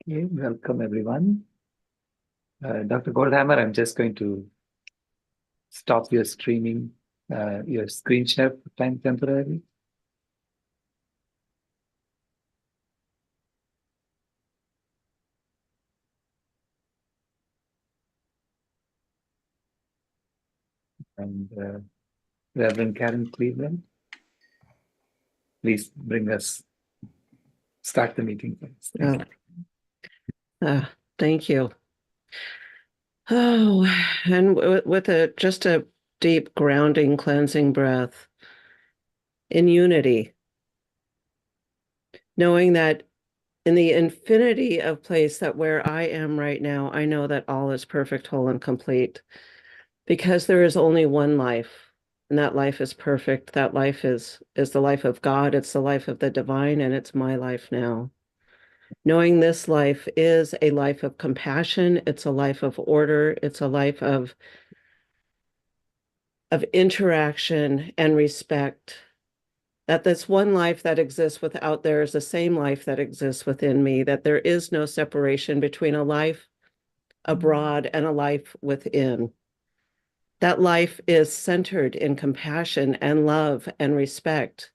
Okay, welcome everyone. Dr. Goldhammer, I'm just going to stop your streaming, your screen share for time temporarily. And Reverend Karen Cleveland, please start the meeting. Thank you. Thank you. Oh, and with just a deep grounding, cleansing breath in unity, knowing that in the infinity of place that where I am right now, I know that all is perfect, whole, and complete because there is only one life, and that life is perfect. That life is the life of God. It's the life of the divine, and it's my life now. Knowing this life is a life of compassion, it's a life of order, it's a life of interaction and respect, that this one life that exists without there is the same life that exists within me, that there is no separation between a life abroad and a life within. That life is centered in compassion and love and respect.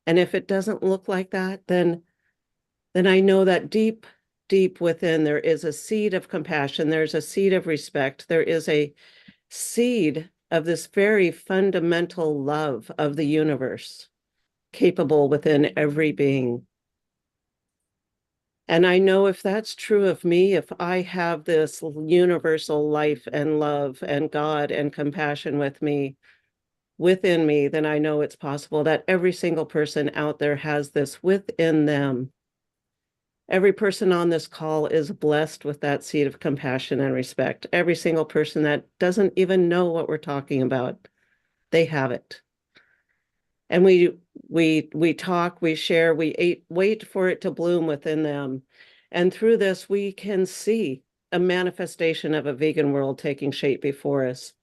And if it doesn't look like that, then I know that deep, deep within there is a seed of compassion, there's a seed of respect, there is a seed of this very fundamental love of the universe, capable within every being. And I know if that's true of me, if I have this universal life and love and God and compassion within me, then I know it's possible that every single person out there has this within them. Every person on this call is blessed with that seed of compassion and respect. Every single person that doesn't even know what we're talking about, they have it. And we talk, we share, wait for it to bloom within them. And through this, we can see a manifestation of a vegan world taking shape before us,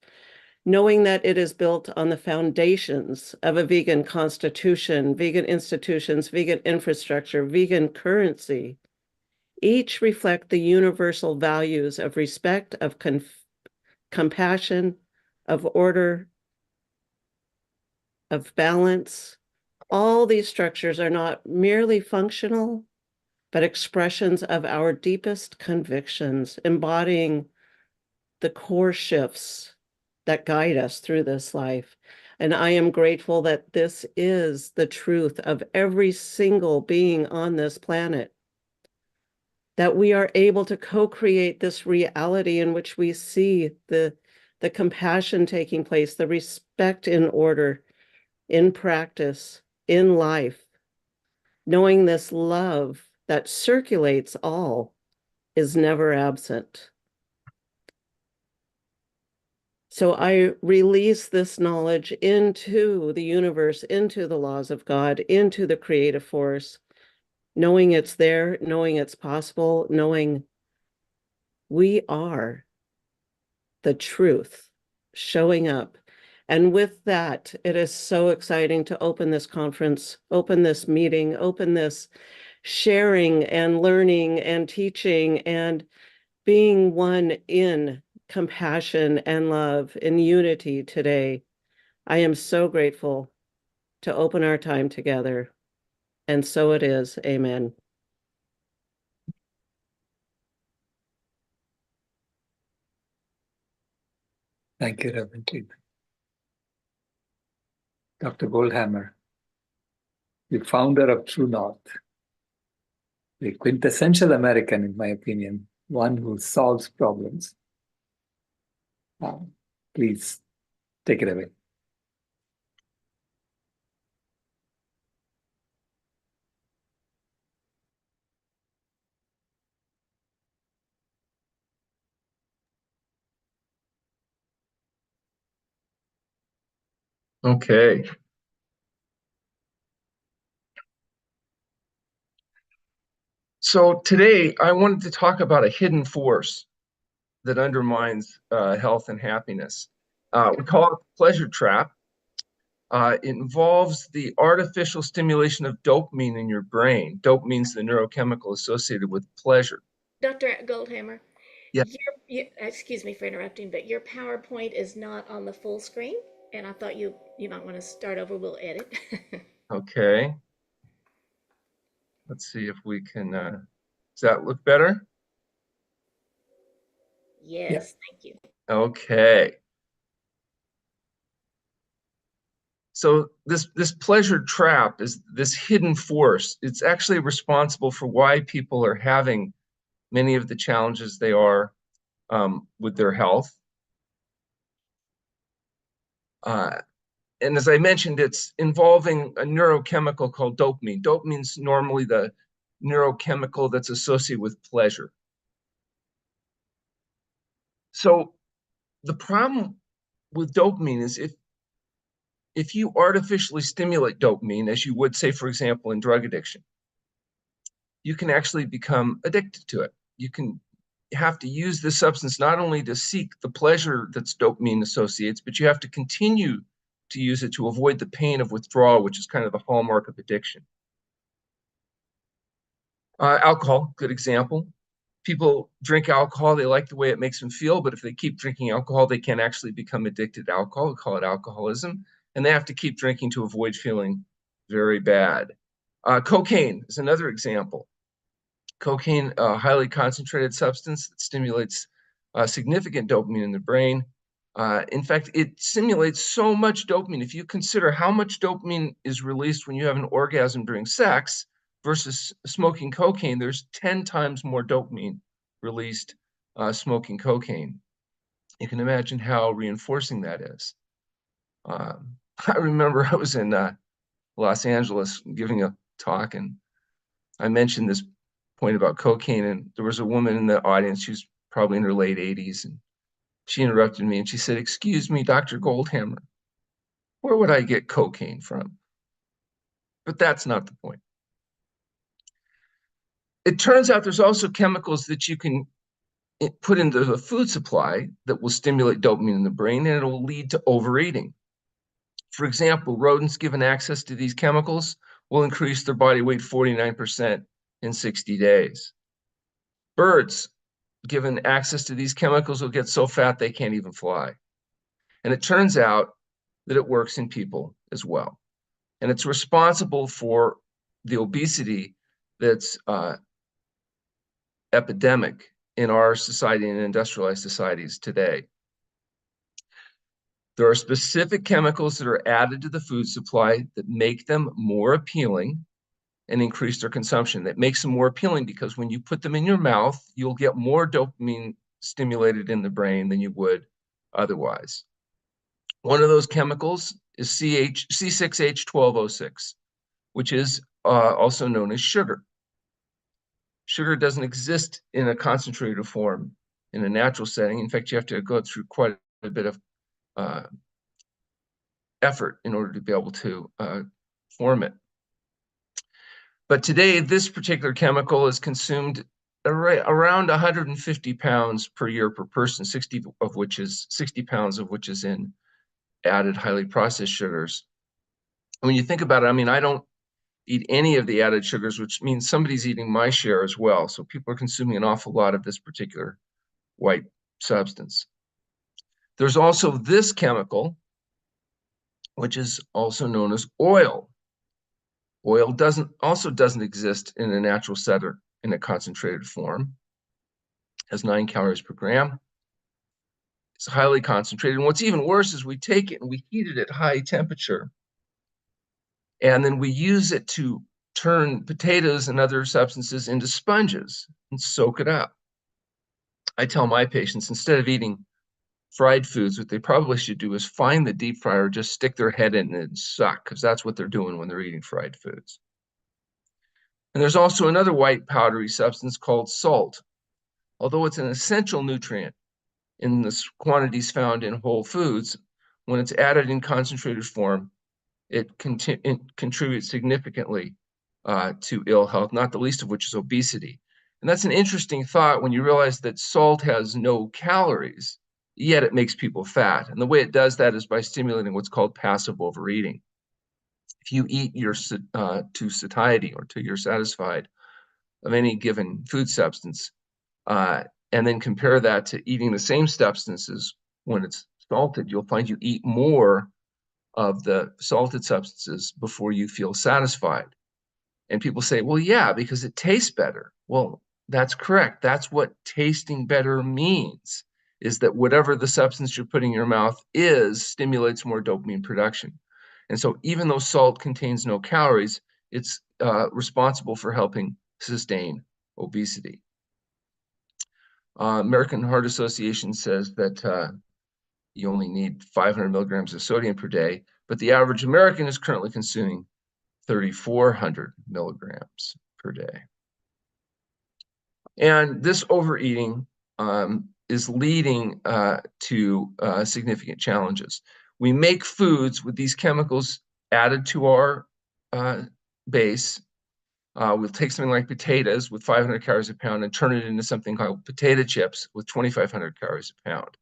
knowing that it is built on the foundations of a vegan constitution, vegan institutions, vegan infrastructure, vegan currency. Each reflect the universal values of respect, of compassion, of order, of balance. All these structures are not merely functional, but expressions of our deepest convictions, embodying the core shifts that guide us through this life. And I am grateful that this is the truth of every single being on this planet, that we are able to co-create this reality in which we see the compassion taking place, the respect in order, in practice, in life, knowing this love that circulates all is never absent. So I release this knowledge into the universe, into the laws of God, into the creative force, knowing it's there, knowing it's possible, knowing we are the truth showing up. And with that, it is so exciting to open this conference, open this meeting, open this sharing and learning and teaching and being one in compassion and love in unity today. I am so grateful to open our time together. And so it is. Amen. Thank you, Reverend Cleveland. Dr. Goldhammer, the founder of True North, the quintessential American, in my opinion, one who solves problems. Please take it away. Okay. So today I wanted to talk about a hidden force that undermines health and happiness. We call it the pleasure trap. It involves the artificial stimulation of dopamine in your brain. Dopamine is the neurochemical associated with pleasure. Dr. Goldhammer, Yeah. excuse me for interrupting, but your PowerPoint is not on the full screen, and I thought you might want to start over. We'll edit. Okay. Let's see if we can, does that look better? Yes, thank you. Okay. So this pleasure trap is this hidden force. It's actually responsible for why people are having many of the challenges they are with their health. And as I mentioned, it's involving a neurochemical called dopamine. Dopamine is normally the neurochemical that's associated with pleasure. So the problem with dopamine is if you artificially stimulate dopamine, as you would say, for example, in drug addiction, you can actually become addicted to it. You can have to use this substance not only to seek the pleasure that's dopamine associates, but you have to continue to use it to avoid the pain of withdrawal, which is kind of the hallmark of addiction. Alcohol, good example. People drink alcohol, they like the way it makes them feel, but if they keep drinking alcohol, they can actually become addicted to alcohol. We call it alcoholism, and they have to keep drinking to avoid feeling very bad. Cocaine is another example. Cocaine, a highly concentrated substance that stimulates significant dopamine in the brain. In fact, it simulates so much dopamine. If you consider how much dopamine is released when you have an orgasm during sex versus smoking cocaine, there's 10 times more dopamine released smoking cocaine. You can imagine how reinforcing that is. I remember I was in Los Angeles giving a talk, and I mentioned this point about cocaine, and there was a woman in the audience. She was probably in her late 80s, and she interrupted me and she said, "Excuse me, Dr. Goldhammer, where would I get cocaine from?" But that's not the point. It turns out there's also chemicals that you can put into the food supply that will stimulate dopamine in the brain, and it will lead to overeating. For example, rodents given access to these chemicals will increase their body weight 49% in 60 days. Birds given access to these chemicals will get so fat they can't even fly. And it turns out that it works in people as well. And it's responsible for the obesity that's epidemic in our society and industrialized societies today. There are specific chemicals that are added to the food supply that make them more appealing and increase their consumption. That makes them more appealing because when you put them in your mouth, you'll get more dopamine stimulated in the brain than you would otherwise. One of those chemicals is C6H12O6, which is also known as sugar. Sugar doesn't exist in a concentrated form in a natural setting. In fact, you have to go through quite a bit of effort in order to be able to form it. But today, this particular chemical is consumed around 150 pounds per year per person, 60 pounds of which is in added highly processed sugars. And when you think about it, I mean, I don't eat any of the added sugars, which means somebody's eating my share as well. So people are consuming an awful lot of this particular white substance. There's also this chemical, which is also known as oil. Oil also doesn't exist in a natural setting in a concentrated form. It has 9 calories per gram. It's highly concentrated. And what's even worse is we take it and we heat it at high temperature. And then we use it to turn potatoes and other substances into sponges and soak it up. I tell my patients, instead of eating fried foods, what they probably should do is find the deep fryer, just stick their head in it and suck, because that's what they're doing when they're eating fried foods. And there's also another white powdery substance called salt. Although it's an essential nutrient in the quantities found in whole foods, when it's added in concentrated form, it contributes significantly to ill health, not the least of which is obesity. And that's an interesting thought when you realize that salt has no calories, yet it makes people fat. And the way it does that is by stimulating what's called passive overeating. If you eat to satiety, or till you're satisfied of any given food substance, and then compare that to eating the same substances when it's salted, you'll find you eat more of the salted substances before you feel satisfied. And people say, well, yeah, because it tastes better. Well, that's correct. That's what tasting better means, is that whatever the substance you're putting in your mouth stimulates more dopamine production. And so even though salt contains no calories, it's responsible for helping sustain obesity. American Heart Association says that you only need 500 milligrams of sodium per day, but the average American is currently consuming 3,400 milligrams per day. And this overeating is leading to significant challenges. We make foods with these chemicals added to our base. We'll take something like potatoes with 500 calories a pound and turn it into something called potato chips with 2,500 calories a pound.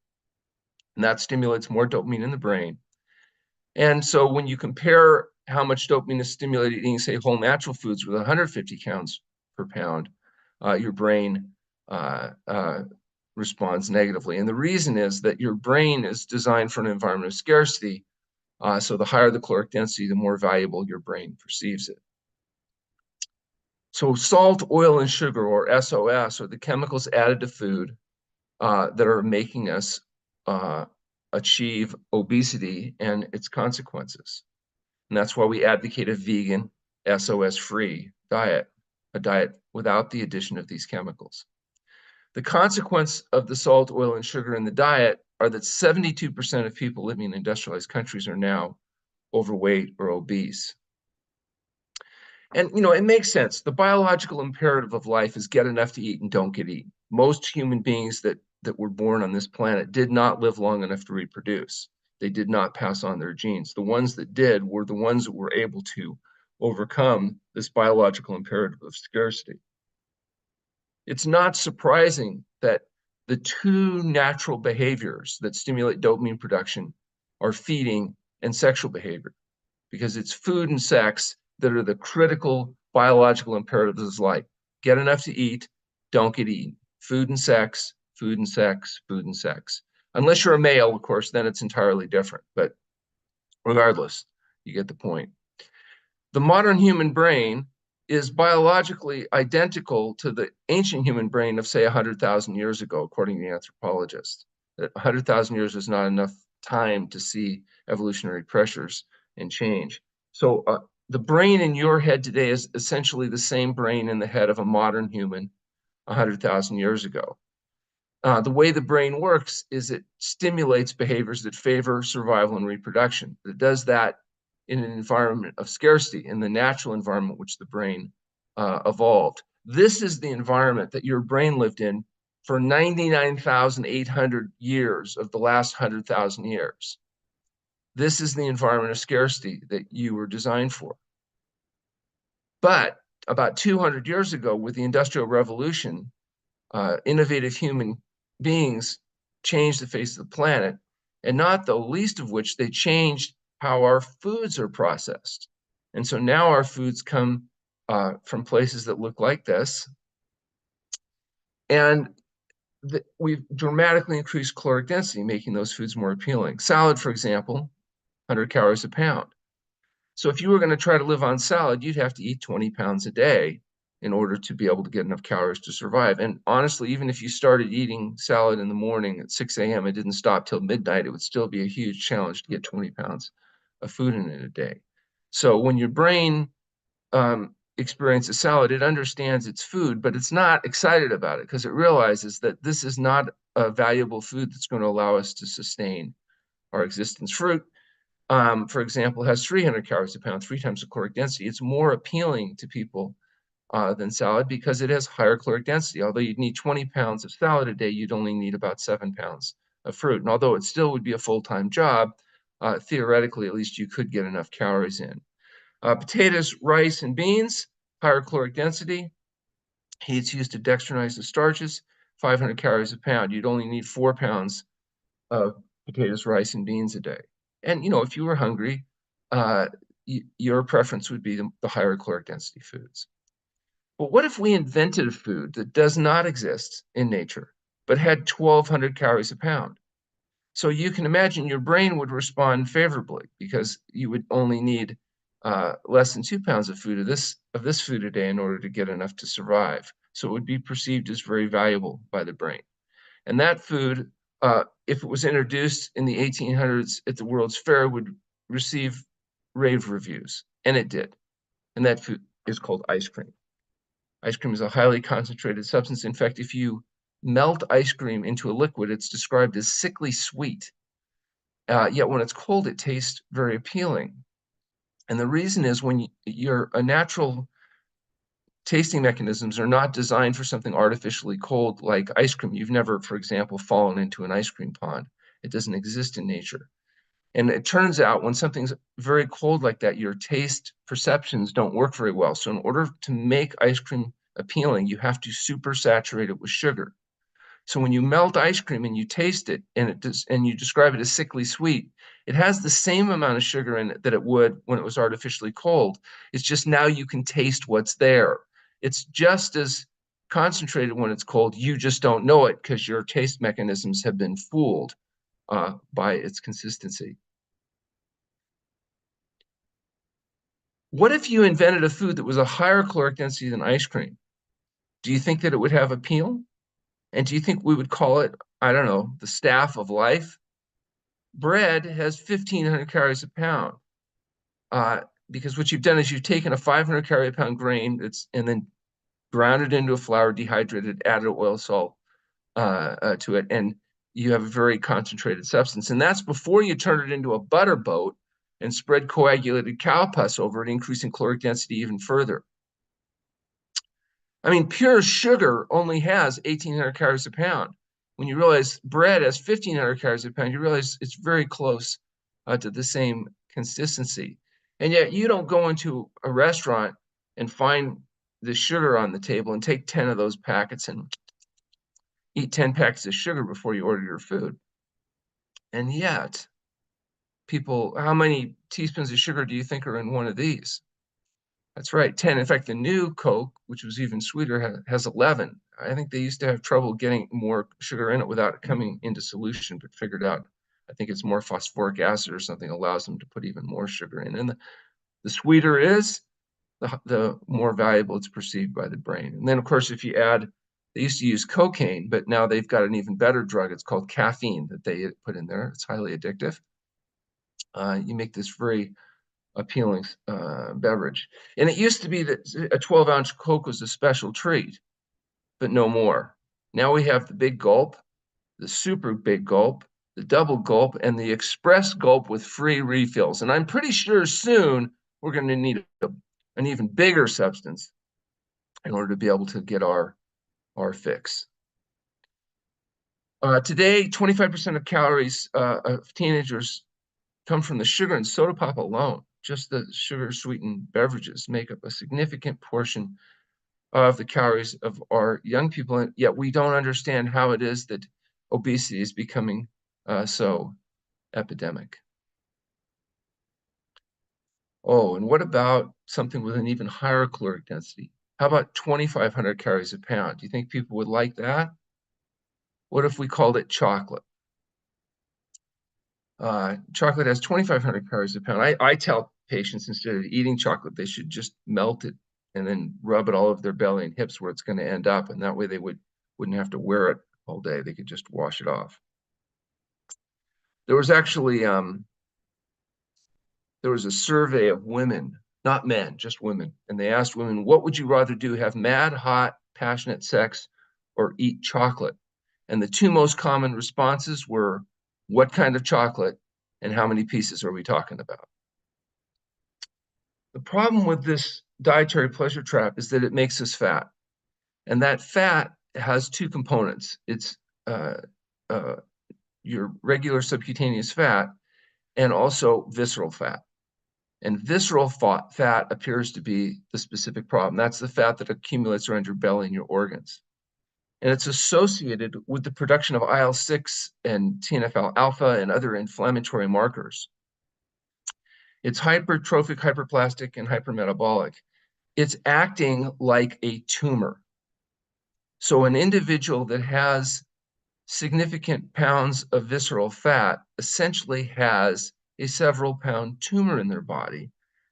And that stimulates more dopamine in the brain. And so when you compare how much dopamine is stimulated eating, say, whole natural foods with 150 calories per pound, your brain responds negatively. And the reason is that your brain is designed for an environment of scarcity. So the higher the caloric density, the more valuable your brain perceives it. So salt, oil, and sugar, or SOS, are the chemicals added to food that are making us achieve obesity and its consequences. And that's why we advocate a vegan, SOS-free diet, a diet without the addition of these chemicals. The consequence of the salt, oil, and sugar in the diet are that 72% of people living in industrialized countries are now overweight or obese. And, you know, it makes sense. The biological imperative of life is get enough to eat and don't get eaten. Most human beings that were born on this planet did not live long enough to reproduce. They did not pass on their genes. The ones that did were the ones that were able to overcome this biological imperative of scarcity. It's not surprising that the two natural behaviors that stimulate dopamine production are feeding and sexual behavior, because it's food and sex that are the critical biological imperatives of life. Get enough to eat, don't get eaten. Food and sex, food and sex, food and sex. Unless you're a male, of course, then it's entirely different. But regardless, you get the point. The modern human brain is biologically identical to the ancient human brain of, say, 100,000 years ago, according to the anthropologists. That 100,000 years is not enough time to see evolutionary pressures and change. So the brain in your head today is essentially the same brain in the head of a modern human 100,000 years ago. The way the brain works is it stimulates behaviors that favor survival and reproduction. It does that in an environment of scarcity, in the natural environment which the brain evolved. This is the environment that your brain lived in for 99,800 years of the last 100,000 years. This is the environment of scarcity that you were designed for. But about 200 years ago, with the Industrial Revolution, innovative human beings changed the face of the planet, and not the least of which they changed how our foods are processed. And so now our foods come from places that look like this. And we've dramatically increased caloric density, making those foods more appealing. Salad, for example, 100 calories a pound. So if you were going to try to live on salad, you'd have to eat 20 pounds a day in order to be able to get enough calories to survive. And honestly, even if you started eating salad in the morning at 6 a.m. and didn't stop till midnight, it would still be a huge challenge to get 20 pounds of food in a day. So when your brain experiences salad, it understands it's food, but it's not excited about it because it realizes that this is not a valuable food that's going to allow us to sustain our existence. Fruit, for example, has 300 calories a pound, 3 times the caloric density. It's more appealing to people than salad because it has higher caloric density. Although you'd need 20 pounds of salad a day, you'd only need about 7 pounds of fruit. And although it still would be a full-time job, theoretically, at least you could get enough calories in. Potatoes, rice, and beans, higher caloric density. It's used to dextrinize the starches, 500 calories a pound. You'd only need 4 pounds of potatoes, rice, and beans a day. And, you know, if you were hungry, your preference would be the higher caloric density foods. But what if we invented a food that does not exist in nature, but had 1,200 calories a pound? So you can imagine your brain would respond favorably because you would only need less than 2 pounds of food of this food a day in order to get enough to survive. So it would be perceived as very valuable by the brain. And that food, if it was introduced in the 1800s at the World's Fair, would receive rave reviews, and it did. And that food is called ice cream. Ice cream is a highly concentrated substance. In fact, if you melt ice cream into a liquid, it's described as sickly sweet. Yet when it's cold, it tastes very appealing. And the reason is when your natural tasting mechanisms are not designed for something artificially cold like ice cream. You've never, for example, fallen into an ice cream pond. It doesn't exist in nature. And it turns out when something's very cold like that, your taste perceptions don't work very well. So in order to make ice cream appealing, you have to super saturate it with sugar. So when you melt ice cream and you taste it and you describe it as sickly sweet, it has the same amount of sugar in it that it would when it was artificially cold. It's just now you can taste what's there. It's just as concentrated when it's cold. You just don't know it because your taste mechanisms have been fooled by its consistency. What if you invented a food that was a higher caloric density than ice cream? Do you think that it would have appeal? And do you think we would call it, I don't know, the staff of life? Bread has 1,500 calories a pound because what you've done is you've taken a 500 calorie a pound grain and then ground it into a flour, dehydrated, added oil, salt to it, and you have a very concentrated substance. And that's before you turn it into a butter boat and spread coagulated cow pus over it, increasing caloric density even further. I mean, pure sugar only has 1,800 calories a pound. When you realize bread has 1,500 calories a pound, you realize it's very close to the same consistency. And yet you don't go into a restaurant and find the sugar on the table and take 10 of those packets and eat 10 packets of sugar before you order your food. And yet, people, how many teaspoons of sugar do you think are in one of these? That's right, 10. In fact, the new Coke, which was even sweeter, has 11. I think they used to have trouble getting more sugar in it without it coming into solution, but figured out, I think it's more phosphoric acid or something allows them to put even more sugar in. And the sweeter it is, the more valuable it's perceived by the brain. And then, of course, if you add, they used to use cocaine, but now they've got an even better drug. It's called caffeine that they put in there. It's highly addictive. You make this very appealing beverage. And it used to be that a 12-ounce Coke was a special treat, but no more. Now we have the big gulp, the super big gulp, the double gulp, and the express gulp with free refills. And I'm pretty sure soon we're going to need an even bigger substance in order to be able to get our fix. Today, 25% of calories of teenagers come from the sugar and soda pop alone. Just the sugar-sweetened beverages make up a significant portion of the calories of our young people, and yet we don't understand how it is that obesity is becoming so epidemic. Oh, and what about something with an even higher caloric density? How about 2,500 calories a pound? Do you think people would like that? What if we called it chocolate? Chocolate has 2,500 calories a pound. I tell patients instead of eating chocolate, they should just melt it and then rub it all over their belly and hips where it's going to end up. And that way they wouldn't have to wear it all day. They could just wash it off. There was actually, there was a survey of women, not men, just women. And they asked women, what would you rather do, have mad, hot, passionate sex or eat chocolate? And the two most common responses were, what kind of chocolate and how many pieces are we talking about? The problem with this dietary pleasure trap is that it makes us fat. And that fat has two components. It's your regular subcutaneous fat and also visceral fat. And visceral fat appears to be the specific problem. That's the fat that accumulates around your belly and your organs. and it's associated with the production of IL-6 and TNF-alpha and other inflammatory markers. It's hypertrophic, hyperplastic, and hypermetabolic. It's acting like a tumor. So an individual that has significant pounds of visceral fat essentially has a several pound tumor in their body.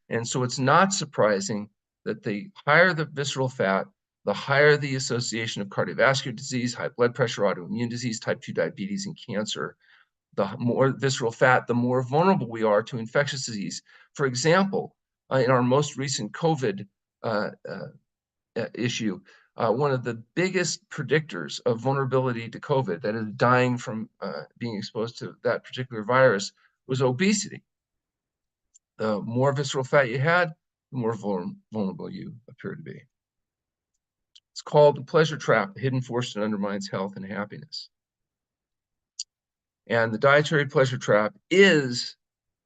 And so it's not surprising that the higher the visceral fat, the higher the association of cardiovascular disease, high blood pressure, autoimmune disease, type 2 diabetes, and cancer. The more visceral fat, the more vulnerable we are to infectious disease. For example, in our most recent COVID issue, one of the biggest predictors of vulnerability to COVID, that is dying from being exposed to that particular virus, was obesity. The more visceral fat you had, the more vulnerable you appear to be. It's called the pleasure trap, a hidden force that undermines health and happiness. And the dietary pleasure trap is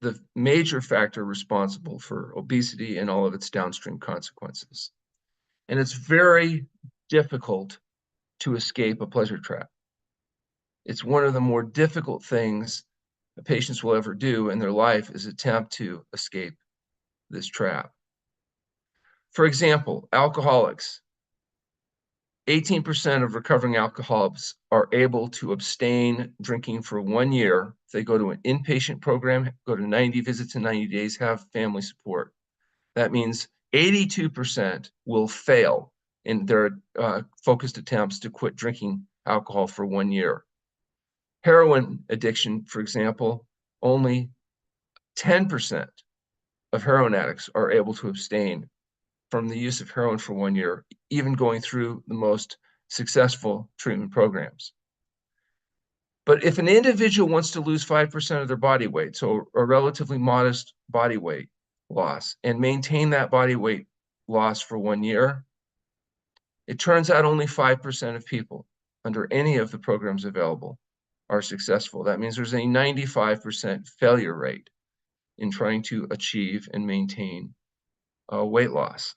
the major factor responsible for obesity and all of its downstream consequences. And it's very difficult to escape a pleasure trap. It's one of the more difficult things that patients will ever do in their life, is attempt to escape this trap. For example, alcoholics. 18% of recovering alcoholics are able to abstain drinking for 1 year. If they go to an inpatient program, go to 90 visits in 90 days, have family support. That means 82% will fail in their focused attempts to quit drinking alcohol for 1 year. Heroin addiction, for example, only 10% of heroin addicts are able to abstain from the use of heroin for 1 year, even going through the most successful treatment programs. But if an individual wants to lose 5% of their body weight, so a relatively modest body weight loss, and maintain that body weight loss for 1 year, it turns out only 5% of people under any of the programs available are successful. That means there's a 95% failure rate in trying to achieve and maintain weight loss.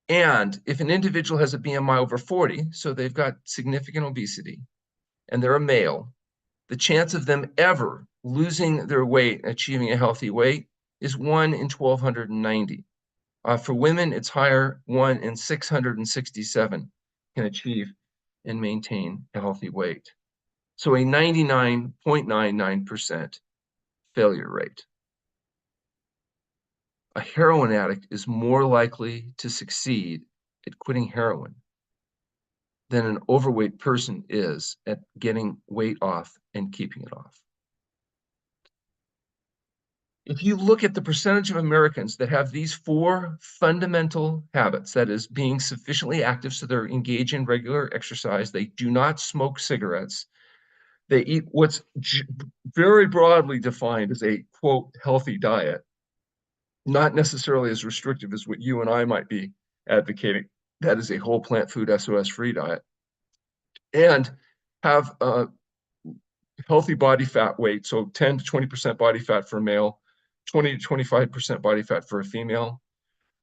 And if an individual has a BMI over 40, so they've got significant obesity, and they're a male, the chance of them ever losing their weight and achieving a healthy weight is 1 in 1,290. For women, it's higher, 1 in 667 can achieve and maintain a healthy weight. So a 99.99% failure rate. A heroin addict is more likely to succeed at quitting heroin than an overweight person is at getting weight off and keeping it off. If you look at the percentage of Americans that have these 4 fundamental habits, that is, being sufficiently active so they're engaged in regular exercise, they do not smoke cigarettes, they eat what's very broadly defined as a, quote, healthy diet, not necessarily as restrictive as what you and I might be advocating. That is a whole plant food SOS-free diet. And have a healthy body fat weight, so 10 to 20% body fat for a male, 20 to 25% body fat for a female.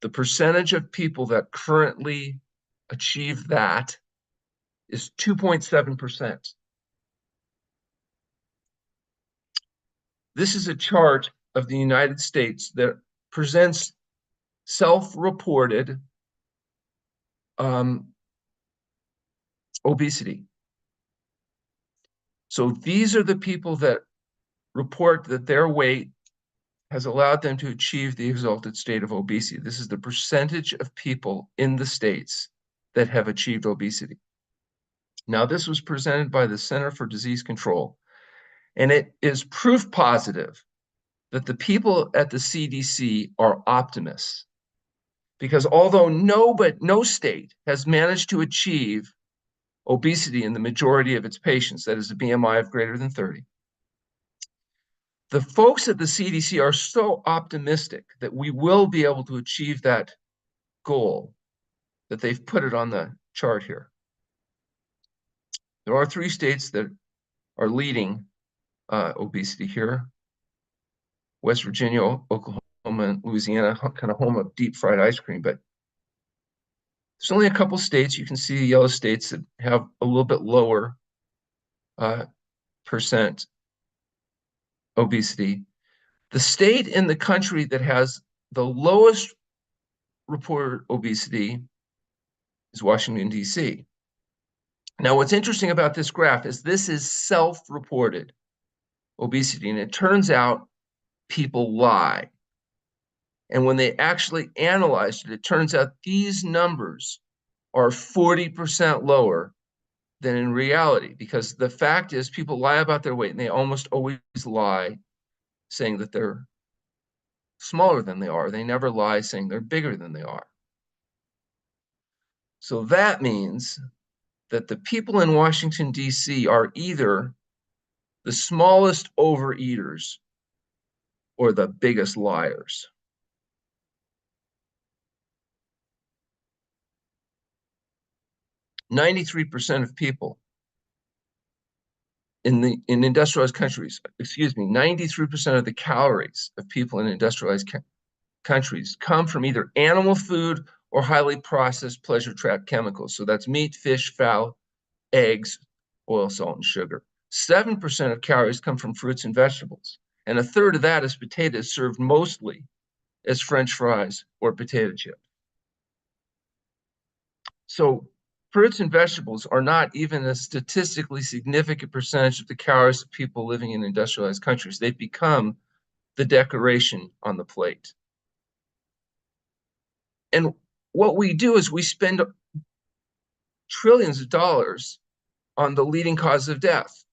The percentage of people that currently achieve that is 2.7%. This is a chart of the United States that presents self-reported obesity. So these are the people that report that their weight has allowed them to achieve the exalted state of obesity. This is the percentage of people in the states that have achieved obesity. Now, this was presented by the Center for Disease Control, and it is proof positive that the people at the CDC are optimists, because although no state has managed to achieve obesity in the majority of its patients, that is a BMI of greater than 30, the folks at the CDC are so optimistic that we will be able to achieve that goal that they've put it on the chart here. There are 3 states that are leading obesity here: West Virginia, Oklahoma, and Louisiana, kind of home of deep fried ice cream. But There's only a couple states, you can see the yellow states, that have a little bit lower percent obesity. The state in the country that has the lowest reported obesity is Washington, D.C. Now, what's interesting about this graph is this is self-reported obesity, and it turns out people lie. And when they actually analyzed it, it turns out these numbers are 40% lower than in reality, because the fact is people lie about their weight, and they almost always lie saying that they're smaller than they are. They never lie saying they're bigger than they are. So that means that the people in Washington, D.C. are either the smallest overeaters or the biggest liars. "93% of people in industrialized countries, 93% of the calories of people in industrialized countries come from either animal food or highly processed pleasure trap chemicals. So that's meat, fish, fowl, eggs, oil, salt, and sugar. 7% of calories come from fruits and vegetables, and a third of that is potatoes, served mostly as French fries or potato chips. So fruits and vegetables are not even a statistically significant percentage of the calories of people living in industrialized countries. They've become the decoration on the plate. And what we do is we spend trillions of dollars on the leading cause of death: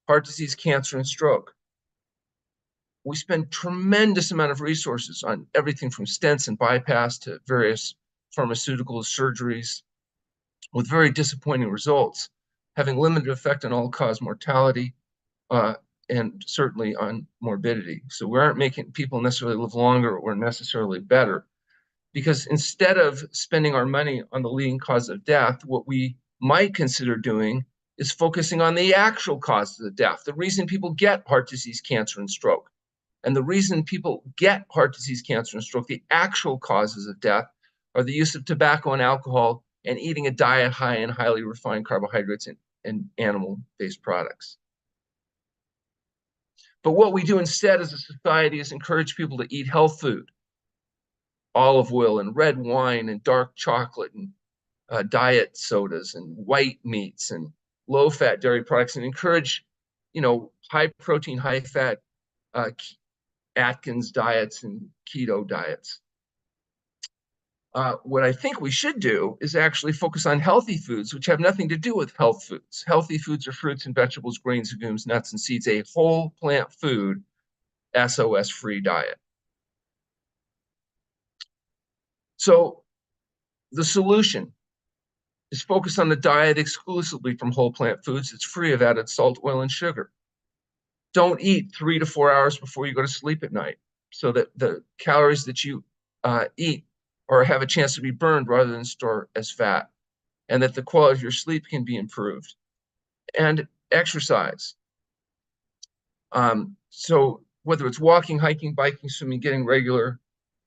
heart disease, cancer, and stroke. We spend tremendous amount of resources on everything from stents and bypass to various pharmaceutical surgeries, with very disappointing results, having limited effect on all-cause mortality and certainly on morbidity. So we aren't making people necessarily live longer or necessarily better, because instead of spending our money on the leading cause of death, what we might consider doing is focusing on the actual causes of death, the reason people get heart disease, cancer, and stroke. And the reason people get heart disease, cancer, and stroke, the actual causes of death, are the use of tobacco and alcohol and eating a diet high in highly refined carbohydrates and animal-based products. But what we do instead as a society is encourage people to eat health food: olive oil and red wine and dark chocolate and diet sodas and white meats and low-fat dairy products, and encourage, high protein, high fat Atkins diets and keto diets. What I think we should do is actually focus on healthy foods, which have nothing to do with health foods. Healthy foods are fruits and vegetables, grains, legumes, nuts, and seeds, a whole plant food, SOS-free diet. So the solution is focus on the diet exclusively from whole plant foods that's free of added salt, oil, and sugar. Don't eat 3 to 4 hours before you go to sleep at night, so that the calories that you eat or have a chance to be burned rather than stored as fat, and that the quality of your sleep can be improved. And exercise. So whether it's walking, hiking, biking, swimming, getting regular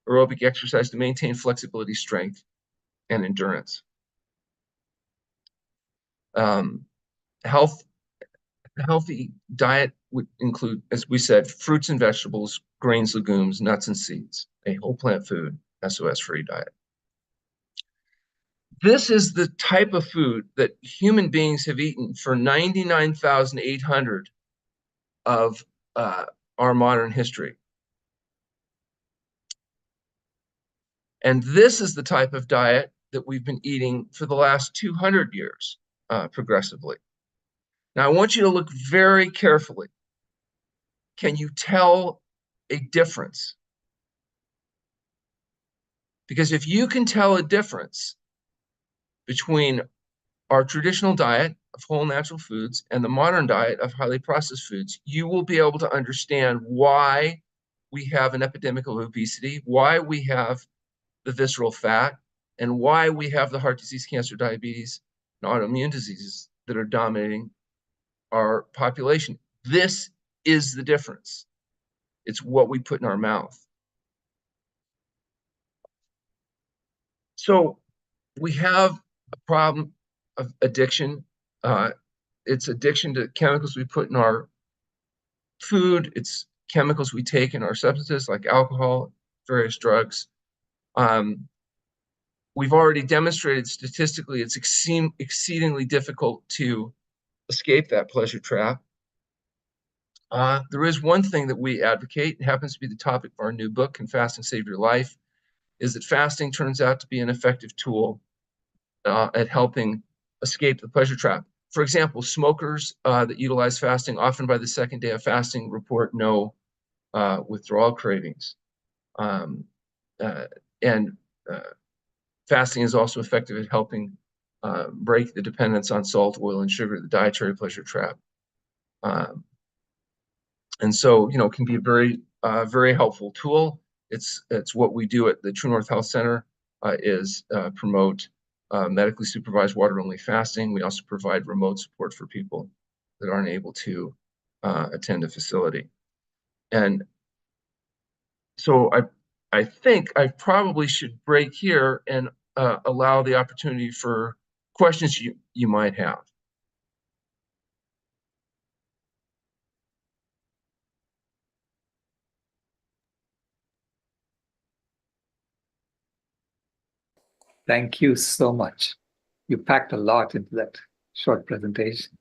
aerobic exercise to maintain flexibility, strength, and endurance. Healthy diet would include, as we said, fruits and vegetables, grains, legumes, nuts, and seeds, a whole plant food, SOS-free diet. This is the type of food that human beings have eaten for 99,800 of our modern history. And this is the type of diet that we've been eating for the last 200 years, progressively. Now, I want you to look very carefully. Can you tell a difference? Because if you can tell a difference between our traditional diet of whole natural foods and the modern diet of highly processed foods, you will be able to understand why we have an epidemic of obesity, why we have the visceral fat, and why we have the heart disease, cancer, diabetes, and autoimmune diseases that are dominating our population. This is the difference. It's what we put in our mouth. So we have a problem of addiction. It's addiction to chemicals we put in our food. It's chemicals we take in our substances like alcohol, various drugs. We've already demonstrated statistically it's exceedingly difficult to escape that pleasure trap. There is one thing that we advocate, it happens to be the topic of our new book, Can Fasting Save Your Life, is that fasting turns out to be an effective tool at helping escape the pleasure trap. For example, smokers that utilize fasting often by the second day of fasting report no withdrawal cravings. Fasting is also effective at helping break the dependence on salt, oil, and sugar, the dietary pleasure trap. And so, it can be a very helpful tool. It's what we do at the True North Health Center is promote medically supervised water-only fasting. We also provide remote support for people that aren't able to attend a facility. And so I think I probably should break here and allow the opportunity for questions you might have. Thank you so much. You packed a lot into that short presentation.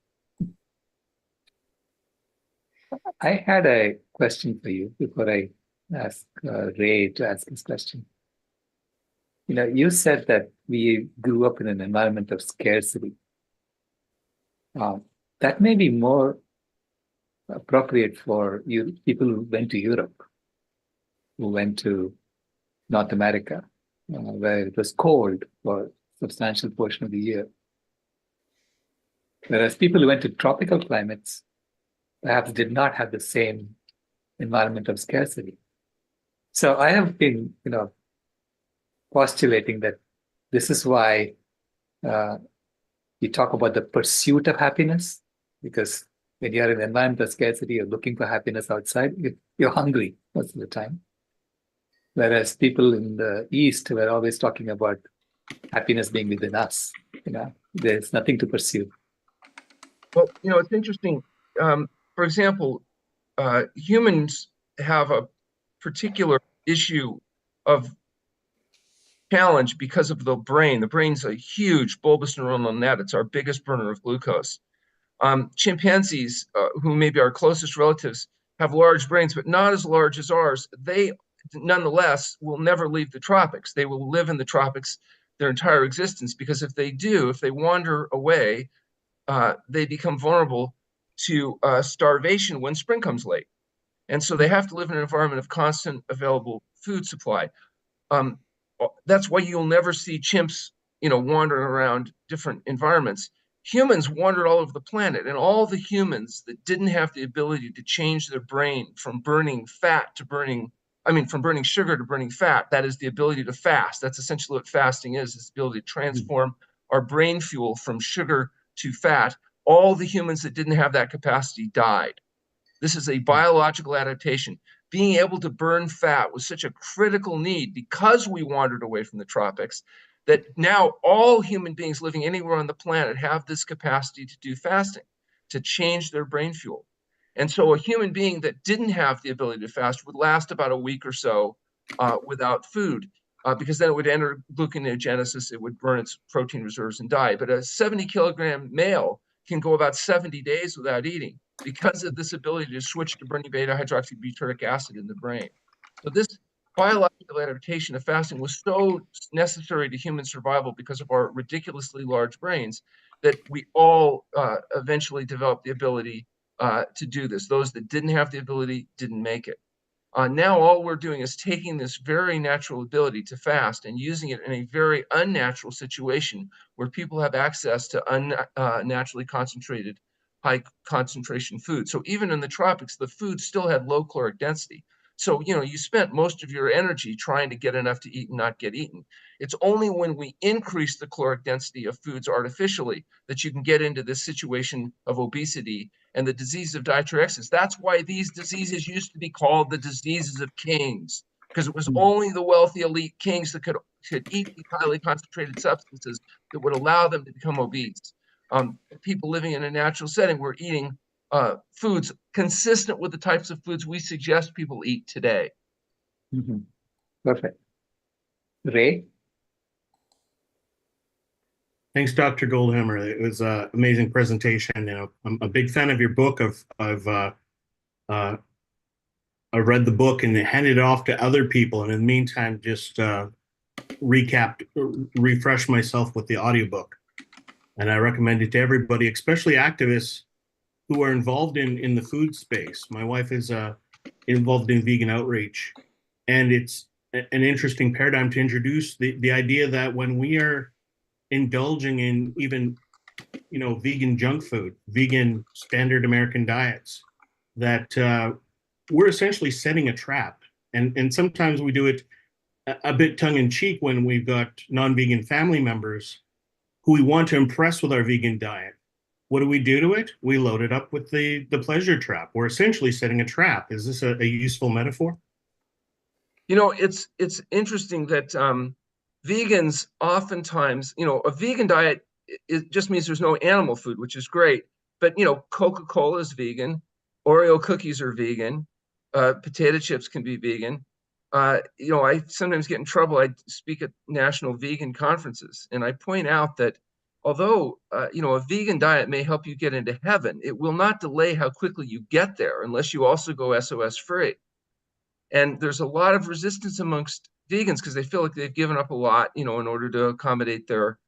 I had a question for you before I ask Ray to ask his question. You said that we grew up in an environment of scarcity. That may be more appropriate for you people who went to Europe, who went to North America, where it was cold for a substantial portion of the year. Whereas people who went to tropical climates perhaps did not have the same environment of scarcity. So I have been, postulating that this is why we talk about the pursuit of happiness, because when you're in an environment of scarcity, you're looking for happiness outside, you're hungry most of the time. Whereas people in the East were always talking about happiness being within us. There's nothing to pursue. Well, it's interesting. For example, humans have a particular issue of challenge because of the brain. The brain's a huge bulbous neuronal net. It's our biggest burner of glucose. Chimpanzees, who may be our closest relatives, have large brains, but not as large as ours. They, nonetheless, will never leave the tropics. They will live in the tropics their entire existence, because if they wander away, they become vulnerable to starvation when spring comes late. And so they have to live in an environment of constant available food supply. That's why you'll never see chimps, wandering around different environments. Humans wandered all over the planet, and all the humans that didn't have the ability to change their brain from burning fat to from burning sugar to burning fat, that is the ability to fast. That's essentially what fasting is the ability to transform our brain fuel from sugar to fat. All the humans that didn't have that capacity died. This is a biological adaptation. Being able to burn fat was such a critical need because we wandered away from the tropics that now all human beings living anywhere on the planet have this capacity to do fasting, to change their brain fuel. And so a human being that didn't have the ability to fast would last about a week or so without food, because then it would enter gluconeogenesis, it would burn its protein reserves and die. But a 70-kilogram male can go about 70 days without eating because of this ability to switch to burning beta-hydroxybutyric acid in the brain. So this biological adaptation of fasting was so necessary to human survival because of our ridiculously large brains that we all eventually developed the ability to do this. Those that didn't have the ability didn't make it. Now all we're doing is taking this very natural ability to fast and using it in a very unnatural situation where people have access to unnaturally concentrated, high concentration food. So even in the tropics, the food still had low caloric density. So, you spent most of your energy trying to get enough to eat and not get eaten. It's only when we increase the caloric density of foods artificially that you can get into this situation of obesity and the disease of dietary excess. That's why these diseases used to be called the diseases of kings, because it was only the wealthy elite kings that could to eat these highly concentrated substances that would allow them to become obese. People living in a natural setting were eating foods consistent with the types of foods we suggest people eat today. Mm-hmm. Perfect. Ray? Thanks, Dr. Goldhammer. It was an amazing presentation. You know, I'm a big fan of your book. I read the book and handed it off to other people, and in the meantime, just refreshed myself with the audiobook. And I recommend it to everybody, especially activists who are involved in the food space. My wife is involved in vegan outreach, and it's an interesting paradigm to introduce the idea that when we are indulging in even, you know, vegan junk food, vegan standard American diets, that we're essentially setting a trap. And sometimes we do it a bit tongue in cheek when we've got non-vegan family members who we want to impress with our vegan diet. What do we do to it? We load it up with the pleasure trap. We're essentially setting a trap. Is this a useful metaphor? You know, it's interesting that vegans oftentimes, you know, a vegan diet, it just means there's no animal food, which is great. But, you know, Coca-Cola is vegan, Oreo cookies are vegan, potato chips can be vegan. You know, I sometimes get in trouble. I speak at national vegan conferences, and I point out that although, you know, a vegan diet may help you get into heaven, it will not delay how quickly you get there unless you also go SOS free. And there's a lot of resistance amongst vegans because they feel like they've given up a lot, you know, in order to accommodate their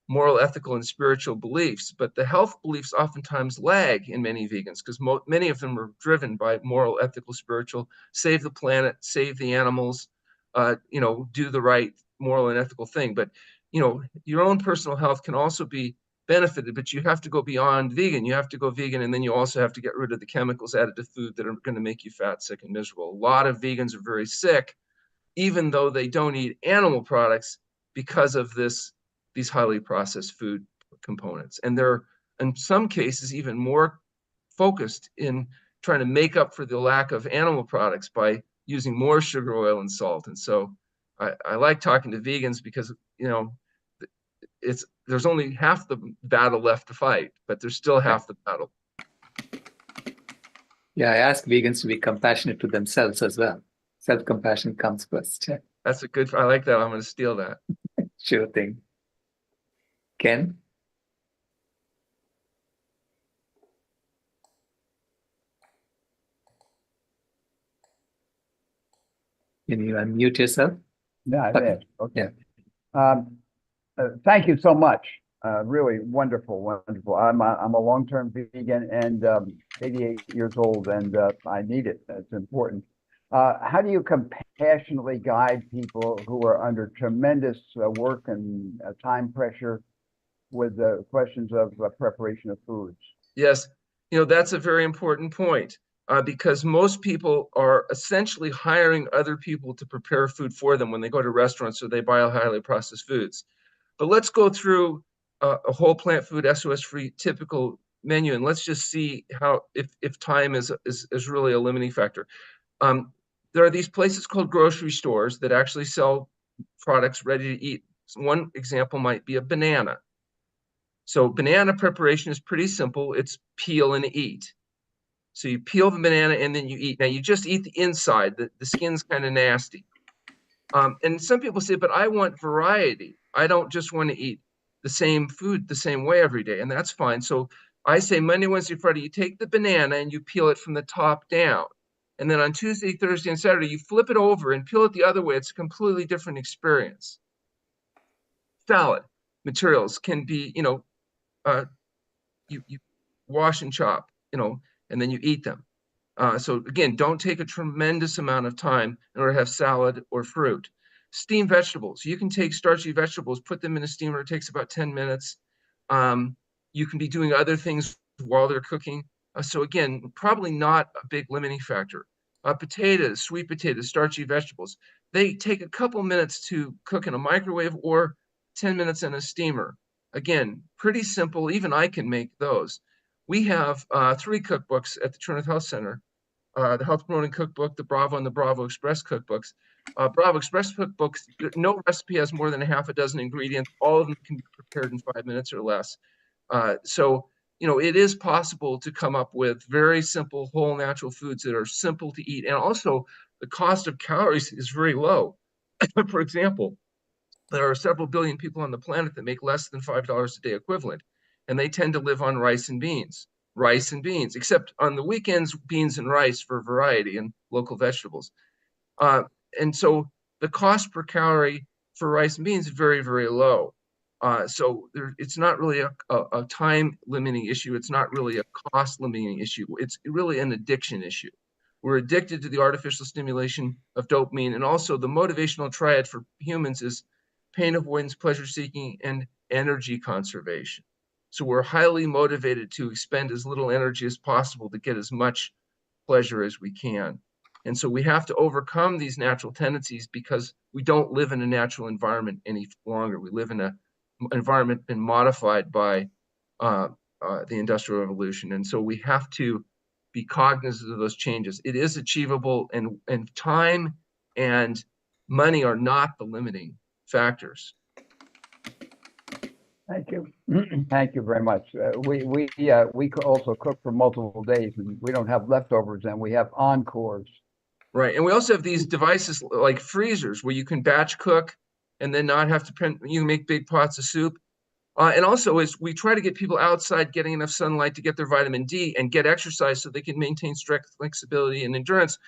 moral, ethical, and spiritual beliefs. But the health beliefs oftentimes lag in many vegans because many of them are driven by moral, ethical, spiritual, save the planet, save the animals, you know, do the right moral and ethical thing. But, you know, your own personal health can also be benefited, but you have to go beyond vegan. You have to go vegan, and then you also have to get rid of the chemicals added to food that are going to make you fat, sick, and miserable. A lot of vegans are very sick, even though they don't eat animal products because of these highly processed food components. And they're, in some cases, even more focused in trying to make up for the lack of animal products by using more sugar, oil, and salt. And so I like talking to vegans because, you know, there's only half the battle left to fight, but there's still half the battle. Yeah, I ask vegans to be compassionate to themselves as well. Self-compassion comes first. That's a good, I like that. I'm going to steal that. Sure thing. Ken? Can you unmute yourself? Yeah, Okay. it is. Okay. Thank you so much. Really wonderful, wonderful. I'm a long-term vegan and 88 years old, and I need it. It's important. How do you compassionately guide people who are under tremendous work and time pressure with the questions of preparation of foods? Yes, you know, that's a very important point because most people are essentially hiring other people to prepare food for them when they go to restaurants or they buy highly processed foods. But let's go through a whole plant food SOS-free typical menu, and let's just see how if time is really a limiting factor. There are these places called grocery stores that actually sell products ready to eat. So one example might be a banana. So banana preparation is pretty simple. It's peel and eat. So you peel the banana and then you eat. Now you just eat the inside. The skin's kind of nasty. And some people say, but I want variety. I don't just want to eat the same food the same way every day. And that's fine. So I say Monday, Wednesday, Friday, you take the banana and you peel it from the top down. And then on Tuesday, Thursday, and Saturday, you flip it over and peel it the other way. It's a completely different experience. Salad materials can be, you know, you wash and chop, you know, and then you eat them. So again, don't take a tremendous amount of time in order to have salad or fruit. Steamed vegetables. You can take starchy vegetables, put them in a steamer. It takes about 10 minutes. You can be doing other things while they're cooking. So again, probably not a big limiting factor. Potatoes, sweet potatoes, starchy vegetables. They take a couple minutes to cook in a microwave or 10 minutes in a steamer. Again, pretty simple. Even I can make those. We have 3 cookbooks at the Trinity Health Center, the Health Promoting Cookbook, the Bravo, and the Bravo Express cookbooks. Bravo Express cookbooks, no recipe has more than a half a dozen ingredients. All of them can be prepared in 5 minutes or less. So, you know, it is possible to come up with very simple, whole, natural foods that are simple to eat. And also, the cost of calories is very low. For example, there are several billion people on the planet that make less than $5 a day equivalent, and they tend to live on rice and beans, except on the weekends, beans and rice for variety and local vegetables. And so the cost per calorie for rice and beans is very, very low. So it's not really a time limiting issue. It's not really a cost limiting issue. It's really an addiction issue. We're addicted to the artificial stimulation of dopamine, and also the motivational triad for humans is pain avoidance, pleasure seeking, and energy conservation. So we're highly motivated to expend as little energy as possible to get as much pleasure as we can. And so we have to overcome these natural tendencies because we don't live in a natural environment any longer. We live in an environment been modified by the Industrial Revolution. And so we have to be cognizant of those changes. It is achievable, and time and money are not the limiting factors. Thank you. Thank you very much. We also cook for multiple days, and we don't have leftovers, and we have encores. Right, and we also have these devices like freezers where you can batch cook and then not have to you can make big pots of soup. And also, is we try to get people outside, getting enough sunlight to get their vitamin D and get exercise so they can maintain strength, flexibility, and endurance.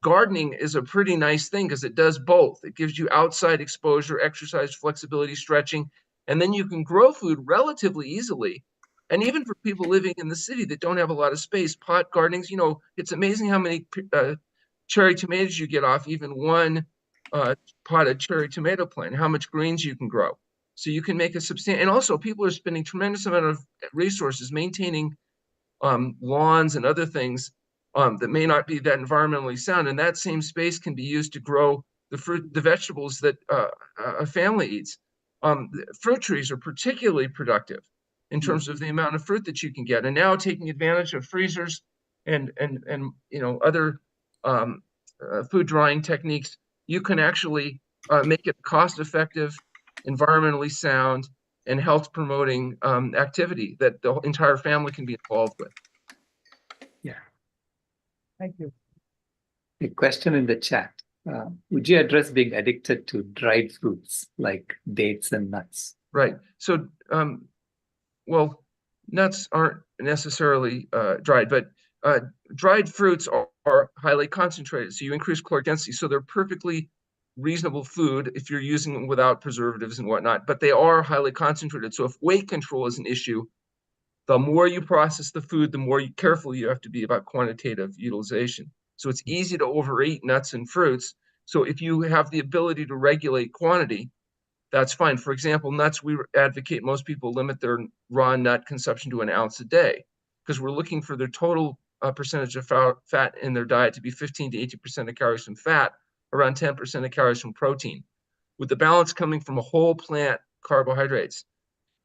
Gardening is a pretty nice thing because it does both. It gives you outside exposure, exercise, flexibility, stretching, and then you can grow food relatively easily. And even for people living in the city that don't have a lot of space, pot gardenings, you know, it's amazing how many cherry tomatoes you get off even one potted cherry tomato plant, how much greens you can grow. So you can make a substantial, and also people are spending tremendous amount of resources maintaining lawns and other things that may not be that environmentally sound. And that same space can be used to grow the fruit, the vegetables that a family eats. Fruit trees are particularly productive in terms of the amount of fruit that you can get. And now taking advantage of freezers and you know, other food drying techniques, you can actually make it cost-effective, environmentally sound, and health-promoting activity that the entire family can be involved with. Yeah. Thank you. A question in the chat. Would you address being addicted to dried fruits like dates and nuts? Right. So, well, nuts aren't necessarily dried, but dried fruits are highly concentrated. So you increase caloric density. So they're perfectly reasonable food if you're using them without preservatives and whatnot, but they are highly concentrated. So if weight control is an issue, the more you process the food, the more careful you have to be about quantitative utilization. So it's easy to overeat nuts and fruits. So if you have the ability to regulate quantity, that's fine. For example, nuts, we advocate most people limit their raw nut consumption to 1 ounce a day because we're looking for their total percentage of fat in their diet to be 15 to 80% of calories from fat, around 10% of calories from protein, with the balance coming from a whole plant carbohydrates.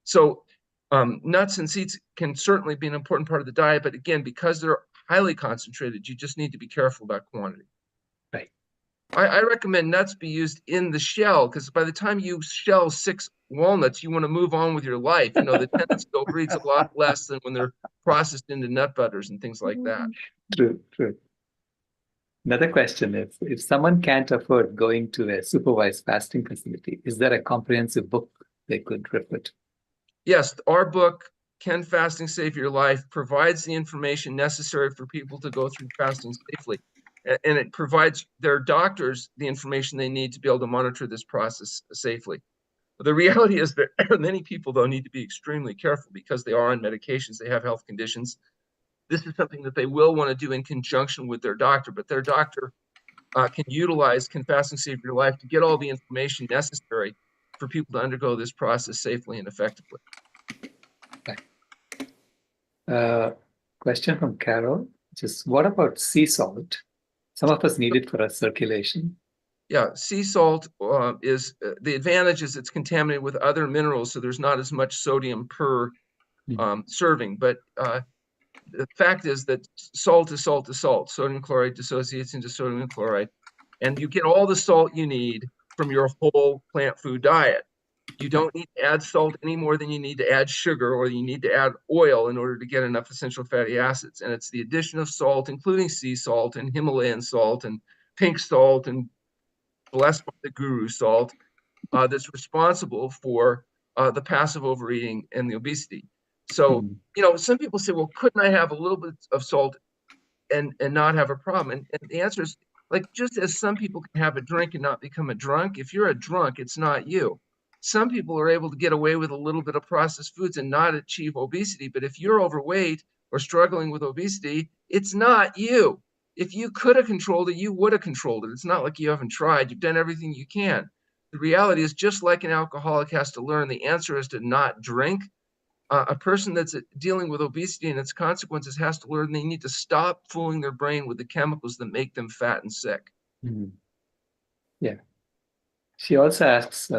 So nuts and seeds can certainly be an important part of the diet, but again, because they're highly concentrated, you just need to be careful about quantity. Right. I recommend nuts be used in the shell because by the time you shell 6 walnuts, you want to move on with your life. You know, the tendency to overeat is a lot less than when they're processed into nut butters and things like that. True, true. Another question is, if someone can't afford going to a supervised fasting facility, is there a comprehensive book they could refer to? Yes, our book, Can Fasting Save Your Life, provides the information necessary for people to go through fasting safely. And it provides their doctors the information they need to be able to monitor this process safely. But the reality is that many people, though, need to be extremely careful because they are on medications, they have health conditions. This is something that they will want to do in conjunction with their doctor, but their doctor can utilize Can Fasting Save Your Life to get all the information necessary for people to undergo this process safely and effectively. Question from Carol, which is, what about sea salt? Some of us need it for our circulation. Yeah, sea salt is the advantage is it's contaminated with other minerals, so there's not as much sodium per serving. But the fact is that salt is salt is salt. Sodium chloride dissociates into sodium chloride. And you get all the salt you need from your whole plant food diet. You don't need to add salt any more than you need to add sugar, or you need to add oil in order to get enough essential fatty acids. And it's the addition of salt, including sea salt and Himalayan salt and pink salt and blessed by the guru salt, that's responsible for the passive overeating and the obesity. So, some people say, well, couldn't I have a little bit of salt and not have a problem? And the answer is, like, just as some people can have a drink and not become a drunk, if you're a drunk, it's not you. Some people are able to get away with a little bit of processed foods and not achieve obesity. But if you're overweight or struggling with obesity, it's not you. If you could have controlled it, you would have controlled it. It's not like you haven't tried. You've done everything you can. The reality is, just like an alcoholic has to learn, the answer is to not drink. A person that's dealing with obesity and its consequences has to learn they need to stop fooling their brain with the chemicals that make them fat and sick. Yeah. She also asks,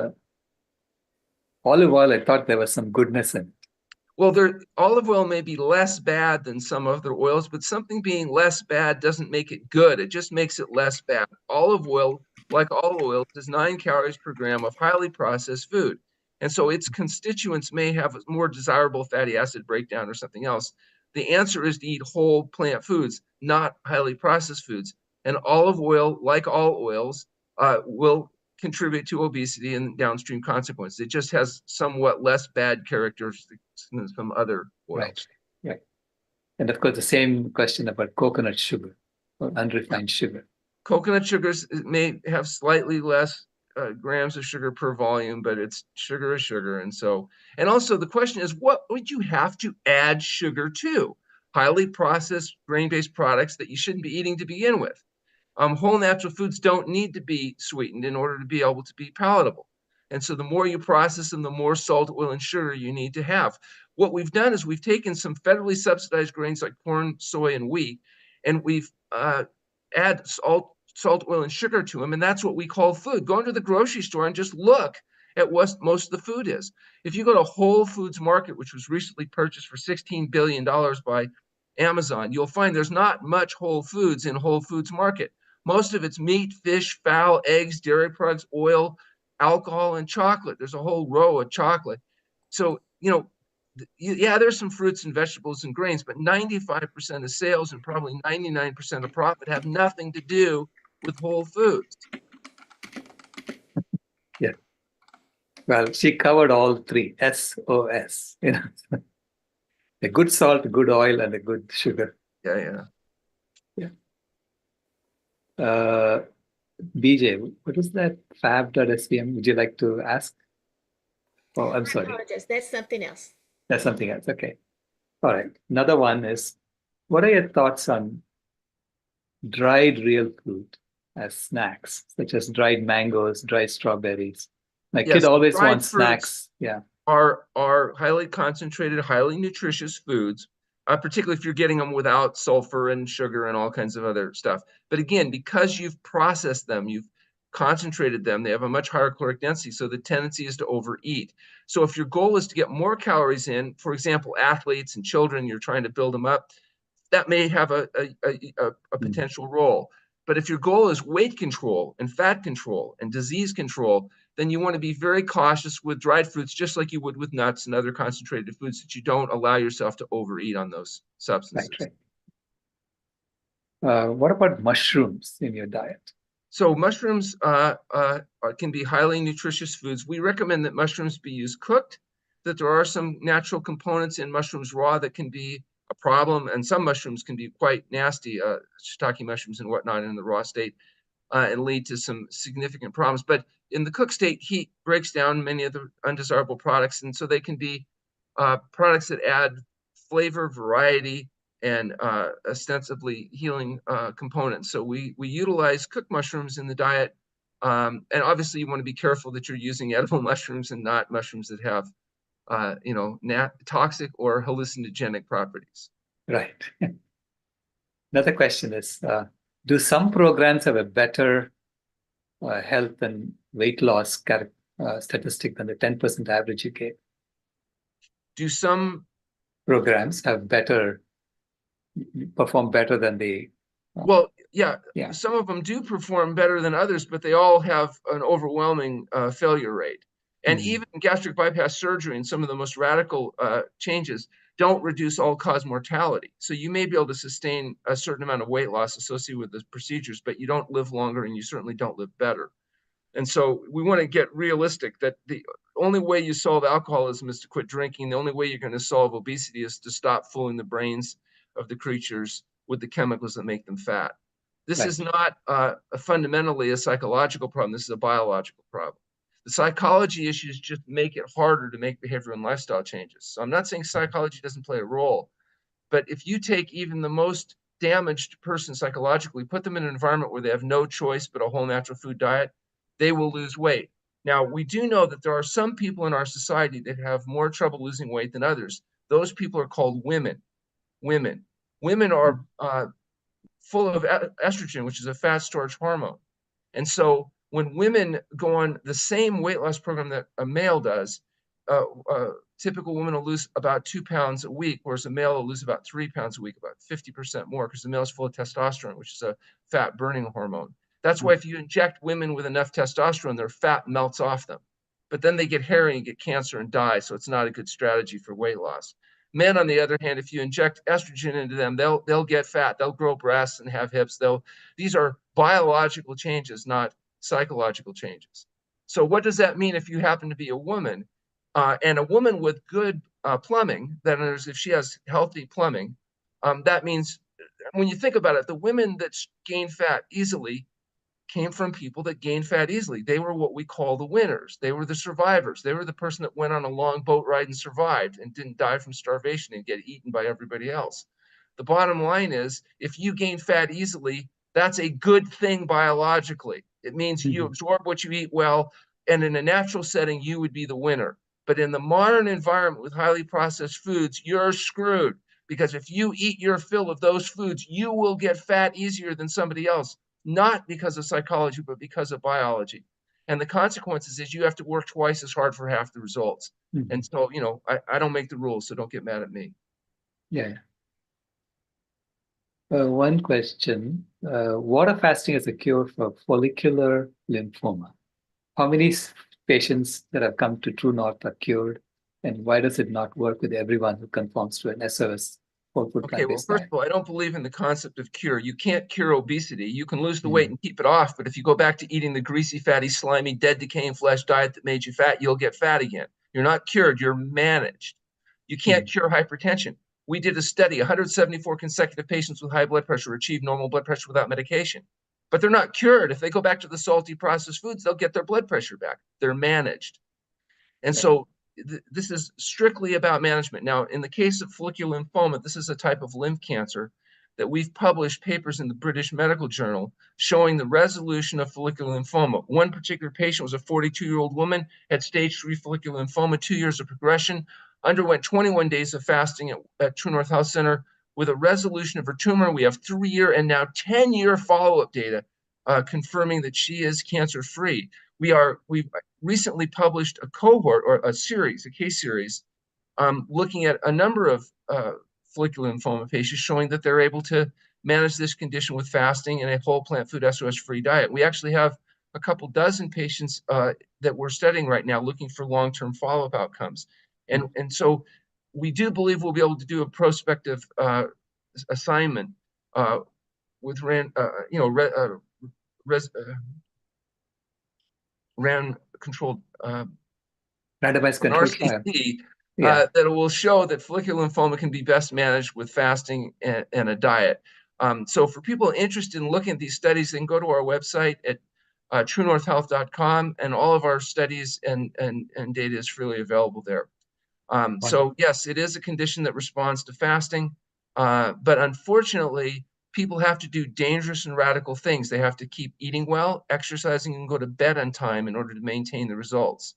olive oil, I thought there was some goodness in it. Well, olive oil may be less bad than some other oils, but something being less bad doesn't make it good. It just makes it less bad. Olive oil, like all oils, is 9 calories per gram of highly processed food. And so its constituents may have a more desirable fatty acid breakdown or something else. The answer is to eat whole plant foods, not highly processed foods. And olive oil, like all oils, will contribute to obesity and downstream consequences. It just has somewhat less bad characteristics than some other oils. Right. And of course, the same question about coconut sugar or unrefined sugar. Coconut sugars may have slightly less grams of sugar per volume, but it's sugar is sugar. And also the question is, what would you have to add sugar to? Highly processed grain-based products that you shouldn't be eating to begin with. Whole natural foods don't need to be sweetened in order to be able to be palatable. And so the more you process them, the more salt, oil, and sugar you need to have. What we've done is we've taken some federally subsidized grains like corn, soy, and wheat, and we've add salt, oil, and sugar to them, and that's what we call food. Go into the grocery store and just look at what most of the food is. If you go to Whole Foods Market, which was recently purchased for $16 billion by Amazon, you'll find there's not much whole foods in Whole Foods Market. Most of it's meat, fish, fowl, eggs, dairy products, oil, alcohol, and chocolate. There's a whole row of chocolate. So, yeah, there's some fruits and vegetables and grains, but 95% of sales and probably 99% of profit have nothing to do with whole foods. Yeah. Well, she covered all three, SOS, a good salt, a good oil, and a good sugar. Yeah. BJ, what is that fab.svm? Would you like to ask? Oh, I'm sorry. I apologize. That's something else. That's something else. Okay. All right. Another one is, what are your thoughts on dried real fruit as snacks, such as dried mangoes, dried strawberries? My kid always wants snacks. Yeah. Are highly concentrated, highly nutritious foods, particularly if you're getting them without sulfur and sugar and all kinds of other stuff. But again, because you've processed them, you've concentrated them, they have a much higher caloric density, so the tendency is to overeat. So if your goal is to get more calories in, for example, athletes and children, you're trying to build them up, that may have a potential role. But if your goal is weight control and fat control and disease control, then you want to be very cautious with dried fruits, just like you would with nuts and other concentrated foods, that you don't allow yourself to overeat on those substances. Right. What about mushrooms in your diet? So mushrooms can be highly nutritious foods. We recommend that mushrooms be used cooked, that there are some natural components in mushrooms raw that can be a problem, and some mushrooms can be quite nasty, shiitake mushrooms and whatnot in the raw state, and lead to some significant problems. But in the cooked state, heat breaks down many of the undesirable products, and so they can be products that add flavor, variety, and ostensibly healing components. So we utilize cooked mushrooms in the diet, and obviously you want to be careful that you're using edible mushrooms and not mushrooms that have toxic or hallucinogenic properties. Right. Another question is, do some programs have a better health and weight loss statistic than the 10% average you gave? Do some programs have perform better than the Well, yeah, Yeah. some of them do perform better than others, but they all have an overwhelming failure rate. And even gastric bypass surgery and some of the most radical changes don't reduce all-cause mortality. So you may be able to sustain a certain amount of weight loss associated with the procedures, but you don't live longer and you certainly don't live better. And so we want to get realistic that the only way you solve alcoholism is to quit drinking. The only way you're going to solve obesity is to stop fooling the brains of the creatures with the chemicals that make them fat. This Right. is not fundamentally a psychological problem. This is a biological problem. The psychology issues just make it harder to make behavior and lifestyle changes. So I'm not saying psychology doesn't play a role, but if you take even the most damaged person psychologically, put them in an environment where they have no choice but a whole natural food diet, they will lose weight. Now, we do know that there are some people in our society that have more trouble losing weight than others. Those people are called women. Women are full of estrogen, which is a fat storage hormone. And so when women go on the same weight loss program that a male does, typical woman will lose about 2 pounds a week, whereas a male will lose about 3 pounds a week, about 50% more, because the male is full of testosterone, which is a fat burning hormone. That's why if you inject women with enough testosterone, their fat melts off them. But then they get hairy and get cancer and die, so it's not a good strategy for weight loss. Men, on the other hand, if you inject estrogen into them, they'll get fat, they'll grow breasts and have hips. These are biological changes, not psychological changes. So what does that mean if you happen to be a woman? And a woman with good plumbing, that is, if she has healthy plumbing, that means when you think about it, the women that gain fat easily came from people that gained fat easily. They were what we call the winners. They were the survivors. They were the person that went on a long boat ride and survived and didn't die from starvation and get eaten by everybody else. The bottom line is, if you gain fat easily, that's a good thing biologically. It means you absorb what you eat well, and in a natural setting, you would be the winner. But in the modern environment with highly processed foods, you're screwed, because if you eat your fill of those foods, you will get fat easier than somebody else, not because of psychology, but because of biology. And the consequences is you have to work twice as hard for half the results. And so, I don't make the rules, so don't get mad at me. Yeah. One question, water fasting is a cure for follicular lymphoma. How many patients that have come to True North are cured, and why does it not work with everyone who conforms to an SOS whole food Okay, well, plant-based first diet? of all, I don't believe in the concept of cure. You can't cure obesity. You can lose the weight and keep it off, but if you go back to eating the greasy, fatty, slimy, dead, decaying flesh diet that made you fat, you'll get fat again. You're not cured, you're managed. You can't cure hypertension. We did a study, 174 consecutive patients with high blood pressure achieved normal blood pressure without medication. But they're not cured. If they go back to the salty processed foods, they'll get their blood pressure back. They're managed. And so this is strictly about management. Now, in the case of follicular lymphoma, this is a type of lymph cancer that we've published papers in the British Medical Journal showing the resolution of follicular lymphoma. One particular patient was a 42-year-old woman, had stage 3 follicular lymphoma, 2 years of progression, underwent 21 days of fasting at True North Health Center with a resolution of her tumor. We have 3-year and now 10-year follow-up data confirming that she is cancer-free. We've recently published a cohort or a case series, looking at a number of follicular lymphoma patients, showing that they're able to manage this condition with fasting and a whole plant food SOS-free diet. We actually have a couple dozen patients that we're studying right now, looking for long-term follow-up outcomes. And so we do believe we'll be able to do a prospective assignment with controlled Randomized an control trial. RCT Yeah. that will show that follicular lymphoma can be best managed with fasting and a diet. So for people interested in looking at these studies, they can go to our website at truenorthhealth.com, and all of our studies and data is freely available there. So yes, it is a condition that responds to fasting, but unfortunately, people have to do dangerous and radical things. They have to keep eating well, exercising, and go to bed on time in order to maintain the results.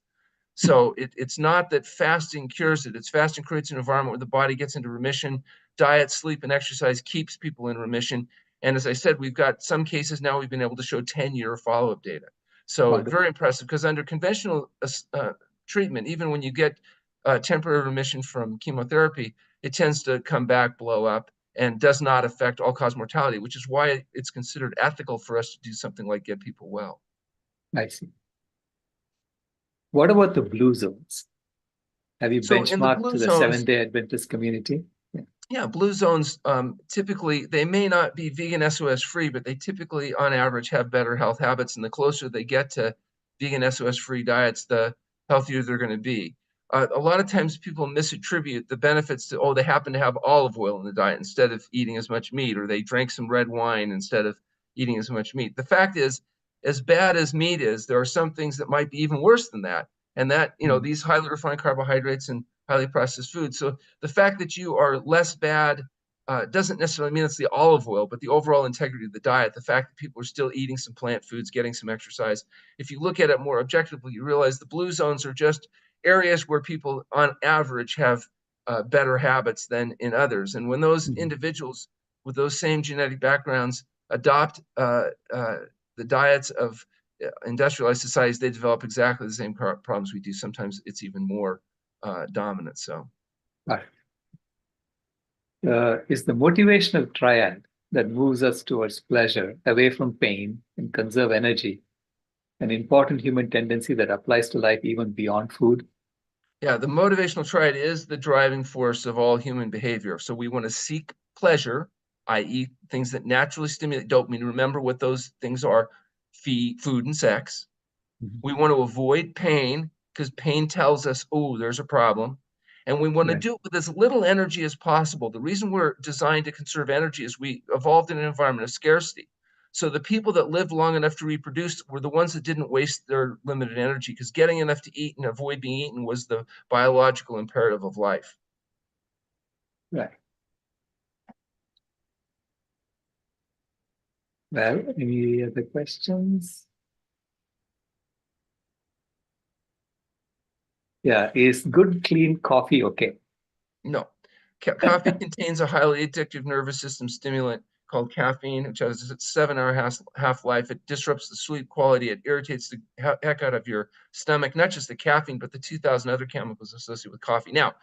So it's not that fasting cures it. It's fasting creates an environment where the body gets into remission. Diet, sleep, and exercise keeps people in remission. And as I said, we've got some cases now we've been able to show 10-year follow-up data. So very impressive, because under conventional treatment, even when you get temporary remission from chemotherapy, it tends to come back, blow up. and does not affect all-cause mortality, which is why it's considered ethical for us to do something like get people well. I see. What about the blue zones? Have you So in the benchmarked blue to the zones, Seventh-day Adventist community? yeah, blue zones, typically, they may not be vegan SOS free, but they typically, on average, have better health habits. And the closer they get to vegan SOS free diets, the healthier they're going to be. A lot of times people misattribute the benefits to, oh, they happen to have olive oil in the diet instead of eating as much meat, or they drank some red wine instead of eating as much meat. The fact is, as bad as meat is, there are some things that might be even worse than that. And that, these highly refined carbohydrates and highly processed foods. So the fact that you are less bad doesn't necessarily mean it's the olive oil, but the overall integrity of the diet, the fact that people are still eating some plant foods, getting some exercise. If you look at it more objectively, you realize the blue zones are just areas where people on average have better habits than in others. And when those individuals with those same genetic backgrounds adopt the diets of industrialized societies, they develop exactly the same problems we do. Sometimes it's even more dominant. So, is the motivational triad that moves us towards pleasure, away from pain, and conserve energy an important human tendency that applies to life even beyond food? Yeah, the motivational triad is the driving force of all human behavior. So we want to seek pleasure, i.e., things that naturally stimulate dopamine. Remember what those things are: food, and sex. We want to avoid pain because pain tells us, oh, there's a problem. And we want to do it with as little energy as possible. The reason we're designed to conserve energy is we evolved in an environment of scarcity. So the people that lived long enough to reproduce were the ones that didn't waste their limited energy, because getting enough to eat and avoid being eaten was the biological imperative of life. Right. Well, any other questions? Yeah, is good, clean coffee okay? No. Coffee contains a highly addictive nervous system stimulant called caffeine, which has a 7-hour half-life. It disrupts the sleep quality. It irritates the heck out of your stomach, not just the caffeine, but the 2,000 other chemicals associated with coffee. Now,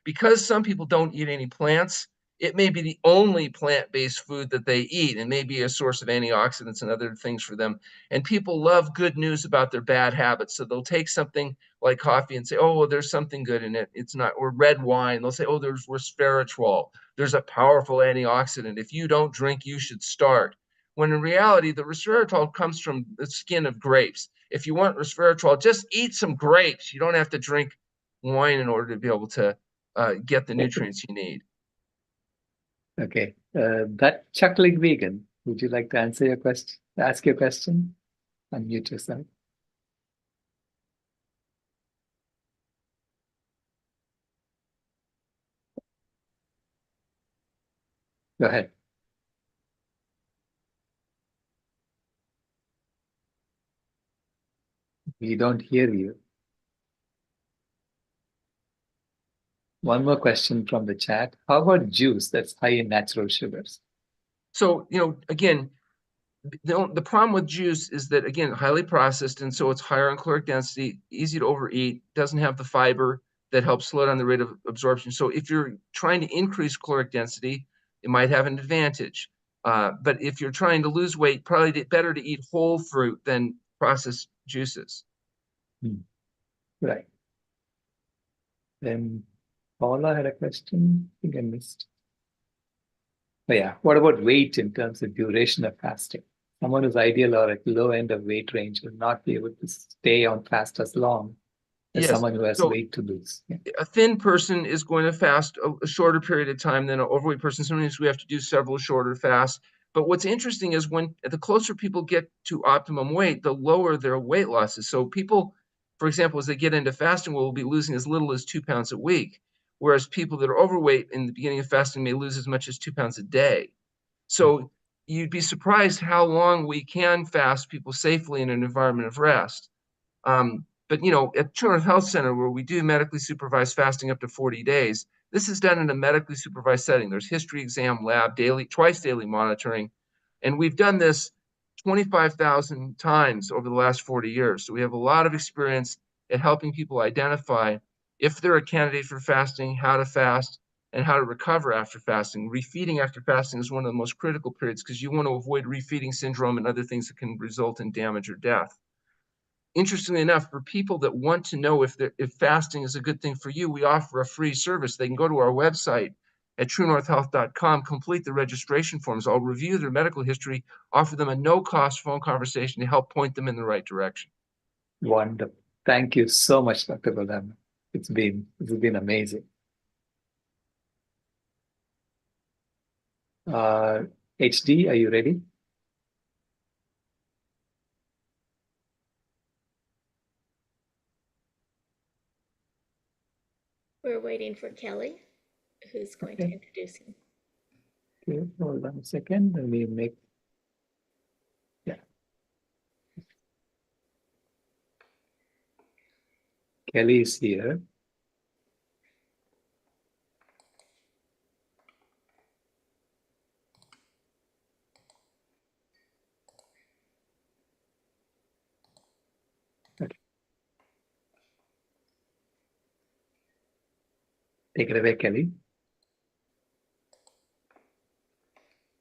because some people don't eat any plants, it may be the only plant-based food that they eat, and may be a source of antioxidants and other things for them. And people love good news about their bad habits. So they'll take something like coffee and say, oh, well, there's something good in it. It's not, or red wine. They'll say, oh, there's resveratrol. There's a powerful antioxidant. If you don't drink, you should start. When in reality, the resveratrol comes from the skin of grapes. If you want resveratrol, just eat some grapes. You don't have to drink wine in order to be able to get the nutrients you need. Okay. That chuckling vegan, would you like to answer your question? Ask your question? Unmute yourself. Go ahead. We don't hear you. One more question from the chat. How about juice that's high in natural sugars? So, again, the problem with juice is that, again, highly processed, and so it's higher in caloric density, easy to overeat, doesn't have the fiber that helps slow down the rate of absorption. So if you're trying to increase caloric density, it might have an advantage. But if you're trying to lose weight, probably better to eat whole fruit than processed juices. Right. Then Paula had a question. I think I missed. But yeah, what about weight in terms of duration of fasting? Someone who's ideal or at low end of weight range will not be able to stay on fast as long as someone who has weight to lose. Yeah. A thin person is going to fast a shorter period of time than an overweight person. Sometimes we have to do several shorter fasts. But what's interesting is when the closer people get to optimum weight, the lower their weight loss is. So people, for example, as they get into fasting, will be losing as little as 2 pounds a week, whereas people that are overweight in the beginning of fasting may lose as much as 2 pounds a day. So you'd be surprised how long we can fast people safely in an environment of rest. But, at Children's Health Center, where we do medically supervised fasting up to 40 days, this is done in a medically supervised setting. There's history exam, lab, twice daily monitoring. And we've done this 25,000 times over the last 40 years. So we have a lot of experience at helping people identify if they're a candidate for fasting, how to fast, and how to recover after fasting. Refeeding after fasting is one of the most critical periods because you want to avoid refeeding syndrome and other things that can result in damage or death. Interestingly enough, for people that want to know if fasting is a good thing for you, we offer a free service. They can go to our website at truenorthhealth.com, complete the registration forms. I'll review their medical history, offer them a no-cost phone conversation to help point them in the right direction. Wonderful. Thank you so much, Dr. Goldhammer. It's been amazing. HD, are you ready? We're waiting for Kelly, who's going to introduce him. Okay, hold on a second. Let me make, yeah. Kelly is here. Okay. Take it away, Kelly.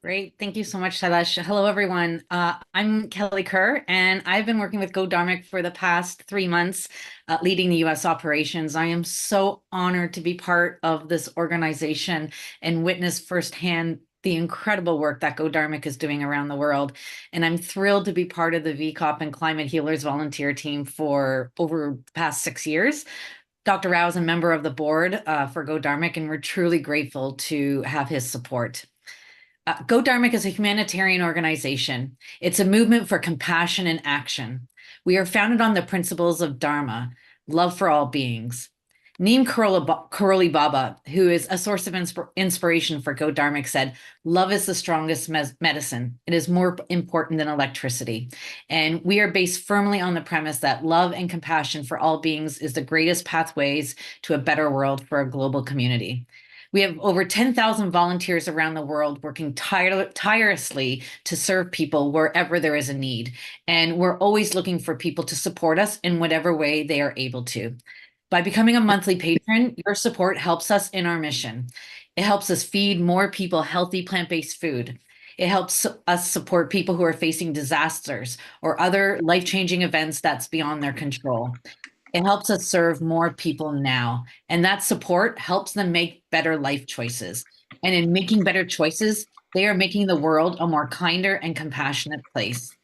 Great. Thank you so much, Sailesh. Hello, everyone. I'm Kelly Kerr, and I've been working with Go Dharmic for the past 3 months, leading the U.S. operations. I am so honored to be part of this organization and witness firsthand the incredible work that Go Dharmic is doing around the world. And I'm thrilled to be part of the VCOP and Climate Healers volunteer team for over the past 6 years. Dr. Rao is a member of the board for Go Dharmic, and we're truly grateful to have his support. Go Dharmic is a humanitarian organization. It's a movement for compassion and action. We are founded on the principles of Dharma, love for all beings. Neem Karoli Baba, who is a source of inspiration for Go Dharmic, said, "Love is the strongest medicine. It is more important than electricity." And we are based firmly on the premise that love and compassion for all beings is the greatest pathways to a better world for a global community. We have over 10,000 volunteers around the world working tirelessly to serve people wherever there is a need. And we're always looking for people to support us in whatever way they are able to. By becoming a monthly patron, your support helps us in our mission. It helps us feed more people healthy plant-based food. It helps us support people who are facing disasters or other life-changing events that's beyond their control. It helps us serve more people now, and that support helps them make better life choices. And in making better choices, they are making the world a more kinder and compassionate place.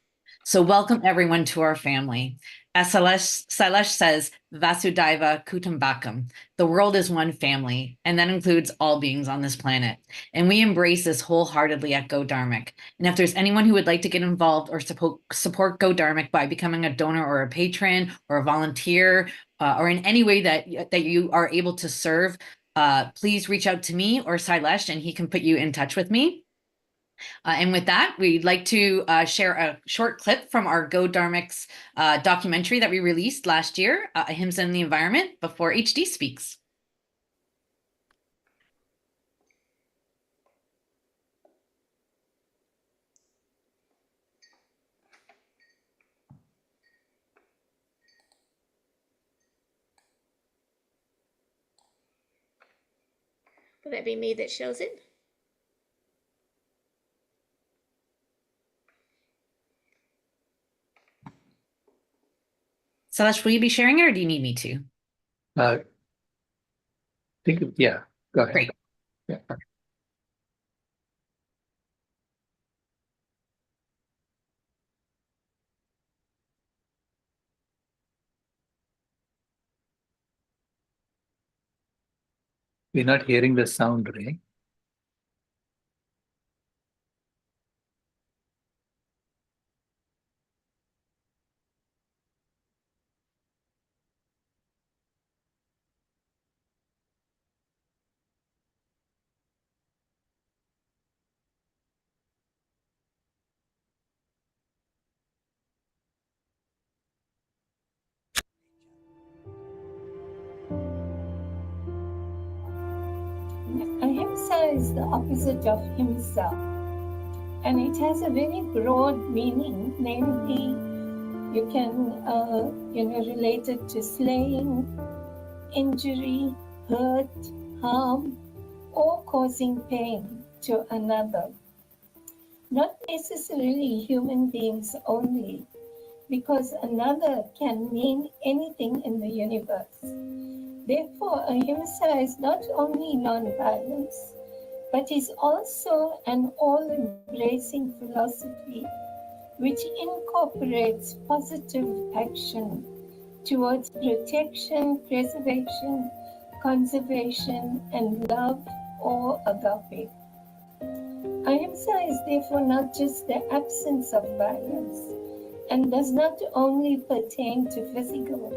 So welcome everyone to our family. As Sailesh says, Vasudhaiva Kutumbakam, the world is one family, and that includes all beings on this planet. And we embrace this wholeheartedly at Go Dharmic. And if there's anyone who would like to get involved or support Go Dharmic by becoming a donor or a patron or a volunteer, or in any way that you are able to serve, please reach out to me or Sailesh, and he can put you in touch with me. And with that, we'd like to share a short clip from our Go Dharmic's documentary that we released last year, Ahimsa in the Environment, before HD speaks. Will that be me that shows it? Sailesh, will you be sharing it or do you need me to? Yeah, go ahead. Great. Yeah. We're not hearing the sound, Ray. Ahimsa is the opposite of himsa, and it has a very broad meaning. Namely, you can relate it to slaying, injury, hurt, harm, or causing pain to another. Not necessarily human beings only, because another can mean anything in the universe. Therefore, ahimsa is not only non-violence, but is also an all-embracing philosophy which incorporates positive action towards protection, preservation, conservation, and love or agape. Ahimsa is therefore not just the absence of violence, and does not only pertain to physical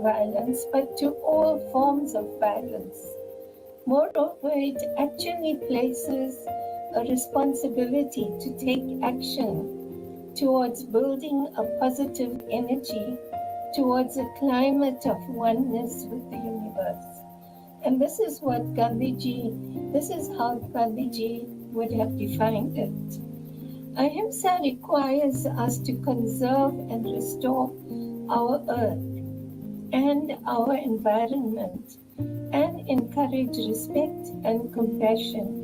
violence, but to all forms of violence. Moreover, it actually places a responsibility to take action towards building a positive energy towards a climate of oneness with the universe. And this is how Gandhiji would have defined it. Ahimsa requires us to conserve and restore our earth and our environment and encourage respect and compassion.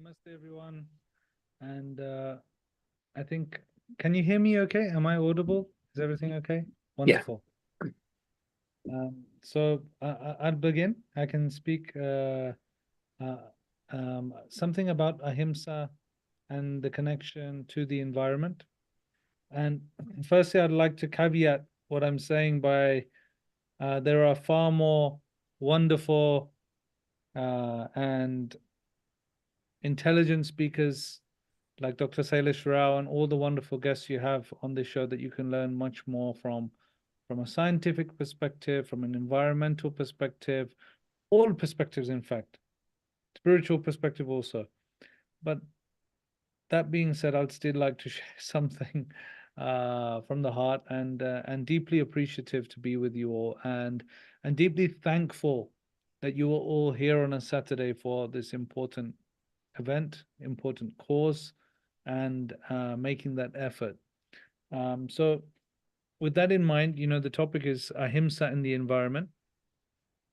Namaste, everyone. And I think, can you hear me okay? Am I audible? Is everything okay? Wonderful. So I'll begin. I can speak something about ahimsa and the connection to the environment. And firstly, I'd like to caveat what I'm saying by there are far more wonderful and intelligent speakers like Dr. Sailesh Rao and all the wonderful guests you have on this show that you can learn much more from a scientific perspective, from an environmental perspective, all perspectives, in fact, spiritual perspective also. But that being said, I'd still like to share something from the heart, and deeply appreciative to be with you all, and deeply thankful that you are all here on a Saturday for this important event, important cause, and making that effort. So with that in mind, the topic is ahimsa in the environment,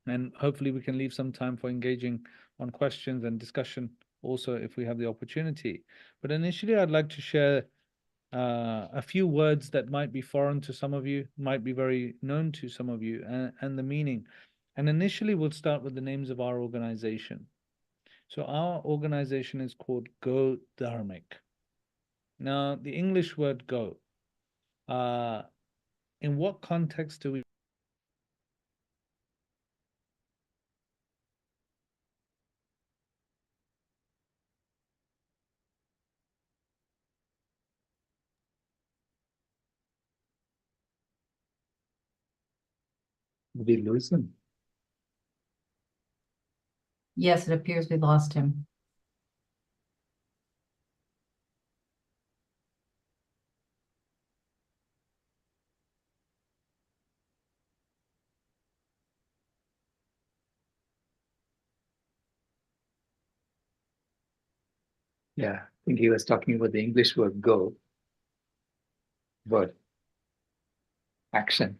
and hopefully we can leave some time for engaging on questions and discussion also if we have the opportunity. But initially, I'd like to share a few words that might be foreign to some of you, might be very known to some of you, and the meaning. And initially, we'll start with the names of our organization. So our organization is called Go Dharmic. Now, the English word go, in what context do we lose him? Yes, it appears we lost him. Yeah, I think he was talking about the English word go, word, action.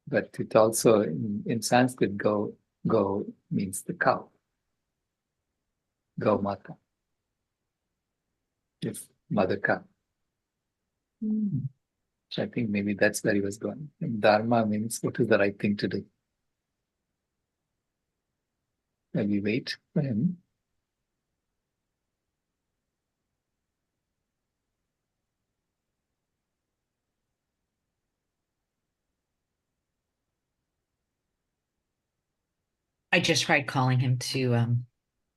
But it also, in Sanskrit, go means the cow. Go mata. It's mother cow. So I think maybe that's where he was going. And dharma means what is the right thing to do. And we wait for him. I just tried calling him to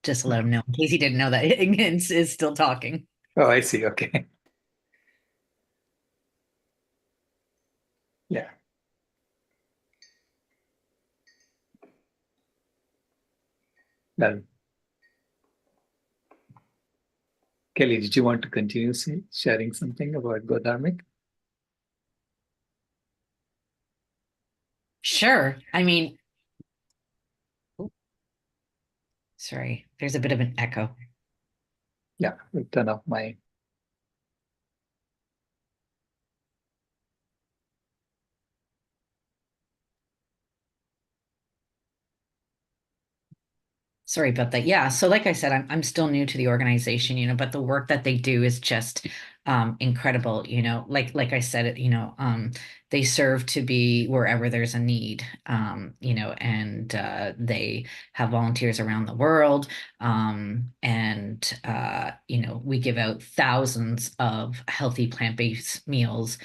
just let him know in case he didn't know that Higgins is still talking. Oh, I see. Okay. Yeah. Well, Kelly, did you want to continue sharing something about Godharmic? Sure. I mean, sorry, there's a bit of an echo. Yeah, I'll turn off my. Sorry about that. Yeah. So like I said, I'm still new to the organization, but the work that they do is just incredible, like I said, they serve to be wherever there's a need, and they have volunteers around the world. We give out thousands of healthy plant-based meals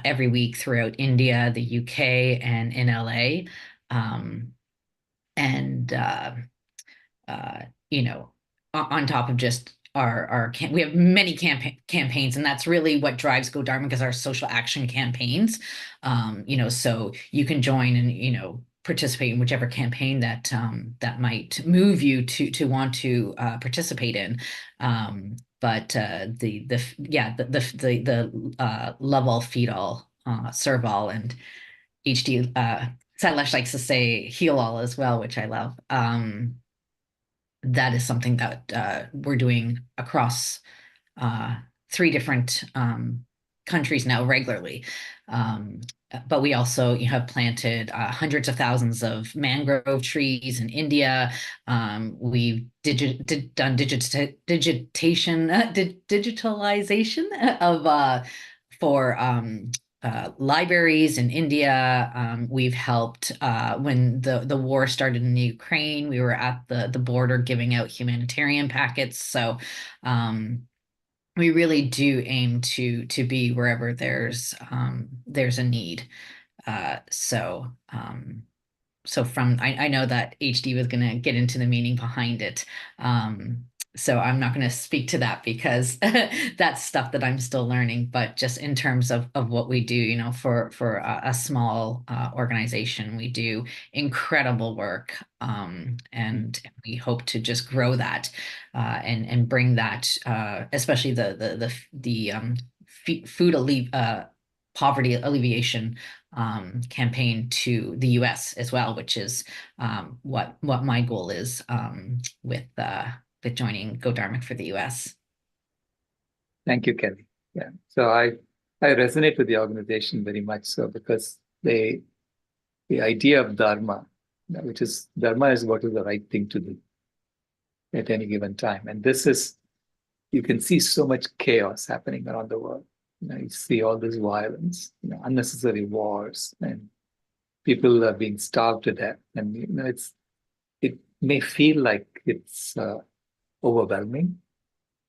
every week throughout India, the UK, and in LA. And on top of just we have many campaigns, and that's really what drives Go Dharma, because our social action campaigns. So you can join and participate in whichever campaign that might move you to want to participate in. But the love all, feed all, serve all, and HD Sailesh likes to say heal all as well, which I love. That is something that we're doing across 3 different countries now regularly. But we also have planted hundreds of thousands of mangrove trees in India. We've done digitalization of for libraries in India. We've helped when the war started in the Ukraine. We were at the border giving out humanitarian packets. So we really do aim to be wherever there's a need. So I know that HD was going to get into the meaning behind it. So I'm not going to speak to that because that's stuff that I'm still learning. But just in terms of what we do, for a small organization, we do incredible work, and we hope to just grow that and bring that, especially the food poverty alleviation campaign to the US as well, which is what my goal is with joining Go Dharma for the US. Thank you, Kelly. Yeah. So I resonate with the organization very much so, because the idea of Dharma, which is Dharma is what is the right thing to do at any given time. And this is, you can see so much chaos happening around the world. You see all this violence, unnecessary wars, and people are being starved to death. And it may feel like it's overwhelming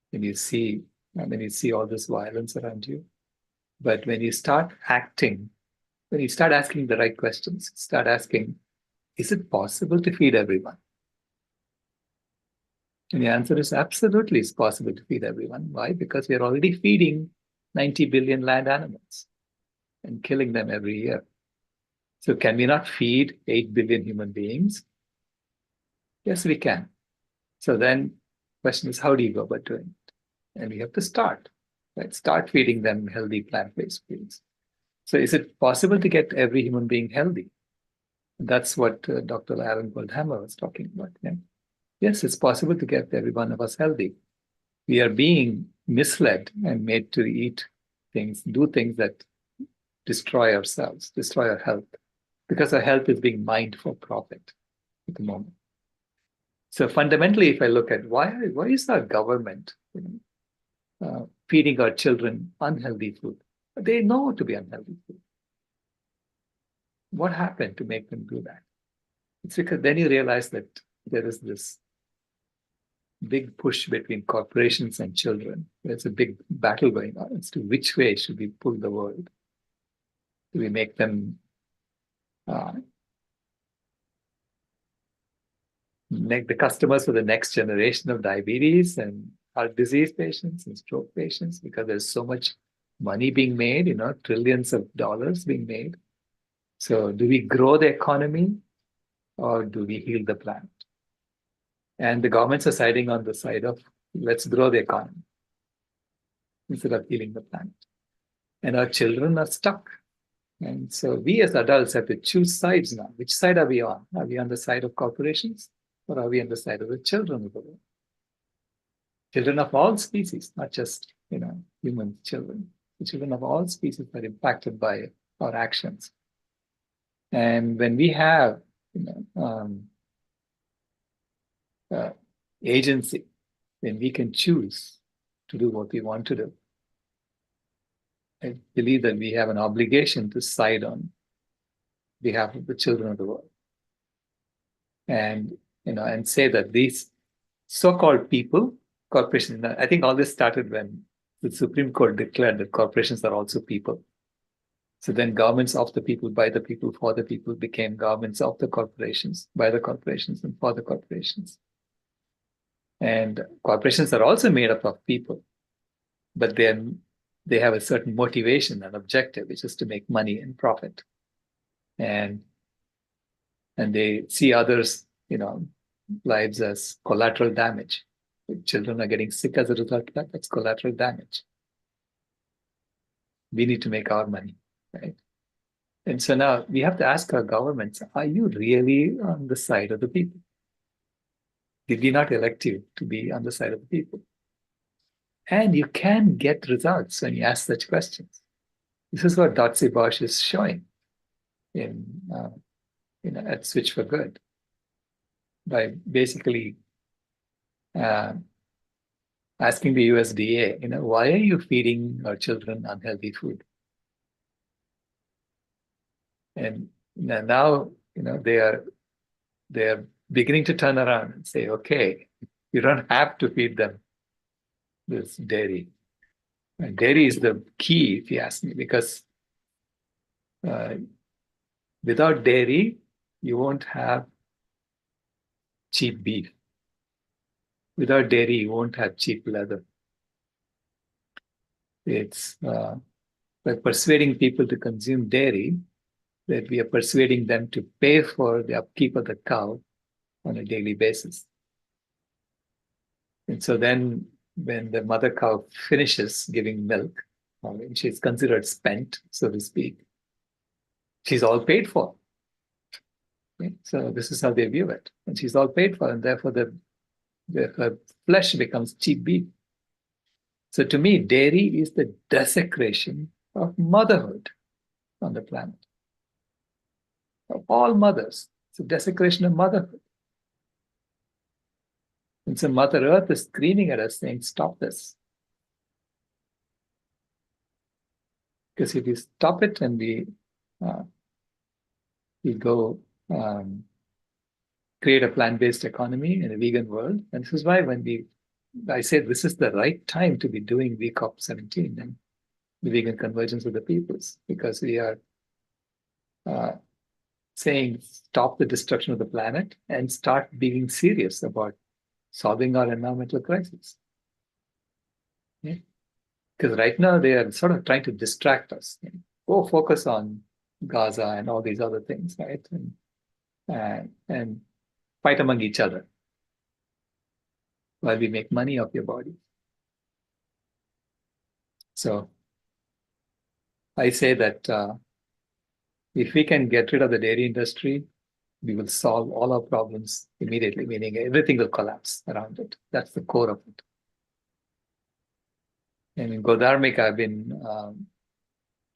when you see all this violence around you. But when you start acting, when you start asking the right questions, start asking, is it possible to feed everyone? And the answer is absolutely, it's possible to feed everyone. Why? Because we are already feeding 90 billion land animals and killing them every year. So can we not feed 8 billion human beings? Yes, we can. So then the question is, how do you go about doing it? And we have to start, right? Start feeding them healthy plant-based foods. So is it possible to get every human being healthy? That's what Dr. Aaron Goldhammer was talking about. Yeah? Yes, it's possible to get every one of us healthy. We are being misled and made to eat things, do things that destroy ourselves, destroy our health, because our health is being mined for profit at the moment. So fundamentally, if I look at why is our government feeding our children unhealthy food? They know to be unhealthy food. What happened to make them do that? It's because then you realize that there is this big push between corporations and children. There's a big battle going on as to which way should we pull the world. Do we make them make the customers for the next generation of diabetes and heart disease patients and stroke patients, because there's so much money being made, trillions of dollars being made. So do we grow the economy or do we heal the planet? And the governments are siding on the side of let's grow the economy instead of healing the planet. And our children are stuck. And so we as adults have to choose sides now. Which side are we on? Are we on the side of corporations or are we on the side of the children of the world? Children of all species, not just, human children. The children of all species are impacted by our actions. And when we have, agency, then we can choose to do what we want to do. I believe that we have an obligation to side on behalf of the children of the world. And, and say that these so-called people, corporations, I think all this started when the Supreme Court declared that corporations are also people. So then governments of the people, by the people, for the people became governments of the corporations, by the corporations, and for the corporations. And corporations are also made up of people, but then they have a certain motivation and objective, which is to make money and profit. And they see others, lives as collateral damage. If children are getting sick as a result of that, that's collateral damage. We need to make our money, right? And so now we have to ask our governments, are you really on the side of the people? Did we not elect you to be on the side of the people? And you can get results when you ask such questions. This is what Dotsie Bosch is showing in, at Switch for Good, by basically asking the USDA, why are you feeding our children unhealthy food? And now, they are beginning to turn around and say, okay, you don't have to feed them this dairy. And dairy is the key, if you ask me, because without dairy, you won't have cheap beef. Without dairy, you won't have cheap leather. It's by persuading people to consume dairy that we are persuading them to pay for the upkeep of the cow on a daily basis. And so then when the mother cow finishes giving milk, when she's considered spent, so to speak, she's all paid for. Okay? So this is how they view it. And she's all paid for, and therefore her flesh becomes cheap beef. So to me, dairy is the desecration of motherhood on the planet. Of all mothers, it's a desecration of motherhood. And so Mother Earth is screaming at us saying, stop this. Because if we stop it and we go create a plant-based economy in a vegan world, and this is why I said this is the right time to be doing VCOP17 and the vegan convergence of the peoples, because we are saying stop the destruction of the planet and start being serious about solving our environmental crisis. Because right now they are sort of trying to distract us. Go focus on Gaza and all these other things, right? And fight among each other while we make money off your body. So I say that if we can get rid of the dairy industry, we will solve all our problems immediately, meaning everything will collapse around it. That's the core of it. And in Godharmic, I've been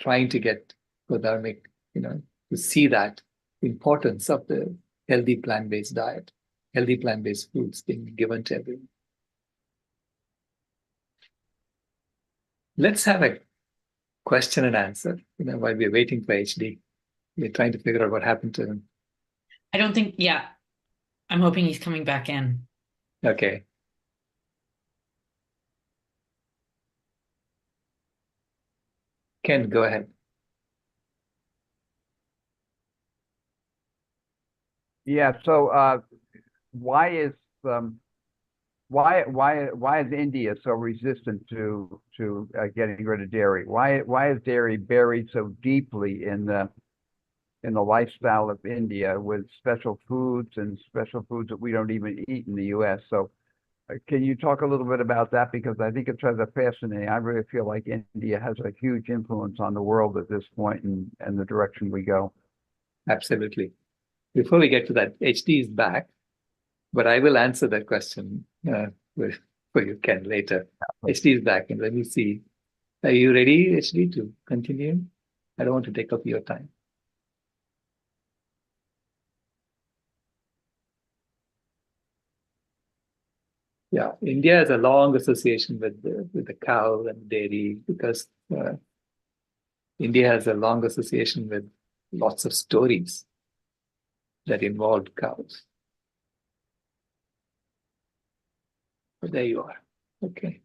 trying to get Godharmic, to see that importance of the healthy plant-based diet, healthy plant-based foods being given to everyone. Let's have a question and answer, while we're waiting for HD. We're trying to figure out what happened to him. I don't think, yeah. I'm hoping he's coming back in. Okay. Ken, go ahead. Yeah. So why is India so resistant to getting rid of dairy? Why is dairy buried so deeply in the lifestyle of India, with special foods that we don't even eat in the U.S.? So can you talk a little bit about that? Because I think it's rather fascinating. I really feel like India has a huge influence on the world at this point and the direction we go. Absolutely. Before we get to that, HD is back, but I will answer that question for you, Ken, later. HD is back, and let me see. Are you ready, HD, to continue? I don't want to take up your time. Yeah, India has a long association with the cow and dairy because India has a long association with lots of stories that involved cows. But there you are. Okay.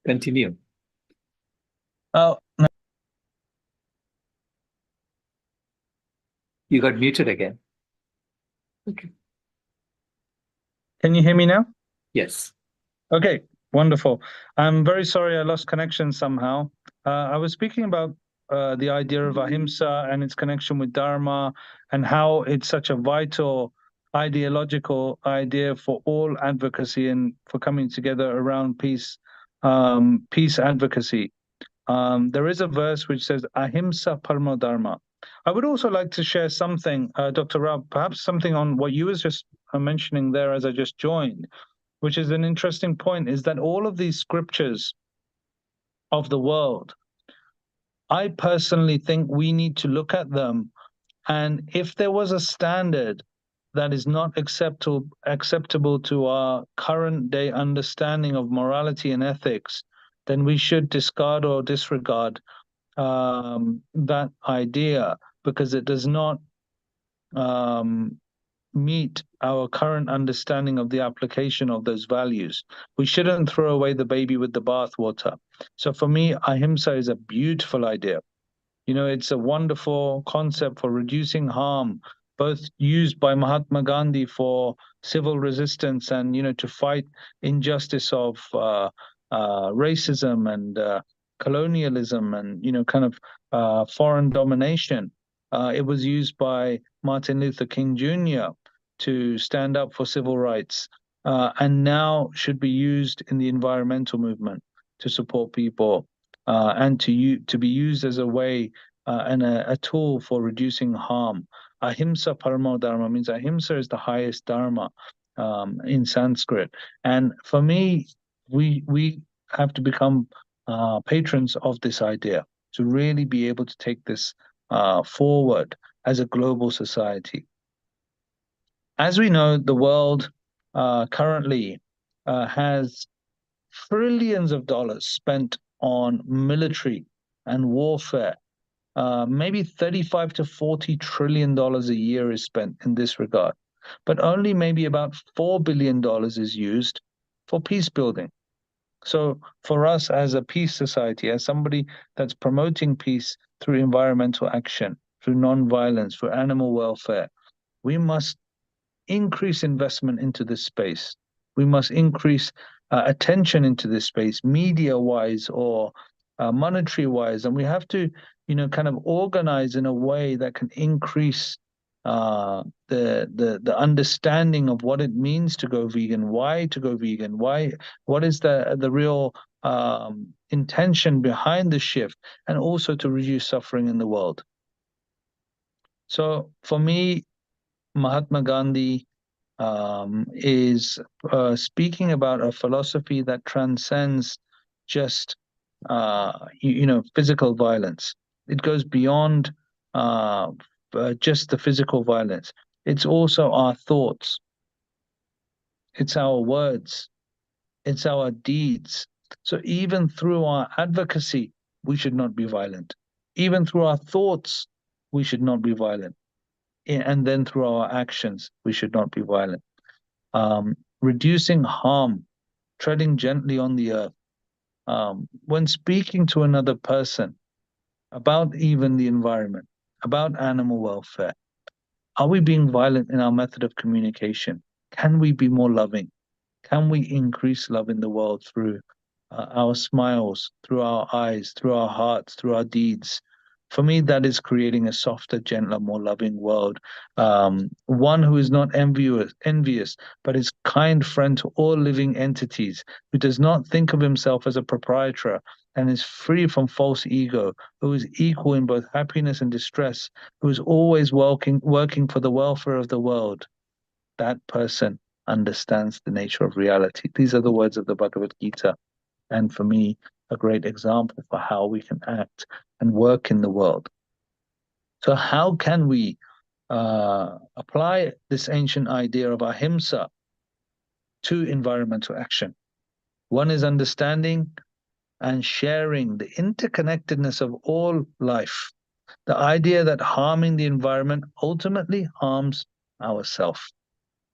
Continue. Oh, no. You got muted again. Okay. Can you hear me now? Yes. Okay, wonderful. I'm very sorry I lost connection somehow. I was speaking about the idea of ahimsa and its connection with dharma and how it's such a vital ideological idea for all advocacy and for coming together around peace, peace advocacy. There is a verse which says ahimsa paramo dharma. I would also like to share something, Dr. Rao, perhaps something on what you was just mentioning there as I just joined, which is an interesting point, is that all of these scriptures of the world, I personally think we need to look at them, and if there was a standard that is not acceptable to our current day understanding of morality and ethics, then we should discard or disregard that idea, because it does not meet our current understanding of the application of those values. We shouldn't throw away the baby with the bathwater. So for me, ahimsa is a beautiful idea. You know, it's a wonderful concept for reducing harm, both used by Mahatma Gandhi for civil resistance and, you know, to fight injustice of racism and colonialism and, you know, kind of foreign domination. It was used by Martin Luther King Jr. to stand up for civil rights, and now should be used in the environmental movement to support people. And to be used as a way and a tool for reducing harm. Ahimsa paramo dharma means ahimsa is the highest dharma in Sanskrit. And for me, we have to become patrons of this idea to really be able to take this forward as a global society. As we know, the world currently has trillions of dollars spent on military and warfare. Maybe 35 to 40 trillion dollars a year is spent in this regard, but only maybe about $4 billion is used for peace building. So for us as a peace society, as somebody that's promoting peace through environmental action, through non-violence, through animal welfare, we must increase investment into this space. We must increase attention into this space, media-wise or monetary-wise, and we have to, you know, kind of organize in a way that can increase the understanding of what it means to go vegan, why to go vegan, what is the real intention behind the shift, and also to reduce suffering in the world. So for me, Mahatma Gandhi is speaking about a philosophy that transcends just you know, physical violence. It goes beyond just the physical violence. It's also our thoughts. It's our words. It's our deeds. So even through our advocacy, we should not be violent. Even through our thoughts, we should not be violent. And then through our actions, we should not be violent. Reducing harm, treading gently on the earth. When speaking to another person about even the environment, about animal welfare, are we being violent in our method of communication? Can we be more loving? Can we increase love in the world through our smiles, through our eyes, through our hearts, through our deeds? For me, that is creating a softer, gentler, more loving world. One who is not envious, but is kind friend to all living entities, who does not think of himself as a proprietor, and is free from false ego, who is equal in both happiness and distress, who is always working for the welfare of the world, that person understands the nature of reality. These are the words of the Bhagavad Gita, and for me, a great example for how we can act and work in the world. So how can we apply this ancient idea of ahimsa to environmental action? One is understanding and sharing the interconnectedness of all life. The idea that harming the environment ultimately harms ourselves.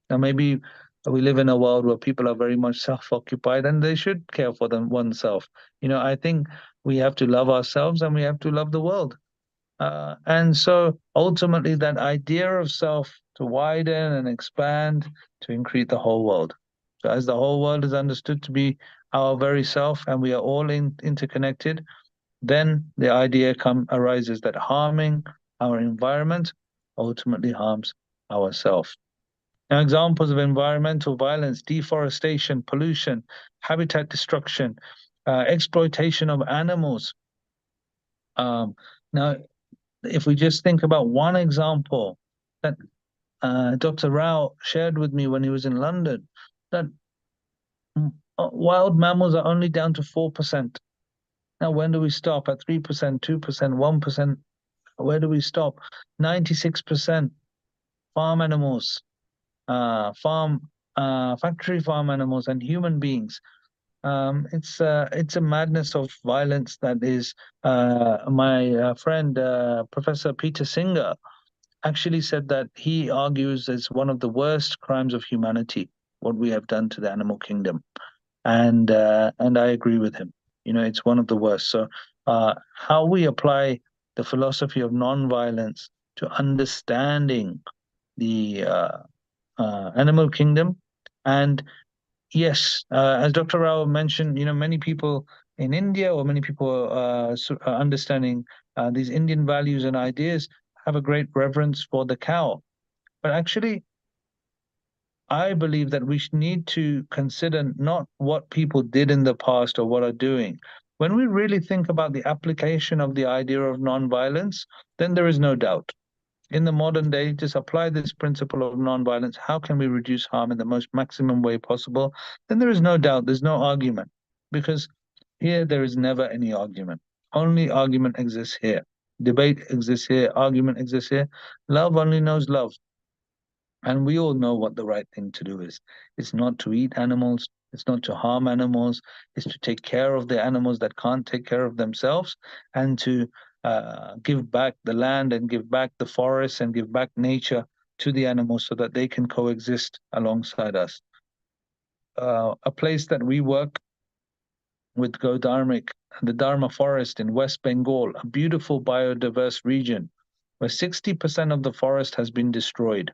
Now, maybe we live in a world where people are very much self-occupied, and they should care for oneself. I think we have to love ourselves and we have to love the world. And so ultimately that idea of self to widen and expand to increase the whole world. So as the whole world is understood to be our very self, and we are all interconnected, then the idea arises that harming our environment ultimately harms ourselves. Now, examples of environmental violence: deforestation, pollution, habitat destruction, exploitation of animals. Now, if we just think about one example that Dr. Rao shared with me when he was in London, that wild mammals are only down to 4%. Now, when do we stop? At 3%, 2%, 1%? Where do we stop? 96% farm animals, factory farm animals, and human beings. It's a madness of violence that is. My friend Professor Peter Singer actually said that he argues it's one of the worst crimes of humanity, what we have done to the animal kingdom, and I agree with him. It's one of the worst. So how we apply the philosophy of non-violence to understanding the animal kingdom. And yes, as Dr. Rao mentioned, many people in India, or many people understanding these Indian values and ideas, have a great reverence for the cow. But actually, I believe that we need to consider not what people did in the past or what are doing. When we really think about the application of the idea of non-violence, then there is no doubt. In the modern day, just apply this principle of non-violence. How can we reduce harm in the most maximum way possible? Then there is no doubt, there's no argument, because here there is never any argument. Only argument exists here. Debate exists here. Argument exists here. Love only knows love. And we all know what the right thing to do is. It's not to eat animals. It's not to harm animals. It's to take care of the animals that can't take care of themselves, and to give back the land and give back the forests and give back nature to the animals so that they can coexist alongside us. A place that we work with Go Dharmic, the Dharma Forest in West Bengal, a beautiful biodiverse region where 60% of the forest has been destroyed.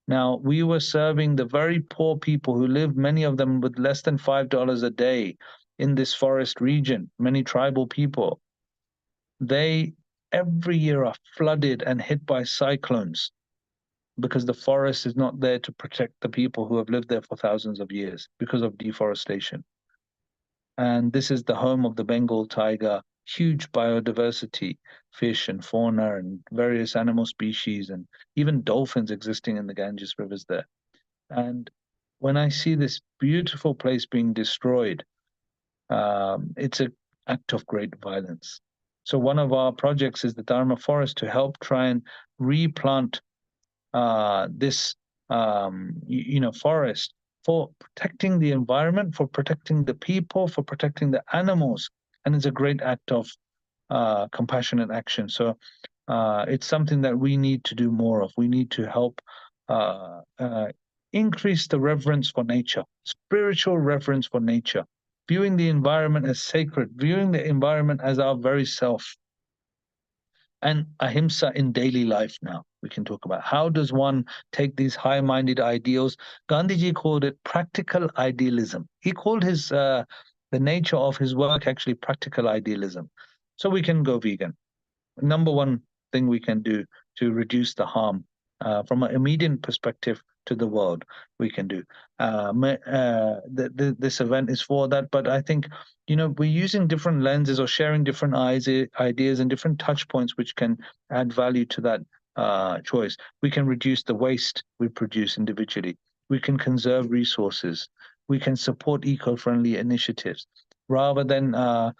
Now, we were serving the very poor people who live, many of them with less than $5 a day in this forest region, many tribal people. They every year are flooded and hit by cyclones because the forest is not there to protect the people who have lived there for thousands of years because of deforestation. And this is the home of the Bengal tiger, huge biodiversity, fish and fauna and various animal species, and even dolphins existing in the Ganges rivers there. And when I see this beautiful place being destroyed, it's an act of great violence. So one of our projects is the Dharma Forest, to help try and replant this forest, for protecting the environment, for protecting the people, for protecting the animals. And it's a great act of compassionate action. So it's something that we need to do more of. We need to help increase the reverence for nature, spiritual reverence for nature, viewing the environment as sacred, viewing the environment as our very self. And ahimsa in daily life now. We can talk about how does one take these high-minded ideals. Gandhiji called it practical idealism. He called his the nature of his work actually practical idealism. So we can go vegan. Number one thing we can do to reduce the harm from an immediate perspective, to the world we can do. This event is for that, but I think, we're using different lenses or sharing different ideas and different touch points which can add value to that choice. We can reduce the waste we produce individually. We can conserve resources. We can support eco-friendly initiatives rather than, as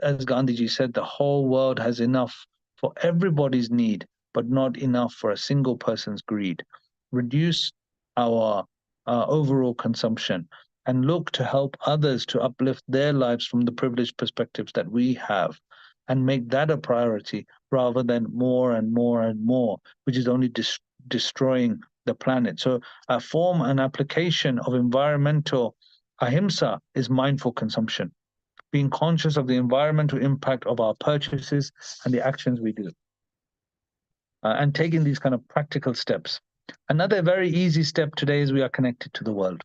Gandhiji said, the whole world has enough for everybody's need, but not enough for a single person's greed. Reduce our overall consumption and look to help others to uplift their lives from the privileged perspectives that we have, and make that a priority rather than more and more and more, which is only destroying the planet. So a form and application of environmental ahimsa is mindful consumption, being conscious of the environmental impact of our purchases and the actions we do, and taking these kind of practical steps. Another very easy step today is we are connected to the world.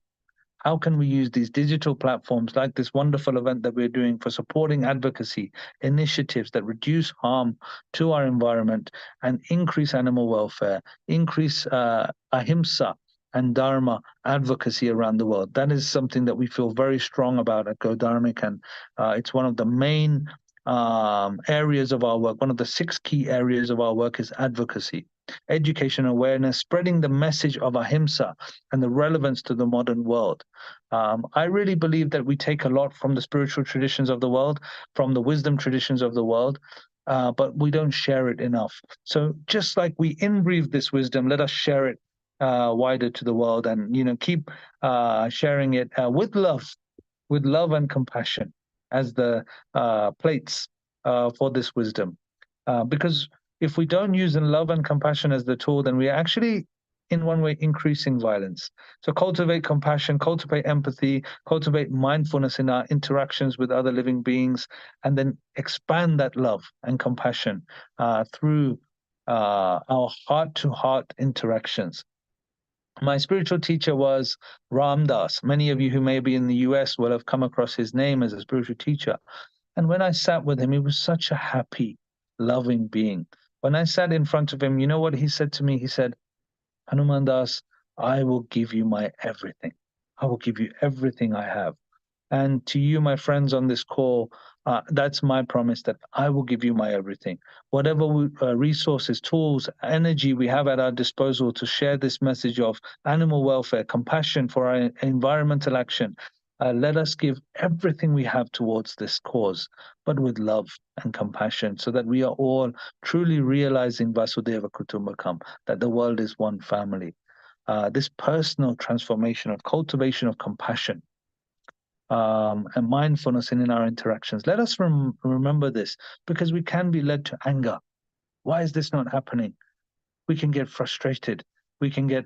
How can we use these digital platforms like this wonderful event that we're doing for supporting advocacy initiatives that reduce harm to our environment and increase animal welfare, increase ahimsa and dharma advocacy around the world? That is something that we feel very strong about at Go Dharmic, and it's one of the main areas of our work. One of the 6 key areas of our work is advocacy, education, awareness, spreading the message of ahimsa and the relevance to the modern world. I really believe that we take a lot from the spiritual traditions of the world, from the wisdom traditions of the world, but we don't share it enough. So just like we inbreathe this wisdom, let us share it wider to the world, and keep sharing it with love and compassion as the plates for this wisdom. Because if we don't use love and compassion as the tool, then we are actually, in one way, increasing violence. So cultivate compassion, cultivate empathy, cultivate mindfulness in our interactions with other living beings, and then expand that love and compassion through our heart-to-heart interactions. My spiritual teacher was Ram Dass. Many of you who may be in the US will have come across his name as a spiritual teacher. And when I sat with him, he was such a happy, loving being. When I sat in front of him, you know what he said to me? He said, Hanuman Das, I will give you my everything. I will give you everything I have. And to you, my friends on this call, that's my promise, that I will give you my everything. Whatever resources, tools, energy we have at our disposal to share this message of animal welfare, compassion for our environmental action, let us give everything we have towards this cause, but with love and compassion, so that we are all truly realizing Vasudeva Kutumbakam, that the world is one family. This personal transformation of cultivation of compassion and mindfulness in our interactions. Let us remember this, because we can be led to anger. Why is this not happening? We can get frustrated. We can get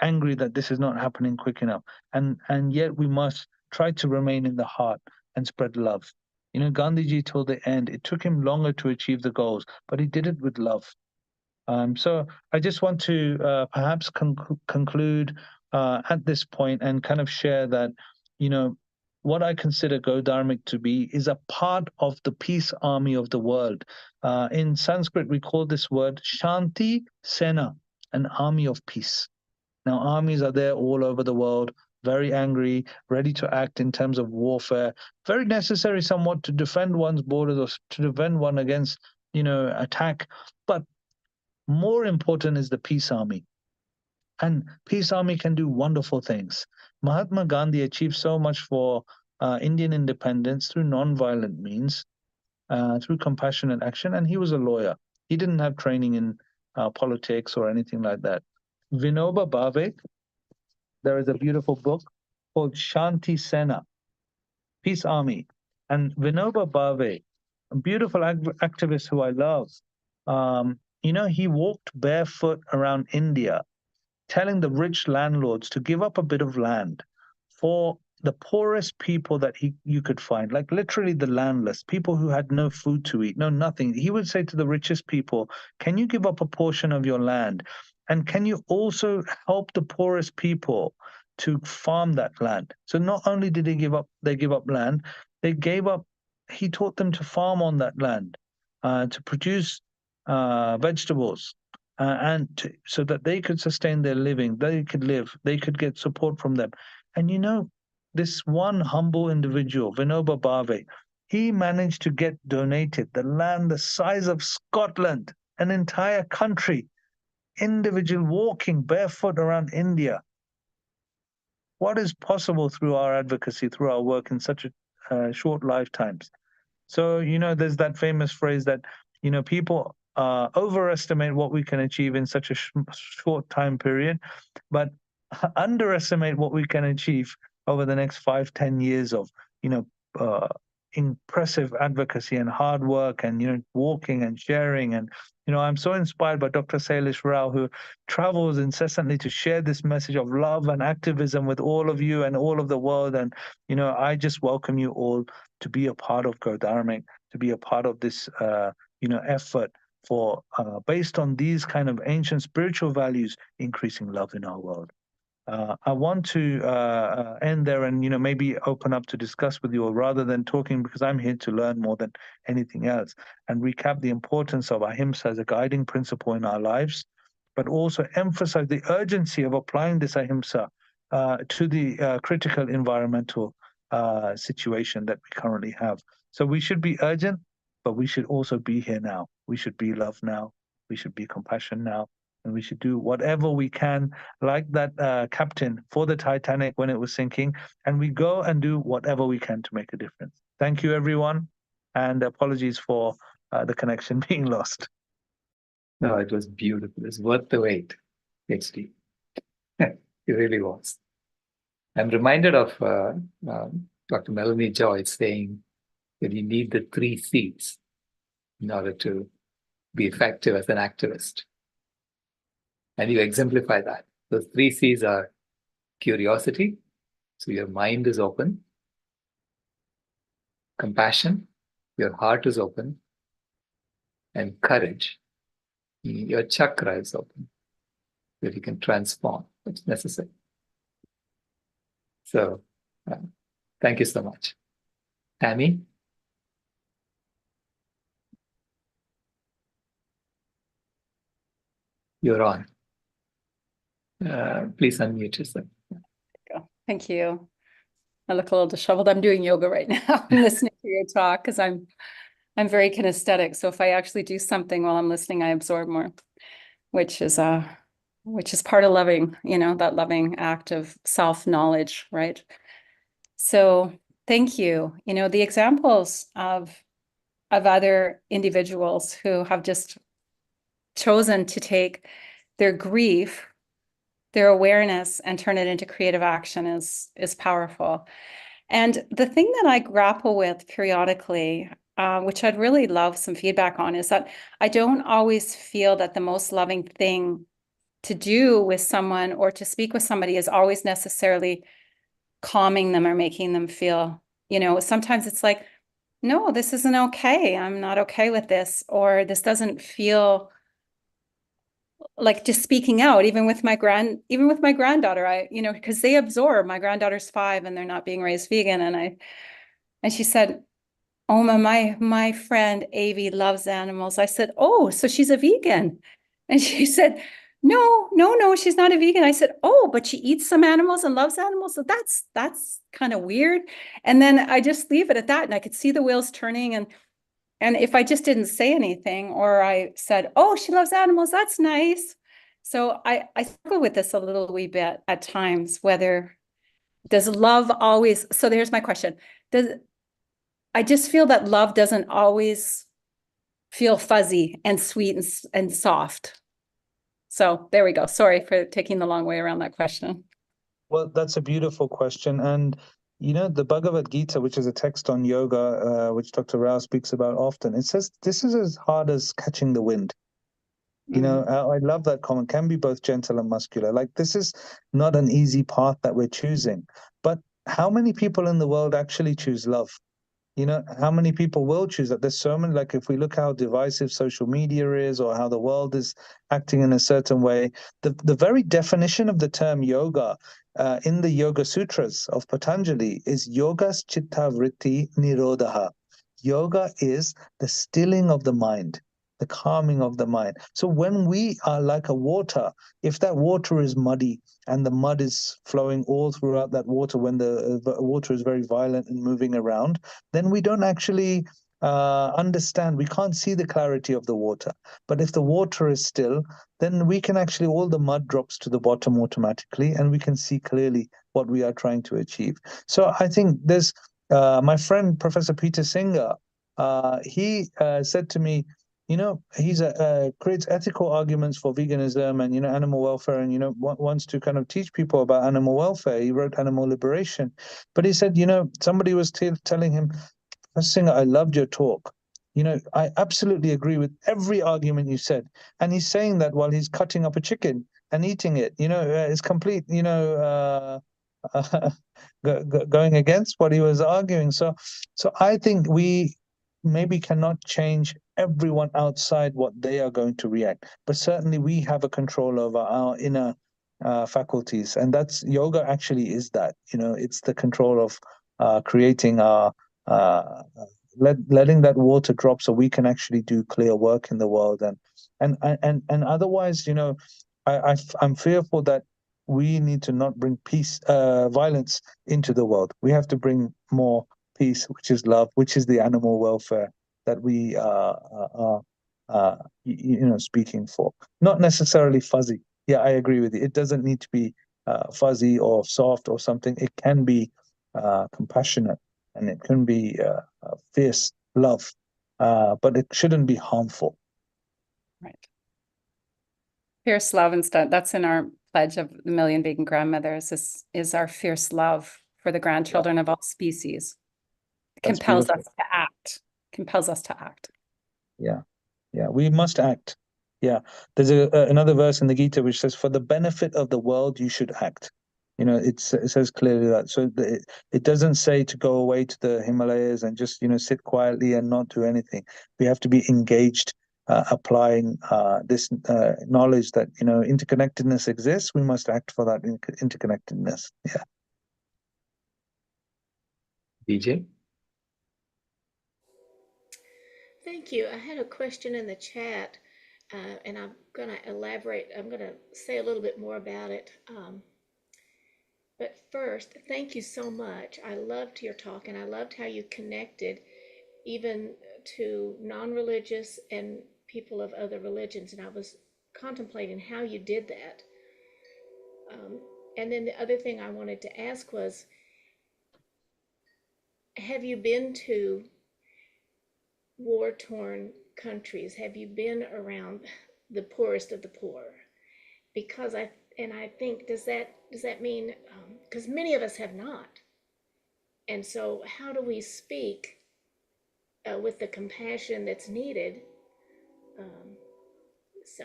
angry that this is not happening quick enough. And yet we must try to remain in the heart and spread love. Gandhiji till the end, it took him longer to achieve the goals, but he did it with love. So I just want to perhaps conclude at this point and kind of share that, what I consider Go Dharmic to be is a part of the peace army of the world. In Sanskrit, we call this word Shanti Sena, an army of peace. Now, armies are there all over the world, very angry, ready to act in terms of warfare, very necessary somewhat to defend one's borders or to defend one against, attack. But more important is the peace army. And peace army can do wonderful things. Mahatma Gandhi achieved so much for Indian independence through non-violent means, through compassionate action, and he was a lawyer. He didn't have training in politics or anything like that. Vinoba Bhave, there is a beautiful book called Shanti Sena, Peace Army. And Vinoba Bhave, a beautiful activist who I love, he walked barefoot around India, telling the rich landlords to give up a bit of land for the poorest people that you could find, like literally the landless, people who had no food to eat, no nothing. He would say to the richest people, can you give up a portion of your land? And can you also help the poorest people to farm that land? So not only did they give up land, he taught them to farm on that land, to produce vegetables, so that they could sustain their living, they could live, they could get support from them. And you know, this one humble individual, Vinoba Bhave, he managed to get donated the land the size of Scotland, an entire country, individual walking barefoot around India. What is possible through our advocacy, through our work in such a short lifetimes? So, you know, there's that famous phrase that, you know, people overestimate what we can achieve in such a short time period, but underestimate what we can achieve over the next 5-10 years of, you know, impressive advocacy and hard work and, you know, walking and sharing. And, you know, I'm so inspired by Dr. Sailesh Rao, who travels incessantly to share this message of love and activism with all of you and all of the world. And, you know, I just welcome you all to be a part of Go Dharmic, to be a part of this, you know, effort for, based on these kind of ancient spiritual values, increasing love in our world. I want to end there and, you know, maybe open up to discuss with you all rather than talking, because I'm here to learn more than anything else, and recap the importance of ahimsa as a guiding principle in our lives, but also emphasize the urgency of applying this ahimsa to the critical environmental situation that we currently have. So we should be urgent, but we should also be here now. We should be love now. We should be compassion now. And we should do whatever we can, like that captain for the Titanic when it was sinking, and we go and do whatever we can to make a difference. Thank you, everyone, and apologies for the connection being lost. No, it was beautiful. It's worth the wait, HD. It really was. I'm reminded of Dr. Melanie Joy saying that you need the 3 C's in order to be effective as an activist. And you exemplify that. Those 3 C's are curiosity, so your mind is open; compassion, your heart is open; and courage, your chakra is open, that you can transform what's necessary. So, thank you so much. Tammy? You're on. Please unmute yourself. Thank you. I look a little disheveled. I'm doing yoga right now. I'm listening to your talk because I'm very kinesthetic. So if I actually do something while I'm listening, I absorb more, which is part of loving, you know, that loving act of self-knowledge, right? So thank you. You know, the examples of other individuals who have just chosen to take their grief, their awareness, and turn it into creative action is powerful. And the thing that I grapple with periodically, which I'd really love some feedback on, is that I don't always feel that the most loving thing to do with someone or to speak with somebody is always necessarily calming them or making them feel, you know, sometimes it's like, no, this isn't okay. I'm not okay with this, or this doesn't feel like just speaking out, even with my granddaughter, you know, because they absorb. My granddaughter's 5 and they're not being raised vegan. And she said, Oma, my friend Avi loves animals. I said, oh, so she's a vegan. And she said, no, she's not a vegan. I said, oh, but she eats some animals and loves animals. So that's kind of weird. And then I just leave it at that. And I could see the wheels turning. And if I just didn't say anything, or I said, oh, she loves animals, that's nice. So I struggle with this a little wee bit at times, does love always, so here's my question. I just feel that love doesn't always feel fuzzy and sweet and soft. So there we go. Sorry for taking the long way around that question. Well, that's a beautiful question. And, you know, the Bhagavad Gita, which is a text on yoga, which Dr. Rao speaks about often, it says this is as hard as catching the wind. You know, I love that comment, can be both gentle and muscular. Like, this is not an easy path that we're choosing. But how many people in the world actually choose love? You know, how many people will choose that? There's so many, like if we look how divisive social media is, or how the world is acting in a certain way, the very definition of the term yoga in the Yoga Sutras of Patanjali is yogas chitta vritti nirodha. Yoga is the stilling of the mind. the calming of the mind. So when we are like a water, if that water is muddy and the mud is flowing all throughout that water when the water is very violent and moving around, then we don't actually understand. We can't see the clarity of the water. But if the water is still, then we can actually, all the mud drops to the bottom automatically, and we can see clearly what we are trying to achieve. So I think there's my friend, Professor Peter Singer, he said to me, you know, he's creates ethical arguments for veganism and, you know, animal welfare, and, you know, wants to kind of teach people about animal welfare. He wrote Animal Liberation. But he said, you know, somebody was telling him, Professor Singer, I loved your talk. You know, I absolutely agree with every argument you said. And he's saying that while he's cutting up a chicken and eating it. You know, it's complete, you know, going against what he was arguing. So I think we maybe cannot change everyone outside what they are going to react, but certainly we have a control over our inner faculties, and that's yoga. Actually, is that, you know, it's the control of creating our letting that water drop so we can actually do clear work in the world, and otherwise, you know, I'm fearful that we need to not bring violence into the world. We have to bring more peace, which is love, which is the animal welfare that we are, you know, speaking for. Not necessarily fuzzy. Yeah, I agree with you. It doesn't need to be fuzzy or soft or something. It can be compassionate, and it can be fierce love, but it shouldn't be harmful. Right. Fierce love instead. That's in our pledge of the Million Vegan Grandmothers, is our fierce love for the grandchildren of all species. That's Compels beautiful. us to act. Compels us to act. Yeah, we must act. Yeah, there's another verse in the Gita which says, "For the benefit of the world, you should act." You know, it says clearly that. So it doesn't say to go away to the Himalayas and just, you know, sit quietly and not do anything. We have to be engaged, applying this knowledge that, you know, interconnectedness exists. We must act for that interconnectedness. Yeah. DJ? Thank you. I had a question in the chat, and I'm going to elaborate. I'm going to say a little bit more about it. But first, thank you so much. I loved your talk, and I loved how you connected even to non-religious and people of other religions. And I was contemplating how you did that. And then the other thing I wanted to ask was, have you been to war-torn countries? Have you been around the poorest of the poor? Because I think, does that mean, because many of us have not, and so how do we speak with the compassion that's needed? So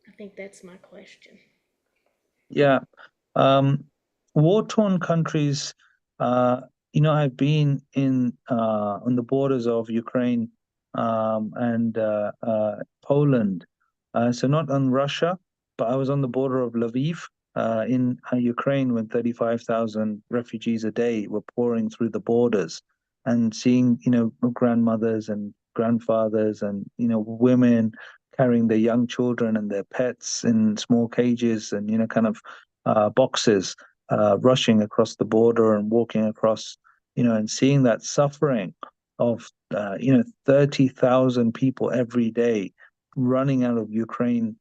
I think that's my question. Yeah. War-torn countries, you know, I've been in on the borders of Ukraine and Poland. So not on Russia, but I was on the border of Lviv in Ukraine when 35,000 refugees a day were pouring through the borders, and seeing, you know, grandmothers and grandfathers and, you know, women carrying their young children and their pets in small cages and, you know, kind of boxes, rushing across the border and walking across, you know, and seeing that suffering of, you know, 30,000 people every day running out of Ukraine.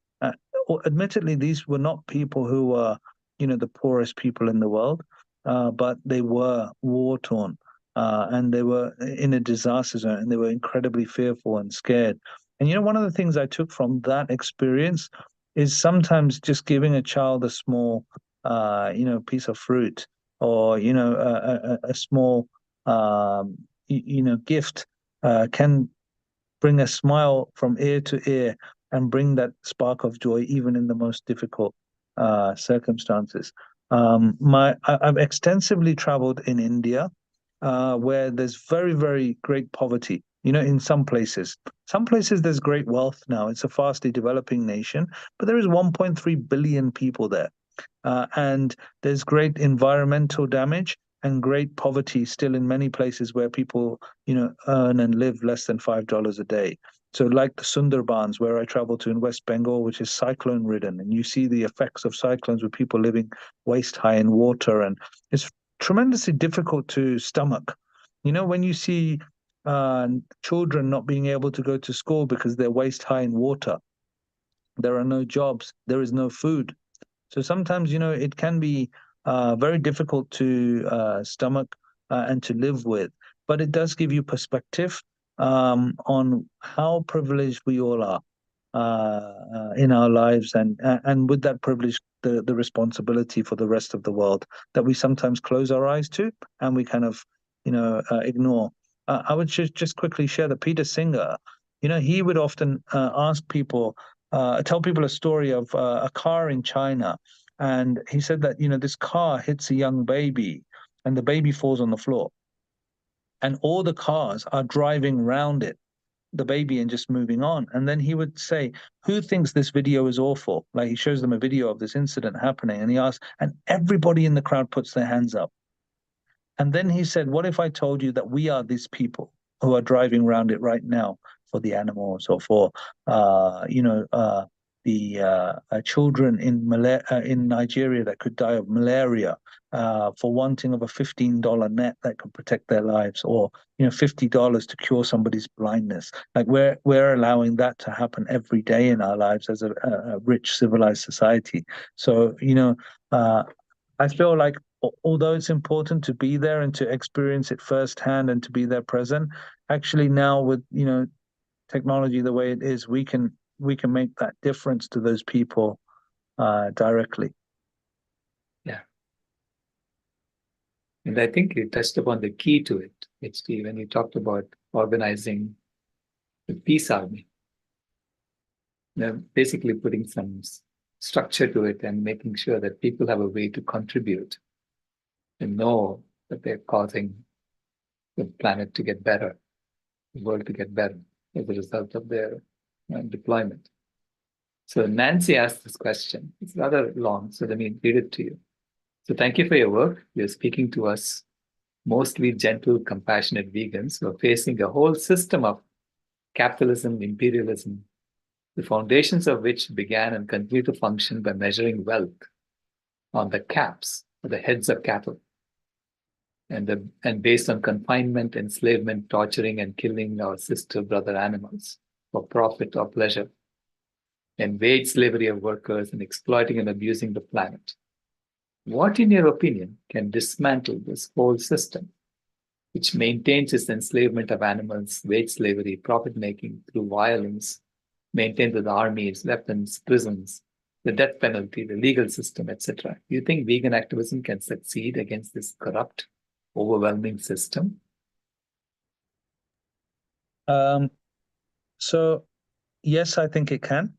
Admittedly, these were not people who were, you know, the poorest people in the world, but they were war-torn, and they were in a disaster zone, and they were incredibly fearful and scared. And, you know, one of the things I took from that experience is sometimes just giving a child a small, you know, piece of fruit, or, you know, a small, you know, gift can bring a smile from ear to ear and bring that spark of joy even in the most difficult circumstances. I've extensively traveled in India, where there's very, very great poverty. You know, in some places there's great wealth now. It's a fastly developing nation, but there is 1.3 billion people there. And there's great environmental damage and great poverty still in many places where people, you know, earn and live less than $5 a day. So like the Sundarbans, where I travel to in West Bengal, which is cyclone ridden, and you see the effects of cyclones with people living waist high in water, and it's tremendously difficult to stomach. You know, when you see children not being able to go to school because they're waist high in water, there are no jobs, there is no food. So sometimes, you know, it can be very difficult to stomach and to live with, but it does give you perspective on how privileged we all are in our lives, and with that privilege, the responsibility for the rest of the world that we sometimes close our eyes to and we kind of, you know, ignore. I would just quickly share that Peter Singer, you know, he would often ask people, tell people a story of a car in China. And he said that, you know, this car hits a young baby and the baby falls on the floor. And all the cars are driving around it, the baby, and just moving on. And then he would say, who thinks this video is awful? Like, he shows them a video of this incident happening, and he asks, and everybody in the crowd puts their hands up. And then he said, what if I told you that we are these people who are driving around it right now for the animals, or for, the children in Nigeria that could die of malaria for wanting of a $15 net that could protect their lives, or, you know, $50 to cure somebody's blindness. Like, we're allowing that to happen every day in our lives as a rich, civilized society. So, you know, I feel like although it's important to be there and to experience it firsthand and to be there present, actually now with, you know, technology the way it is, we can make that difference to those people directly. Yeah. And I think you touched upon the key to it, HT, when you talked about organizing the peace army. They're basically putting some structure to it and making sure that people have a way to contribute and know that they're causing the planet to get better, the world to get better as a result of their deployment. So Nancy asked this question. It's rather long, so let me read it to you. So thank you for your work. You're speaking to us, mostly gentle, compassionate vegans who are facing a whole system of capitalism, imperialism, the foundations of which began and continue to function by measuring wealth on the caps, or the heads of cattle, and based on confinement, enslavement, torturing, and killing our sister brother animals for profit or pleasure, and wage slavery of workers, and exploiting and abusing the planet. What, in your opinion, can dismantle this whole system, which maintains its enslavement of animals, wage slavery, profit-making through violence, maintained with armies, weapons, prisons, the death penalty, the legal system, etc.? Do you think vegan activism can succeed against this corrupt, overwhelming system? So yes, I think it can.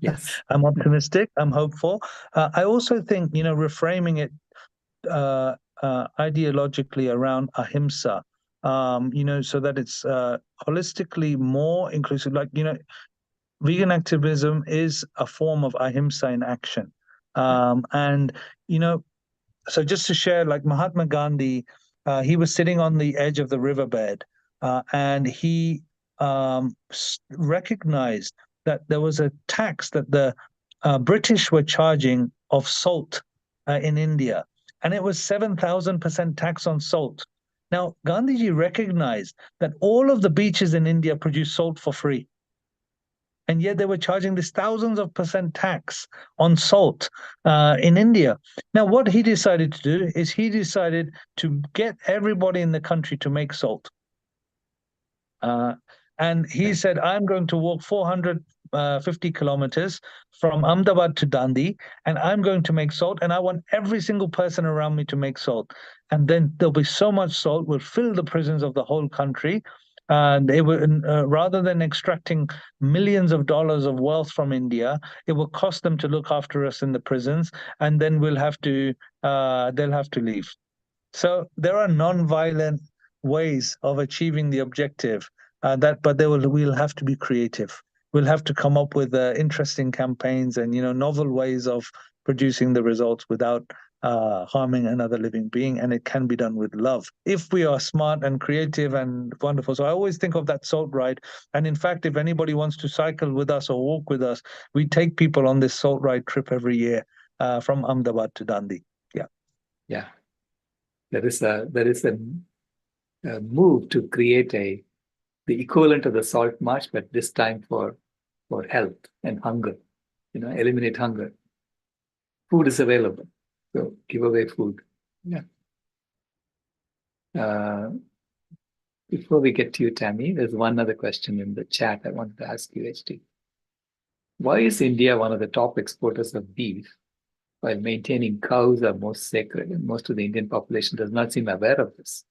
Yes. I'm optimistic. I'm hopeful. I also think, you know, reframing it ideologically around ahimsa, you know, so that it's holistically more inclusive. Like, you know, vegan activism is a form of ahimsa in action. And, you know, so just to share, like Mahatma Gandhi, he was sitting on the edge of the riverbed, and he recognized that there was a tax that the British were charging of salt in India, and it was 7,000% tax on salt. Now, Gandhiji recognized that all of the beaches in India produce salt for free, and yet they were charging this thousands of percent tax on salt in India. Now, what he decided to do is he decided to get everybody in the country to make salt. And he said, I'm going to walk 450 kilometers from Ahmedabad to Dandi, and I'm going to make salt, and I want every single person around me to make salt. And then there'll be so much salt, will fill the prisons of the whole country. They were, rather than extracting millions of dollars of wealth from India, it will cost them to look after us in the prisons, and then they'll have to leave. So there are non-violent ways of achieving the objective, but we'll have to be creative. We'll have to come up with interesting campaigns and, you know, novel ways of producing the results without harming another living being, and it can be done with love if we are smart and creative and wonderful. So I always think of that salt ride. And in fact, if anybody wants to cycle with us or walk with us, we take people on this salt ride trip every year from Ahmedabad to Dundee. Yeah. There is a move to create the equivalent of the salt march, but this time for health and hunger. Eliminate hunger. Food is available, so give away food. Yeah. Before we get to you, Tammy, there's one other question in the chat I wanted to ask you, HD. Why is India one of the top exporters of beef, while maintaining cows are most sacred, and most of the Indian population does not seem aware of this?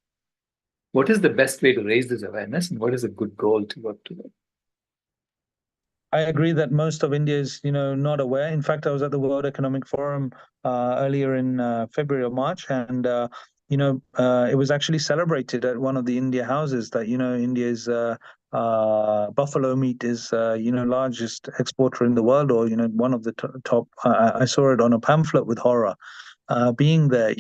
What is the best way to raise this awareness, and what is a good goal to work toward? I agree that most of India is, not aware. In fact, I was at the World Economic Forum earlier in February or March, and it was actually celebrated at one of the India houses that India's buffalo meat is largest exporter in the world, or one of the top. I saw it on a pamphlet with horror, being there.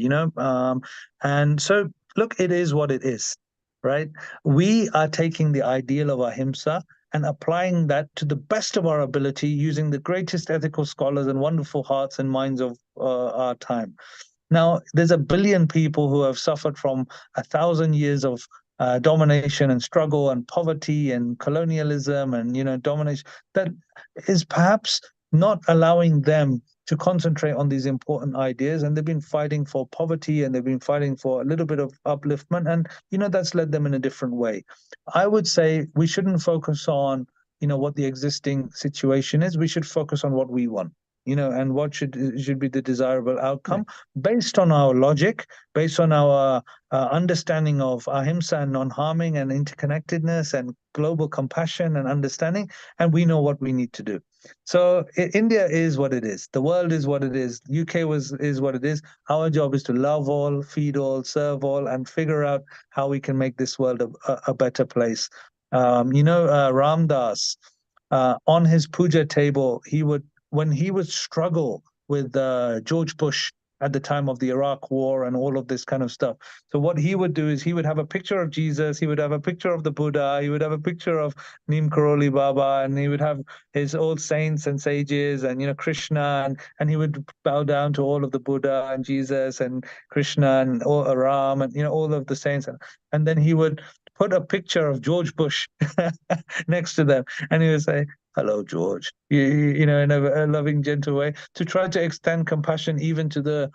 And so look, it is what it is, right? We are taking the ideal of ahimsa and applying that to the best of our ability, using the greatest ethical scholars and wonderful hearts and minds of our time. Now, there's 1 billion people who have suffered from 1,000 years of domination and struggle and poverty and colonialism and domination that is perhaps not allowing them to concentrate on these important ideas, and they've been fighting for poverty, and they've been fighting for a little bit of upliftment, and that's led them in a different way. I would say we shouldn't focus on what the existing situation is. We should focus on what we want, and what should be the desirable outcome, based on our logic, based on our understanding of ahimsa and non-harming and interconnectedness and global compassion and understanding, and we know what we need to do. So India is what it is. The world is what it is. UK is what it is. Our job is to love all, feed all, serve all, and figure out how we can make this world a better place. Ram Dass, on his puja table, when he would struggle with George Bush at the time of the Iraq War and all of this kind of stuff. So what he would do is he would have a picture of Jesus, he would have a picture of the Buddha, he would have a picture of Neem Karoli Baba, and he would have his old saints and sages and Krishna, and he would bow down to all of the Buddha and Jesus and Krishna and Ram and all of the saints, and then he would put a picture of George Bush next to them, and he would say, "Hello, George," in a loving, gentle way, to try to extend compassion even to the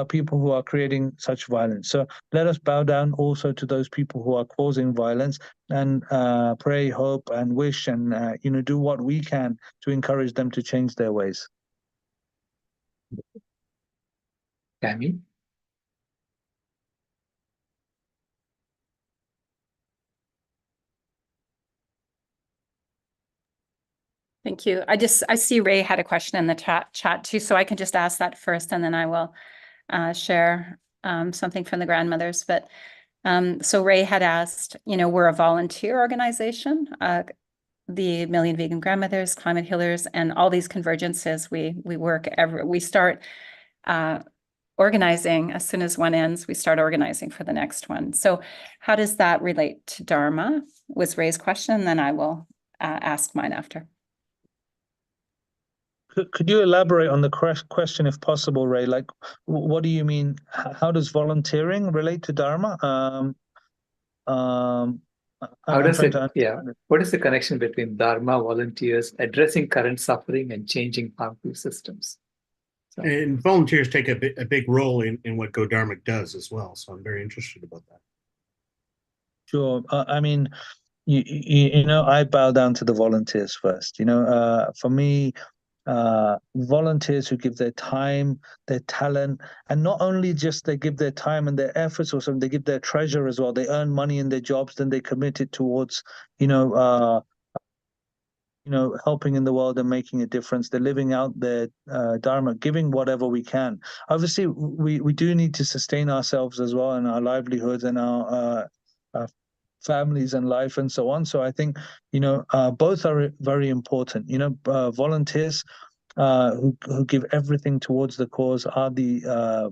people who are creating such violence. So let us bow down also to those people who are causing violence, and pray, hope, and wish, and do what we can to encourage them to change their ways. Tammy? Thank you. I see Ray had a question in the chat too, so I can just ask that first, and then I will share something from the grandmothers. But so Ray had asked, we're a volunteer organization, the Million Vegan Grandmothers, Climate Healers, and all these convergences. We start organizing as soon as one ends. We start organizing for the next one. So how does that relate to Dharma? Was Ray's question, and then I will ask mine after. Could you elaborate on the question, if possible, Ray? Like, what do you mean? How does volunteering relate to Dharma? What is the connection between Dharma, volunteers, addressing current suffering, and changing harmful systems? So. And volunteers take a big role in what Go Dharmic does as well. So I'm very interested about that. Sure. I mean, I bow down to the volunteers first. For me, volunteers who give their time, their talent, and not only just they give their time and their efforts or something, they give their treasure as well. They earn money in their jobs, then they commit it towards, helping in the world and making a difference. They're living out their dharma, giving whatever we can. Obviously, we do need to sustain ourselves as well, and our livelihoods and our families and life and so on. So I think, both are very important. Volunteers who give everything towards the cause are the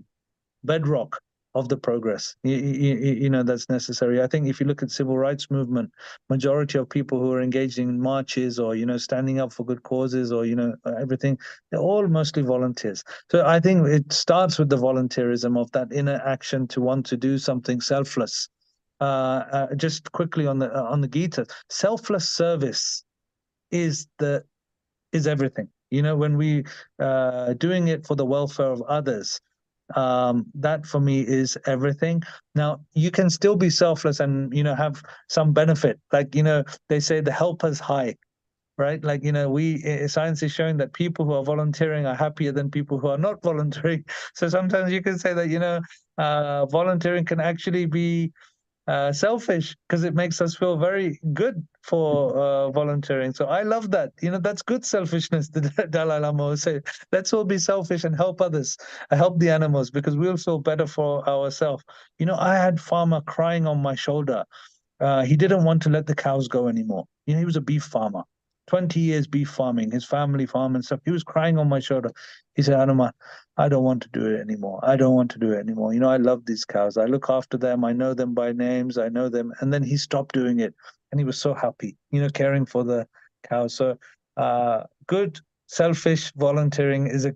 bedrock of the progress, you know, that's necessary. I think if you look at civil rights movement, majority of people who are engaging in marches or, you know, standing up for good causes or, you know, everything, they're all mostly volunteers. So I think it starts with the volunteerism of that inner action to want to do something selfless. Just quickly on the Gita, selfless service is everything. You know, when we doing it for the welfare of others, that for me is everything. Now you can still be selfless and, you know, have some benefit, like, you know, they say the helper's high, right? Like, you know, science is showing that people who are volunteering are happier than people who are not volunteering. So sometimes you can say that, you know, volunteering can actually be selfish because it makes us feel very good for volunteering. So I love that. You know, that's good selfishness. The Dalai Lama will say, let's all be selfish and help others, help the animals, because we'll feel better for ourselves. You know, I had farmer crying on my shoulder. He didn't want to let the cows go anymore. You know, he was a beef farmer, 20 years beef farming, his family farm and stuff. He was crying on my shoulder. He said, Hanuman, I don't want to do it anymore. I don't want to do it anymore. You know, I love these cows. I look after them. I know them by names. I know them. And then he stopped doing it. And he was so happy, you know, caring for the cows. So good, selfish volunteering is a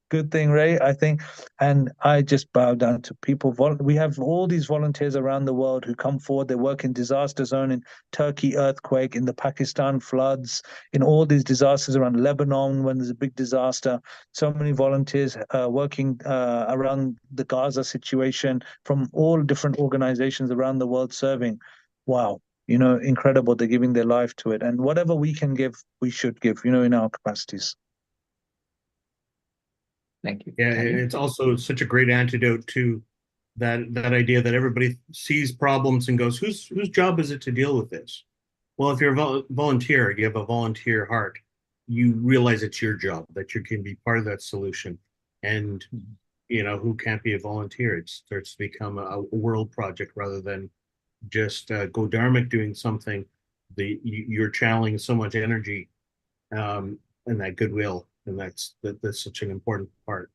good thing, Ray, I think. And I just bow down to people. We have all these volunteers around the world who come forward. They work in disaster zone, in Turkey earthquake, in the Pakistan floods, in all these disasters around Lebanon when there's a big disaster. So many volunteers working around the Gaza situation from all different organizations around the world serving. Wow. You know, incredible. They're giving their life to it. And whatever we can give, we should give, you know, in our capacities. Thank you. Yeah, it's also such a great antidote to that idea that everybody sees problems and goes, whose job is it to deal with this? Well, if you're a volunteer, you have a volunteer heart, you realize it's your job, that you can be part of that solution. And, you know, who can't be a volunteer? It starts to become a world project rather than just Go Dharmic doing something. You're channeling so much energy and that goodwill, and that's such an important part.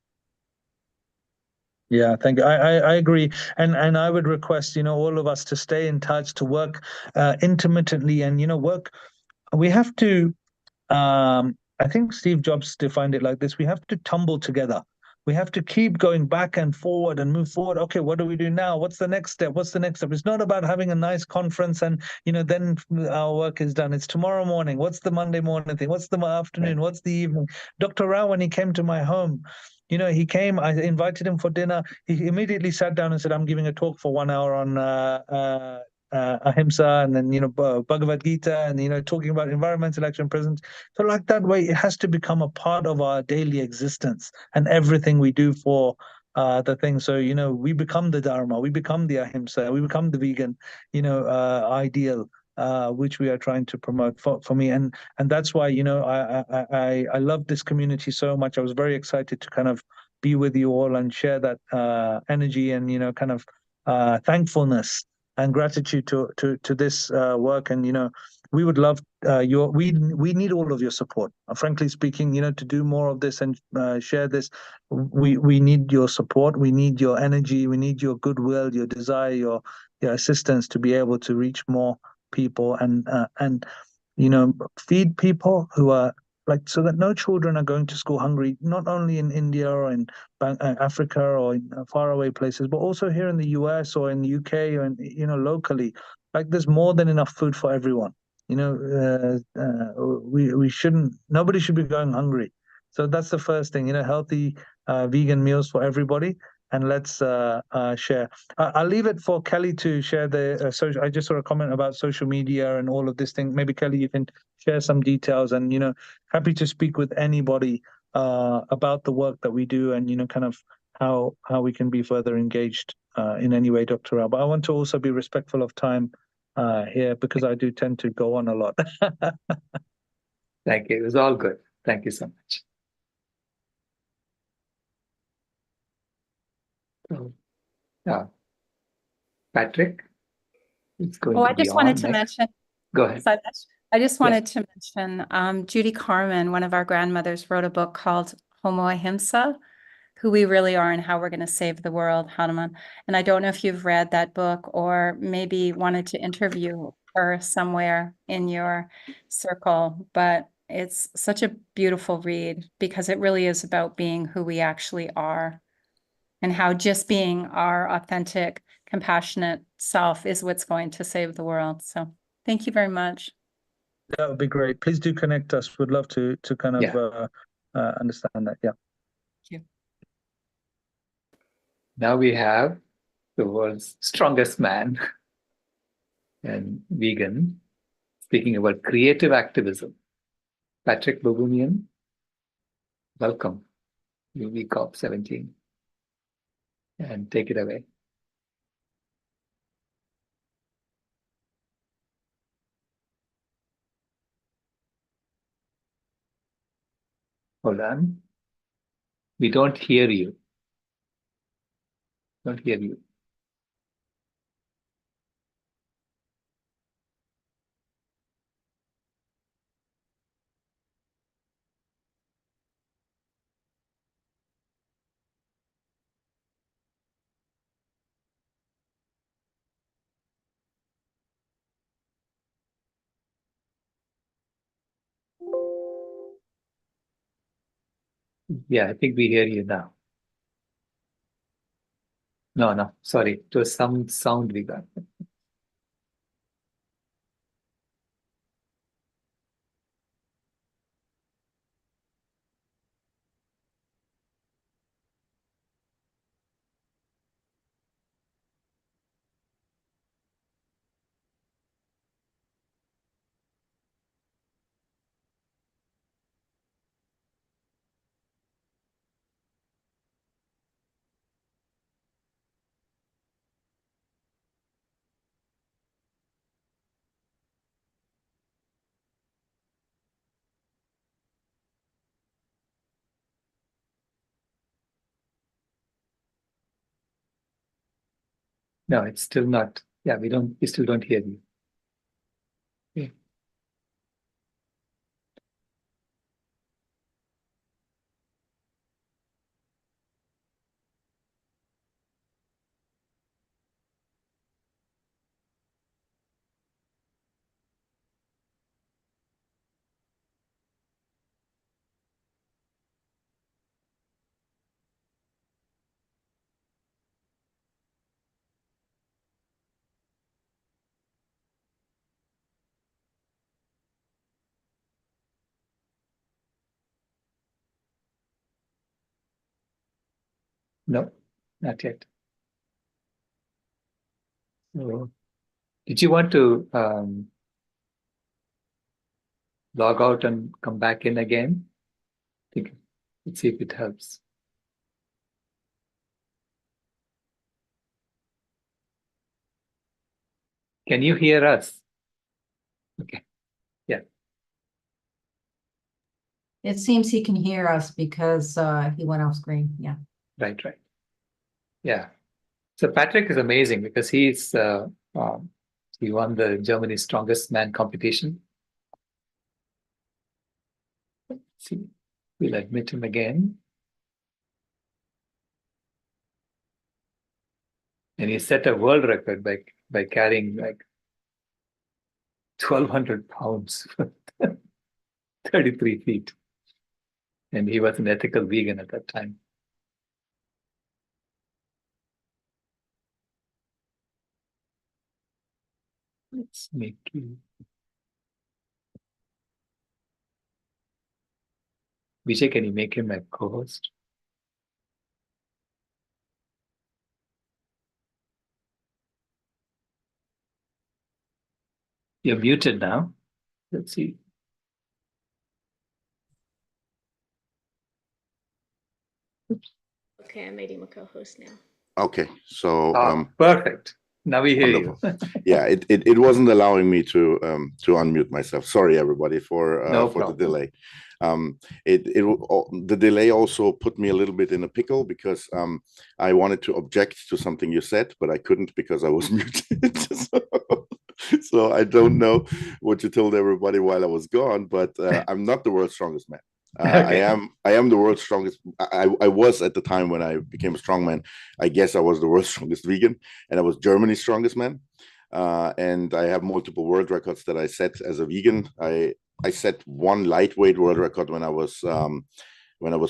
Yeah, thank you. I agree, and I would request, you know, all of us to stay in touch, to work intermittently, and, you know, work. We have to. I think Steve Jobs defined it like this: we have to tumble together. We have to keep going back and forward and move forward. Okay, what do we do now? What's the next step? What's the next step? It's not about having a nice conference and, you know, then our work is done. It's tomorrow morning. What's the Monday morning thing? What's the afternoon? What's the evening? Dr. Rao, when he came to my home, you know, he came, I invited him for dinner. He immediately sat down and said, I'm giving a talk for 1 hour on ahimsa, and then, you know, Bhagavad Gita, and, you know, talking about environmental action presence. So like that way, it has to become a part of our daily existence and everything we do for the thing. So, you know, we become the Dharma, we become the ahimsa, we become the vegan, you know, ideal, which we are trying to promote for me. And that's why, you know, I love this community so much. I was very excited to kind of be with you all and share that energy and, you know, kind of thankfulness and gratitude to this work. And, you know, we would love we need all of your support. Frankly speaking, you know, to do more of this and share this, we need your support. We need your energy. We need your goodwill, your desire, your assistance to be able to reach more people and you know, feed people who are like, so that no children are going to school hungry, not only in India or in Africa or in faraway places, but also here in the US or in the UK or in, you know, locally. Like, there's more than enough food for everyone. You know, we shouldn't, nobody should be going hungry. So that's the first thing, you know, healthy vegan meals for everybody. And let's share. I'll leave it for Kelly to share the social. I just saw a comment about social media and all of this thing. Maybe Kelly, you can share some details. And, you know, happy to speak with anybody about the work that we do, and, you know, kind of how we can be further engaged in any way, Dr. Rao. But I want to also be respectful of time here, because I do tend to go on a lot. Thank you. It was all good. Thank you so much. Yeah. Patrick, it's going Oh, to I be just wanted on to next. mention, Go ahead. I just wanted to mention Judy Carmen, one of our grandmothers, wrote a book called Homo Ahimsa. who we really are and how we're going to save the world, Hanuman. And I don't know if you've read that book or maybe wanted to interview her somewhere in your circle, but it's such a beautiful read because it really is about being who we actually are and how just being our authentic, compassionate self is what's going to save the world. So thank you very much. That would be great. Please do connect us. We'd love to kind of understand that. Yeah. Thank you. Now we have the world's strongest man and vegan speaking about creative activism. Patrick Bogumian, welcome to VCOP17. And take it away. Hold on. We don't hear you. Don't hear you. Yeah, I think we hear you now. No, sorry. It was some sound we got. No, it's still not. Yeah, we still don't hear you. Okay. No, not yet. So, did you want to log out and come back in again? Let's see if it helps. Can you hear us? Okay. Yeah. It seems he can hear us because he went off screen. Yeah. Right. Yeah. So Patrick is amazing because he won the Germany's Strongest Man competition. Let's see, we'll admit him again. And he set a world record by carrying like 1,200 pounds, 33 feet. And he was an ethical vegan at that time. Let's make you. Vijay, can you make him a co-host? You're muted now. Let's see. Okay, I made him a co-host now. Okay, so perfect. Now we hear wonderful. you. Yeah, it wasn't allowing me to unmute myself. Sorry, everybody, for the delay. The delay also put me a little bit in a pickle because I wanted to object to something you said, but I couldn't because I was muted. So I don't know what you told everybody while I was gone, but I'm not the world's strongest man. I am the world's strongest. I was at the time when I became a strongman. I guess I was the world's strongest vegan, and I was Germany's strongest man. And I have multiple world records that I set as a vegan. I set one lightweight world record when I was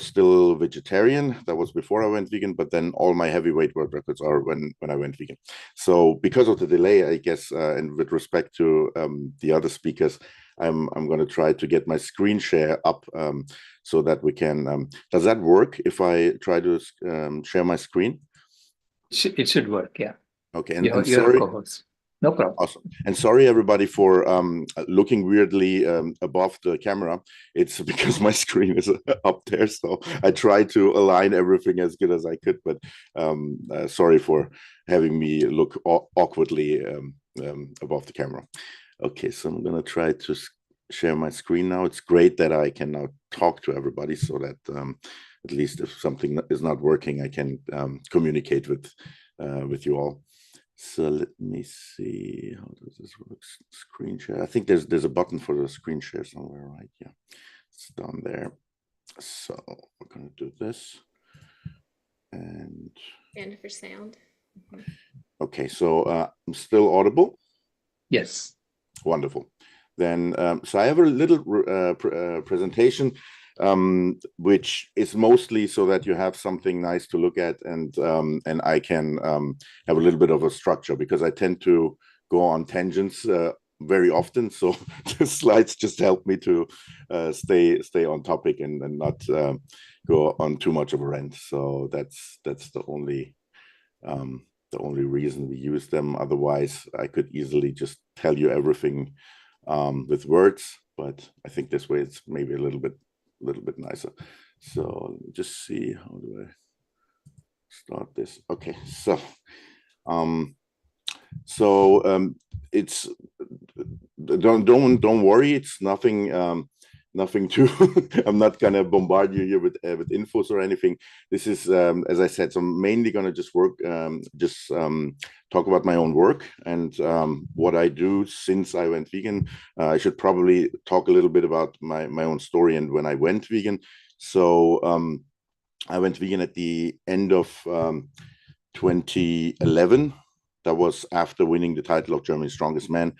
still vegetarian. That was before I went vegan, but then all my heavyweight world records are when I went vegan. So because of the delay, I guess, and with respect to the other speakers, I'm going to try to get my screen share up so that we can. Does that work if I try to share my screen? It should work, yeah. Okay, and You're sorry. a co-host. No problem. Awesome. And sorry, everybody, for looking weirdly above the camera. It's because my screen is up there. So I tried to align everything as good as I could. But sorry for having me look awkwardly above the camera. Okay, so I'm going to try to share my screen now. It's great that I can now talk to everybody so that at least if something is not working, I can communicate with you all. So let me see, how does this work? Screen share. I think there's a button for the screen share somewhere, right? Yeah, it's down there. So we're going to do this. And for sound. Okay, so I'm still audible? Yes. Wonderful. Then, so I have a little presentation, which is mostly so that you have something nice to look at, and I can have a little bit of a structure, because I tend to go on tangents very often. So the slides just help me to stay on topic and not go on too much of a rant. So that's the only reason we use them. Otherwise, I could easily just tell you everything with words, but I think this way it's maybe a little bit nicer. So just see, how do I start this? Okay, so it's don't worry, it's nothing too I'm not gonna bombard you here with infos or anything. This is as I said, so I'm mainly gonna just talk about my own work and what I do since I went vegan. I should probably talk a little bit about my own story and when I went vegan. So I went vegan at the end of 2011. That was after winning the title of Germany's Strongest Man.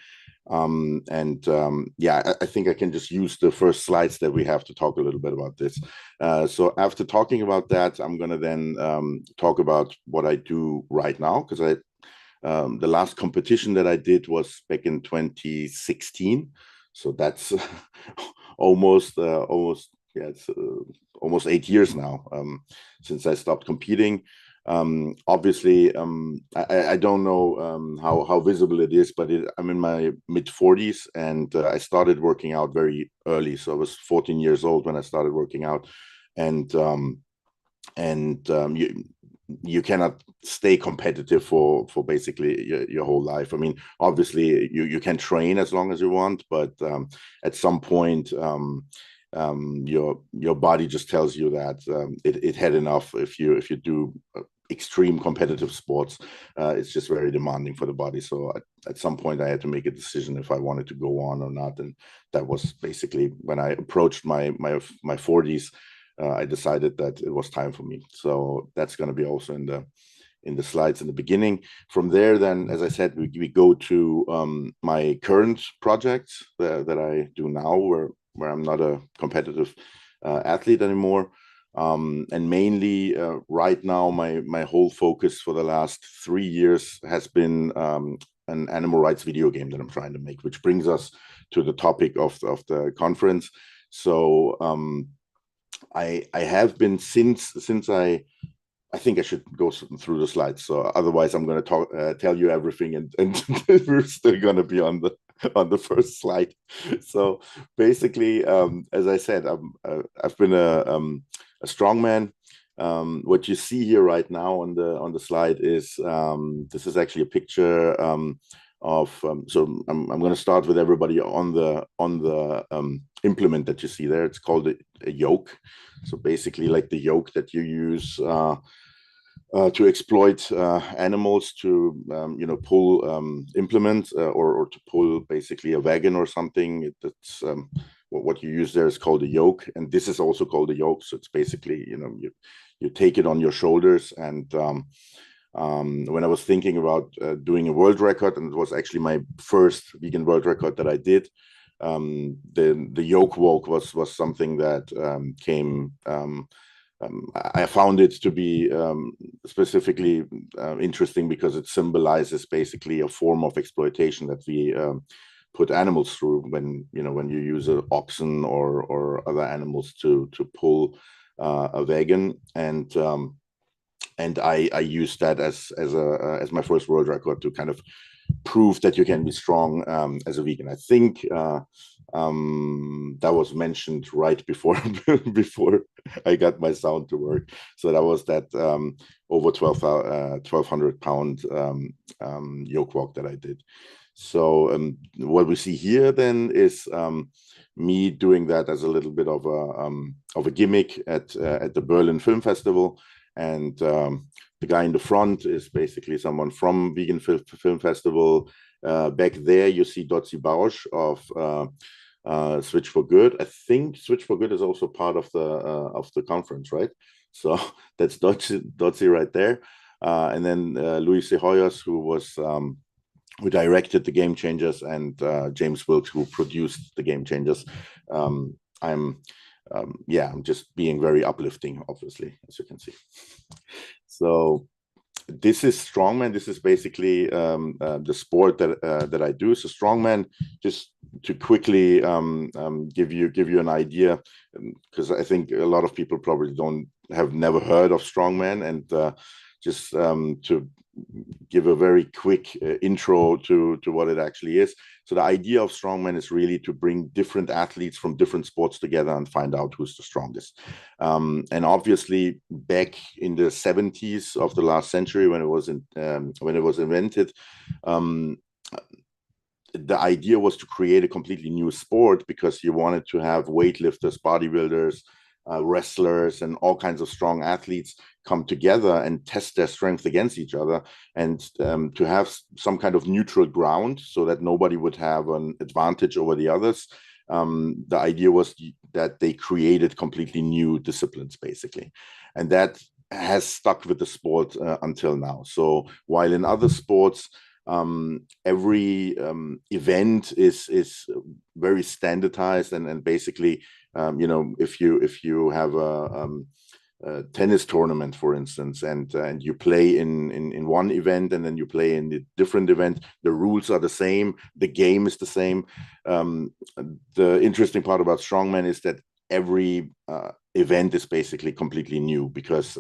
Yeah, I think I can just use the first slides that we have to talk a little bit about this. So after talking about that, I'm going to then talk about what I do right now, because the last competition that I did was back in 2016. So that's almost 8 years now since I stopped competing. Obviously, I don't know how visible it is, but I'm in my mid-40s, and I started working out very early. So I was 14 years old when I started working out, and you cannot stay competitive for basically your whole life. I mean, obviously you can train as long as you want, but at some point your body just tells you that it had enough. If you do extreme competitive sports, it's just very demanding for the body. So at some point I had to make a decision if I wanted to go on or not, and that was basically when I approached my 40s. I decided that it was time for me. So that's going to be also in the slides in the beginning. From there, then, as I said, we go to my current projects that I do now, where I'm not a competitive athlete anymore. And mainly right now, my whole focus for the last 3 years has been an animal rights video game that I'm trying to make, which brings us to the topic of the conference. So I have been since I think I should go through the slides. So otherwise, I'm going to tell you everything, and we're still going to be on the first slide. So basically, as I said, I've been a strongman. What you see here right now on the slide is this is actually a picture of so I'm going to start with everybody on the implement that you see there. It's called a yoke. So basically, like the yoke that you use to exploit animals to pull implements or to pull basically a wagon or something. That's what you use there is called a yoke, and this is also called a yoke. So it's basically, you know, you take it on your shoulders. And when I was thinking about doing a world record, and it was actually my first vegan world record that I did, the yoke walk was something that came. I found it to be specifically interesting because it symbolizes basically a form of exploitation that we put animals through when you use an oxen or other animals to pull a wagon. And I used that as my first world record to kind of prove that you can be strong as a vegan. I think that was mentioned right before before I got my sound to work. So that was that over 1,200 pound yoke walk that I did. So what we see here then is me doing that as a little bit of a gimmick at the Berlin Film Festival. And the guy in the front is basically someone from Vegan Film Festival. Back there, you see Dotzi Bausch of Switch for Good. I think Switch for Good is also part of the conference, right? So that's Dotzi right there. And then Luis Cejoyas, who directed the Game Changers, and James Wilkes, who produced the Game Changers. I'm just being very uplifting, obviously, as you can see. So this is strongman. This is basically the sport that I do. So strongman, just to quickly give you an idea, because I think a lot of people probably have never heard of strongman, and just to give a very quick intro to what it actually is. So the idea of strongman is really to bring different athletes from different sports together and find out who's the strongest. And obviously, back in the 70s of the last century, when it was invented, the idea was to create a completely new sport, because you wanted to have weightlifters, bodybuilders, wrestlers, and all kinds of strong athletes come together and test their strength against each other, and to have some kind of neutral ground so that nobody would have an advantage over the others. The idea was that they created completely new disciplines, basically, and that has stuck with the sport until now. So while in other sports, every event is very standardized, and basically, if you have a tennis tournament, for instance, and you play in one event, and then you play in a different event, the rules are the same, the game is the same. The interesting part about strongman is that every event is basically completely new, because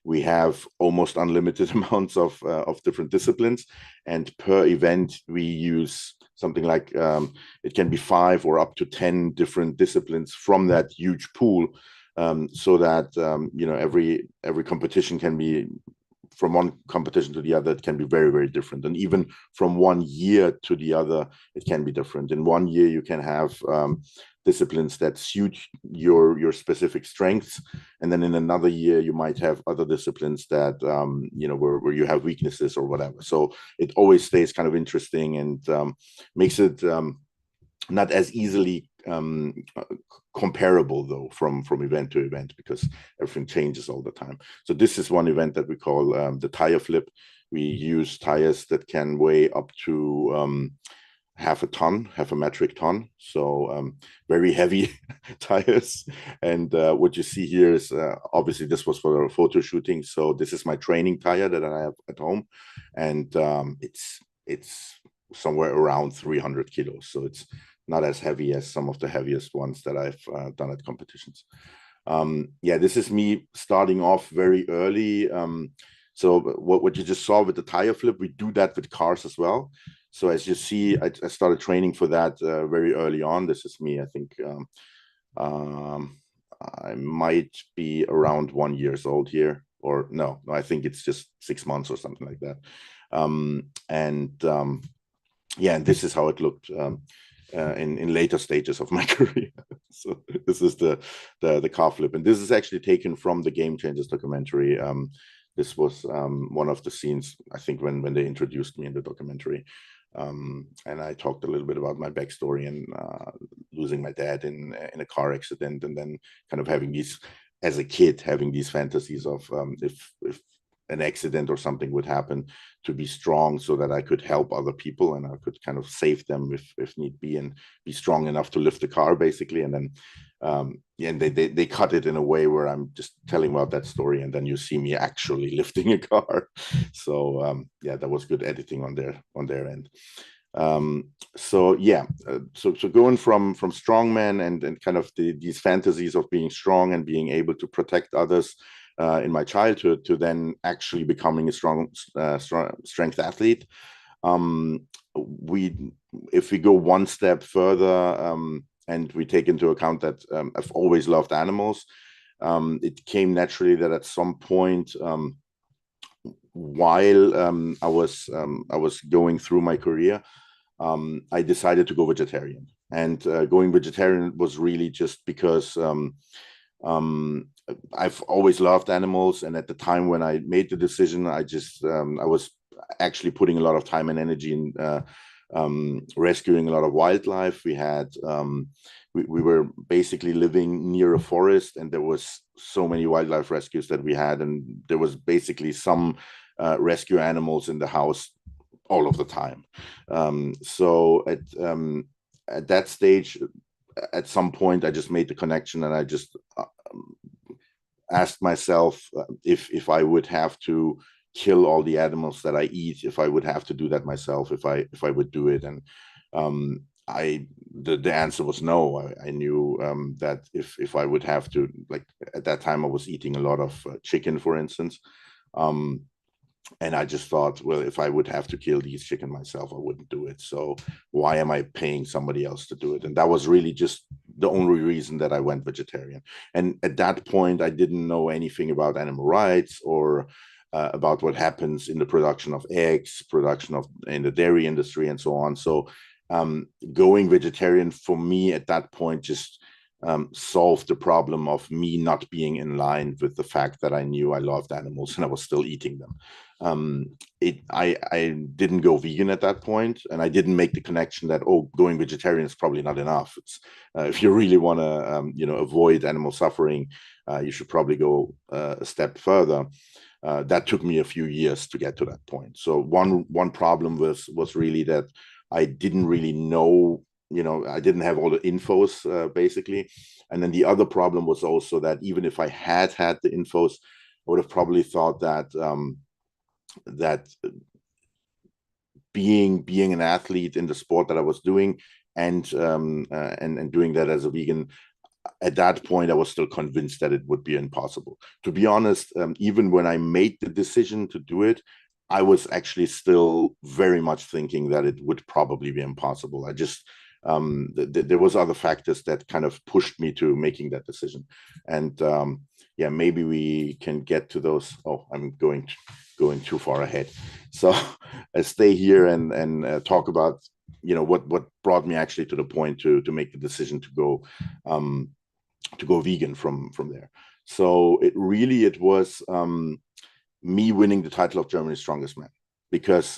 we have almost unlimited amounts of different disciplines, and per event we use something like it can be 5 or up to 10 different disciplines from that huge pool, so that every competition can be, from one competition to the other, it can be very, very different. And even from one year to the other, it can be different. In one year, you can have disciplines that suit your specific strengths, and then in another year, you might have other disciplines that where you have weaknesses or whatever. So it always stays kind of interesting, and makes it not as easily comparable, though, from event to event, because everything changes all the time. So this is one event that we call the tire flip. We use tires that can weigh up to half a metric ton, so very heavy tires. And what you see here is obviously this was for photo shooting, so this is my training tire that I have at home, and it's somewhere around 300 kilos, so it's not as heavy as some of the heaviest ones that I've done at competitions. This is me starting off very early. So what you just saw with the tire flip, we do that with cars as well. So as you see, I started training for that very early on. This is me, I think I might be around 1 year old here, or no, I think it's just 6 months or something like that. And this is how it looked in later stages of my career. So this is the car flip, and this is actually taken from the Game Changers documentary. This was one of the scenes, I think, when they introduced me in the documentary. And I talked a little bit about my backstory and losing my dad in a car accident, and then kind of having these, as a kid, having these fantasies of if an accident or something would happen, to be strong so that I could help other people and I could kind of save them if need be, and be strong enough to lift the car, basically. And then and they cut it in a way where I'm just telling about that story, and then you see me actually lifting a car. So yeah, that was good editing on their end. So yeah, so going from strongman and kind of these fantasies of being strong and being able to protect others in my childhood, to then actually becoming a strong strength athlete. If we go one step further, and we take into account that I've always loved animals, it came naturally that at some point, while I was going through my career, I decided to go vegetarian. And going vegetarian was really just because I've always loved animals, and at the time when I made the decision, I was actually putting a lot of time and energy in rescuing a lot of wildlife. We had we were basically living near a forest, and there was so many wildlife rescues that we had, and there was basically some rescue animals in the house all of the time. So at that stage, at some point, I just made the connection, and I just asked myself if I would have to kill all the animals that I eat, if I would have to do that myself, if I would do it. And the answer was no. I knew that if I would have to, like at that time I was eating a lot of chicken, for instance, and I just thought, well, if I would have to kill these chicken myself, I wouldn't do it. So why am I paying somebody else to do it? And that was really just the only reason that I went vegetarian. And at that point, I didn't know anything about animal rights or about what happens in the production of eggs, in the dairy industry, and so on. So going vegetarian for me at that point just solved the problem of me not being in line with the fact that I knew I loved animals and I was still eating them. I didn't go vegan at that point, and I didn't make the connection that, oh, going vegetarian is probably not enough. It's if you really want to avoid animal suffering, you should probably go a step further. That took me a few years to get to that point. So one problem was really that I didn't really know, I didn't have all the infos, basically. And then the other problem was also that even if I had the infos, I would have probably thought that that being an athlete in the sport that I was doing, and doing that as a vegan, at that point I was still convinced that it would be impossible. To be honest, even when I made the decision to do it, I was actually still very much thinking that it would probably be impossible. I just there was other factors that kind of pushed me to making that decision. And yeah, maybe we can get to those. Oh, I'm going too far ahead. So I stay here and talk about what brought me actually to the point to make the decision to go vegan from there. So it was me winning the title of Germany's Strongest Man, because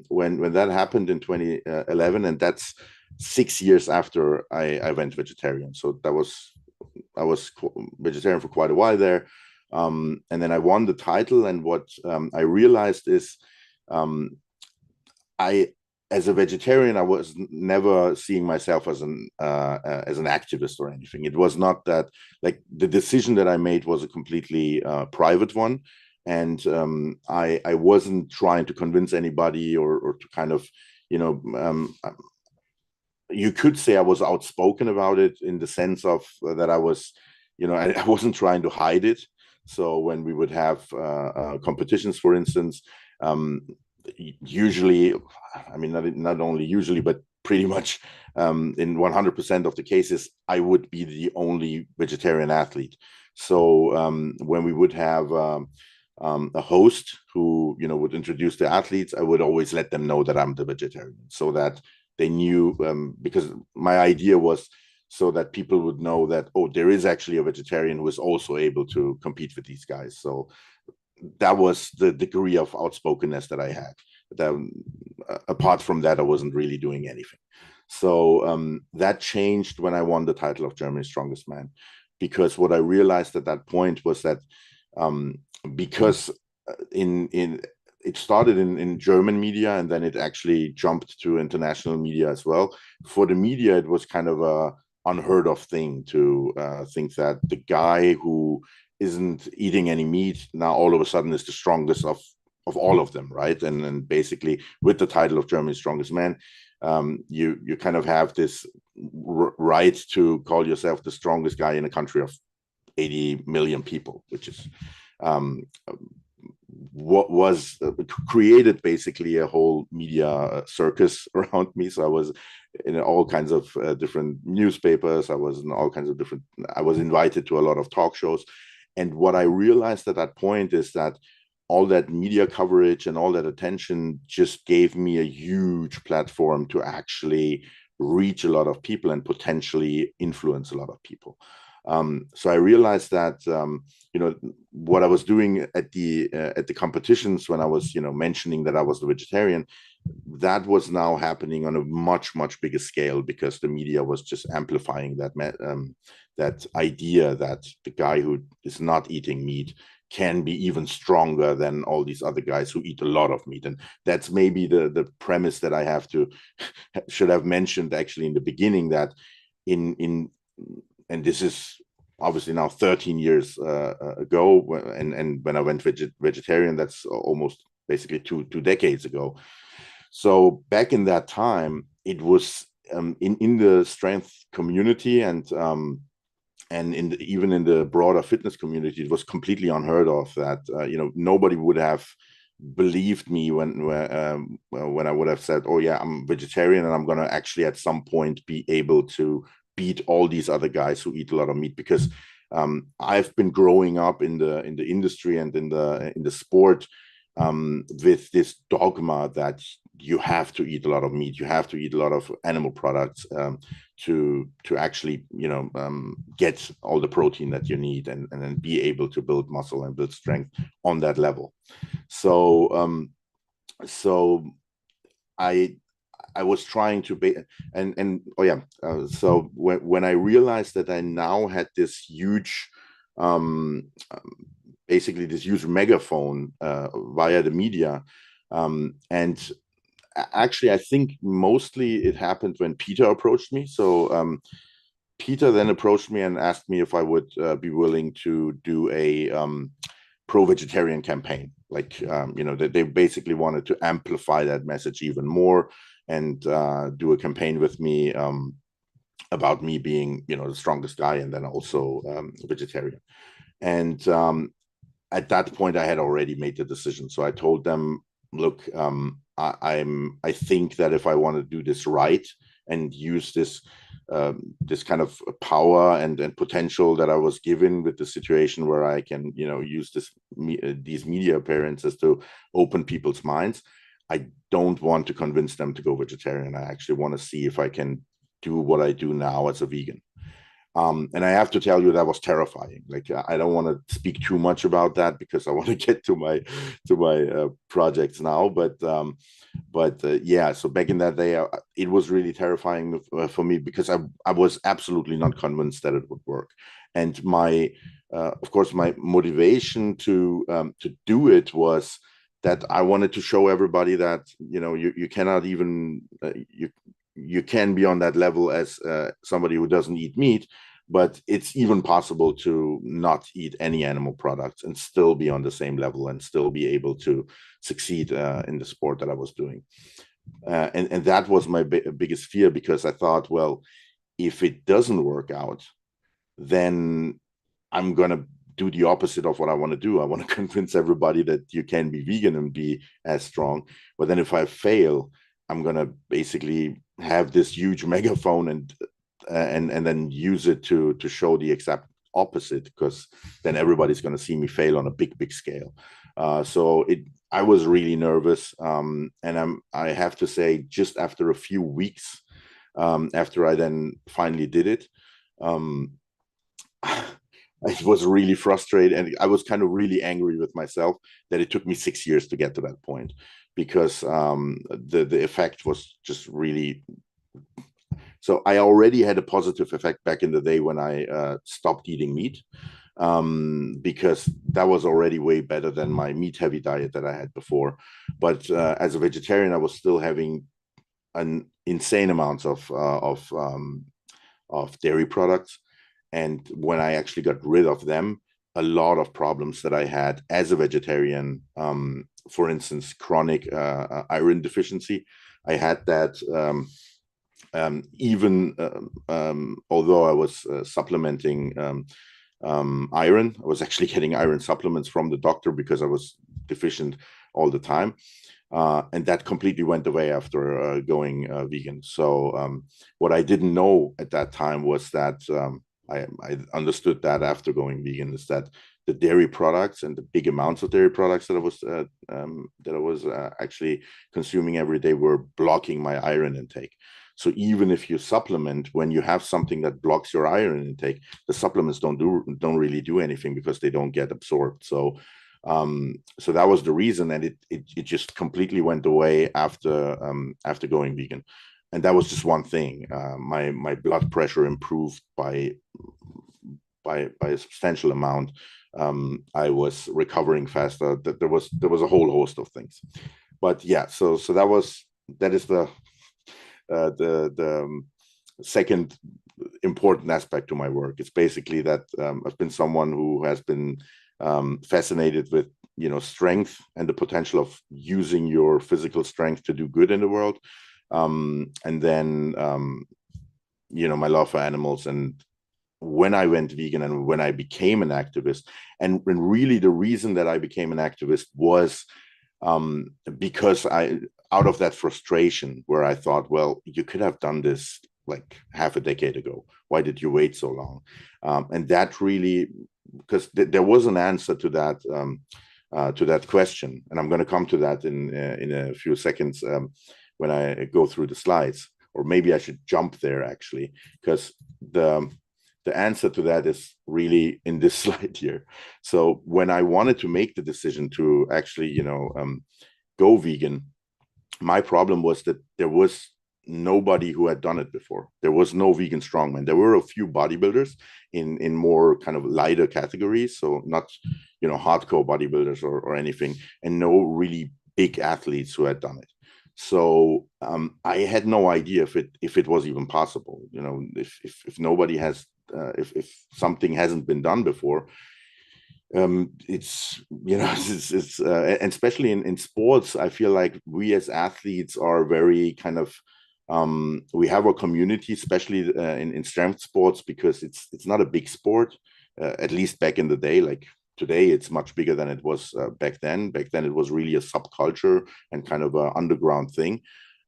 when that happened in 2011, and that's 6 years after I went vegetarian. So I was vegetarian for quite a while there, and then I won the title. And what I realized is, as a vegetarian, I was never seeing myself as an activist or anything. It was not that, like, the decision that I made was a completely private one, and I wasn't trying to convince anybody or to kind of, you could say I was outspoken about it, in the sense of that I was, I wasn't trying to hide it. So when we would have competitions, for instance, usually, I mean, not only usually, but pretty much in 100% of the cases, I would be the only vegetarian athlete. So when we would have a host who would introduce the athletes, I would always let them know that I'm the vegetarian, so that they knew, because my idea was so that people would know that, oh, there is actually a vegetarian who is also able to compete with these guys. So that was the degree of outspokenness that I had. apart from that, I wasn't really doing anything. So that changed when I won the title of Germany's Strongest Man, because what I realized at that point was that because it started in German media, and then it actually jumped to international media as well. For the media, it was kind of a unheard of thing to think that the guy who isn't eating any meat now all of a sudden is the strongest of all of them, right? And basically, with the title of Germany's Strongest Man, you kind of have this right to call yourself the strongest guy in a country of 80 million people, which is what was created basically a whole media circus around me. So I was in all kinds of different newspapers. I was in all kinds of different, I was invited to a lot of talk shows. And what I realized at that point is that all that media coverage and all that attention just gave me a huge platform to actually reach a lot of people and potentially influence a lot of people. So I realized that what I was doing at the competitions, when I was mentioning that I was a vegetarian, that was now happening on a much bigger scale, because the media was just amplifying that idea that the guy who is not eating meat can be even stronger than all these other guys who eat a lot of meat. And that's maybe the premise that I should have mentioned actually in the beginning, that and this is obviously now 13 years ago, and when I went vegetarian, that's almost basically two decades ago. So back in that time, it was in the strength community and even in the broader fitness community, it was completely unheard of that nobody would have believed me when I would have said, oh yeah, I'm vegetarian and I'm going to actually at some point be able to beat all these other guys who eat a lot of meat. Because I've been growing up in the industry and in the sport with this dogma that you have to eat a lot of meat, you have to eat a lot of animal products to actually get all the protein that you need and then be able to build muscle and build strength on that level. So I was trying to be, so when I realized that I now had this huge, basically this huge megaphone via the media, and actually I think mostly it happened when Peter approached me. So Peter then approached me and asked me if I would be willing to do a pro-vegetarian campaign. Like, they basically wanted to amplify that message even more and do a campaign with me about me being, the strongest guy, and then also vegetarian. And at that point, I had already made the decision. So I told them, look, I think that if I want to do this right and use this kind of power and potential that I was given with the situation where I can, use these media appearances to open people's minds, I don't want to convince them to go vegetarian. I actually want to see if I can do what I do now as a vegan. And I have to tell you, that was terrifying. Like, I don't want to speak too much about that because I want to get to my projects now. But yeah, so back in that day, it was really terrifying for me because I was absolutely not convinced that it would work. And of course, my motivation to do it was that I wanted to show everybody that you cannot even you can be on that level as somebody who doesn't eat meat, but it's even possible to not eat any animal products and still be on the same level and still be able to succeed in the sport that I was doing. And that was my biggest fear, because I thought, well, if it doesn't work out, then I'm going to do the opposite of what I want to do. I want to convince everybody that you can be vegan and be as strong. But then if I fail, I'm going to basically have this huge megaphone and then use it to show the exact opposite, because then everybody's going to see me fail on a big scale. So I was really nervous. And I have to say, just after a few weeks, after I then finally did it, I was really frustrated, and I was kind of really angry with myself that it took me 6 years to get to that point. because the effect was just really. So I already had a positive effect back in the day when I stopped eating meat, because that was already way better than my meat-heavy diet that I had before. But as a vegetarian, I was still having an insane amount of dairy products, and when I actually got rid of them, a lot of problems that I had as a vegetarian, for instance, chronic iron deficiency, I had that. Even although I was supplementing iron, I was actually getting iron supplements from the doctor because I was deficient all the time. And that completely went away after going vegan. So what I didn't know at that time was that I understood that after going vegan, is that the dairy products and the big amounts of dairy products that I was actually consuming every day were blocking my iron intake. So even if you supplement, when you have something that blocks your iron intake, the supplements don't really do anything because they don't get absorbed. So so that was the reason, and it just completely went away after going vegan. And that was just one thing. My blood pressure improved by a substantial amount. I was recovering faster. There was a whole host of things. But yeah, so that is the second important aspect to my work. It's basically that I've been someone who has been fascinated with, strength and the potential of using your physical strength to do good in the world. And then, my love for animals. And when I went vegan and when I became an activist, and really the reason that I became an activist was because out of that frustration where I thought, well, you could have done this like half a decade ago. Why did you wait so long? And that really, because there was an answer to that question, and I'm going to come to that in a few seconds when I go through the slides, or maybe I should jump there actually, because the answer to that is really in this slide here. So when I wanted to make the decision to actually, go vegan, my problem was that there was nobody who had done it before. There was no vegan strongman. There were a few bodybuilders in more kind of lighter categories, so not hardcore bodybuilders or anything, and no really big athletes who had done it. So I had no idea if it was even possible. If nobody has if something hasn't been done before, it's and especially in sports, I feel like we as athletes are very kind of we have a community, especially in strength sports, because it's not a big sport, at least back in the day. Like today, it's much bigger than it was back then. Back then, it was really a subculture and kind of an underground thing.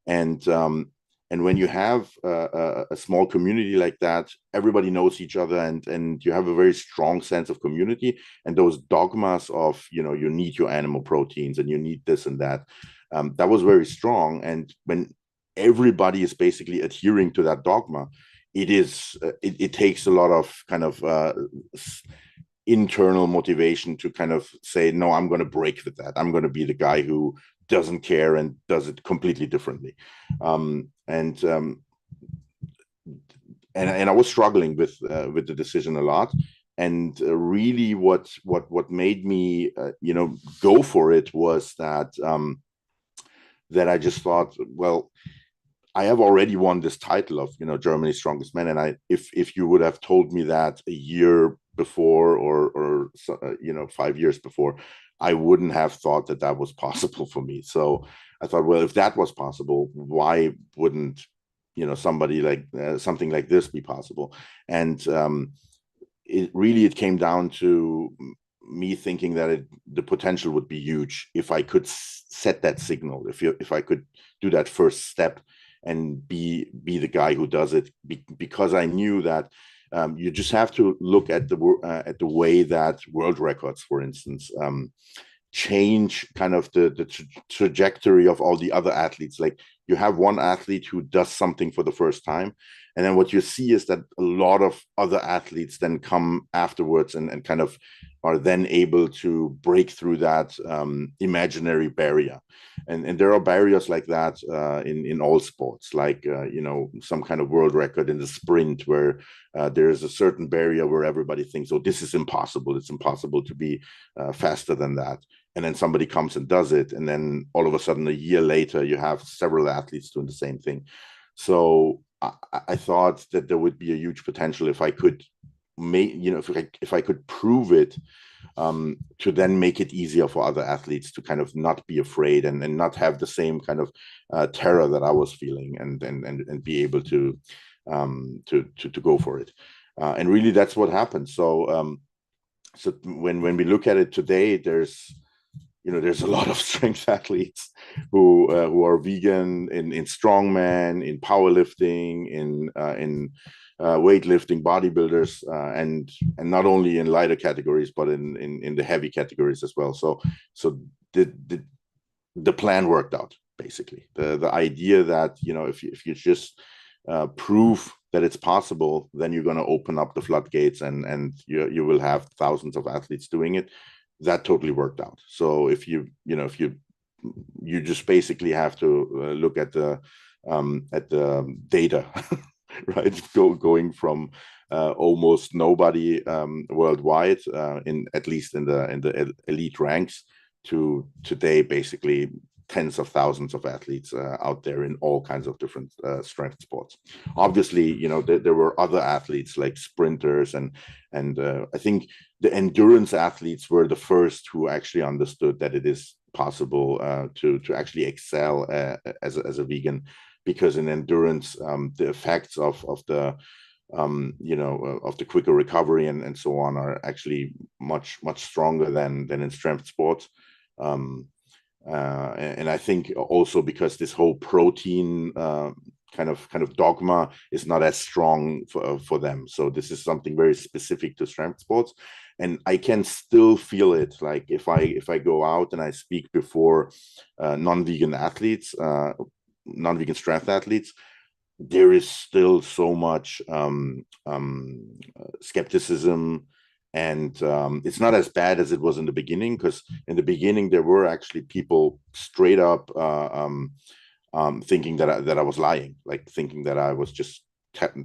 And when you have a small community like that, everybody knows each other, and you have a very strong sense of community. And those dogmas of, you need your animal proteins and you need this and that, that was very strong. And when everybody is basically adhering to that dogma, it takes a lot of kind of internal motivation to kind of say, no, I'm going to break with that. I'm going to be the guy who doesn't care and does it completely differently. And I was struggling with the decision a lot. And really what made me go for it was that that I just thought, well, I have already won this title of Germany's Strongest Man, and if you would have told me that a year before or 5 years before, I wouldn't have thought that was possible for me. So I thought, well, if that was possible, why wouldn't somebody like something like this be possible? And it came down to me thinking that the potential would be huge if I could set that signal, if I could do that first step and be the guy who does it, because I knew that you just have to look at the way that world records, for instance, change kind of the trajectory of all the other athletes. Like you have one athlete who does something for the first time, and then what you see is that a lot of other athletes then come afterwards and kind of are then able to break through that imaginary barrier. And there are barriers like that in all sports, like, you know, some kind of world record in the sprint where there is a certain barrier where everybody thinks, oh, this is impossible. It's impossible to be faster than that. And then somebody comes and does it. And then all of a sudden, a year later, you have several athletes doing the same thing. So I thought that there would be a huge potential if I could make, you know, if I could prove it, to then make it easier for other athletes to kind of not be afraid and not have the same kind of terror that I was feeling, and be able to go for it. And really, that's what happened. So so when we look at it today, there's a lot of strength athletes who are vegan in strongman, in powerlifting, in weightlifting, bodybuilders, and not only in lighter categories, but in the heavy categories as well. So the plan worked out, basically. The idea that, you know, if you just prove that it's possible, then you're going to open up the floodgates and you will have thousands of athletes doing it. That totally worked out. So if you just basically have to look at the data, right? Going from almost nobody worldwide, at least in the elite ranks, to today basically tens of thousands of athletes out there in all kinds of different strength sports. Obviously, you know, there were other athletes like sprinters, and I think the endurance athletes were the first who actually understood that it is possible to actually excel as a vegan, because in endurance, the effects of the of the quicker recovery and so on are actually much stronger than in strength sports. And I think also because this whole protein kind of dogma is not as strong for them. So this is something very specific to strength sports, and I can still feel it. Like if I go out and I speak before non-vegan athletes, non-vegan strength athletes, there is still so much skepticism. And it's not as bad as it was in the beginning, because in the beginning there were actually people straight up thinking that I was lying, like thinking that I was just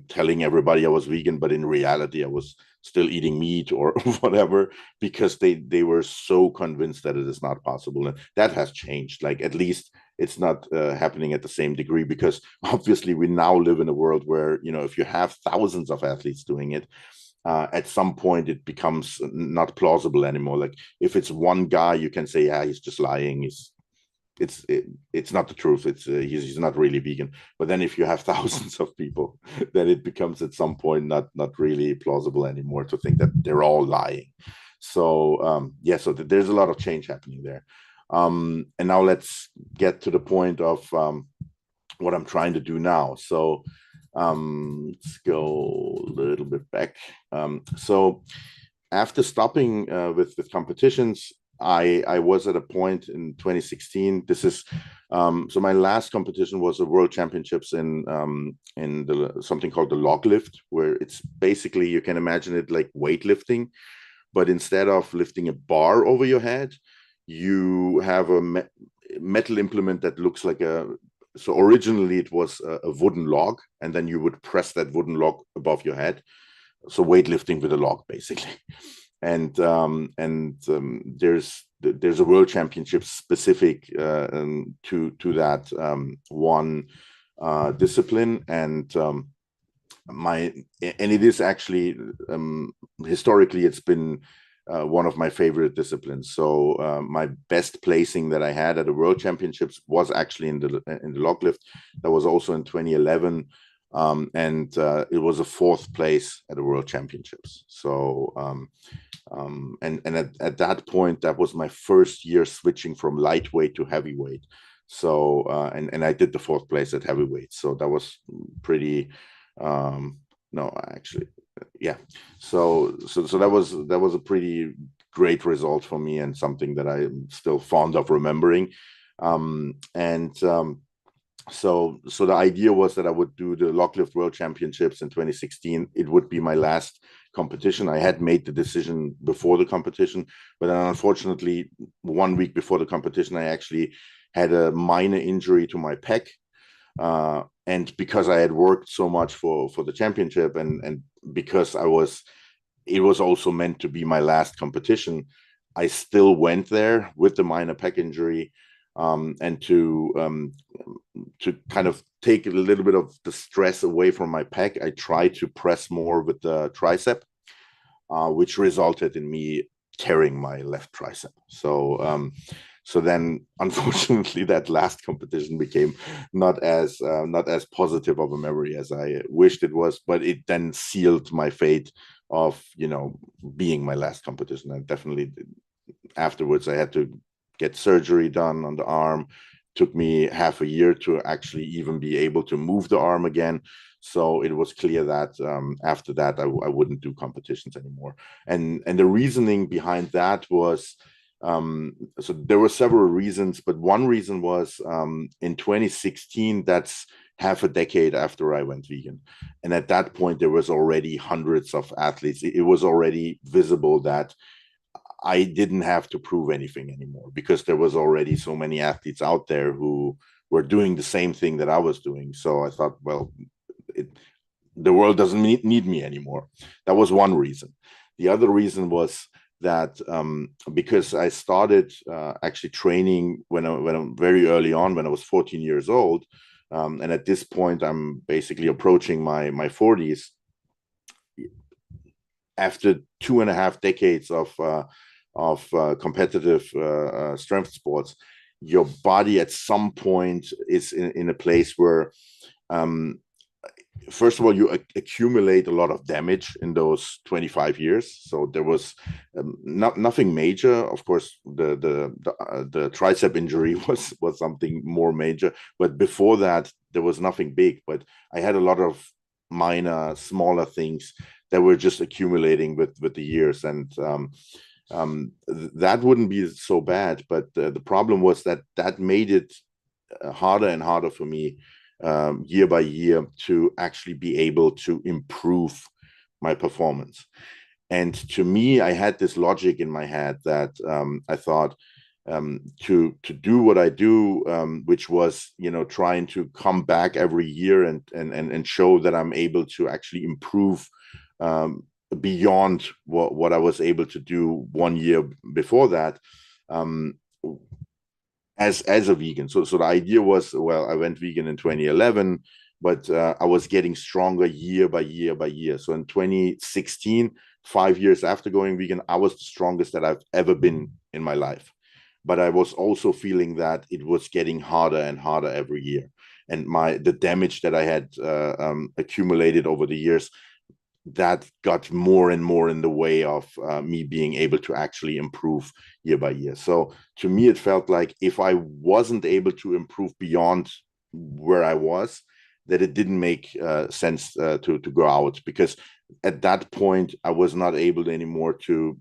telling everybody I was vegan, but in reality I was still eating meat or whatever, because they were so convinced that it is not possible. And that has changed. Like, at least it's not happening at the same degree, because obviously we now live in a world where, you know, if you have thousands of athletes doing it, at some point it becomes not plausible anymore. Like, if it's one guy, you can say, yeah, he's just lying. It's not the truth. He's not really vegan. But then if you have thousands of people, then it becomes at some point not really plausible anymore to think that they're all lying. So yeah, so there's a lot of change happening there. And now let's get to the point of what I'm trying to do now. So let's go a little bit back. So after stopping with competitions, I was at a point in 2016. This is so my last competition was the World Championships in something called the log lift, where it's basically, you can imagine it like weightlifting, but instead of lifting a bar over your head, you have a metal implement that looks like so originally it was a wooden log, and then you would press that wooden log above your head. So weightlifting with a log, basically. And there's a World Championship specific to that one discipline, and it is actually historically it's been one of my favorite disciplines. So my best placing that I had at the World Championships was actually in the log lift. That was also in 2011. And it was a 4th place at the World Championships. So and at that point, that was my first year switching from lightweight to heavyweight. So and I did the 4th place at heavyweight. So that was pretty no, actually, yeah. So that was a pretty great result for me, and something that I'm still fond of remembering. so the idea was that I would do the Locklift World Championships in 2016. It would be my last competition. I had made the decision before the competition, but then unfortunately, 1 week before the competition, I actually had a minor injury to my pec. And because I had worked so much for the championship, and because it was also meant to be my last competition, I still went there with the minor pec injury. And to kind of take a little bit of the stress away from my pec, I tried to press more with the tricep, which resulted in me tearing my left tricep. So then, unfortunately, that last competition became not as positive of a memory as I wished it was. But it then sealed my fate of being my last competition. And definitely afterwards, I had to get surgery done on the arm. Took me half a year to actually even be able to move the arm again. So it was clear that after that, I wouldn't do competitions anymore. And the reasoning behind that was, so there were several reasons, but one reason was in 2016, that's half a decade after I went vegan. And at that point, there was already hundreds of athletes. It was already visible that I didn't have to prove anything anymore, because there was already so many athletes out there who were doing the same thing that I was doing. So I thought, well, the world doesn't need me anymore. That was one reason. The other reason was that because I started actually training when I'm very early on, when I was 14 years old, and at this point I'm basically approaching my 40s. After 2.5 decades of competitive strength sports, your body at some point is in a place where, first of all, you accumulate a lot of damage in those 25 years. So there was nothing major. Of course, the tricep injury was something more major, but before that, there was nothing big. But I had a lot of minor, smaller things that were just accumulating with the years, and that wouldn't be so bad. But the problem was that made it harder and harder for me year by year to actually be able to improve my performance. And to me, I had this logic in my head that I thought to do what I do, which was trying to come back every year and show that I'm able to actually improve beyond what I was able to do 1 year before that, as a vegan. So the idea was, well, I went vegan in 2011, but I was getting stronger year by year by year. So in 2016, 5 years after going vegan, I was the strongest that I've ever been in my life. But I was also feeling that it was getting harder and harder every year. And the damage that I had accumulated over the years, that got more and more in the way of me being able to actually improve year by year. So to me, it felt like if I wasn't able to improve beyond where I was, that it didn't make sense to go out, because at that point I was not able anymore to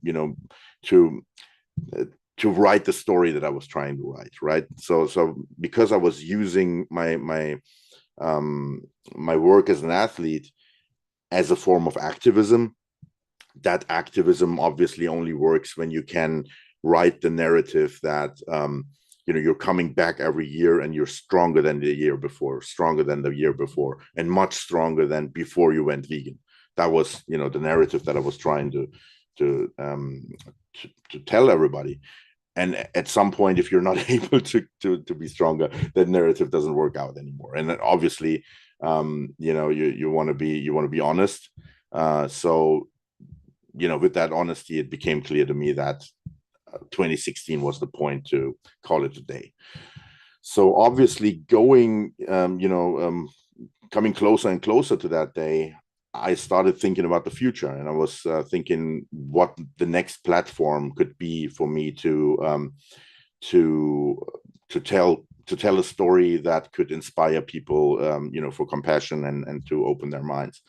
write the story that I was trying to write, right? So because I was using my work as an athlete as a form of activism, that activism obviously only works when you can write the narrative that you're coming back every year and you're stronger than the year before, and much stronger than before you went vegan. That was the narrative that I was trying to tell everybody. And at some point, if you're not able to be stronger, that narrative doesn't work out anymore. And then obviously, you want to be honest. So with that honesty, it became clear to me that 2016 was the point to call it a day. So obviously, coming closer and closer to that day, I started thinking about the future, and I was thinking what the next platform could be for me to tell a story that could inspire people, for compassion and to open their minds.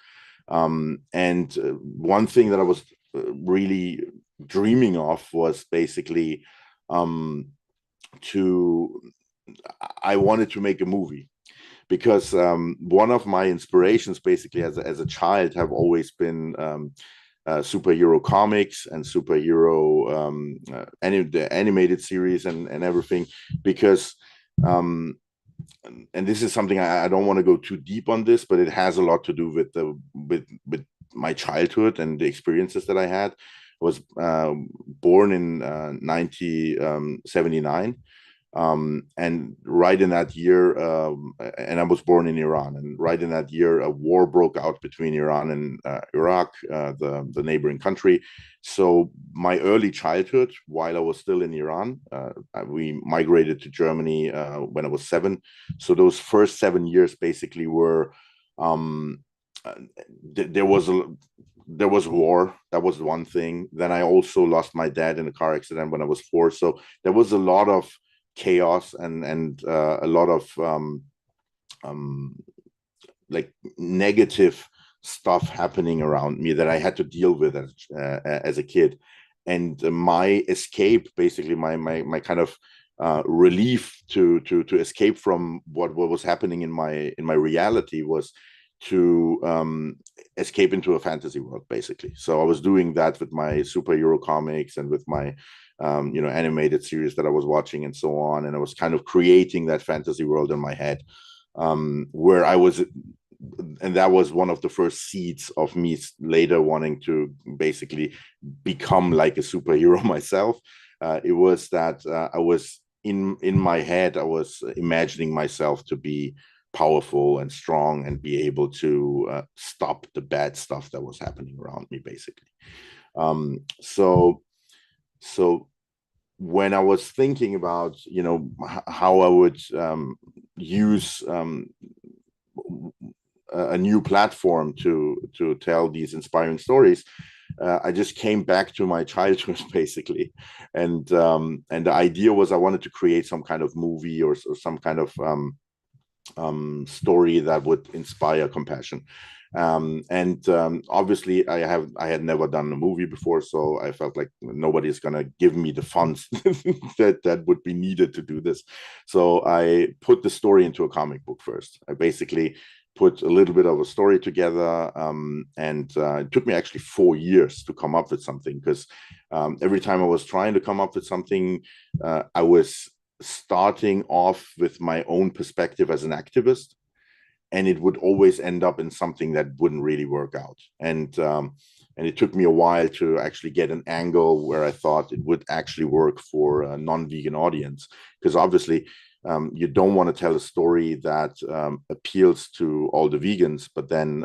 And one thing that I was really dreaming of was basically I wanted to make a movie. because one of my inspirations basically as a child have always been superhero comics and superhero the animated series and everything, because and this is something I don't want to go too deep on this, but it has a lot to do with with my childhood and the experiences that I had. I was born in 1979. And right in that year, and I was born in Iran, and right in that year, a war broke out between Iran and Iraq, the neighboring country. So my early childhood, while I was still in Iran, we migrated to Germany when I was 7. So those first 7 years basically were, there was war. That was one thing. Then I also lost my dad in a car accident when I was 4. So there was a lot of chaos and a lot of like negative stuff happening around me that I had to deal with as a kid. And my escape, basically my kind of relief to escape from what was happening in my reality was to escape into a fantasy world, basically. So I was doing that with my superhero comics and with my animated series that I was watching and so on. And I was kind of creating that fantasy world in my head, where I was, and that was one of the first seeds of me later wanting to basically become like a superhero myself. It was that I was in my head, I was imagining myself to be powerful and strong and be able to stop the bad stuff that was happening around me, basically. So when I was thinking about, how I would use a new platform to tell these inspiring stories, I just came back to my childhood, basically, and the idea was I wanted to create some kind of movie or some kind of story that would inspire compassion. Obviously I had never done a movie before, so I felt like nobody's gonna give me the funds that would be needed to do this. So I put the story into a comic book first. I basically put a little bit of a story together, and it took me actually 4 years to come up with something, because every time I was trying to come up with something, I was starting off with my own perspective as an activist, and it would always end up in something that wouldn't really work out. And it took me a while to actually get an angle where I thought it would actually work for a non-vegan audience, because obviously you don't want to tell a story that appeals to all the vegans, but then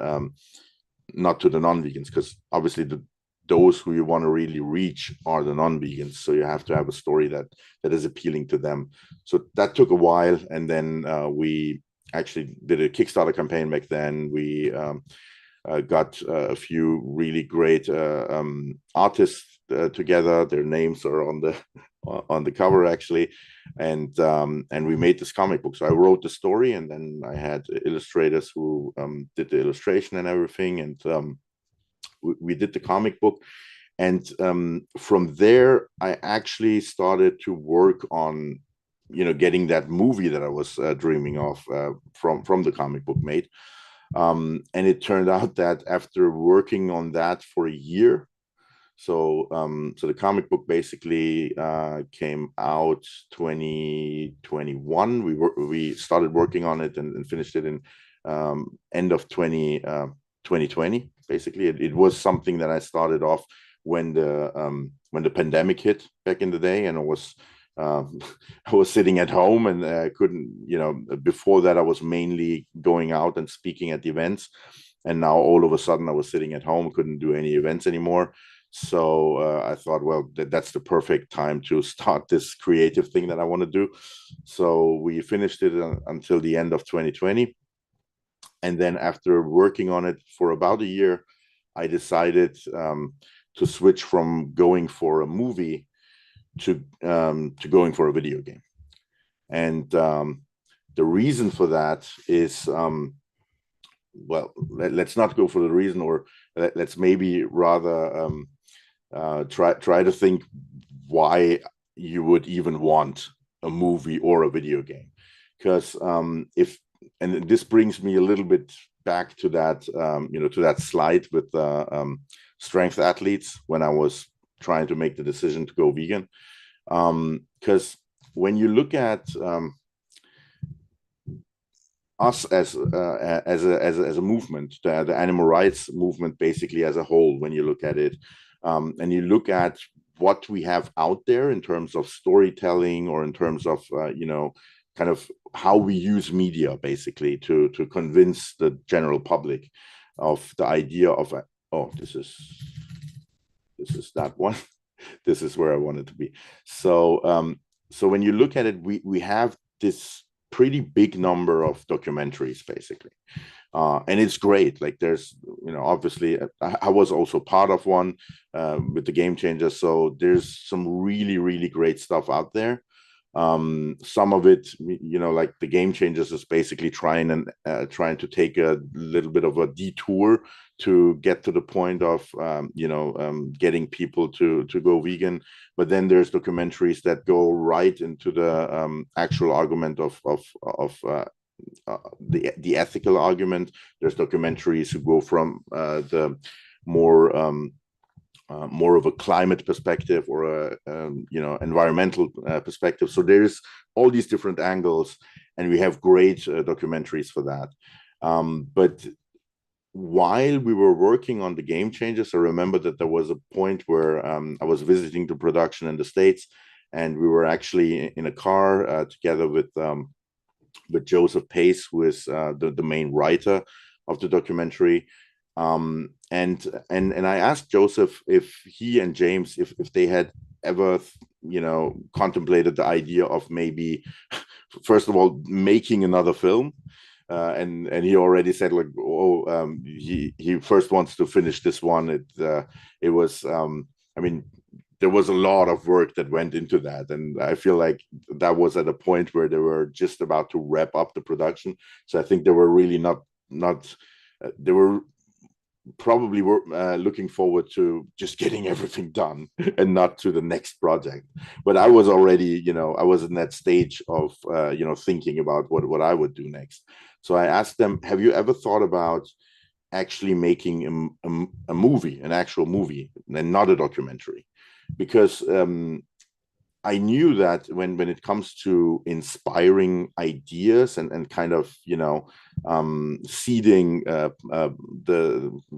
not to the non-vegans, because obviously those who you want to really reach are the non-vegans. So you have to have a story that is appealing to them. So that took a while, and then we actually did a Kickstarter campaign back then. We got a few really great artists together. Their names are on the cover, actually, and we made this comic book. So I wrote the story, and then I had illustrators who did the illustration and everything, and we did the comic book. And from there, I actually started to work on, getting that movie that I was dreaming of from the comic book made. And it turned out that after working on that for a year, so the comic book basically came out 2021. We started working on it and finished it in end of 2020. Basically, it was something that I started off when the pandemic hit back in the day, and I was sitting at home, and I couldn't, before that I was mainly going out and speaking at events, and now all of a sudden I was sitting at home, couldn't do any events anymore. So I thought, well, that's the perfect time to start this creative thing that I want to do. So we finished it until the end of 2020. And then after working on it for about a year, I decided to switch from going for a movie to going for a video game. And the reason for that is, well, let's not go for the reason, or let's maybe rather try to think why you would even want a movie or a video game. Because and this brings me a little bit back to that, to that slide with the strength athletes when I was trying to make the decision to go vegan. Because when you look at us as a movement, the animal rights movement, basically as a whole, when you look at it, and you look at what we have out there in terms of storytelling, or in terms of kind of how we use media, basically to convince the general public of the idea of this is that one. This is where I wanted to be. So so when you look at it, we have this pretty big number of documentaries, basically, and it's great. Like, there's, obviously I was also part of one with the Game Changers, so there's some really, really great stuff out there. Some of it, like the Game Changers is basically trying to take a little bit of a detour to get to the point of getting people to go vegan. But then there's documentaries that go right into the actual argument of the ethical argument. There's documentaries who go from the more of a climate perspective, or a environmental perspective. So there's all these different angles, and we have great documentaries for that. But while we were working on the Game Changers, I remember that there was a point where I was visiting the production in the States, and we were actually in a car together with Joseph Pace, who is the main writer of the documentary. And I asked Joseph if he and James, if they had ever, contemplated the idea of maybe, first of all, making another film. And he already said, like, he first wants to finish this one. It was, I mean, there was a lot of work that went into that, and I feel like that was at a point where they were just about to wrap up the production. So I think they were really not they were probably looking forward to just getting everything done and not to the next project. But I was already, I was in that stage of thinking about what I would do next. So I asked them, have you ever thought about actually making a movie, an actual movie, and not a documentary? Because I knew that when it comes to inspiring ideas and kind of, seeding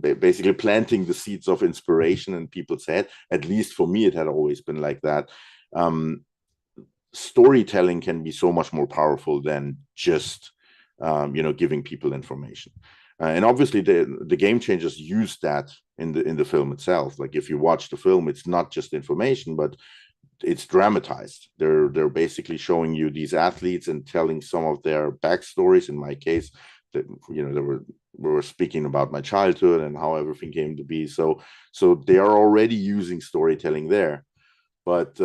basically planting the seeds of inspiration in people's head, at least for me, it had always been like that. Storytelling can be so much more powerful than just, giving people information. And obviously the Game Changers use that in the film itself. Like, if you watch the film, it's not just information, but it's dramatized. They're basically showing you these athletes and telling some of their backstories. In my case, that we were speaking about my childhood and how everything came to be. So they are already using storytelling there, but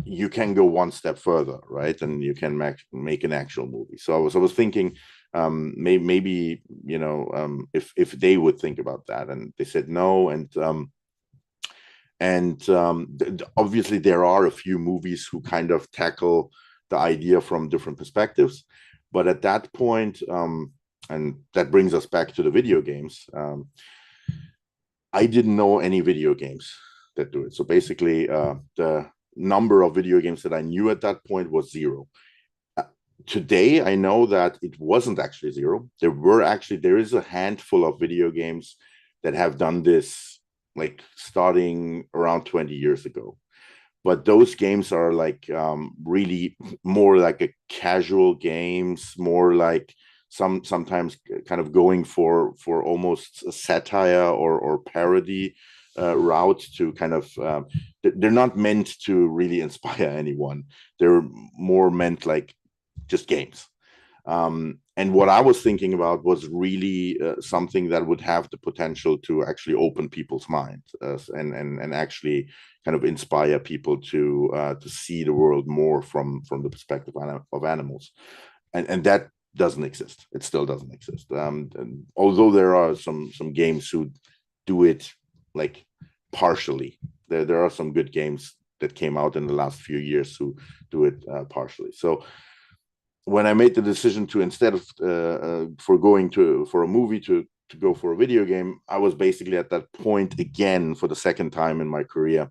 you can go one step further, right? And you can make an actual movie. So I was thinking, maybe if they would think about that, and they said no. And obviously there are a few movies who kind of tackle the idea from different perspectives, but at that point, and that brings us back to the video games, I didn't know any video games that do it. So basically the number of video games that I knew at that point was 0. Today I know that it wasn't actually 0. There is a handful of video games that have done this, like starting around 20 years ago. But those games are like really more like a casual games, more like sometimes kind of going for almost a satire or parody route to kind of, they're not meant to really inspire anyone. They're more meant like just games. And what I was thinking about was really something that would have the potential to actually open people's minds and actually kind of inspire people to see the world more from the perspective of animals. And that doesn't exist. It still doesn't exist. And although there are some games who do it like partially, there are some good games that came out in the last few years who do it partially. So when I made the decision to, instead of for a movie to go for a video game, I was basically at that point again for the second time in my career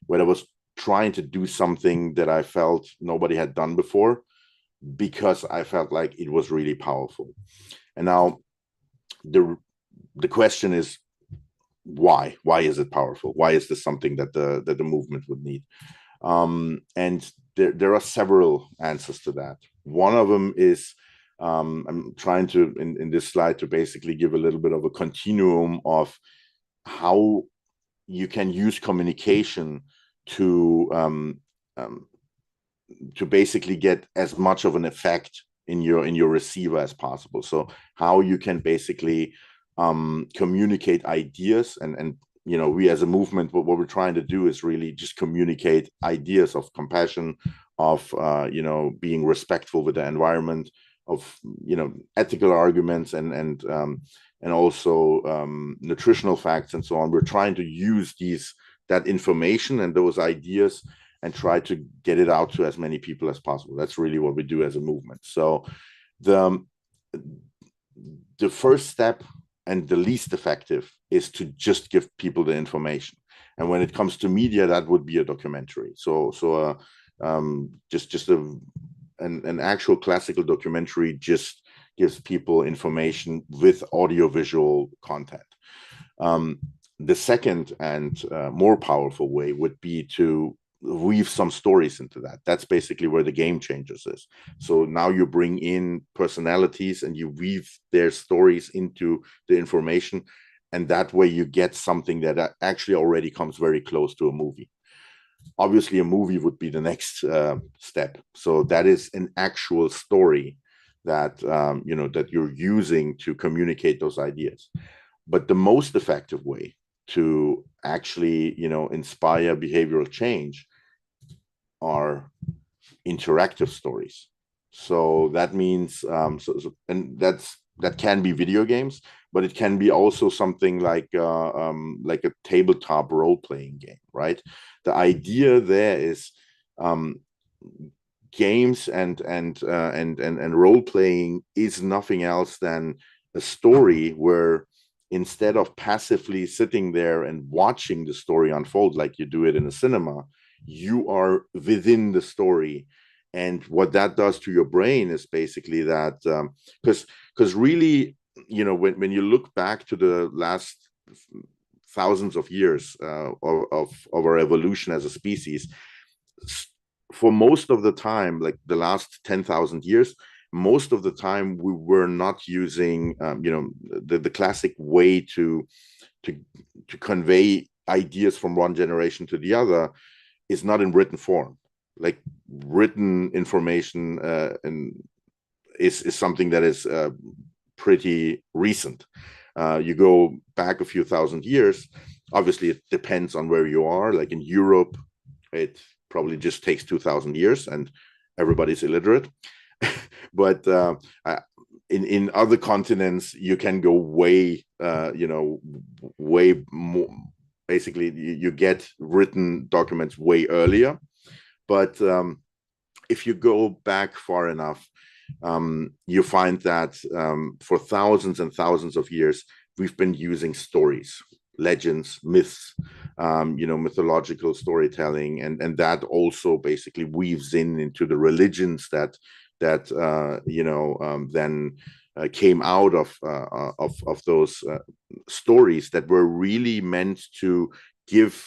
where I was trying to do something that I felt nobody had done before, because I felt like it was really powerful. And now the question is, why? Why is it powerful? Why is this something that the movement would need? And there are several answers to that. One of them is, I'm trying to, in this slide, to basically give a little bit of a continuum of how you can use communication to basically get as much of an effect in your receiver as possible. So how you can basically communicate ideas, and we as a movement, what we're trying to do is really just communicate ideas of compassion, of being respectful with the environment, of ethical arguments, and also nutritional facts and so on. We're trying to use that information and those ideas and try to get it out to as many people as possible. That's really what we do as a movement. So the first step and the least effective is to just give people the information. And when it comes to media, that would be a documentary. So just an actual classical documentary just gives people information with audiovisual content. The second and more powerful way would be to weave some stories into that. That's basically where the game changers is. So now you bring in personalities and you weave their stories into the information, and that way you get something that actually already comes very close to a movie. Obviously a movie would be the next step. So that is an actual story that that you're using to communicate those ideas. But the most effective way to actually inspire behavioral change are interactive stories. So that means and that can be video games, but it can be also something like a tabletop role-playing game, right? The idea there is games and role-playing is nothing else than a story where, instead of passively sitting there and watching the story unfold like you do it in a cinema, you are within the story. And what that does to your brain is basically that, because really, when you look back to the last thousands of years of our evolution as a species, for most of the time, like the last 10,000 years, most of the time we were not using the classic way to convey ideas from one generation to the other is not in written form. Like written information is something that is pretty recent. You go back a few thousand years, obviously it depends on where you are. Like in Europe, it probably just takes 2,000 years and everybody's illiterate. But in other continents, you can go way more. Basically, you get written documents way earlier. But if you go back far enough, you find that for thousands and thousands of years, we've been using stories, legends, myths, mythological storytelling, and that also basically weaves into the religions that then came out of those stories that were really meant to give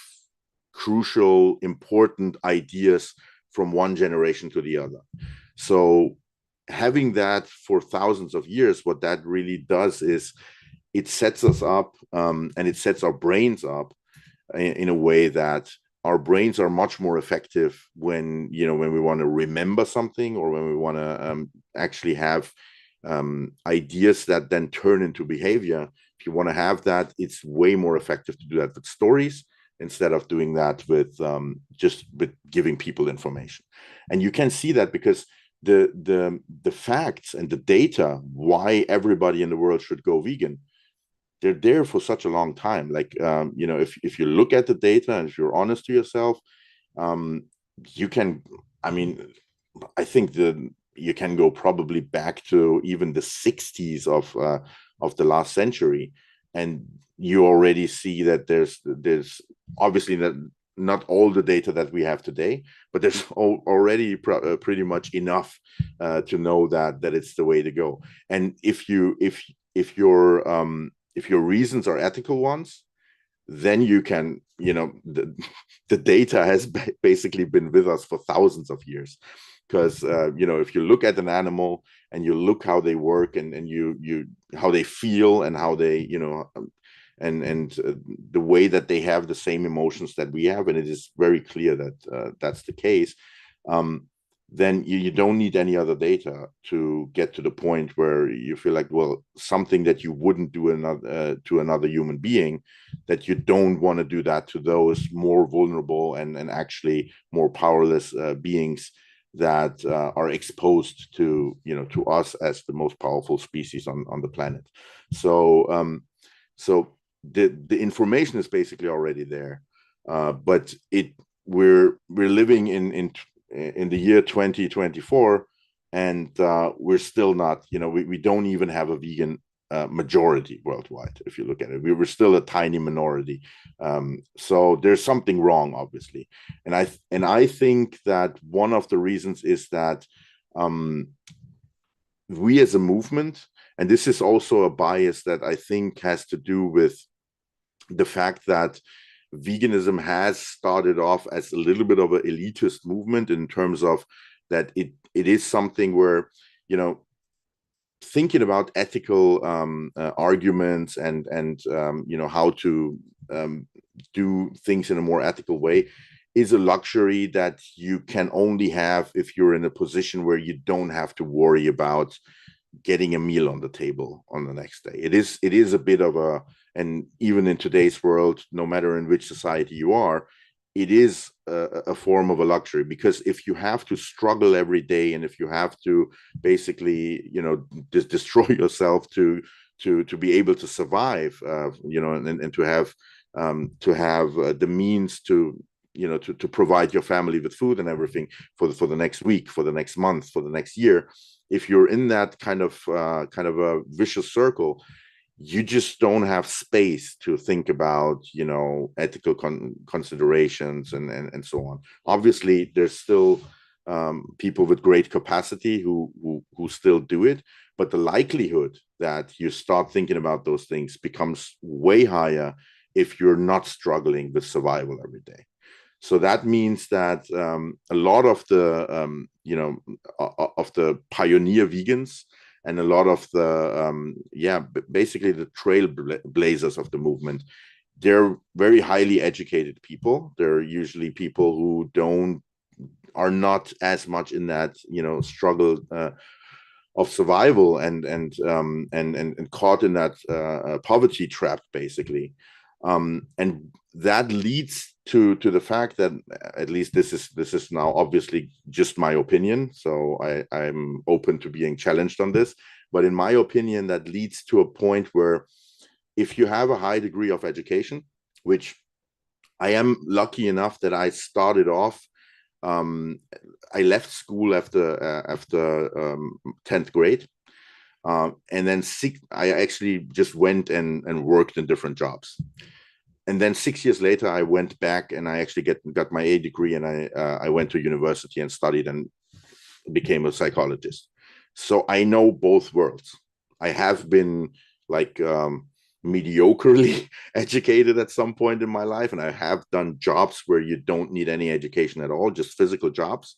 crucial, important ideas from one generation to the other. So having that for thousands of years, what that really does is it sets us up and it sets our brains up in a way that our brains are much more effective when we want to remember something, or when we want to actually have ideas that then turn into behavior. If you want to have that, it's way more effective to do that with stories instead of doing that with just with giving people information. And you can see that because the facts and the data why everybody in the world should go vegan, they're there for such a long time. Like if you look at the data and if you're honest to yourself, you can, I think you can go probably back to even the 60s of the last century, and you already see that there's obviously that not all the data that we have today, but there's already pretty much enough to know that it's the way to go. And if your reasons are ethical ones, then you can, the data has basically been with us for thousands of years. Because if you look at an animal and you look how they work and you how they feel and how they and the way that they have the same emotions that we have, and it is very clear that that's the case, then you don't need any other data to get to the point where you feel like, well, something that you wouldn't do to another human being, that you don't want to do that to those more vulnerable and actually more powerless beings that are exposed to to us as the most powerful species on the planet. So the information is basically already there, but we're living in the year 2024, and we're still not, we don't even have a vegan majority worldwide. If you look at it, we were still a tiny minority. So there's something wrong, obviously, and I think that one of the reasons is that we as a movement, and this is also a bias that I think has to do with the fact that veganism has started off as a little bit of an elitist movement, in terms of that it is something where, thinking about ethical arguments and how to do things in a more ethical way is a luxury that you can only have if you're in a position where you don't have to worry about getting a meal on the table on the next day. It is a bit of a, and even in today's world, no matter in which society you are, it is a form of a luxury, because if you have to struggle every day, and if you have to basically, destroy yourself to be able to survive, and to have the means to provide your family with food and everything for the next week, for the next month, for the next year, if you're in that kind of a vicious circle, you just don't have space to think about, ethical considerations and so on. Obviously, there's still people with great capacity who still do it, but the likelihood that you start thinking about those things becomes way higher if you're not struggling with survival every day. So that means that a lot of the of the pioneer vegans and a lot of the basically the trailblazers of the movement, they're very highly educated people. They're usually people who are not as much in that struggle of survival and caught in that poverty trap, basically. And that leads to the fact that, at least this is now obviously just my opinion, so I'm open to being challenged on this, but in my opinion, that leads to a point where, if you have a high degree of education, which I am lucky enough that I started off, I left school after 10th grade, and then I actually just went and worked in different jobs. And then 6 years later, I went back and I actually got my A degree, and I went to university and studied and became a psychologist. So I know both worlds. I have been like mediocrely educated at some point in my life, and I have done jobs where you don't need any education at all, just physical jobs.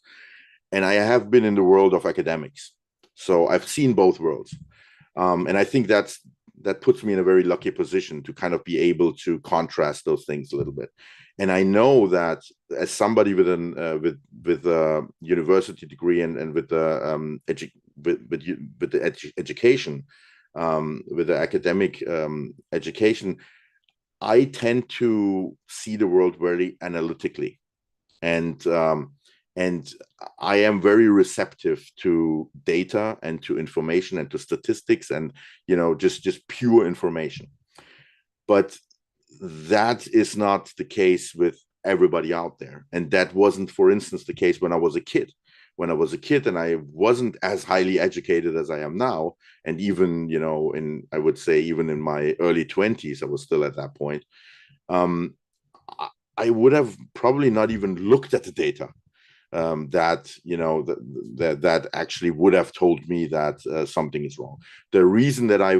And I have been in the world of academics. So I've seen both worlds. And I think that puts me in a very lucky position to kind of be able to contrast those things a little bit. And I know that as somebody with a university degree and with the education, with the academic education, I tend to see the world very analytically, and I am very receptive to data and to information and to statistics and just pure information. But that is not the case with everybody out there, and that wasn't, for instance, the case when I was a kid. when I was a kid, and I wasn't as highly educated as I am now. And even, I would say even in my early 20s, I was still at that point. I would have probably not even looked at the data that actually would have told me that something is wrong. The reason that I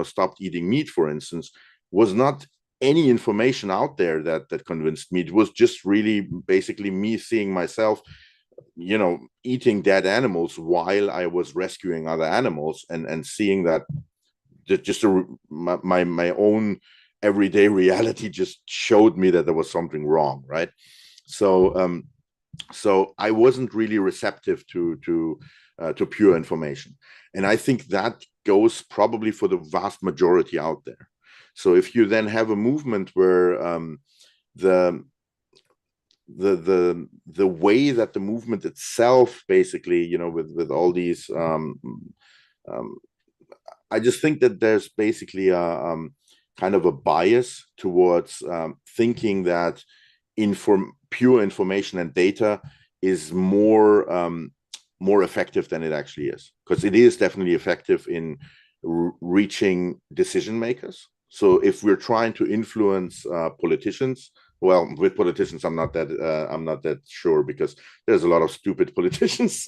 stopped eating meat, for instance, was not any information out there that convinced me. It was just really basically me seeing myself eating dead animals while I was rescuing other animals, and seeing that my own everyday reality just showed me that there was something wrong, right? So I wasn't really receptive to pure information, and I think that goes probably for the vast majority out there. So if you then have a movement where the way that the movement itself, basically, with all these, I just think that there's basically a kind of a bias towards thinking that pure information and data is more effective than it actually is, because it is definitely effective in reaching decision makers. So if we're trying to influence politicians, well, with politicians, I'm not that sure, because there's a lot of stupid politicians.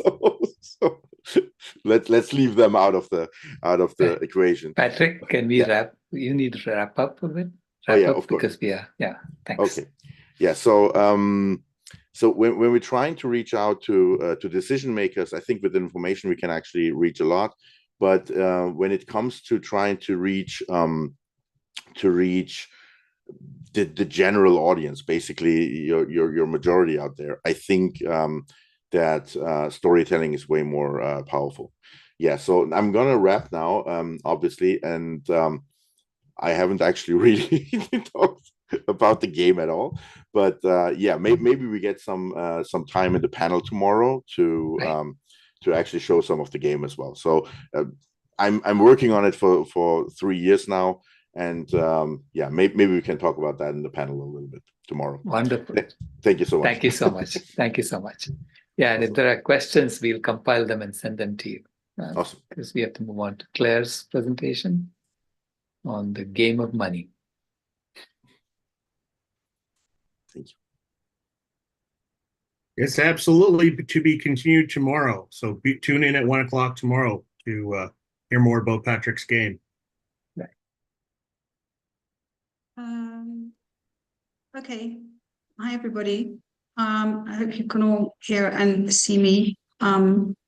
So let's leave them out of the equation. Patrick, can we wrap? You need to wrap up a bit. Of course. Because thanks. Okay. Yeah. So when we're trying to reach out to decision makers, I think with information we can actually reach a lot. But when it comes to trying to reach the general audience, basically your majority out there, I think that storytelling is way more powerful. Yeah. So I'm gonna wrap now, obviously, and I haven't actually really talked about the game at all, but maybe we get some time in the panel tomorrow to actually show some of the game as well. So I'm working on it for 3 years now, and maybe we can talk about that in the panel a little bit tomorrow. Wonderful. Thank you so much. Thank you so much. Thank you so much. Yeah, and if there are questions, we'll compile them and send them to you. Awesome. Because we have to move on to Claire's presentation on the game of money. Thank you. It's absolutely to be continued tomorrow. So tune in at 1 o'clock tomorrow to hear more about Patrick's game. Right. Okay. Hi, everybody. I hope you can all hear and see me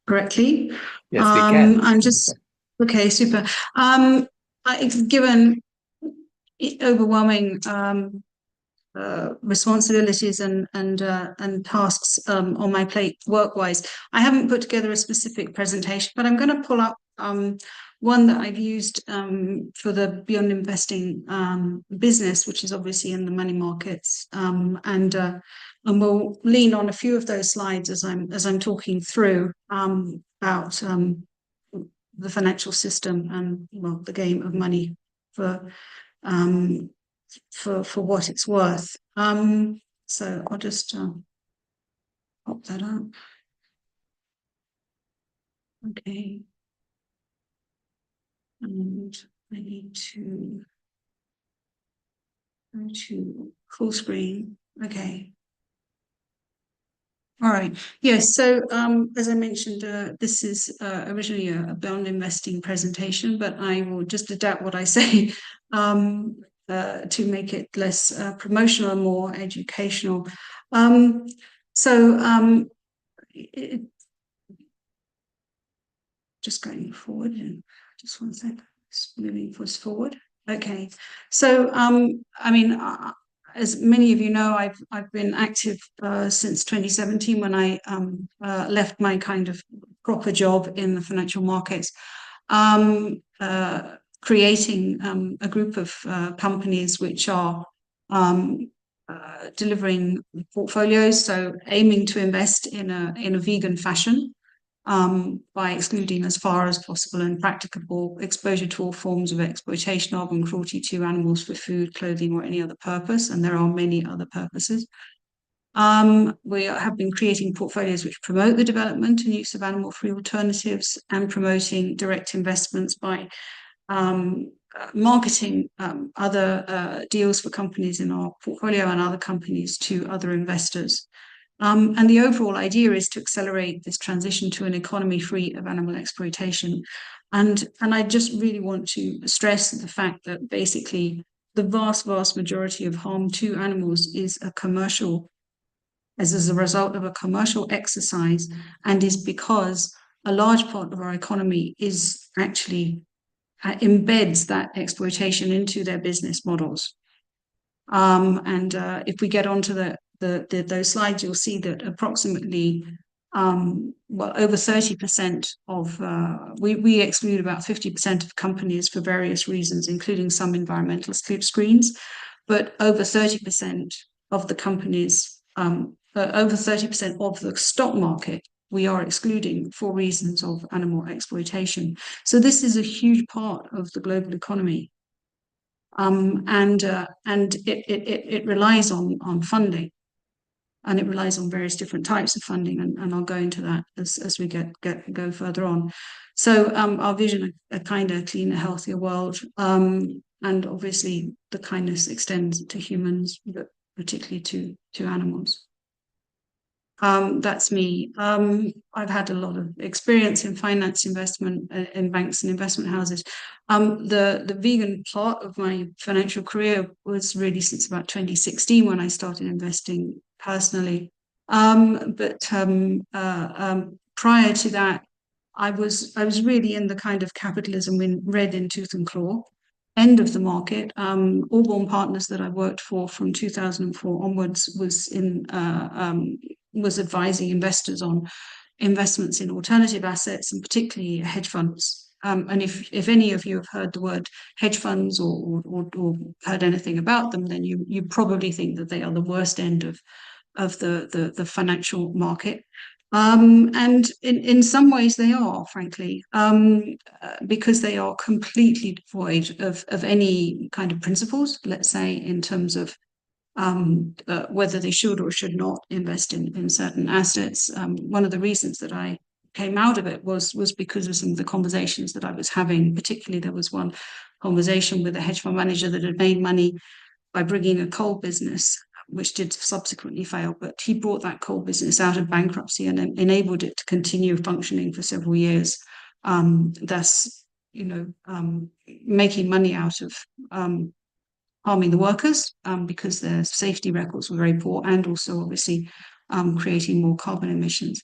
correctly. Yes, we can. I'm just okay. Super. Given overwhelming responsibilities and tasks on my plate work-wise, I haven't put together a specific presentation, but I'm going to pull up one that I've used for the Beyond Investing business, which is obviously in the money markets, and we'll lean on a few of those slides as I'm talking through about the financial system and, well, the game of money for what it's worth. So I'll just pop that up. Okay. And I need to go to full screen. Okay. All right. Yes. So as I mentioned, this is originally a bond investing presentation, but I will just adapt what I say to make it less promotional and more educational. Just going forward, just 1 second, just moving us forward. Okay. So I mean, as many of you know, I've been active since 2017, when I left my kind of proper job in the financial markets, creating a group of companies which are delivering portfolios, so aiming to invest in a vegan fashion, by excluding as far as possible and practicable exposure to all forms of exploitation of and cruelty to animals for food, clothing, or any other purpose. And there are many other purposes. We have been creating portfolios which promote the development and use of animal-free alternatives and promoting direct investments by marketing other deals for companies in our portfolio and other companies to other investors. And the overall idea is to accelerate this transition to an economy free of animal exploitation. And I just really want to stress the fact that basically the vast majority of harm to animals is as a result of a commercial exercise, and is because a large part of our economy is actually embeds that exploitation into their business models. If we get onto those slides, you'll see that approximately over 30% of we exclude about 50% of companies for various reasons, including some environmental screens, but over 30% of the companies, over 30% of the stock market we are excluding for reasons of animal exploitation. So this is a huge part of the global economy. And it relies on funding, and it relies on various different types of funding, and I'll go into that as we go further on. So our vision, a kinder, cleaner, healthier world, and obviously the kindness extends to humans, but particularly to animals. That's me. I've had a lot of experience in finance, investment, in banks and investment houses. The vegan part of my financial career was really since about 2016 when I started investing personally. But prior to that, I was really in the kind of capitalism read in tooth and claw end of the market. Allborn Partners that I worked for from 2004 onwards was advising investors on investments in alternative assets and particularly hedge funds. And if any of you have heard the word hedge funds or heard anything about them, then you probably think that they are the worst end of the financial market. And in some ways they are, frankly, because they are completely devoid of any kind of principles, let's say, in terms of whether they should or should not invest in certain assets. One of the reasons that I came out of it was because of some of the conversations that I was having. Particularly, there was one conversation with a hedge fund manager that had made money by bringing a coal business, which did subsequently fail, but he brought that coal business out of bankruptcy and enabled it to continue functioning for several years, thus, making money out of harming the workers because their safety records were very poor, and also obviously creating more carbon emissions.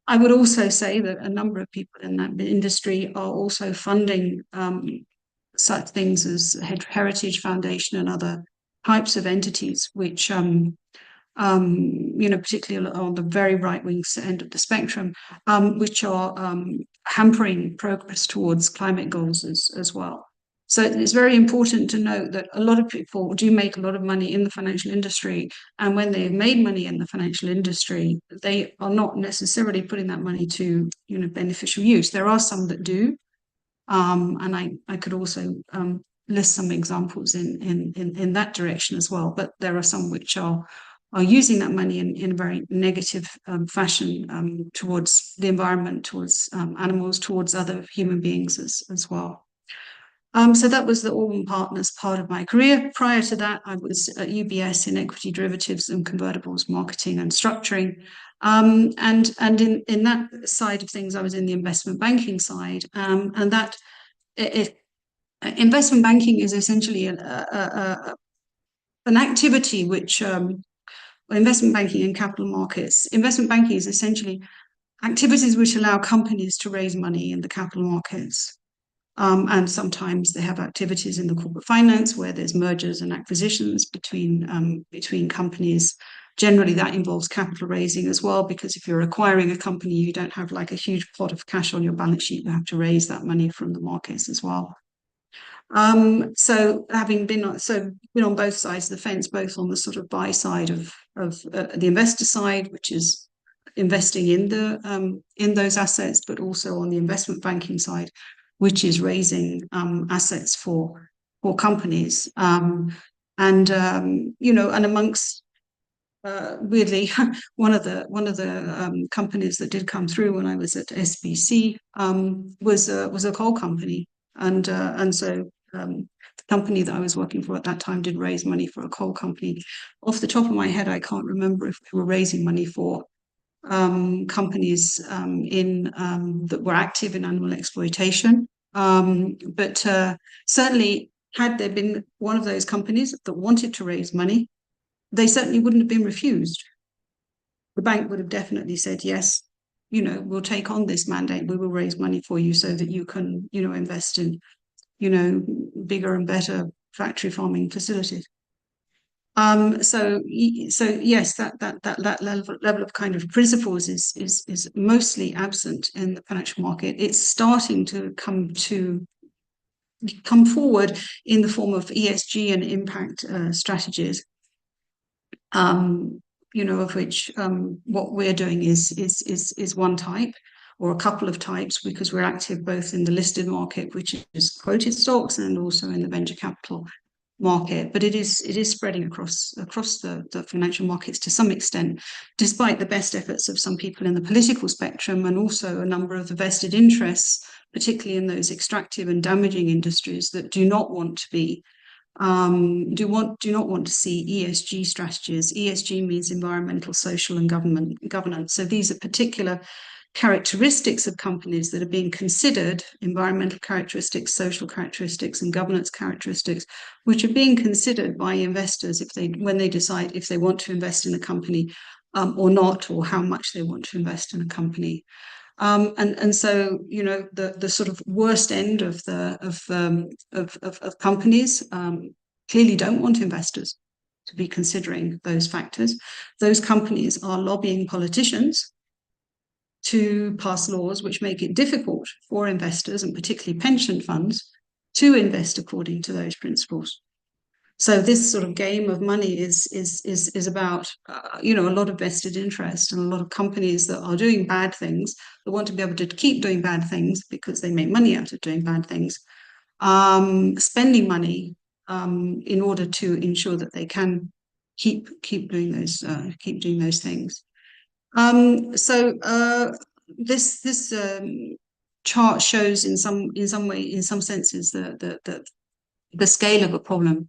I would also say that a number of people in that industry are also funding such things as Heritage Foundation and other types of entities, which, particularly on the very right-wing end of the spectrum, which are hampering progress towards climate goals as well. So it's very important to note that a lot of people do make a lot of money in the financial industry, and when they've made money in the financial industry, they are not necessarily putting that money to beneficial use. There are some that do, and I could also list some examples in that direction as well. But there are some which are using that money in a very negative fashion towards the environment, towards animals, towards other human beings as well. So that was the Allborn Partners part of my career. Prior to that, I was at UBS in equity derivatives and convertibles marketing and structuring. And in that side of things, I was in the investment banking side, and that investment banking is essentially an activity which investment banking and capital markets. Investment banking is essentially activities which allow companies to raise money in the capital markets. And sometimes they have activities in the corporate finance where there's mergers and acquisitions between companies. Generally, that involves capital raising as well, because if you're acquiring a company, you don't have like a huge pot of cash on your balance sheet. You have to raise that money from the markets as well. So having been on both sides of the fence, both on the sort of buy side of the investor side, which is investing in those assets, but also on the investment banking side, which is raising assets for companies, and amongst weirdly, one of the companies that did come through when I was at SBC was a coal company, and so the company that I was working for at that time did raise money for a coal company. Off the top of my head, I can't remember if we were raising money for companies that were active in animal exploitation, but certainly had there been one of those companies that wanted to raise money, they certainly wouldn't have been refused. The bank would have definitely said, yes, we'll take on this mandate. We will raise money for you so that you can, invest in, bigger and better factory farming facilities. So yes, that level of kind of principles is mostly absent in the financial market. It's starting to come forward in the form of ESG and impact strategies. Of which what we're doing is one type or a couple of types, because we're active both in the listed market, which is quoted stocks, and also in the venture capital market. But it is spreading across the financial markets to some extent, despite the best efforts of some people in the political spectrum, and also a number of the vested interests, particularly in those extractive and damaging industries that do not want to be do not want to see ESG strategies. ESG means environmental, social, and governance. So these are particular characteristics of companies that are being considered, environmental characteristics, social characteristics, and governance characteristics, which are being considered by investors when they decide if they want to invest in a company or not, or how much they want to invest in a company. And so the sort of worst end of companies clearly don't want investors to be considering those factors. Those companies are lobbying politicians to pass laws which make it difficult for investors, and particularly pension funds, to invest according to those principles. So this sort of game of money is about a lot of vested interest, and a lot of companies that are doing bad things, that want to be able to keep doing bad things because they make money out of doing bad things, spending money in order to ensure that they can keep doing those things. So this chart shows in some senses the scale of a problem.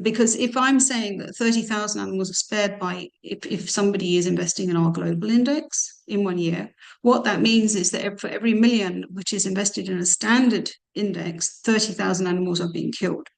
Because if I'm saying that 30,000 animals are spared if somebody is investing in our global index in 1 year, what that means is that for every million which is invested in a standard index, 30,000 animals are being killed.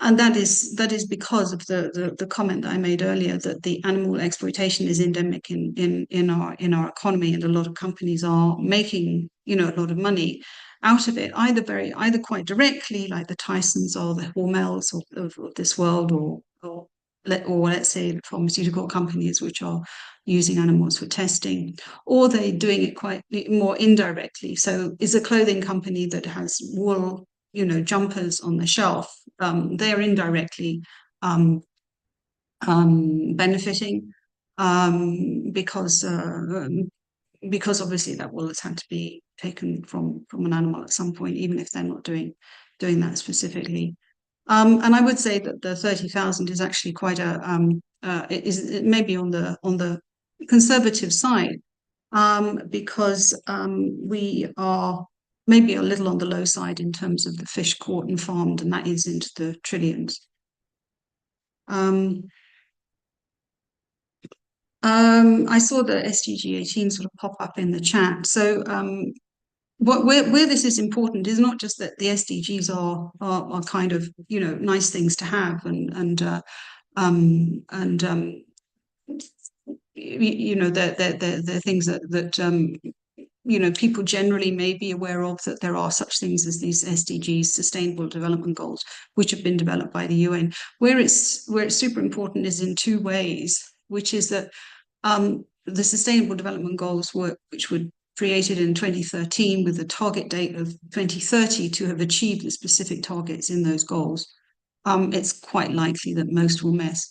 And that is because of the comment that I made earlier, that the animal exploitation is endemic in our economy, and a lot of companies are making a lot of money out of it, either quite directly, like the Tysons or the Hormels of this world, or let's say the pharmaceutical companies which are using animals for testing, or they're doing it quite more indirectly. So is a clothing company that has wool jumpers on the shelf, they're indirectly benefiting because obviously that wool has had to be taken from an animal at some point, even if they're not doing that specifically. And I would say that the 30,000 is actually quite it may be on the conservative side, because we are maybe a little on the low side in terms of the fish caught and farmed, and that is into the trillions. I saw the SDG 18 sort of pop up in the chat. So where this is important is not just that the SDGs are kind of nice things to have, and they're things that people generally may be aware of, that there are such things as these SDGs, Sustainable Development Goals, which have been developed by the UN. Where it's super important is in two ways, which is that the Sustainable Development Goals which were created in 2013 with the target date of 2030 to have achieved the specific targets in those goals. It's quite likely that most will miss.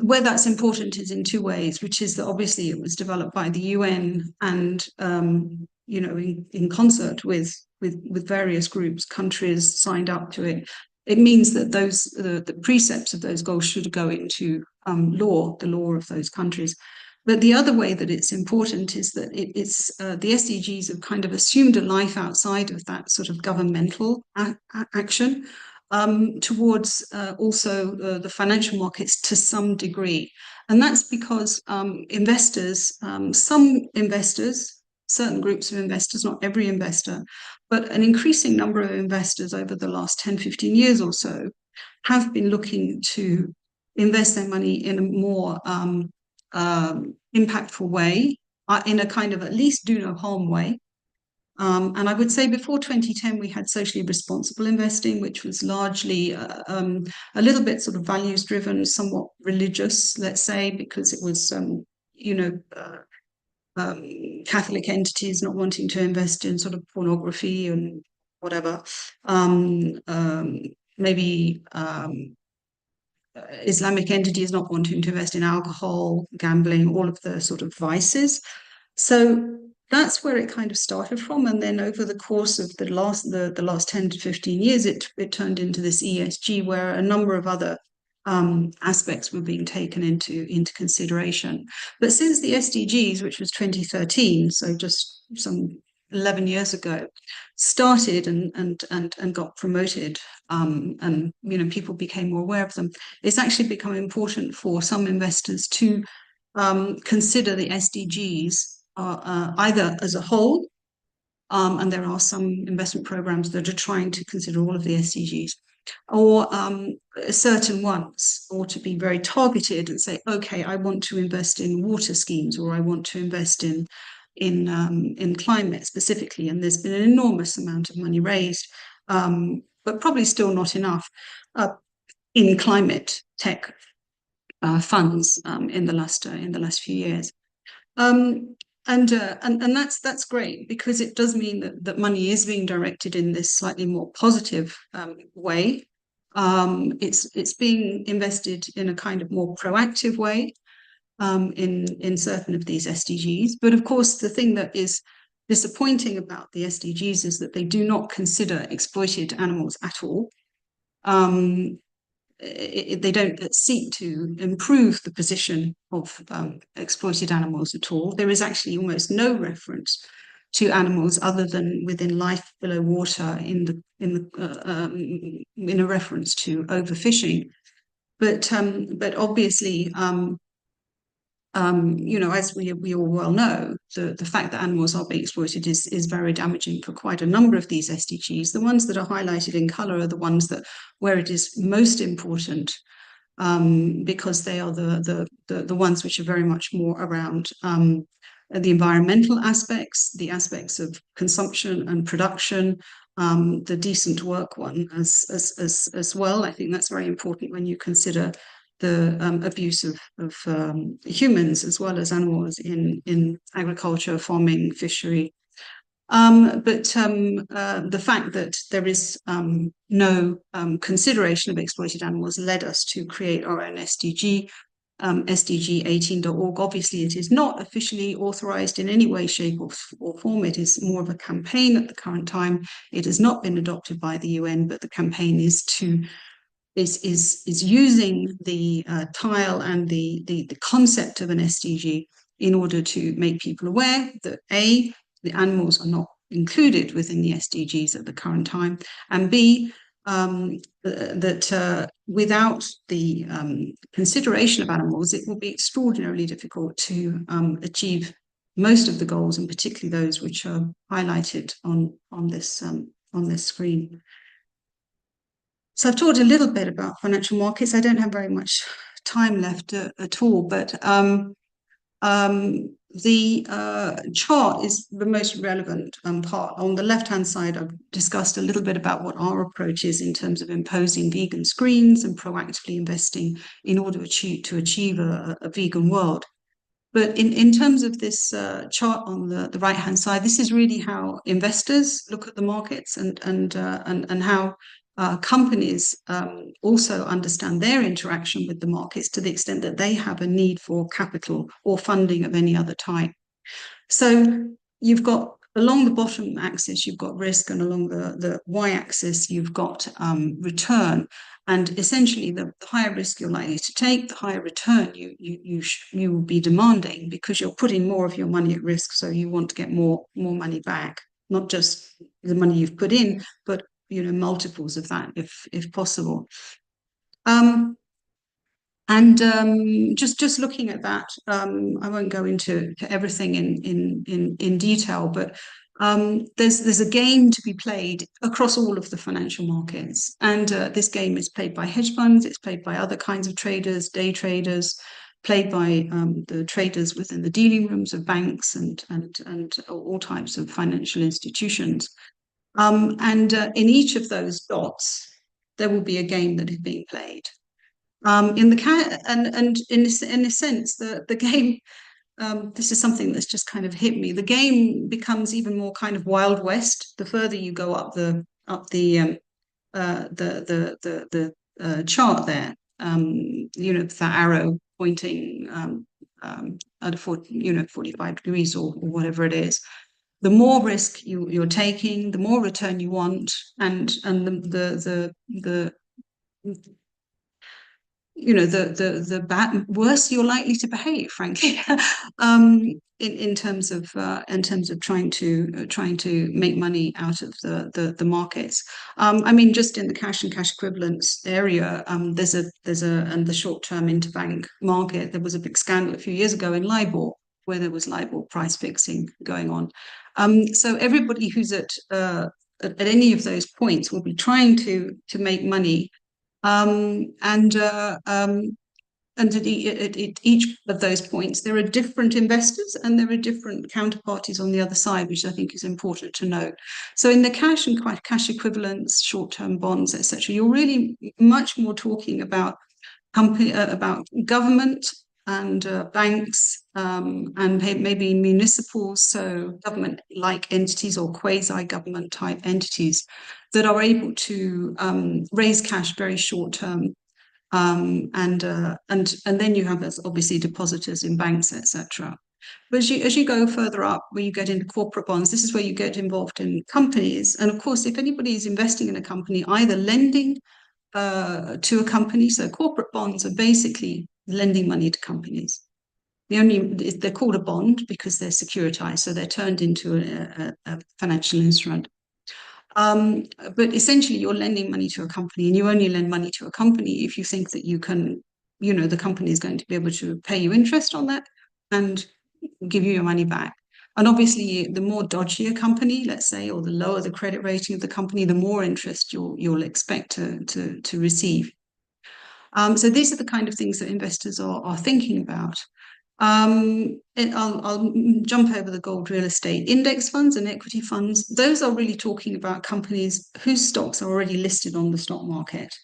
Where that's important is in two ways, which is that obviously it was developed by the UN, and in concert with various groups, countries signed up to it. it means that the precepts of those goals should go into the law of those countries. But the other way that it's important is that it's the SDGs have kind of assumed a life outside of that sort of governmental action towards also the financial markets to some degree. And that's because investors, some investors, certain groups of investors, not every investor, but an increasing number of investors over the last 10, 15 years or so have been looking to invest their money in a more impactful way, in a kind of at least do no harm way. And I would say before 2010, we had socially responsible investing, which was largely a little bit sort of values driven, somewhat religious, let's say, because it was, Catholic entities not wanting to invest in sort of pornography and whatever. Maybe Islamic entities not wanting to invest in alcohol, gambling, all of the sort of vices. So that's where it kind of started from. And then over the course of the last 10 to 15 years, it turned into this ESG, where a number of other aspects were being taken into consideration. But since the SDGs, which was 2013, so just some 11 years ago, started and got promoted, and people became more aware of them, it's actually become important for some investors to consider the SDGs either as a whole, and there are some investment programs that are trying to consider all of the SDGs, or certain ones, or to be very targeted and say, okay, I want to invest in water schemes, or I want to invest in climate specifically. And there's been an enormous amount of money raised, but probably still not enough in climate tech funds in the last few years. And that's great, because it does mean that money is being directed in this slightly more positive way. It's being invested in a kind of more proactive way in certain of these SDGs. But of course, the thing that is disappointing about the SDGs is that they do not consider exploited animals at all. They don't seek to improve the position of exploited animals at all. There is actually almost no reference to animals other than within life below water in a reference to overfishing. But obviously, as we all well know, the fact that animals are being exploited is very damaging for quite a number of these SDGs. The ones that are highlighted in colour are the ones where it is most important, because they are the ones which are very much more around the environmental aspects, the aspects of consumption and production, the decent work one as well. I think that's very important when you consider the abuse of humans as well as animals in agriculture, farming, fishery. But the fact that there is no consideration of exploited animals led us to create our own SDG, SDG18.org. Obviously, it is not officially authorized in any way, shape, or form. It is more of a campaign at the current time. It has not been adopted by the UN, but the campaign is using the tile and the concept of an SDG in order to make people aware that A, the animals are not included within the SDGs at the current time, and B, that without the consideration of animals, it will be extraordinarily difficult to achieve most of the goals, and particularly those which are highlighted on this screen. So I've talked a little bit about financial markets. I don't have very much time left at all, but the chart is the most relevant part. On the left-hand side, I've discussed a little bit about what our approach is in terms of imposing vegan screens and proactively investing in order to achieve a vegan world. But in terms of this chart on the right-hand side, this is really how investors look at the markets and how companies also understand their interaction with the markets to the extent that they have a need for capital or funding of any other type. So you've got along the bottom axis, you've got risk, and along the y-axis, you've got return. And essentially, the higher risk you're likely to take, the higher return you will be demanding, because you're putting more of your money at risk. So you want to get more money back, not just the money you've put in, but multiples of that if possible. Just looking at that, I won't go into everything in detail, but there's a game to be played across all of the financial markets, and this game is played by hedge funds, it's played by other kinds of traders, day traders, played by the traders within the dealing rooms of banks and all types of financial institutions. In each of those dots, there will be a game that is being played. In a sense, the game, this is something that's just kind of hit me. The game becomes even more kind of Wild West the further you go up the chart there. That arrow pointing at 45 degrees or whatever it is. The more risk you're taking, the more return you want, and the worse you're likely to behave, frankly, in terms of trying to make money out of the markets. I mean, just in the cash and cash equivalents area, there's and the short-term interbank market. There was a big scandal a few years ago in LIBOR, where there was LIBOR price fixing going on. So everybody who's at any of those points will be trying to make money. At each of those points, there are different investors and there are different counterparties on the other side, which I think is important to note. So in the cash and cash equivalents, short-term bonds, etc., you're really much more talking about government and banks and maybe municipals, so government-like entities or quasi-government type entities that are able to raise cash very short-term. And then you have obviously depositors in banks, etc. But as you go further up, where you get into corporate bonds, this is where you get involved in companies. And of course, if anybody is investing in a company, either lending to a company, so corporate bonds are basically lending money to companies. They're called a bond because they're securitized, so they're turned into a financial instrument. But essentially, you're lending money to a company, and you only lend money to a company if you think that you can, the company is going to be able to pay you interest on that and give you your money back. And obviously, the more dodgy a company, let's say, or the lower the credit rating of the company, the more interest you'll expect to receive. So these are the kind of things that investors are thinking about. I'll jump over the gold real estate. Index funds and equity funds, those are really talking about companies whose stocks are already listed on the stock market.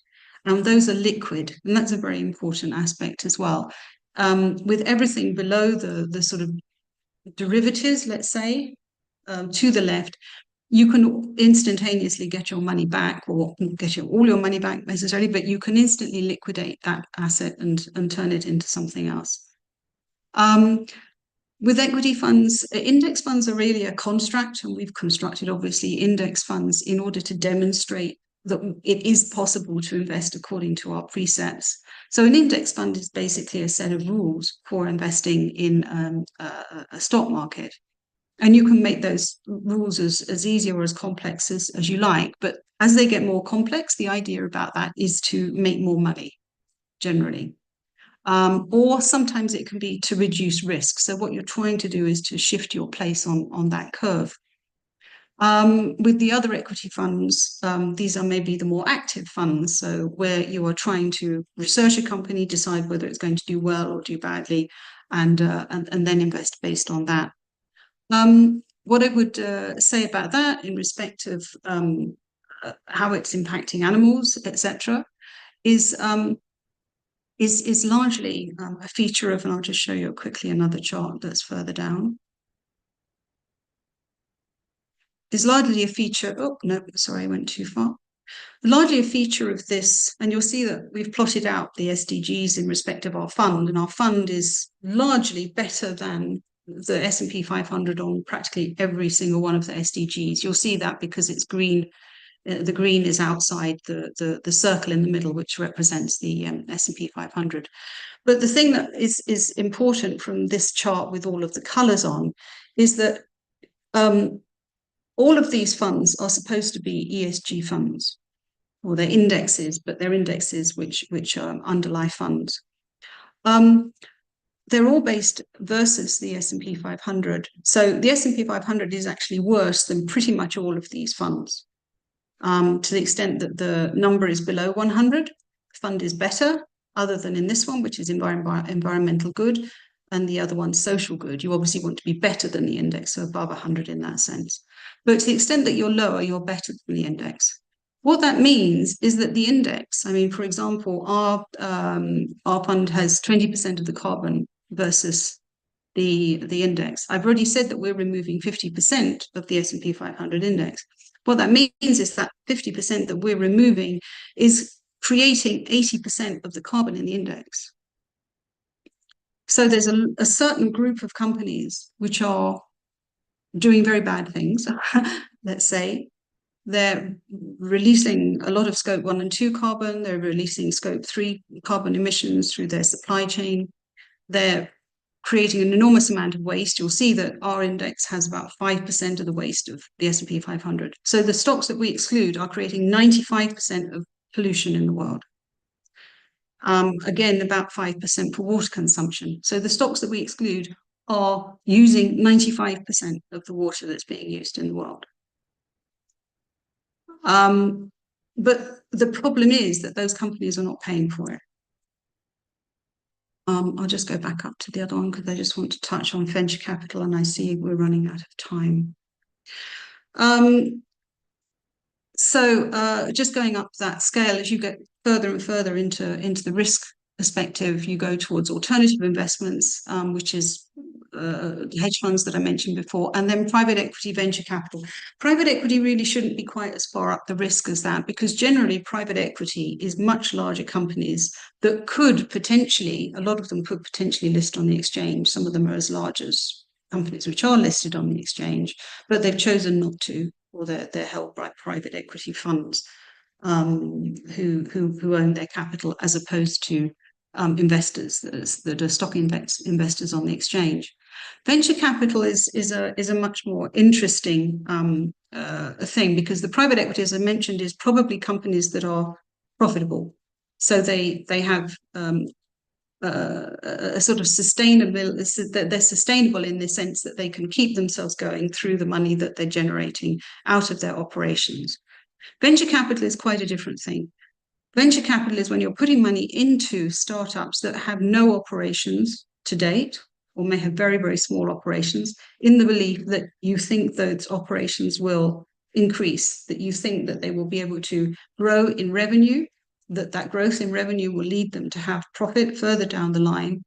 And those are liquid, and that's a very important aspect as well. With everything below the sort of derivatives, let's say, to the left, you can instantaneously get your money back, or get all your money back necessarily, but you can instantly liquidate that asset and turn it into something else. With equity funds, index funds are really a construct, and we've constructed obviously index funds in order to demonstrate that it is possible to invest according to our precepts. So an index fund is basically a set of rules for investing in a stock market. And you can make those rules as easy or as complex as you like. But as they get more complex, the idea about that is to make more money, generally. Or sometimes it can be to reduce risk. So what you're trying to do is to shift your place on that curve. With the other equity funds, these are maybe the more active funds, so where you are trying to research a company, decide whether it's going to do well or do badly, and then invest based on that. What I would say about that in respect of how it's impacting animals, etc., is largely a feature of, and I'll just show you quickly another chart that's further down. Is largely a feature, oh no, sorry, I went too far. Largely a feature of this, and you'll see that we've plotted out the SDGs in respect of our fund, and our fund is largely better than the S&P 500 on practically every single one of the SDGs. You'll see that because it's green. The green is outside the circle in the middle, which represents the S&P 500. But the thing that is important from this chart with all of the colors on is that all of these funds are supposed to be ESG funds, or they're indexes, but they're indexes which underlie funds. They're all based versus the S&P 500. So the S&P 500 is actually worse than pretty much all of these funds. To the extent that the number is below 100, fund is better, other than in this one, which is environmental good, and the other one's social good. You obviously want to be better than the index, so above 100 in that sense. But to the extent that you're lower, you're better than the index. What that means is that the index, I mean, for example, our fund has 20% of the carbon versus the index. I've already said that we're removing 50% of the S&P 500 index. What that means is that 50% that we're removing is creating 80% of the carbon in the index. So there's a certain group of companies which are doing very bad things, let's say. They're releasing a lot of scope 1 and 2 carbon. They're releasing scope 3 carbon emissions through their supply chain. They're creating an enormous amount of waste. You'll see that our index has about 5% of the waste of the S&P 500. So the stocks that we exclude are creating 95% of pollution in the world. Again, about 5% for water consumption. So the stocks that we exclude are using 95% of the water that's being used in the world. But the problem is that those companies are not paying for it. I'll just go back up to the other one because I just want to touch on venture capital, and I see we're running out of time. So just going up that scale, as you get further and further into the risk perspective, you go towards alternative investments, which is hedge funds that I mentioned before, and then private equity, venture capital. Private equity really shouldn't be quite as far up the risk as that, because generally private equity is much larger companies that could potentially, a lot of them could potentially list on the exchange. Some of them are as large as companies which are listed on the exchange, but they've chosen not to, or they're held by private equity funds who own their capital, as opposed to investors that are stock investors on the exchange. Venture capital is a much more interesting thing, because the private equity, as I mentioned, is probably companies that are profitable. So they have a sort of sustainable, they're sustainable in the sense that they can keep themselves going through the money that they're generating out of their operations. Venture capital is quite a different thing. Venture capital is when you're putting money into startups that have no operations to date, or may have very, very small operations, in the belief that you think those operations will increase, that you think that they will be able to grow in revenue, that growth in revenue will lead them to have profit further down the line,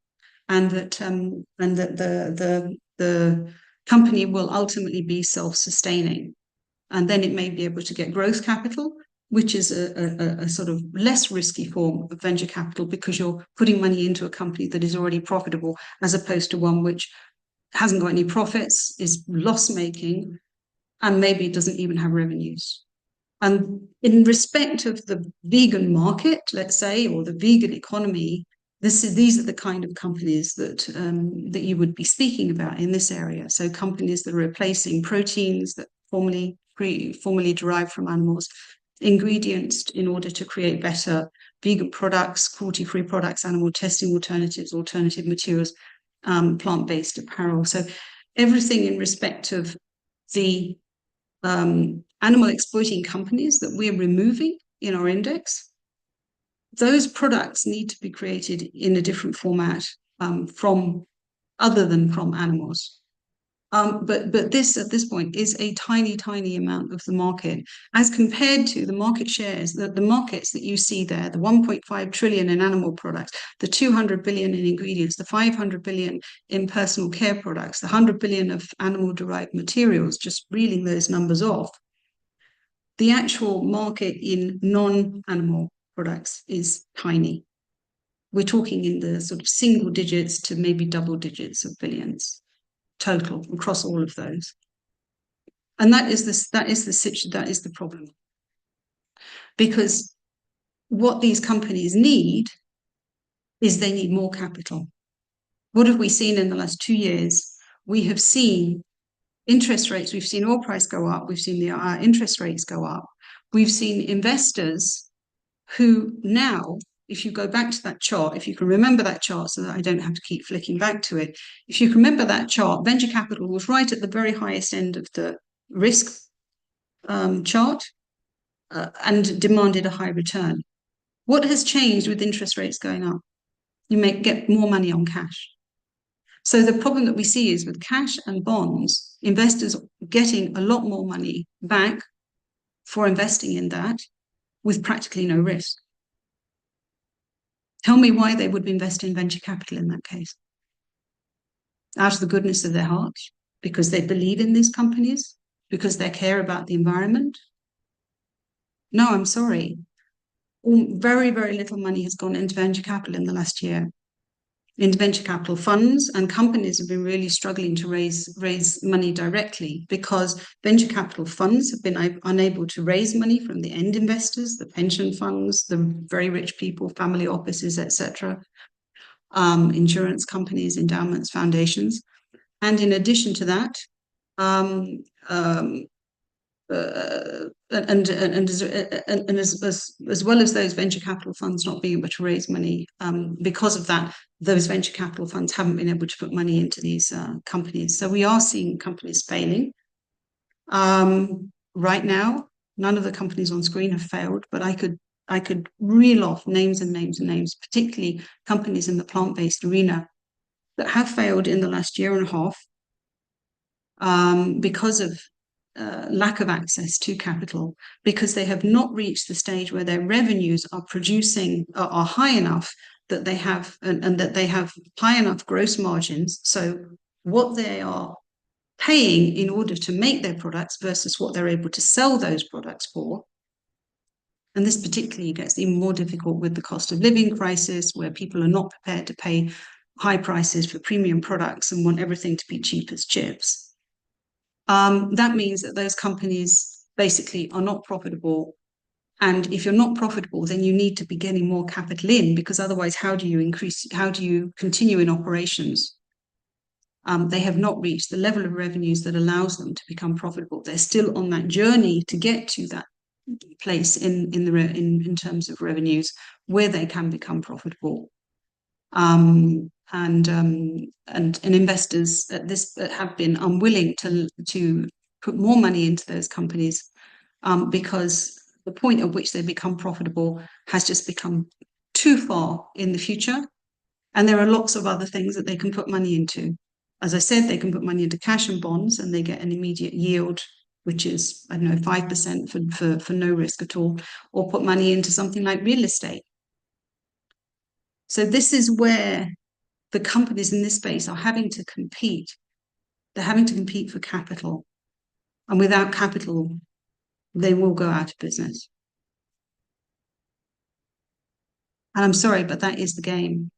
and that the company will ultimately be self-sustaining. And then it may be able to get growth capital, which is a sort of less risky form of venture capital, because you're putting money into a company that is already profitable, as opposed to one which hasn't got any profits, is loss-making, and maybe doesn't even have revenues. And in respect of the vegan market, let's say, or the vegan economy, these are the kind of companies that you would be speaking about in this area. So companies that are replacing proteins that formerly derived from animals, ingredients in order to create better vegan products, cruelty-free products, animal testing alternatives, alternative materials, plant-based apparel. So everything in respect of the animal exploiting companies that we're removing in our index, those products need to be created in a different format other than from animals. But this, at this point, is a tiny, tiny amount of the market, as compared to the market shares, the markets that you see there, the 1.5 trillion in animal products, the 200 billion in ingredients, the 500 billion in personal care products, the 100 billion of animal-derived materials, just reeling those numbers off. The actual market in non-animal products is tiny. We're talking in the sort of single digits to maybe double digits of billions. total across all of those. And that is the problem. Because what these companies need is they need more capital. What have we seen in the last 2 years? We have seen interest rates, we've seen oil price go up, we've seen the interest rates go up. We've seen investors who now, if you go back to that chart, if you can remember that chart so that I don't have to keep flicking back to it, if you can remember that chart, venture capital was right at the very highest end of the risk chart and demanded a high return. What has changed with interest rates going up? You get more money on cash. So the problem that we see is with cash and bonds, investors getting a lot more money back for investing in that with practically no risk. Tell me why they would invest in venture capital in that case. Out of the goodness of their hearts, because they believe in these companies, because they care about the environment. No, I'm sorry. Very, very little money has gone into venture capital in the last year. In venture capital funds, and companies have been really struggling to raise money directly because venture capital funds have been unable to raise money from the end investors, the pension funds, the very rich people, family offices, etc., insurance companies, endowments, foundations. And in addition to that, as well as those venture capital funds not being able to raise money, because of that, those venture capital funds haven't been able to put money into these companies. So we are seeing companies failing. Right now, none of the companies on screen have failed, but I could reel off names and names and names, particularly companies in the plant-based arena that have failed in the last year and a half because of lack of access to capital, because they have not reached the stage where their revenues are high enough that they have and that they have high enough gross margins. So what they are paying in order to make their products versus what they're able to sell those products for. And this particularly gets even more difficult with the cost of living crisis, where people are not prepared to pay high prices for premium products and want everything to be cheap as chips. That means that those companies basically are not profitable. And if you're not profitable, then you need to be getting more capital in, because otherwise, how do you continue in operations? They have not reached the level of revenues that allows them to become profitable. They're still on that journey to get to that place in terms of revenues where they can become profitable. And investors at this have been unwilling to put more money into those companies because the point at which they become profitable has just become too far in the future. And there are lots of other things that they can put money into. As I said, they can put money into cash and bonds and they get an immediate yield, which is, 5% for no risk at all, or put money into something like real estate. So this is where the companies in this space are having to compete. They're having to compete for capital. And without capital, they will go out of business. And I'm sorry, but that is the game.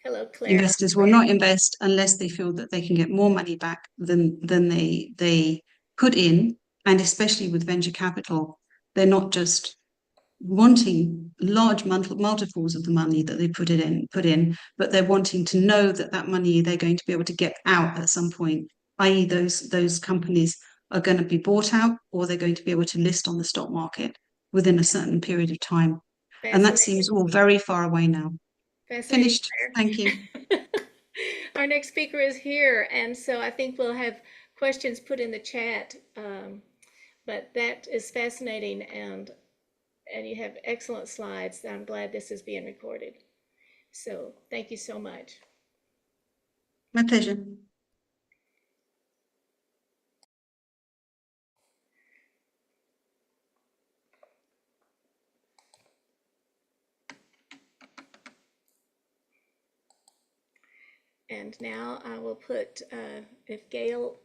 Hello, Claire. Investors will not invest unless they feel that they can get more money back than they put in. And especially with venture capital, they're not just wanting large multiples of the money that they put in, but they're wanting to know that that money they're going to be able to get out at some point, i.e. those companies are going to be bought out, or they're going to be able to list on the stock market within a certain period of time. And that seems all very far away now. Finished. Thank you. Our next speaker is here, and so I think we'll have questions put in the chat, but that is fascinating, and you have excellent slides. I'm glad this is being recorded. So thank you so much. My pleasure. And now I will put, if Gail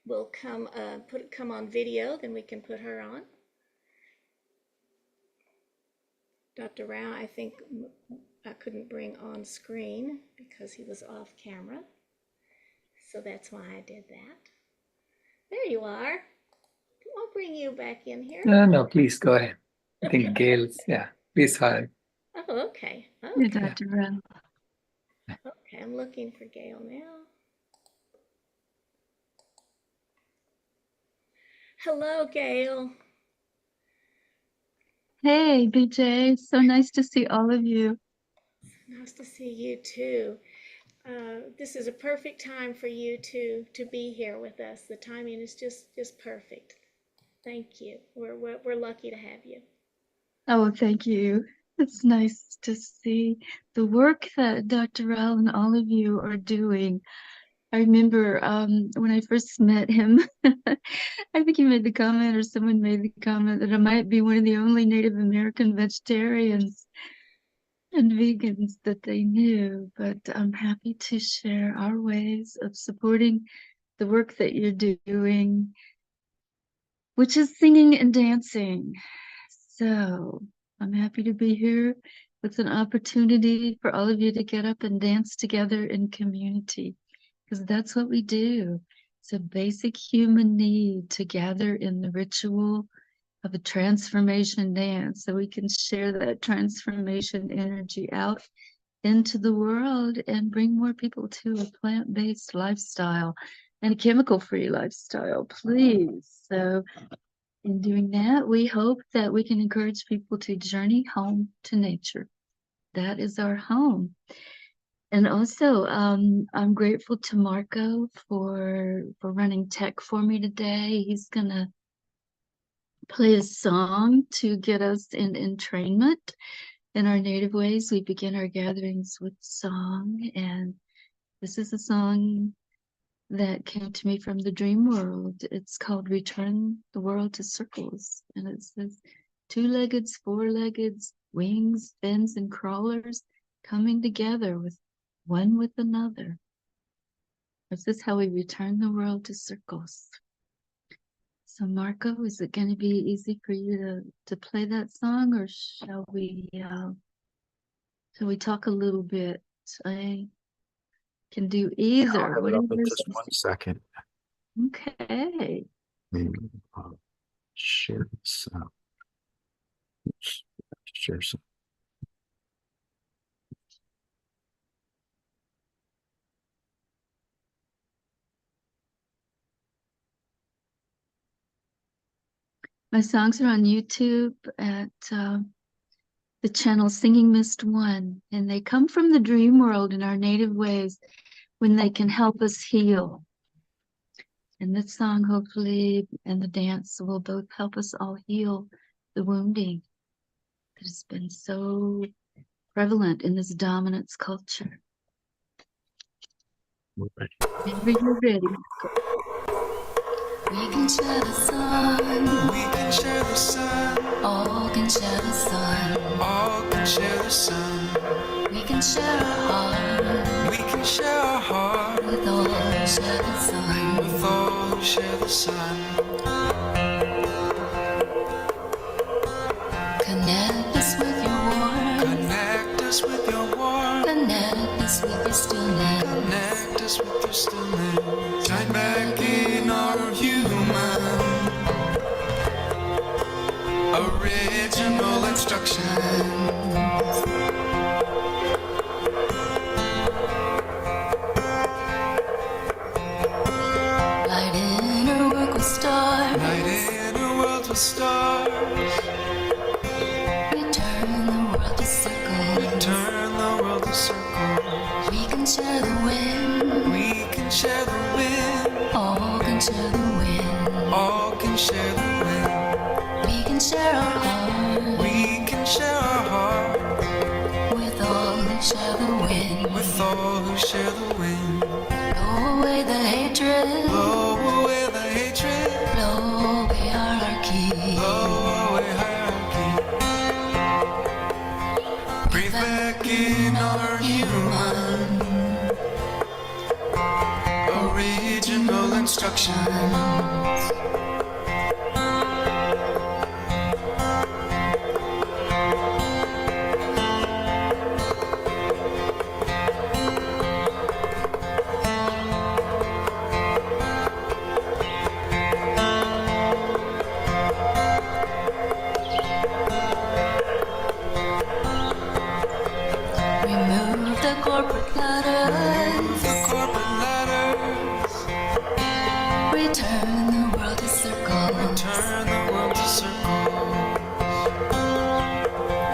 will come on video, then we can put her on. Dr. Rao, I think I couldn't bring on screen because he was off camera. so that's why I did that. There you are. I'll bring you back in here. No, please go ahead. I think Gail's, yeah, please hi. Oh, okay. Yeah, Okay. Dr. Wren. Okay, I'm looking for Gail now. Hello, Gail. Hey, BJ. So nice to see all of you. Nice to see you too. This is a perfect time for you to be here with us. The timing is just perfect. Thank you. We're lucky to have you. Oh, thank you. It's nice to see the work that Dr. Rao and all of you are doing. I remember when I first met him, I think he made the comment, or someone made the comment, that I might be one of the only Native American vegetarians and vegans that they knew. But I'm happy to share our ways of supporting the work that you're doing, which is singing and dancing. So I'm happy to be here with an opportunity for all of you to get up and dance together in community, because that's what we do. It's a basic human need to gather in the ritual of a transformation dance so we can share that transformation energy out into the world and bring more people to a plant-based lifestyle and a chemical-free lifestyle, please. So in doing that, we hope that we can encourage people to journey home to nature. That is our home. And also, I'm grateful to Marco for running tech for me today. He's gonna play a song to get us in entrainment in our native ways. We begin our gatherings with song, and this is a song that came to me from the dream world. It's called Return the World to Circles, and it says, two-leggeds, four-leggeds, wings, fins, and crawlers coming together with one with another. This is how we return the world to circles. So Marco, is it going to be easy for you to play that song, or shall we talk a little bit? I can do either. I'll have it up in just 1 second. Okay. Maybe I'll share this. Oops, share some. My songs are on YouTube at the channel Singing Mist 1, and they come from the dream world in our native ways when they can help us heal. And this song, hopefully, and the dance will both help us all heal the wounding that has been so prevalent in this dominance culture. Whenever you're ready. We can share the sun. We can share the sun. All can share the sun. All can share the sun. We can share our heart. We can share our heart. With all who share the sun. With all who share the sun. Connect us with your warmth. Connect us with your warmth. Connect us with your stillness. Connect us with your stillness. Shine back in our human. Original instructions. Light in our work with stars. Light in our world with stars. Return the world to circles. Return the world to circles. We can share the wind. We can share the wind. All can share the wind. All can share the wind. We can share our heart. We can share our heart. With all who share the wind. With all who share the wind. Blow away the hatred. Blow away the hatred. Blow away hierarchy. Blow away hierarchy. Breathe back in our human. Original instructions. of the corporate ladders. Return the world to circles.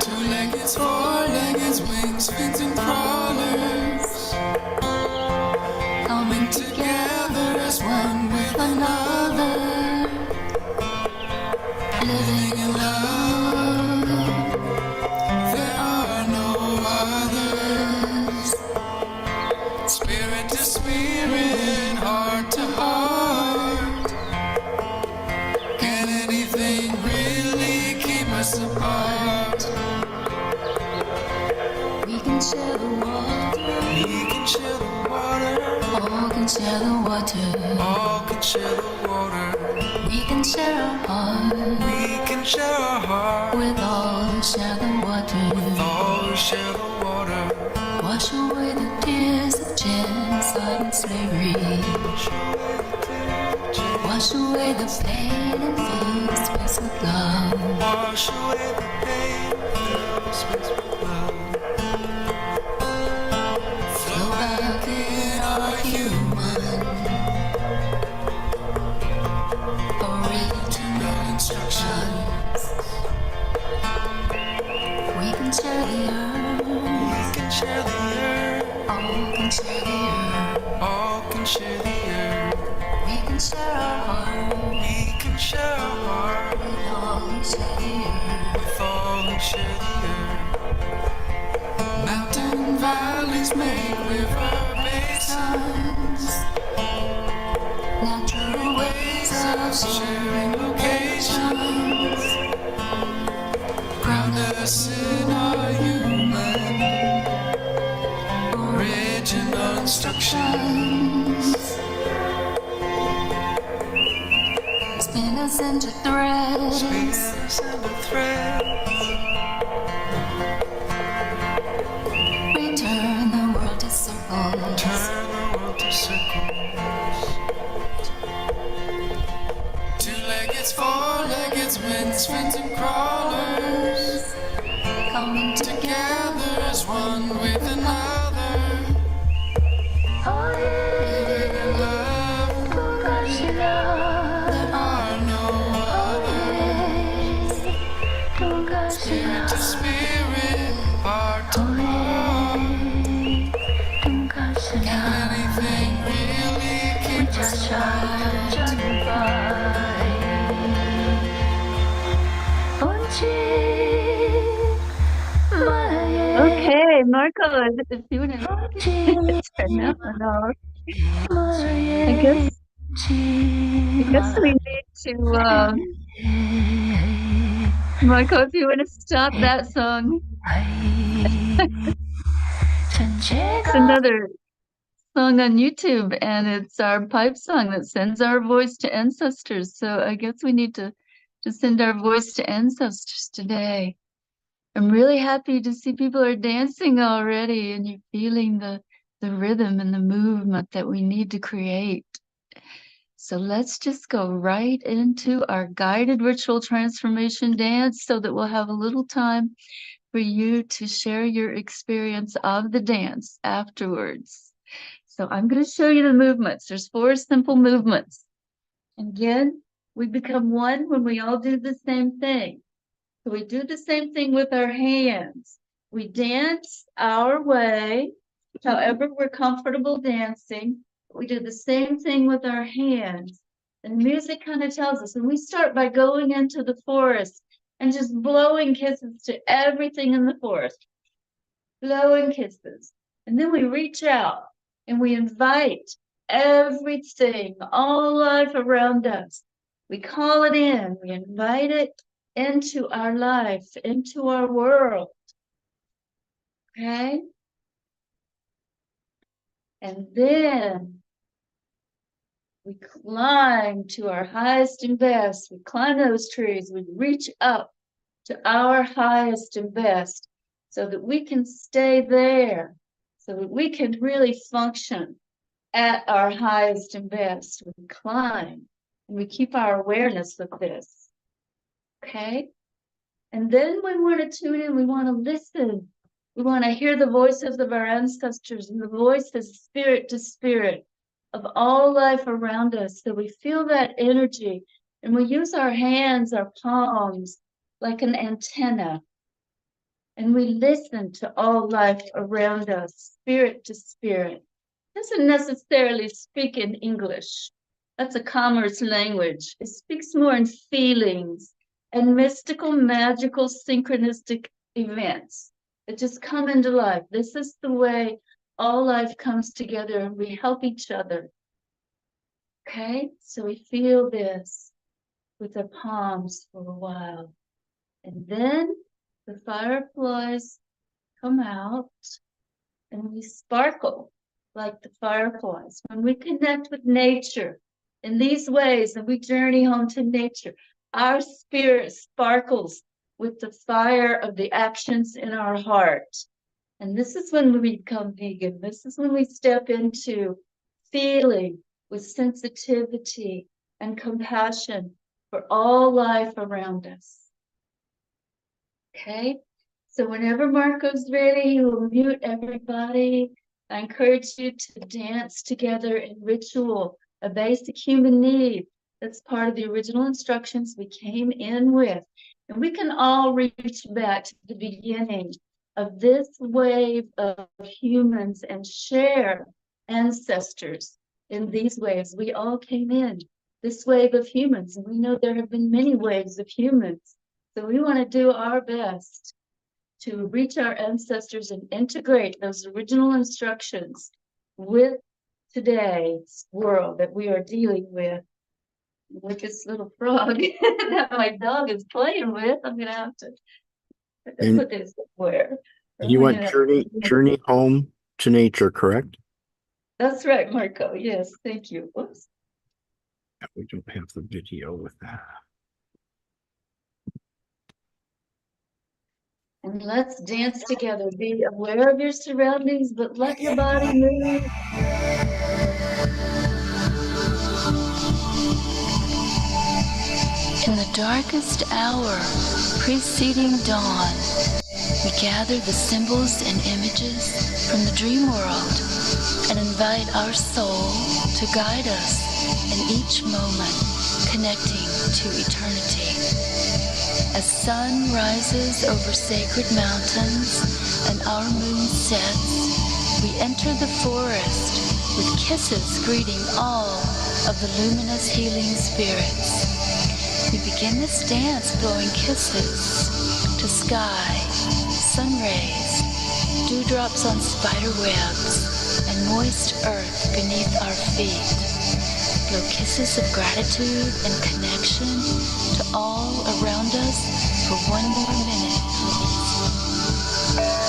Two-leggeds, four-leggeds, wings, fins, and crawlers, coming together as one with another, living in love. There are no others. Spirit to spirit, heart to heart. Can anything really keep us apart? We can share the water. We can share the water. All can share the water. All can share the water. We can share our heart. We can share our heart. With all who share the water. With all who share the water. Wash away the tears of genocide and slavery. Wash away the pain and fill the space with love. Wash away the pain and fill the space with love. Flow back in our human original instructions. We can share the earth. We can share the earth. All can share the earth. All can share the earth. We can share our heart. We can share our heart. With all who share the earth. With all who share the earth. Mountain valleys make river basins. Natural ways of sharing locations. Ground us in our human original instructions. Spin us into threads. Spin us into threads. Return the world to circles. Turn the world to circles. Two-leggeds, four-leggeds, winds, fins, and crawlers, coming together as one with another. Living in love. There are no others. Spirit to spirit, heart to heart. Can anything really keep us Okay, Marco, if you want to turn that one off. I guess we need to, Marco, if you want to stop that song. It's another song on YouTube, and it's our pipe song that sends our voice to ancestors. So I guess we need to send our voice to ancestors today. I'm really happy to see people are dancing already, and you're feeling the rhythm and the movement that we need to create. So let's just go right into our guided ritual transformation dance so that we'll have a little time for you to share your experience of the dance afterwards. So I'm going to show you the movements. There's 4 simple movements. And again, we become one when we all do the same thing. So we do the same thing with our hands. We dance our way, however we're comfortable dancing. We do the same thing with our hands. And music kind of tells us. And we start by going into the forest and just blowing kisses to everything in the forest. Blowing kisses. And then we reach out and we invite everything, all life around us. We call it in. We invite it into our life, into our world. Okay? And then we climb to our highest and best. We climb those trees. We reach up to our highest and best so that we can stay there, so that we can really function at our highest and best. We climb and we keep our awareness with this. Okay? And then we want to tune in. We want to listen We want to hear the voices of our ancestors and the voices spirit to spirit of all life around us. So we feel that energy and we use our hands, our palms, like an antenna. And we listen to all life around us, spirit to spirit. Doesn't necessarily speak in English. That's a commerce language. It speaks more in feelings and mystical, magical, synchronistic events that just come into life. This is the way all life comes together and we help each other. Okay, so we feel this with our palms for a while. And then the fireflies come out and we sparkle like the fireflies. When we connect with nature in these ways and we journey home to nature, our spirit sparkles with the fire of the actions in our heart. And this is when we become vegan. This is when we step into feeling with sensitivity and compassion for all life around us. Okay, so whenever Marco's ready, he will mute everybody. I encourage you to dance together in ritual, a basic human need. That's part of the original instructions we came in with. And we can all reach back to the beginning of this wave of humans and share ancestors in these waves. We all came in this wave of humans, and we know there have been many waves of humans. So we want to do our best to reach our ancestors and integrate those original instructions with today's world that we are dealing with this little frog that my dog is playing with. I'm gonna have to put this somewhere. You want journey home to nature, correct? That's right, Marco. Yes, thank you. Whoops. We don't have the video with that. And let's dance together. Be aware of your surroundings, but let your body move. In the darkest hour preceding dawn, we gather the symbols and images from the dream world and invite our soul to guide us in each moment, connecting to eternity. As sun rises over sacred mountains and our moon sets, we enter the forest with kisses greeting all of the luminous healing spirits. We begin this dance blowing kisses to sky, sun rays, dewdrops on spider webs, and moist earth beneath our feet. Blow kisses of gratitude and connection to all around us for 1 more minute, please.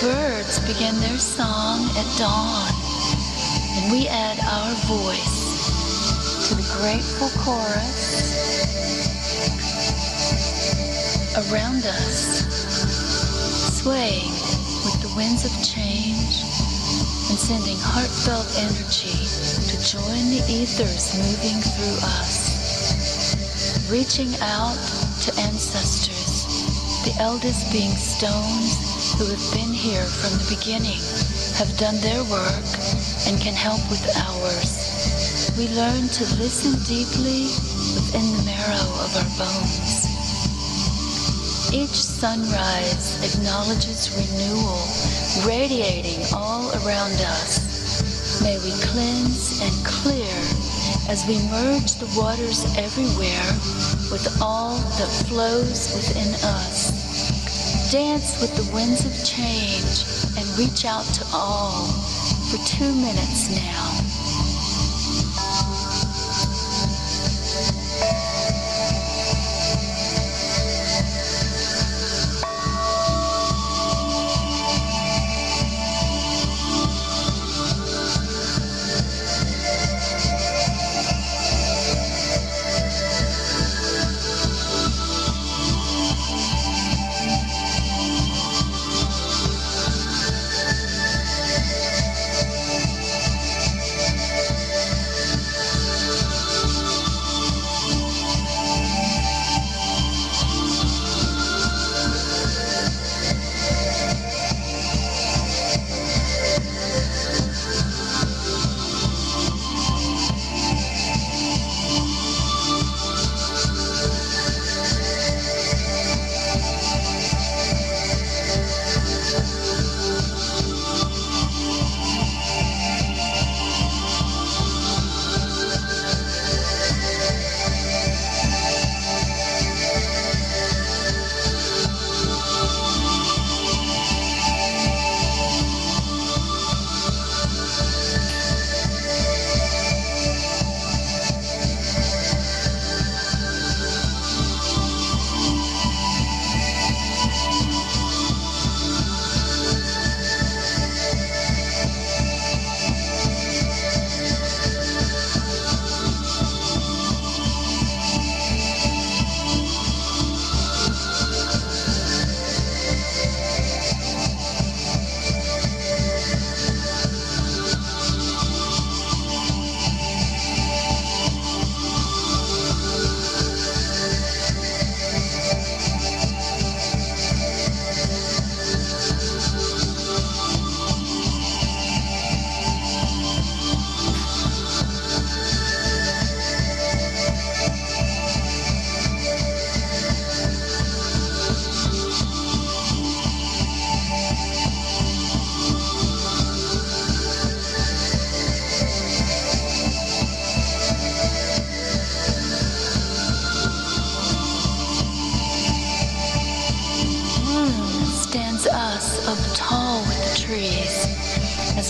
Birds begin their song at dawn, and we add our voice to the grateful chorus around us, swaying with the winds of change and sending heartfelt energy to join the ethers moving through us, reaching out to ancestors, the eldest being stones who have been here from the beginning, have done their work and can help with ours. We learn to listen deeply within the marrow of our bones. Each sunrise acknowledges renewal, radiating all around us. May we cleanse and clear as we merge the waters everywhere with all that flows within us. Dance with the winds of change and reach out to all for 2 minutes now.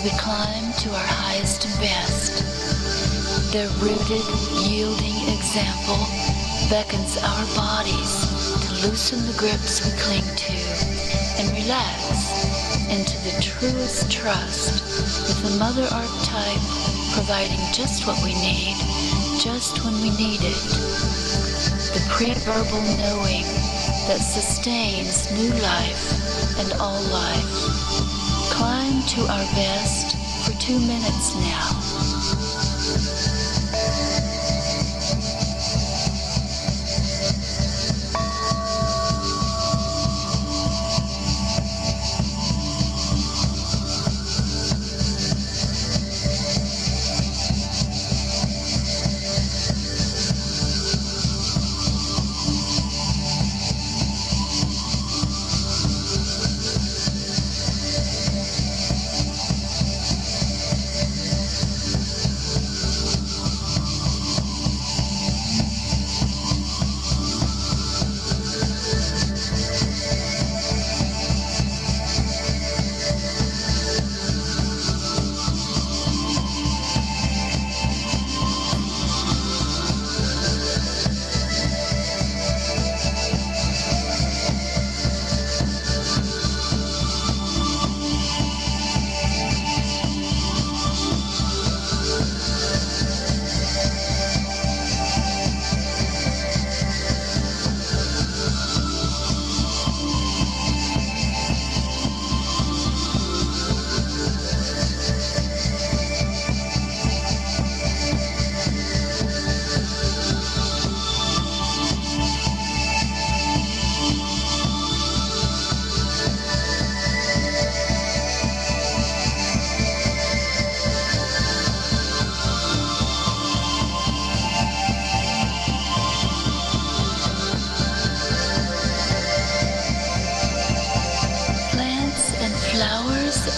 as we climb to our highest and best. Their rooted, yielding example beckons our bodies to loosen the grips we cling to and relax into the truest trust, with the mother archetype providing just what we need, just when we need it. The pre-verbal knowing that sustains new life and all life. Climb to our best for 2 minutes now.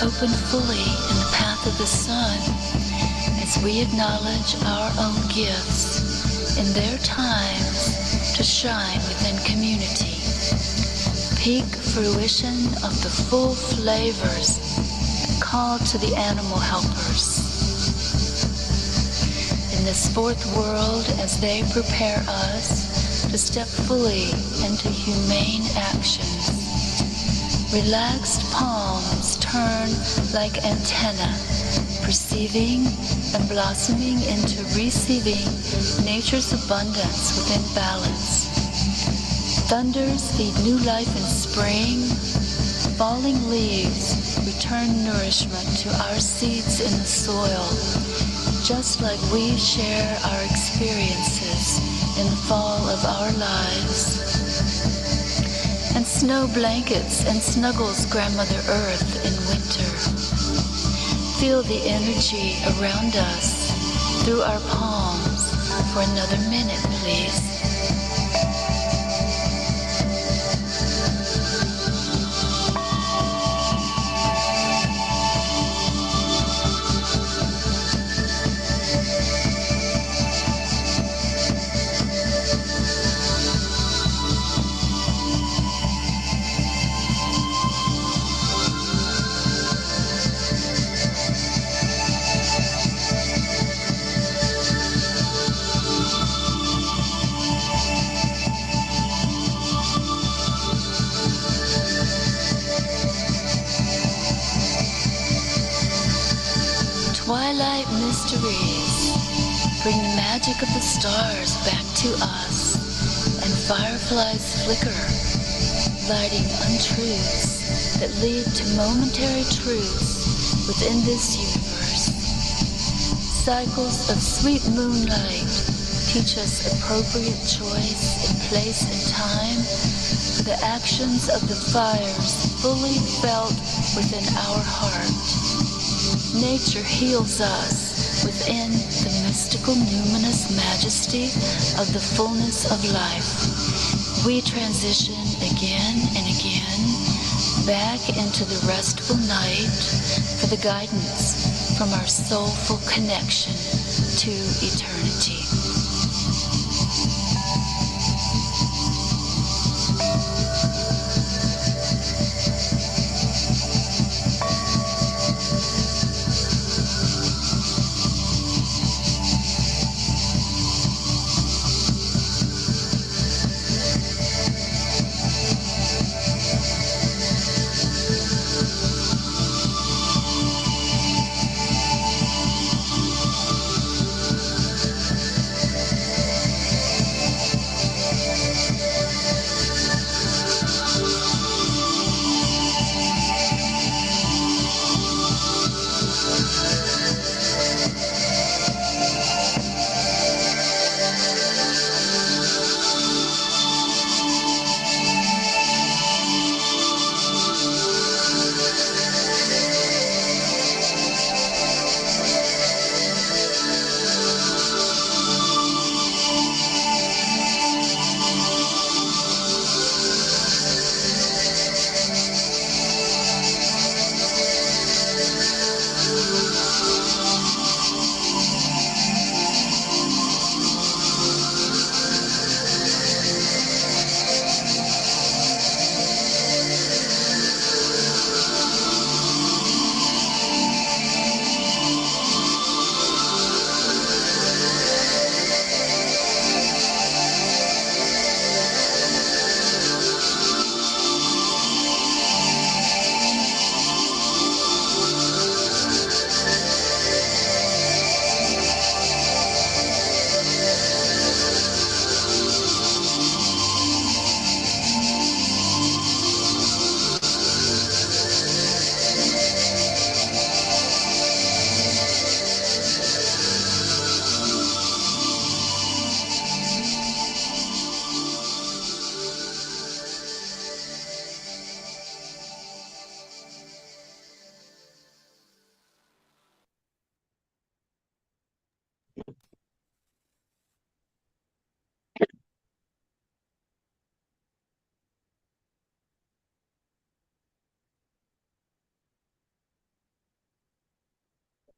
Open fully in the path of the sun as we acknowledge our own gifts in their times to shine within community. Peak fruition of the full flavors call to the animal helpers. In this fourth world as they prepare us to step fully into humane actions. Relaxed palms turn like antenna, perceiving and blossoming into receiving nature's abundance within balance. Thunders feed new life in spring. Falling leaves return nourishment to our seeds in the soil, just like we share our experiences in the fall of our lives. And snow blankets and snuggles Grandmother Earth in winter. Feel the energy around us through our palms for another minute, please. Twilight mysteries bring the magic of the stars back to us, and fireflies flicker, lighting untruths that lead to momentary truths within this universe. Cycles of sweet moonlight teach us appropriate choice in place and time for the actions of the fires fully felt within our heart. Nature heals us within the mystical numinous majesty of the fullness of life. We transition again and again back into the restful night for the guidance from our soulful connection to eternity.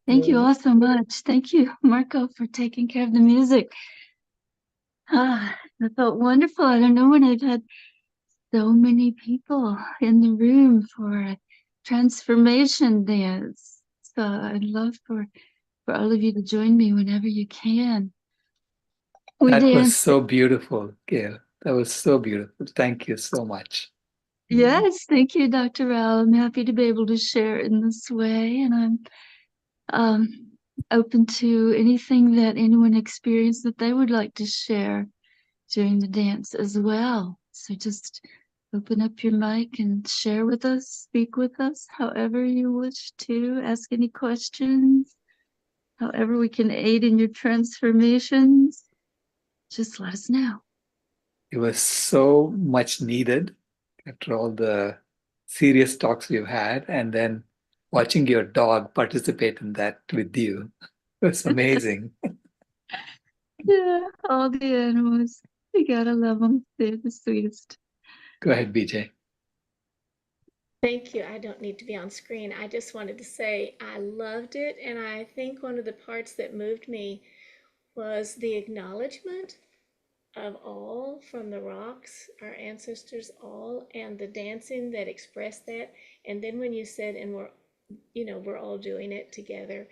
Thank you all so much. Thank you, Marco, for taking care of the music. That felt wonderful. I don't know when I've had so many people in the room for a transformation dance. So I'd love for all of you to join me whenever you can. We That was danced. so beautiful, Gail. That was so beautiful. Thank you so much. Yes, thank you, Dr. Rao. I'm happy to be able to share in this way, and I'm open to anything that anyone experienced that they would like to share during the dance as well. So just open up your mic and share with us, speak with us, however you wish to, ask any questions, however we can aid in your transformations. Just let us know. It was so much needed after all the serious talks we've had, and then watching your dog participate in that with you. It was amazing. Yeah, all the animals. We gotta love them. They're the sweetest. Go ahead, BJ. Thank you. I don't need to be on screen. I just wanted to say I loved it. And I think one of the parts that moved me was the acknowledgement of all from the rocks, our ancestors all, and the dancing that expressed that. And then when you said, and we're all doing it together,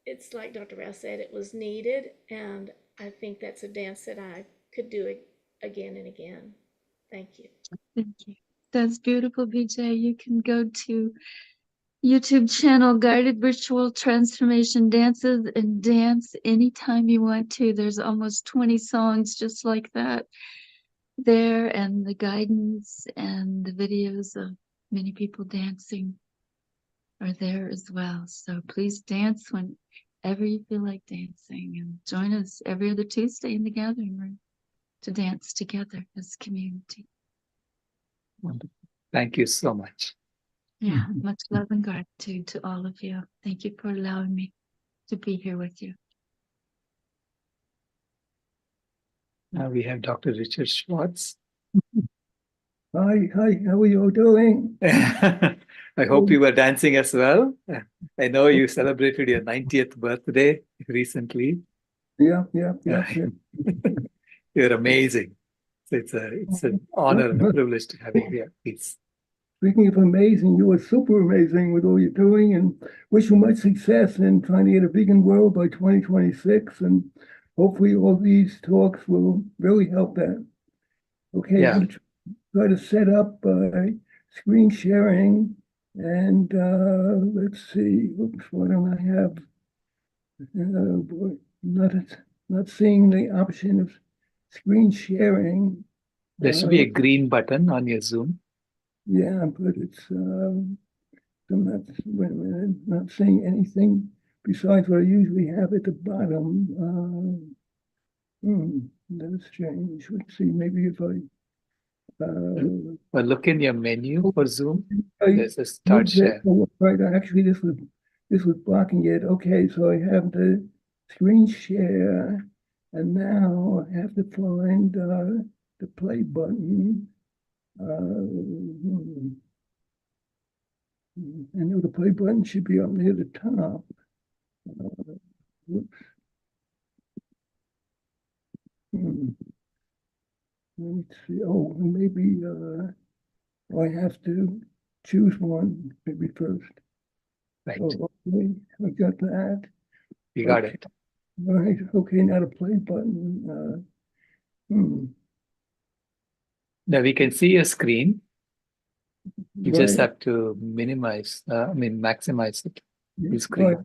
it's like Dr. Rao said, it was needed. And I think that's a dance that I could do it again and again. Thank you. Thank you. That's beautiful, BJ. You can go to YouTube channel Guided Virtual Transformation Dances and dance anytime you want to. There's almost 20 songs just like that there, and the guidance and the videos of many people dancing are there as well. So please dance whenever you feel like dancing, and join us every other Tuesday in the gathering room to dance together as a community. Wonderful. Thank you so much. Yeah, much love and gratitude to all of you. Thank you for allowing me to be here with you. Now we have Dr. Richard Schwartz. Hi, how are you all doing? I hope you were dancing as well. I know you celebrated your 90th birthday recently. Yeah. You're amazing. So it's an honor and a privilege to have you here. Please. Speaking of amazing, you are super amazing with all you're doing, and wish you much success in trying to get a vegan world by 2026. And hopefully all these talks will really help that. Okay, Yeah. I'm going to try to set up screen sharing, and let's see. Oops, why don't I have? Not seeing the option of screen sharing. There should be a green button on your Zoom. Yeah, but it's I'm not, wait a minute, not seeing anything besides what I usually have at the bottom. That's strange. Let's see, maybe if I Well, look in your menu for Zoom. I There's a start moved it. share. Oh, right, actually this was blocking it. Okay, so I have the screen share, and now I have to find the play button. I know the play button should be up near the top. Whoops. Let's see. Oh, maybe I have to choose one maybe first. Right. Oh, okay, I got that. You got Okay. it. All right. Okay, now the play button. Now we can see your screen. You just Right. have to maximize it. The Right. screen. I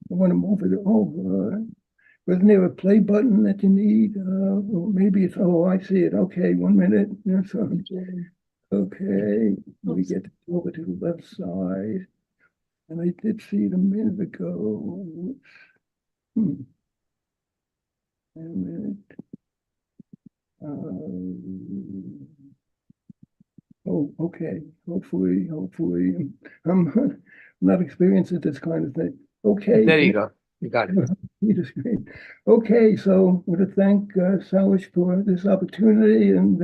want to move it. Wasn't there a play button that you need? Or maybe it's, oh, I see it. Okay, 1 minute. Okay, we get over to the left side. And I did see it a minute ago. Wait a minute. Oh, okay. Hopefully, I'm not experienced at this kind of thing. Okay. There you go. You got it. Okay, so I want to thank Salish for this opportunity, and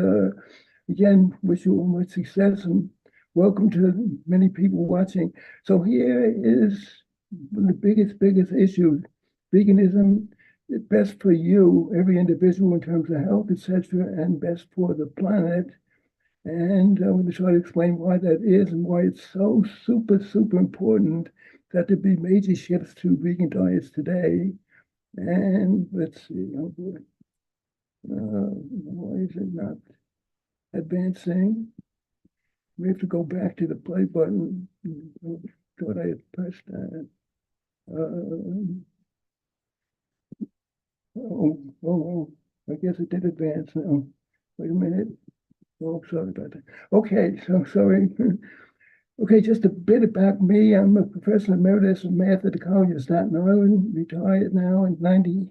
again, wish you all much success, and welcome to many people watching. So here is one of the biggest issues. Veganism is best for you, every individual in terms of health, etc., and best for the planet. And I'm going to try to explain why that is and why it's so super important that there be major shifts to vegan diets today. And let's see, why is it not advancing? We have to go back to the play button. Thought I had pressed that. I guess it did advance now. Wait a minute. Oh, sorry about that. Okay, so sorry. Okay, just a bit about me. I'm a professor emeritus of math at the College of Staten Island, retired now in 90.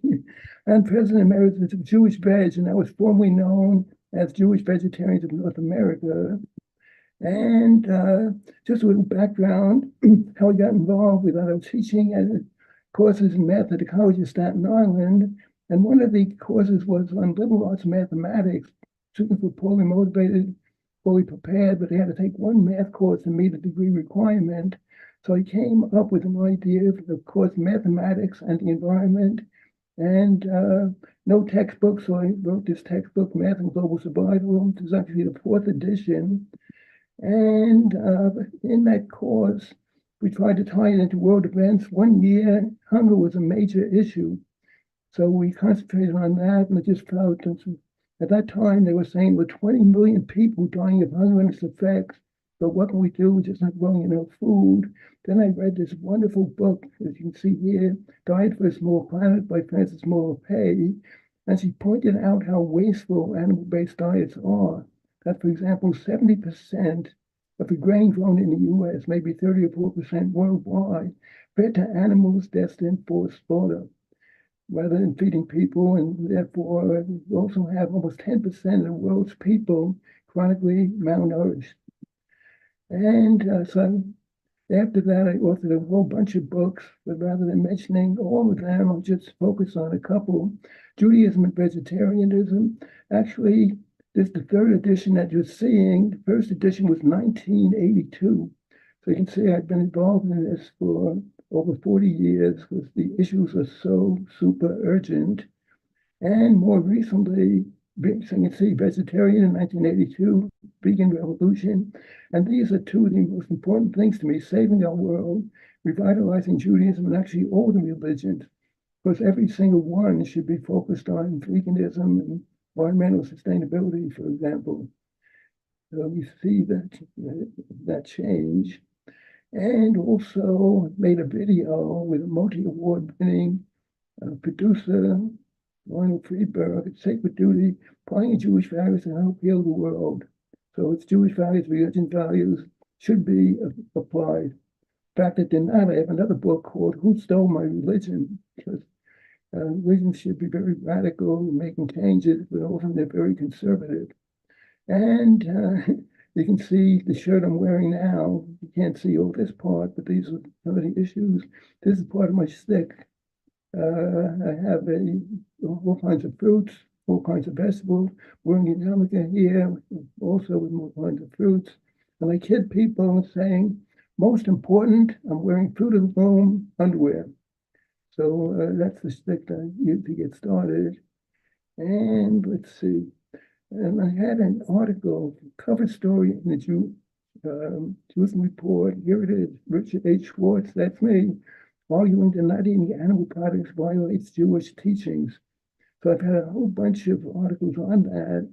I'm president emeritus of Jewish Veg, and I was formerly known as Jewish Vegetarians of North America. And just a little background, how I got involved with I was teaching courses in math at the College of Staten Island. And one of the courses was on liberal arts mathematics. Students were poorly motivated, fully prepared, but they had to take one math course to meet a degree requirement. So I came up with an idea of the course mathematics and the environment, and no textbook. So I wrote this textbook, Math and Global Survival. This is actually the 4th edition. And in that course, we tried to tie it into world events. One year, hunger was a major issue. So we concentrated on that, and I just felt at that time they were saying there were 20 million people dying of hunger and its effects. But what can we do? We're just not growing enough food. Then I read this wonderful book, as you can see here, Diet for a Small Planet by Frances Moore Pay. And she pointed out how wasteful animal-based diets are. That, for example, 70% of the grain grown in the US, maybe 30 or 4% worldwide, fed to animals destined for slaughter, rather than feeding people. And therefore, we also have almost 10% of the world's people chronically malnourished. And so after that, I authored a whole bunch of books, but rather than mentioning all of them, I'll just focus on a couple. Judaism and Vegetarianism. Actually, this is the 3rd edition that you're seeing. The 1st edition was 1982. So you can see I've been involved in this for over 40 years because the issues are so super urgent. And more recently, so you can see Vegetarian in 1982, Vegan Revolution. And these are two of the most important things to me: saving our world, revitalizing Judaism, and actually all the religions. Because every single one should be focused on veganism and environmental sustainability, for example. So we see that change. And also made a video with a multi-award winning producer, Ronald Friedberg, at Sacred Duty, applying Jewish values to help heal the world. So it's Jewish values, religion values should be applied. In fact, it did not. I have another book called Who Stole My Religion? Because religions should be very radical in making changes, but often they're very conservative. And you can see the shirt I'm wearing now. You can't see all this part, but these are some of the issues. This is part of my stick. I have all kinds of fruits, all kinds of vegetables. Wearing a yarmulke here, also with all kinds of fruits. And I kid people saying, most important, I'm wearing Fruit of the Loom underwear. So that's the stick that I use to get started. And let's see. And I had an article, cover story in the Jerusalem Report. Here it is, Richard H. Schwartz, that's me, arguing that not eating animal products violates Jewish teachings. So I've had a whole bunch of articles on that,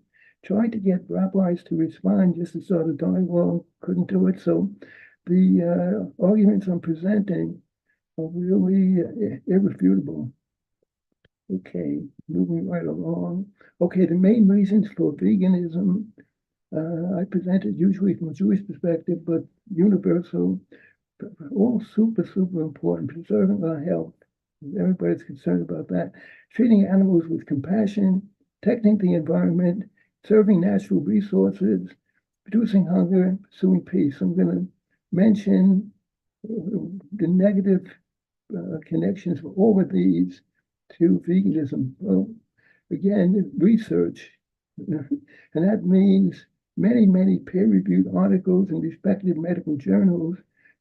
tried to get rabbis to respond just to start a dialogue, couldn't do it. So the arguments I'm presenting are really irrefutable. Okay, moving right along. Okay, the main reasons for veganism, I presented usually from a Jewish perspective, but universal, all super important, preserving our health. Everybody's concerned about that. Treating animals with compassion, protecting the environment, serving natural resources, reducing hunger, pursuing peace. I'm going to mention the negative connections for all of these to veganism. Well, again, research, and that means many peer-reviewed articles in respected medical journals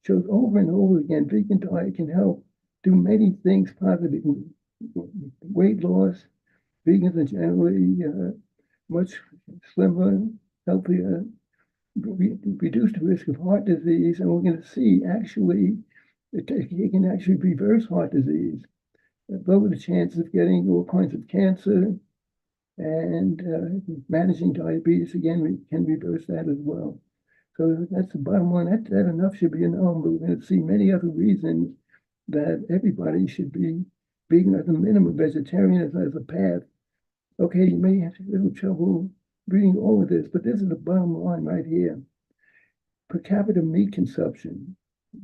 shows over and over again, vegan diet can help do many things positive. Weight loss, vegans are generally much slimmer, healthier, reduce the risk of heart disease, and we're going to see actually it can actually reverse heart disease, lower the chances of getting all kinds of cancer, and managing diabetes again, we can reverse that as well. So that's the bottom line. That enough should be known, but we're going to see many other reasons that everybody should be vegan at the minimum, vegetarian as a path. Okay, you may have a little trouble reading all of this, but this is the bottom line right here. Per capita meat consumption,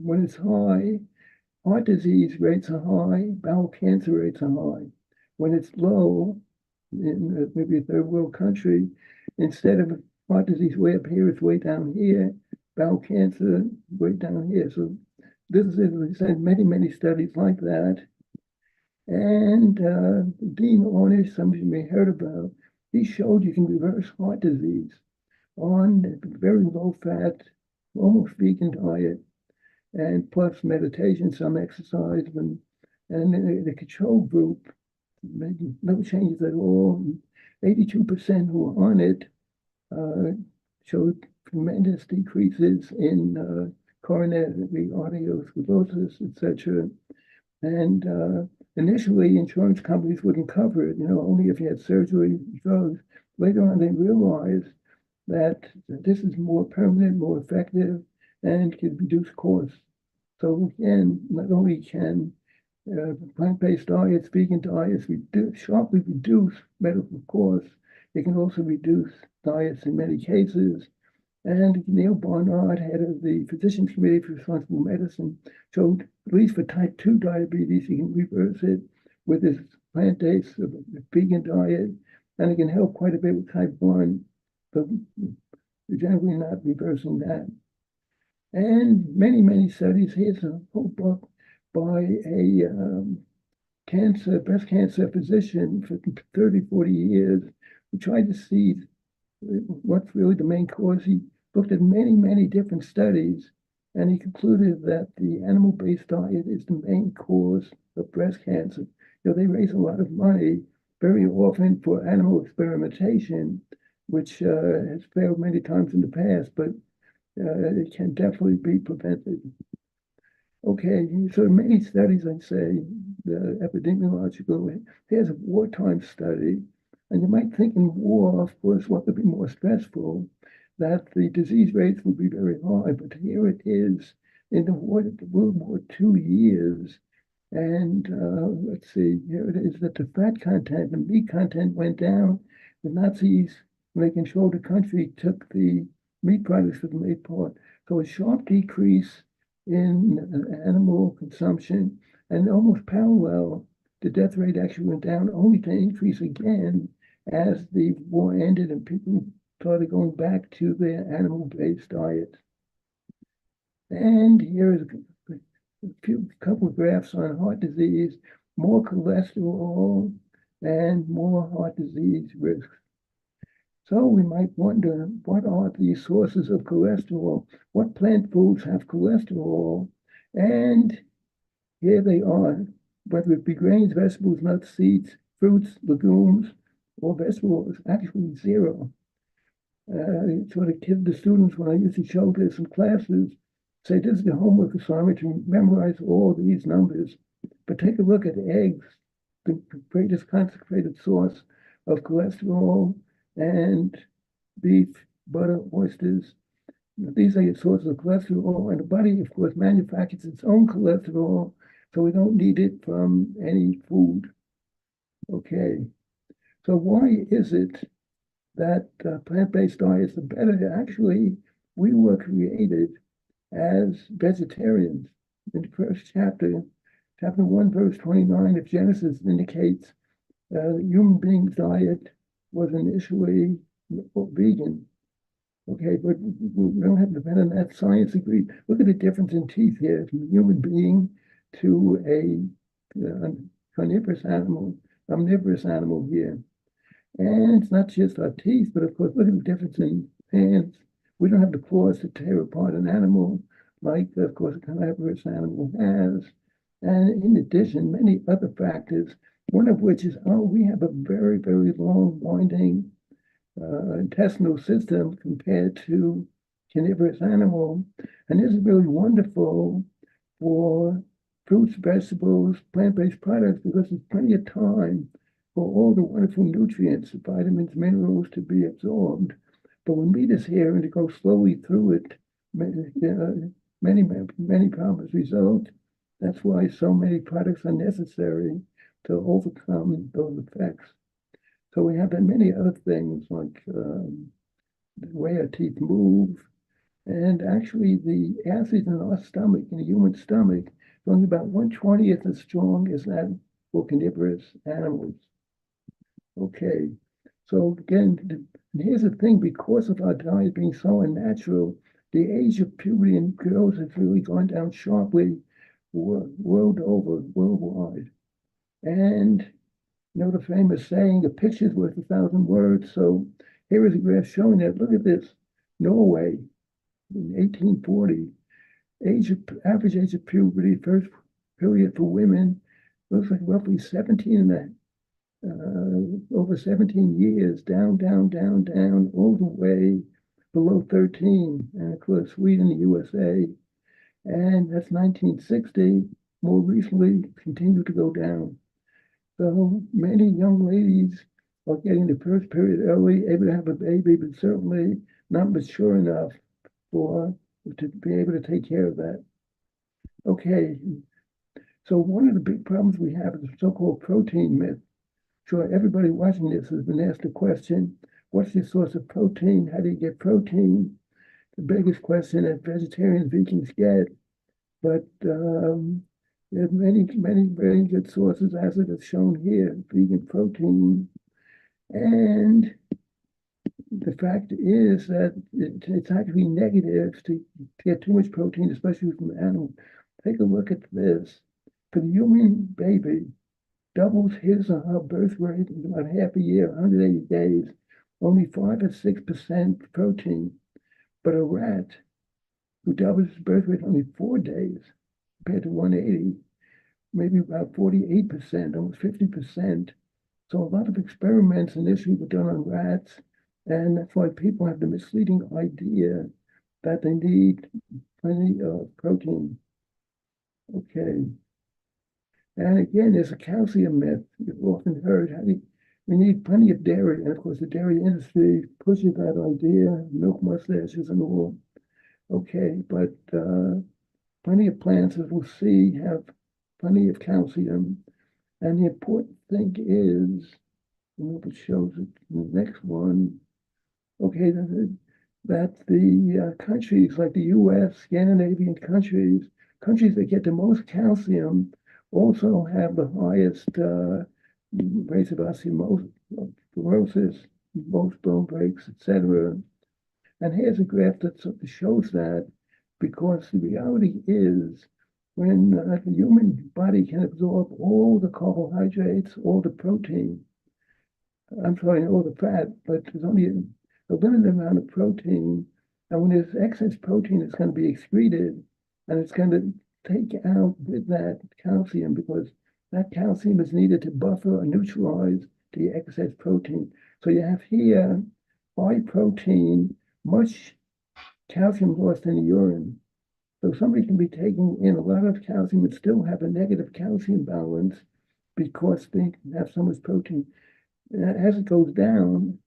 when it's high, heart disease rates are high, bowel cancer rates are high. When it's low, in maybe a third world country, instead of heart disease way up here, it's way down here, bowel cancer way down here. So this is, as I said, many studies like that. And Dean Ornish, some of you may have heard about, he showed you can reverse heart disease on a very low fat, almost vegan diet, and plus meditation, some exercise, and the control group, no changes at all. 82% who were on it showed tremendous decreases in coronary arteriosclerosis, etc. And initially, insurance companies wouldn't cover it, only if you had surgery, drugs. Later on, they realized that this is more permanent, more effective, and can reduce costs. So again, not only can plant-based diets, vegan diets sharply reduce medical costs, they can also reduce diets in many cases. And Neil Barnard, head of the Physicians Committee for Responsible Medicine, showed, at least for type 2 diabetes, he can reverse it with his plant-based vegan diet, and it can help quite a bit with type 1, but we're generally not reversing that. And many studies. Here's a whole book by a breast cancer physician for 30, 40 years who tried to see what's really the main cause. He looked at many different studies, and he concluded that the animal-based diet is the main cause of breast cancer. They raise a lot of money very often for animal experimentation, which has failed many times in the past, but it can definitely be prevented. Okay, so many studies, I say, the epidemiological, here's a wartime study, and you might think in war, of course, what would be more stressful, that the disease rates would be very high, but here it is in the World War II years, and let's see, here it is that the fat content, the meat content went down. The Nazis, when they controlled the country, took the meat products for the main part. So a sharp decrease in animal consumption, and almost parallel, the death rate actually went down, only to increase again as the war ended and people started going back to their animal-based diet. And here is a couple of graphs on heart disease, more cholesterol and more heart disease risks. So we might wonder, what are the sources of cholesterol? What plant foods have cholesterol? And here they are, whether it be grains, vegetables, nuts, seeds, fruits, legumes, or vegetables, actually zero. Sort of kid the students when I used to show this in classes, say this is the homework assignment to memorize all these numbers. But take a look at eggs, the greatest concentrated source of cholesterol, and beef, butter, oysters. These are your sources of cholesterol, and the body, of course, manufactures its own cholesterol, so we don't need it from any food. Okay, so why is it that plant-based diets are better? Actually, we were created as vegetarians. In the first chapter 1, verse 29 of Genesis indicates the human being's diet was initially vegan. Okay, but we don't have to depend on that. Science agrees. Look at the difference in teeth here from a human being to a omnivorous animal here. And it's not just our teeth, but of course, look at the difference in hands. We don't have the claws to tear apart an animal like, of course, a carnivorous animal has. And in addition, many other factors, one of which is, we have a very, very long, winding intestinal system compared to carnivorous animal. And this is really wonderful for fruits, vegetables, plant-based products, because there's plenty of time for all the wonderful nutrients, vitamins, minerals to be absorbed. But when meat is here and to go slowly through it, many problems result. That's why so many products are necessary to overcome those effects. So we have many other things like the way our teeth move, and actually the acid in our stomach, in the human stomach, is only about 1/20th as strong as that for carnivorous animals. Okay, so again, and here's the thing, because of our diet being so unnatural, the age of puberty in girls has really gone down sharply worldwide. And you know the famous saying, a picture's worth 1,000 words. So here is a graph showing that. Look at this. Norway in 1840, average age of puberty, first period for women, looks like roughly 17 and over 17 years, down, all the way below 13. And of course, Sweden, the USA, and that's 1960. More recently, continued to go down. So many young ladies are getting the first period early, able to have a baby, but certainly not mature enough to be able to take care of that. Okay, so one of the big problems we have is the so-called protein myth. Sure, everybody watching this has been asked the question, what's the source of protein? How do you get protein? The biggest question that vegetarians, vegans get. But there's many very good sources, as it is shown here, vegan protein. And the fact is that it's actually negative to get too much protein, especially from animals. Take a look at this. For the human baby, doubles his or her birth rate in about half a year, 180 days, only 5 or 6% protein. But a rat who doubles his birth rate only 4 days compared to 180, maybe about 48%, almost 50%. So a lot of experiments initially were done on rats, and that's why people have the misleading idea that they need plenty of protein. Okay. And again, there's a calcium myth. You've often heard we need plenty of dairy. And of course, the dairy industry pushes that idea, milk mustaches and all. Okay, but plenty of plants, as we'll see, have plenty of calcium. And the important thing is, I hope it shows it in the next one, okay, that the countries like the US, Scandinavian countries that get the most calcium also have the highest rates of osteoporosis, most bone breaks, etc. And here's a graph that shows that, because the reality is when the human body can absorb all the carbohydrates, all the protein, all the fat, but there's only a limited amount of protein. And when there's excess protein, it's going to be excreted, and it's going to take out with that calcium, because that calcium is needed to buffer or neutralize the excess protein. So you have here high protein, much calcium lost in the urine. So somebody can be taking in a lot of calcium and still have a negative calcium balance because they have so much protein. As it goes down,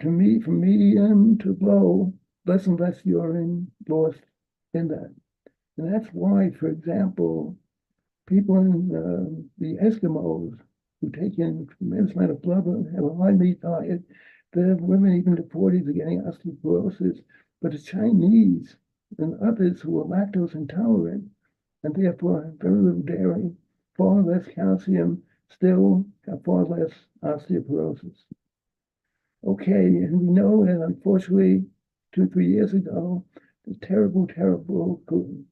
from medium to low, less and less urine lost in that. And that's why, for example, people in the Eskimos who take in a tremendous amount of blood and have a high meat diet, the women even to 40s are getting osteoporosis. But the Chinese and others who are lactose intolerant and therefore have very little dairy, far less calcium, still have far less osteoporosis. Okay, and we know that unfortunately 2-3 years ago, the terrible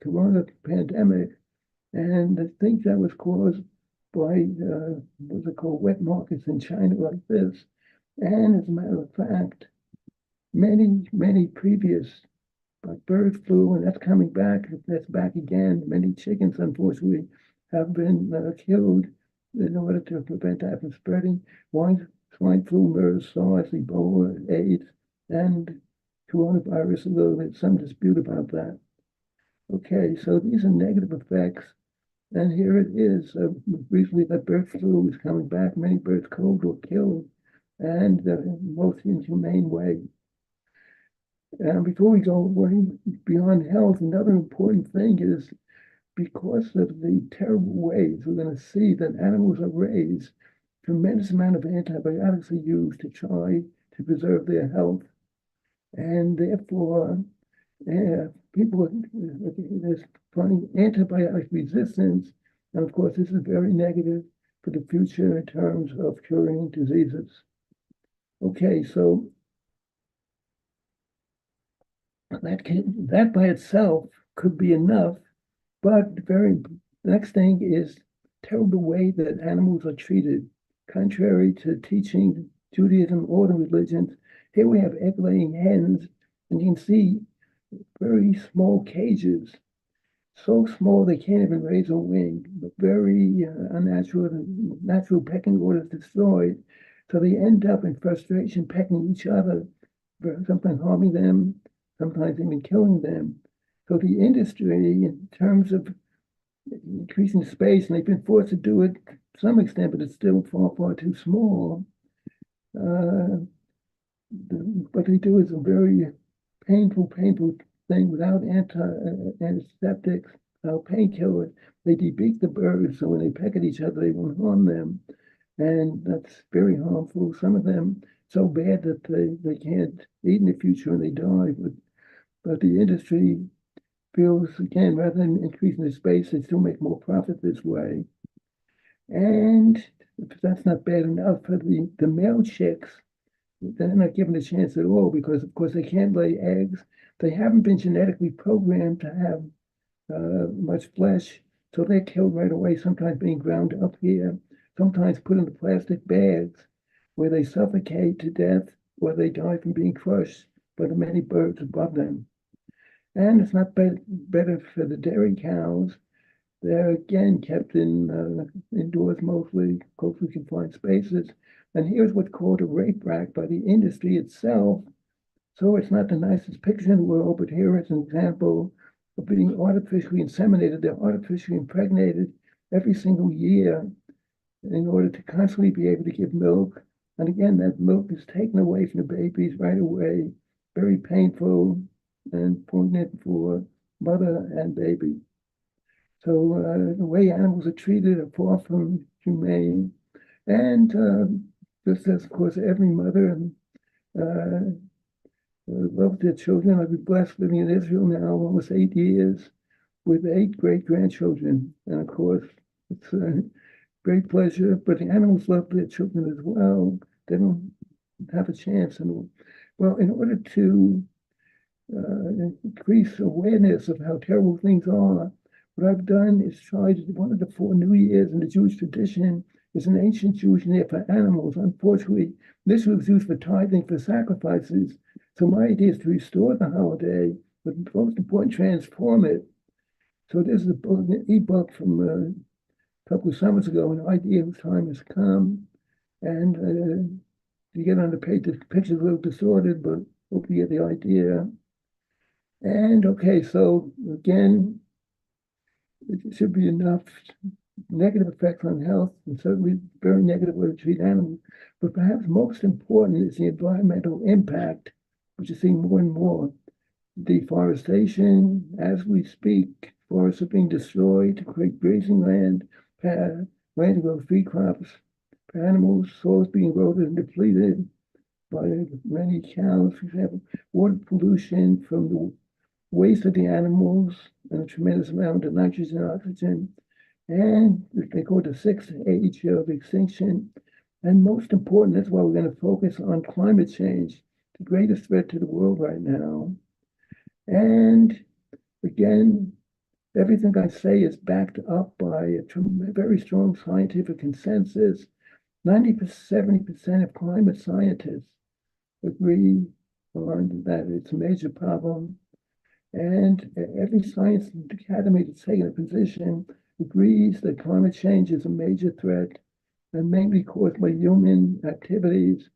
corona pandemic, and I think that was caused by what's it called, wet markets in China like this. And as a matter of fact, many previous, like bird flu, and that's coming back. That's back again. Many chickens, unfortunately, have been killed in order to prevent that from spreading. Swine flu, MERS, SARS, Ebola, AIDS, and coronavirus, although there's some dispute about that. Okay, so these are negative effects. And here it is. Recently, that bird flu is coming back. Many birds cold or killed, and most inhumane way. And before we go beyond health, another important thing is because of the terrible ways we're going to see that animals are raised, tremendous amount of antibiotics are used to try to preserve their health. And therefore, people, there's finding antibiotic resistance. And of course, this is very negative for the future in terms of curing diseases. Okay, so that by itself could be enough, but the next thing is terrible way that animals are treated, contrary to teaching Judaism or the religions. Here we have egg-laying hens, and you can see very small cages, so small they can't even raise a wing, but very unnatural. The natural pecking order is destroyed, so they end up in frustration pecking each other, sometimes harming them, sometimes even killing them. So the industry, in terms of increasing space, and they've been forced to do it to some extent, but it's still far, far too small. What they do is a very painful thing without antiseptics, without painkillers. They debeak the birds, so when they peck at each other, they won't harm them. And that's very harmful. Some of them so bad that they can't eat in the future and they die. But the industry feels, again, rather than increasing the space, they still make more profit this way. And if that's not bad enough for the male chicks, they're not given a chance at all because, of course, they can't lay eggs. They haven't been genetically programmed to have much flesh, so they're killed right away, sometimes being ground up here, sometimes put into plastic bags where they suffocate to death or they die from being crushed by the many birds above them. And it's not better for the dairy cows. They're again kept in indoors mostly, closely confined spaces. And here's what's called a rape rack by the industry itself. So it's not the nicest picture in the world, but here is an example of being artificially inseminated. They're artificially impregnated every single year in order to constantly be able to give milk. And again, that milk is taken away from the babies right away. Very painful and poignant for mother and baby. So the way animals are treated are far from humane. And just as, of course, every mother loves their children. I've been blessed living in Israel now almost 8 years with 8 great-grandchildren. And of course, it's a great pleasure, but the animals love their children as well. They don't have a chance. And well, in order to increase awareness of how terrible things are, what I've done is tried one of the 4 New Years in the Jewish tradition is an ancient Jewish year for animals. Unfortunately, this was used for tithing, for sacrifices. So my idea is to restore the holiday, but most important, transform it. So this is an ebook from a couple of summers ago, an idea whose time has come. And you get on the page, the picture's a little distorted, but hope you get the idea. And okay, so again, it should be enough negative effects on health, and certainly very negative way to treat animals. But perhaps most important is the environmental impact, which is seen more and more. Deforestation, as we speak, forests are being destroyed to create grazing land, land to grow feed crops for animals, soils being eroded and depleted by many cows, for example, water pollution from the waste of the animals, and a tremendous amount of nitrogen and oxygen. And they call it the 6th age of extinction. And most important, that's why we're going to focus on climate change, the greatest threat to the world right now. And again, everything I say is backed up by a very strong scientific consensus. 70% of climate scientists agree on that it's a major problem. And every science academy that's taken a position agrees that climate change is a major threat and mainly caused by human activities.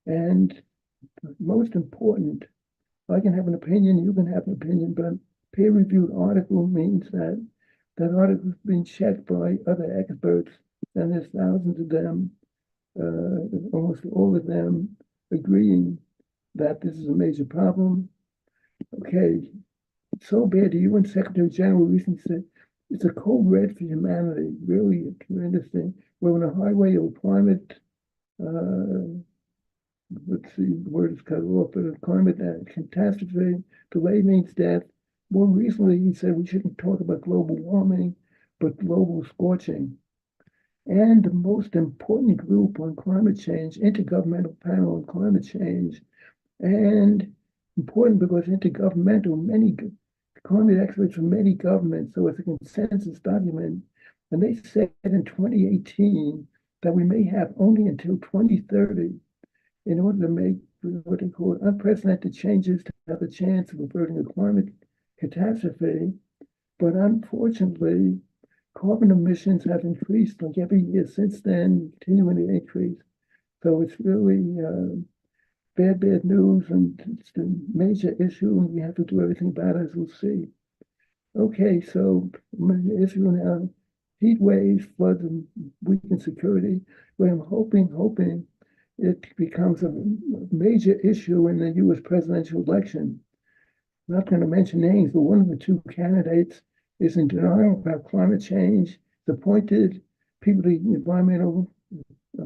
And most important, I can have an opinion, you can have an opinion, but peer-reviewed article means that that article has been checked by other experts, and there's thousands of them, almost all of them agreeing that this is a major problem. Okay, so bad. The UN Secretary General recently said it's a code red for humanity. Really a tremendous thing. We're on a highway of climate. Let's see, the word is cut off, but a climate catastrophe. Delay means death. More recently, he said we shouldn't talk about global warming, but global scorching. And the most important group on climate change, Intergovernmental Panel on Climate Change, and important because intergovernmental, many climate experts from many governments, so it's a consensus document, and they said in 2018 that we may have only until 2030 in order to make what they call unprecedented changes to have a chance of averting a climate catastrophe. But unfortunately, carbon emissions have increased like every year since then, continuing to increase. So it's really bad news, and it's a major issue, and we have to do everything about it, as we'll see. Okay, so issue now, heat waves, floods, and weakened security. Well, I'm hoping it becomes a major issue in the U.S. presidential election. I'm not going to mention names, but one of the two candidates is in denial about climate change. It's appointed people, the Environmental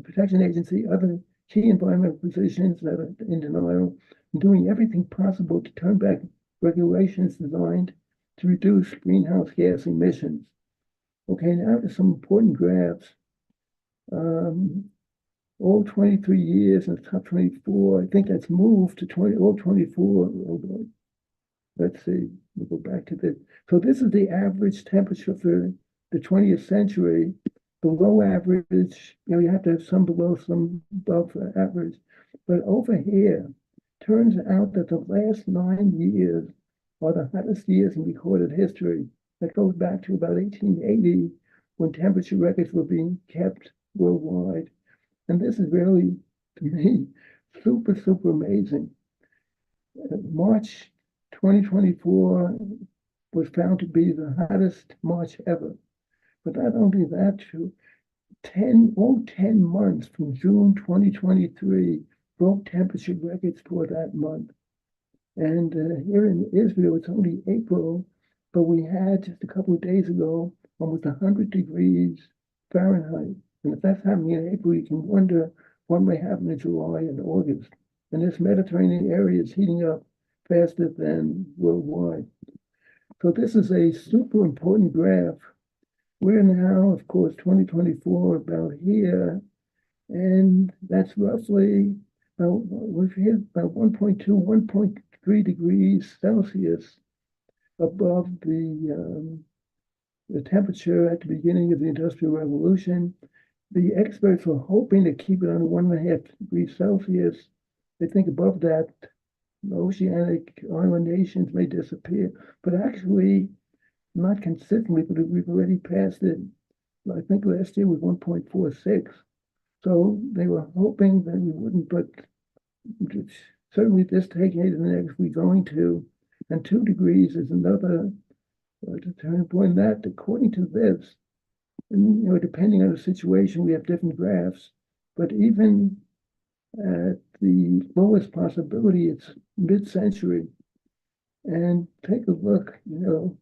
Protection Agency, other key environmental positions that are in denial, and doing everything possible to turn back regulations designed to reduce greenhouse gas emissions. Okay, now to some important graphs. All 23 years and top 24, I think that's moved to all 24. Let's see, we'll go back to this. So this is the average temperature for the 20th century. Below average, you have to have some below, some above average. But over here, turns out that the last 9 years are the hottest years in recorded history. That goes back to about 1880, when temperature records were being kept worldwide. And this is really, to me, super, super amazing. March 2024 was found to be the hottest March ever. But not only that, too, 10 months from June 2023 broke temperature records for that month. And here in Israel, it's only April, but we had just a couple of days ago almost 100 degrees Fahrenheit. And if that's happening in April, you can wonder what may happen in July and August. And this Mediterranean area is heating up faster than worldwide. So this is a super important graph. We're now, of course, 2024 about here, and that's roughly we've hit about 1.2, 1.3 degrees Celsius above the temperature at the beginning of the Industrial Revolution. The experts were hoping to keep it under 1.5 degrees Celsius. They think above that, oceanic island nations may disappear, but actually not consistently, but we've already passed it. I think last year was 1.46. So they were hoping that we wouldn't, but certainly this decade and the next we're going to. And 2 degrees is another turning point. That, according to this, and depending on the situation, we have different graphs, but even at the lowest possibility, it's mid-century. And take a look,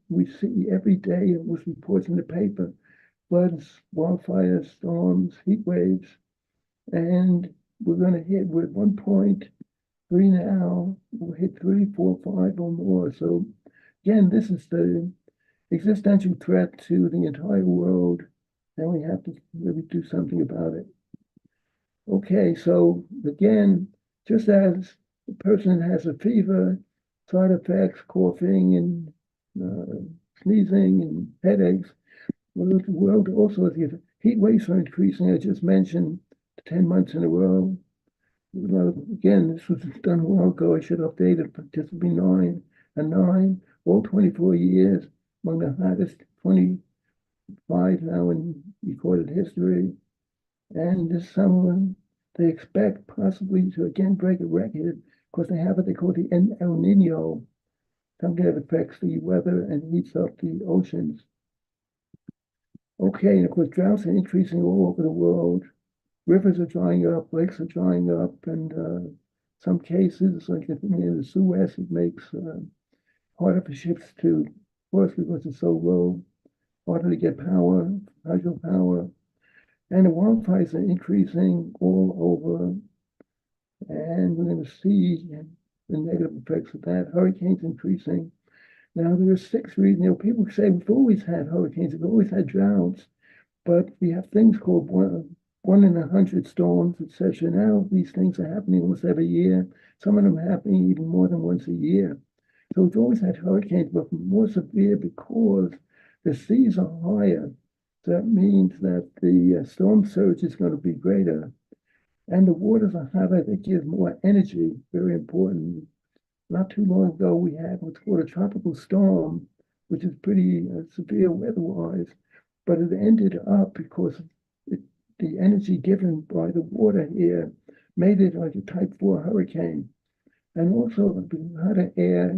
we see every day it was reports in the paper, floods, wildfires, storms, heat waves, and we're going to hit, we're at 1.3 now, we'll hit 3, 4, 5 or more. So again, this is the existential threat to the entire world, and we have to really do something about it. Okay, so again, just as the person has a fever, side effects, coughing and sneezing and headaches, well, the world also, the heat waves are increasing. I just mentioned 10 months in a row. well, again, this was done a while ago. I should update it, but this will be 9 and 9, all 24 years, among the hottest 25 now in recorded history. And this summer, they expect possibly to again break a record because they have what they call the El Nino, something that affects the weather and heats up the oceans. Okay, and of course, droughts are increasing all over the world. Rivers are drying up, lakes are drying up, and some cases, like in the Suez, it makes harder for ships to cross because it's so low, harder to get power, hydropower. And the wildfires are increasing all over, and we're going to see the negative effects of that. Hurricanes increasing. Now, there are 6 reasons. People say we've always had hurricanes, we've always had droughts, but we have things called one in 100 storms, etc. Now, these things are happening almost every year. Some of them happening even more than once a year. So we've always had hurricanes, but more severe because the seas are higher. That means that the storm surge is going to be greater. And the waters are hotter, that gives more energy, very important. Not too long ago, we had what's called a tropical storm, which is pretty severe weather-wise, but it ended up because the energy given by the water here made it like a type 4 hurricane. And also, the hotter air,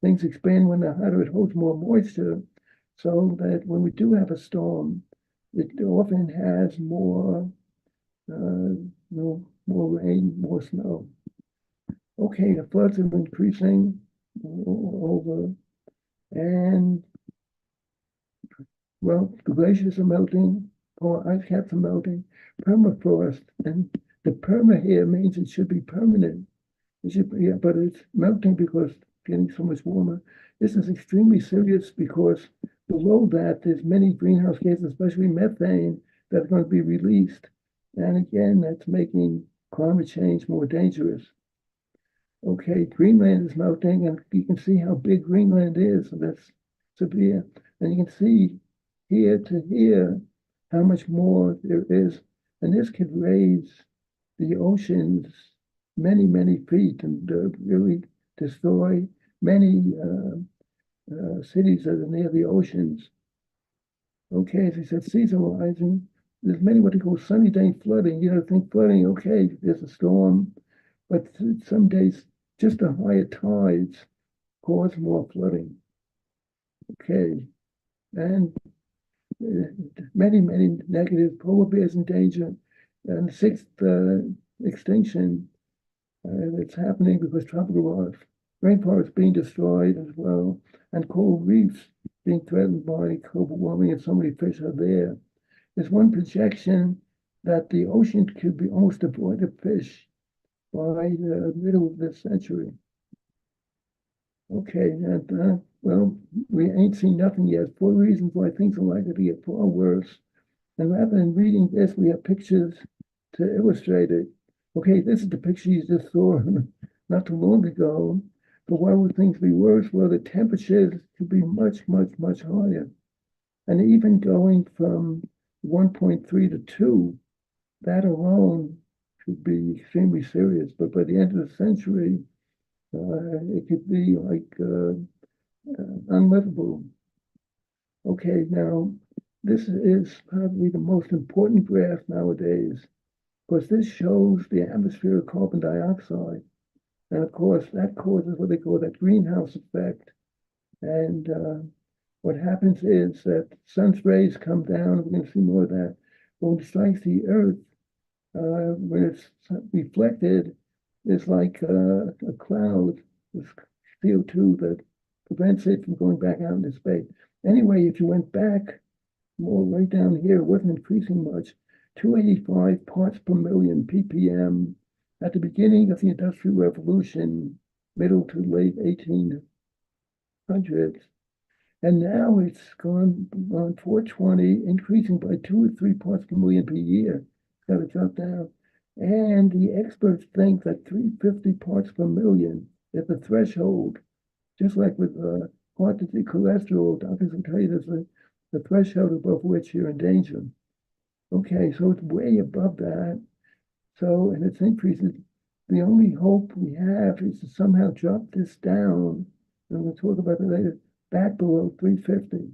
things expand when they're hotter, it holds more moisture, so that when we do have a storm, it often has more rain, more snow. Okay, the floods are increasing over, and well, the glaciers are melting, or ice caps are melting, permafrost, and the perma here means it should be permanent. It should be, but it's melting because it's getting so much warmer. This is extremely serious because below that, there's many greenhouse gases, especially methane, that are going to be released. And again, that's making climate change more dangerous. Okay, Greenland is melting, and you can see how big Greenland is, and that's severe. And you can see here to here how much more there is. And this could raise the oceans many, many feet and really destroy many cities that are near the oceans. Okay, as I said, seas are rising. There's many what they call sunny day flooding. Think flooding, okay, there's a storm, but some days just the higher tides cause more flooding. Okay, and many, many negative. Polar bears in danger. And the 6th extinction that's happening because tropical rainforests being destroyed as well, and coral reefs being threatened by global warming, and so many fish are there. There's one projection that the ocean could be almost devoid of fish by the middle of this century. Okay, and well, we ain't seen nothing yet. 4 reasons why things are likely to get far worse. And rather than reading this, we have pictures to illustrate it. Okay, this is the picture you just saw not too long ago. But why would things be worse? Well, the temperatures could be much, much, much higher. And even going from 1.3 to 2, that alone could be extremely serious. But by the end of the century, it could be like unlivable. Okay, now this is probably the most important graph nowadays, because this shows the atmosphere of carbon dioxide. And of course, that causes what they call that greenhouse effect. And what happens is that sun's rays come down, we're going to see more of that. But when it strikes the earth, when it's reflected, it's like a cloud with CO2 that prevents it from going back out into space. Anyway, if you went back more right down here, it wasn't increasing much. 285 parts per million ppm at the beginning of the Industrial Revolution, middle to late 1800s. And now it's gone on 420, increasing by 2 or 3 parts per million per year. It's got to drop down. And the experts think that 350 parts per million is the threshold, just like with heart disease, cholesterol. Doctors will tell you there's the threshold above which you're in danger. Okay, so it's way above that. So, and it's increasing. the only hope we have is to somehow drop this down, and we'll talk about it later, back below 350.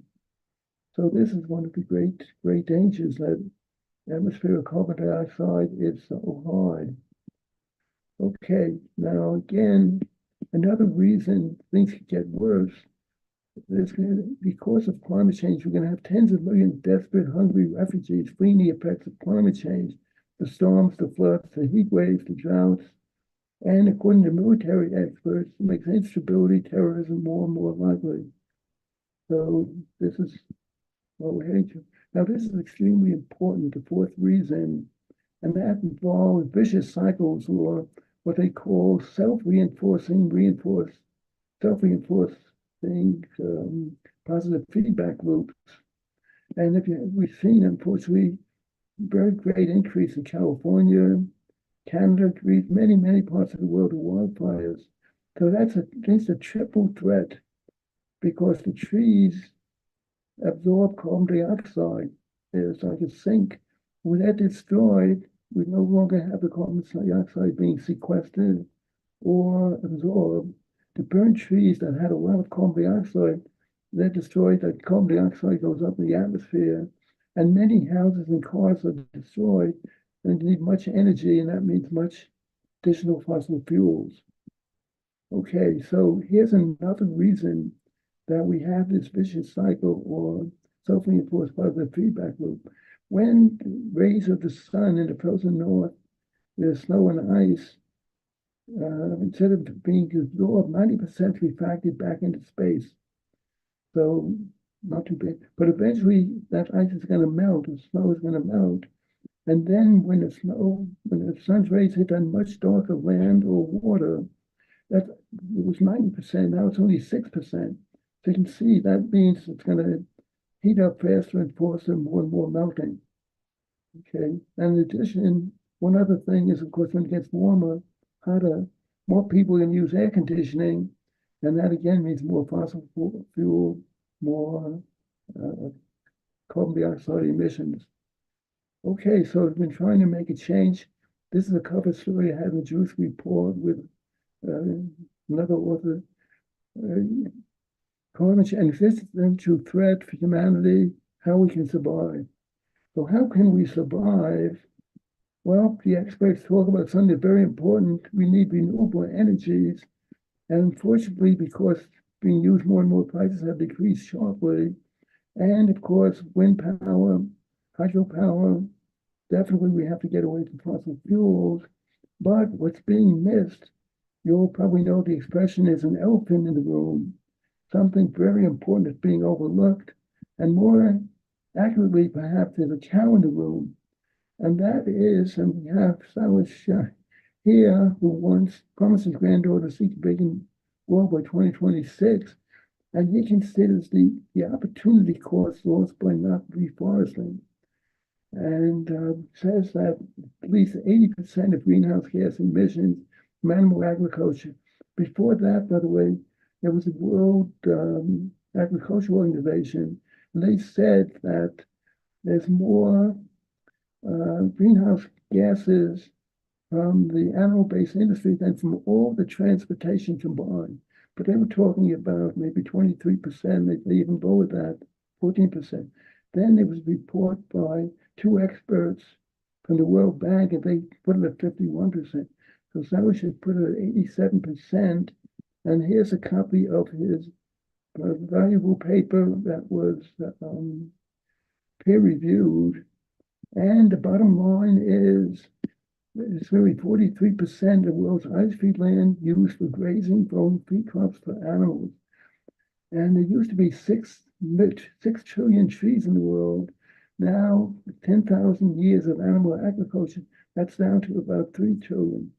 So this is one of the great dangers, that atmospheric carbon dioxide is so high. Okay, now again, another reason things could get worse is because of climate change, we're going to have tens of millions of desperate, hungry refugees fleeing the effects of climate change, the storms, the floods, the heat waves, the droughts. And according to military experts, it makes instability, terrorism more and more likely. So this is what we're heading to. Now, this is extremely important, the fourth reason, and that involves vicious cycles, or what they call self-reinforcing positive feedback loops. And we've seen, unfortunately, very great increase in California, Canada, Greece, many parts of the world of wildfires. So that's a triple threat, because the trees absorb carbon dioxide. It's like a sink. When they're destroyed, we no longer have the carbon dioxide being sequestered or absorbed. To burn trees that had a lot of carbon dioxide, they're destroyed. That carbon dioxide goes up in the atmosphere, and many houses and cars are destroyed, and they need much energy, and that means much additional fossil fuels. Okay, so here's another reason that we have this vicious cycle, or self-reinforced positive feedback loop. When rays of the sun in the frozen north, there's snow and ice, instead of being absorbed, 90% refracted back into space. So not too bad. But eventually that ice is going to melt, the snow is going to melt. And then when the sun's rays hit on much darker land or water, it was 90%, now it's only 6%. So you can see that means it's going to heat up faster and faster, more and more melting. Okay, and in addition, one other thing is, of course, when it gets warmer, hotter, more people can use air conditioning, and that again means more fossil fuel, more carbon dioxide emissions. Okay, so I've been trying to make a change. This is a cover story I had in the Jewish Report with another author. Climate change, an existential threat for humanity, how we can survive. So how can we survive? Well, the experts talk about something very important. We need renewable energies. And unfortunately, because being used more and more, prices have decreased sharply. And of course, wind power, hydropower, definitely we have to get away from fossil fuels. But what's being missed, you'll probably know the expression is an elephant in the room. Something very important is being overlooked. And more accurately, perhaps, there's a cow in the room. And that is, and we have Salish here, who once promised his granddaughter to seek a vegan world by 2026. And he considers the opportunity cost lost by not reforesting. And says that at least 80% of greenhouse gas emissions from animal agriculture. Before that, by the way, there was a World Agricultural Organization, and they said that there's more greenhouse gases from the animal-based industry than from all the transportation combined. But they were talking about maybe 23%, they even lowered that, 14%. Then there was a report by two experts from the World Bank, and they put it at 51%. So Sauer should put it at 87%. And here's a copy of his valuable paper that was peer-reviewed. And the bottom line is, it's really 43% of the world's ice-free land used for grazing, growing feed crops for animals. And there used to be 6 trillion trees in the world. Now, 10,000 years of animal agriculture, that's down to about 3 trillion.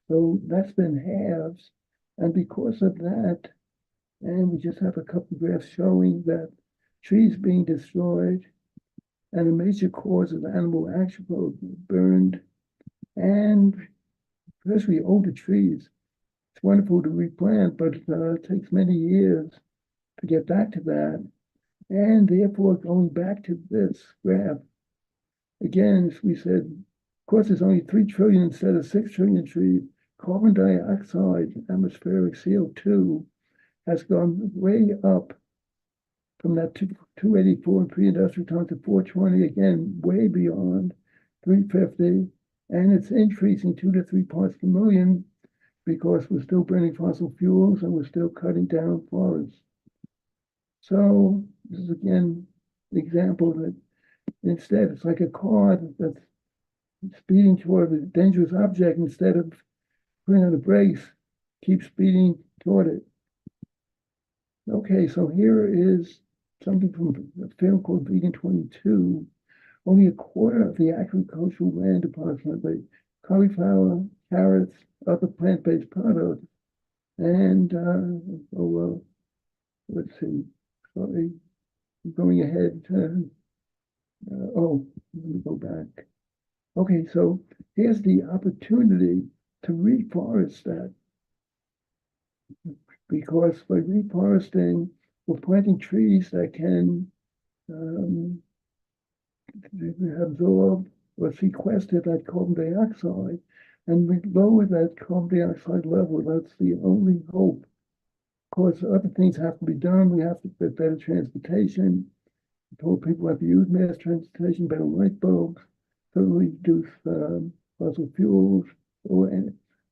So that's been halves. And because of that, and we just have a couple of graphs showing that trees being destroyed and a major cause of animal agriculture burned, and especially older trees. It's wonderful to replant, but it takes many years to get back to that. And therefore, going back to this graph, again, as we said, of course, there's only 3 trillion instead of 6 trillion trees. carbon dioxide, atmospheric CO2 has gone way up from that 284 in pre-industrial time to 420, again, way beyond 350. And it's increasing 2 to 3 parts per million because we're still burning fossil fuels and we're still cutting down forests. So this is again an example that instead it's like a car that's speeding toward a dangerous object instead of putting on the brakes, keep speeding toward it. Okay, so here is something from a film called Vegan 22. Only a quarter of the agricultural land, approximately, cauliflower, carrots, other plant-based products, and let's see, sorry, I'm going ahead. Let me go back. Okay, so here's the opportunity to reforest that. Because by reforesting, we're planting trees that can absorb or sequester that carbon dioxide, and we lower that carbon dioxide level. That's the only hope. Of course, other things have to be done. We have to get better transportation. I told people have to use mass transportation, better light bulbs, certainly reduce fossil fuels.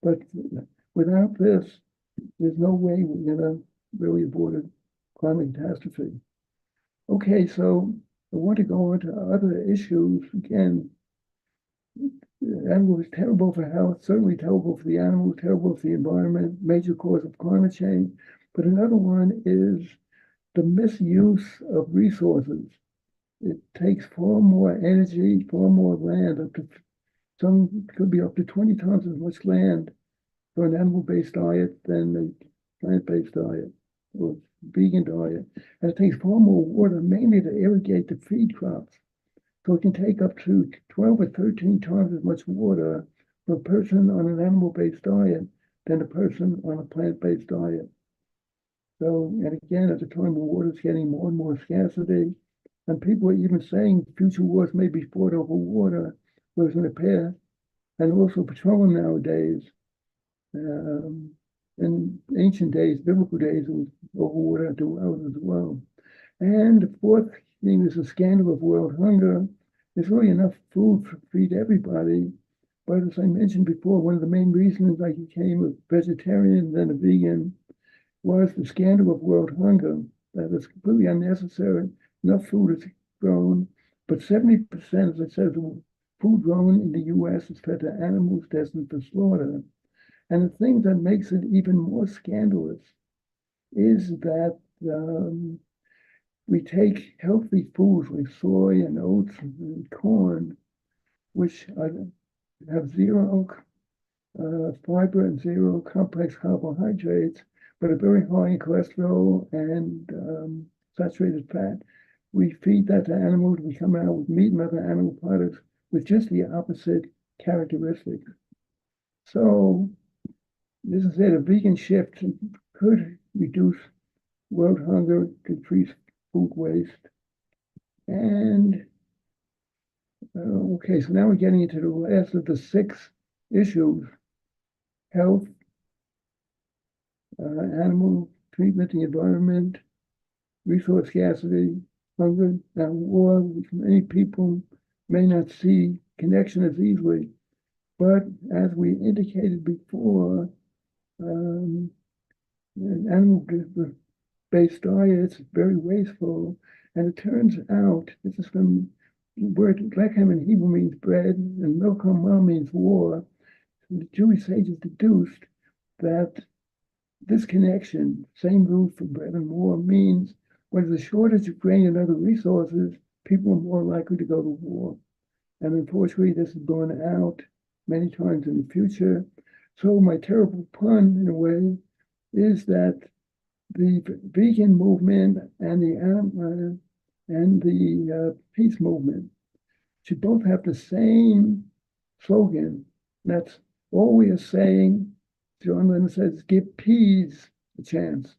But without this, there's no way we're going to really avoid a climate catastrophe. Okay, so I want to go on to other issues. Again, animal is terrible for health, certainly terrible for the animals, terrible for the environment, major cause of climate change. But another one is the misuse of resources. It takes far more energy, far more land, some could be up to 20 times as much land for an animal-based diet than a plant-based diet or vegan diet. And it takes far more water, mainly to irrigate the feed crops. So it can take up to 12 or 13 times as much water for a person on an animal-based diet than a person on a plant-based diet. So, and again, at the time, water is getting more and more scarcity. And people are even saying future wars may be fought over water, whereas in the past, and also petroleum nowadays, in ancient days, biblical days, it was over water at the wells as well. And the fourth thing is a scandal of world hunger. There's really enough food to feed everybody. But as I mentioned before, one of the main reasons I became a vegetarian and then a vegan was the scandal of world hunger. That is completely unnecessary. Enough food is grown, but 70%, as I said, of the food grown in the US is fed to animals destined for slaughter. And the thing that makes it even more scandalous is that we take healthy foods like soy and oats and corn, which have zero fiber and zero complex carbohydrates, but are very high in cholesterol and saturated fat. We feed that to animals, we come out with meat and other animal products with just the opposite characteristics. So, this is it, a vegan shift could reduce world hunger, decrease food waste. And, okay, so now we're getting into the last of the 6 issues: health, animal treatment, the environment, resource scarcity, hunger, and war, which many people may not see connection as easily. But as we indicated before, animal-based diets are very wasteful. And it turns out, this is from the word lechem in Hebrew means bread, and milchama means war. The Jewish sages deduced that this connection, same root for bread and war, means when there's a shortage of grain and other resources, people are more likely to go to war. And unfortunately, this is borne out many times in the future. So my terrible pun, in a way, is that the vegan movement and the peace movement should both have the same slogan. That's all we are saying. John Lennon says, give peas a chance.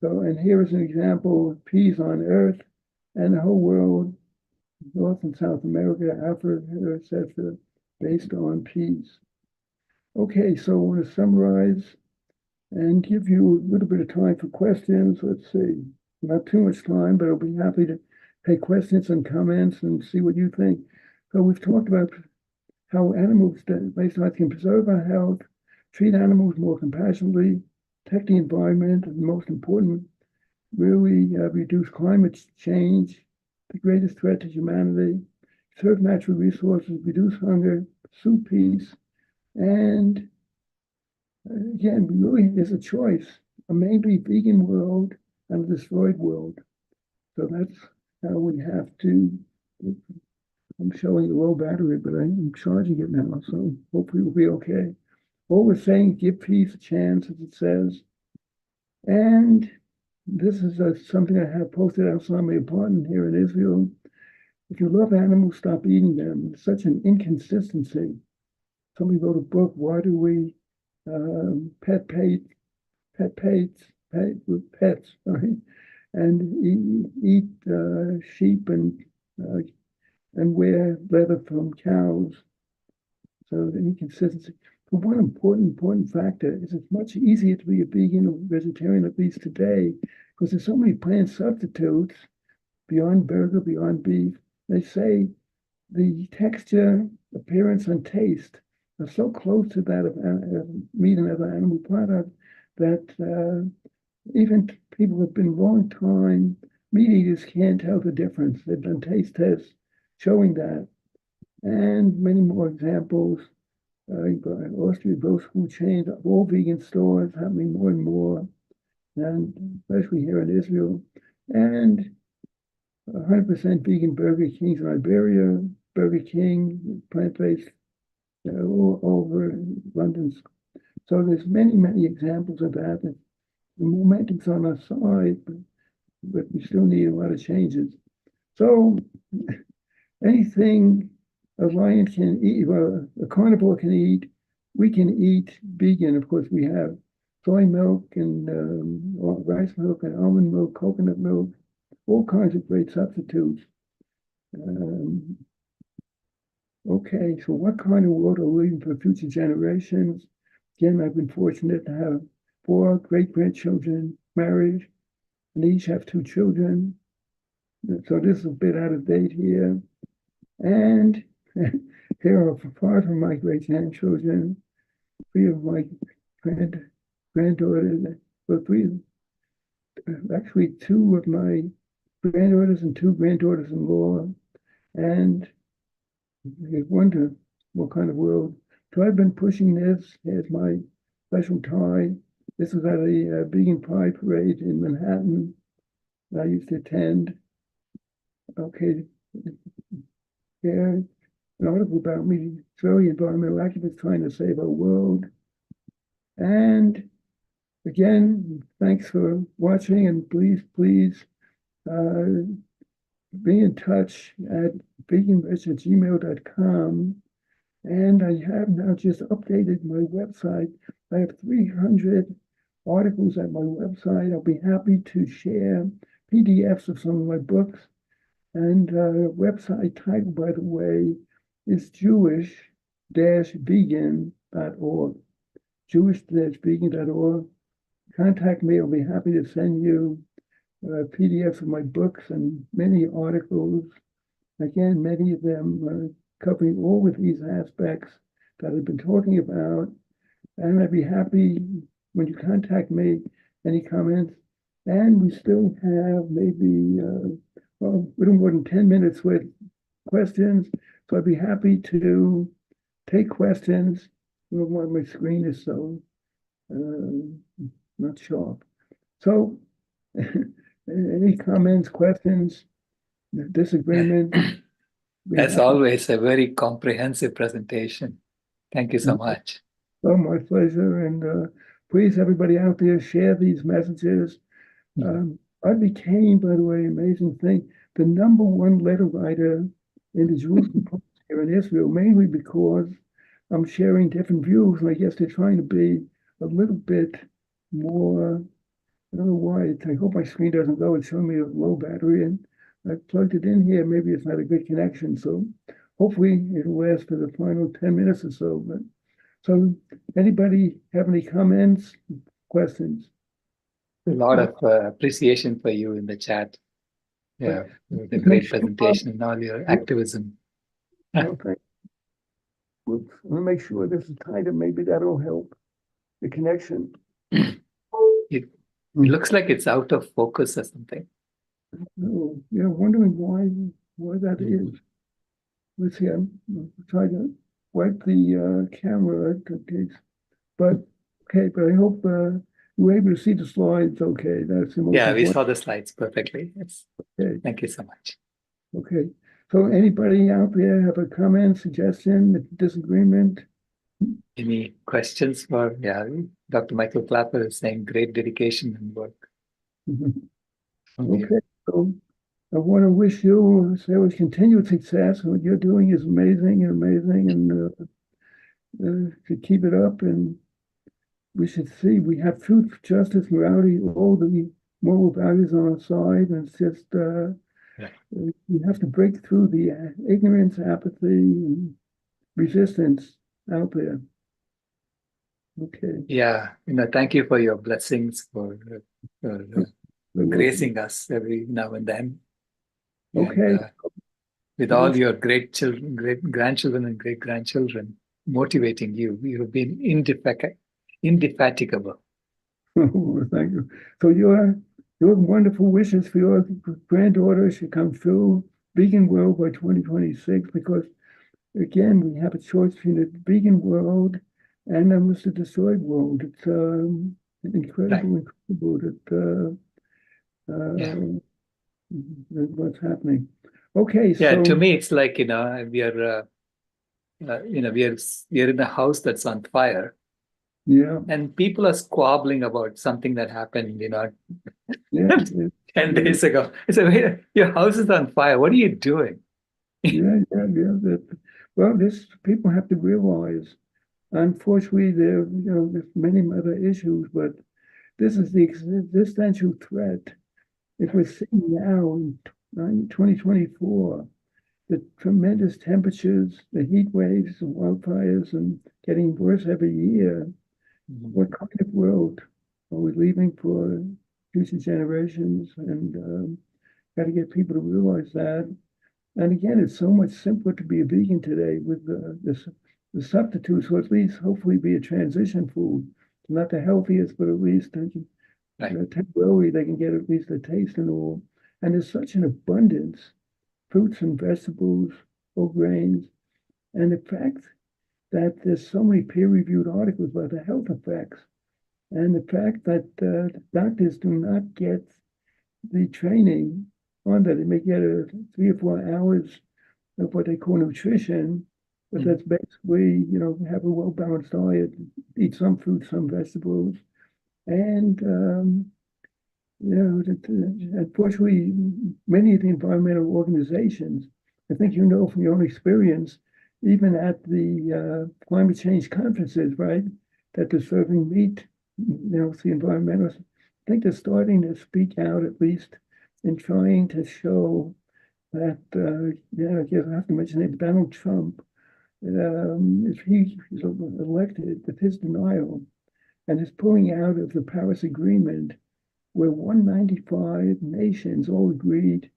So, and here is an example of peas on Earth and the whole world, North and South America, Africa, etc., based on peas. Okay, so I want to summarize and give you a little bit of time for questions. Let's see, not too much time, but I'll be happy to take questions and comments and see what you think. So we've talked about how animals based on can preserve our health, treat animals more compassionately, protect the environment, and most important, really reduce climate change, the greatest threat to humanity, conserve natural resources, reduce hunger, pursue peace, and again, really is a choice, a mainly vegan world and a destroyed world. So that's how we have to. I'm showing a low battery, but I'm charging it now, so hopefully we'll be okay. All we're saying, give peace a chance, as it says. And this is something I have posted outside my apartment here in Israel. If you love animals, stop eating them. It's such an inconsistency. Somebody wrote a book, Why Do We pet with pets, right? And eat sheep and wear leather from cows. So the inconsistency. But one important factor is it's much easier to be a vegan or vegetarian, at least today, because there's so many plant substitutes beyond burger, beyond beef. They say the texture, appearance, and taste are so close to that of meat and other animal products that even people who have been a long time meat eaters can't tell the difference. They've done taste tests showing that. And many more examples. Austria boasts food chains of all vegan stores happening more and more, and especially here in Israel. And 100% vegan Burger Kings in Iberia, Burger King, plant-based all over London. So there's many examples of that. The momentum's on our side, but we still need a lot of changes. So anything a lion can eat, well, a carnivore can eat, we can eat vegan. Of course, we have soy milk and rice milk and almond milk, coconut milk, all kinds of great substitutes. Okay, so what kind of world are we leaving for future generations? Again, I've been fortunate to have 4 great-grandchildren married, and each have 2 children. So this is a bit out of date here. And here are 5 of my great-grandchildren, 3 of my granddaughters, well, 3, actually 2 of my granddaughters and 2 granddaughters-in-law, and you wonder what kind of world. So I've been pushing this. Here's my special tie. This was at a vegan pride parade in Manhattan I used to attend. Okay, here, an article about me. It's very environmental activist trying to save our world. And again, thanks for watching, and please be in touch at veganveg@gmail.com. And I have now just updated my website. I have 300 articles at my website. I'll be happy to share PDFs of some of my books. And website title, by the way, is jewish-vegan.org. Jewish-vegan.org. Contact me. I'll be happy to send you PDFs of my books and many articles. Again, many of them covering all of these aspects that I've been talking about. And I'd be happy when you contact me, any comments. And we still have maybe a little more than 10 minutes with questions. So I'd be happy to take questions. I don't know why my screen is so not sharp. So any comments, questions, disagreement? As always, a very comprehensive presentation. Thank you so much. Oh, my pleasure. And please, everybody out there, share these messages. I became, by the way, amazing thing, the #1 letter writer in the Jerusalem Post here in Israel, mainly because I'm sharing different views. And I guess they're trying to be a little bit more, I don't know why. I hope my screen doesn't go. It's showing me a low battery, and I plugged it in here. Maybe it's not a good connection. So hopefully it'll last for the final 10 minutes or so. But So anybody have any comments, questions? A lot of appreciation for you in the chat. Yeah, the Just make great sure, presentation and all your activism. okay. We'll make sure this is tighter. Maybe that'll help the connection. It looks like it's out of focus or something. Oh, yeah, wondering why that is. Let's see. I'm trying to wipe the camera in case. But okay, but I hope you were able to see the slides. Okay, that's the most Yeah, we important. saw the slides perfectly. Yes. Okay. Thank you so much. Okay. So anybody out there have a comment, suggestion, disagreement? Any questions for, yeah, Dr. Michael Clapper is saying great dedication and work. Okay, so I want to wish you continued success. What you're doing is amazing and to keep it up. And we should see we have truth, justice, morality, all the moral values on our side. And it's just we have to break through the ignorance, apathy, and resistance out there. Okay. Yeah, thank you for your blessings for gracing us every now and then. Okay. And, with all your great children, great grandchildren, and great grandchildren motivating you, you have been indefatigable. Thank you. So your wonderful wishes for your granddaughter should come true. Vegan world by 2026, because again we have a choice between a vegan world and almost a destroyed world. It's incredible that what's happening. Okay, Yeah, so to me it's like we are we are in a house that's on fire. Yeah. And people are squabbling about something that happened, yeah, 10 days ago. I said, wait, your house is on fire. What are you doing? yeah. Well, people have to realize. Unfortunately, there's many other issues, but this is the existential threat. If we're seeing now in 2024, the tremendous temperatures, the heat waves, the wildfires, and getting worse every year, what kind of world are we leaving for future generations? And got to get people to realize that. And again, it's so much simpler to be a vegan today with the substitutes, or at least hopefully be a transition food. Not the healthiest, but at least temporarily they can get at least a taste and all. And there's such an abundance, fruits and vegetables, whole grains, and the fact that there's so many peer-reviewed articles about the health effects, and the fact that doctors do not get the training on that. They may get 3 or 4 hours of what they call nutrition, but that's basically, have a well-balanced diet, eat some fruits, some vegetables, and unfortunately, many of the environmental organizations, I think from your own experience, even at the climate change conferences, right, that they're serving meat, to the environmentalists. I think they're starting to speak out, at least in trying to show that, I guess I have to mention it, Donald Trump, if he's elected, with his denial and his pulling out of the Paris Agreement, where 195 nations all agreed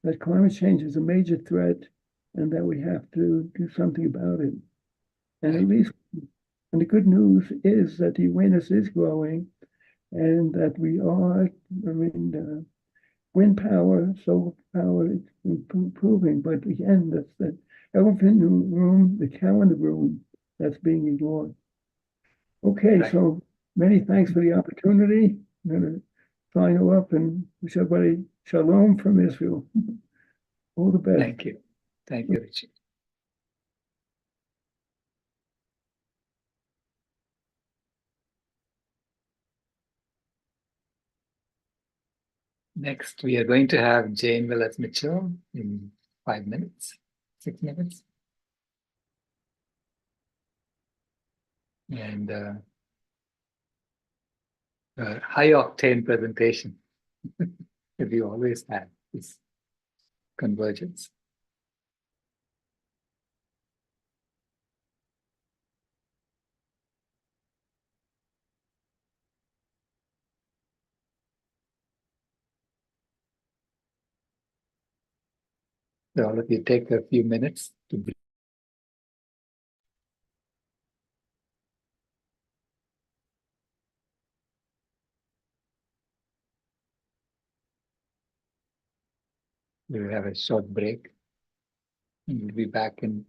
that climate change is a major threat and that we have to do something about it. And at least, and the good news is that the awareness is growing and that we are, wind power, solar power is improving. But again, that's that elephant in the room, the cow in the room, that's being ignored. Okay, so many thanks for the opportunity. I'm going to sign off and wish everybody shalom from Israel. All the best. Thank you. Thank you, Richie. Next, we are going to have Jane Willis Mitchell in 5 minutes, 6 minutes. And a high octane presentation that we always have is Convergence. So all of you take a few minutes to breathe. We'll have a short break. And we'll be back in.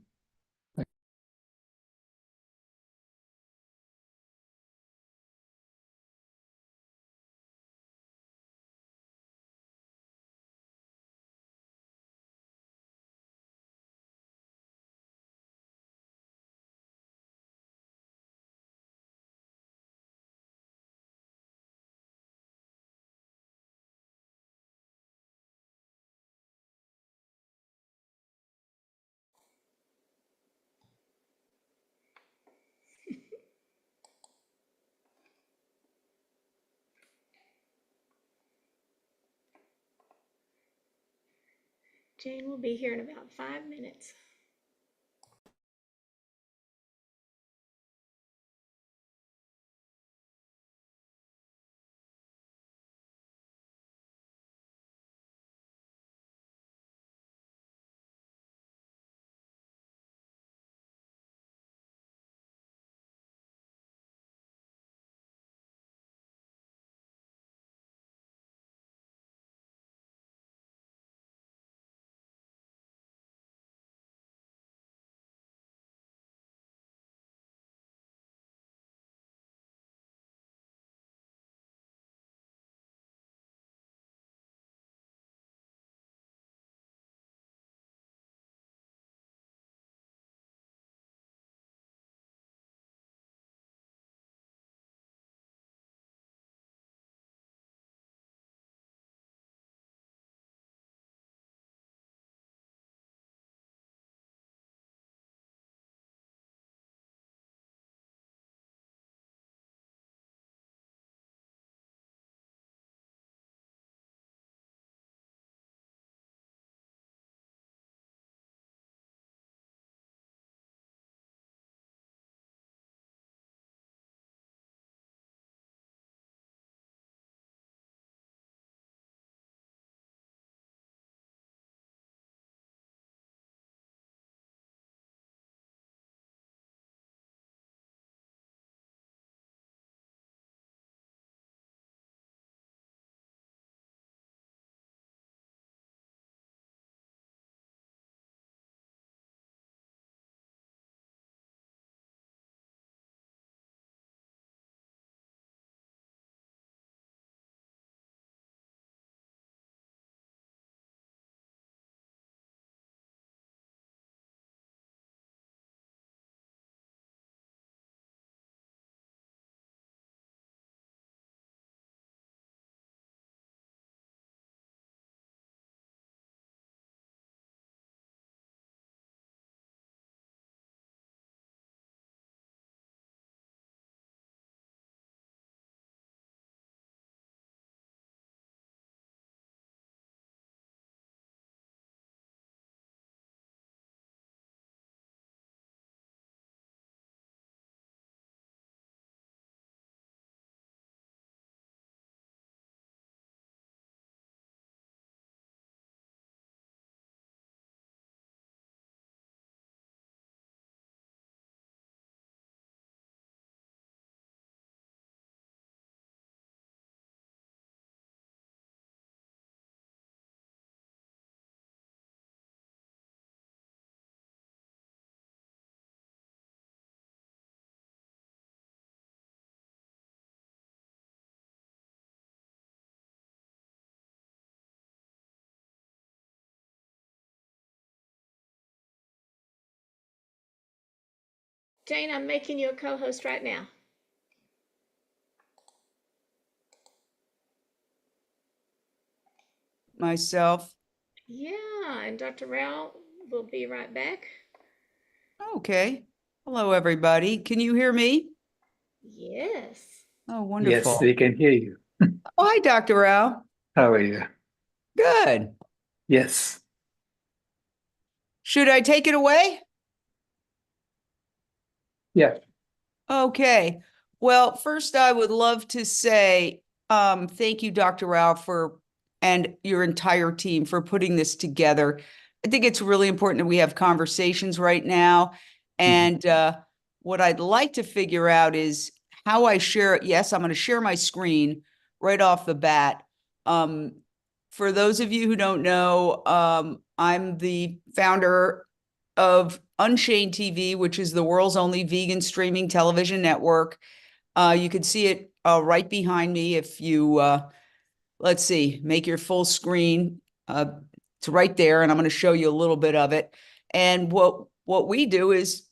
Jane will be here in about 5 minutes. Jane, I'm making you a co-host right now. Myself. Yeah, and Dr. Rao will be right back. Okay. Hello, everybody. Can you hear me? Yes. Oh, wonderful. Yes, we can hear you. Oh, hi, Dr. Rao. How are you? Good. Yes. Should I take it away? Yeah. Okay. Well, first, I would love to say thank you, Dr. Rao, and your entire team for putting this together. I think it's really important that we have conversations right now. And what I'd like to figure out is how I share it. Yes, I'm going to share my screen right off the bat. For those of you who don't know, I'm the founder of Unchained TV, which is the world's only vegan streaming television network. You can see it right behind me if you, let's see, make your full screen. It's right there, and I'm going to show you a little bit of it. And what we do is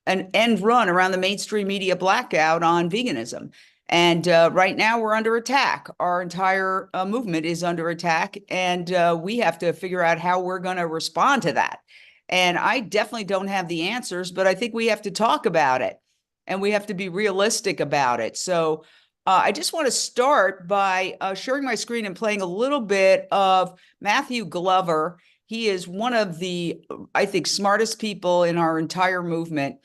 an end run around the mainstream media blackout on veganism. And right now we're under attack. Our entire movement is under attack, and we have to figure out how we're going to respond to that. And I definitely don't have the answers, but I think we have to talk about it, and we have to be realistic about it. So I just want to start by sharing my screen and playing a little bit of Matthew Glover. He is one of the, I think, smartest people in our entire movement,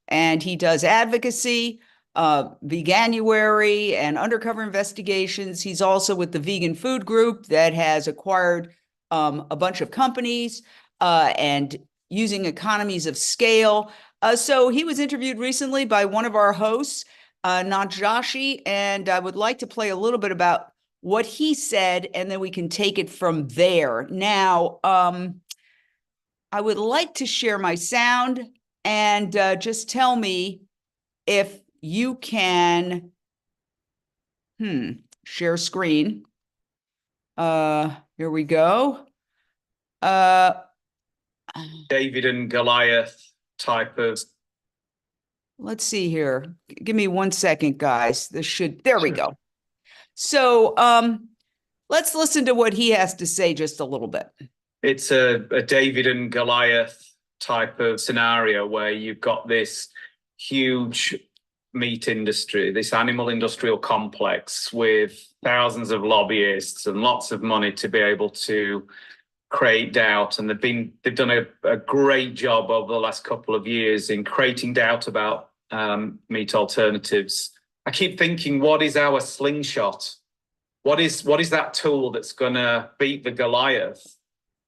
and he does advocacy, Veganuary, and undercover investigations. He's also with the Vegan Food Group that has acquired a bunch of companies and using economies of scale. So he was interviewed recently by one of our hosts, Najashi, and I would like to play a little bit about what he said, and then we can take it from there. Now, I would like to share my sound, and just tell me if you can share screen. Here we go. David and Goliath type of. Let's see here. Give me 1 second, guys. There we go. So let's listen to what he has to say just a little bit. It's a David and Goliath type of scenario where you've got this huge meat industry, this animal industrial complex with thousands of lobbyists and lots of money to be able to create doubt. And they've done a great job over the last couple of years in creating doubt about meat alternatives. I keep thinking, what is our slingshot? What is that tool that's going to beat the Goliath?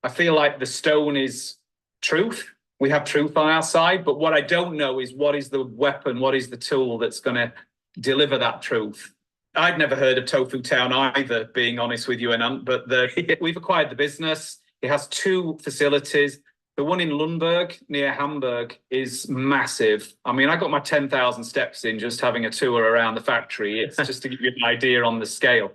I feel like the stone is truth. We have truth on our side, but what I don't know is what is the weapon, what is the tool that's going to deliver that truth? I'd never heard of Tofu Town either, being honest with you, but we've acquired the business. It has 2 facilities. The one in Lundberg near Hamburg is massive. I mean, I got my 10,000 steps in just having a tour around the factory. It's just to give you an idea on the scale.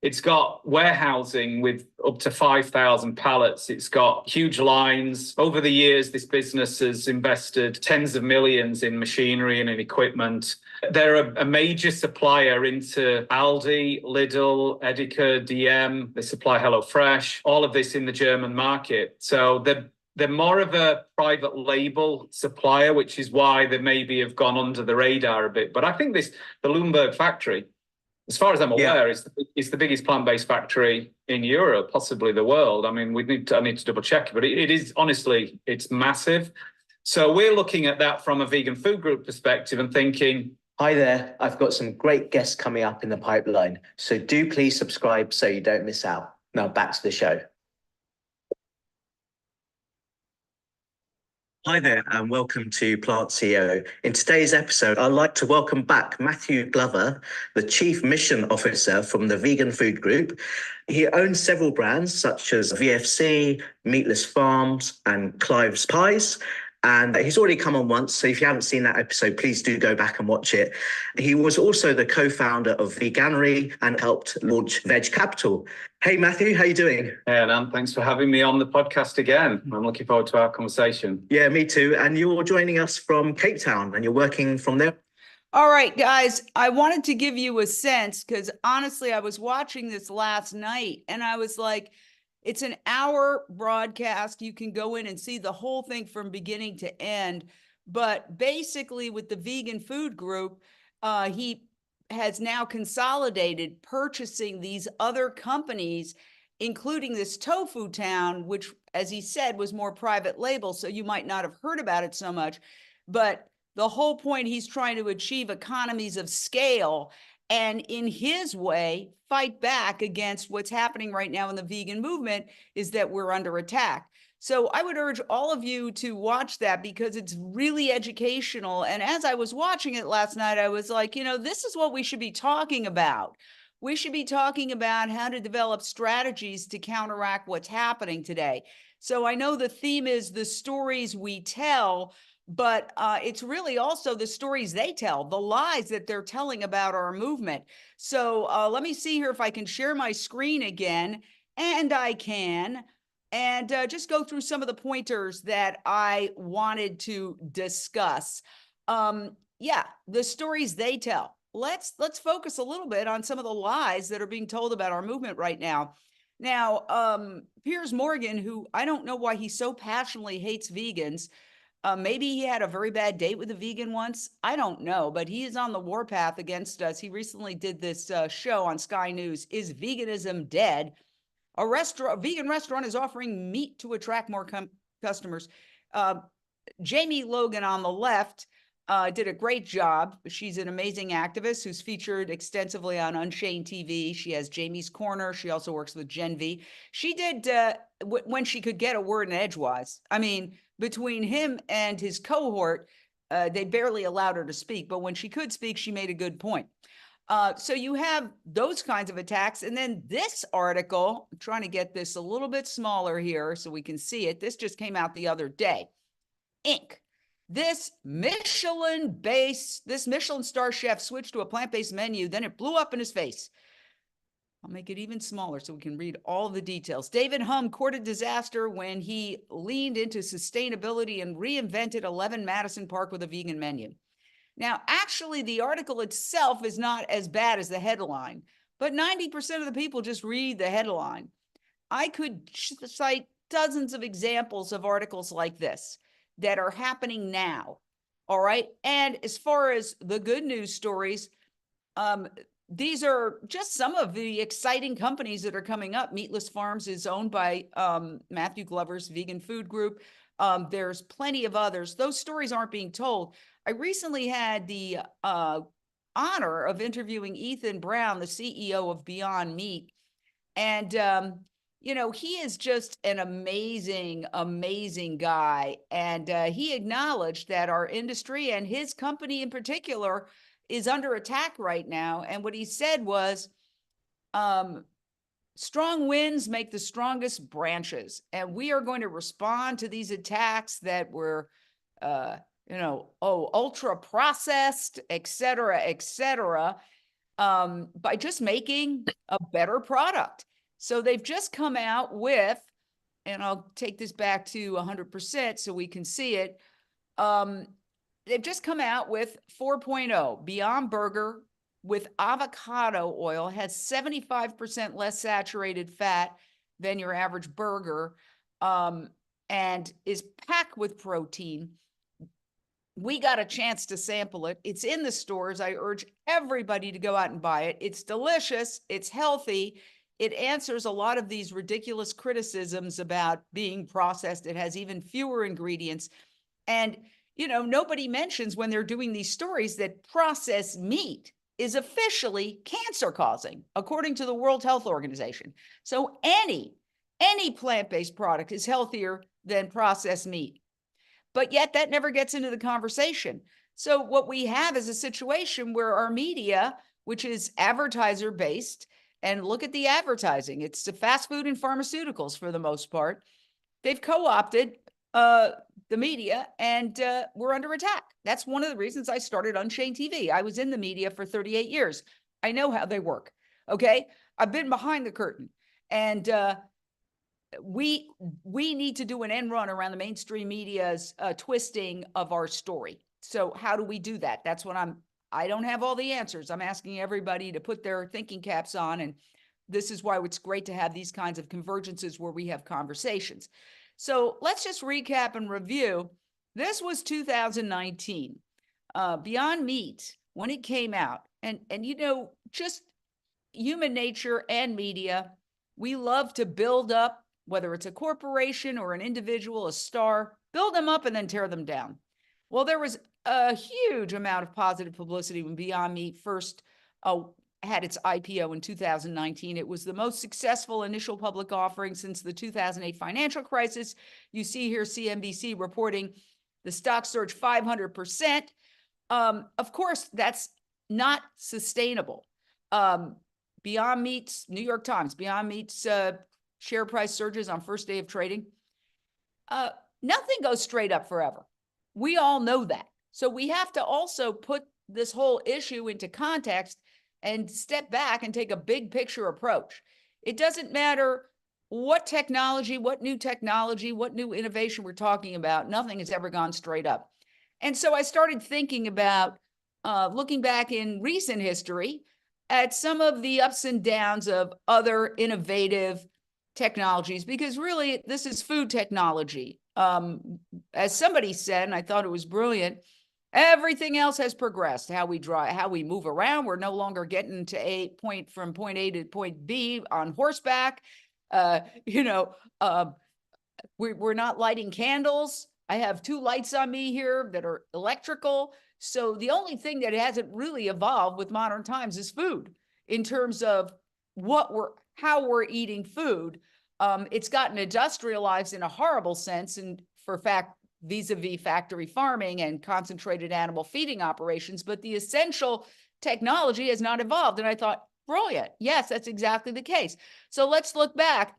It's got warehousing with up to 5,000 pallets. It's got huge lines. Over the years, this business has invested tens of millions in machinery and in equipment. They're a major supplier into Aldi, Lidl, Edeka, DM. They supply HelloFresh, all of this in the German market. So they're more of a private label supplier, which is why they maybe have gone under the radar a bit. But I think the Lundberg factory, as far as I'm aware, it's the biggest plant-based factory in Europe, possibly the world. I mean, I need to double check it, but it is, honestly, it's massive. So we're looking at that from a Vegan Food Group perspective and thinking, hi there, I've got some great guests coming up in the pipeline. So do please subscribe so you don't miss out. Now back to the show. Hi there and welcome to Plant CEO. In today's episode, I'd like to welcome back Matthew Glover, the Chief Mission Officer from the Vegan Food Group. He owns several brands such as VFC, Meatless Farms and Clive's Pies. And he's already come on once, so if you haven't seen that episode, please do go back and watch it. He was also the co-founder of Veganuary and helped launch Veg Capital. Hey, Matthew, how you doing? Hey, Anand, thanks for having me on the podcast again. I'm looking forward to our conversation. Yeah, me too. And you're joining us from Cape Town and you're working from there. All right, guys, I wanted to give you a sense because honestly, I was watching this last night and I was like, it's an hour broadcast. You can go in and see the whole thing from beginning to end. But basically with the Vegan Food Group, he has now consolidated purchasing these other companies, including this Tofu Town, which, as he said, was more private label. So you might not have heard about it so much. But the whole point, he's trying to achieve economies of scale and in his way, fight back against what's happening right now in the vegan movement is that we're under attack. So I would urge all of you to watch that because it's really educational. And as I was watching it last night, I was like, you know, this is what we should be talking about. We should be talking about how to develop strategies to counteract what's happening today. So I know the theme is the stories we tell, but it's really also the stories they tell, the lies that they're telling about our movement. So let me see here if I can share my screen again, and I can, and just go through some of the pointers that I wanted to discuss. Yeah, the stories they tell. Let's focus a little bit on some of the lies that are being told about our movement right now. Now, Piers Morgan, who I don't know why he so passionately hates vegans. Maybe he had a very bad date with a vegan once. I don't know, but he is on the warpath against us. He recently did this show on Sky News, Is Veganism Dead? A vegan restaurant is offering meat to attract more customers. Jamie Logan on the left did a great job. She's an amazing activist who's featured extensively on Unchained TV. She has Jamie's Corner. She also works with Gen V. She did when she could get a word in edgewise. I mean, between him and his cohort, they barely allowed her to speak. But when she could speak, she made a good point. So you have those kinds of attacks. And then this article, I'm trying to get this a little bit smaller here so we can see it. This just came out the other day. Inc. This Michelin star chef switched to a plant-based menu, then it blew up in his face. I'll make it even smaller so we can read all the details. David Humm courted disaster when he leaned into sustainability and reinvented 11 Madison Park with a vegan menu. Now, actually, the article itself is not as bad as the headline, but 90% of the people just read the headline. I could cite dozens of examples of articles like this that are happening now, all right? And as far as the good news stories, these are just some of the exciting companies that are coming up. Meatless Farms is owned by Matthew Glover's vegan food group. There's plenty of others. Those stories aren't being told. I recently had the honor of interviewing Ethan Brown, the CEO of Beyond Meat. And, you know, he is just an amazing, amazing guy. And he acknowledged that our industry and his company in particular is under attack right now. And what he said was, strong winds make the strongest branches. And we are going to respond to these attacks that were, ultra processed, et cetera, by just making a better product. So they've just come out with, and I'll take this back to 100% so we can see it. They've just come out with 4.0 Beyond Burger with avocado oil, has 75% less saturated fat than your average burger, and is packed with protein. We got a chance to sample it. It's in the stores. I urge everybody to go out and buy it. It's delicious. It's healthy. It answers a lot of these ridiculous criticisms about being processed. It has even fewer ingredients. And, you know, nobody mentions when they're doing these stories that processed meat is officially cancer-causing, according to the World Health Organization. So any plant-based product is healthier than processed meat. But yet that never gets into the conversation. So what we have is a situation where our media, which is advertiser-based, and look at the advertising, it's the fast food and pharmaceuticals for the most part, they've co-opted the media, and we're under attack. That's one of the reasons I started Unchained TV. I was in the media for 38 years. I know how they work, okay? I've been behind the curtain, and we need to do an end run around the mainstream media's twisting of our story. So how do we do that? That's what I don't have all the answers. I'm asking everybody to put their thinking caps on, and this is why it's great to have these kinds of convergences where we have conversations. So let's just recap and review. This was 2019. Beyond Meat, when it came out, and you know, just human nature and media, we love to build up, whether it's a corporation or an individual, a star, build them up and then tear them down. Well, there was a huge amount of positive publicity when Beyond Meat first had its IPO in 2019. It was the most successful initial public offering since the 2008 financial crisis. You see here CNBC reporting the stock surged 500%. Of course, that's not sustainable. Beyond Meat's, New York Times, Beyond Meat's share price surges on first day of trading. Nothing goes straight up forever. We all know that. So we have to also put this whole issue into context and step back and take a big picture approach. It doesn't matter what technology, what new innovation we're talking about. Nothing has ever gone straight up. And so I started thinking about looking back in recent history at some of the ups and downs of other innovative technologies, because really this is food technology. As somebody said, and I thought it was brilliant, everything else has progressed. How we drive, how we move around. We're no longer getting to from point A to point B on horseback. We're not lighting candles. I have 2 lights on me here that are electrical. So the only thing that hasn't really evolved with modern times is food, in terms of how we're eating food. It's gotten industrialized in a horrible sense, and vis-a-vis factory farming and concentrated animal feeding operations, but the essential technology has not evolved. And I thought, brilliant. Yes, that's exactly the case. So let's look back.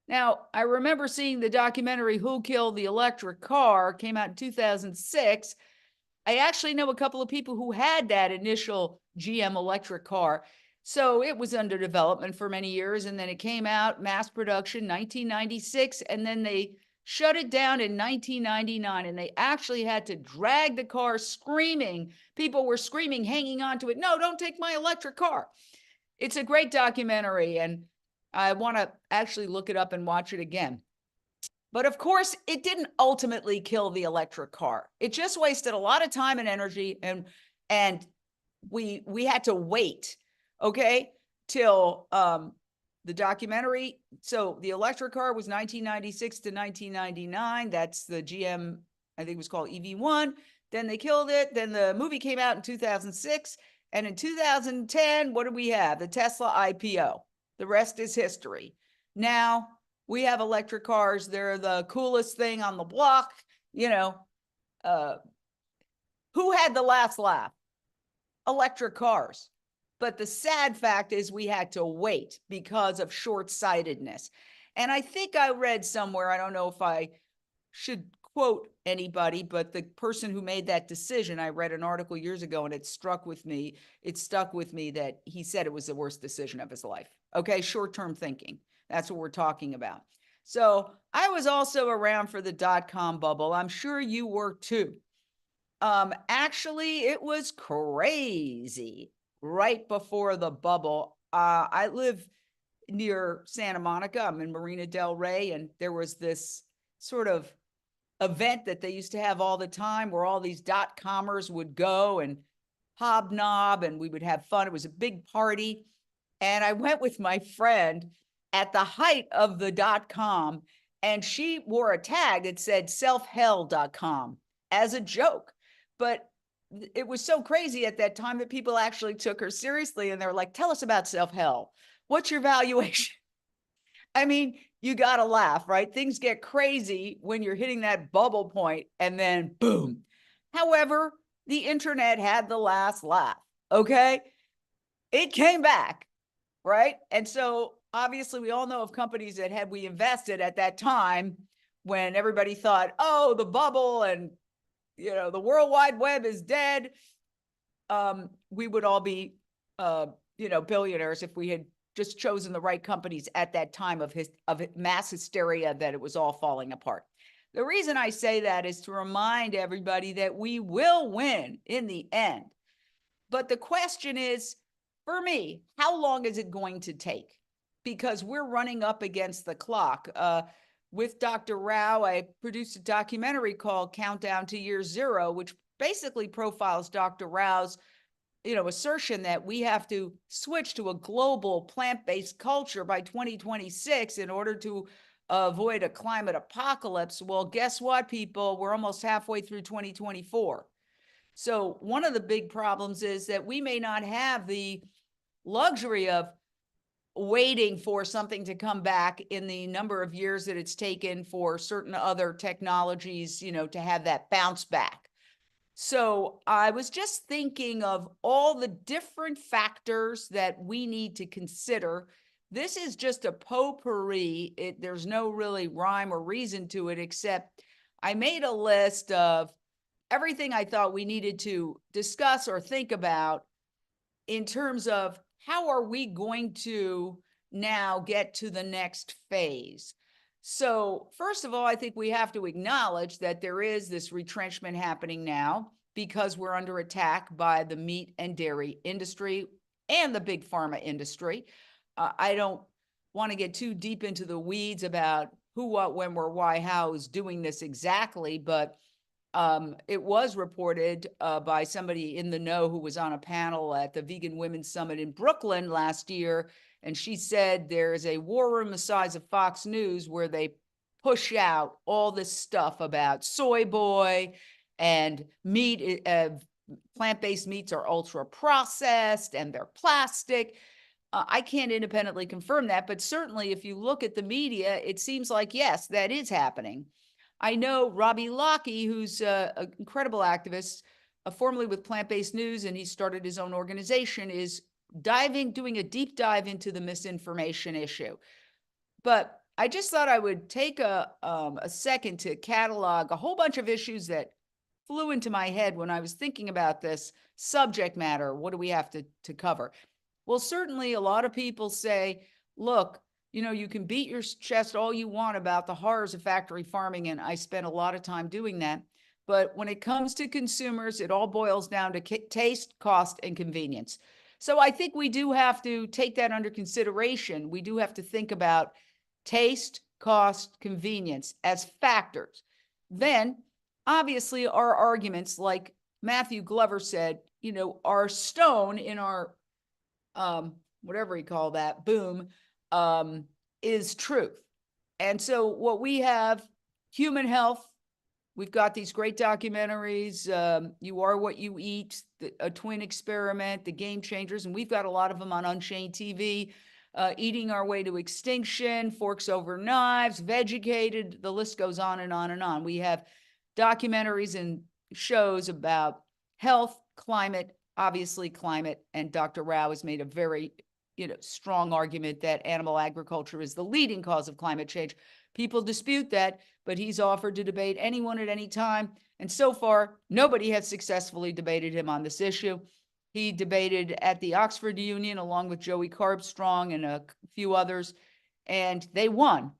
Now, I remember seeing the documentary Who Killed the Electric Car, came out in 2006. I actually know a couple of people who had that initial GM electric car. So it was under development for many years, and then it came out, mass production, 1996, and then they shut it down in 1999, and they actually had to drag the car screaming. People were screaming, hanging on to it. No, don't take my electric car. It's a great documentary, and I want to actually look it up and watch it again. But of course, it didn't ultimately kill the electric car. It just wasted a lot of time and energy, and we had to wait, okay, till the documentary. So the electric car was 1996 to 1999. That's the GM, I think it was called EV1. Then they killed it. Then the movie came out in 2006. And in 2010, what do we have? The Tesla IPO. The rest is history. Now we have electric cars. They're the coolest thing on the block. Who had the last laugh? Electric cars. But the sad fact is we had to wait because of short-sightedness. And I think I read somewhere, I don't know if I should quote anybody, but the person who made that decision, I read an article years ago, and it stuck with me that he said it was the worst decision of his life. Okay, short-term thinking. That's what we're talking about. So I was also around for the dot-com bubble. I'm sure you were too. Actually, it was crazy. Right before the bubble, I live near Santa Monica. I'm in Marina Del Rey, and there was this sort of event that they used to have all the time where all these dot-commers would go and hobnob, and we would have fun. It was a big party. And I went with my friend at the height of the dot-com, and she wore a tag that said selfhell.com as a joke. But it was so crazy at that time that people actually took her seriously, and they're like, tell us about self-hell. What's your valuation? I mean, you got to laugh, right? Things get crazy when you're hitting that bubble point, and then boom. However, the internet had the last laugh, okay? It came back, right? And so obviously we all know of companies that had we invested at that time when everybody thought, oh, the bubble and the World Wide Web is dead. We would all be, billionaires if we had just chosen the right companies at that time of mass hysteria that it was all falling apart. The reason I say that is to remind everybody that we will win in the end. But the question is, for me, how long is it going to take? Because we're running up against the clock. With Dr. Rao, I produced a documentary called Countdown to Year Zero, which basically profiles Dr. Rao's, assertion that we have to switch to a global plant-based culture by 2026 in order to avoid a climate apocalypse. Well, guess what, people? We're almost halfway through 2024. So one of the big problems is that we may not have the luxury of waiting for something to come back in the number of years that it's taken for certain other technologies, you know, to have that bounce back. So I was just thinking of all the different factors that we need to consider. This is just a potpourri. There's no really rhyme or reason to it, except I made a list of everything I thought we needed to discuss or think about in terms of how are we going to now get to the next phase. So first of all, I think we have to acknowledge that there is this retrenchment happening now because we're under attack by the meat and dairy industry and the big pharma industry. I don't want to get too deep into the weeds about who, what, when, where, why, how is doing this exactly, but it was reported by somebody in the know who was on a panel at the Vegan Women's Summit in Brooklyn last year. And she said there's a war room the size of Fox News where they push out all this stuff about soy boy and meat. Plant-based meats are ultra processed and they're plastic. I can't independently confirm that, but certainly if you look at the media, it seems like, yes, that is happening. I know Robbie Lockie, who's an incredible activist, formerly with Plant-Based News, and he started his own organization, is doing a deep dive into the misinformation issue. But I just thought I would take a second to catalog a whole bunch of issues that flew into my head when I was thinking about this subject matter. What do we have to cover? Well, certainly a lot of people say, look, you know, you can beat your chest all you want about the horrors of factory farming, and I spent a lot of time doing that. But when it comes to consumers, it all boils down to taste, cost, and convenience. So I think we do have to take that under consideration. We do have to think about taste, cost, convenience as factors. Then, obviously, our arguments, like Matthew Glover said, you know, our stone in our whatever you call that, boom, is truth. And so what we have, human health, we've got these great documentaries, You Are What You Eat, A Twin Experiment, The Game Changers, and we've got a lot of them on Unchained TV, Eating Our Way to Extinction, Forks Over Knives, Vegucated, the list goes on and on and on. We have documentaries and shows about health, climate, obviously climate, and Dr. Rao has made a very strong argument that animal agriculture is the leading cause of climate change. People dispute that, but he's offered to debate anyone at any time. And so far, nobody has successfully debated him on this issue. He debated at the Oxford Union along with Joey Carbstrong and a few others, and they won.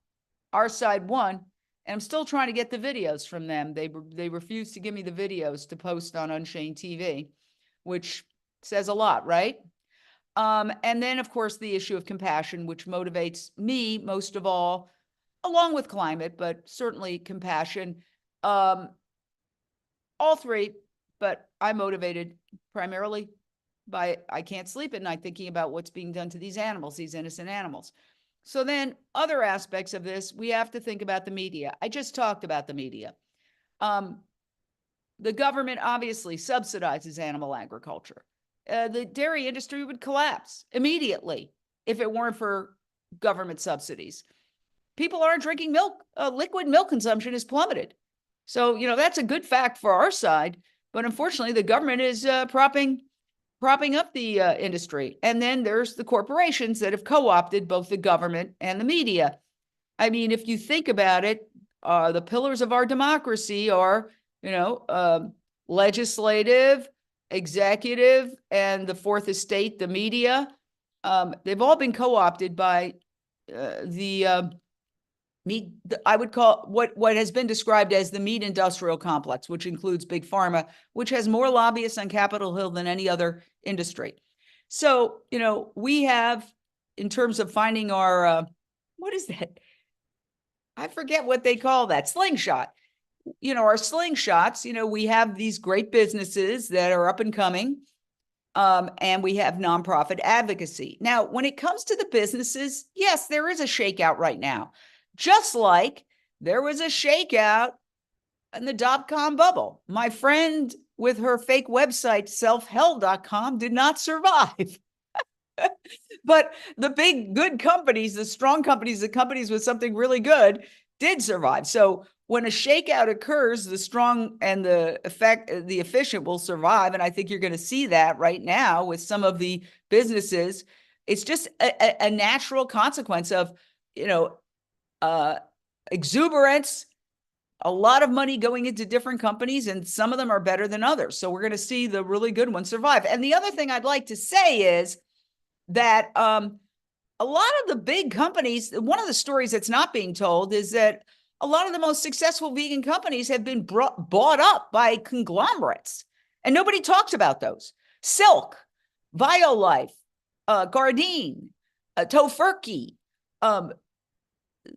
Our side won. And I'm still trying to get the videos from them. They refused to give me the videos to post on Unchained TV, which says a lot, right? And then, of course, the issue of compassion, which motivates me most of all, along with climate, but certainly compassion. All three, but I'm motivated primarily by I can't sleep at night thinking about what's being done to these animals, these innocent animals. So then other aspects of this, we have to think about the media. I just talked about the media. The government obviously subsidizes animal agriculture. The dairy industry would collapse immediately if it weren't for government subsidies. People aren't drinking milk. Liquid milk consumption has plummeted. So, that's a good fact for our side. But unfortunately, the government is propping up the industry. And then there's the corporations that have co-opted both the government and the media. I mean, if you think about it, the pillars of our democracy are, legislative, executive, and the fourth estate, the media. They've all been co-opted by meat. I would call what has been described as the meat industrial complex, which includes big pharma, which has more lobbyists on Capitol Hill than any other industry. So, we have, in terms of finding our, what is that? I forget what they call that, slingshot. Our slingshots, we have these great businesses that are up and coming, and we have nonprofit advocacy. Now, when it comes to the businesses, yes, there is a shakeout right now. Just like there was a shakeout in the dot-com bubble. My friend with her fake website, selfhell.com, did not survive. But the big good companies, the strong companies, the companies with something really good did survive. So when a shakeout occurs, the strong and the efficient will survive. And I think you're going to see that right now with some of the businesses. It's just a natural consequence of, exuberance, a lot of money going into different companies, and some of them are better than others. So we're going to see the really good ones survive. And the other thing I'd like to say is that a lot of the big companies, one of the stories that's not being told is that a lot of the most successful vegan companies have been bought up by conglomerates, and nobody talks about those. Silk, Violife, Gardein, Tofurky,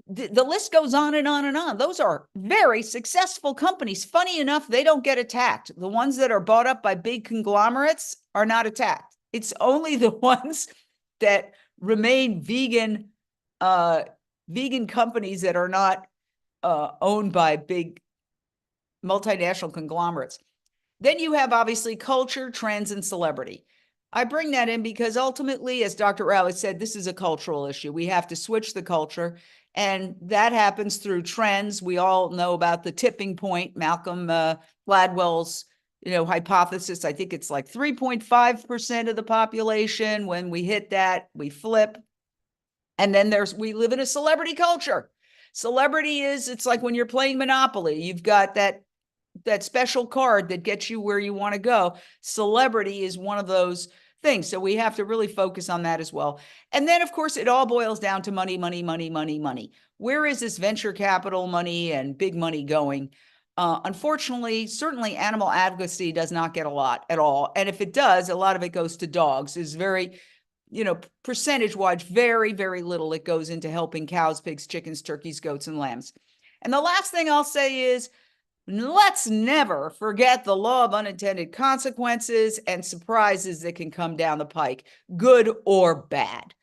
the list goes on and on and on. Those are very successful companies. Funny enough, they don't get attacked. The ones that are bought up by big conglomerates are not attacked. It's only the ones that remain vegan, vegan companies that are not owned by big multinational conglomerates. Then you have obviously culture, trends, and celebrity. I bring that in because ultimately, as Dr. Rowley said, this is a cultural issue. We have to switch the culture, and that happens through trends. We all know about the tipping point, Malcolm Gladwell's hypothesis. I think it's like 3.5% of the population. When we hit that, we flip. And then we live in a celebrity culture. Celebrity it's like when you're playing Monopoly, you've got that special card that gets you where you want to go. Celebrity is one of those things. So we have to really focus on that as well. And then, of course, it all boils down to money, money, money, money, money. Where is this venture capital money and big money going? Unfortunately, certainly animal advocacy does not get a lot at all. And if it does, a lot of it goes to dogs. Is very, percentage-wise, very, very little it goes into helping cows, pigs, chickens, turkeys, goats, and lambs. And the last thing I'll say is, let's never forget the law of unintended consequences and surprises that can come down the pike, good or bad.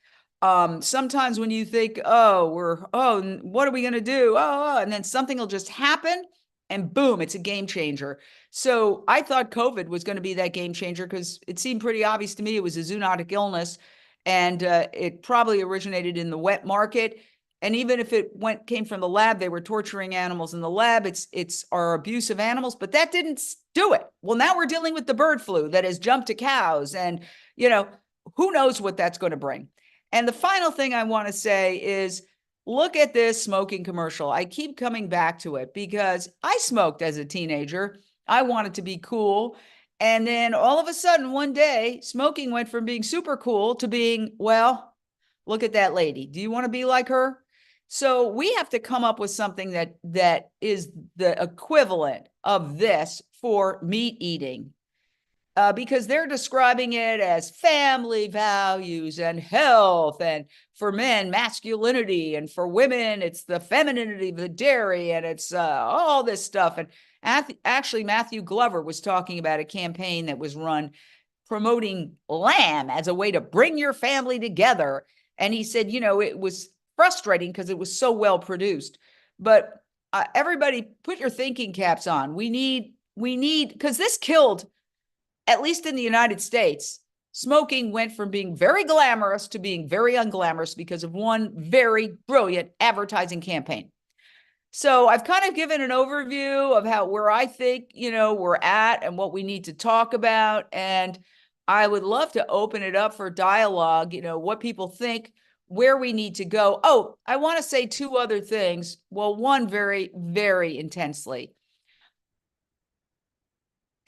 Sometimes when you think, what are we going to do? And then something will just happen and boom, it's a game changer. So I thought COVID was going to be that game changer because it seemed pretty obvious to me it was a zoonotic illness, and it probably originated in the wet market. And even if it came from the lab, they were torturing animals in the lab. It's our abuse of animals, but that didn't do it. Well, now we're dealing with the bird flu that has jumped to cows, and who knows what that's going to bring. And the final thing I want to say is, look at this smoking commercial. I keep coming back to it because I smoked as a teenager. I wanted to be cool. And then all of a sudden, one day, smoking went from being super cool to being, well, look at that lady. Do you want to be like her? So we have to come up with something that is the equivalent of this for meat eating. Because they're describing it as family values and health, and for men, masculinity, and for women, it's the femininity of the dairy, and it's all this stuff. And actually, Matthew Glover was talking about a campaign that was run promoting lamb as a way to bring your family together. And he said, it was frustrating because it was so well produced. But everybody, put your thinking caps on. We need, because this killed, at least in the United States, smoking went from being very glamorous to being very unglamorous because of one very brilliant advertising campaign. So I've kind of given an overview of where I think, we're at and what we need to talk about. And I would love to open it up for dialogue, what people think, where we need to go. Oh, I want to say two other things. Well, one very, very intensely.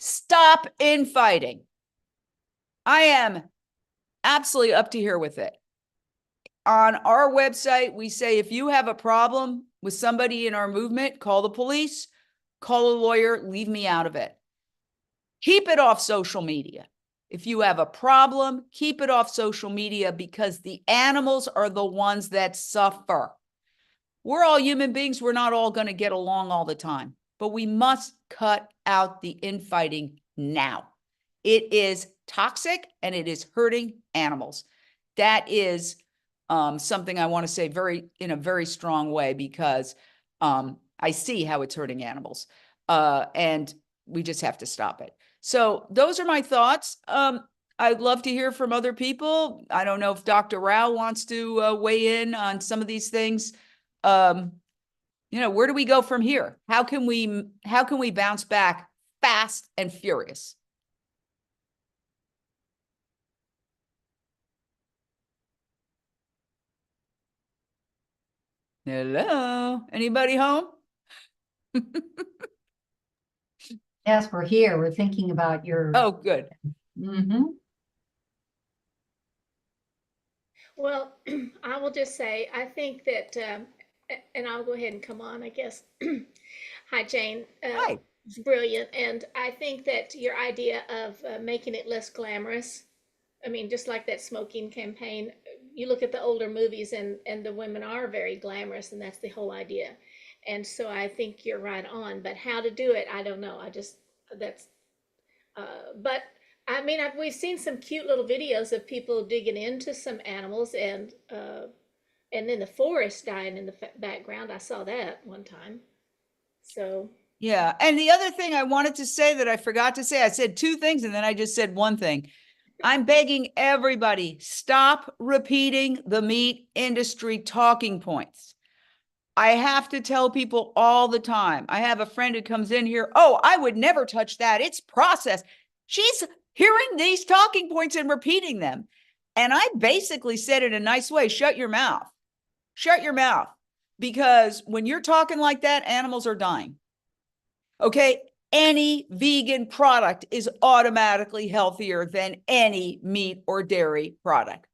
Stop infighting. I am absolutely up to here with it. On our website, we say if you have a problem with somebody in our movement, call the police, call a lawyer, leave me out of it. Keep it off social media. If you have a problem, keep it off social media because the animals are the ones that suffer. We're all human beings. We're not all going to get along all the time. But we must cut out the infighting now. It is toxic and it is hurting animals. That is something I want to say in a very strong way because I see how it's hurting animals and we just have to stop it. So those are my thoughts. I I'd love to hear from other people. I don't know if Dr. Rao wants to weigh in on some of these things. Where do we go from here? How can we bounce back fast and furious? Hello, anybody home? Yes, we're here. We're thinking about your. Oh, good. Mm-hmm. Well, I will just say, I think that, and I'll go ahead and come on, I guess. Hi, Jane. Hi. It's brilliant. And I think that your idea of making it less glamorous, I mean, just like that smoking campaign, you look at the older movies and the women are very glamorous, and that's the whole idea. And so I think you're right on, but how to do it, I don't know. But I mean, we've seen some cute little videos of people digging into some animals and then the forest dying in the background. I saw that one time. So. Yeah. And the other thing I wanted to say that I forgot to say, I said two things and then I just said one thing. I'm begging everybody, stop repeating the meat industry talking points. I have to tell people all the time. I have a friend who comes in here, oh, I would never touch that. It's processed. She's hearing these talking points and repeating them. And I basically said in a nice way, shut your mouth. Shut your mouth. Because when you're talking like that, animals are dying. Okay? Any vegan product is automatically healthier than any meat or dairy product.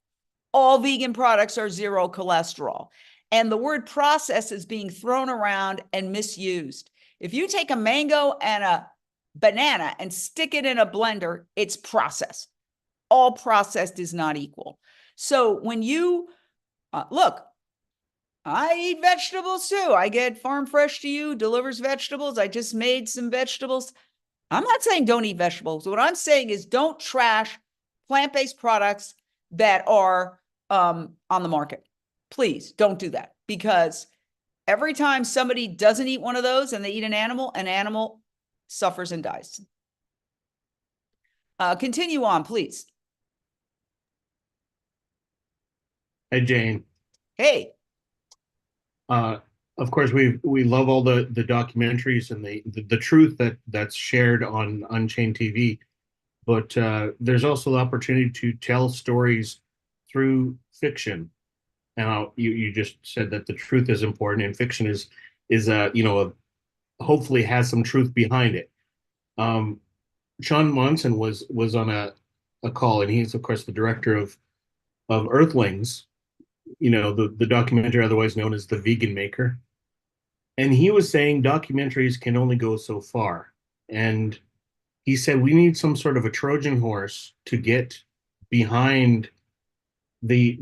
All vegan products are zero cholesterol. And the word process is being thrown around and misused. If you take a mango and a banana and stick it in a blender, it's processed. All processed is not equal. So when you look, I eat vegetables too. I get Farm Fresh to You, delivers vegetables. I just made some vegetables. I'm not saying don't eat vegetables. What I'm saying is don't trash plant-based products that are on the market. Please don't do that, because every time somebody doesn't eat one of those and they eat an animal suffers and dies. Continue on, please. Hey, Jane. Hey. Of course, we love all the documentaries and the truth that's shared on Unchained TV, but there's also the opportunity to tell stories through fiction. Now, you just said that the truth is important, and fiction is hopefully has some truth behind it. Sean Monson was on a call, and he's of course the director of Earthlings, the documentary otherwise known as The Vegan Maker. And he was saying documentaries can only go so far. And he said we need some sort of a Trojan horse to get behind the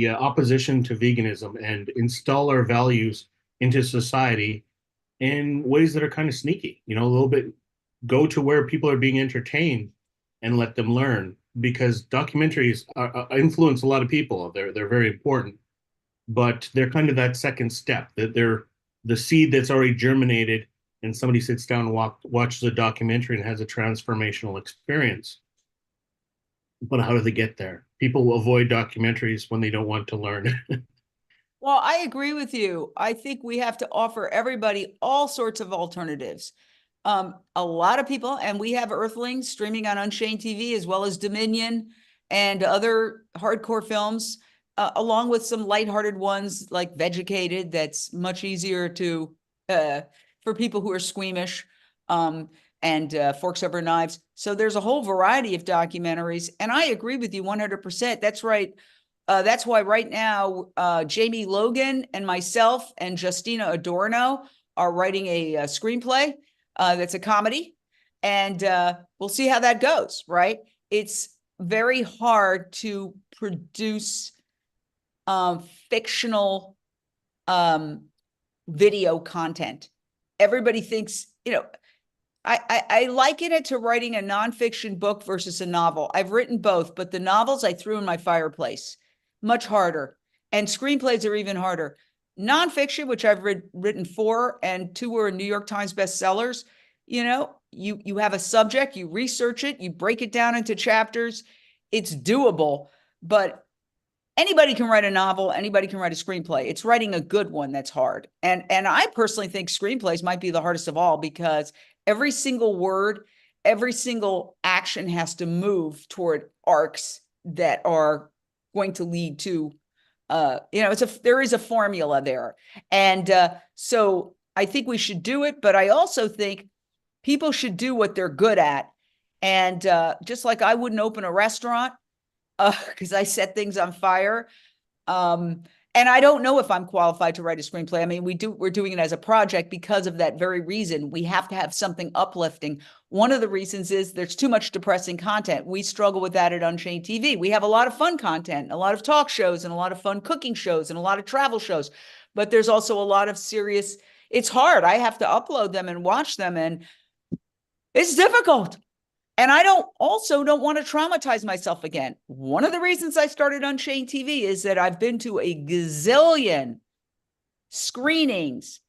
opposition to veganism and install our values into society in ways that are kind of sneaky, a little bit, go to where people are being entertained and let them learn, because documentaries influence a lot of people. They're very important, but they're kind of that second step, that they're the seed that's already germinated and somebody sits down and watches a documentary and has a transformational experience. But how do they get there? People avoid documentaries when they don't want to learn. Well, I agree with you. I think we have to offer everybody all sorts of alternatives. A lot of people, and we have Earthlings streaming on Unchained TV, as well as Dominion and other hardcore films, along with some lighthearted ones like Vegucated. That's much easier to for people who are squeamish, and Forks Over Knives. So there's a whole variety of documentaries, and I agree with you 100%. That's right. That's why right now, Jamie Logan and myself and Justina Adorno are writing a screenplay that's a comedy, and we'll see how that goes, right? It's very hard to produce fictional video content. Everybody thinks, I liken it to writing a nonfiction book versus a novel. I've written both, but the novels I threw in my fireplace. Much harder. And screenplays are even harder. Nonfiction, which I've written 4 and 2 were New York Times bestsellers, you have a subject, you research it, you break it down into chapters, it's doable, but anybody can write a novel, anybody can write a screenplay. It's writing a good one that's hard. And I personally think screenplays might be the hardest of all, because every single word, every single action has to move toward arcs that are going to lead to, there is a formula there. And so I think we should do it, but I also think people should do what they're good at. And just like I wouldn't open a restaurant because I set things on fire. And I don't know if I'm qualified to write a screenplay. I mean, we're doing it as a project because of that very reason. We have to have something uplifting. One of the reasons is there's too much depressing content. We struggle with that at Unchained TV. We have a lot of fun content, a lot of talk shows and a lot of fun cooking shows and a lot of travel shows, but there's also a lot of serious, it's hard. I have to upload them and watch them, and it's difficult. And I don't want to traumatize myself again. One of the reasons I started Unchained TV is that I've been to a gazillion screenings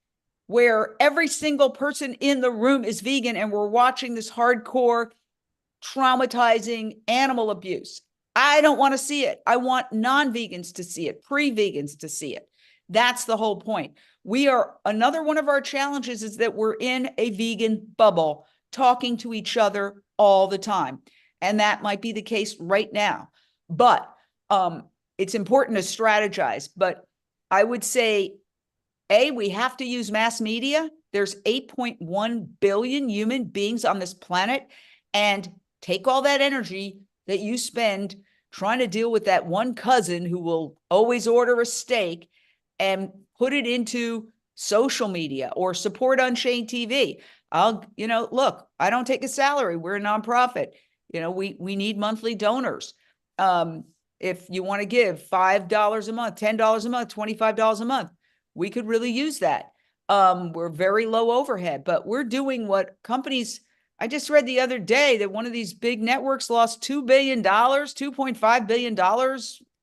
where every single person in the room is vegan, and we're watching this hardcore, traumatizing animal abuse. I don't want to see it. I want non-vegans to see it, pre-vegans to see it. That's the whole point. Another one of our challenges is that we're in a vegan bubble, talking to each other all the time. And that might be the case right now. But it's important to strategize. But I would say, we have to use mass media. There's 8.1 billion human beings on this planet. And take all that energy that you spend trying to deal with that one cousin who will always order a steak and put it into social media or support Unchained TV. Look, I don't take a salary. We're a nonprofit. We need monthly donors. If you want to give $5 a month, $10 a month, $25 a month, we could really use that. We're very low overhead, but we're doing what companies, I just read the other day that one of these big networks lost $2 billion, $2.5 billion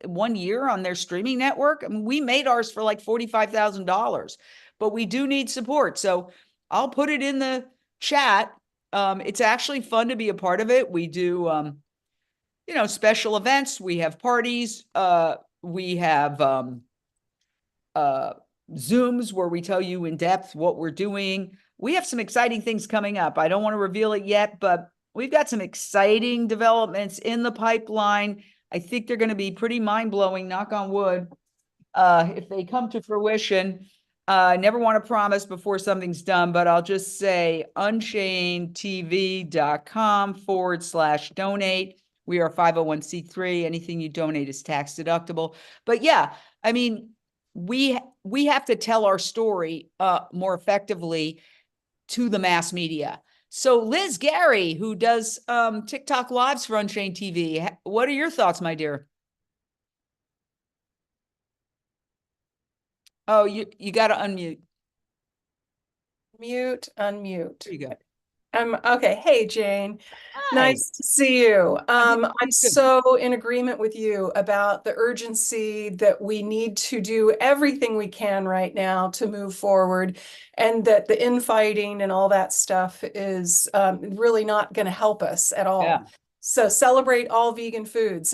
1 year on their streaming network. I mean, we made ours for like $45,000, but we do need support. So I'll put it in the chat. It's actually fun to be a part of it. We do, special events. We have parties. We have Zooms where we tell you in depth what we're doing. We have some exciting things coming up. I don't want to reveal it yet, but we've got some exciting developments in the pipeline. I think they're going to be pretty mind-blowing, knock on wood, if they come to fruition. I never want to promise before something's done, but I'll just say unchainedtv.com/donate. We are 501c3. Anything you donate is tax deductible. But yeah, I mean, we have to tell our story more effectively to the mass media. So Liz Gary, who does TikTok lives for Unchained TV, what are your thoughts, my dear? Oh, you got to unmute. Unmute. Pretty good. Okay. Hey, Jane. Hi. Nice to see you. I'm so in agreement with you about the urgency that we need to do everything we can right now to move forward, and that the infighting and all that stuff is really not going to help us at all. Yeah. So celebrate all vegan foods.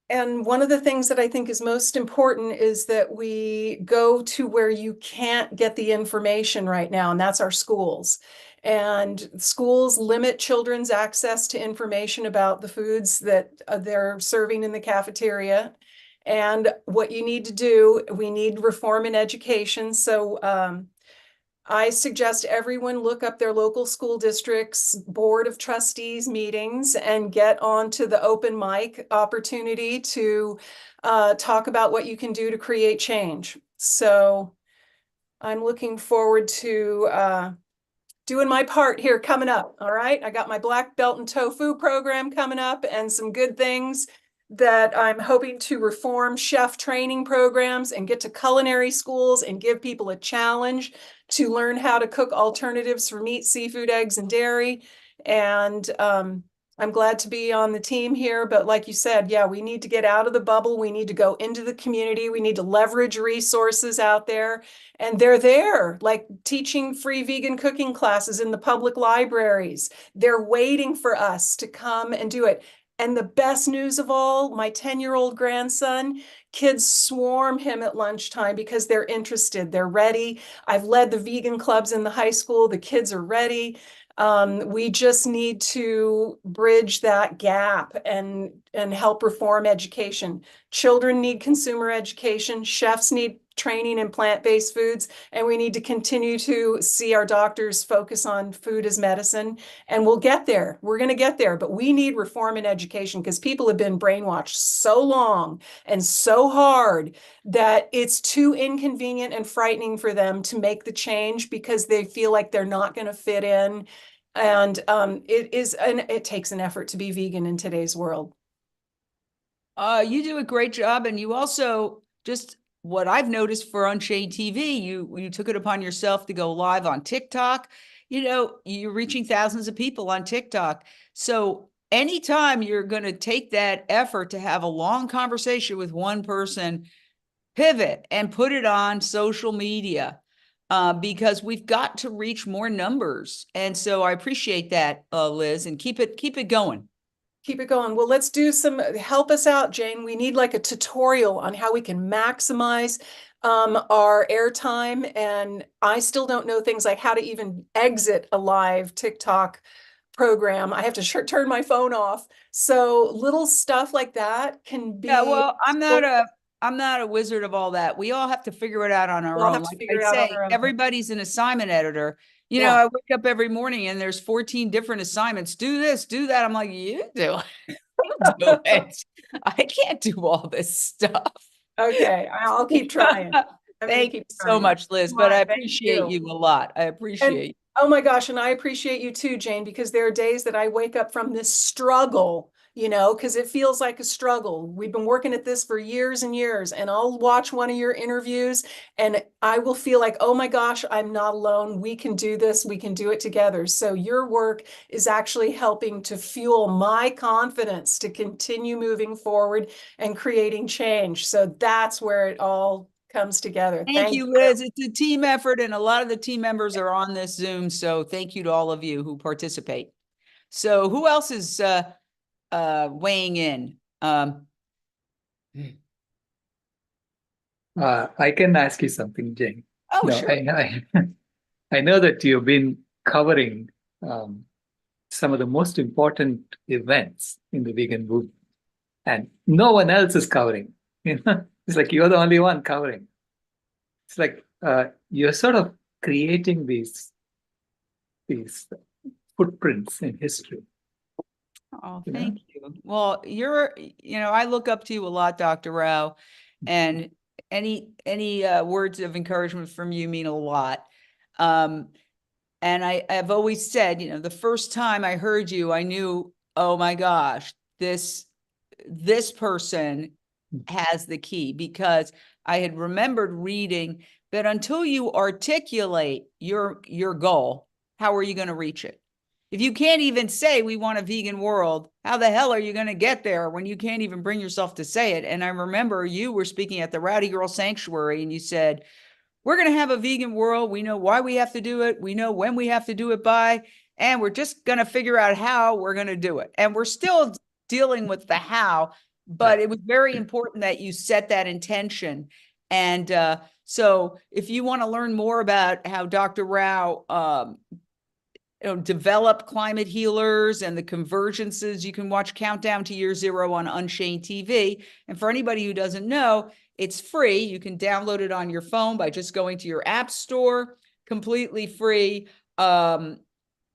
And one of the things that I think is most important is that we go to where you can't get the information right now, and that's our schools. And schools limit children's access to information about the foods that they're serving in the cafeteria. And what you need to do, we need reform in education. So I suggest everyone look up their local school district's board of trustees meetings and get onto the open mic opportunity to talk about what you can do to create change. So I'm looking forward to doing my part here coming up. All right. I got my black belt in tofu program coming up and some good things that I'm hoping to reform chef training programs and get to culinary schools and give people a challenge to learn how to cook alternatives for meat, seafood, eggs, and dairy. And I'm glad to be on the team here. But like you said, yeah, we need to get out of the bubble. We need to go into the community. We need to leverage resources out there. And they're there, like teaching free vegan cooking classes in the public libraries. They're waiting for us to come and do it. And the best news of all, my 10-year-old grandson, kids swarm him at lunchtime because they're interested, they're ready. I've led the vegan clubs in the high school, the kids are ready. We just need to bridge that gap and help reform education. Children need consumer education, chefs need training in plant-based foods, and we need to continue to see our doctors focus on food as medicine, and we'll get there. We're going to get there, but we need reform in education because people have been brainwashed so long and so hard that it's too inconvenient and frightening for them to make the change because they feel like they're not going to fit in. And it takes an effort to be vegan in today's world. You do a great job, and you also just what I've noticed for Unchained TV, you took it upon yourself to go live on TikTok. You know, you're reaching thousands of people on TikTok. So anytime you're going to take that effort to have a long conversation with one person, pivot and put it on social media, because we've got to reach more numbers. And so I appreciate that, Liz, and keep it going. Keep it going. Well, let's do help us out, Jane. We need like a tutorial on how we can maximize our airtime. And I still don't know things like how to even exit a live TikTok program. I have to turn my phone off. So little stuff like that can be. Yeah, well, I'm not a wizard of all that. We all have to figure it out on our own. Like I say, everybody's an assignment editor. You know, I wake up every morning and there's 14 different assignments. Do this, do that. I'm like, you do it. Do it. I can't do all this stuff. Okay, I'll keep trying. Thank you so much, Liz, but I appreciate you a lot. I appreciate you. Oh my gosh, and I appreciate you too, Jane, because there are days that I wake up from this struggle, you know, because it feels like a struggle. We've been working at this for years and years, and I'll watch one of your interviews and I will feel like, oh my gosh, I'm not alone. We can do this. We can do it together. So your work is actually helping to fuel my confidence to continue moving forward and creating change. So that's where it all comes together. Thank you, Liz. It's a team effort, and a lot of the team members are on this Zoom. So thank you to all of you who participate. So who else is weighing in? I can ask you something, Jane. Oh, sure. I know that you've been covering some of the most important events in the vegan movement, and no one else is covering. You know, it's like you're the only one covering. It's like you're sort of creating these footprints in history. Oh, thank you. Well, I look up to you a lot, Dr. Rao, and any words of encouragement from you mean a lot. And I've always said, you know, the first time I heard you, I knew, oh my gosh, this person has the key, because I had remembered reading that until you articulate your goal, how are you going to reach it? If you can't even say we want a vegan world, how the hell are you going to get there when you can't even bring yourself to say it? And I remember you were speaking at the Rowdy Girl Sanctuary and you said, we're going to have a vegan world. We know why we have to do it. We know when we have to do it by, and we're just going to figure out how we're going to do it. And we're still dealing with the how, but it was very important that you set that intention. And so if you want to learn more about how Dr. Rao develop climate healers and the convergences, you can watch Countdown to Year Zero on Unchained TV. And for anybody who doesn't know, it's free. You can download it on your phone by just going to your app store, completely free. And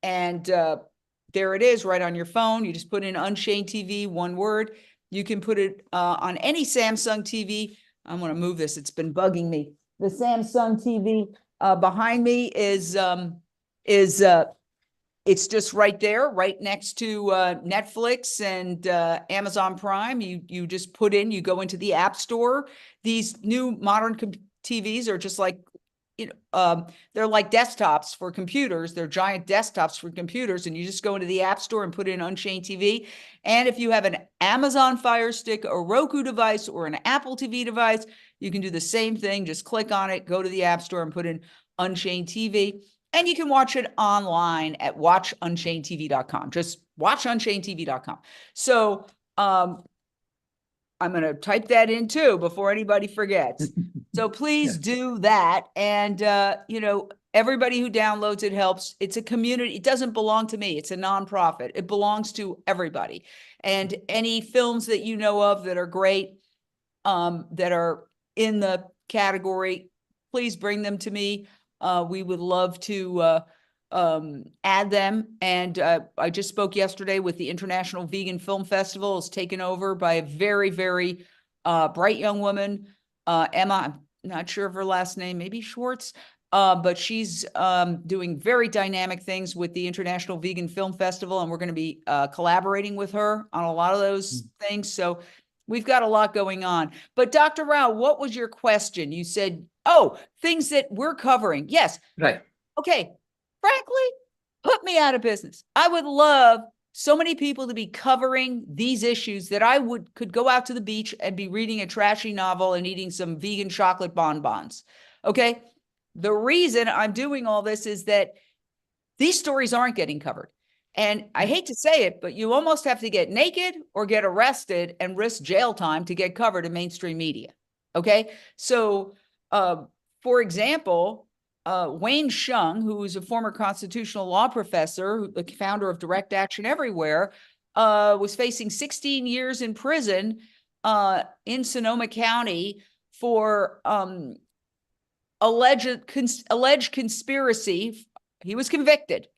there it is right on your phone. You just put in Unchained TV, one word. You can put it on any Samsung TV. I'm going to move this. It's been bugging me. The Samsung TV behind me is it's just right there, right next to Netflix and Amazon Prime. You just put in, you go into the App Store. These new modern TVs are just like, they're like desktops for computers. They're giant desktops for computers. And you just go into the App Store and put in Unchained TV. And if you have an Amazon Fire Stick, a Roku device, or an Apple TV device, you can do the same thing. Just click on it, go to the App Store and put in Unchained TV. And you can watch it online at watchunchainedtv.com. Just Watch UnchainedTV.com. So I'm going to type that in too before anybody forgets. So please do that. And, you know, everybody who downloads it helps. It's a community. It doesn't belong to me. It's a nonprofit. It belongs to everybody. And any films that you know of that are great, that are in the category, please bring them to me. We would love to add them. And I just spoke yesterday with the International Vegan Film Festival. It's taken over by a very, very bright young woman, Emma. I'm not sure of her last name, maybe Schwartz, but she's doing very dynamic things with the International Vegan Film Festival, and we're going to be collaborating with her on a lot of those things. So we've got a lot going on. But Dr. Rao, what was your question? You said, oh, things that we're covering. Yes. Right. Okay. Frankly, put me out of business. I would love so many people to be covering these issues that I could go out to the beach and be reading a trashy novel and eating some vegan chocolate bonbons. Okay. The reason I'm doing all this is that these stories aren't getting covered. And I hate to say it, but you almost have to get naked or get arrested and risk jail time to get covered in mainstream media. Okay. So, for example, Wayne Shung, who is a former constitutional law professor, the founder of Direct Action Everywhere, was facing 16 years in prison in Sonoma County for alleged conspiracy. He was convicted.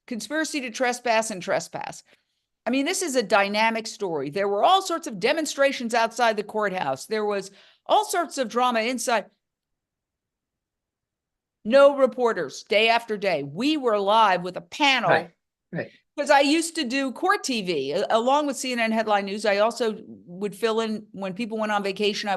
Conspiracy to trespass and trespass. I mean, this is a dynamic story. There were all sorts of demonstrations outside the courthouse. There was all sorts of drama inside. No reporters, day after day. We were live with a panel. Right. Because I used to do court TV along with CNN Headline News. I also would fill in when people went on vacation. I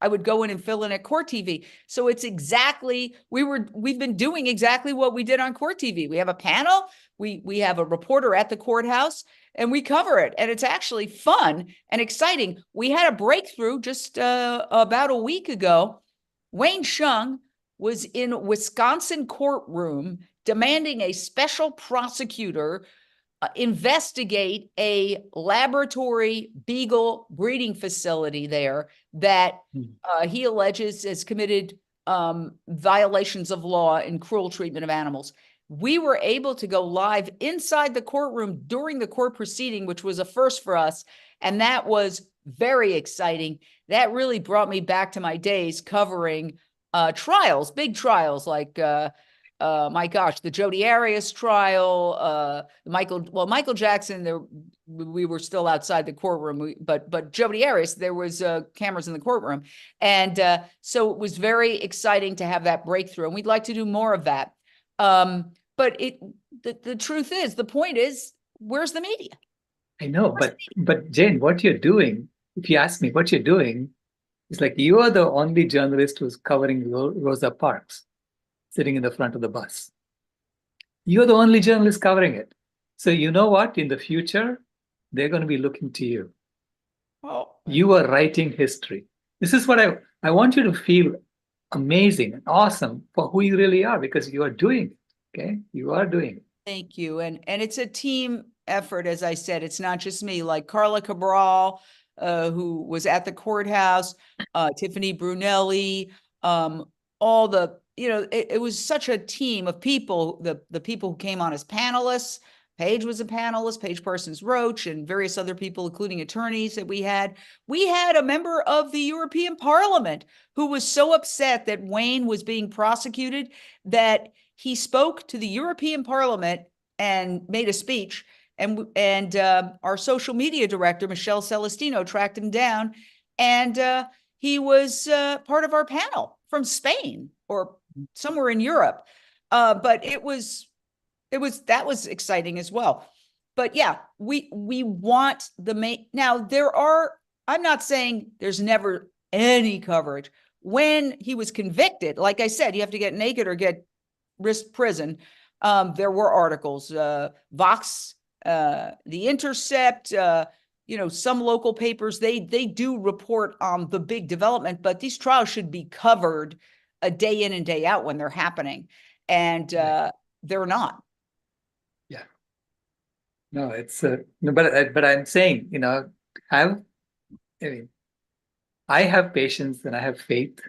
would go in and fill in at court TV. So it's exactly, we've been doing exactly what we did on court TV. We have a panel, we have a reporter at the courthouse, and we cover it. And it's actually fun and exciting. We had a breakthrough just about a week ago. Wayne Shung was in a Wisconsin courtroom demanding a special prosecutor investigate a laboratory beagle breeding facility there that he alleges has committed violations of law and cruel treatment of animals. We were able to go live inside the courtroom during the court proceeding, which was a first for us. And that was very exciting. That really brought me back to my days covering trials, big trials like my gosh, the Jodi Arias trial, Michael Jackson, we were still outside the courtroom, but Jodi Arias, there was cameras in the courtroom. And so it was very exciting to have that breakthrough, and we'd like to do more of that. But the truth is, the point is, where's the media? I know, but Jane, what you're doing, if you ask me what you're doing, it's like you are the only journalist who's covering Rosa Parks, sitting in the front of the bus. You're the only journalist covering it. So you know what? In the future, they're going to be looking to you. Oh. You are writing history. This is what I want you to feel amazing and awesome for who you really are, because you are doing it. Okay? You are doing it. Thank you. And it's a team effort, as I said. It's not just me. Like Carla Cabral, who was at the courthouse, Tiffany Brunelli, all the, it was such a team of people, the people who came on as panelists. Paige was a panelist, Paige Parsons Roach, and various other people, including attorneys that we had. We had a member of the European Parliament who was so upset that Wayne was being prosecuted that he spoke to the European Parliament and made a speech. And our social media director, Michelle Celestino, tracked him down. And he was part of our panel from Spain or somewhere in Europe. But that was exciting as well. But yeah, we want the main. Now I'm not saying there's never any coverage. When he was convicted, like I said, you have to get naked or risk prison. There were articles, Vox, The Intercept, some local papers, they do report on the big development, but these trials should be covered a day in and day out when they're happening. And they're not. No, it's no, but I'm saying, have I mean, I have patience and I have faith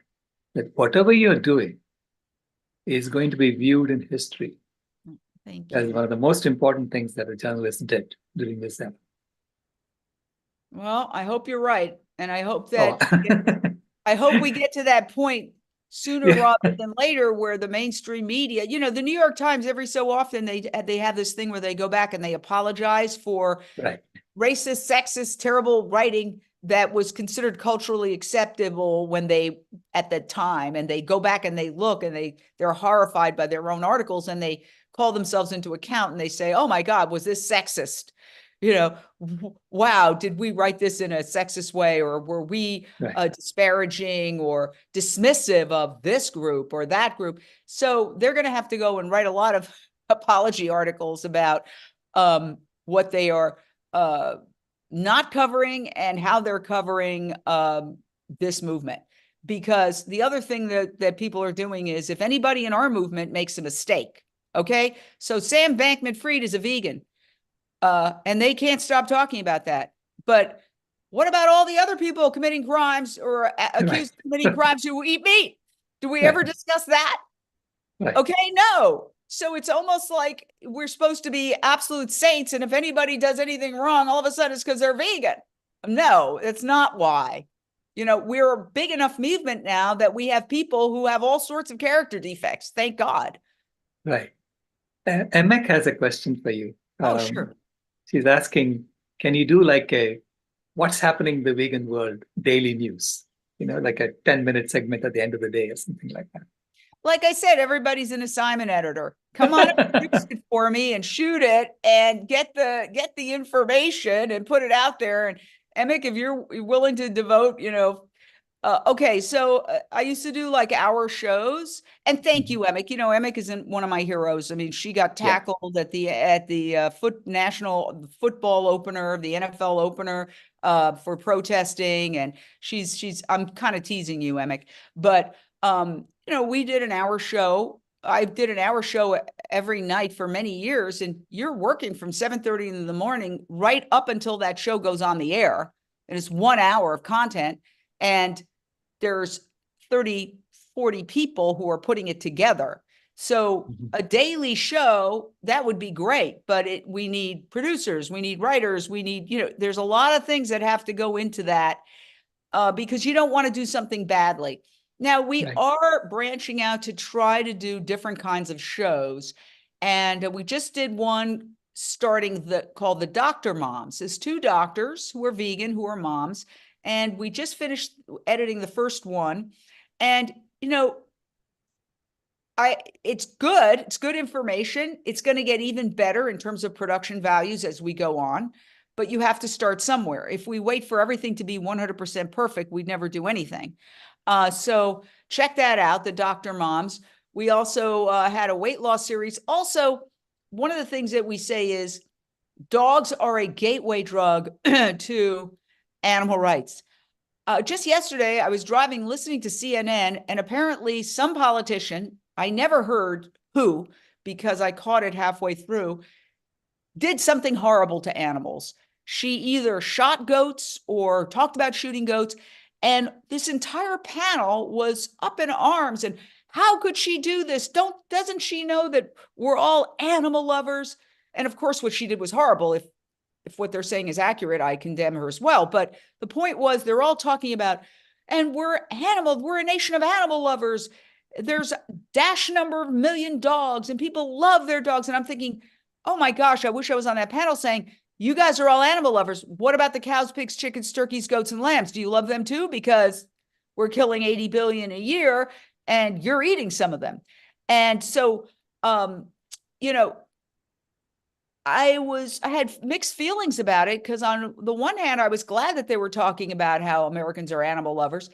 that whatever you're doing is going to be viewed in history Thank as you. one of the most important things that a journalist did during this era. Well, I hope you're right. And I hope Oh. that I hope we get to that point sooner Yeah. rather than later where the mainstream media, the New York Times, every so often they have this thing where they go back and they apologize for Right. racist, sexist, terrible writing that was considered culturally acceptable when they at the time, and they go back and they look and they're horrified by their own articles and they call themselves into account and they say, oh my God, was this sexist? Wow, did we write this in a sexist way, or were we disparaging or dismissive of this group or that group? So they're going to have to go and write a lot of apology articles about what they are not covering and how they're covering this movement. Because the other thing that people are doing is, if anybody in our movement makes a mistake, okay? So Sam Bankman-Fried is a vegan. And they can't stop talking about that. But what about all the other people committing crimes or accused of committing crimes who eat meat? Do we ever discuss that? Okay, no. So it's almost like we're supposed to be absolute saints. And if anybody does anything wrong, all of a sudden it's because they're vegan. No, that's not why. We're a big enough movement now that we have people who have all sorts of character defects. Thank God. Right. Emek has a question for you. Oh, sure. She's asking, can you do like a what's happening in the vegan world daily news? Like a 10-minute segment at the end of the day or something like that. Like I said, everybody's an assignment editor. Come on and produce it for me and shoot it and get the information and put it out there. And Emek, if you're willing to devote, okay, so I used to do like hour shows, and thank you, Emek. Emek isn't one of my heroes. I mean, she got tackled at the national football opener, the NFL opener, for protesting, and I'm kind of teasing you, Emek, but we did an hour show. I did an hour show every night for many years, and you're working from 7:30 in the morning right up until that show goes on the air, and it's 1 hour of content, and there's 30, 40 people who are putting it together. So a daily show, that would be great, but we need producers, we need writers, we need, there's a lot of things that have to go into that because you don't want to do something badly. Now, we are branching out to try to do different kinds of shows. And we just did one called the Doctor Moms. There's 2 doctors who are vegan, who are moms. And we just finished editing the first one. And, it's good. It's good information. It's going to get even better in terms of production values as we go on. But you have to start somewhere. If we wait for everything to be 100% perfect, we'd never do anything. So check that out, the Dr. Moms. We also had a weight loss series. Also, one of the things that we say is dogs are a gateway drug to animal rights. Just yesterday, I was driving, listening to CNN, and apparently some politician, I never heard who, because I caught it halfway through, did something horrible to animals. She either shot goats or talked about shooting goats. And this entire panel was up in arms. And how could she do this? Doesn't she know that we're all animal lovers? And of course, what she did was horrible. If what they're saying is accurate, I condemn her as well. But the point was, they're all talking about, and we're a nation of animal lovers. There's dash number of million dogs and people love their dogs. And I'm thinking, oh my gosh, I wish I was on that panel saying, you guys are all animal lovers. What about the cows, pigs, chickens, turkeys, goats, and lambs? Do you love them too? Because we're killing 80 billion a year and you're eating some of them. And so, I had mixed feelings about it, because on the one hand, I was glad that they were talking about how Americans are animal lovers,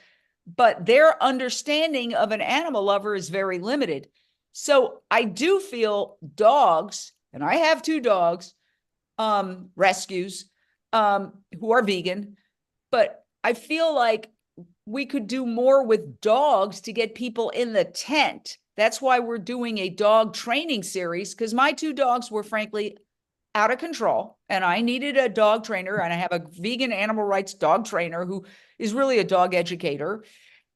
but their understanding of an animal lover is very limited. So I do feel dogs, and I have 2 dogs, rescues, who are vegan, but I feel like we could do more with dogs to get people in the tent. That's why we're doing a dog training series, because my 2 dogs were frankly out of control and I needed a dog trainer, and I have a vegan animal rights dog trainer who is really a dog educator.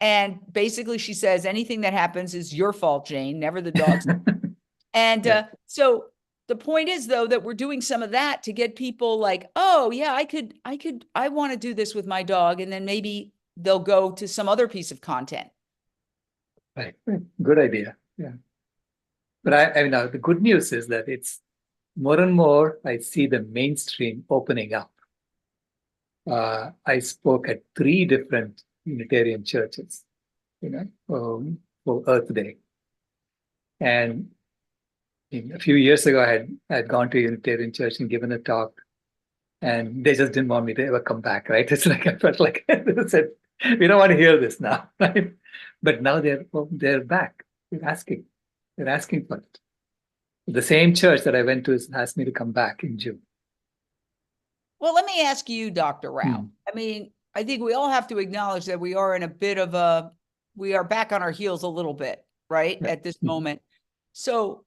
And basically she says, anything that happens is your fault, Jane, never the dog's. And so the point is, though, that we're doing some of that to get people like, oh yeah, I want to do this with my dog. And then maybe they'll go to some other piece of content. Right. Good idea. Yeah. But I mean, the good news is that it's more and more, I see the mainstream opening up. I spoke at 3 different Unitarian churches, for Earth Day. And a few years ago, I had gone to a Unitarian church and given a talk, and they just didn't want me to ever come back, right? It's like, I felt like they said, we don't want to hear this now, right? But now they're back. They're asking for it. The same church that I went to asked me to come back in June. Well, let me ask you, Dr. Rao. I mean, I think we all have to acknowledge that we are in a bit of we are back on our heels a little bit, right, at this moment. So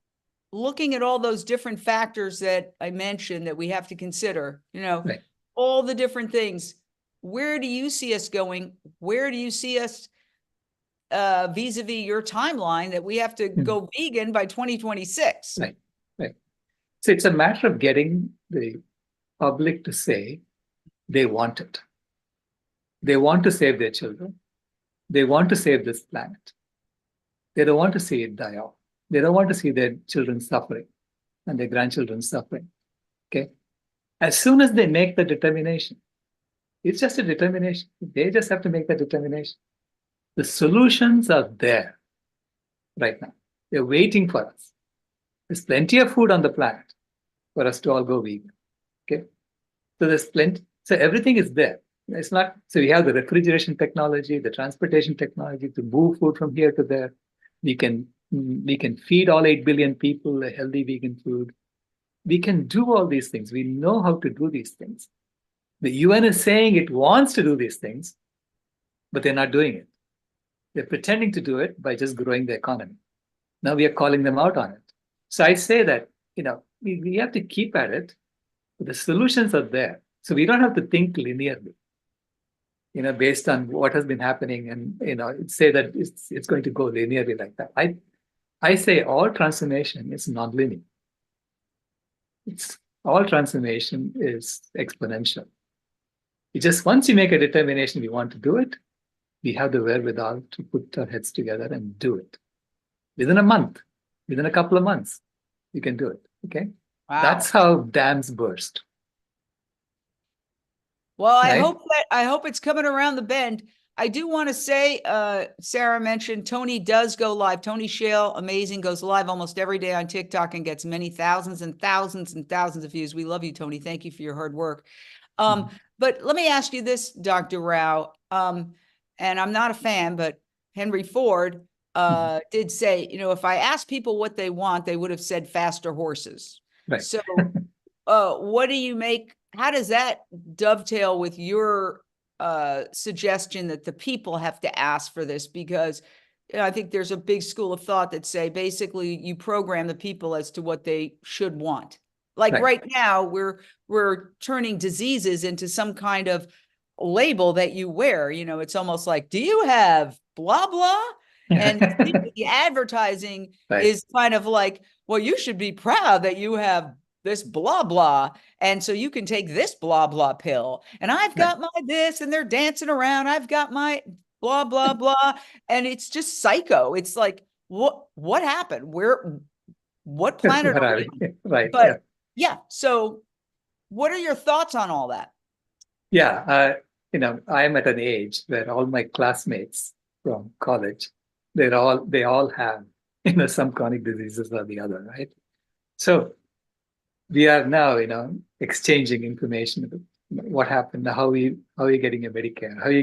looking at all those different factors that I mentioned that we have to consider, all the different things, where do you see us going? Where do you see us vis-a-vis your timeline that we have to go vegan by 2026? Right. So it's a matter of getting the public to say they want it. They want to save their children. They want to save this planet. They don't want to see it die off. They don't want to see their children suffering and their grandchildren suffering. Okay. As soon as they make the determination, it's just a determination. They just have to make that determination. The solutions are there right now. They're waiting for us. There's plenty of food on the planet for us to all go vegan. Okay. So there's plenty. So everything is there. It's not, so we have the refrigeration technology, the transportation technology to move food from here to there. We can feed all 8 billion people a healthy vegan food. We can do all these things. We know how to do these things. The UN is saying it wants to do these things, but they're not doing it. They're pretending to do it by just growing the economy. Now we are calling them out on it. So I say that, we have to keep at it, but the solutions are there. So we don't have to think linearly, based on what has been happening and, say that it's going to go linearly like that. I say all transformation is nonlinear. All transformation is exponential. Once you make a determination we want to do it, we have the wherewithal to put our heads together and do it. Within a month, within a couple of months, we can do it. Okay. Wow. That's how dams burst. Well, Right? I hope it's coming around the bend. I do want to say, Sarah mentioned Tony does go live. Tony Shale, amazing, goes live almost every day on TikTok and gets many thousands and thousands and thousands of views. We love you, Tony. Thank you for your hard work. But let me ask you this, Dr. Rao, and I'm not a fan, but Henry Ford did say, if I asked people what they want, they would have said faster horses. Right. So what do you make? How does that dovetail with your suggestion that the people have to ask for this? Because I think there's a big school of thought that say basically you program the people as to what they should want. Like right now, we're turning diseases into some kind of label that you wear. It's almost like, do you have blah blah? And the advertising is kind of like, well, you should be proud that you have this blah blah, and so you can take this blah blah pill, and I've got my this, and they're dancing around, I've got my blah blah blah, and it's just psycho. It's like, what happened? What planet are we on? Right. But yeah, so what are your thoughts on all that? Yeah, I'm at an age where all my classmates from college, they all have some chronic diseases or the other, right? So we are now, exchanging information about what happened, how are you getting a Medicare, how are you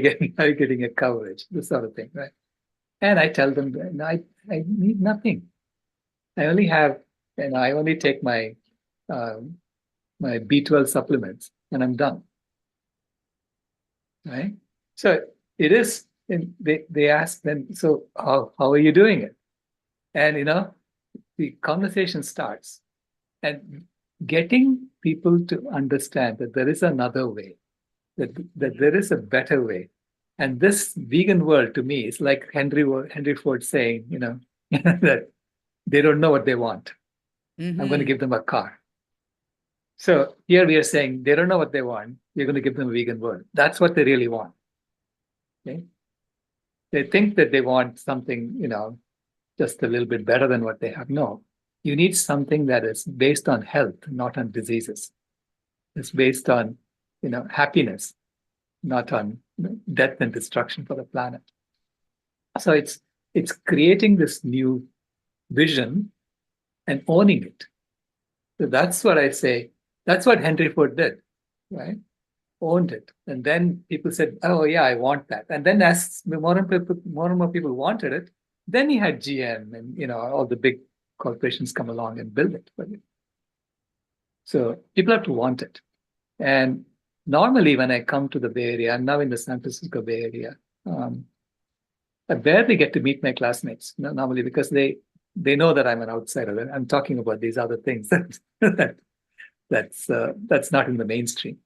getting a coverage, this sort of thing, right? And I tell them, I need nothing. I only take my my B12 supplements, and I'm done. Right? So it is. And they ask them, so how are you doing it? And the conversation starts, and getting people to understand that there is another way, that there is a better way. And this vegan world to me is like Henry Ford saying, that they don't know what they want. I'm going to give them a car. So here we are saying they don't know what they want. You're going to give them a vegan world. That's what they really want. Okay? They think that they want something, just a little bit better than what they have. No, you need something that is based on health, not on diseases. It's based on, happiness, not on death and destruction for the planet. So it's creating this new vision and owning it. So that's what I say. That's what Henry Ford did, right? Owned it. And then people said, oh yeah, I want that. And then as more and more people wanted it, then he had GM and all the big corporations come along and build it for you. So people have to want it. And normally when I come to the Bay Area, I'm now in the San Francisco Bay Area, I barely get to meet my classmates normally because they know that I'm an outsider. I'm talking about these other things that's not in the mainstream.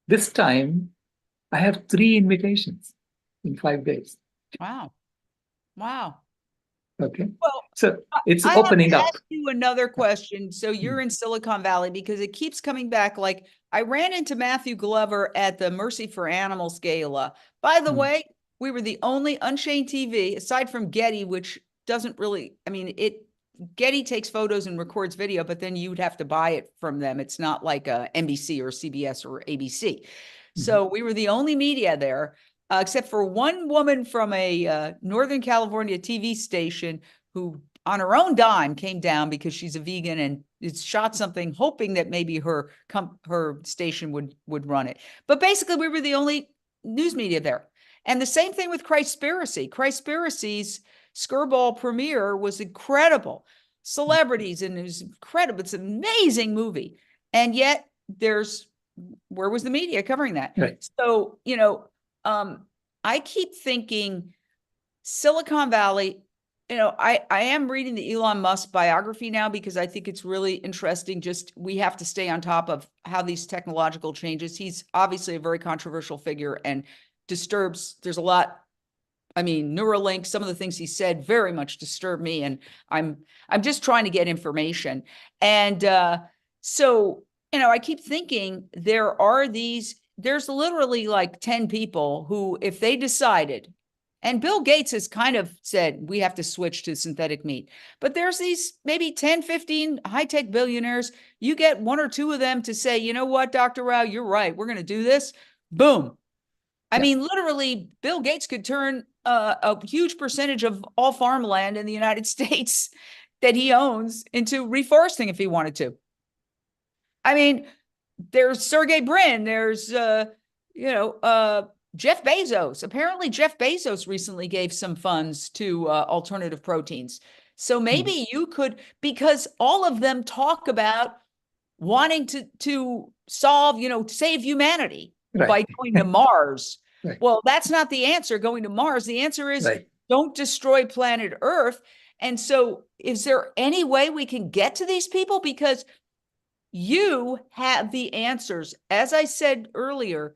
This time, I have 3 invitations in 5 days. Wow. Wow. Okay. Well, so it's I opening have to up. ask you another question. So you're in Silicon Valley because it keeps coming back. Like I ran into Matthew Glover at the Mercy for Animals Gala. By the way, we were the only Unchained TV, aside from Getty, which doesn't really, Getty takes photos and records video, but then you would have to buy it from them. It's not like NBC or CBS or ABC. So we were the only media there, except for one woman from a Northern California TV station who on her own dime came down because she's a vegan and it's shot something hoping that maybe her station would run it. But basically we were the only news media there. And the same thing with Christspiracy. Christspiracy's Skirball premiere was incredible. Celebrities, and it was incredible. It's an amazing movie. And yet where was the media covering that? Right. So, I keep thinking Silicon Valley, I am reading the Elon Musk biography now because I think it's really interesting. We have to stay on top of how these technological changes. He's obviously a very controversial figure and there's a lot. Neuralink, some of the things he said very much disturb me, and I'm just trying to get information. And so, I keep thinking there's literally like 10 people who, if they decided, and Bill Gates has kind of said, we have to switch to synthetic meat, but there's these maybe 10, 15 high-tech billionaires, you get 1 or 2 of them to say, you know what, Dr. Rao, you're right, we're going to do this. Boom. Literally, Bill Gates could turn a huge percentage of all farmland in the United States that he owns into reforesting if he wanted to. There's Sergey Brin, there's, Jeff Bezos. Apparently, Jeff Bezos recently gave some funds to alternative proteins. So maybe you could, because all of them talk about wanting to solve, save humanity by going to Mars. Right. Well, that's not the answer, going to Mars. The answer is don't destroy planet Earth. And so is there any way we can get to these people? Because you have the answers. As I said earlier,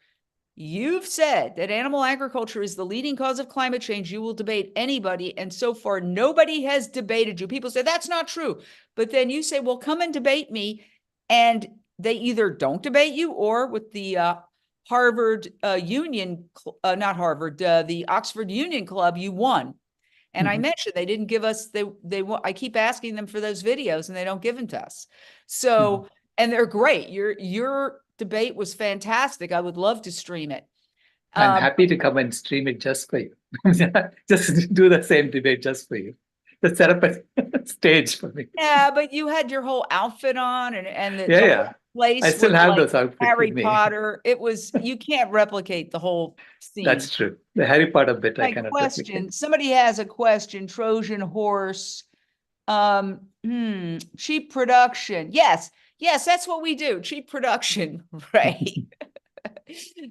you've said that animal agriculture is the leading cause of climate change. You will debate anybody. And so far, nobody has debated you. People say that's not true. But then you say, well, come and debate me. And they either don't debate you, or with the Harvard Union, not Harvard, the Oxford Union Club, you won. And I mentioned they didn't give us, I keep asking them for those videos and they don't give them to us. So, and they're great. Your debate was fantastic. I would love to stream it. I'm happy to come and stream it just for you. Just do the same debate just for you. Just set up a stage for me. Yeah, but you had your whole outfit on and the Yeah. place. I still have those outfits Harry with me. Potter. It was, you can't replicate the whole scene. That's true. The Harry Potter bit I cannot replicate. Somebody has a question. Trojan horse. Cheap production. Yes, that's what we do. Cheap production, right?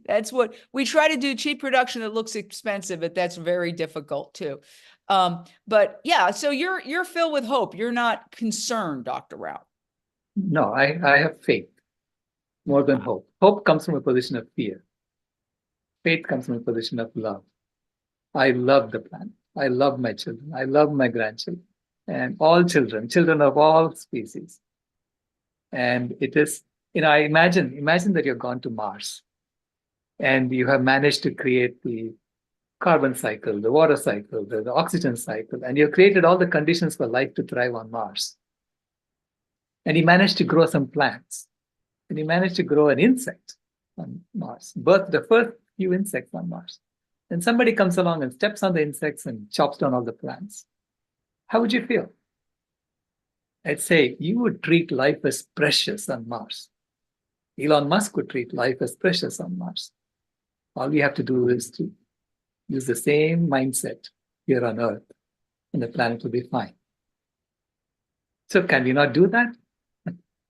That's what we try to do. Cheap production that looks expensive, but that's very difficult too. But yeah, so you're filled with hope. You're not concerned, Dr. Rao. No, I have faith more than hope. Hope comes from a position of fear. Faith comes from a position of love. I love the planet. I love my children. I love my grandchildren and all children, children of all species. And it is, I imagine that you've gone to Mars and you have managed to create the carbon cycle, the water cycle, the oxygen cycle, and you've created all the conditions for life to thrive on Mars. And you managed to grow some plants, and you managed to grow an insect on Mars, birth the first few insects on Mars. Then somebody comes along and steps on the insects and chops down all the plants. How would you feel? I'd say you would treat life as precious on Mars. Elon Musk would treat life as precious on Mars. All we have to do is to use the same mindset here on Earth, and the planet will be fine. So can we not do that?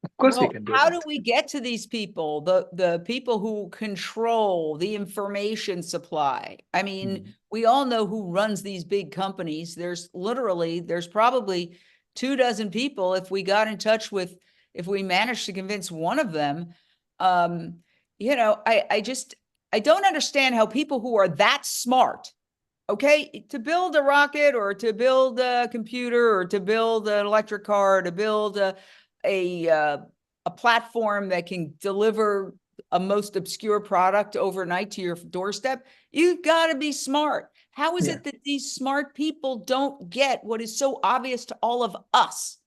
Of course we can do how that. do we get to these people, the people who control the information supply? I mean, we all know who runs these big companies. There's probably 24 people if we got in touch with, if we managed to convince one of them. I don't understand how people who are that smart, okay, to build a rocket or to build a computer or to build an electric car, or to build a platform that can deliver a most obscure product overnight to your doorstep, you've got to be smart. How is it that these smart people don't get what is so obvious to all of us?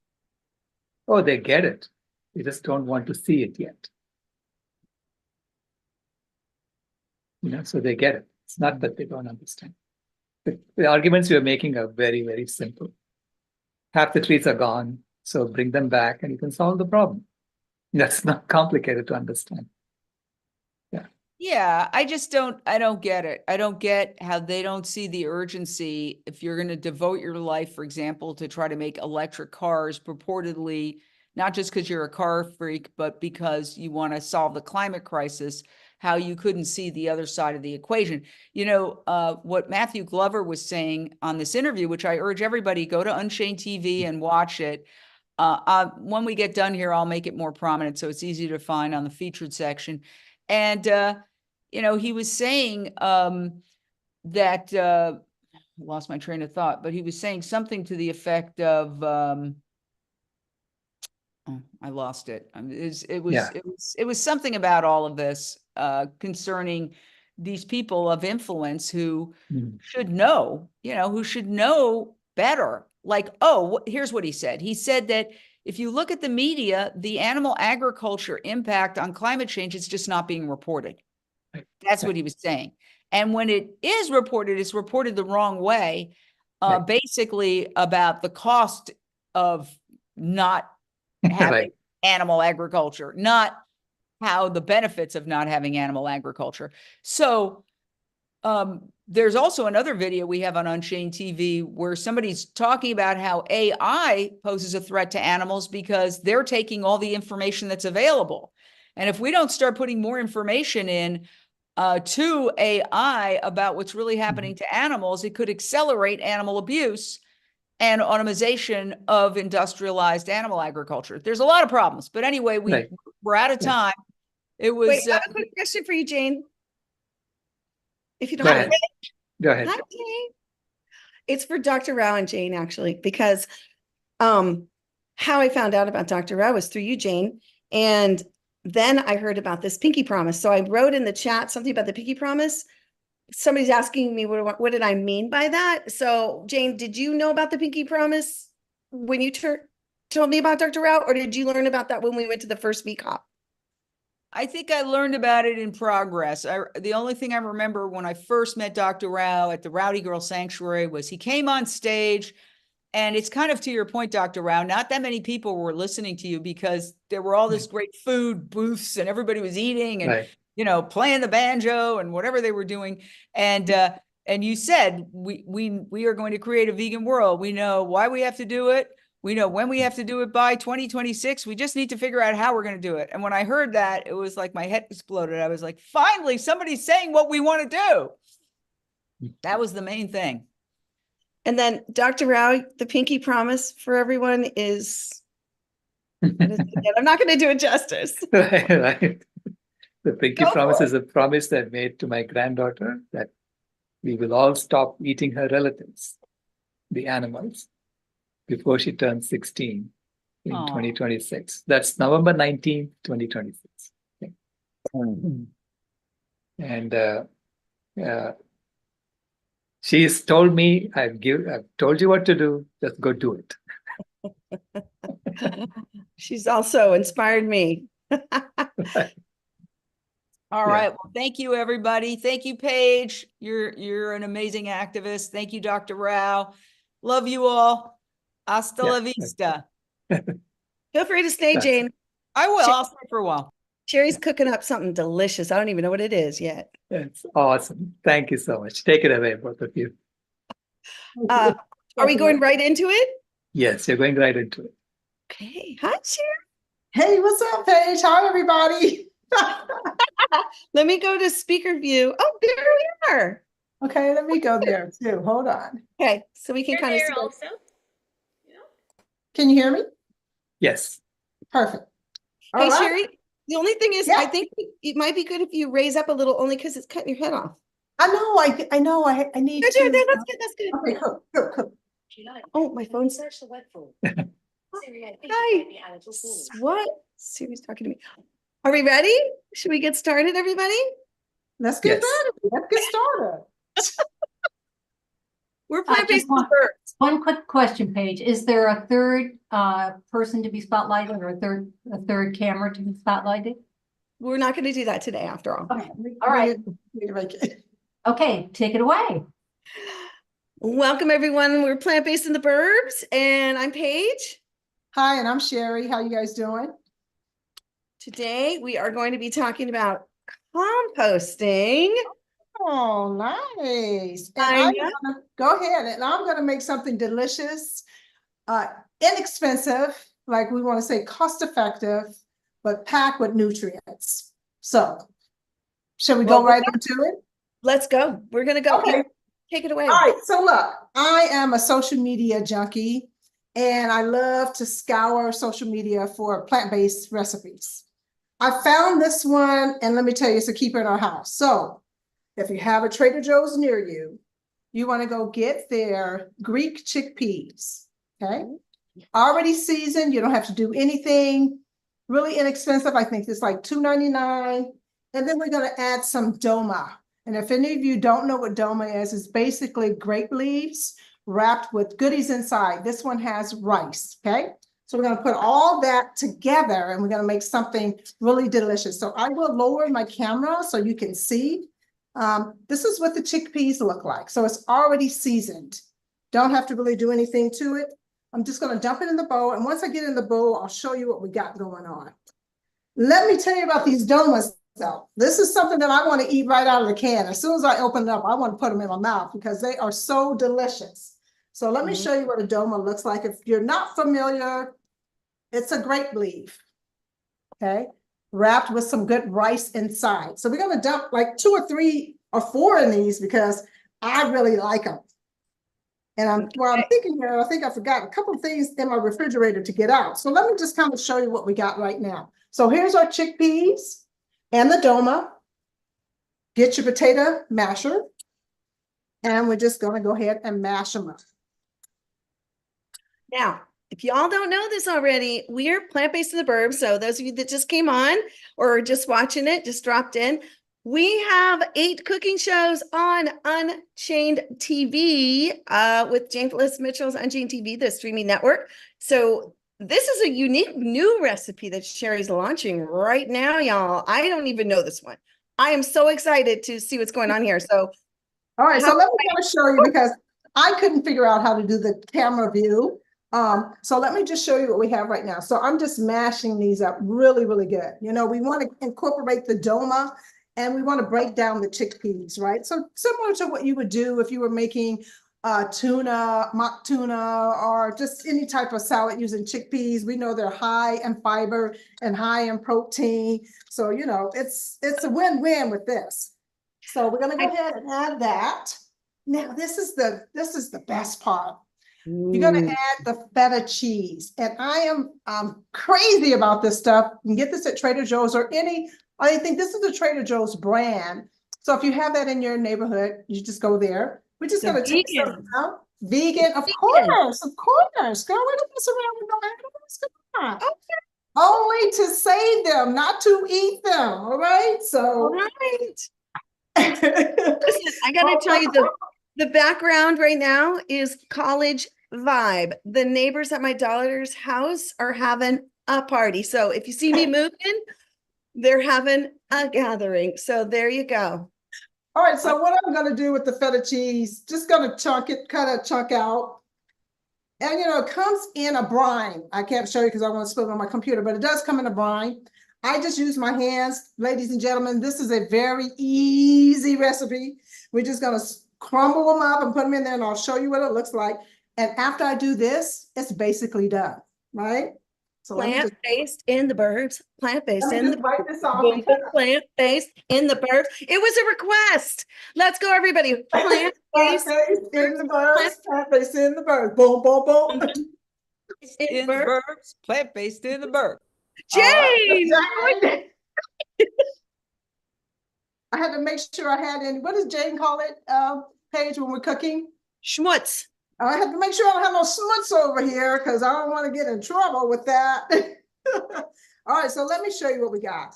Oh, they get it. They just don't want to see it yet. So they get it. It's not that they don't understand. The arguments you're making are very, very simple. Half the trees are gone, so bring them back and you can solve the problem. That's not complicated to understand. Yeah, I don't get it. I don't get how they don't see the urgency. If you're going to devote your life, for example, to try to make electric cars, purportedly, not just because you're a car freak, but because you want to solve the climate crisis, how you couldn't see the other side of the equation. What Matthew Glover was saying on this interview, which I urge everybody, go to Unchained TV and watch it. When we get done here, I'll make it more prominent so it's easy to find on the featured section. And, he was saying that, I lost my train of thought, but he was saying something to the effect of, I lost it. It was something about all of this concerning these people of influence who should know, who should know better. Like, here's what he said. He said that if you look at the media, the animal agriculture impact on climate change is just not being reported. That's what he was saying. And when it is reported, it's reported the wrong way, basically about the cost of not having animal agriculture, not how the benefits of not having animal agriculture. So there's also another video we have on Unchained TV where somebody's talking about how AI poses a threat to animals because they're taking all the information that's available. And if we don't start putting more information in to AI about what's really happening to animals, it could accelerate animal abuse and automation of industrialized animal agriculture. There's a lot of problems, but anyway, we're out of time. It was. Wait, I have a quick question for you, Jane. If you don't Go mind. ahead. Go ahead. Hi, Jane. It's for Dr. Rao and Jane, actually, because how I found out about Dr. Rao was through you, Jane. And then I heard about this pinky promise. So I wrote in the chat something about the pinky promise. Somebody's asking me, what did I mean by that? So Jane, did you know about the pinky promise when you told me about Dr. Rao, or did you learn about that when we went to the first VCOP? I think I learned about it in progress. The only thing I remember when I first met Dr. Rao at the Rowdy Girl Sanctuary was he came on stage, and it's kind of to your point, Dr. Rao, not that many people were listening to you because there were all this great food booths and everybody was eating and, playing the banjo and whatever they were doing. And you said, we are going to create a vegan world. We know why we have to do it. We know when we have to do it by 2026. We just need to figure out how we're going to do it. And when I heard that, it was like my head exploded. I was like, finally, somebody's saying what we want to do. That was the main thing. And then Dr. Rao, the pinky promise for everyone is I'm not going to do it justice. Right. The pinky Go promise for is a promise that I made to my granddaughter that we will all stop eating her relatives, the animals, before she turns 16 in Aw. 2026. That's November 19th, 2026. Okay. And she's told me, I've told you what to do, just go do it. She's also inspired me. All Yeah. right. Well, thank you, everybody. Thank you, Paige. You're an amazing activist. Thank you, Dr. Rao. Love you all. Hasta la vista. Feel free to stay, That's- Jane. I will. I'll stay for a while. Sherry's cooking up something delicious. I don't even know what it is yet. That's awesome. Thank you so much. Take it away, both of you. Are we going right into it? Yes, you're going right into it. Okay. Hi, Sherry. Hey, what's up, Paige? Hi, everybody. Let me go to speaker view. Oh, there we are. Okay, let me go there too. Hold on. Okay, so we can You're kind of there see. also. Can you hear me? Yes. Perfect. Hey, All right. Sherry, the only thing is, Yeah. I think it might be good if you raise up a little, only because it's cutting your head off. I know. I need That's to. good. That's good. That's good. Okay, cool. Oh, my phone's. Hi. What? Siri's talking to me. Are we ready? Should we get started, everybody? Let's get Yes. ready. Let's get started. We're I plant-based just want birds. one quick question, Paige. Is there a third person to be spotlighted or a third camera to be spotlighted? We're not going to do that today, after all. Okay. All right. Okay, take it away. Welcome, everyone. We're plant-based in the burbs, and I'm Paige. Hi, and I'm Sherry. How you guys doing? Today, we are going to be talking about composting. Oh, nice. And I I'm know. gonna go ahead and I'm gonna make something delicious, inexpensive, like we want to say cost effective, but packed with nutrients. So, shall we go right into it? Let's go. We're going to go. Okay. Take it away. All right. So look, I am a social media junkie and I love to scour social media for plant-based recipes. I found this one and let me tell you, it's a keeper in our house. So if you have a Trader Joe's near you, you want to go get their Greek chickpeas, okay? Already seasoned, you don't have to do anything. Really inexpensive, I think it's like $2.99. And then we're gonna add some doma. And if any of you don't know what doma is, it's basically grape leaves wrapped with goodies inside. This one has rice, okay? So we're gonna put all that together and we're gonna make something really delicious. So I will lower my camera so you can see. This is what the chickpeas look like. So it's already seasoned. Don't have to really do anything to it. I'm just gonna dump it in the bowl. And once I get in the bowl, I'll show you what we got going on. Let me tell you about these domas though. This is something that I want to eat right out of the can. As soon as I open it up, I want to put them in my mouth because they are so delicious. So let me show you what a doma looks like. If you're not familiar, it's a grape leaf, okay? Wrapped with some good rice inside. So we're gonna dump like 2 or 3 or 4 in these because I really like them. And while I'm thinking here, I think I forgot a couple of things in my refrigerator to get out. So let me just kind of show you what we got right now. So here's our chickpeas and the doma. Get your potato masher. And we're just gonna go ahead and mash them up. Now, if y'all don't know this already, we are plant-based in the burbs. So those of you that just came on or just watching it, just dropped in, we have 8 cooking shows on Unchained TV with Jane Phyllis Mitchell's Unchained TV, the streaming network. So this is a unique new recipe that Sherry's launching right now, y'all. I don't even know this one. I am so excited to see what's going on here. So, all right, so let me kind of show you because I couldn't figure out how to do the camera view. So let me just show you what we have right now. So I'm just mashing these up really, really good. You know, we want to incorporate the doma and we want to break down the chickpeas, right? So similar to what you would do if you were making tuna, mock tuna, or just any type of salad using chickpeas. We know they're high in fiber and high in protein. So, you know, it's a win-win with this. So we're going to go ahead and add that. Now, this is the best part. You're gonna add the feta cheese. And I'm crazy about this stuff. You can get this at Trader Joe's or I think this is a Trader Joe's brand. So if you have that in your neighborhood, you just go there. We're just gonna take some out. Vegan, of course. Girl, we don't mess around with no animals. Come on. Okay. Only to save them, not to eat them. All right. So all right. Listen, I gotta tell you, the background right now is college vibe. The neighbors at my daughter's house are having a party. So if you see me moving, they're having a gathering. So there you go. All right, so what I'm gonna do with the feta cheese, just gonna chunk it, cut a chunk out. And it comes in a brine. I can't show you because I want to spill it on my computer, but it does come in a brine. I just use my hands. Ladies and gentlemen, this is a very easy recipe. We're just gonna crumble them up and put them in there, and I'll show you what it looks like. And after I do this, it's basically done, right? So plant-based in the burbs, plant-based in the write this off. plant-based in the burbs. It was a request. Let's go, everybody. Plant-based in the burbs, plant-based in the burbs. Boom, boom, boom. In the burbs, plant-based in the burbs. Jane! I had to make sure I had in, what does Jane call it, Paige, when we're cooking? Schmutz. I have to make sure I don't have no schmutz over here because I don't want to get in trouble with that. All right, so let me show you what we got.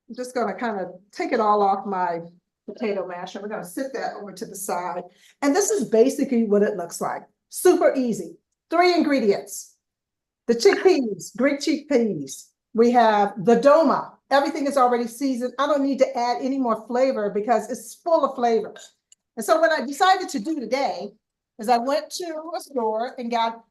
I'm just going to kind of take it all off my potato masher. We're going to sit that over to the side. And this is basically what it looks like. Super easy. 3 ingredients. The chickpeas, Greek chickpeas. We have the doma. Everything is already seasoned. I don't need to add any more flavor because it's full of flavor. And so what I decided to do today is I went to a store and got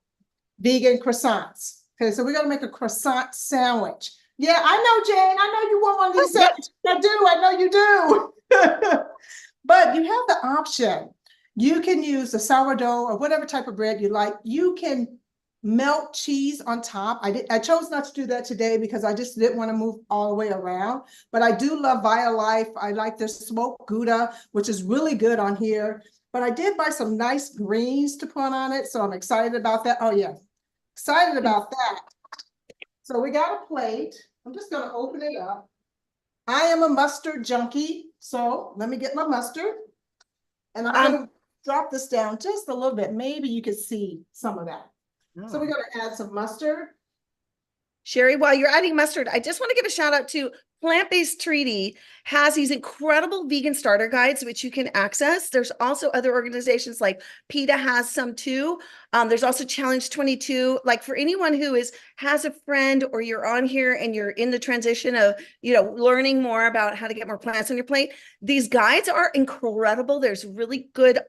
vegan croissants. Okay, so we're going to make a croissant sandwich. Yeah, I know, Jane. I know you want one of these sandwiches. I know you do. But you have the option. You can use the sourdough or whatever type of bread you like. You can melt cheese on top. I chose not to do that today because I just didn't want to move all the way around. But I do love Violife. I like their smoked Gouda, which is really good on here. But I did buy some nice greens to put on it. So I'm excited about that. Oh, yeah. Excited about that. So we got a plate. I'm just going to open it up. I am a mustard junkie. So let me get my mustard. And I'm going to drop this down just a little bit. Maybe you can see some of that. So we're going to add some mustard. Sherry, while you're adding mustard, I just want to give a shout out to Plant-Based Treaty has these incredible vegan starter guides, which you can access. There's also other organizations like PETA has some too. There's also Challenge 22. Like for anyone who has a friend or you're on here and you're in the transition of, learning more about how to get more plants on your plate, these guides are incredible. There's really good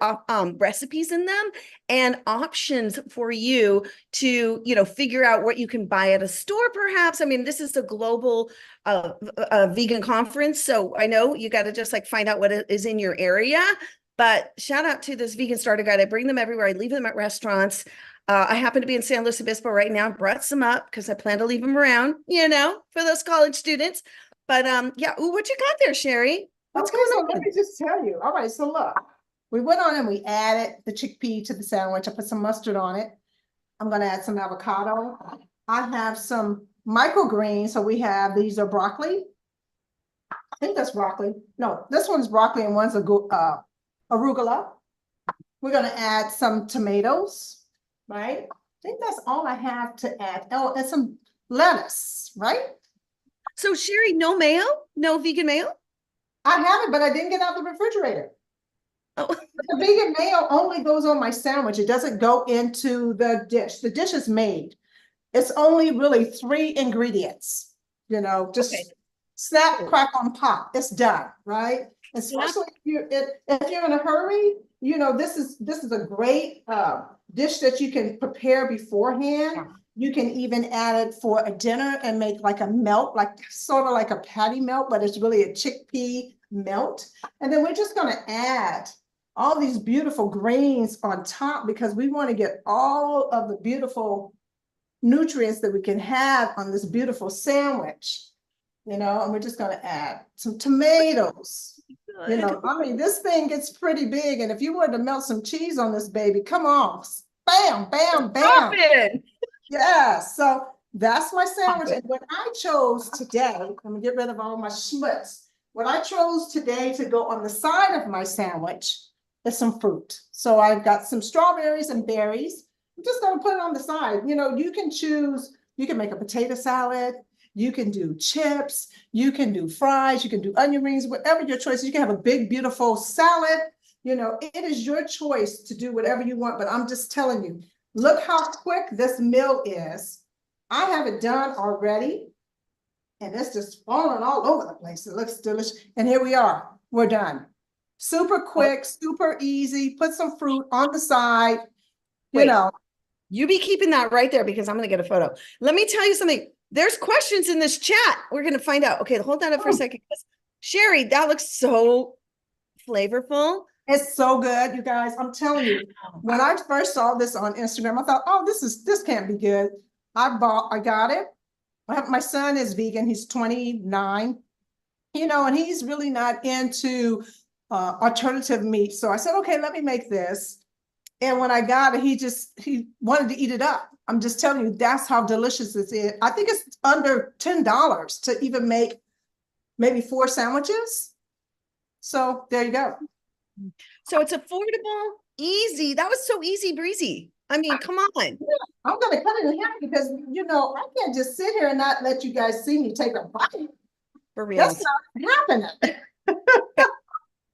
recipes in them and options for you to, figure out what you can buy at a store, perhaps. I mean, this is a global vegan conference. So I know you got to just find out what is in your area, but shout out to this vegan starter guide. I bring them everywhere. I leave them at restaurants. I happen to be in San Luis Obispo right now. Brought some up because I plan to leave them around, for those college students. But yeah. Ooh, what you got there, Sherry? What's going on? Let me just tell you. All right. So look, we went on and we added the chickpea to the sandwich. I put some mustard on it. I'm going to add some avocado. I have some microgreens. So these are broccoli. I think that's broccoli. No, this one's broccoli and one's arugula. We're going to add some tomatoes, right? I think that's all I have to add. Oh, and some lettuce, right? So Sherry, no mayo? No vegan mayo? I have it, but I didn't get out the refrigerator. Oh. The vegan mayo only goes on my sandwich. It doesn't go into the dish. The dish is made. It's only really 3 ingredients, just snap, crackle, and pop. It's done, right? Especially if you're in a hurry, this is a great dish that you can prepare beforehand. Yeah. You can even add it for a dinner and make like a melt, sort of like a patty melt, but it's really a chickpea melt. And then we're just going to add all these beautiful greens on top because we want to get all of the beautiful nutrients that we can have on this beautiful sandwich, and we're just going to add some tomatoes. You know, I mean, this thing gets pretty big, and if you were to melt some cheese on this baby, come on, bam, bam, bam. Yeah, so that's my sandwich. And what I chose today, let me get rid of all my schmutz. What I chose today to go on the side of my sandwich is some fruit. So I've got some strawberries and berries. I'm just gonna put it on the side. You know, you can choose, you can make a potato salad, you can do chips, you can do fries, you can do onion rings, whatever your choice is. You can have a big, beautiful salad. You know, it is your choice to do whatever you want, but I'm just telling you, look how quick this meal is. I have it done already, and it's just falling all over the place. It looks delicious. And here we are, we're done. Super quick, super easy. Put some fruit on the side, you know. You be keeping that right there because I'm going to get a photo. Let me tell you something. There's questions in this chat. We're going to find out. Okay, hold that up for a second. Sherry, that looks so flavorful. It's so good, you guys. I'm telling you, when I first saw this on Instagram, I thought, oh, this can't be good. I got it. My son is vegan. He's 29, you know, and he's really not into alternative meat. So I said, okay, let me make this. And when I got it, he wanted to eat it up. I'm just telling you, that's how delicious this is. I think it's under $10 to even make maybe 4 sandwiches. So there you go. So it's affordable, easy. That was so easy breezy. I mean, come on. I'm going to cut it in half because, you know, I can't just sit here and not let you guys see me take a bite. For real. That's not happening.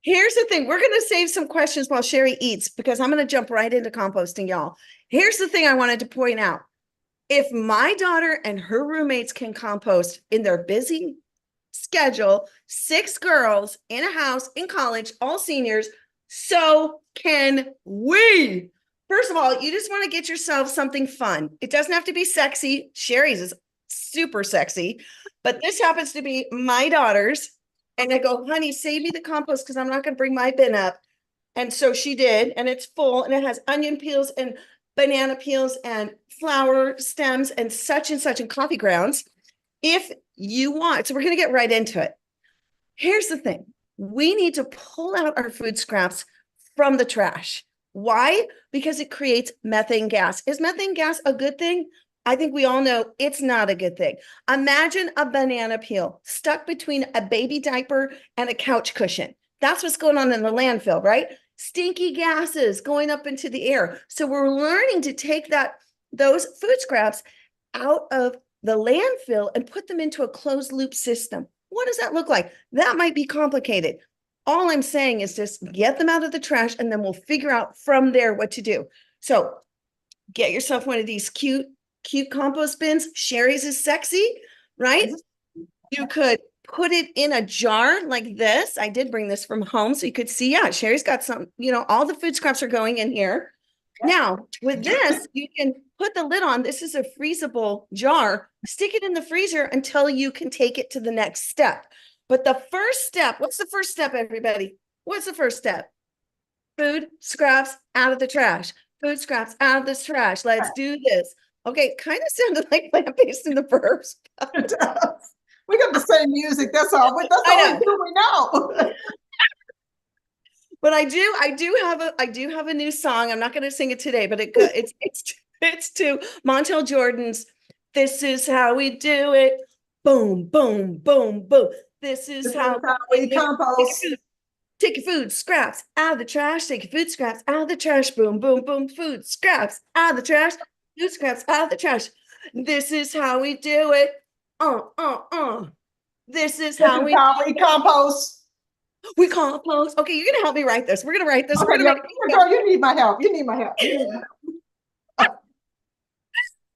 Here's the thing. We're going to save some questions while Sherry eats because I'm going to jump right into composting, y'all. Here's the thing I wanted to point out. If my daughter and her roommates can compost in their busy schedule, 6 girls in a house in college, all seniors, so can we. First of all, you just want to get yourself something fun. It doesn't have to be sexy. Sherry's is super sexy, but this happens to be my daughter's. And I go, honey, save me the compost because I'm not going to bring my bin up. And so she did, and it's full, and it has onion peels and banana peels and flower stems and such and coffee grounds. If you want, so we're going to get right into it. Here's the thing. We need to pull out our food scraps from the trash. Why? Because it creates methane gas. Is methane gas a good thing? I think we all know it's not a good thing. Imagine a banana peel stuck between a baby diaper and a couch cushion. That's what's going on in the landfill, right? Stinky gases going up into the air. So we're learning to take those food scraps out of the landfill and put them into a closed loop system. What does that look like? That might be complicated. All I'm saying is just get them out of the trash and then we'll figure out from there what to do. So get yourself one of these cute compost bins. Sherry's is sexy, right? You could put it in a jar like this. I did bring this from home so you could see, yeah, Sherry's got some, you know, all the food scraps are going in here. Now, with this, you can put the lid on. This is a freezable jar. Stick it in the freezer until you can take it to the next step. But the first step, what's the first step, everybody? What's the first step? Food scraps out of the trash. Food scraps out of the trash. Let's do this. Okay, kind of sounded like plant-based in the verbs. It does. We got the same music. That's all. That's all we know. But I do have a new song. I'm not going to sing it today, but it's to Montel Jordan's "This Is How We Do It." Boom, boom, boom, boom. This is how we compost. Take your food scraps out of the trash. Take your food scraps out of the trash. Boom, boom, boom. Food scraps out of the trash. Food scraps out of the trash. This is how we do it. This is how we compost. We compost. Okay, you're gonna help me write this. We're gonna write this. Okay, girl, you need my help. You need my help.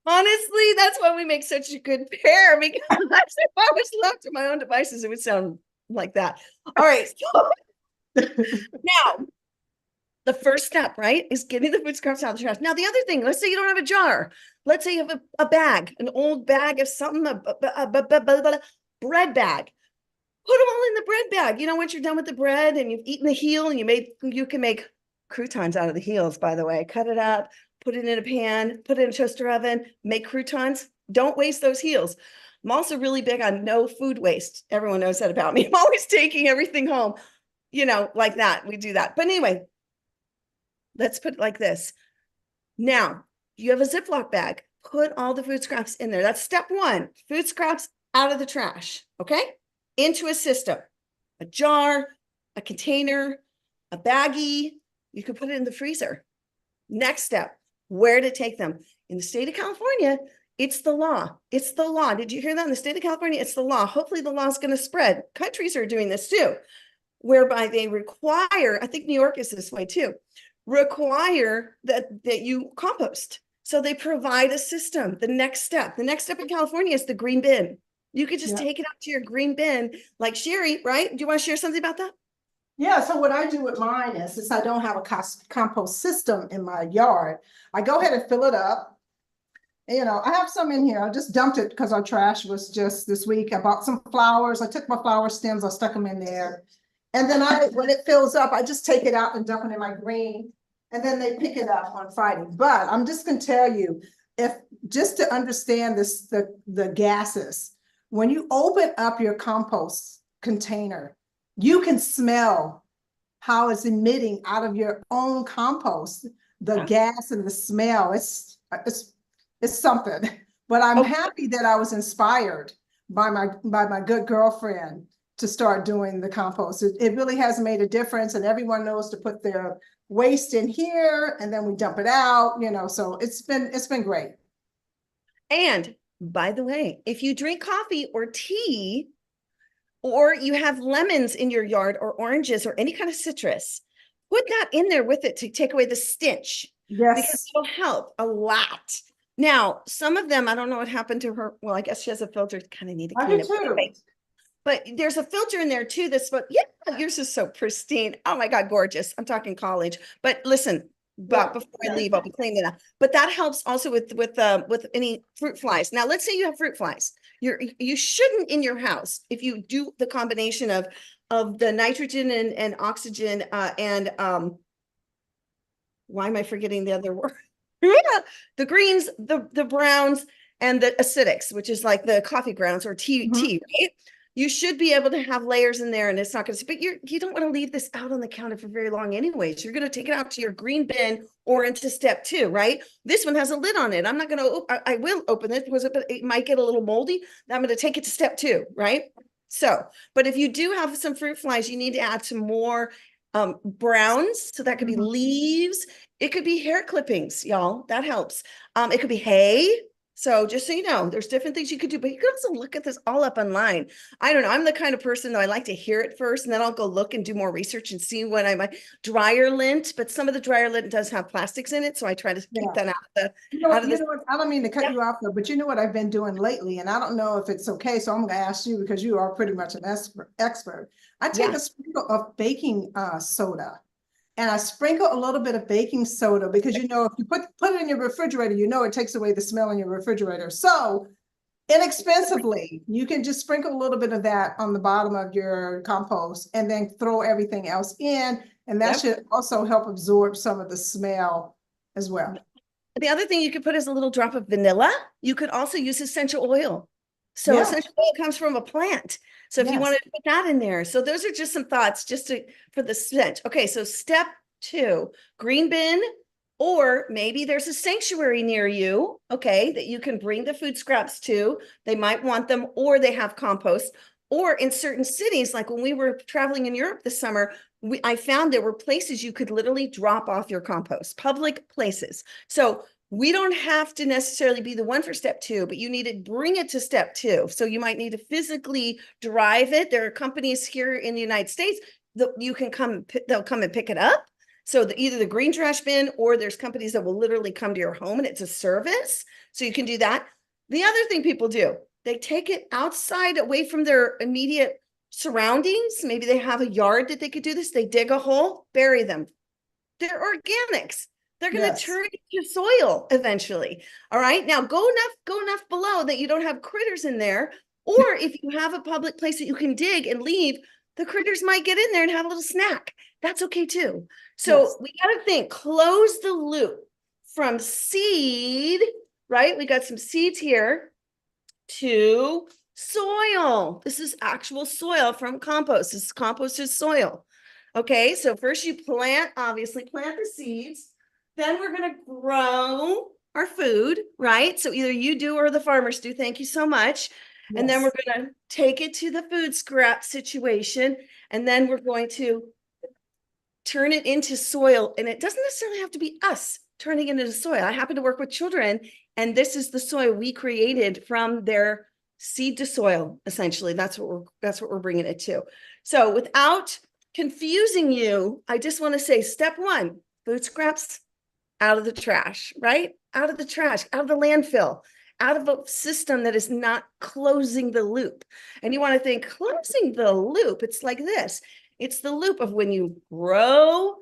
Honestly, that's why we make such a good pair. Because if I was left to my own devices, it would sound like that. All right. So now, the first step, right, is getting the food scraps out of the trash. Now, the other thing, let's say you don't have a jar. Let's say you have a bag, an old bag of something, a bread bag. Put them all in the bread bag. You know, once you're done with the bread and you've eaten the heel and you can make croutons out of the heels, by the way. Cut it up, put it in a pan, put it in a toaster oven, make croutons. Don't waste those heels. I'm also really big on no food waste. Everyone knows that about me. I'm always taking everything home. you know, like that. We do that. But anyway, let's put it like this. Now, you have a Ziploc bag. Put all the food scraps in there. That's step one. Food scraps out of the trash, okay? Into a system, a jar, a container, a baggie. You can put it in the freezer. Next step, where to take them. In the state of California, it's the law. It's the law. Did you hear that? In the state of California, it's the law. Hopefully the law is going to spread. Countries are doing this too, whereby they require, I think New York is this way too, require that you compost. So they provide a system. The next step in California is the green bin. You could just take it out to your green bin, like Sherry, right? Do you want to share something about that? Yeah, so what I do with mine is, since I don't have a compost system in my yard, I go ahead and fill it up. You know, I have some in here. I just dumped it because our trash was just this week. I bought some flowers. I took my flower stems, I stuck them in there. And then when it fills up, I just take it out and dump it in my green. And then they pick it up on Friday. But I'm just gonna tell you, if just to understand this, the gases, when you open up your compost container, you can smell how it's emitting out of your own compost, the gas and the smell. It's something. But I'm happy that I was inspired by my good girlfriend to start doing the compost. It really has made a difference, and everyone knows to put their waste in here, and then we dump it out, you know, so it's been great. And by the way, if you drink coffee or tea, or you have lemons in your yard or oranges or any kind of citrus, put that in there with it to take away the stench. Yes. Because it'll help a lot. Now, some of them, I don't know what happened to her. Well, I guess she has a filter, kind of need to clean it. But there's a filter in there too that's, but yeah, yours is so pristine. Oh my God, gorgeous. I'm talking college. But listen, but before I leave, I'll be cleaning it up. But that helps also with any fruit flies. Now, let's say you have fruit flies. You shouldn't in your house, if you do the combination of the nitrogen and oxygen and why am I forgetting the other word? The greens, the browns, and the acidics, which is like the coffee grounds or tea, right? You should be able to have layers in there, and it's not going to, but you don't want to leave this out on the counter for very long anyways. You're going to take it out to your green bin or into step 2, right? This one has a lid on it. I'm not going to, I will open it because it might get a little moldy. I'm going to take it to step 2, right? So, but if you do have some fruit flies, you need to add some more browns. So that could be leaves. It could be hair clippings, y'all. That helps. It could be hay. So just so you know, there's different things you could do, but you could also look at this all up online. I don't know. I'm the kind of person that I like to hear it first, and then I'll go look and do more research and see what I might. Dryer lint, but some of the dryer lint does have plastics in it, so I try to keep that out of the. What, I don't mean to cut you off though, but you know what I've been doing lately, and I don't know if it's okay, so I'm going to ask you because you are pretty much an expert. I take a sprinkle of baking soda. And I sprinkle a little bit of baking soda because, you know, if you put it in your refrigerator, you know, it takes away the smell in your refrigerator. So inexpensively, you can just sprinkle a little bit of that on the bottom of your compost and then throw everything else in. And that should also help absorb some of the smell as well. The other thing you could put is a little drop of vanilla. You could also use essential oil. So essential oil comes from a plant. So if you want to put that in there. So those are just some thoughts for the stench. Okay, so step 2, green bin, or maybe there's a sanctuary near you, okay, that you can bring the food scraps to. They might want them, or they have compost. Or in certain cities, like when we were traveling in Europe this summer, I found there were places you could literally drop off your compost, public places. So we don't have to necessarily be the one for step 2, but you need to bring it to step 2. So you might need to physically drive it. There are companies here in the United States that you can they'll come and pick it up. So either the green trash bin, or there's companies that will literally come to your home, and it's a service. So you can do that. The other thing people do, they take it outside away from their immediate surroundings. Maybe they have a yard that they could do this. They dig a hole, bury them. They're organics. They're going to turn into soil eventually. All right. Now go enough below that you don't have critters in there. Or if you have a public place that you can dig and leave, the critters might get in there and have a little snack. That's okay too. So we got to think, close the loop from seed, right? We got some seeds here to soil. This is actual soil from compost. This is composted soil. Okay, so first you obviously plant the seeds. Then we're going to grow our food, right? So either you do or the farmers do. Thank you so much. And then we're going to take it to the food scrap situation. And then we're going to turn it into soil. And it doesn't necessarily have to be us turning it into soil. I happen to work with children, and this is the soil we created from their seed to soil, essentially. That's what we're bringing it to. So without confusing you, I just want to say step one, food scraps out of the trash, right? Out of the trash, out of the landfill, out of a system that is not closing the loop. And you want to think closing the loop. It's like this. It's the loop of when you grow.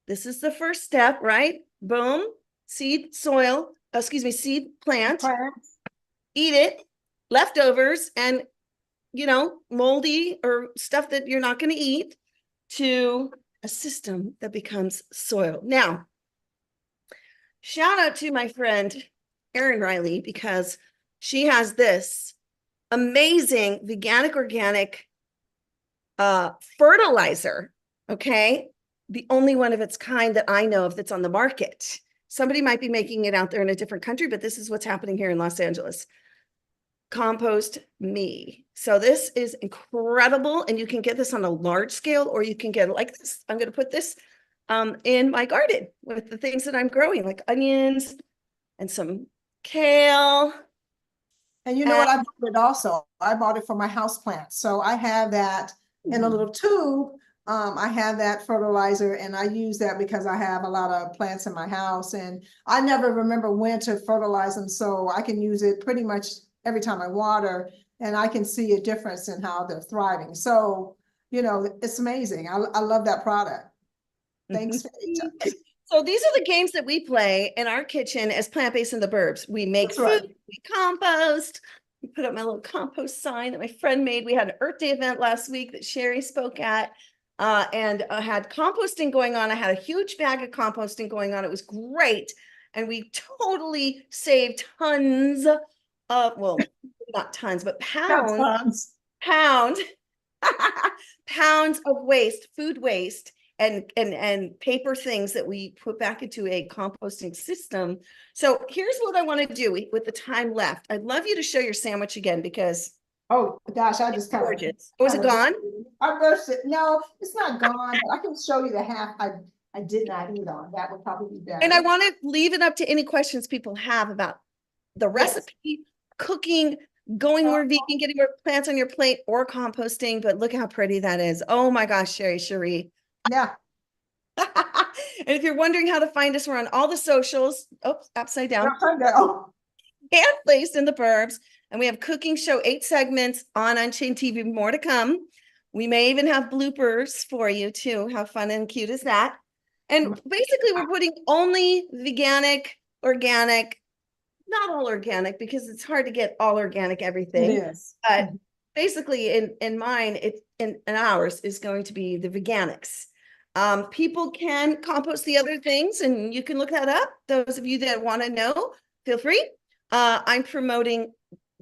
This is the first step, right? Boom, seed, seed, plant, eat it, leftovers, and, moldy or stuff that you're not going to eat, to a system that becomes soil. Now, shout out to my friend, Erin Riley, because she has this amazing veganic, organic fertilizer, okay? The only one of its kind that I know of that's on the market. Somebody might be making it out there in a different country, but this is what's happening here in Los Angeles. Compost Me. So this is incredible, and you can get this on a large scale, or you can get it like this. I'm going to put this in my garden with the things that I'm growing, like onions and some kale. And you know what? I bought it also. I bought it for my houseplants. So I have that in a little tube. I have that fertilizer, and I use that because I have a lot of plants in my house, and I never remember when to fertilize them. So I can use it pretty much every time I water, and I can see a difference in how they're thriving. So, it's amazing. I love that product. Thanks. So these are the games that we play in our kitchen as Plant-Based in the Burbs. We make food, we compost. We put up my little compost sign that my friend made. We had an Earth Day event last week that Sherry spoke at, and had composting going on. I had a huge bag of composting going on. It was great. And we totally saved tons of, well, not tons, but pounds of waste, food waste, and paper things that we put back into a composting system. So here's what I want to do with the time left. I'd love you to show your sandwich again, because oh gosh, I just gorgeous. Was it gone? I burst it. No, it's not gone, but I can show you the half I did not eat on. That would probably be better. And I want to leave it up to any questions people have about the recipe, cooking, going more vegan, getting more plants on your plate, or composting. But look how pretty that is. Oh my gosh, Cherie. Yeah. And if you're wondering how to find us, we're on all the socials. Oops, upside down. And Placed in the Burbs. And we have cooking show 8 segments on Unchained TV. More to come. We may even have bloopers for you too. How fun and cute is that? And basically, we're putting only veganic, organic, not all organic, because it's hard to get all organic everything. It is. But basically, in mine, in ours is going to be the veganics. People can compost the other things, and you can look that up. Those of you that want to know, feel free. I'm promoting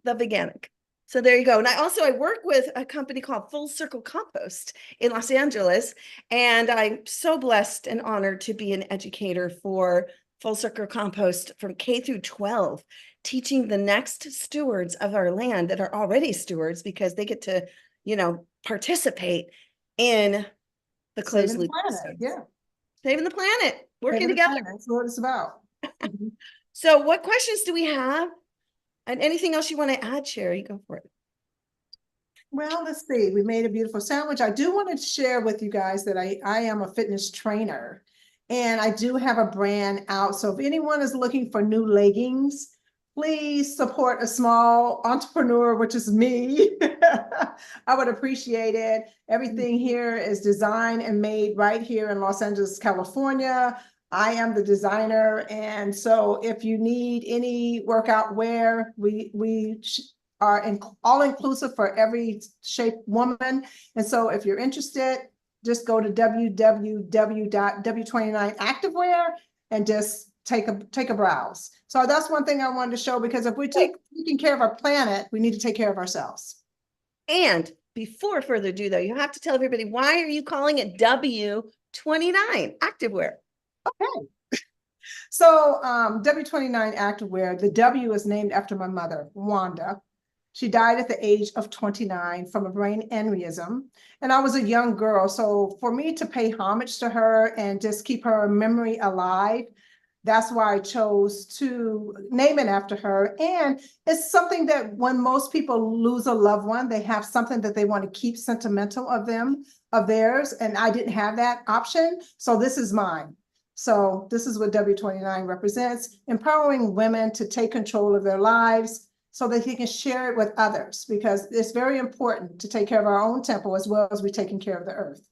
the veganic. So there you go. And I work with a company called Full Circle Compost in Los Angeles. And I'm so blessed and honored to be an educator for Full Circle Compost from K through 12, teaching the next stewards of our land that are already stewards, because they get to, participate in the closed loop. Yeah. Saving the planet, working together. That's what it's about. So what questions do we have? And anything else you want to add, Sherry? Go for it. Well, let's see. We made a beautiful sandwich. I do want to share with you guys that I am a fitness trainer, and I do have a brand out. So if anyone is looking for new leggings, please support a small entrepreneur, which is me. I would appreciate it. Everything here is designed and made right here in Los Angeles, California. I am the designer. And so if you need any workout wear, we are all inclusive for every shape woman. And so if you're interested, just go to www.w29activewear and just take a browse. So that's one thing I wanted to show, because if we're taking care of our planet, we need to take care of ourselves. And before further ado, though, you have to tell everybody, why are you calling it W29 activewear? Okay. So W29 activewear, the W is named after my mother, Wanda. She died at the age of 29 from a brain aneurysm. And I was a young girl. So for me to pay homage to her and just keep her memory alive, that's why I chose to name it after her. And it's something that when most people lose a loved one, they have something that they want to keep sentimental of them, of theirs. And I didn't have that option. So this is mine. So this is what W29 represents, empowering women to take control of their lives so that they can share it with others, because it's very important to take care of our own temple as well as we're taking care of the earth.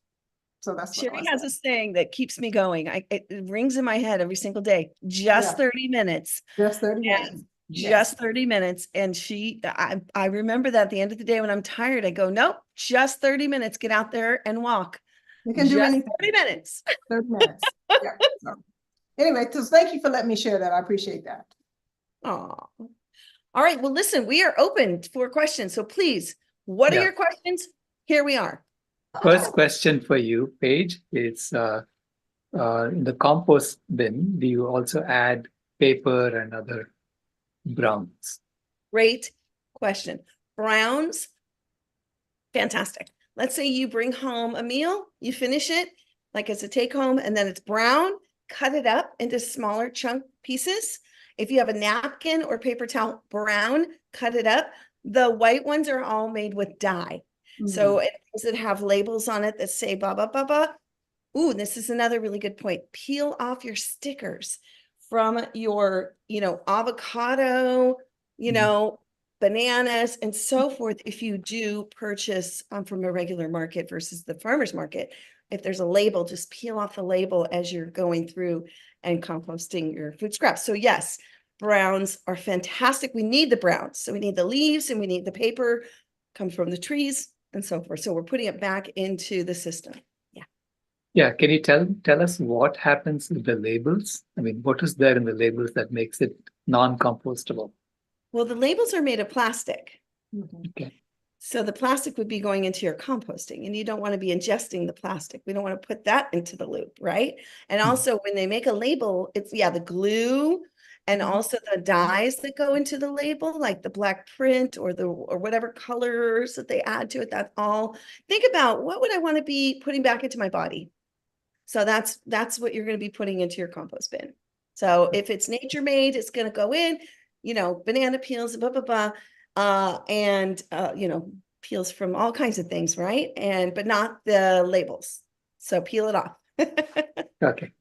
So that's what Sherry has this thing that keeps me going. It rings in my head every single day. Just 30 minutes. Just 30 minutes. Just 30 minutes. And I remember that at the end of the day when I'm tired, I go, nope, just 30 minutes. Get out there and walk. You can do anything. 30 minutes. 30 minutes. Yeah. So, anyway, so thank you for letting me share that. I appreciate that. Oh, all right. Well, listen, we are open for questions. So please, what are your questions? Here we are. First question for you, Paige, is in the compost bin, do you also add paper and other browns? Great question. Browns, fantastic. Let's say you bring home a meal, you finish it, like it's a take home, and then it's brown, cut it up into smaller chunk pieces. If you have a napkin or paper towel, brown, cut it up. The white ones are all made with dye. So things that have labels on it that say blah, blah, blah, blah. Ooh, this is another really good point. Peel off your stickers from your, avocado, bananas and so forth. If you do purchase from a regular market versus the farmer's market, if there's a label, just peel off the label as you're going through and composting your food scraps. So yes, browns are fantastic. We need the browns. So we need the leaves and we need the paper come from the trees and so forth. So we're putting it back into the system. Yeah. Yeah. Can you tell us what happens with the labels? I mean, what is there in the labels that makes it non-compostable? Well, the labels are made of plastic. Okay. So the plastic would be going into your composting and you don't want to be ingesting the plastic. We don't want to put that into the loop, right? And also when they make a label, it's the glue and also the dyes that go into the label, like the black print or whatever colors that they add to it. That's all. Think about what would I want to be putting back into my body? So that's what you're going to be putting into your compost bin. So if it's nature made, it's going to go in, banana peels, blah, blah, blah. And peels from all kinds of things, right? But not the labels. So peel it off. Okay.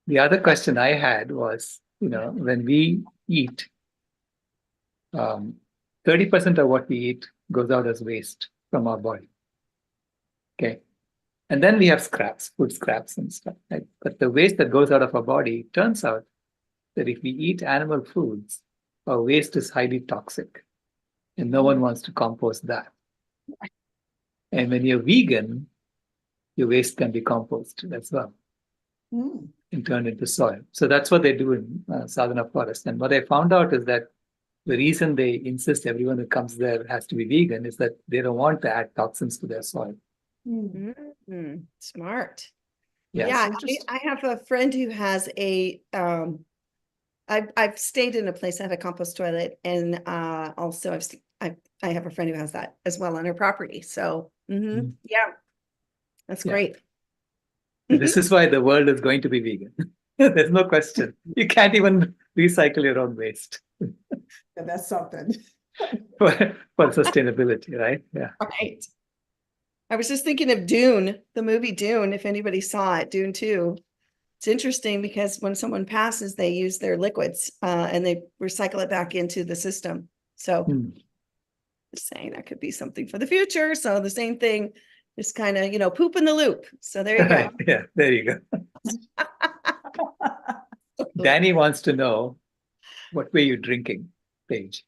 The other question I had was, when we eat, 30% of what we eat goes out as waste from our body. Okay. And then we have scraps, food scraps and stuff. Right? But the waste that goes out of our body, turns out that if we eat animal foods, our waste is highly toxic. And no one wants to compost that. And when you're vegan, your waste can be composted as well and turned into soil. So that's what they do in Southern Forest. And what I found out is that the reason they insist everyone who comes there has to be vegan is that they don't want to add toxins to their soil. Smart. Yeah. I have a friend who has a I've stayed in a place that had a compost toilet, and also I have a friend who has that as well on her property. So yeah, that's great. This is why the world is going to be vegan. There's no question. You can't even recycle your own waste. That's something. for sustainability, right? Yeah. Right. I was just thinking of Dune, the movie Dune, if anybody saw it, Dune 2. It's interesting because when someone passes, they use their liquids and they recycle it back into the system. So just saying that could be something for the future. So the same thing, just kind of, poop in the loop. So there you go. Yeah, there you go. Danny wants to know, what were you drinking, Paige?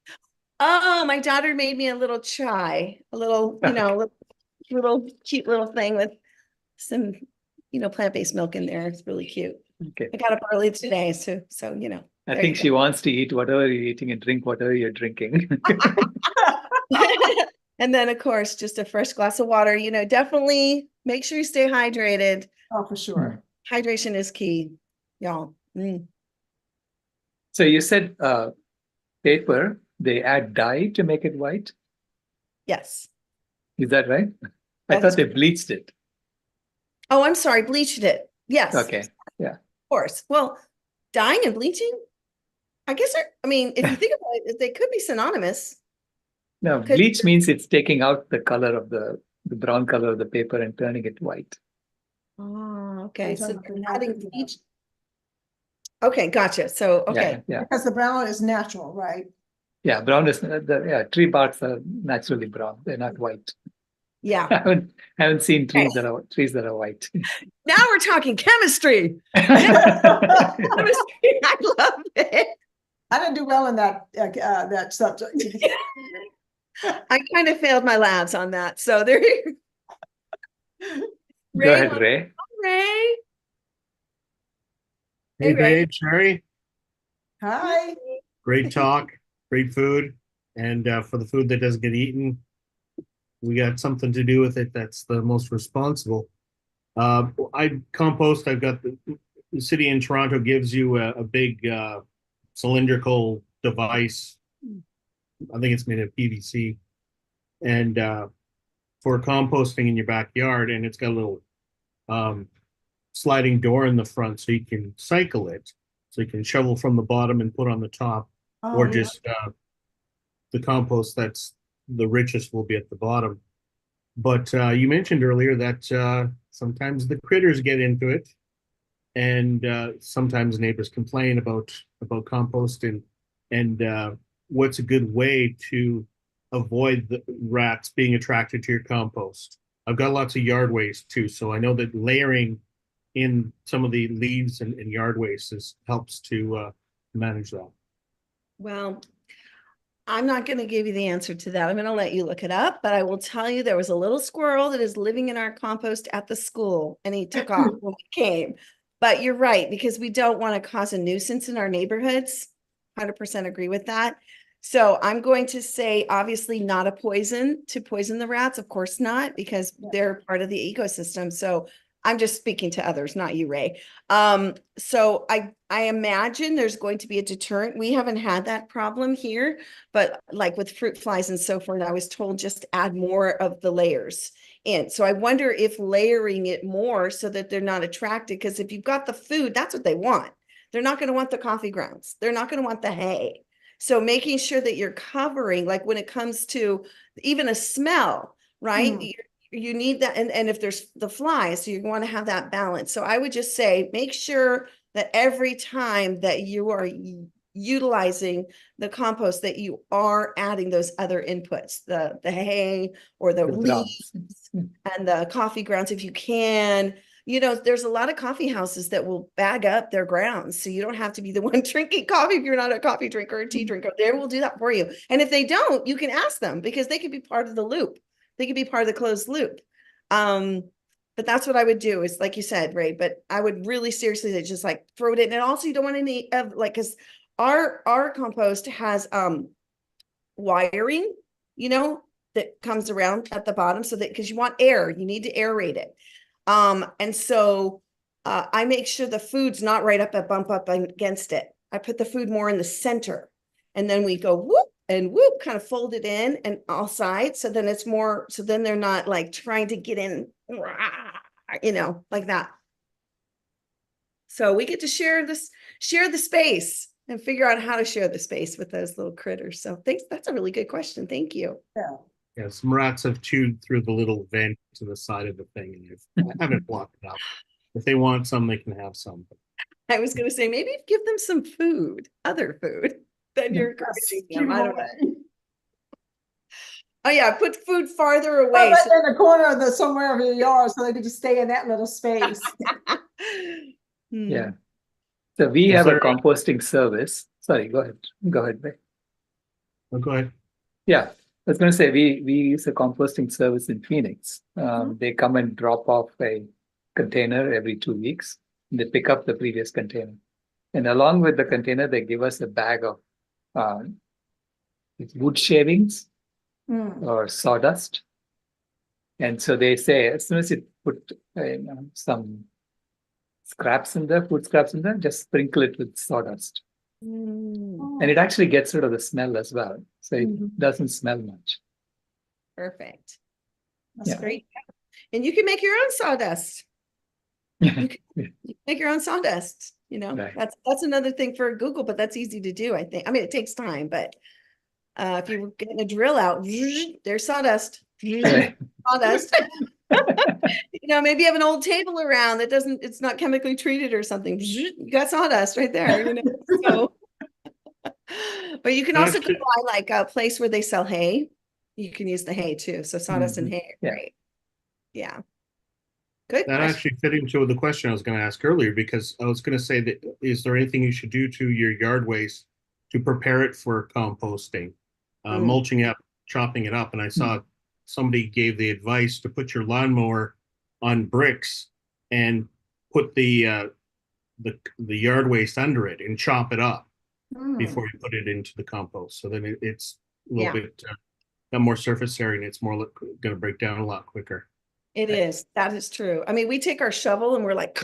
Oh, my daughter made me a little chai, a little, little cute little thing with some, plant-based milk in there. It's really cute. Okay. I got up early today, so I think she wants to eat whatever you're eating and drink whatever you're drinking. And then, of course, just a fresh glass of water. Definitely make sure you stay hydrated. Oh, for sure. Hydration is key, y'all. So you said paper, they add dye to make it white. Yes. Is that right? I thought they bleached it. Oh, I'm sorry, bleached it. Yes. Okay. Yeah. Of course. Well, dyeing and bleaching, I guess, if you think about it, they could be synonymous. No, bleach means it's taking out the color of the brown color of the paper and turning it white. Oh, okay. So they're adding bleach. Okay, gotcha. So, okay. Yeah. Because the brown is natural, right? Yeah, brown is tree barks are naturally brown. They're not white. Yeah. I haven't seen trees that are white. Now we're talking chemistry. Chemistry, I love it. I didn't do well in that subject. I kind of failed my labs on that. So there you Go ahead, Ray. Ray. Hey, babe, Sherry. Hi. Great talk, great food. And for the food that doesn't get eaten, we got something to do with it. That's the most responsible. I compost. I've got the city in Toronto gives you a big cylindrical device. I think it's made of PVC, and for composting in your backyard, and it's got a little sliding door in the front, so you can cycle it. So you can shovel from the bottom and put on the top, or just the compost that's the richest will be at the bottom. But you mentioned earlier that sometimes the critters get into it, and sometimes neighbors complain about compost and what's a good way to avoid the rats being attracted to your compost. I've got lots of yard waste too, so I know that layering in some of the leaves and yard waste helps to manage that. Well, I'm not going to give you the answer to that. I'm going to let you look it up, but I will tell you there was a little squirrel that is living in our compost at the school, and he took off when we came. But you're right, because we don't want to cause a nuisance in our neighborhoods. 100% agree with that. So I'm going to say, obviously not a poison to poison the rats. Of course not, because they're part of the ecosystem. So I'm just speaking to others, not you, Ray. So I imagine there's going to be a deterrent. We haven't had that problem here, but like with fruit flies and so forth, I was told just add more of the layers in. So I wonder if layering it more so that they're not attracted, because if you've got the food, that's what they want. They're not going to want the coffee grounds. They're not going to want the hay. So making sure that you're covering, like when it comes to even a smell, right? You need that. And if there's the flies, so you want to have that balance. So I would just say, make sure that every time that you are utilizing the compost, that you are adding those other inputs, the hay or the leaves and the coffee grounds, if you can. There's a lot of coffee houses that will bag up their grounds, so you don't have to be the one drinking coffee if you're not a coffee drinker or a tea drinker. They will do that for you. And if they don't, you can ask them, because they could be part of the loop. They could be part of the closed loop. But that's what I would do, is like you said, Ray, but I would really seriously just like throw it in. And also you don't want any of because our compost has wiring, that comes around at the bottom, so that, because you want air, you need to aerate it. And so I make sure the food's not right up, bump up against it. I put the food more in the center, and then we go whoop and whoop, kind of fold it in and all sides. So then it's more, so then they're not like trying to get in, like that. So we get to share the space and figure out how to share the space with those little critters. So thanks. That's a really good question. Thank you. Yeah, some rats have chewed through the little vent to the side of the thing, and I haven't blocked it up. If they want some, they can have some. I was going to say, maybe give them some food, other food, then you're encouraging them. I don't know. Oh yeah, put food farther away. In the corner of somewhere of your yard, so they can just stay in that little space. Yeah. So we have a composting service. Sorry, go ahead. Go ahead, Ray. Oh, go ahead. Yeah. I was going to say, we use a composting service in Phoenix. They come and drop off a container every 2 weeks. They pick up the previous container. And along with the container, they give us a bag of wood shavings. or sawdust. And so they say as soon as you put some scraps in there, food scraps in there, just sprinkle it with sawdust. And it actually gets rid of the smell as well. So it doesn't smell much. Perfect. That's great. And you can make your own sawdust. You can make your own sawdust. You know, Right. that's another thing for Google, but that's easy to do, I think. I mean, it takes time, but if you're getting a drill out, there's sawdust. Sawdust. You know, maybe you have an old table around that it's not chemically treated or something. You got sawdust right there, you know. So, but you can also go by like a place where they sell hay. You can use the hay too. So sawdust and hay are great. Yeah. Good That question. actually fit into the question I was going to ask earlier, because I was going to say that is there anything you should do to your yard waste to prepare it for composting, mulching up, chopping it up? And I saw somebody gave the advice to put your lawnmower on bricks and put the yard waste under it and chop it up before you put it into the compost. So then it's a little bit got more surface area and it's more going to break down a lot quicker. It is. That is true. I mean, we take our shovel and we're like,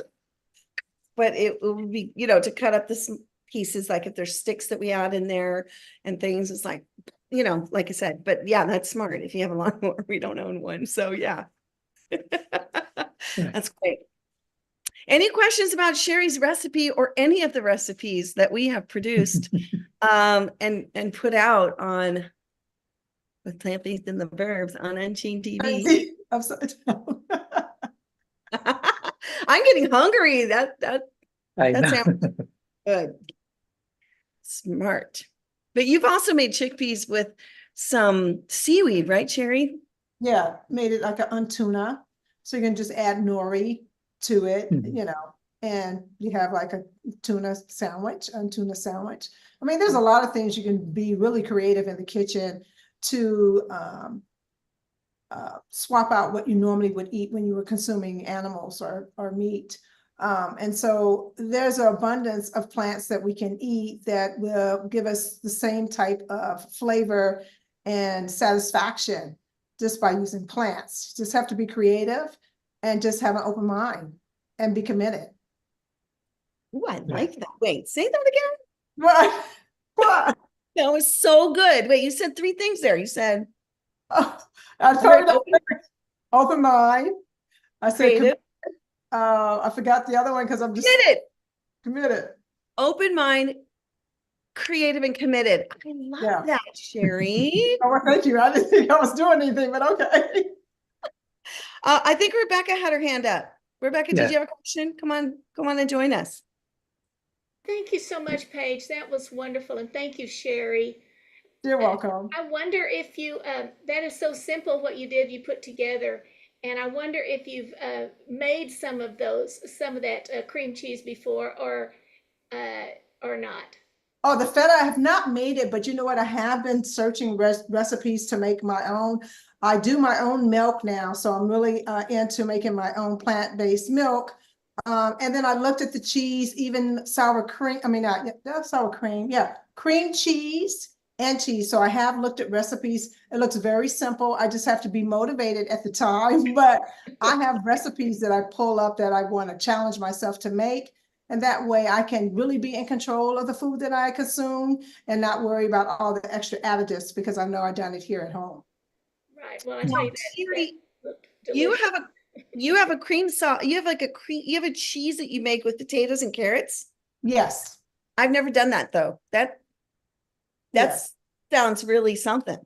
but it would be, you know, to cut up this pieces, like if there's sticks that we add in there and things, it's like, you know, like I said, but yeah, that's smart. If you have a lawnmower, we don't own one. So yeah, that's great. Any questions about Sherry's recipe or any of the recipes that we have produced and put out on with plant-based and the verbs on Unchained TV? I'm getting hungry. That sounds good. Smart. But you've also made chickpeas with some seaweed, right, Sherry? Yeah, made it like an tuna. So you can just add nori to it, you know, and you have like a tuna sandwich. I mean, there's a lot of things you can be really creative in the kitchen to swap out what you normally would eat when you were consuming animals or meat. And so there's an abundance of plants that we can eat that will give us the same type of flavor and satisfaction just by using plants. You just have to be creative and just have an open mind and be committed. Oh, I like that. Wait, say that again. What? What? That was so good. Wait, you said 3 things there. You said I told you open mind. I said I forgot the other one because I'm just committed. Open mind, creative, and committed. I love that, Sherry. Oh, well, thank you. I didn't think I was doing anything, but okay. I think Rebecca had her hand up. Rebecca, did you have a question? Come on and join us. Thank you so much, Paige. That was wonderful. And thank you, Sherry. You're welcome. I wonder if you, that is so simple what you did, you put together. And I wonder if you've made some of that cream cheese before or not. Oh, the feta, I have not made it, but you know what? I have been searching recipes to make my own. I do my own milk now, so I'm really into making my own plant-based milk. And then I looked at the cheese, even sour cream. I mean, not sour cream. Yeah, cream cheese and cheese. So I have looked at recipes. It looks very simple. I just have to be motivated at the time. But I have recipes that I pull up that I want to challenge myself to make. And that way I can really be in control of the food that I consume and not worry about all the extra additives because I know I've done it here at home. Right. Well, I tell you that you have a cream sauce. You have you have a cheese that you make with potatoes and carrots. Yes. I've never done that though. That sounds really something.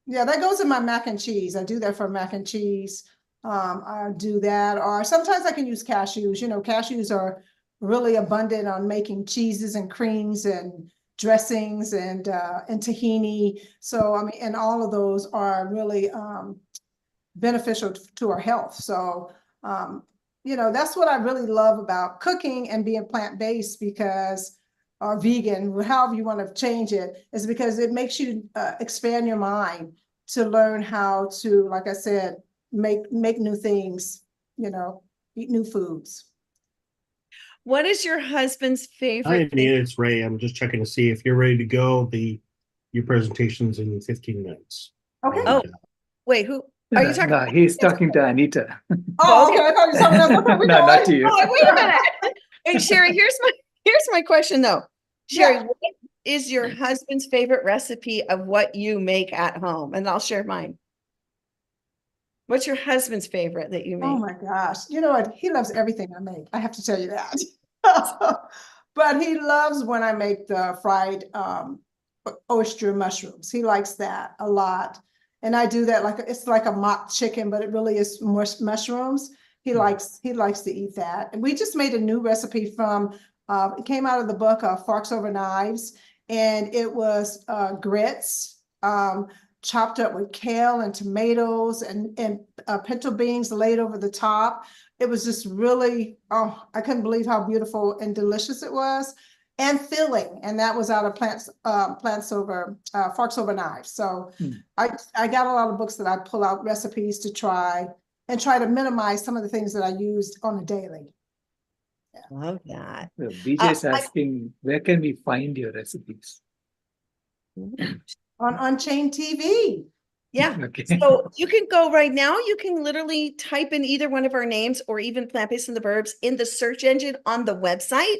Yeah, that goes in my mac and cheese. I do that for mac and cheese. I do that, or sometimes I can use cashews. You know, cashews are really abundant on making cheeses and creams and dressings and tahini. So, I mean, and all of those are really beneficial to our health. So, you know, that's what I really love about cooking and being plant-based because, or vegan, however you want to change it, is because it makes you expand your mind to learn how to, like I said, make new things, you know, eat new foods. What is your husband's favorite Hi, thing? Anita, it's Ray. I'm just checking to see if you're ready to go. Your presentation's in 15 minutes. Okay. Oh, wait, who are you talking No, about? he's talking to Anita. Oh, okay. I thought you were someone else. Okay, we No, go. not to you. Oh, wait a minute. Hey, Sherry, here's my question though. Sherry, Yeah. what is your husband's favorite recipe of what you make at home? And I'll share mine. What's your husband's favorite that you Oh make? my gosh. You know what? He loves everything I make. I have to tell you that. But he loves when I make the fried oyster mushrooms. He likes that a lot. And I do that like it's like a mock chicken, but it really is more mushrooms. He likes to eat that. And we just made a new recipe from it came out of the book Forks Over Knives, and it was grits chopped up with kale and tomatoes and pinto beans laid over the top. It was just really, oh, I couldn't believe how beautiful and delicious it was, and filling. And that was out of Forks Over Knives. So I got a lot of books that I pull out recipes to try and try to minimize some of the things that I used on a daily. Love that. So BJ's asking, where can we find your recipes? On Unchained TV. Yeah. Okay. So you can go right now. You can literally type in either one of our names or even Plant-Based in the Burbs in the search engine on the website.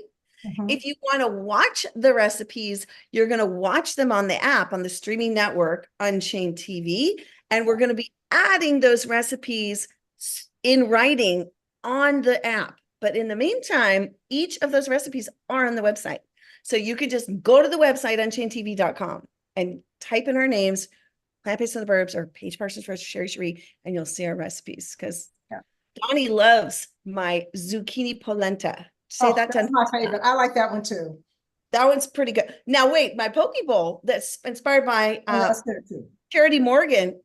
If you want to watch the recipes, you're going to watch them on the app, on the streaming network, Unchained TV. And we're going to be adding those recipes in writing on the app. But in the meantime, each of those recipes are on the website. So you can just go to the website, unchainedtv.com, and type in our names, Plant-Based in the Burbs or Paige Parsons Roast, Sherry Cherie, and you'll see our recipes. Because Donnie loves my zucchini polenta. Say that 10 that's my favorite. I like that one too. That one's pretty good. Now wait, my poke bowl that's inspired by that's good too. Charity Morgan,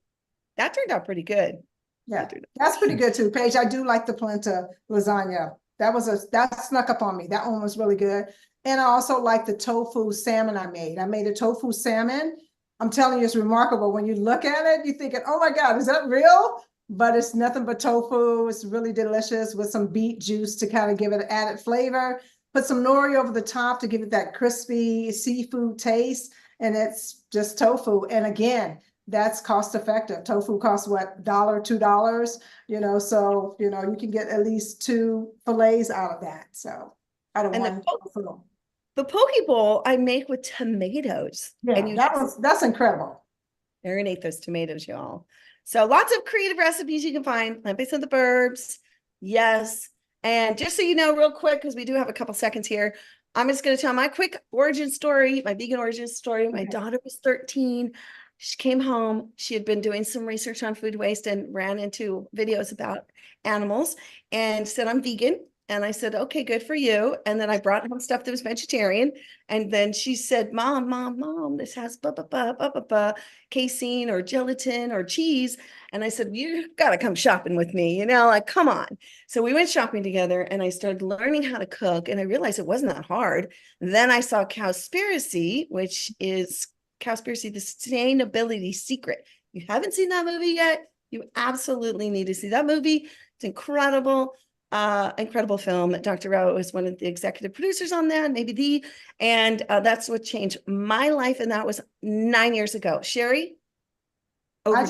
that turned out pretty good. Yeah, that's pretty good too, Paige. I do like the polenta lasagna. That snuck up on me. That one was really good. And I also like the tofu salmon I made. I made a tofu salmon. I'm telling you, it's remarkable. When you look at it, you're thinking, oh my God, is that real? But it's nothing but tofu. It's really delicious with some beet juice to kind of give it added flavor. Put some nori over the top to give it that crispy seafood taste. And it's just tofu. And again, that's cost effective. Tofu costs what, $1, $2, so, you can get at least 2 fillets out of that. So out of one tofu. The poke bowl I make with tomatoes. Yeah, and that's incredible. Marinate those tomatoes, y'all. So lots of creative recipes you can find. Plant-Based in the Burbs. Yes. And just so you know, real quick, because we do have a couple seconds here, I'm just going to tell my quick origin story, my vegan origin story. My daughter was 13. She came home. She had been doing some research on food waste and ran into videos about animals and said, I'm vegan. And I said, okay, good for you. And then I brought home stuff that was vegetarian. And then she said, Mom, this has casein or gelatin or cheese. And I said, you've got to come shopping with me, like, come on. So we went shopping together and I started learning how to cook. And I realized it wasn't that hard. Then I saw Cowspiracy, which is Cowspiracy, the Sustainability Secret. You haven't seen that movie yet? You absolutely need to see that movie. It's incredible. Incredible film. Dr. Rao was one of the executive producers on that, maybe and that's what changed my life. And that was 9 years ago. Sherry? I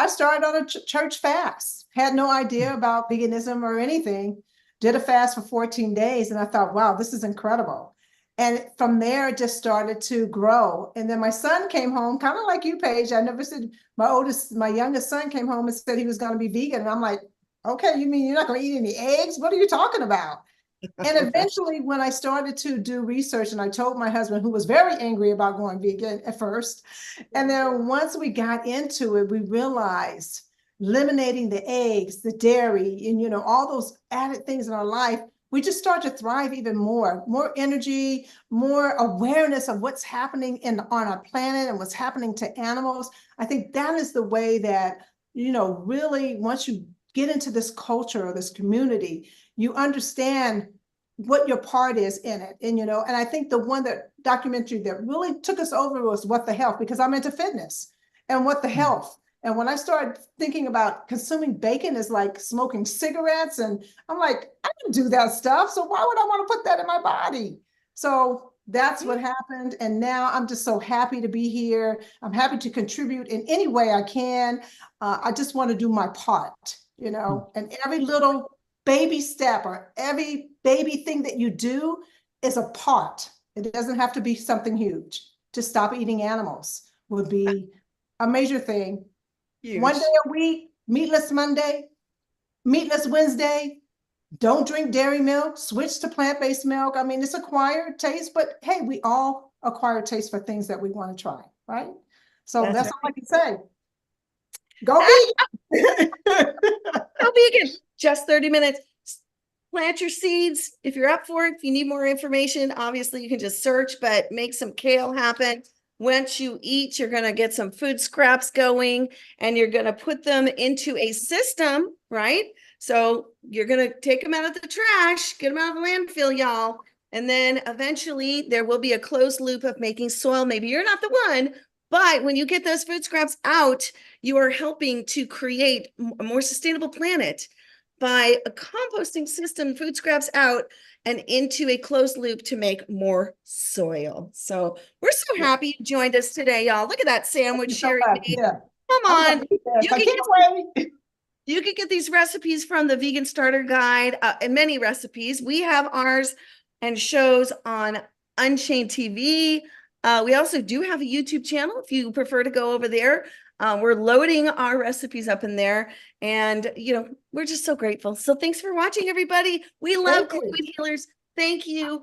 started on a church fast, had no idea about veganism or anything, did a fast for 14 days. And I thought, wow, this is incredible. And from there, it just started to grow. And then my son came home, kind of like you, Paige. I never said my youngest son came home and said he was going to be vegan. And I'm like, okay, you mean you're not going to eat any eggs? What are you talking about? And eventually, when I started to do research, and I told my husband, who was very angry about going vegan at first, and then once we got into it, we realized eliminating the eggs, the dairy, and all those added things in our life, we just start to thrive even more energy, more awareness of what's happening on our planet and what's happening to animals. I think that is the way that, really, once you get into this culture or this community, you understand what your part is in it. And, and I think the documentary that really took us over was What the Health, because I'm into fitness and What the Health. And when I started thinking about consuming bacon is like smoking cigarettes, and I'm like, I don't do that stuff. So why would I want to put that in my body? So That's what happened. And now I'm just so happy to be here. I'm happy to contribute in any way I can. I just want to do my part, you know, and every little baby step or every baby thing that you do is a part. It doesn't have to be something huge. To stop eating animals would be a major thing. Huge. One day a week, meatless Monday, meatless Wednesday, don't drink dairy milk, switch to plant-based milk. I mean, it's acquired taste, but hey, we all acquire taste for things that we want to try, right? So that's all I can say. Go vegan. Go vegan. Just 30 minutes. Plant your seeds. If you're up for it, if you need more information, obviously you can just search, but make some kale happen. Once you eat, you're going to get some food scraps going and you're going to put them into a system, right? So you're going to take them out of the trash, get them out of the landfill, y'all. And then eventually there will be a closed loop of making soil. Maybe you're not the one, but when you get those food scraps out, you are helping to create a more sustainable planet by a composting system, food scraps out and into a closed loop to make more soil. So we're so happy you joined us today, y'all. Look at that sandwich Sherry made. Come on. You can get these recipes from the Vegan Starter Guide and many recipes. We have ours and shows on Unchained TV. We also do have a YouTube channel if you prefer to go over there. We're loading our recipes up in there and, you know, we're just so grateful. So thanks for watching, everybody. We love COVID healers. Thank you.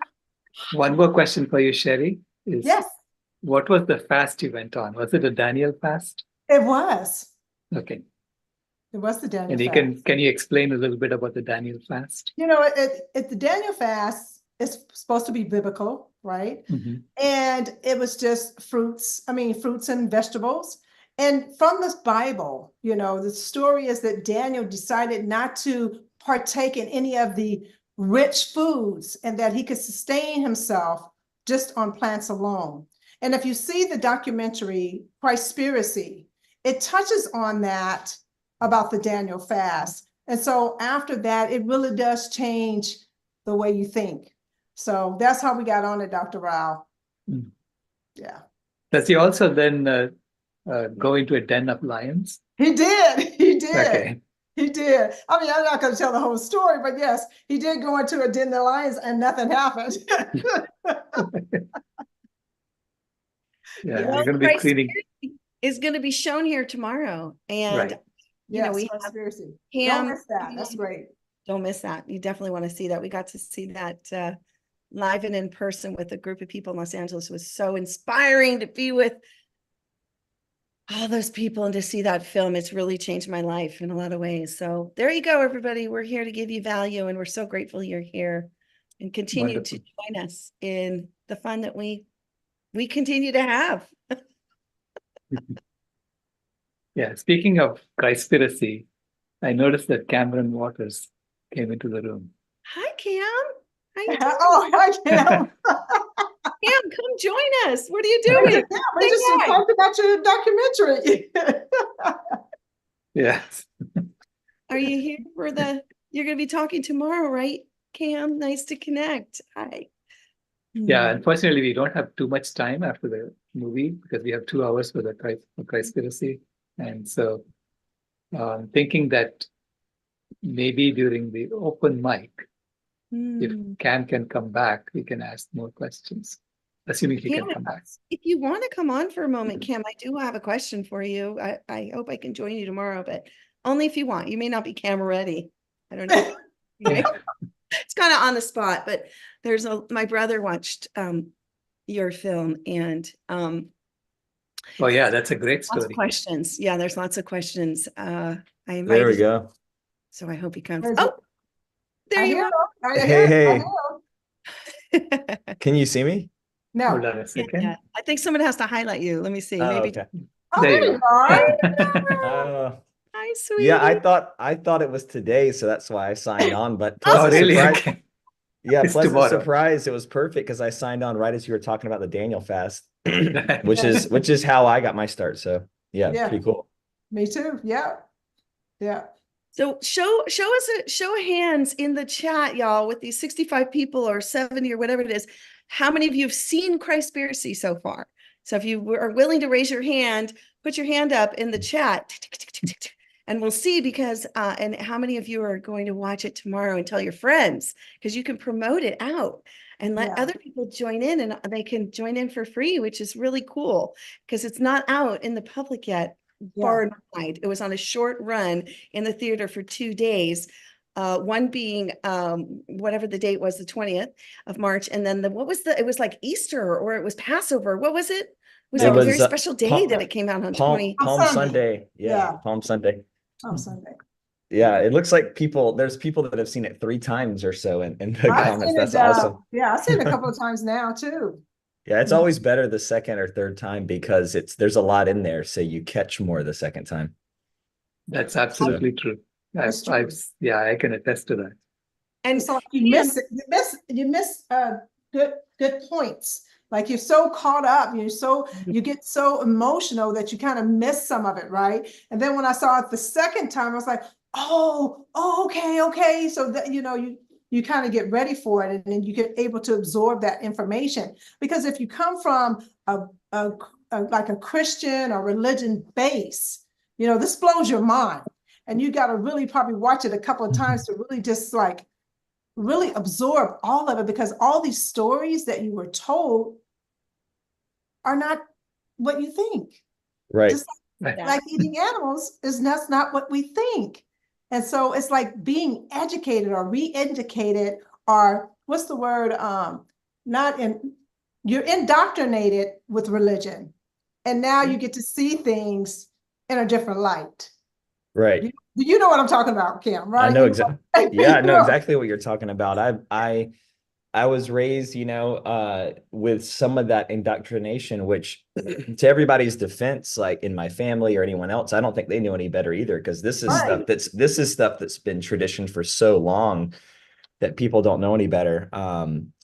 One more question for you, Sherry. Yes. What was the fast you went on? Was it a Daniel fast? It was. Okay. It was the Daniel And fast. can you explain a little bit about the Daniel fast? You know, the Daniel fast is supposed to be biblical, right? Mm-hmm. And it was just fruits and vegetables. And from this Bible, you know, the story is that Daniel decided not to partake in any of the rich foods and that he could sustain himself just on plants alone. And if you see the documentary Christspiracy, it touches on that about the Daniel fast. And so after that, it really does change the way you think. So that's how we got on it, Dr. Rao. Mm. Yeah. Does he also then go into a den of lions? He did. He did. Okay. He did. I mean, I'm not going to tell the whole story, but yes, he did go into a den of lions and nothing happened. Yeah, you're going to be cleaning. Is going to be shown here tomorrow. And, you know, we have Conspiracy. Ham. Don't miss that. That's great. Don't miss that. You definitely want to see that. We got to see that live and in person with a group of people in Los Angeles. It was so inspiring to be with all those people and to see that film. It's really changed my life in a lot of ways. So there you go, everybody. We're here to give you value and we're so grateful you're here and continue to join us in the fun that we continue to have. Yeah, speaking of Christspiracy, I noticed that Cameron Waters came into the room. Hi, Cam. How you doing? Oh, hi, Cam. Cam, come join us. What are you doing? Yeah, we just talked about your documentary. Yes. Are you here for you're going to be talking tomorrow, right, Cam? Nice to connect. Hi. Yeah, unfortunately, we don't have too much time after the movie because we have 2 hours for the Christspiracy. And so thinking that maybe during the open mic, if Cam can come back, we can ask more questions, assuming he can come back. If you want to come on for a moment, Cam, I do have a question for you. I hope I can join you tomorrow, but only if you want. You may not be camera ready. I don't know. It's kind of on the spot, but my brother watched your film and oh yeah, that's a great story. lots of questions. Yeah, there's lots of questions. There we go. So I hope he comes. Oh, there you are. Hey. Can you see me? No. Hold on a second. Yeah. I think someone has to highlight you. Let me see. Oh, Maybe. okay. There you are. Hi, sweetie. Yeah, I thought it was today, so that's why I signed on. But oh, really? Okay. Yeah, It's pleasant tomorrow. surprise. It was perfect because I signed on right as you were talking about the Daniel fast, which is how I got my start. So yeah, pretty cool. Me too. Yeah. Yeah. So show us a show of hands in the chat, y'all, with these 65 people or 70 or whatever it is. how many of you have seen Christspiracy so far? So if you are willing to raise your hand, put your hand up in the chat, and we'll see because, and how many of you are going to watch it tomorrow and tell your friends, because you can promote it out and let other people join in, and they can join in for free, which is really cool because it's not out in the public yet. Far and wide. It was on a short run in the theater for 2 days. One being whatever the date was, the 20th of March, and then it was like Easter or it was Passover. What was it? Was like a very special day that it came out on Palm Sunday. Yeah, Palm Sunday. Oh, Sunday. Yeah, it looks like there's people that have seen it 3 times or so in the comments. That's awesome. Yeah, I've seen it a couple of times now too. Yeah, it's always better the second or third time because there's a lot in there, so you catch more the second time. That's absolutely true. I can attest to that. And so you miss good points. Like you're so caught up, you get so emotional that you kind of miss some of it, right? And then when I saw it the second time, I was like, okay. So that you kind of get ready for it, and then you get able to absorb that information. Because if you come from like a Christian or religion base, this blows your mind, and you got to really probably watch it a couple of times to really just like really absorb all of it, because all these stories that you were told are not what you think. Right. Just like eating animals that's not what we think. And so it's like being educated or re-educated, or what's the word? You're indoctrinated with religion, and now you get to see things in a different light. Right. You know what I'm talking about, Kim, right? I know exactly. Yeah, I know exactly what you're talking about. I was raised, with some of that indoctrination, which to everybody's defense, like in my family or anyone else, I don't think they knew any better either, because this is stuff that's been tradition for so long that people don't know any better.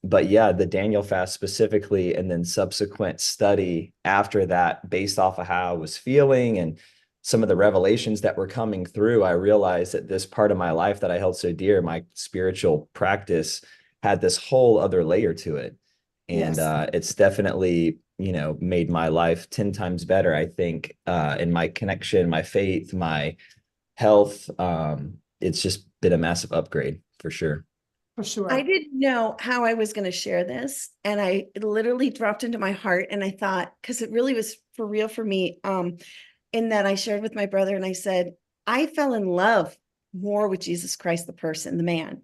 But yeah, the Daniel fast specifically, and then subsequent study after that, based off of how I was feeling and some of the revelations that were coming through, I realized that this part of my life that I held so dear, my spiritual practice, had this whole other layer to it. And it's definitely, made my life 10 times better, I think, in my connection, my faith, my health. It's just been a massive upgrade for sure. For sure. I didn't know how I was going to share this, and it literally dropped into my heart, and I thought, because it really was for real for me, in that I shared with my brother, and I said, I fell in love more with Jesus Christ, the person, the man,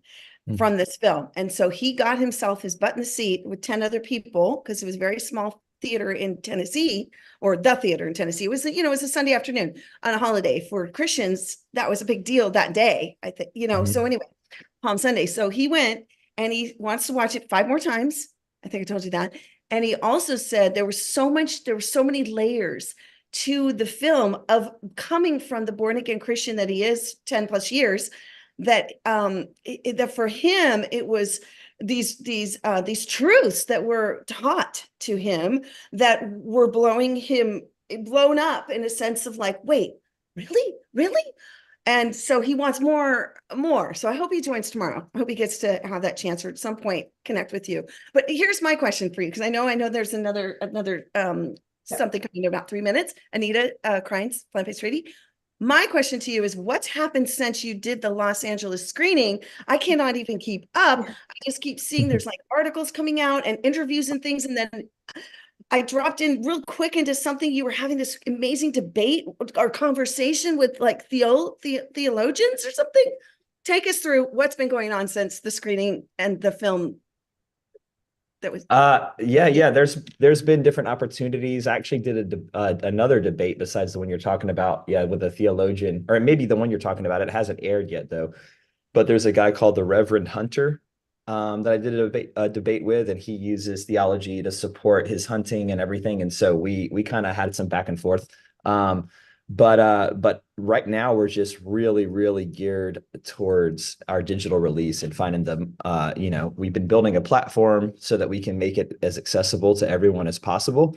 from this film. And so he got himself his butt in the seat with 10 other people, because it was a very small theater in Tennessee, or the theater in Tennessee. It was, it was a Sunday afternoon on a holiday. For Christians, that was a big deal that day, I think, so anyway, Palm Sunday. So he went, and he wants to watch it 5 more times. I think I told you that. And he also said there were so many layers to the film of coming from the born again Christian that he is 10 plus years, that that for him it was these truths that were taught to him that were blown up in a sense of like, wait, really? And so he wants more. So I hope he joins tomorrow. I hope he gets to have that chance, or at some point connect with you. But here's my question for you, because I know there's another something coming in about 3 minutes. Anita Krines, Plant-Based Treaty. My question to you is, what's happened since you did the Los Angeles screening? I cannot even keep up. I just keep seeing there's like articles coming out and interviews and things. And then I dropped in real quick into something. You were having this amazing debate or conversation with like theologians or something. Take us through what's been going on since the screening and the film. That was there's been different opportunities. I actually did another debate besides the one you're talking about, with a theologian, or maybe the one you're talking about. It hasn't aired yet though, but there's a guy called the Reverend Hunter that I did a debate with, and he uses theology to support his hunting and everything, and so we kind of had some back and forth. But right now we're just really geared towards our digital release and finding them. We've been building a platform so that we can make it as accessible to everyone as possible.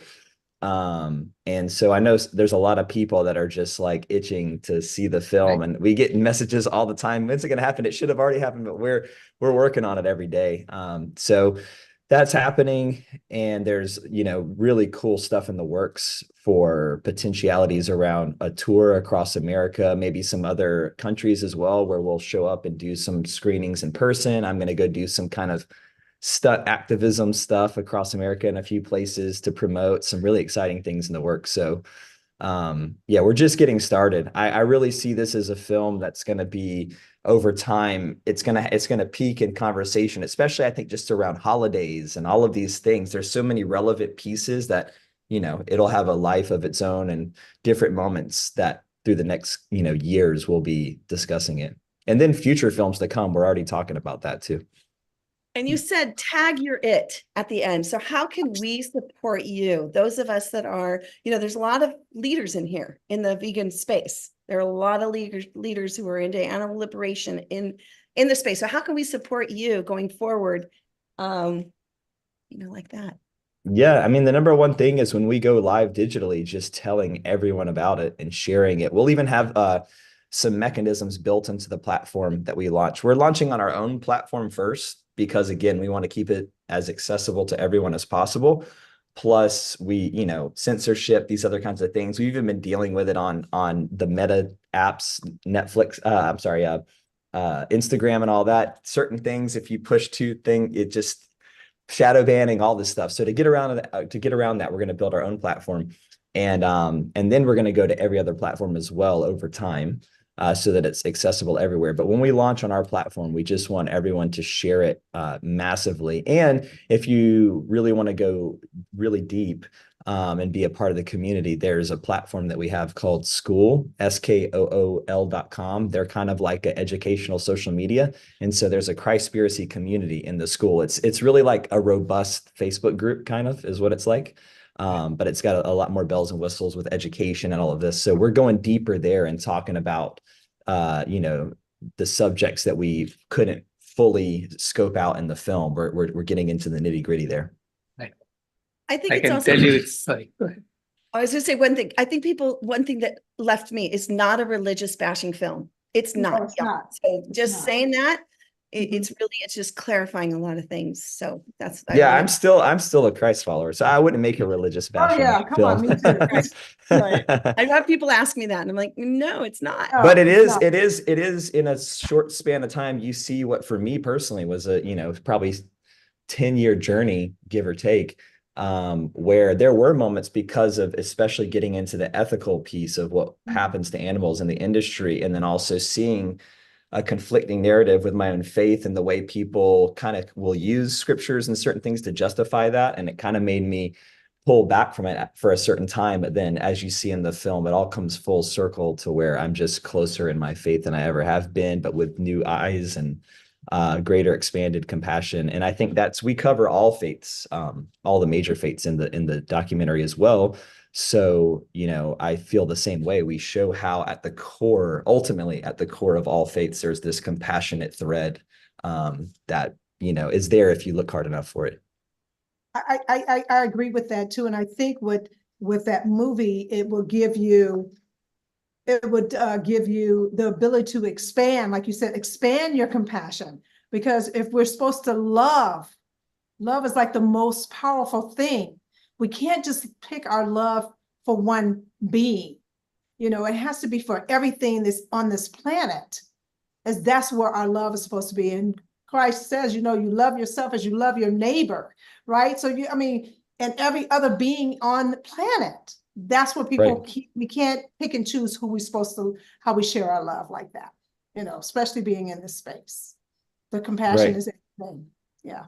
And so I know there's a lot of people that are just like itching to see the film, and we get messages all the time. When's it going to happen? It should have already happened, but we're working on it every day. So that's happening, and there's, you know, really cool stuff in the works for potentialities around a tour across America, maybe some other countries as well, where we'll show up and do some screenings in person. I'm going to go do some kind of stunt activism stuff across America in a few places to promote some really exciting things in the works. So yeah, we're just getting started. I really see this as a film that's going to be, over time, it's gonna peak in conversation, especially I think just around holidays and all of these things. There's so many relevant pieces that, you know, it'll have a life of its own, and different moments that through the next, you know, years we'll be discussing it. And then future films to come, we're already talking about that too. And you said tag your it at the end. So how can we support you? Those of us that are, you know, there's a lot of leaders in here in the vegan space. There are a lot of leaders who are into animal liberation in the space. So how can we support you going forward? You know, like that. Yeah, I mean, the number one thing is when we go live digitally, just telling everyone about it and sharing it. We'll even have some mechanisms built into the platform that we launch. We're launching on our own platform first, because again, we want to keep it as accessible to everyone as possible. Plus, we, you know, censorship, these other kinds of things. We've even been dealing with it on the Meta apps, Netflix, Instagram and all that. Certain things, if you push it just shadow banning, all this stuff. So to get around that, we're going to build our own platform, and then we're going to go to every other platform as well over time. So that it's accessible everywhere. But when we launch on our platform, we just want everyone to share it massively. And if you really want to go really deep and be a part of the community, there's a platform that we have called School, SKOOL.com. They're kind of like an educational social media. And so there's a Christspiracy community in the school. It's really like a robust Facebook group, kind of is what it's like. But it's got a lot more bells and whistles with education and all of this. So we're going deeper there and talking about, you know, the subjects that we couldn't fully scope out in the film. We're getting into the nitty gritty there. I think I it's can also, tell you it's, sorry, go ahead. I was going to say one thing. I think one thing that left me is not a religious bashing film. It's not. No, it's not. So just not. saying that, it's just clarifying a lot of things. So that's, yeah, I'm still a Christ follower, so I wouldn't make a religious bashing come film. on, me too. Right. I've had people ask me that, and I'm like, no, it's not. No, But it it's is in a short span of time, you see what for me personally was a, you know, probably 10-year journey, give or take, where there were moments because of especially getting into the ethical piece of what happens to animals in the industry, and then also seeing a conflicting narrative with my own faith and the way people kind of will use scriptures and certain things to justify that. And it kind of made me pull back from it for a certain time. But then as you see in the film, it all comes full circle to where I'm just closer in my faith than I ever have been, but with new eyes and greater expanded compassion. And I think we cover all faiths, all the major faiths in the documentary as well. So, you know, I feel the same way. We show how ultimately at the core of all faiths, there's this compassionate thread that, you know, is there if you look hard enough for it. I agree with that too. And I think with that movie, it would give you the ability to expand, like you said, expand your compassion. Because if we're supposed to love is like the most powerful thing. We can't just pick our love for one being. You know, it has to be for everything that's on this planet, as that's where our love is supposed to be. And Christ says, you know, you love yourself as you love your neighbor, right? So and every other being on the planet. That's what people we can't pick and choose how we share our love like that, you know, especially being in this space. The compassion is everything. Yeah.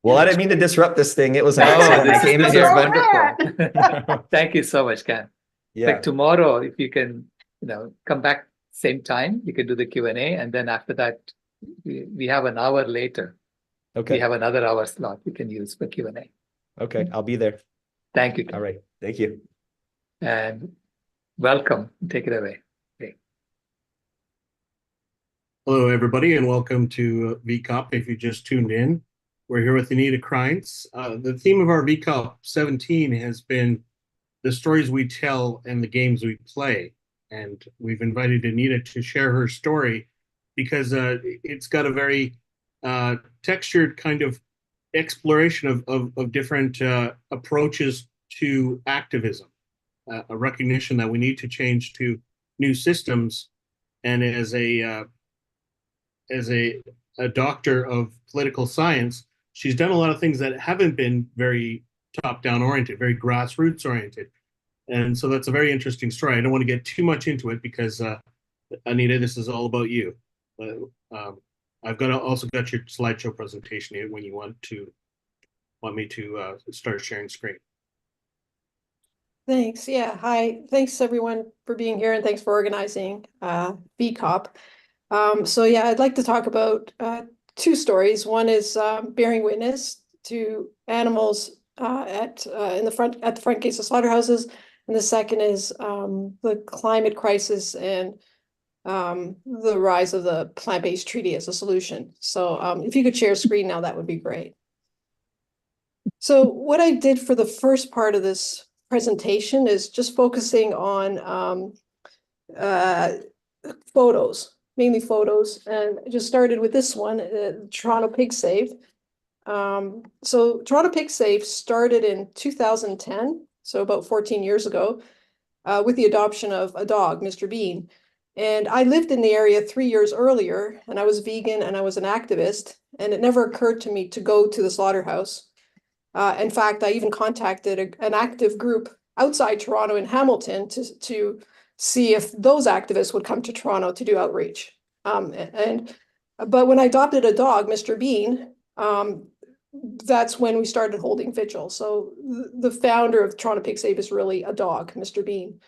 Well, I didn't mean to disrupt this thing. It was an accident. I came in here. Wonderful. Thank you so much, Ken. Yeah. Like tomorrow, if you can, you know, come back same time, you can do the Q&A, and then after that, we have an hour later. Okay. We have another hour slot we can use for Q&A. Okay, I'll be there. Thank you, Ken. All right. Thank you. And welcome. Take it away. Okay. Hello, everybody, and welcome to VCOP. If you just tuned in, we're here with Anita Kreintz. The theme of our VCOP17 has been the stories we tell and the games we play. And we've invited Anita to share her story because it's got a very textured kind of exploration of different approaches to activism, a recognition that we need to change to new systems. And as a doctor of political science, she's done a lot of things that haven't been very top-down oriented, very grassroots oriented. And so that's a very interesting story. I don't want to get too much into it because, Anita, this is all about you. But I've also got your slideshow presentation here when you want me to start sharing screen. Thanks. Yeah. Hi. Thanks everyone for being here and thanks for organizing VCOP. So yeah, I'd like to talk about two stories. One is bearing witness to animals at the front gates of slaughterhouses, and the second is the climate crisis and the rise of the plant-based treaty as a solution. So if you could share screen now, that would be great. So what I did for the first part of this presentation is just focusing on photos, mainly photos, and I just started with this one, Toronto Pig Save. So Toronto Pig Save started in 2010, so about 14 years ago, with the adoption of a dog, Mr. Bean. And I lived in the area 3 years earlier, and I was vegan and I was an activist, and it never occurred to me to go to the slaughterhouse. In fact, I even contacted an active group outside Toronto in Hamilton to see if those activists would come to Toronto to do outreach. But when I adopted a dog, Mr. Bean, that's when we started holding vigil. So the founder of Toronto Pig Save is really a dog, Mr. Bean.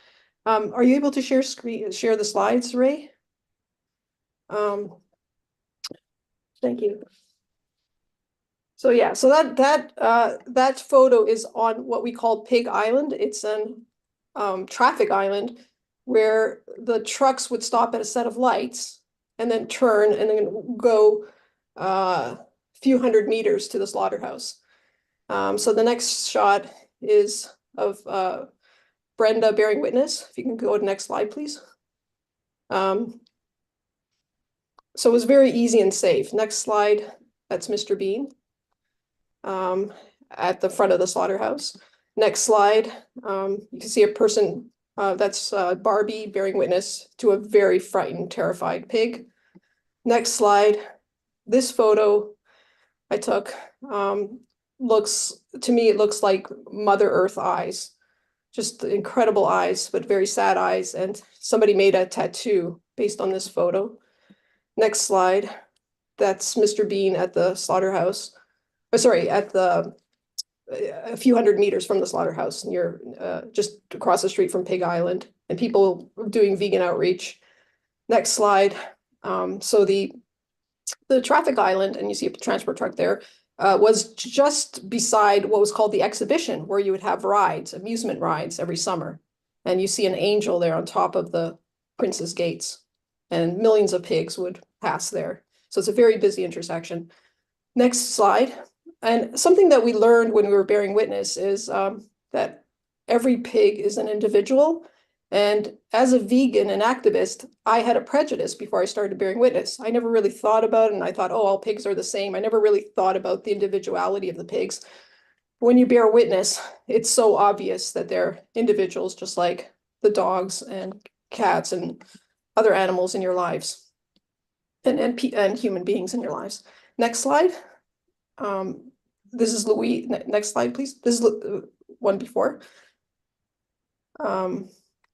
Are you able to share the slides, Ray? Thank you. So yeah, so that photo is on what we call Pig Island. It's an traffic island where the trucks would stop at a set of lights and then turn and then go a few hundred meters to the slaughterhouse. So the next shot is of Brenda bearing witness. If you can go to the next slide, please. So it was very easy and safe. Next slide, that's Mr. Bean at the front of the slaughterhouse. Next slide, you can see a person, that's Barbie bearing witness to a very frightened, terrified pig. Next slide, this photo I took to me, it looks like Mother Earth eyes. Just incredible eyes, but very sad eyes. And somebody made a tattoo based on this photo. Next slide, that's Mr. Bean at the slaughterhouse. Oh, sorry, at a few hundred meters from the slaughterhouse, near just across the street from Pig Island, and people doing vegan outreach. Next slide. So the traffic island, and you see a transport truck there, was just beside what was called the exhibition, where you would have rides, amusement rides every summer. And you see an angel there on top of the Prince's Gates, and millions of pigs would pass there. So it's a very busy intersection. Next slide. And something that we learned when we were bearing witness is that every pig is an individual. And as a vegan and activist, I had a prejudice before I started bearing witness. I never really thought about it, and I thought, oh, all pigs are the same. I never really thought about the individuality of the pigs. When you bear witness, it's so obvious that they're individuals, just like the dogs and cats and other animals in your lives, and human beings in your lives. Next slide. This is Louise. Next slide, please. This is one before.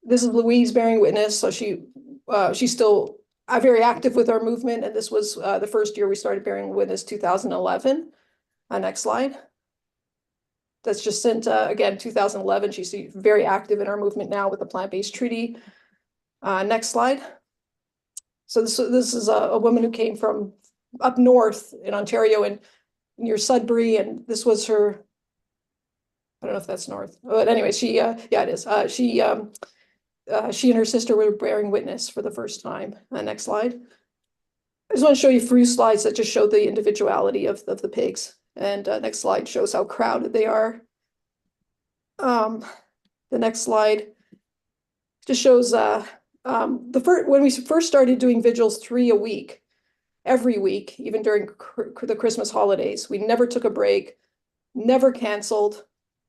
This is Louise bearing witness. So she's still very active with our movement, and this was the first year we started bearing witness, 2011. Next slide. That's just since again 2011. She's very active in our movement now with the plant-based treaty. Next slide. So this is a woman who came from up north in Ontario and near Sudbury, and this was her. I don't know if that's north, but anyway, yeah, it is. She and her sister were bearing witness for the first time. Next slide. I just want to show you a few slides that just show the individuality of the pigs. And next slide shows how crowded they are. The next slide just shows when we first started doing vigils 3 a week, every week, even during the Christmas holidays. We never took a break, never canceled.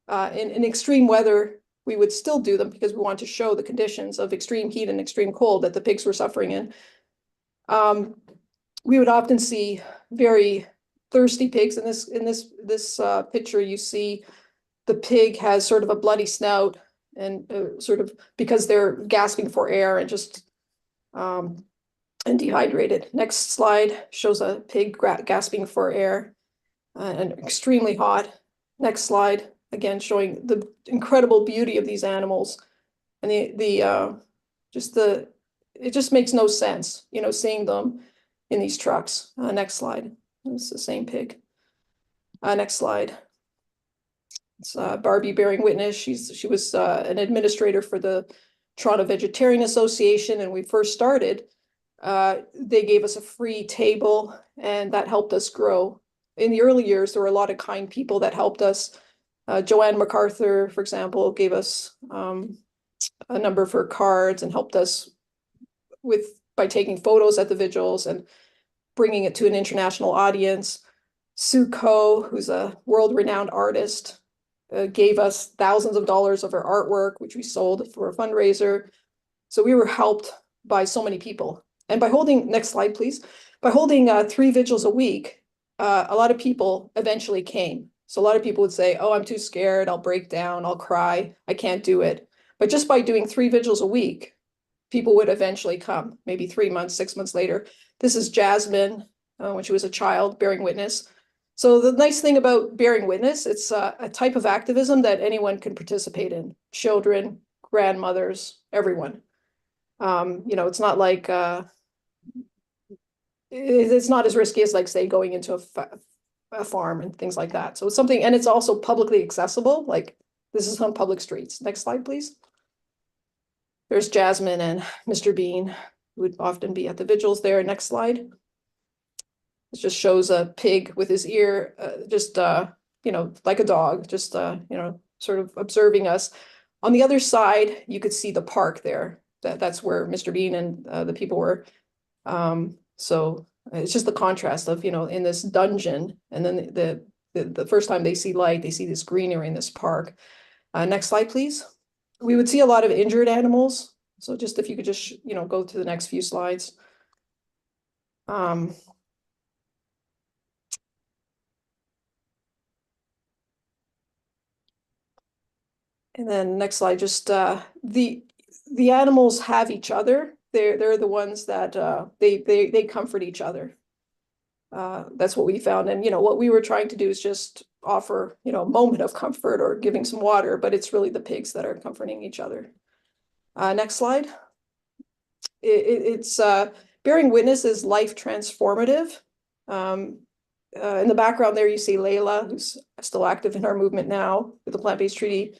In extreme weather, we would still do them because we want to show the conditions of extreme heat and extreme cold that the pigs were suffering in. We would often see very thirsty pigs. In this picture, you see the pig has sort of a bloody snout and sort of because they're gasping for air and just and dehydrated. Next slide shows a pig gasping for air and extremely hot. Next slide, again, showing the incredible beauty of these animals. And it just makes no sense, you know, seeing them in these trucks. Next slide. It's the same pig. Next slide. It's Barbie bearing witness. She was an administrator for the Toronto Vegetarian Association, and we first started. They gave us a free table, and that helped us grow. In the early years, there were a lot of kind people that helped us. Joanne MacArthur, for example, gave us a number of her cards and helped us by taking photos at the vigils and bringing it to an international audience. Sue Coe, who's a world-renowned artist, gave us thousands of dollars of her artwork, which we sold for a fundraiser. So we were helped by so many people. And by holding, next slide, please. By holding 3 vigils a week, a lot of people eventually came. So a lot of people would say, oh, I'm too scared, I'll break down, I'll cry, I can't do it. But just by doing 3 vigils a week, people would eventually come, maybe 3 months, 6 months later. This is Jasmine, when she was a child, bearing witness. So the nice thing about bearing witness, it's a type of activism that anyone can participate in. Children, grandmothers, everyone. You know, it's not like, it's not as risky as, like, say, going into a farm and things like that. So it's something, and it's also publicly accessible. Like, this is on public streets. Next slide, please. There's Jasmine and Mr. Bean, who would often be at the vigils there. Next slide. It just shows a pig with his ear, you know, like a dog, just, you know, sort of observing us. On the other side, you could see the park there. That's where Mr. Bean and the people were. So it's just the contrast of, you know, in this dungeon, and then the first time they see light, they see this greenery in this park. Next slide, please. We would see a lot of injured animals. So just if you could just, you know, go to the next few slides. And then next slide, just the animals have each other. They're the ones that they comfort each other. That's what we found. And, you know, what we were trying to do is just offer, you know, a moment of comfort or giving some water, but it's really the pigs that are comforting each other. Next slide. It's bearing witness is life transformative. In the background there, you see Layla, who's still active in our movement now with the plant-based treaty.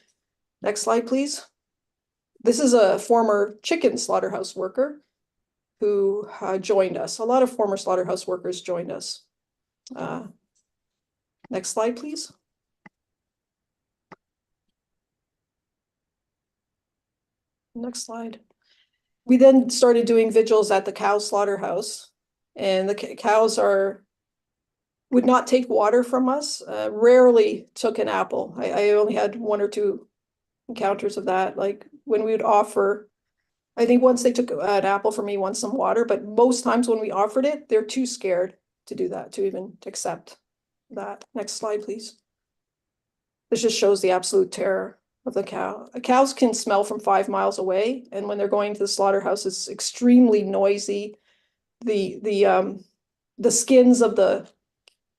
Next slide, please. This is a former chicken slaughterhouse worker who joined us. A lot of former slaughterhouse workers joined us. Next slide, please. Next slide. We then started doing vigils at the cow slaughterhouse, and the cows would not take water from us, rarely took an apple. I only had 1 or 2 encounters of that. Like when we would offer, I think once they took an apple from me, once some water, but most times when we offered it, they're too scared to do that, to even accept that. Next slide, please. This just shows the absolute terror of the cow. Cows can smell from 5 miles away, and when they're going to the slaughterhouse, it's extremely noisy. The skins of the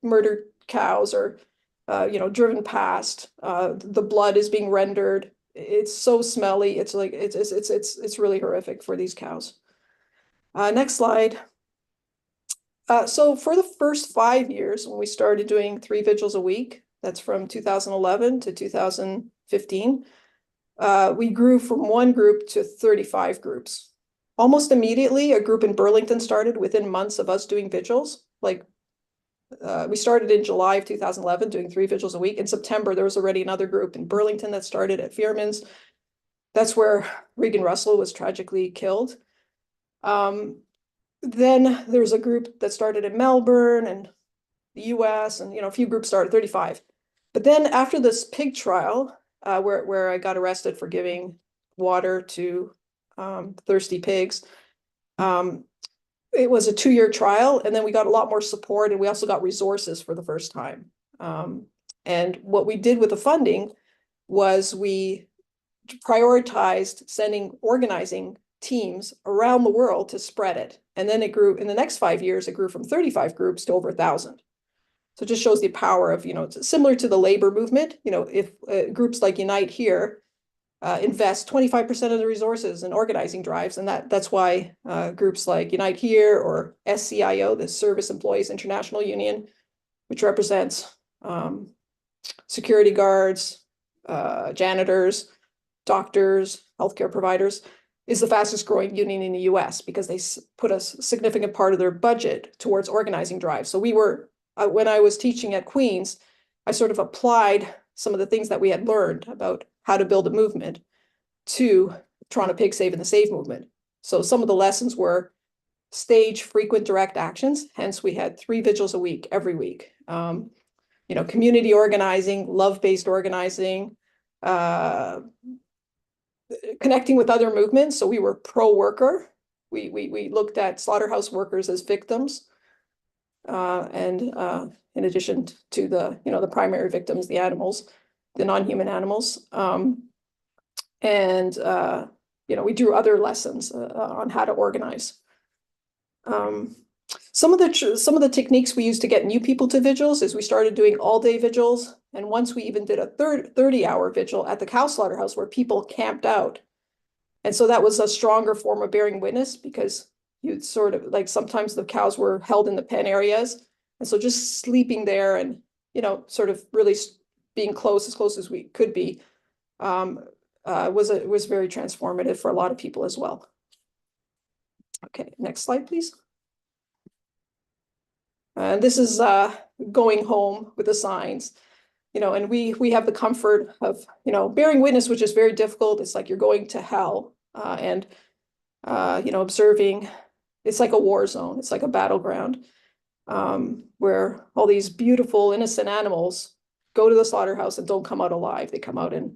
murdered cows are, you know, driven past. The blood is being rendered. It's so smelly. It's like it's really horrific for these cows. Next slide. So for the first 5 years, when we started doing 3 vigils a week, that's from 2011 to 2015, we grew from 1 group to 35 groups. Almost immediately, a group in Burlington started within months of us doing vigils. Like we started in July of 2011 doing 3 vigils a week. In September, there was already another group in Burlington that started at FILMMAKERS. That's where Regan Russell was tragically killed. then there was a group that started in Melbourne and the US, and a few groups started, 35. But then after this pig trial, where I got arrested for giving water to thirsty pigs, it was a 2-year trial, and then we got a lot more support, and we also got resources for the first time. And what we did with the funding was we prioritized sending organizing teams around the world to spread it. And then it grew, in the next 5 years, it grew from 35 groups to over 1,000. So it just shows the power of, it's similar to the labor movement. If groups like Unite here invest 25% of the resources in organizing drives, and that's why groups like Unite Here or SCIO, the Service Employees International Union, which represents security guards, janitors, doctors, healthcare providers, is the fastest growing union in the US because they put a significant part of their budget towards organizing drives. So we were, when I was teaching at Queen's, I sort of applied some of the things that we had learned about how to build a movement to Toronto Pig Save and the Save movement. So some of the lessons were stage frequent direct actions. Hence, we had 3 vigils a week, every week. Community organizing, love-based organizing, connecting with other movements. So we were pro-worker. We looked at slaughterhouse workers as victims. And in addition to the primary victims, the animals, the non-human animals. We drew other lessons on how to organize. Some of the techniques we used to get new people to vigils is we started doing all-day vigils, and once we even did a 30-hour vigil at the cow slaughterhouse where people camped out. And so that was a stronger form of bearing witness, because you'd sort of, like, sometimes the cows were held in the pen areas, and so just sleeping there and sort of really being as close as we could be, was very transformative for a lot of people as well. Okay, next slide, please. This is going home with the signs, and we have the comfort of, bearing witness, which is very difficult. It's like you're going to hell, and observing. It's like a war zone. It's like a battleground, where all these beautiful, innocent animals go to the slaughterhouse and don't come out alive. They come out in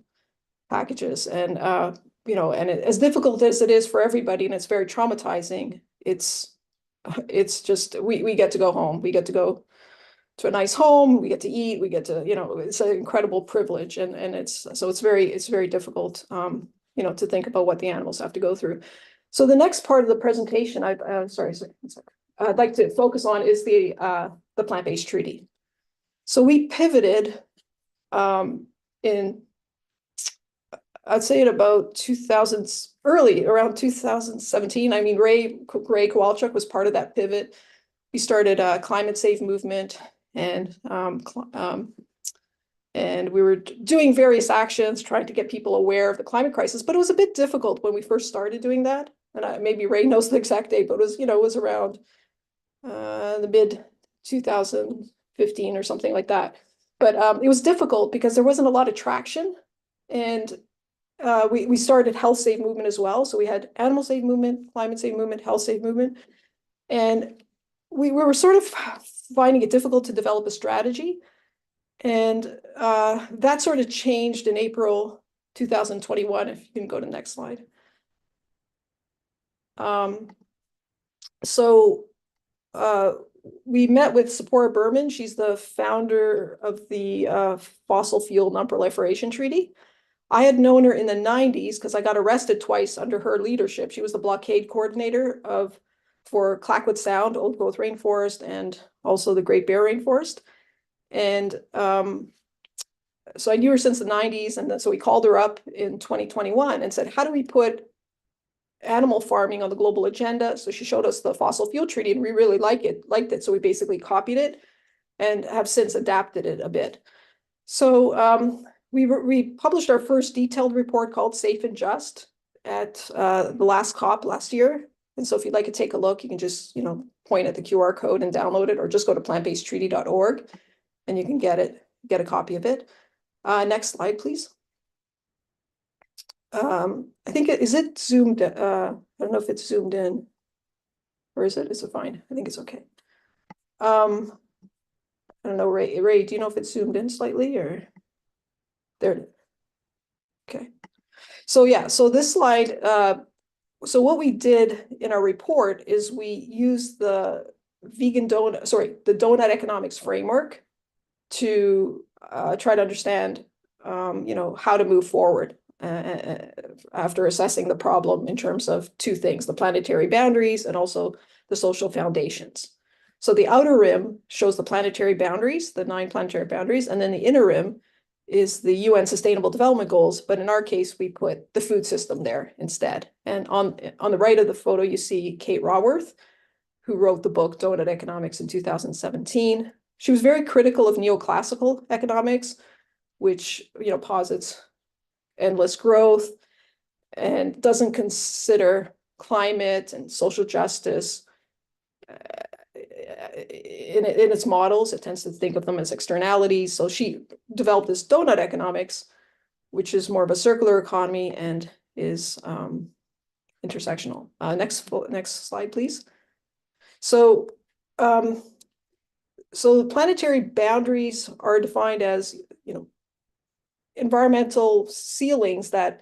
packages, and as difficult as it is for everybody, and it's very traumatizing, it's just, we get to go home. We get to go to a nice home. We get to eat. We get to, it's an incredible privilege. And it's very difficult, to think about what the animals have to go through. So the next part of the presentation, I'd like to focus on is the plant-based treaty. So we pivoted in, I'd say, at about around 2017. I mean, Ray Kowalczyk was part of that pivot. We started a climate save movement, and we were doing various actions, trying to get people aware of the climate crisis. But it was a bit difficult when we first started doing that. And maybe Ray knows the exact date, but it was around the mid 2015 or something like that. But it was difficult because there wasn't a lot of traction, and we started health save movement as well. So we had animal save movement, climate save movement, health save movement. And we were sort of finding it difficult to develop a strategy. And that sort of changed in April 2021. If you can go to the next slide. We met with Sephora Berman. She's the founder of the Fossil Fuel Non-Proliferation Treaty. I had known her in the 90s because I got arrested twice under her leadership. She was the blockade coordinator for Clackwood Sound, Old Growth Rainforest, and also the Great Bear Rainforest. And so I knew her since the 90s. And so we called her up in 2021 and said, how do we put animal farming on the global agenda? So she showed us the Fossil Fuel Treaty, and we really liked it. So we basically copied it and have since adapted it a bit. So we published our first detailed report called Safe and Just at the last COP last year. And so if you'd like to take a look, you can just, point at the QR code and download it, or just go to plantbasedtreaty.org and you can get a copy of it. Next slide, please. I think is it zoomed? I don't know if it's zoomed in. Or is it? Is it fine? I think it's okay. I don't know, Ray, do you know if it's zoomed in slightly or? There. Okay. So yeah, so this slide, so what we did in our report is we used the the donut economics framework to try to understand, how to move forward after assessing the problem in terms of two things, the planetary boundaries and also the social foundations. So the outer rim shows the planetary boundaries, the 9 planetary boundaries, and then the inner rim is the UN Sustainable Development Goals, but in our case, we put the food system there instead. And on the right of the photo, you see Kate Raworth, who wrote the book Donut Economics in 2017. She was very critical of neoclassical economics, which posits endless growth and doesn't consider climate and social justice in its models. It tends to think of them as externalities. So she developed this donut economics, which is more of a circular economy and is intersectional. Next slide, please. So the planetary boundaries are defined as environmental ceilings that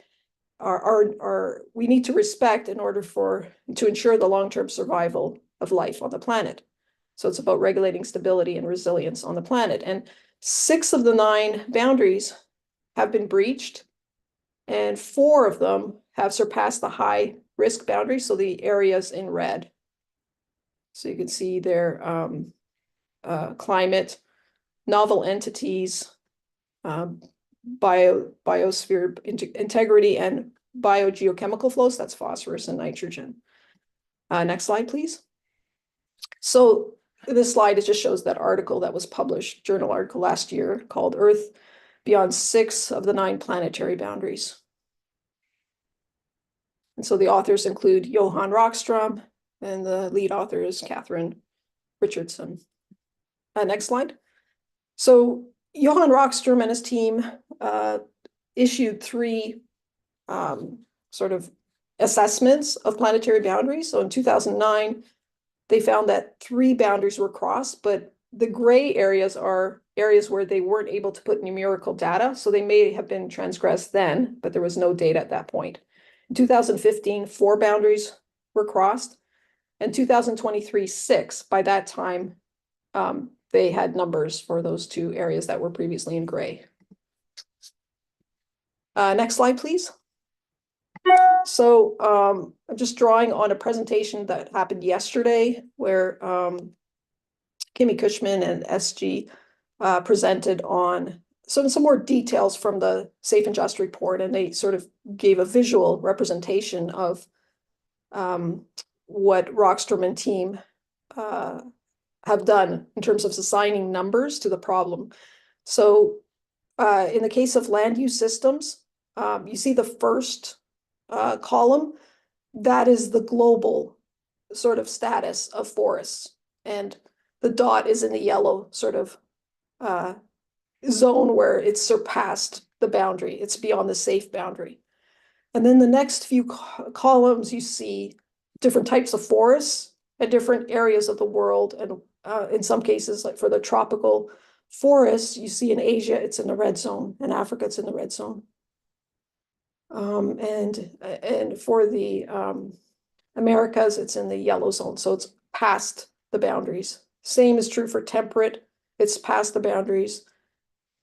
are we need to respect in order to ensure the long-term survival of life on the planet. So it's about regulating stability and resilience on the planet. And 6 of the 9 boundaries have been breached, and 4 of them have surpassed the high risk boundary. So the areas in red. So you can see their climate, novel entities, biosphere integrity, and biogeochemical flows. That's phosphorus and nitrogen. Next slide, please. So this slide, it just shows that article that was published, journal article last year called Earth Beyond 6 of the 9 Planetary Boundaries. And so the authors include Johan Rockström, and the lead author is Catherine Richardson. Next slide. So Johan Rockström and his team issued 3 sort of assessments of planetary boundaries. So in 2009, they found that 3 boundaries were crossed, but the gray areas are areas where they weren't able to put numerical data. So they may have been transgressed then, but there was no data at that point. In 2015, 4 boundaries were crossed. And 2023, 6. By that time, they had numbers for those 2 areas that were previously in gray. Next slide, please. So I'm just drawing on a presentation that happened yesterday where Kimmy Cushman and SG presented on some more details from the Safe and Just report, and they sort of gave a visual representation of what Rockström and team have done in terms of assigning numbers to the problem. So in the case of land use systems, you see the first column, that is the global sort of status of forests. And the dot is in the yellow sort of zone where it's surpassed the boundary. It's beyond the safe boundary. And then the next few columns, you see different types of forests at different areas of the world. And in some cases, like for the tropical forests, you see in Asia, it's in the red zone, and Africa, it's in the red zone. And for the Americas, it's in the yellow zone. So it's past the boundaries. Same is true for temperate. It's past the boundaries,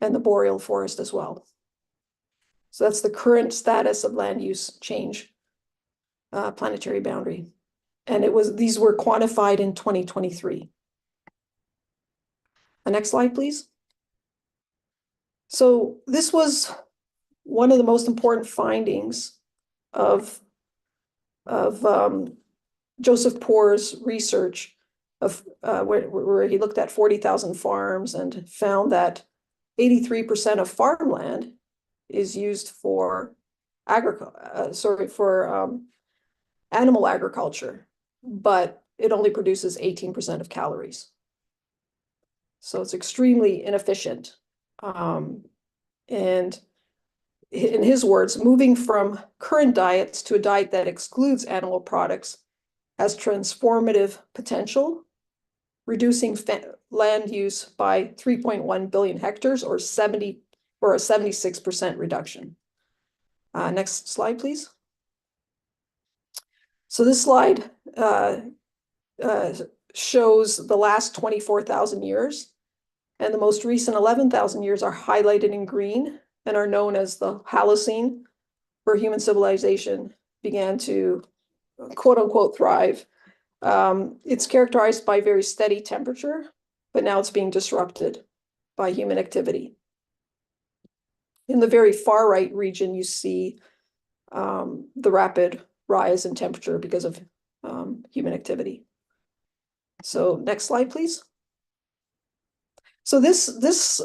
and the boreal forest as well. So that's the current status of land use change, planetary boundary. And these were quantified in 2023. The next slide, please. So this was one of the most important findings of Joseph Poor's research where he looked at 40,000 farms and found that 83% of farmland is used for animal agriculture, but it only produces 18% of calories. So it's extremely inefficient. And in his words, moving from current diets to a diet that excludes animal products has transformative potential, reducing land use by 3.1 billion hectares or a 76% reduction. Next slide, please. So this slide shows the last 24,000 years, and the most recent 11,000 years are highlighted in green and are known as the Holocene, where human civilization began to quote unquote thrive. It's characterized by very steady temperature, but now it's being disrupted by human activity. In the very far right region, you see the rapid rise in temperature because of human activity. So next slide, please. So this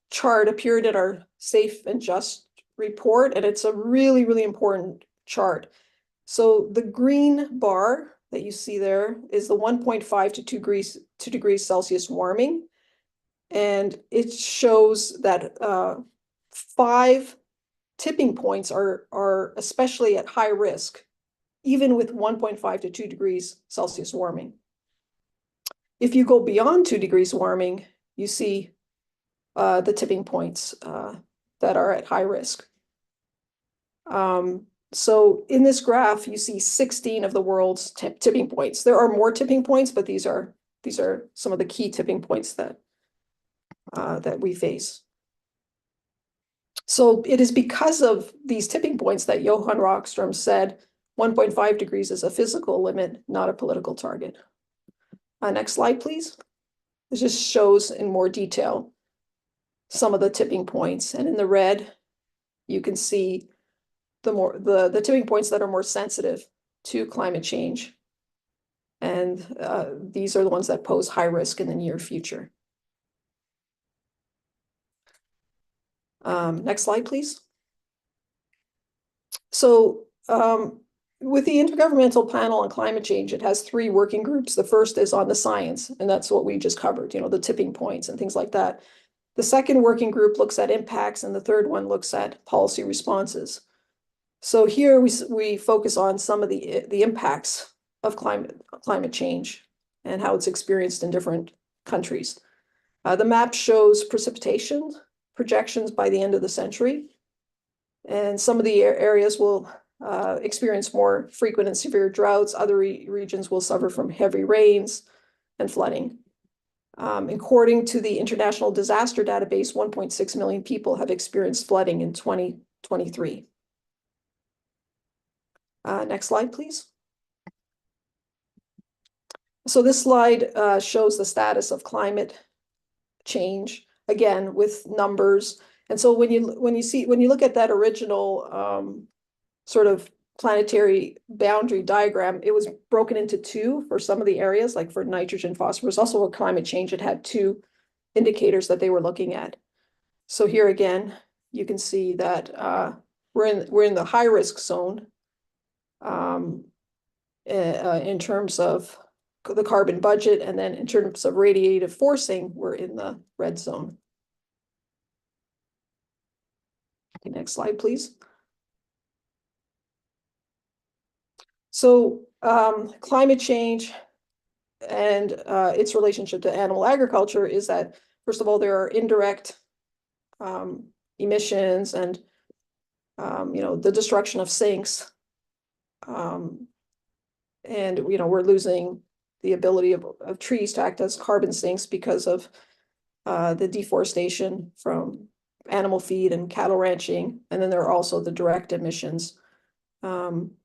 chart appeared in our Safe and Just report, and it's a really, really important chart. So the green bar that you see there is the 1.5 to 2 degrees Celsius warming. And it shows that 5 tipping points are especially at high risk, even with 1.5 to 2 degrees Celsius warming. If you go beyond 2 degrees warming, you see the tipping points that are at high risk. So in this graph, you see 16 of the world's tipping points. There are more tipping points, but these are some of the key tipping points that we face. So it is because of these tipping points that Johan Rockström said 1.5 degrees is a physical limit, not a political target. Next slide, please. This just shows in more detail some of the tipping points. And in the red, you can see the tipping points that are more sensitive to climate change. And these are the ones that pose high risk in the near future. Next slide, please. So with the Intergovernmental Panel on Climate Change, it has 3 working groups. The first is on the science, and that's what we just covered, the tipping points and things like that. The second working group looks at impacts, and the third one looks at policy responses. So here we focus on some of the impacts of climate change and how it's experienced in different countries. The map shows precipitation projections by the end of the century. And some of the areas will experience more frequent and severe droughts. Other regions will suffer from heavy rains and flooding. According to the International Disaster Database, 1.6 million people have experienced flooding in 2023. Next slide, please. So this slide shows the status of climate change, again, with numbers. And so when you look at that original sort of planetary boundary diagram, it was broken into 2 for some of the areas, like for nitrogen, phosphorus. Also with climate change, it had 2 indicators that they were looking at. So here again, you can see that we're in the high risk zone in terms of the carbon budget, and then in terms of radiative forcing, we're in the red zone. Okay, next slide, please. So climate change and its relationship to animal agriculture is that, first of all, there are indirect emissions and the destruction of sinks. And we're losing the ability of trees to act as carbon sinks because of the deforestation from animal feed and cattle ranching. And then there are also the direct emissions,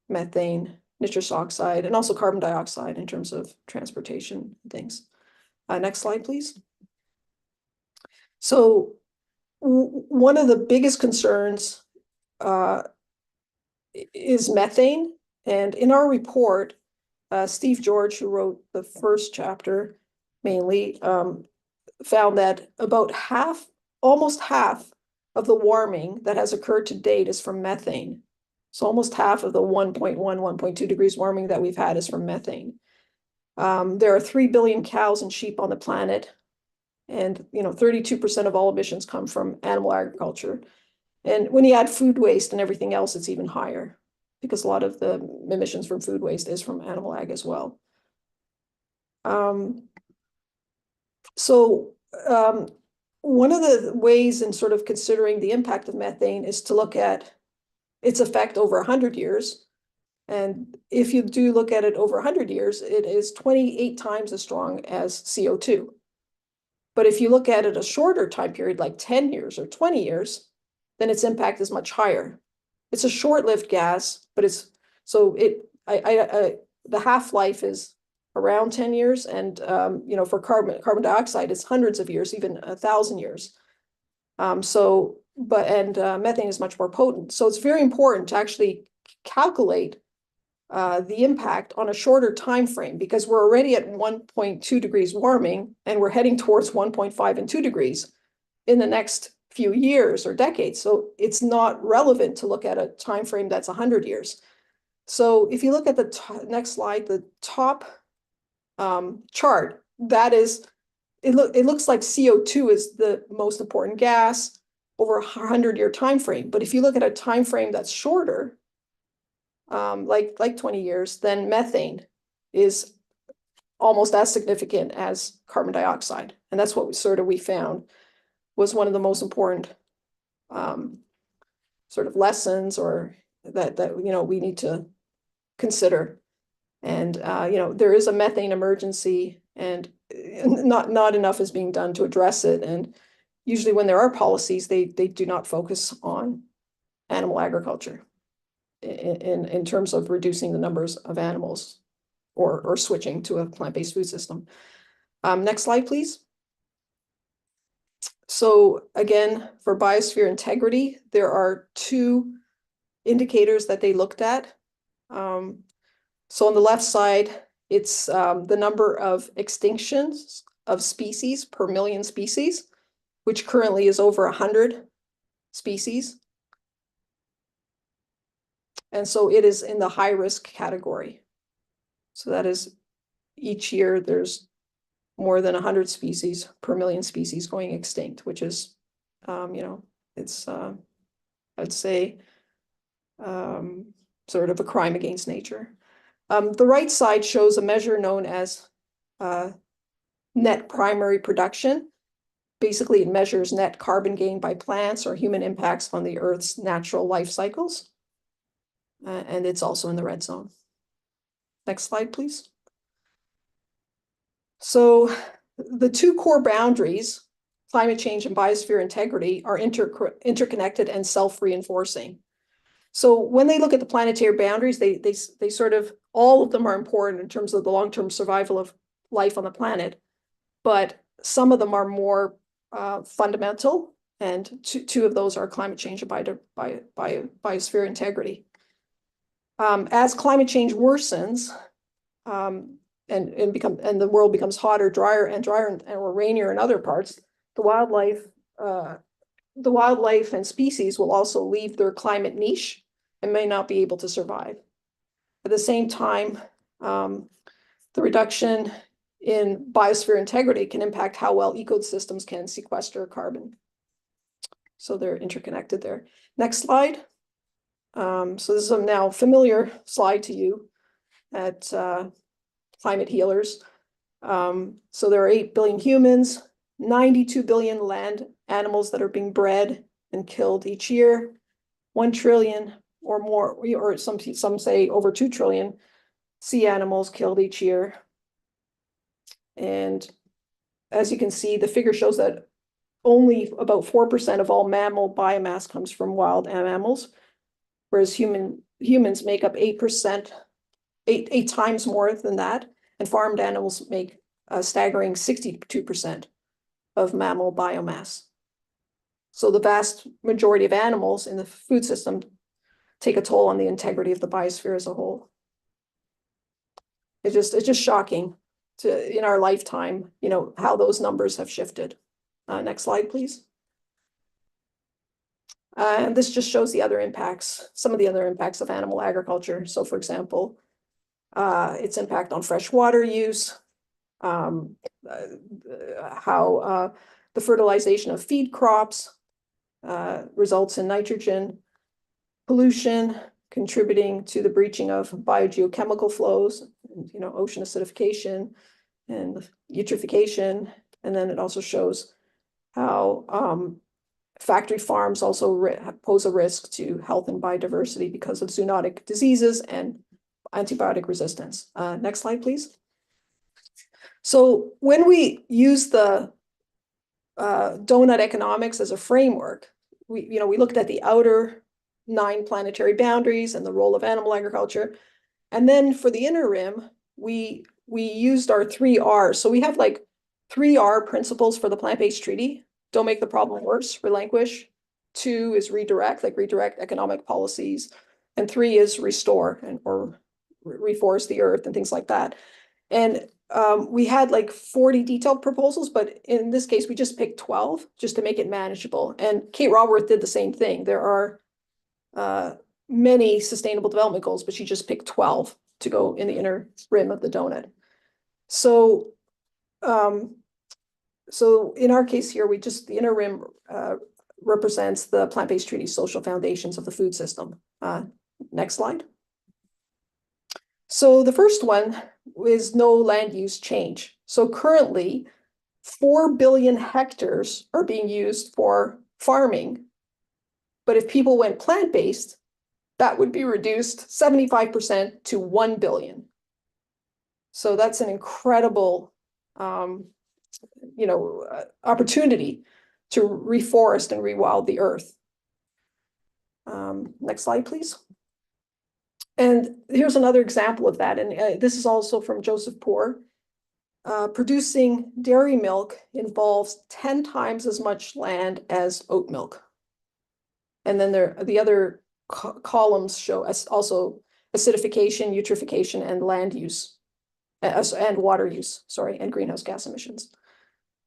methane, nitrous oxide, and also carbon dioxide in terms of transportation things. Next slide, please. So one of the biggest concerns is methane. And in our report, Steve George, who wrote the first chapter mainly, found that about almost half of the warming that has occurred to date is from methane. So almost half of the 1.1, 1.2 degrees warming that we've had is from methane. There are 3 billion cows and sheep on the planet, and 32% of all emissions come from animal agriculture. And when you add food waste and everything else, it's even higher. because a lot of the emissions from food waste is from animal ag as well. One of the ways in sort of considering the impact of methane is to look at its effect over 100 years. And if you do look at it over 100 years, it is 28 times as strong as CO2. But if you look at it a shorter time period, like 10 years or 20 years, then its impact is much higher. It's a short-lived gas, but the half-life is around 10 years, and for carbon dioxide, it's hundreds of years, even 1,000 years. Methane is much more potent. So it's very important to actually calculate the impact on a shorter time frame, because we're already at 1.2 degrees warming, and we're heading towards 1.5 and 2 degrees in the next few years or decades. So it's not relevant to look at a time frame that's 100 years. So if you look at the next slide, the top chart, that is, it looks like CO2 is the most important gas over a 100-year time frame. But if you look at a time frame that's shorter, like 20 years, then methane is almost as significant as carbon dioxide. And that's what we found was one of the most important sort of lessons, or that we need to consider. And there is a methane emergency, and not enough is being done to address it. And usually when there are policies, they do not focus on animal agriculture in terms of reducing the numbers of animals or switching to a plant-based food system. Next slide, please. So again, for biosphere integrity, there are two indicators that they looked at. So on the left side, it's the number of extinctions of species per million species, which currently is over 100 species. And so it is in the high risk category. So that is, each year there's more than 100 species per million species going extinct, which is, it's, I'd say, sort of a crime against nature. The right side shows a measure known as net primary production. Basically, it measures net carbon gain by plants or human impacts on the Earth's natural life cycles. And it's also in the red zone. Next slide, please. So the two core boundaries, climate change and biosphere integrity, are interconnected and self-reinforcing. So when they look at the planetary boundaries, they sort of, all of them are important in terms of the long-term survival of life on the planet, but some of them are more fundamental, and two of those are climate change and biosphere integrity. As climate change worsens, and the world becomes hotter, drier, and or rainier in other parts, the wildlife and species will also leave their climate niche and may not be able to survive. At the same time, the reduction in biosphere integrity can impact how well ecosystems can sequester carbon. So they're interconnected there. Next slide. So this is a now familiar slide to you at Climate Healers. So there are 8 billion humans, 92 billion land animals that are being bred and killed each year, 1 trillion or more, or some say over 2 trillion sea animals killed each year. And as you can see, the figure shows that only about 4% of all mammal biomass comes from wild mammals, whereas humans make up 8%, eight times more than that, and farmed animals make a staggering 62% of mammal biomass. So the vast majority of animals in the food system take a toll on the integrity of the biosphere as a whole. It's just shocking in our lifetime, how those numbers have shifted. Next slide, please. And this just shows the other impacts, some of the other impacts of animal agriculture. So for example, its impact on freshwater use, how the fertilization of feed crops results in nitrogen pollution, contributing to the breaching of biogeochemical flows, you know, ocean acidification and eutrophication. And then it also shows how factory farms also pose a risk to health and biodiversity because of zoonotic diseases and antibiotic resistance. Next slide, please. So when we use the donut economics as a framework, we looked at the outer 9 planetary boundaries and the role of animal agriculture. And then for the inner rim, we used our 3 R's. So we have like 3 R principles for the plant-based treaty. Don't make the problem worse, relinquish. 2 is redirect, like redirect economic policies. And 3 is restore or reforest the earth and things like that. And we had like 40 detailed proposals, but in this case, we just picked 12 just to make it manageable. And Kate Raworth did the same thing. There are many sustainable development goals, but she just picked 12 to go in the inner rim of the donut. So, so in our case here, the inner rim represents the plant-based treaty social foundations of the food system. Next slide. So the first one is no land use change. So currently 4 billion hectares are being used for farming. But if people went plant-based, that would be reduced 75% to 1 billion. So that's an incredible, opportunity to reforest and rewild the earth. Next slide, please. And here's another example of that. And this is also from Joseph Poor. Producing dairy milk involves 10 times as much land as oat milk. And then the other columns show us also acidification, eutrophication, and land use, and water use, and greenhouse gas emissions.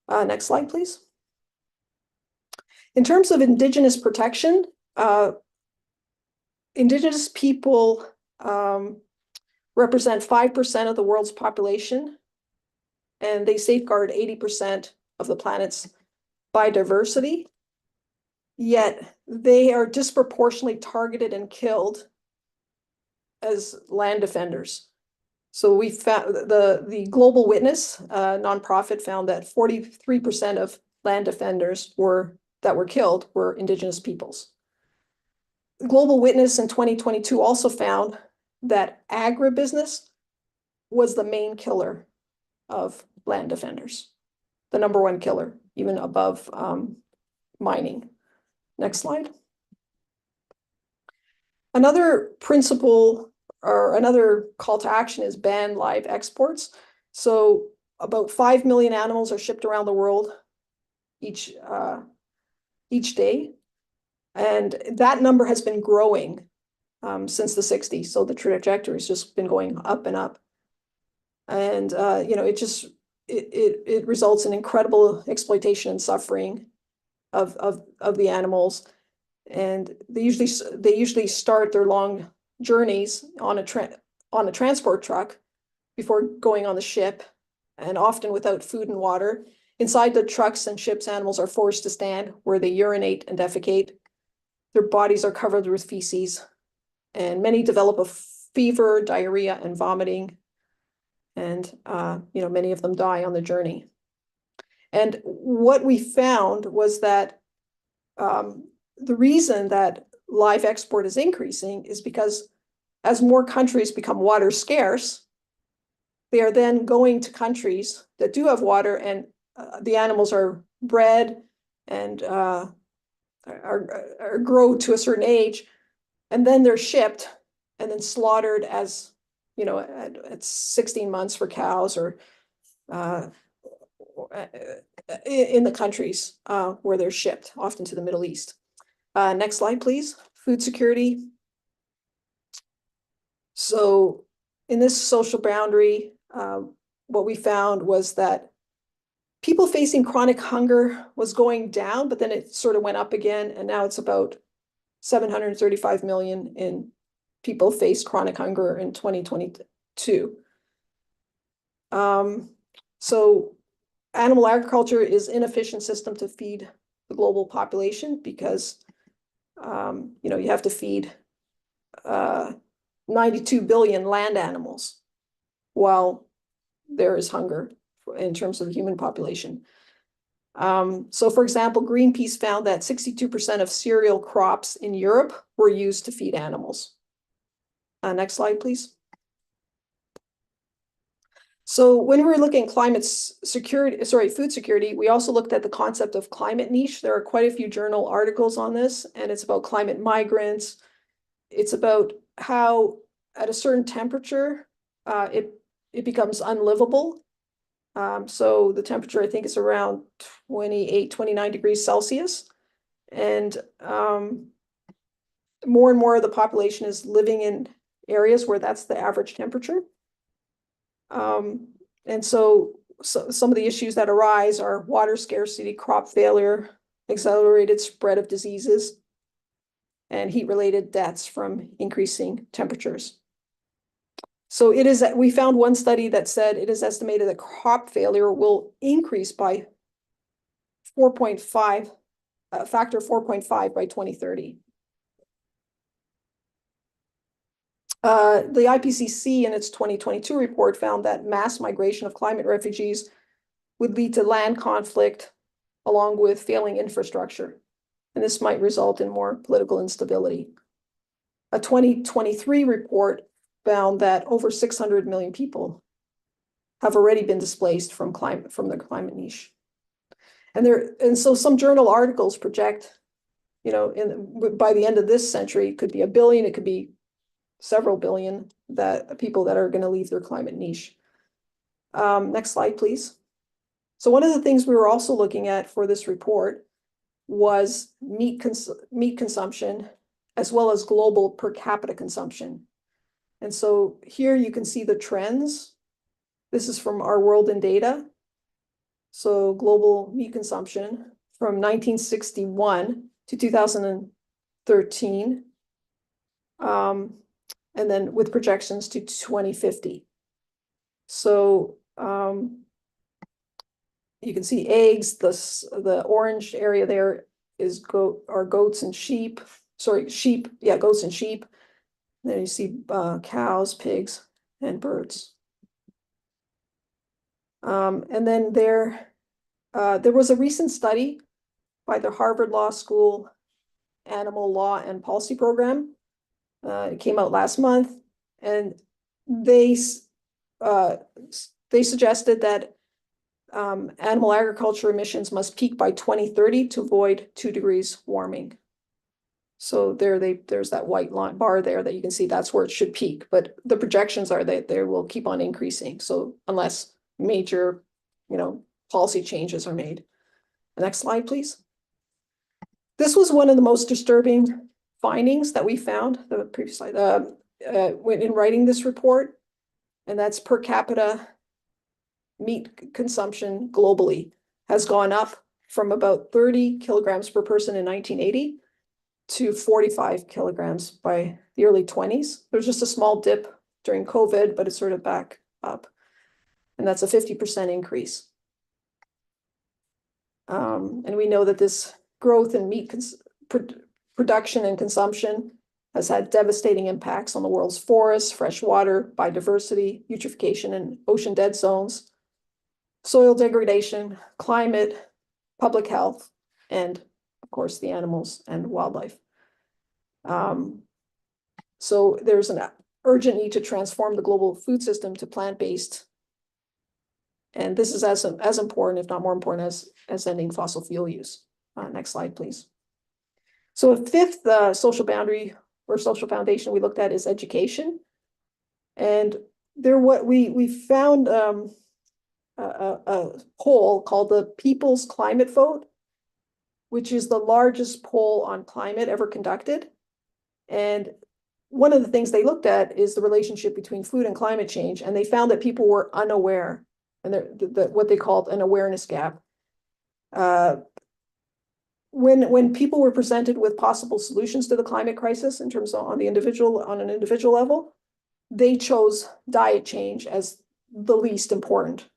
Next slide, please. In terms of indigenous protection, indigenous people represent 5% of the world's population, and they safeguard 80% of the planet's biodiversity. Yet they are disproportionately targeted and killed as land defenders. So we found the Global Witness nonprofit found that 43% of land defenders that were killed were indigenous peoples. Global Witness in 2022 also found that agribusiness was the main killer of land defenders, the #1 killer, even above mining. Next slide. Another principle or another call to action is ban live exports. So about 5 million animals are shipped around the world each day. And that number has been growing since the 60s. So the trajectory has just been going up and up. And, it results in incredible exploitation and suffering of the animals. And they usually start their long journeys on a transport truck before going on the ship, and often without food and water. Inside the trucks and ships, animals are forced to stand where they urinate and defecate. Their bodies are covered with feces, and many develop a fever, diarrhea, and vomiting. And many of them die on the journey. And what we found was that the reason that live export is increasing is because as more countries become water scarce, they are then going to countries that do have water, and the animals are bred and are grow to a certain age, and then they're shipped and then slaughtered as, at 16 months for cows, or in the countries where they're shipped, often to the Middle East. Next slide, please. Food security. So in this social boundary, what we found was that people facing chronic hunger was going down, but then it sort of went up again. And now it's about 735 million in people faced chronic hunger in 2022. So animal agriculture is an inefficient system to feed the global population because, you have to feed 92 billion land animals, while there is hunger in terms of the human population. So for example, Greenpeace found that 62% of cereal crops in Europe were used to feed animals. Next slide, please. So when we were looking at food security, we also looked at the concept of climate niche. There are quite a few journal articles on this, and it's about climate migrants. It's about how at a certain temperature, it becomes unlivable. So the temperature, I think, is around 28, 29 degrees Celsius. And more and more of the population is living in areas where that's the average temperature. And so some of the issues that arise are water scarcity, crop failure, accelerated spread of diseases, and heat-related deaths from increasing temperatures. So we found one study that said it is estimated that crop failure will increase by 4.5, factor 4.5 by 2030. The IPCC in its 2022 report found that mass migration of climate refugees would lead to land conflict along with failing infrastructure. And this might result in more political instability. A 2023 report found that over 600 million people have already been displaced from the climate niche. And so some journal articles project, by the end of this century, it could be 1 billion, it could be several billion people that are going to leave their climate niche. Next slide, please. So one of the things we were also looking at for this report was meat consumption, as well as global per capita consumption. And so here you can see the trends. This is from Our World in Data. So global meat consumption from 1961 to 2013. And then with projections to 2050. So you can see eggs, the orange area there are goats and sheep. Sorry, sheep, yeah, goats and sheep. And then you see cows, pigs, and birds. And then there was a recent study by the Harvard Law School Animal Law and Policy Program. It came out last month, and they suggested that animal agriculture emissions must peak by 2030 to avoid 2 degrees warming. So there's that white line bar there that you can see that's where it should peak, but the projections are that they will keep on increasing. So unless major, policy changes are made. The next slide, please. This was one of the most disturbing findings that we found, the previous slide, in writing this report, and that's per capita meat consumption globally has gone up from about 30 kilograms per person in 1980 to 45 kilograms by the early 20s. There's just a small dip during COVID, but it's sort of back up. And that's a 50% increase. And we know that this growth in meat production and consumption has had devastating impacts on the world's forests, fresh water, biodiversity, eutrophication in ocean dead zones, soil degradation, climate, public health, and of course the animals and wildlife. So there's an urgent need to transform the global food system to plant-based. And this is as important, if not more important, as ending fossil fuel use. Next slide, please. So a fifth social boundary or social foundation we looked at is education. And what we found a poll called the People's Climate Vote, which is the largest poll on climate ever conducted. And one of the things they looked at is the relationship between food and climate change. And they found that people were unaware, and what they called an awareness gap. When people were presented with possible solutions to the climate crisis in terms of on an individual level, they chose diet change as the least important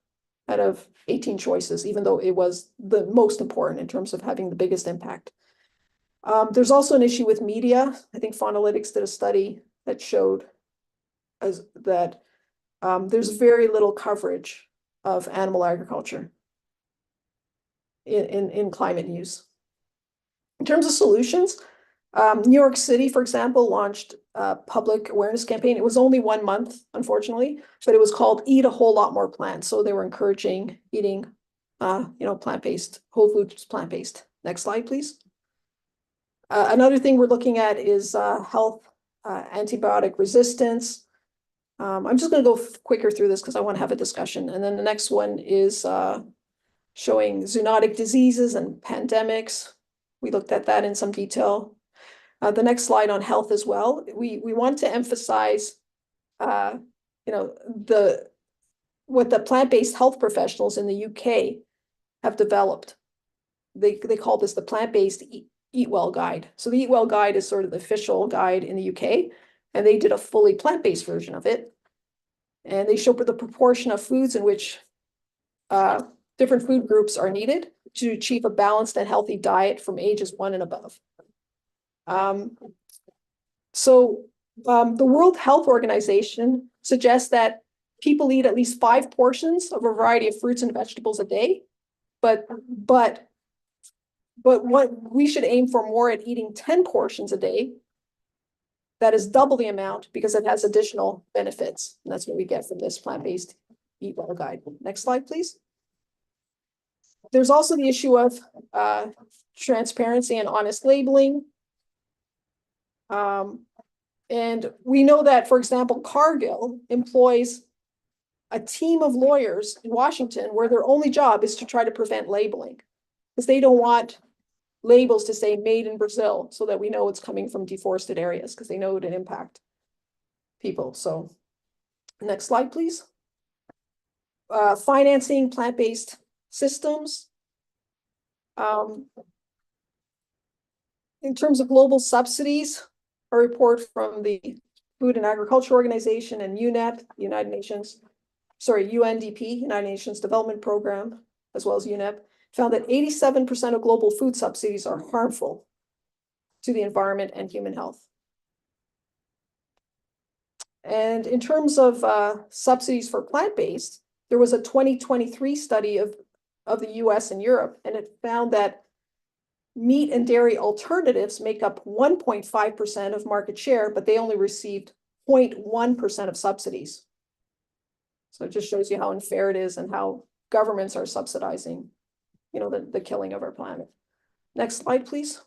out of 18 choices, even though it was the most important in terms of having the biggest impact. There's also an issue with media. I think Faunalytics did a study that showed as that there's very little coverage of animal agriculture in climate news. In terms of solutions, New York City, for example, launched a public awareness campaign. It was only 1 month, unfortunately, but it was called Eat a Whole Lot More Plants. So they were encouraging eating, plant-based, whole foods, plant-based. Next slide, please. Another thing we're looking at is health, antibiotic resistance. I'm just going to go quicker through this because I want to have a discussion. And then the next one is showing zoonotic diseases and pandemics. We looked at that in some detail. The next slide on health as well. We want to emphasize, what the plant-based health professionals in the UK have developed. They call this the plant-based Eat Well Guide. So the Eat Well Guide is sort of the official guide in the UK, and they did a fully plant-based version of it. And they show the proportion of foods in which different food groups are needed to achieve a balanced and healthy diet from ages 1 and above. The World Health Organization suggests that people eat at least 5 portions of a variety of fruits and vegetables a day, but what we should aim for more at eating 10 portions a day. That is double the amount because it has additional benefits. And that's what we get from this plant-based Eat Well Guide. Next slide, please. There's also the issue of transparency and honest labeling. And we know that, for example, Cargill employs a team of lawyers in Washington where their only job is to try to prevent labeling because they don't want labels to say made in Brazil so that we know it's coming from deforested areas because they know it would impact people. So next slide, please. Financing plant-based systems. In terms of global subsidies, a report from the Food and Agriculture Organization and UNEP, UNDP, United Nations Development Program, as well as UNEP, found that 87% of global food subsidies are harmful to the environment and human health. And in terms of subsidies for plant-based, there was a 2023 study of the US and Europe, and it found that meat and dairy alternatives make up 1.5% of market share, but they only received 0.1% of subsidies. So it just shows you how unfair it is and how governments are subsidizing, the killing of our planet. Next slide, please.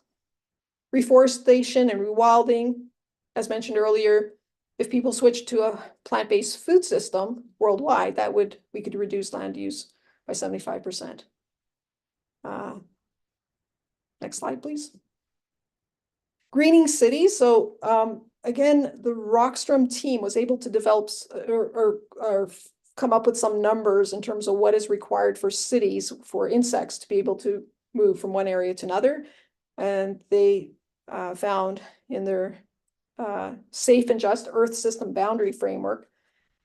Reforestation and rewilding. As mentioned earlier, if people switch to a plant-based food system worldwide, we could reduce land use by 75%. Next slide, please. Greening cities. So again, the Rockstrom team was able to develop or come up with some numbers in terms of what is required for cities for insects to be able to move from one area to another. And they found in their safe and just Earth system boundary framework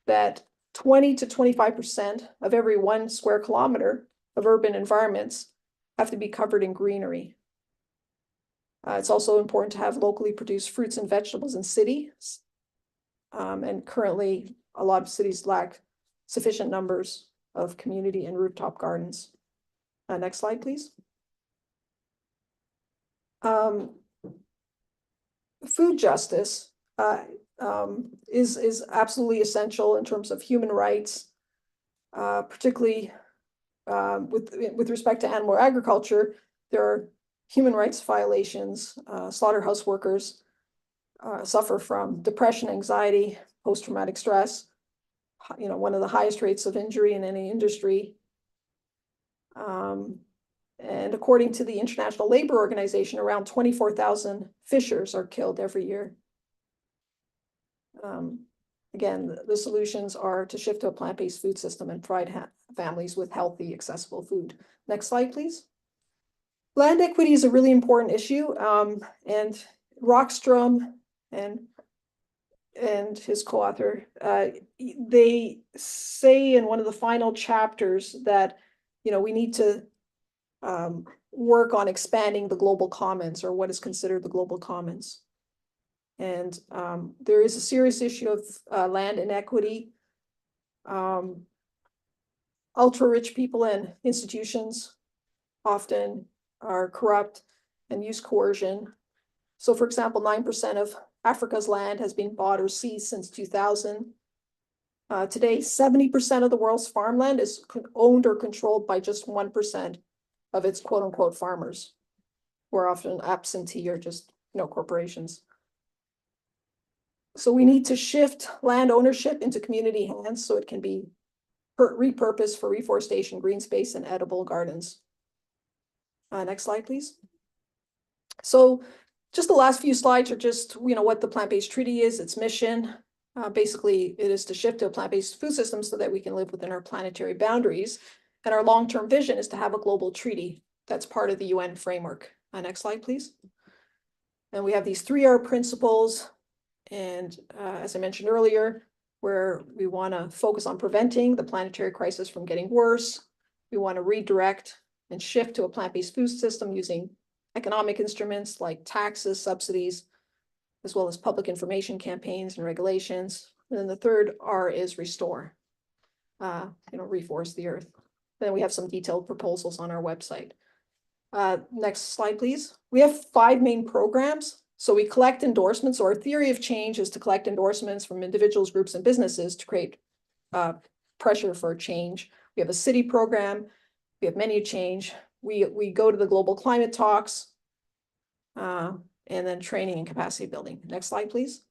that 20 to 25% of every 1 square kilometer of urban environments have to be covered in greenery. It's also important to have locally produced fruits and vegetables in cities. And currently, a lot of cities lack sufficient numbers of community and rooftop gardens. Next slide, please. Food justice is absolutely essential in terms of human rights, particularly with respect to animal agriculture. There are human rights violations. Slaughterhouse workers suffer from depression, anxiety, post-traumatic stress, one of the highest rates of injury in any industry. And according to the International Labor Organization, around 24,000 fishers are killed every year. Again, the solutions are to shift to a plant-based food system and provide families with healthy, accessible food. Next slide, please. Land equity is a really important issue, and Rockstrom and his co-author, they say in one of the final chapters that we need to work on expanding the global commons, or what is considered the global commons. And there is a serious issue of land inequity. Ultra-rich people and institutions often are corrupt and use coercion. So for example, 9% of Africa's land has been bought or seized since 2000. Today, 70% of the world's farmland is owned or controlled by just 1% of its quote unquote farmers, who are often absentee or just corporations. So we need to shift land ownership into community hands so it can be repurposed for reforestation, green space, and edible gardens. Next slide, please. So just the last few slides are just, what the plant-based treaty is, its mission. Basically, it is to shift to a plant-based food system so that we can live within our planetary boundaries. And our long-term vision is to have a global treaty that's part of the UN framework. Next slide, please. And we have these 3R principles. And as I mentioned earlier, where we want to focus on preventing the planetary crisis from getting worse. We want to redirect and shift to a plant-based food system using economic instruments like taxes, subsidies, as well as public information campaigns and regulations. And then the third R is restore, reforest the earth. Then we have some detailed proposals on our website. Next slide, please. We have 5 main programs. So we collect endorsements, or our theory of change is to collect endorsements from individuals, groups, and businesses to create pressure for change. We have a city program. We have menu change. We go to the global climate talks, and then training and capacity building. Next slide, please.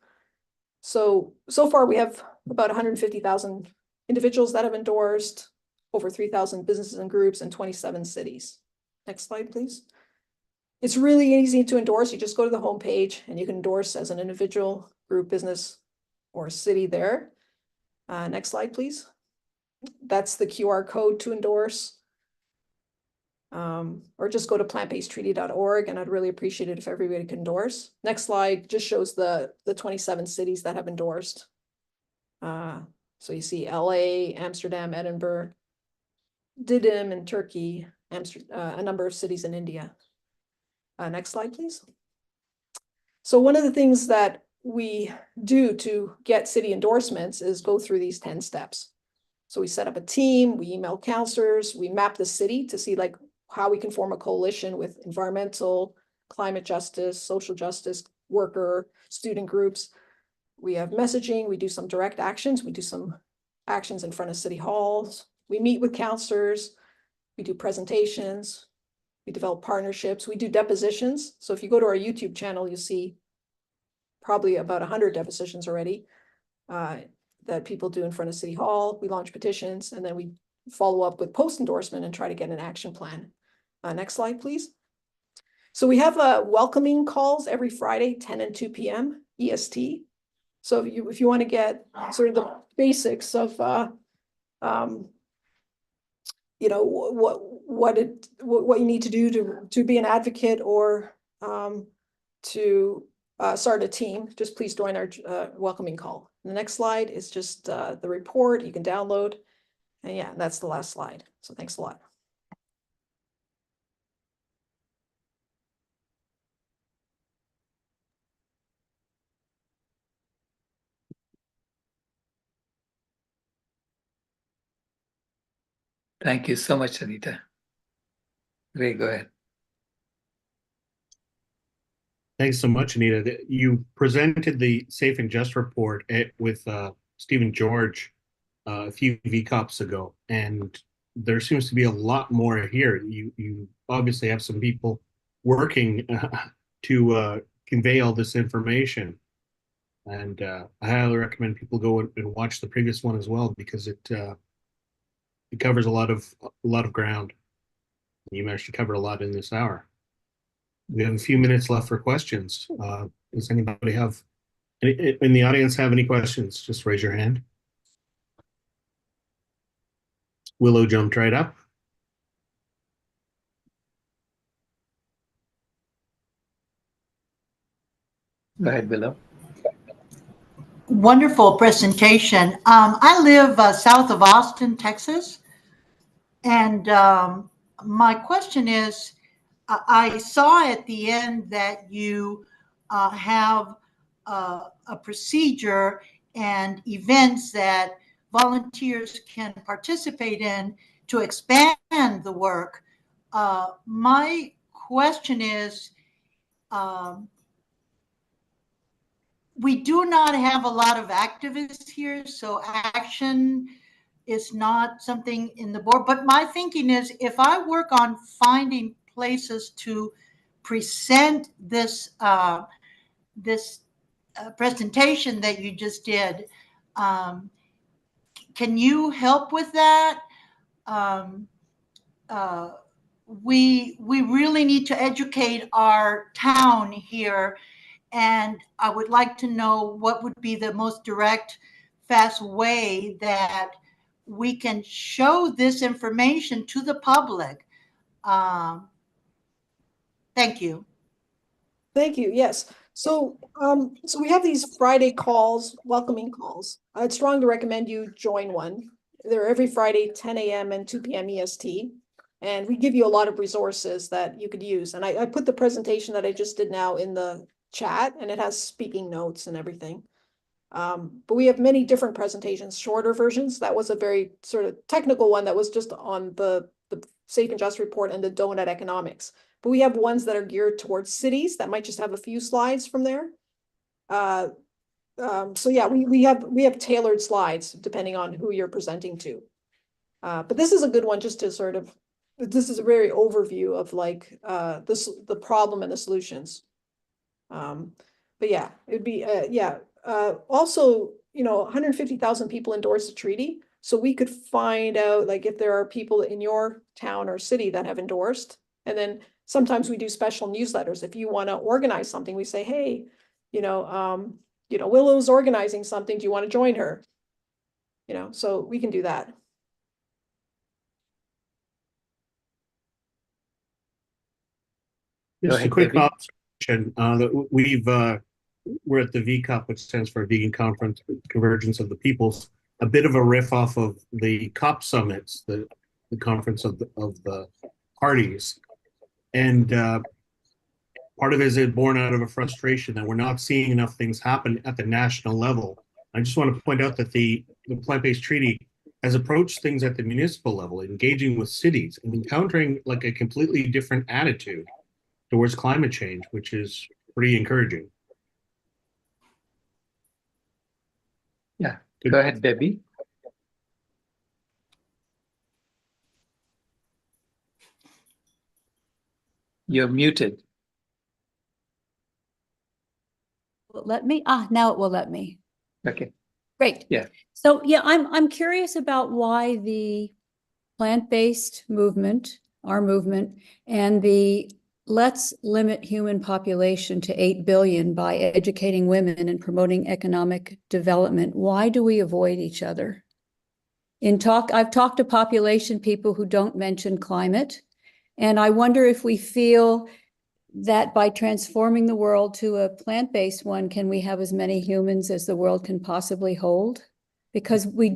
So far we have about 150,000 individuals that have endorsed, over 3,000 businesses and groups in 27 cities. Next slide, please. It's really easy to endorse. You just go to the homepage and you can endorse as an individual, group, business, or city there. Next slide, please. That's the QR code to endorse. Or just go to plantbasedtreaty.org, and I'd really appreciate it if everybody could endorse. Next slide just shows the 27 cities that have endorsed. So you see LA, Amsterdam, Edinburgh, Didim in Turkey, a number of cities in India. Next slide, please. So one of the things that we do to get city endorsements is go through these 10 steps. So we set up a team, we email counselors, we map the city to see how we can form a coalition with environmental, climate justice, social justice, worker, student groups. We have messaging, we do some direct actions, we do some actions in front of city halls. We meet with counselors, we do presentations, we develop partnerships, we do depositions. So if you go to our YouTube channel, you'll see probably about 100 depositions already that people do in front of City Hall. We launch petitions, and then we follow up with post-endorsement and try to get an action plan. Next slide, please. So we have welcoming calls every Friday, 10 and 2 p.m. EST. So if you want to get sort of the basics of what you need to do to be an advocate or to start a team, just please join our welcoming call. The next slide is just the report you can download. And yeah, that's the last slide. So thanks a lot. Thank you so much, Anita. Ray, go ahead. Thanks so much, Anita. You presented the Safe and Just report with Stephen George a few VCOPs ago, and there seems to be a lot more here. You obviously have some people working to convey all this information, and I highly recommend people go and watch the previous one as well, because it covers a lot of ground. You managed to cover a lot in this hour. We have a few minutes left for questions. Does anybody in the audience have any questions? Just raise your hand. Willow jumped right up. Go ahead, Willow. Wonderful presentation. I live south of Austin, Texas. And my question is, I saw at the end that you have a procedure and events that volunteers can participate in to expand the work. My question is, we do not have a lot of activists here, so action is not something in the board. But my thinking is, if I work on finding places to present this presentation that you just did, can you help with that? We really need to educate our town here, and I would like to know what would be the most direct, fast way that we can show this information to the public. Thank you. Thank you. Yes. So we have these Friday calls, welcoming calls. I'd strongly recommend you join one. They're every Friday, 10 a.m. and 2 p.m. EST. And we give you a lot of resources that you could use. And I put the presentation that I just did now in the chat, and it has speaking notes and everything. But we have many different presentations, shorter versions. That was a very sort of technical one that was just on the Safe and Just report and the donut economics. But we have ones that are geared towards cities that might just have a few slides from there. So yeah, we have tailored slides depending on who you're presenting to. But this is a good one just to sort of, this is a very overview of like the problem and the solutions. But yeah, it would be also, you know, 150,000 people endorsed the treaty. So we could find out like if there are people in your town or city that have endorsed. And then sometimes we do special newsletters. If you want to organize something, we say, hey, Willow's organizing something. Do you want to join her? You know, so we can do that. Just a quick observation that we're at the VCOP, which stands for Vegan Conference, Convergence of the Peoples, a bit of a riff off of the COP summits, the conference of the parties. And part of it is born out of a frustration that we're not seeing enough things happen at the national level. I just want to point out that the plant-based treaty has approached things at the municipal level, engaging with cities and encountering like a completely different attitude towards climate change, which is pretty encouraging. Yeah, go ahead, Debbie. You're muted. Will it let me? Now it will let me. Okay. Great. Yeah. So yeah, I'm curious about why the plant-based movement, our movement, and the let's limit human population to 8 billion by educating women and promoting economic development. Why do we avoid each other? I've talked to population people who don't mention climate, and I wonder if we feel that by transforming the world to a plant-based one, can we have as many humans as the world can possibly hold? Because we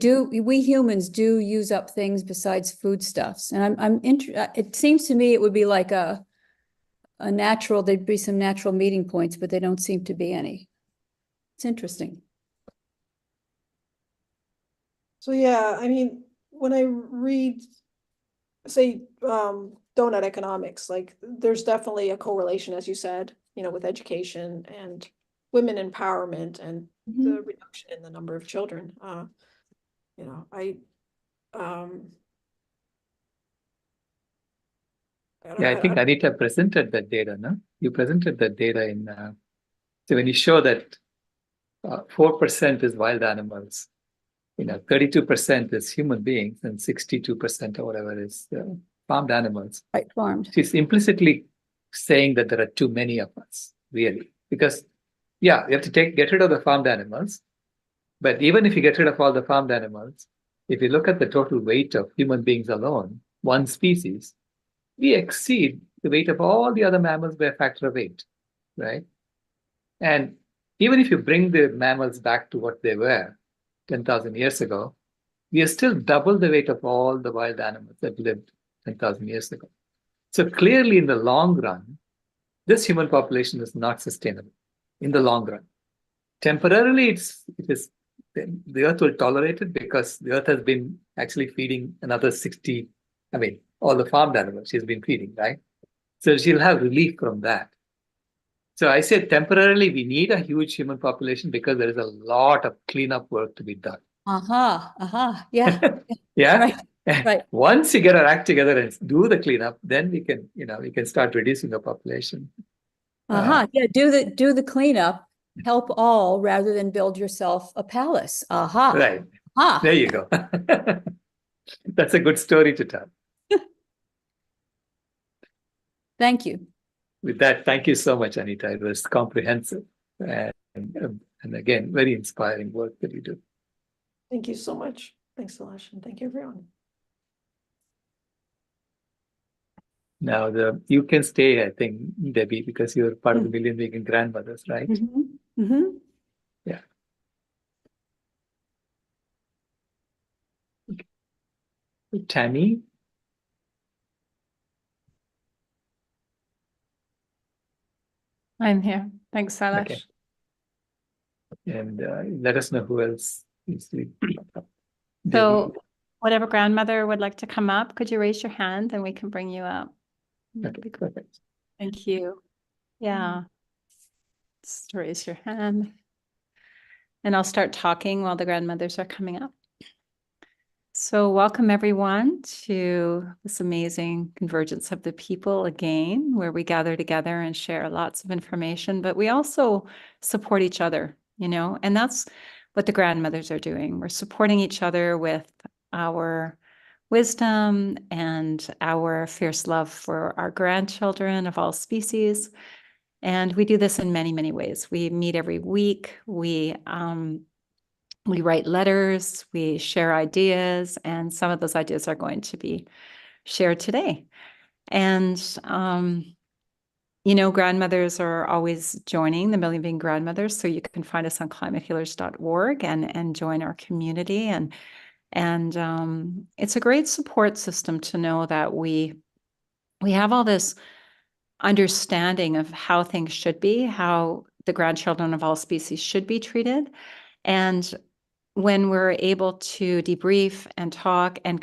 humans do use up things besides foodstuffs. And it seems to me it would be like a natural, there'd be some natural meeting points, but they don't seem to be any. It's interesting. So yeah, I mean, when I read, say, donut economics, like there's definitely a correlation, as you said, you know, with education and women empowerment and the reduction in the number of children. You know, I think Anita presented that data, no? You presented that data in, so when you show that 4% is wild animals, you know, 32% is human beings and 62% or whatever is farmed animals. Right, farmed. She's implicitly saying that there are too many of us, really. Because, yeah, you have to get rid of the farmed animals. But even if you get rid of all the farmed animals, if you look at the total weight of human beings alone, one species, we exceed the weight of all the other mammals by a factor of 8, right? And even if you bring the mammals back to what they were 10,000 years ago, we are still double the weight of all the wild animals that lived 10,000 years ago. So clearly, in the long run, this human population is not sustainable in the long run. temporarily it is the earth will tolerate it because the earth has been actually feeding another 60, I mean, all the farmed animals she's been feeding, right? So she'll have relief from that. So I said temporarily we need a huge human population because there is a lot of cleanup work to be done. Yeah. Yeah. Right. Once you get our act together and do the cleanup, then we can start reducing the population. Yeah, do the cleanup, help all rather than build yourself a palace. Right. There you go. That's a good story to tell. Thank you. With that, thank you so much, Anita. It was comprehensive and again, very inspiring work that you do. Thank you so much. Thanks, Salash, and thank you, everyone. Now, you can stay, I think, Debbie, because you're part of the Million Vegan Grandmothers, right? Yeah. Okay. Tammy? I'm here. Thanks, Salash. Okay. And let us know who else is So whatever grandmother would like to come up, could you raise your hand and we can bring you up? Okay, perfect. Thank you. Yeah. Just raise your hand. And I'll start talking while the grandmothers are coming up. So welcome everyone to this amazing Convergence of the People again, where we gather together and share lots of information, but we also support each other, and that's what the grandmothers are doing. We're supporting each other with our wisdom and our fierce love for our grandchildren of all species. And we do this in many, many ways. We meet every week. We write letters, we share ideas, and some of those ideas are going to be shared today. And, grandmothers are always joining the Million Vegan Grandmothers, so you can find us on climatehealers.org and join our community. And it's a great support system to know that we have all this understanding of how things should be, how the grandchildren of all species should be treated. And when we're able to debrief and talk and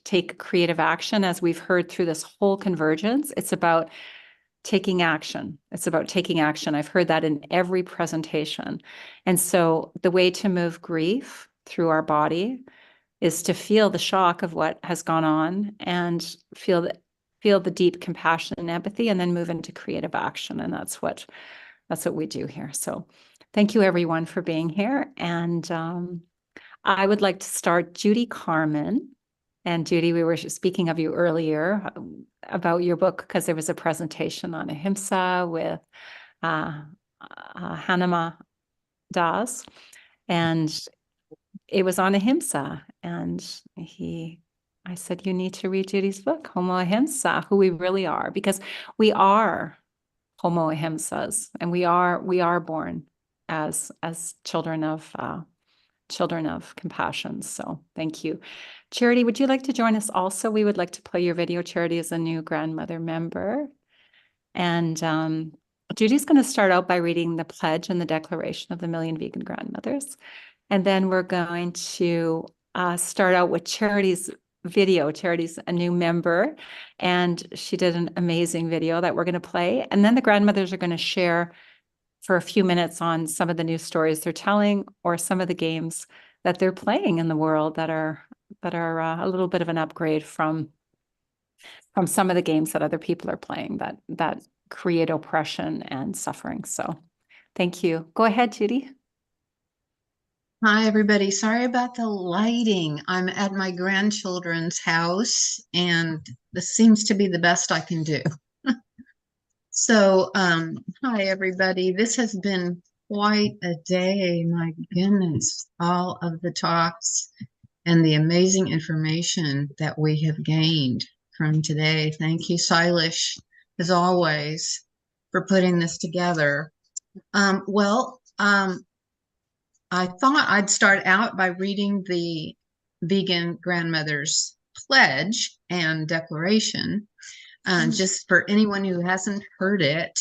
take creative action, as we've heard through this whole convergence, it's about taking action. It's about taking action. I've heard that in every presentation. And so the way to move grief through our body is to feel the shock of what has gone on and feel the deep compassion and empathy, and then move into creative action. And that's what we do here. So thank you everyone for being here. And I would like to start Judy Carmen. And Judy, we were speaking of you earlier about your book because there was a presentation on ahimsa with Hanama Das. And it was on ahimsa. And I said, you need to read Judy's book, Homo Ahimsa, who we really are, because we are Homo Ahimsas, and we are born as children of compassion. So thank you. Charity, would you like to join us also? We would like to play your video. Charity is a new grandmother member. And Judy's going to start out by reading the pledge and the declaration of the Million Vegan Grandmothers. And then we're going to start out with Charity's video. Charity's a new member, and she did an amazing video that we're going to play. And then the grandmothers are going to share for a few minutes on some of the new stories they're telling, or some of the games that they're playing in the world that are a little bit of an upgrade from some of the games that other people are playing that create oppression and suffering. So thank you. Go ahead, Judy. Hi, everybody. Sorry about the lighting. I'm at my grandchildren's house, and this seems to be the best I can do. So, hi, everybody. This has been quite a day. My goodness, all of the talks and the amazing information that we have gained from today. Thank you, Silas, as always, for putting this together. I thought I'd start out by reading the Vegan Grandmother's Pledge and Declaration, just for anyone who hasn't heard it.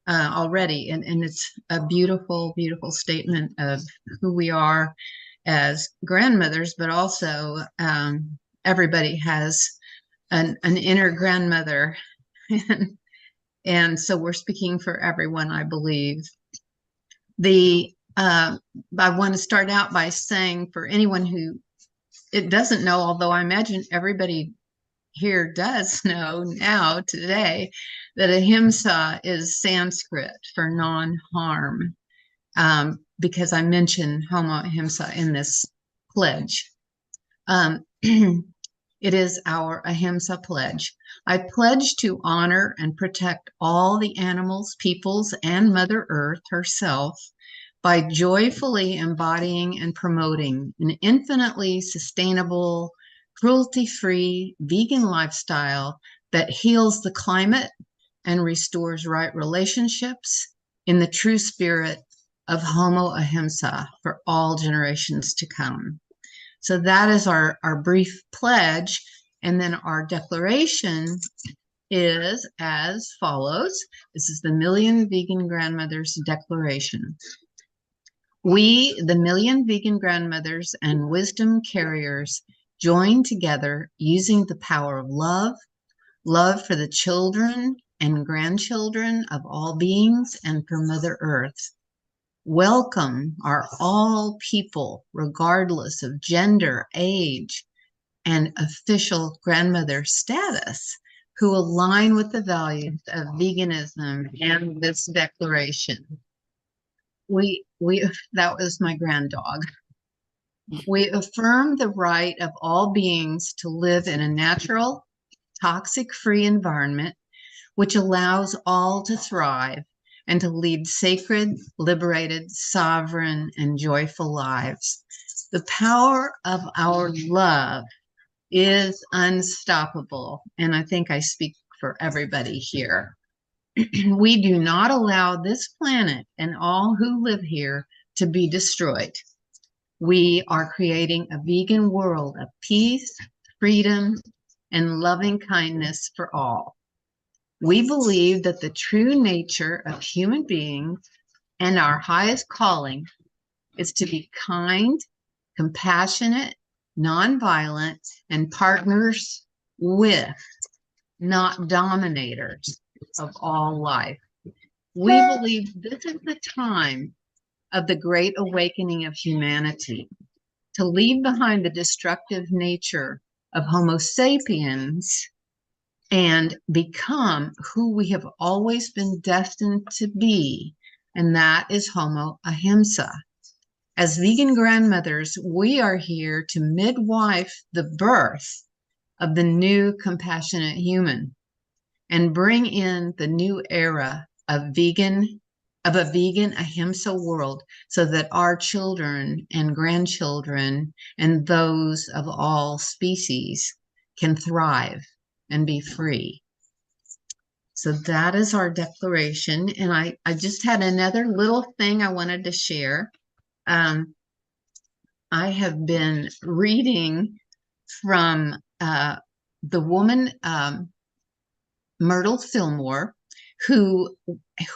already. And it's a beautiful, beautiful statement of who we are as grandmothers, but also everybody has an inner grandmother. And so we're speaking for everyone, I believe. I want to start out by saying, for anyone who it doesn't know, although I imagine everybody here does know now today, that ahimsa is Sanskrit for non-harm, because I mentioned homo ahimsa in this pledge. It is our ahimsa pledge. I pledge to honor and protect all the animals, peoples, and Mother Earth herself by joyfully embodying and promoting an infinitely sustainable, cruelty-free vegan lifestyle that heals the climate and restores right relationships in the true spirit of homo ahimsa for all generations to come. So that is our brief pledge. And then our declaration is as follows. This is the Million Vegan Grandmothers Declaration. We, the Million Vegan Grandmothers and Wisdom Carriers, join together using the power of love, love for the children and grandchildren of all beings and for Mother Earth. Welcome our all people, regardless of gender, age, and official grandmother status, who align with the values of veganism and this declaration. That was my grand dog. We affirm the right of all beings to live in a natural, toxic-free environment, which allows all to thrive and to lead sacred, liberated, sovereign, and joyful lives. The power of our love is unstoppable, and I think I speak for everybody here. We do not allow this planet and all who live here to be destroyed. We are creating a vegan world of peace, freedom, and loving kindness for all. We believe that the true nature of human beings and our highest calling is to be kind, compassionate, nonviolent, and partners with, not dominators of all life. We believe this is the time of the great awakening of humanity, to leave behind the destructive nature of Homo sapiens and become who we have always been destined to be, and that is Homo ahimsa. As vegan grandmothers, we are here to midwife the birth of the new compassionate human and bring in the new era of a vegan ahimsa world, so that our children and grandchildren and those of all species can thrive and be free. So that is our declaration. And I just had another little thing I wanted to share. I have been reading from the woman, Myrtle Fillmore, who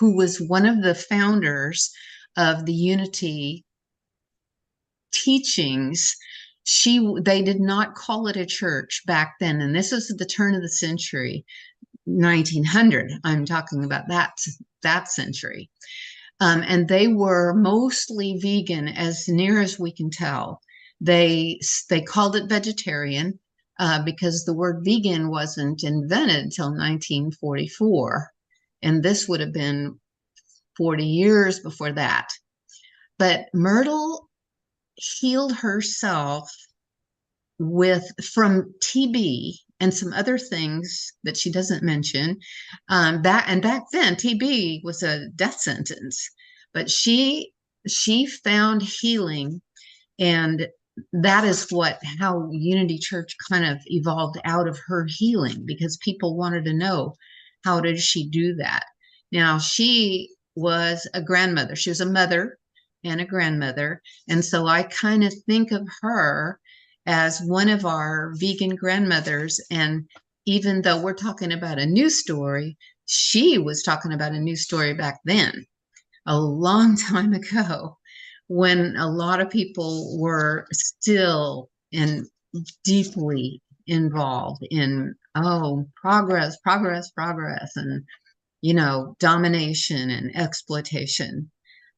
was one of the founders of the Unity teachings. They did not call it a church back then, and this is at the turn of the century, 1900. I'm talking about that century. And they were mostly vegan, as near as we can tell. They called it vegetarian because the word vegan wasn't invented until 1944. And this would have been 40 years before that. But Myrtle healed herself from TB and some other things that she doesn't mention. Back then, TB was a death sentence, but she found healing, and that is how Unity Church kind of evolved out of her healing, because people wanted to know, how did she do that? Now, she was a grandmother. She was a mother and a grandmother, and so I kind of think of her as one of our vegan grandmothers. And even though we're talking about a new story, she was talking about a news story back then, a long time ago, when a lot of people were still deeply involved in, oh, progress, progress, progress, and, you know, domination and exploitation.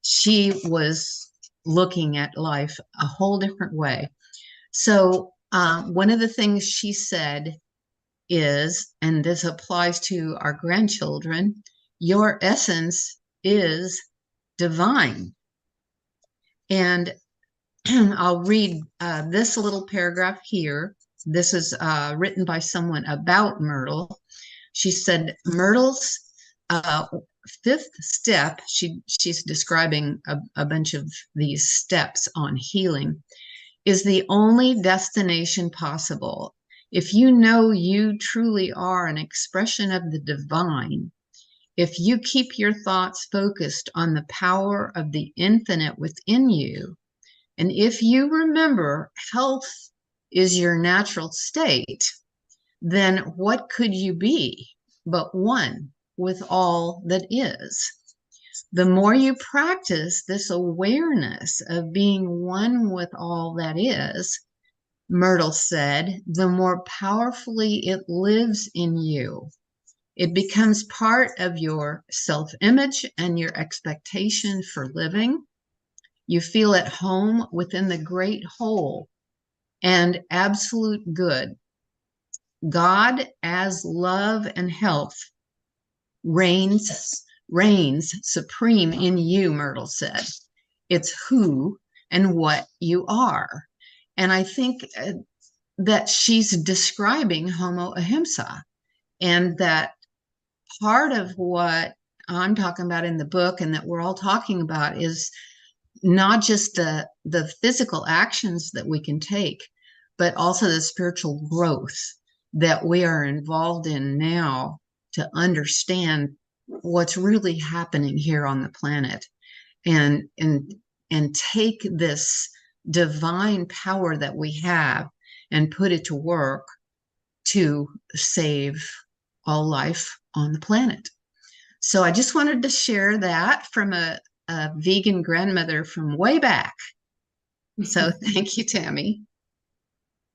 She was looking at life a whole different way. So one of the things she said is, and this applies to our grandchildren, your essence is divine. And I'll read this little paragraph here. This is written by someone about Myrtle. She said, Myrtle's fifth step, she's describing a bunch of these steps on healing, is the only destination possible. If you know you truly are an expression of the divine, if you keep your thoughts focused on the power of the infinite within you, and if you remember health is your natural state, then what could you be but one with all that is? The more you practice this awareness of being one with all that is, Myrtle said, the more powerfully it lives in you. It becomes part of your self-image and your expectation for living. You feel at home within the great whole and absolute good. God as love and health reigns supreme in you, Myrtle said. It's who and what you are. And I think that she's describing Homo Ahimsa, and that part of what I'm talking about in the book and that we're all talking about is not just the physical actions that we can take, but also the spiritual growth that we are involved in now to understand what's really happening here on the planet, and take this divine power that we have and put it to work to save all life on the planet. So I just wanted to share that from a vegan grandmother from way back. So thank you, Tammy.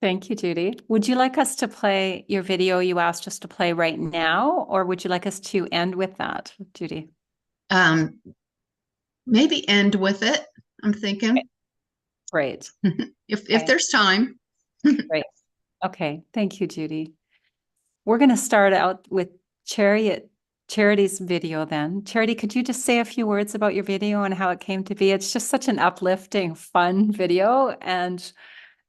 Thank you, Judy. Would you like us to play your video you asked us to play right now, or would you like us to end with that, Judy? Maybe end with it, I'm thinking. Great. If there's time. Great. Okay. Thank you, Judy. We're going to start out with Charity's video then. Charity, could you just say a few words about your video and how it came to be? It's just such an uplifting, fun video, and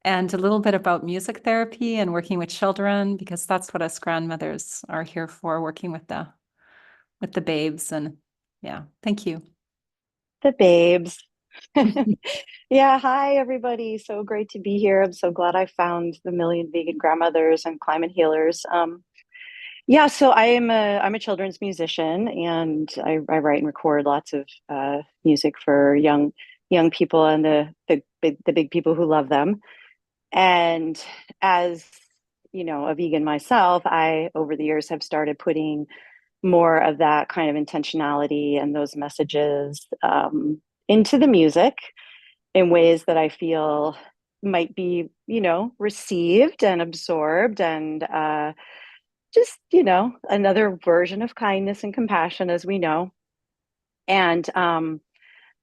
a little bit about music therapy and working with children, because that's what us grandmothers are here for, working with the babes. And yeah, thank you. The babes. Yeah, hi everybody. So great to be here. I'm so glad I found the Million Vegan Grandmothers and Climate Healers. Yeah, so I'm a children's musician, and I write and record lots of music for young people and the big people who love them. And as you know, a vegan myself, I over the years have started putting more of that kind of intentionality and those messages into the music in ways that I feel might be, received and absorbed, and just, another version of kindness and compassion, as we know. And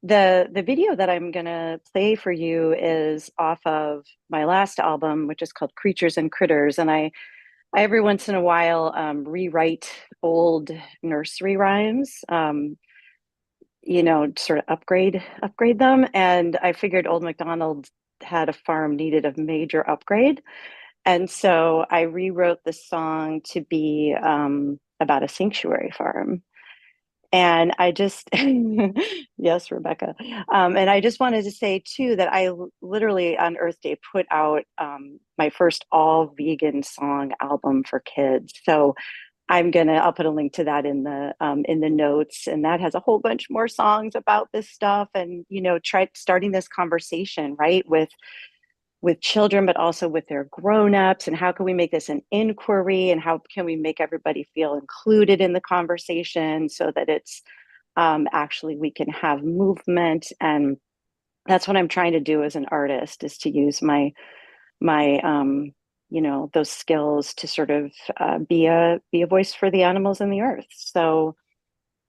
the video that I'm gonna play for you is off of my last album, which is called Creatures and Critters. And I every once in a while rewrite old nursery rhymes, sort of upgrade them. And I figured Old MacDonald had a farm needed a major upgrade. And so I rewrote the song to be about a sanctuary farm. And I just, yes, Rebecca. And I just wanted to say too, that I literally on Earth Day put out my first all vegan song album for kids. So I'll put a link to that in the notes, and that has a whole bunch more songs about this stuff, and starting this conversation, right, with with children, but also with their grown-ups, and how can we make this an inquiry, and how can we make everybody feel included in the conversation so that it's actually we can have movement. And that's what I'm trying to do as an artist, is to use my you know, those skills to sort of be a voice for the animals and the earth. So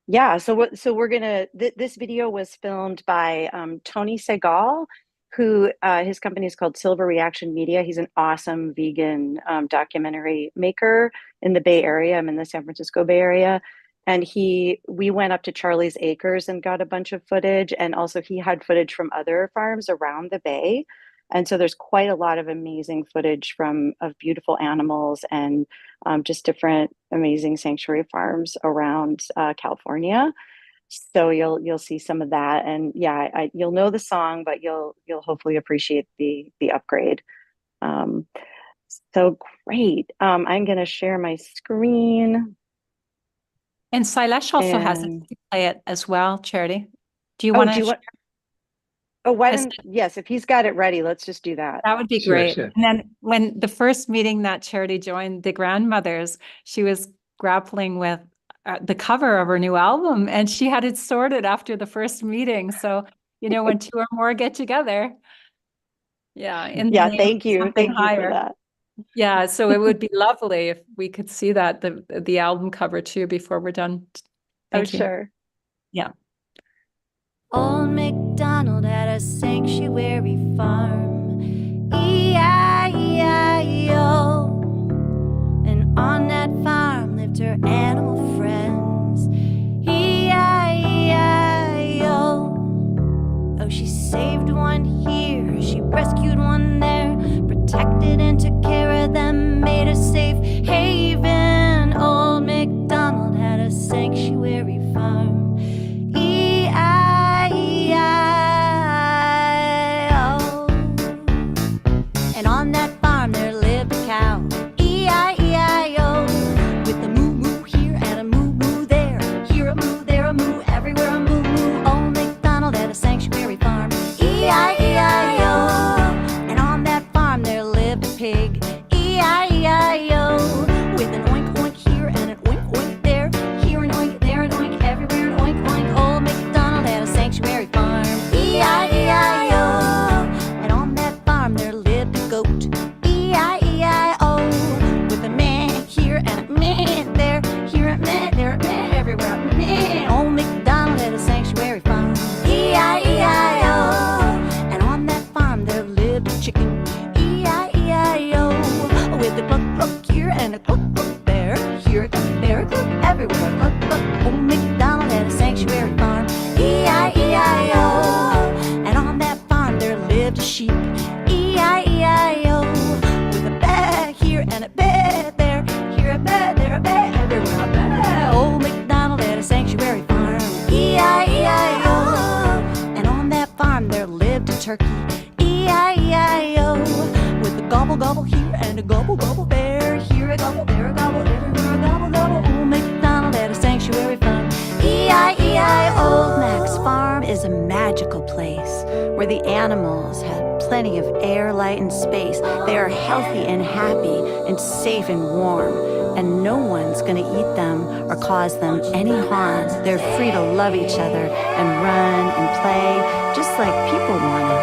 yeah, so we're gonna, this video was filmed by Tony Segal, who his company is called Silver Reaction Media. He's an awesome vegan documentary maker in the Bay Area. I'm in the San Francisco Bay Area. And we went up to Charlie's Acres and got a bunch of footage. And also he had footage from other farms around the Bay. And so there's quite a lot of amazing footage of beautiful animals and just different amazing sanctuary farms around California. So you'll see some of that, and yeah, you'll know the song, but you'll hopefully appreciate the upgrade. So great. I'm going to share my screen. And Sailesh also has it to play it as well. Charity, do you want to? Oh, why don't, yes, if he's got it ready, let's just do that. That would be great. Sure. And then when the first meeting that Charity joined the grandmothers, she was grappling with the cover of her new album, and she had it sorted after the first meeting. So, you know, when two or more get together. Yeah. Thank you. Thank you for that. Yeah. So it would be lovely if we could see that, the album cover too, before we're done. Thank you. Sure. Yeah. Old MacDonald had a sanctuary farm, E-I-E-I-O. And on that farm lived her animal friends, E-I-E-I-O. Oh, she saved one here, she rescued one there, protected and took care of them, made a safe haven. Old MacDonald had a sanctuary farm, and on that farm there lived a cow, E-I-E-I-O, with a moo-moo here and a moo-moo there, here a moo, there a moo, everywhere a moo-moo. Old MacDonald had a sanctuary farm, E-I-E-I-O, and on that farm there lived a pig, E-I-E-I-O, with an oink-oink here and an oink-oink there, here an oink, there an oink, everywhere an oink-oink. Old MacDonald had a sanctuary farm, E-I-E-I-O, and on that farm there lived a goat, E-I-E-I-O, with a meh here and a meh there, here a meh, there a meh, everywhere a meh. Old MacDonald had a sanctuary farm, E-I-E-I-O, and on that farm there lived a chicken, E-I-E-I-O, with a cluck cluck here and a cluck cluck there, here a cluck, there a cluck, everywhere a cluck cluck. Old MacDonald had a sanctuary farm, E-I-E-I-O, and on that farm there lived a sheep, E-I-E-I-O, with a bed here and a bed there, here a bed, there a bed, everywhere a bed. Old MacDonald had a sanctuary farm, E-I-E-I-O, and on that farm there lived a turkey, E-I-E-I-O, with a gobble gobble here and a gobble gobble there, here a gobble, there a gobble, everywhere a gobble gobble. Old MacDonald had a sanctuary farm, E-I-E-I-O. Old Mac's farm is a magical place where the animals have plenty of air, light, and space. They are healthy and happy and safe and warm, and no one's gonna eat them or cause them any harm. They're free to love each other and run and play just like people wanna.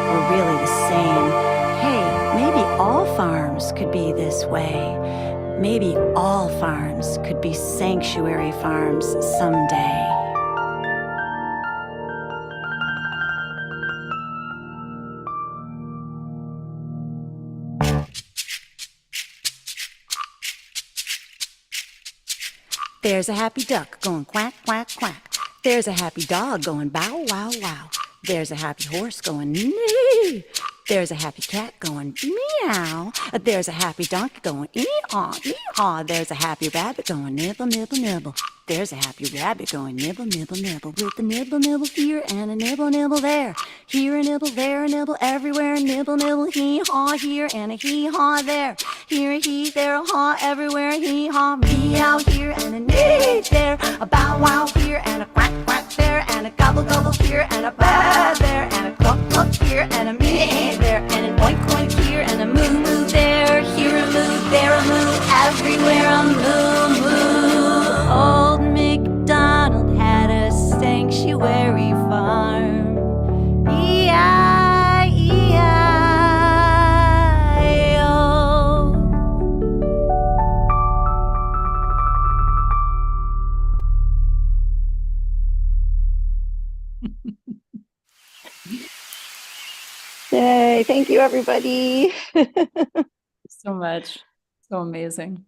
We're really the same. Hey, maybe all farms could be this way. Maybe all farms could be sanctuary farms someday. There's a happy duck going quack, quack, quack. There's a happy dog going bow, wow, wow. There's a happy horse going neigh. There's a happy cat going meow. There's a happy donkey going ee-haw, ee-haw. There's a happy rabbit going nibble, nibble, nibble. There's a happy rabbit going nibble, nibble, nibble. With a nibble, nibble here and a nibble, nibble there. Here a nibble, there a nibble, everywhere a nibble, nibble. Hee-haw here and a hee-haw there. Here a hee, there a haw, everywhere a hee-haw. Meow here and a neigh there. A bow-wow here and a quack, quack there. And a gobble, gobble here and a bah there. And a cluck, cluck here and a meh there. And an oink, oink Yay, thank you, everybody. So much. So amazing.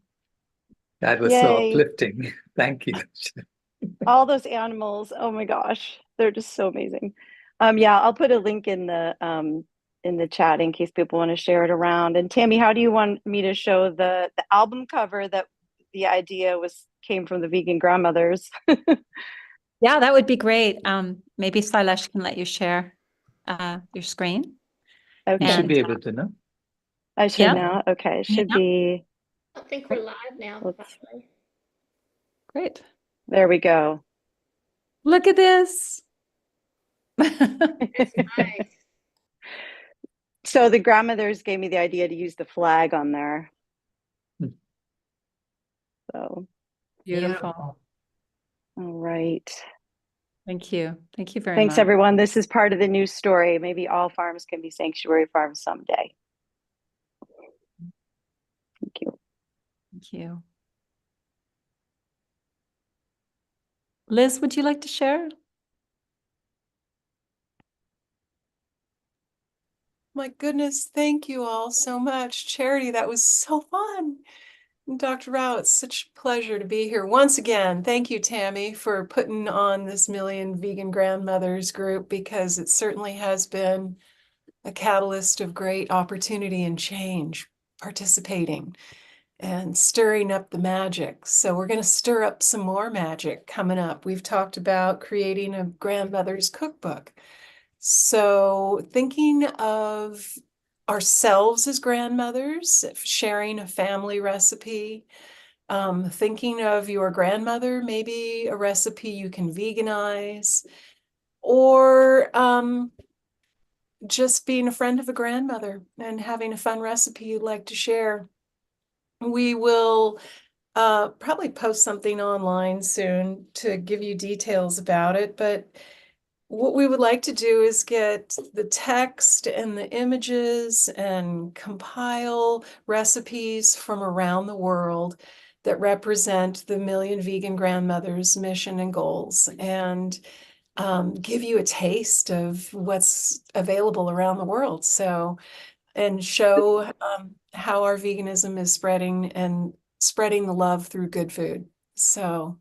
That was so Yay. uplifting. Thank you. All those animals, oh my gosh, they're just so amazing. Yeah, I'll put a link in the chat in case people want to share it around. And Tammy, how do you want me to show the album cover that the idea came from the vegan grandmothers? Yeah, that would be great. Maybe Sailesh can let you share your screen. Okay. You should be able to know. I should Yeah. now. Okay, it should Yeah. be. I think we're live now, by the way. Great. There we go. Look at this. That's nice. So the grandmothers gave me the idea to use the flag on there. So Beautiful. all right. Thank you. Thank you very Thanks, much. everyone. This is part of the news story. Maybe all farms can be sanctuary farms someday. Thank you. Thank you. Liz, would you like to share? My goodness, thank you all so much. Charity, that was so fun. And Dr. Rao, it's such a pleasure to be here once again. Thank you, Tammy, for putting on this Million Vegan Grandmothers group, because it certainly has been a catalyst of great opportunity and change, participating and stirring up the magic. So we're going to stir up some more magic coming up. We've talked about creating a grandmother's cookbook. So thinking of ourselves as grandmothers, sharing a family recipe, thinking of your grandmother, maybe a recipe you can veganize, or just being a friend of a grandmother and having a fun recipe you'd like to share. We will probably post something online soon to give you details about it, but what we would like to do is get the text and the images and compile recipes from around the world that represent the Million Vegan Grandmothers mission and goals, and give you a taste of what's available around the world. So, and show how our veganism is spreading and spreading the love through good food. So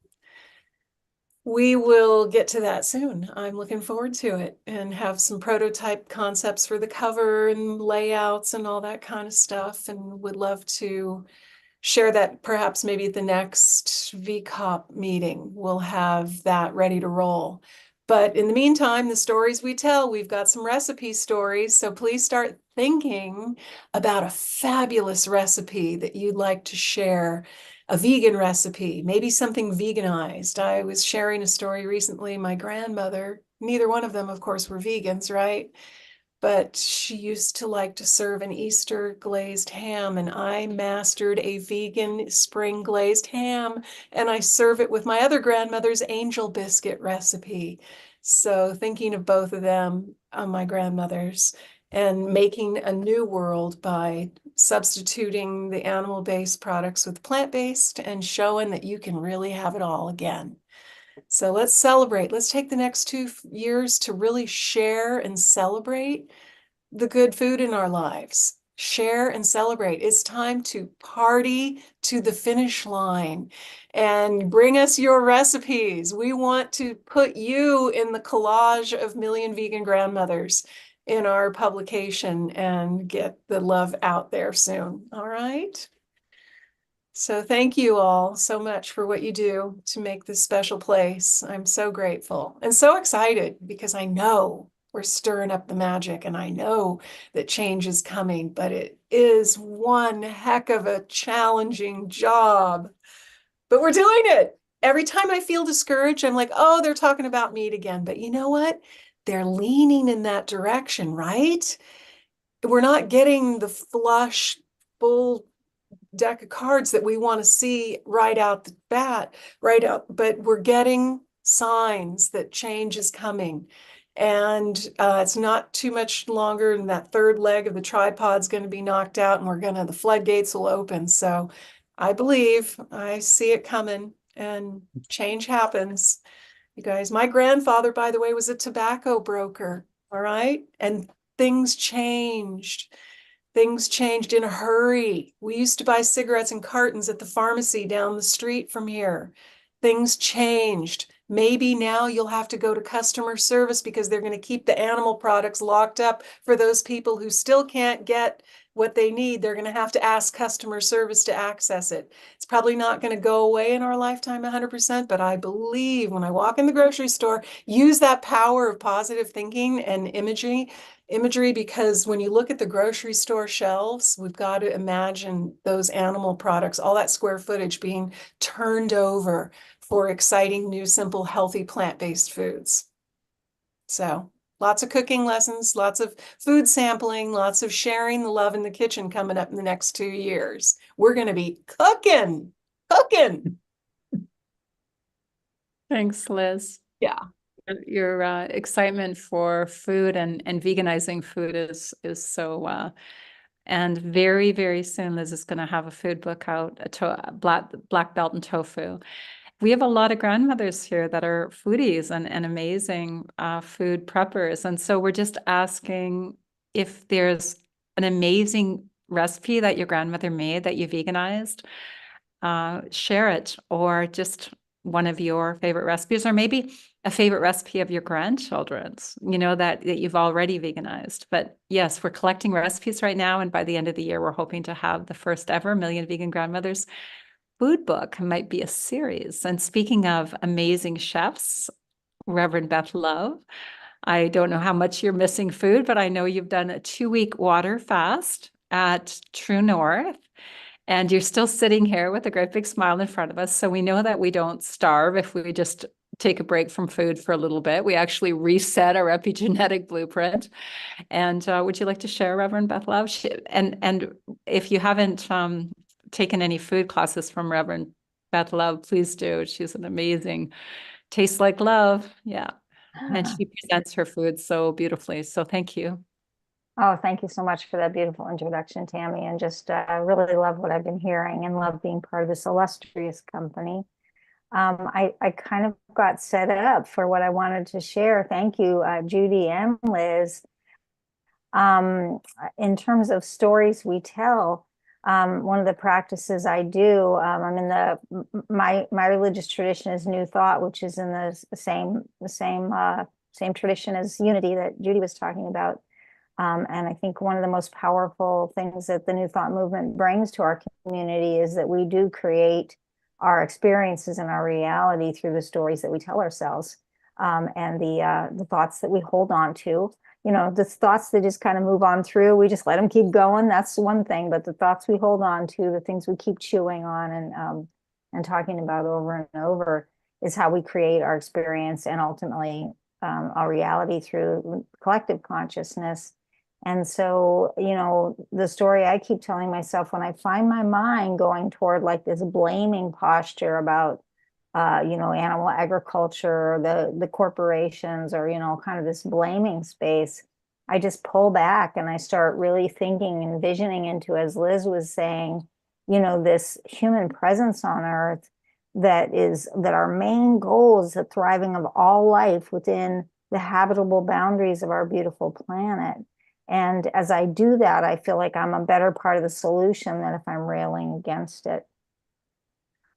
we will get to that soon. I'm looking forward to it, and have some prototype concepts for the cover and layouts and all that kind of stuff, and would love to share that perhaps maybe at the next VCOP meeting. We'll have that ready to roll. But in the meantime, the stories we tell, we've got some recipe stories. So please start thinking about a fabulous recipe that you'd like to share, a vegan recipe, maybe something veganized. I was sharing a story recently. My grandmother, neither one of them, of course, were vegans, right? But she used to like to serve an Easter glazed ham, and I mastered a vegan spring glazed ham, and I serve it with my other grandmother's angel biscuit recipe. So thinking of both of them, my grandmothers, and making a new world by substituting the animal-based products with plant-based and showing that you can really have it all again. So let's celebrate. Let's take the next 2 years to really share and celebrate the good food in our lives. Share and celebrate. It's time to party to the finish line, and bring us your recipes. We want to put you in the collage of Million Vegan Grandmothers in our publication and get the love out there soon. All right. So thank you all so much for what you do to make this special place. I'm so grateful and so excited, because I know we're stirring up the magic, and I know that change is coming, but it is one heck of a challenging job. But we're doing it. Every time I feel discouraged, I'm like, oh, they're talking about meat again. But you know what? They're leaning in that direction, right? We're not getting the flush, full deck of cards that we want to see right out the bat, but we're getting signs that change is coming. And it's not too much longer, and that third leg of the tripod's going to be knocked out, and the floodgates will open. So I believe, I see it coming, and change happens You guys, my grandfather, by the way, was a tobacco broker. All right. And things changed. Things changed in a hurry. We used to buy cigarettes in cartons at the pharmacy down the street from here. Things changed. Maybe now you'll have to go to customer service because they're going to keep the animal products locked up for those people who still can't get what they need. They're going to have to ask customer service to access it. It's probably not going to go away in our lifetime 100%, but I believe when I walk in the grocery store, use that power of positive thinking and imagery, because when you look at the grocery store shelves, we've got to imagine those animal products, all that square footage being turned over for exciting, new, simple, healthy, plant-based foods. So lots of cooking lessons, lots of food sampling, lots of sharing the love in the kitchen coming up in the next 2 years. We're going to be cooking. Thanks, Liz. Yeah. Your excitement for food and veganizing food is so and very, very soon Liz is going to have a food book out, a black belt in tofu. We have a lot of grandmothers here that are foodies and amazing food preppers. And so we're just asking if there's an amazing recipe that your grandmother made that you veganized, share it, or just one of your favorite recipes, or maybe a favorite recipe of your grandchildren's, that you've already veganized. But yes, we're collecting recipes right now. And by the end of the year, we're hoping to have the first ever Million Vegan Grandmothers food book. Might be a series. And speaking of amazing chefs, Reverend Beth Love, I don't know how much you're missing food, but I know you've done a 2-week water fast at True North. And you're still sitting here with a great big smile in front of us. So we know that we don't starve if we just take a break from food for a little bit. We actually reset our epigenetic blueprint. And would you like to share, Reverend Beth Love? And if you haven't taken any food classes from Reverend Beth Love, please do. She's an amazing, tastes like love. Yeah. And she presents her food so beautifully. So thank you. Oh, thank you so much for that beautiful introduction, Tammy. And just really love what I've been hearing and love being part of this illustrious company. I kind of got set up for what I wanted to share. Thank you, Judy and Liz. In terms of stories we tell, one of the practices I do, I'm in my religious tradition is New Thought, which is in the same tradition as Unity that Judy was talking about. And I think one of the most powerful things that the New Thought movement brings to our community is that we do create our experiences and our reality through the stories that we tell ourselves, and the thoughts that we hold on to. The thoughts that just kind of move on through, we just let them keep going. That's one thing. But the thoughts we hold on to, the things we keep chewing on and talking about over and over, is how we create our experience and ultimately our reality through collective consciousness. And so, the story I keep telling myself when I find my mind going toward like this blaming posture about, animal agriculture, the corporations, or, kind of this blaming space, I just pull back and I start really thinking and envisioning into, as Liz was saying, this human presence on Earth that our main goal is the thriving of all life within the habitable boundaries of our beautiful planet. And as I do that, I feel like I'm a better part of the solution than if I'm railing against it.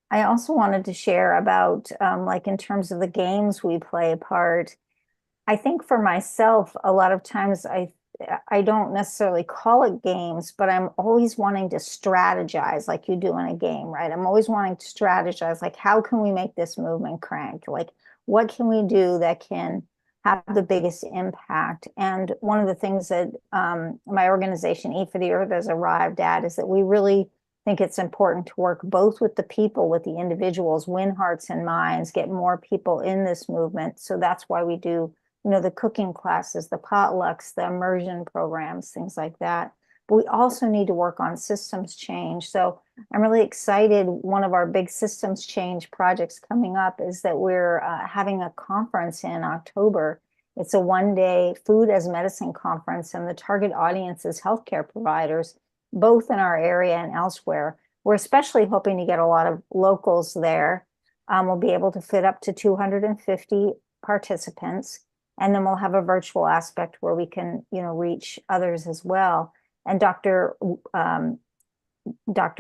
I also wanted to share about, like in terms of the games we play a part. I think for myself, a lot of times I don't necessarily call it games, but I'm always wanting to strategize like you do in a game, right? I'm always wanting to strategize, like, how can we make this movement crank? Like, what can we do that can have the biggest impact? And one of the things that my organization, Eat for the Earth, has arrived at is that we really think it's important to work both with the people, with the individuals, win hearts and minds, get more people in this movement. So that's why we do, the cooking classes, the potlucks, the immersion programs, things like that. But we also need to work on systems change. So I'm really excited. One of our big systems change projects coming up is that we're having a conference in October. It's a one-day food as medicine conference, and the target audience is healthcare providers, both in our area and elsewhere. We're especially hoping to get a lot of locals there. We'll be able to fit up to 250 participants. And then we'll have a virtual aspect where we can, reach others as well. And Dr.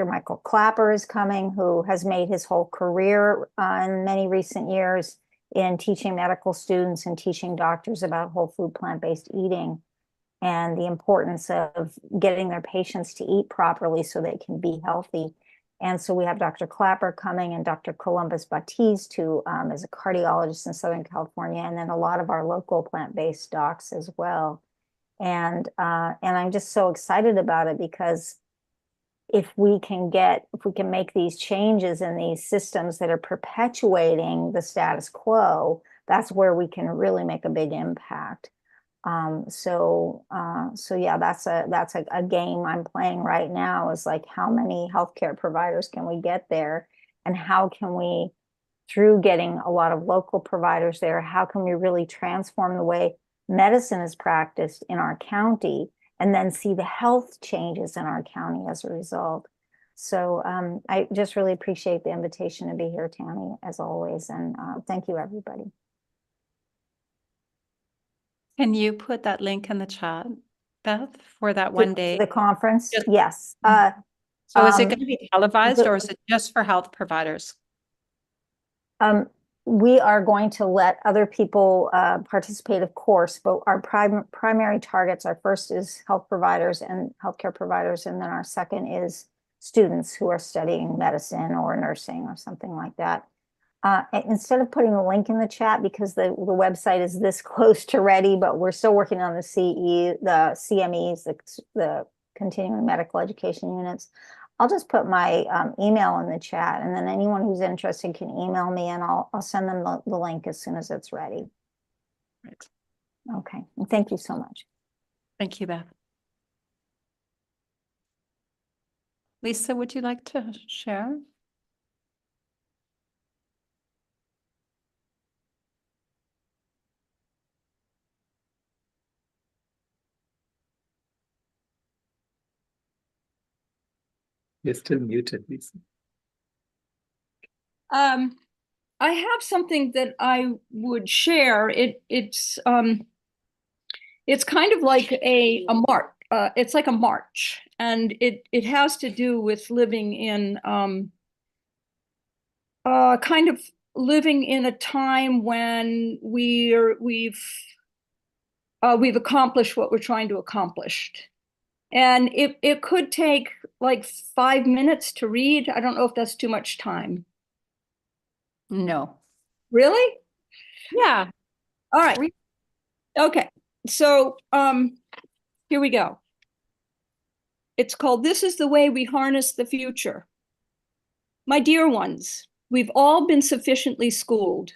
Michael Clapper is coming, who has made his whole career in many recent years in teaching medical students and teaching doctors about whole food plant-based eating and the importance of getting their patients to eat properly so they can be healthy. And so we have Dr. Clapper coming and Dr. Columbus Batiste, who is a cardiologist in Southern California, and then a lot of our local plant-based docs as well. And I'm just so excited about it because if we can make these changes in these systems that are perpetuating the status quo, that's where we can really make a big impact. So yeah, that's a game I'm playing right now, is like, how many healthcare providers can we get there, and how can we, through getting a lot of local providers there, how can we really transform the way medicine is practiced in our county, and then see the health changes in our county as a result. So I just really appreciate the invitation to be here, Tammy, as always, and thank you, everybody. Can you put that link in the chat, Beth, for that one day? The conference? Yes. So is it going to be televised, or is it just for health providers? We are going to let other people participate, of course, but our primary targets, our first is health providers and healthcare providers, and then our second is students who are studying medicine or nursing or something like that. Instead of putting a link in the chat, because the website is this close to ready, but we're still working on the CMEs, the continuing medical education units, I'll just put my email in the chat, and then anyone who's interested can email me, and I'll send them the link as soon as it's ready. Right. Okay, and thank you so much. Thank you, Beth. Lisa, would you like to share? You're still muted, Lisa. I have something that I would share. It's kind of like a march. It's like a march, and it has to do with living in kind of living in a time when we've accomplished what we're trying to accomplish. And it could take like 5 minutes to read. I don't know if that's too much time. No. Really? Yeah. All right. Okay. So here we go. It's called "This is the Way We Harness the Future." My dear ones, we've all been sufficiently schooled.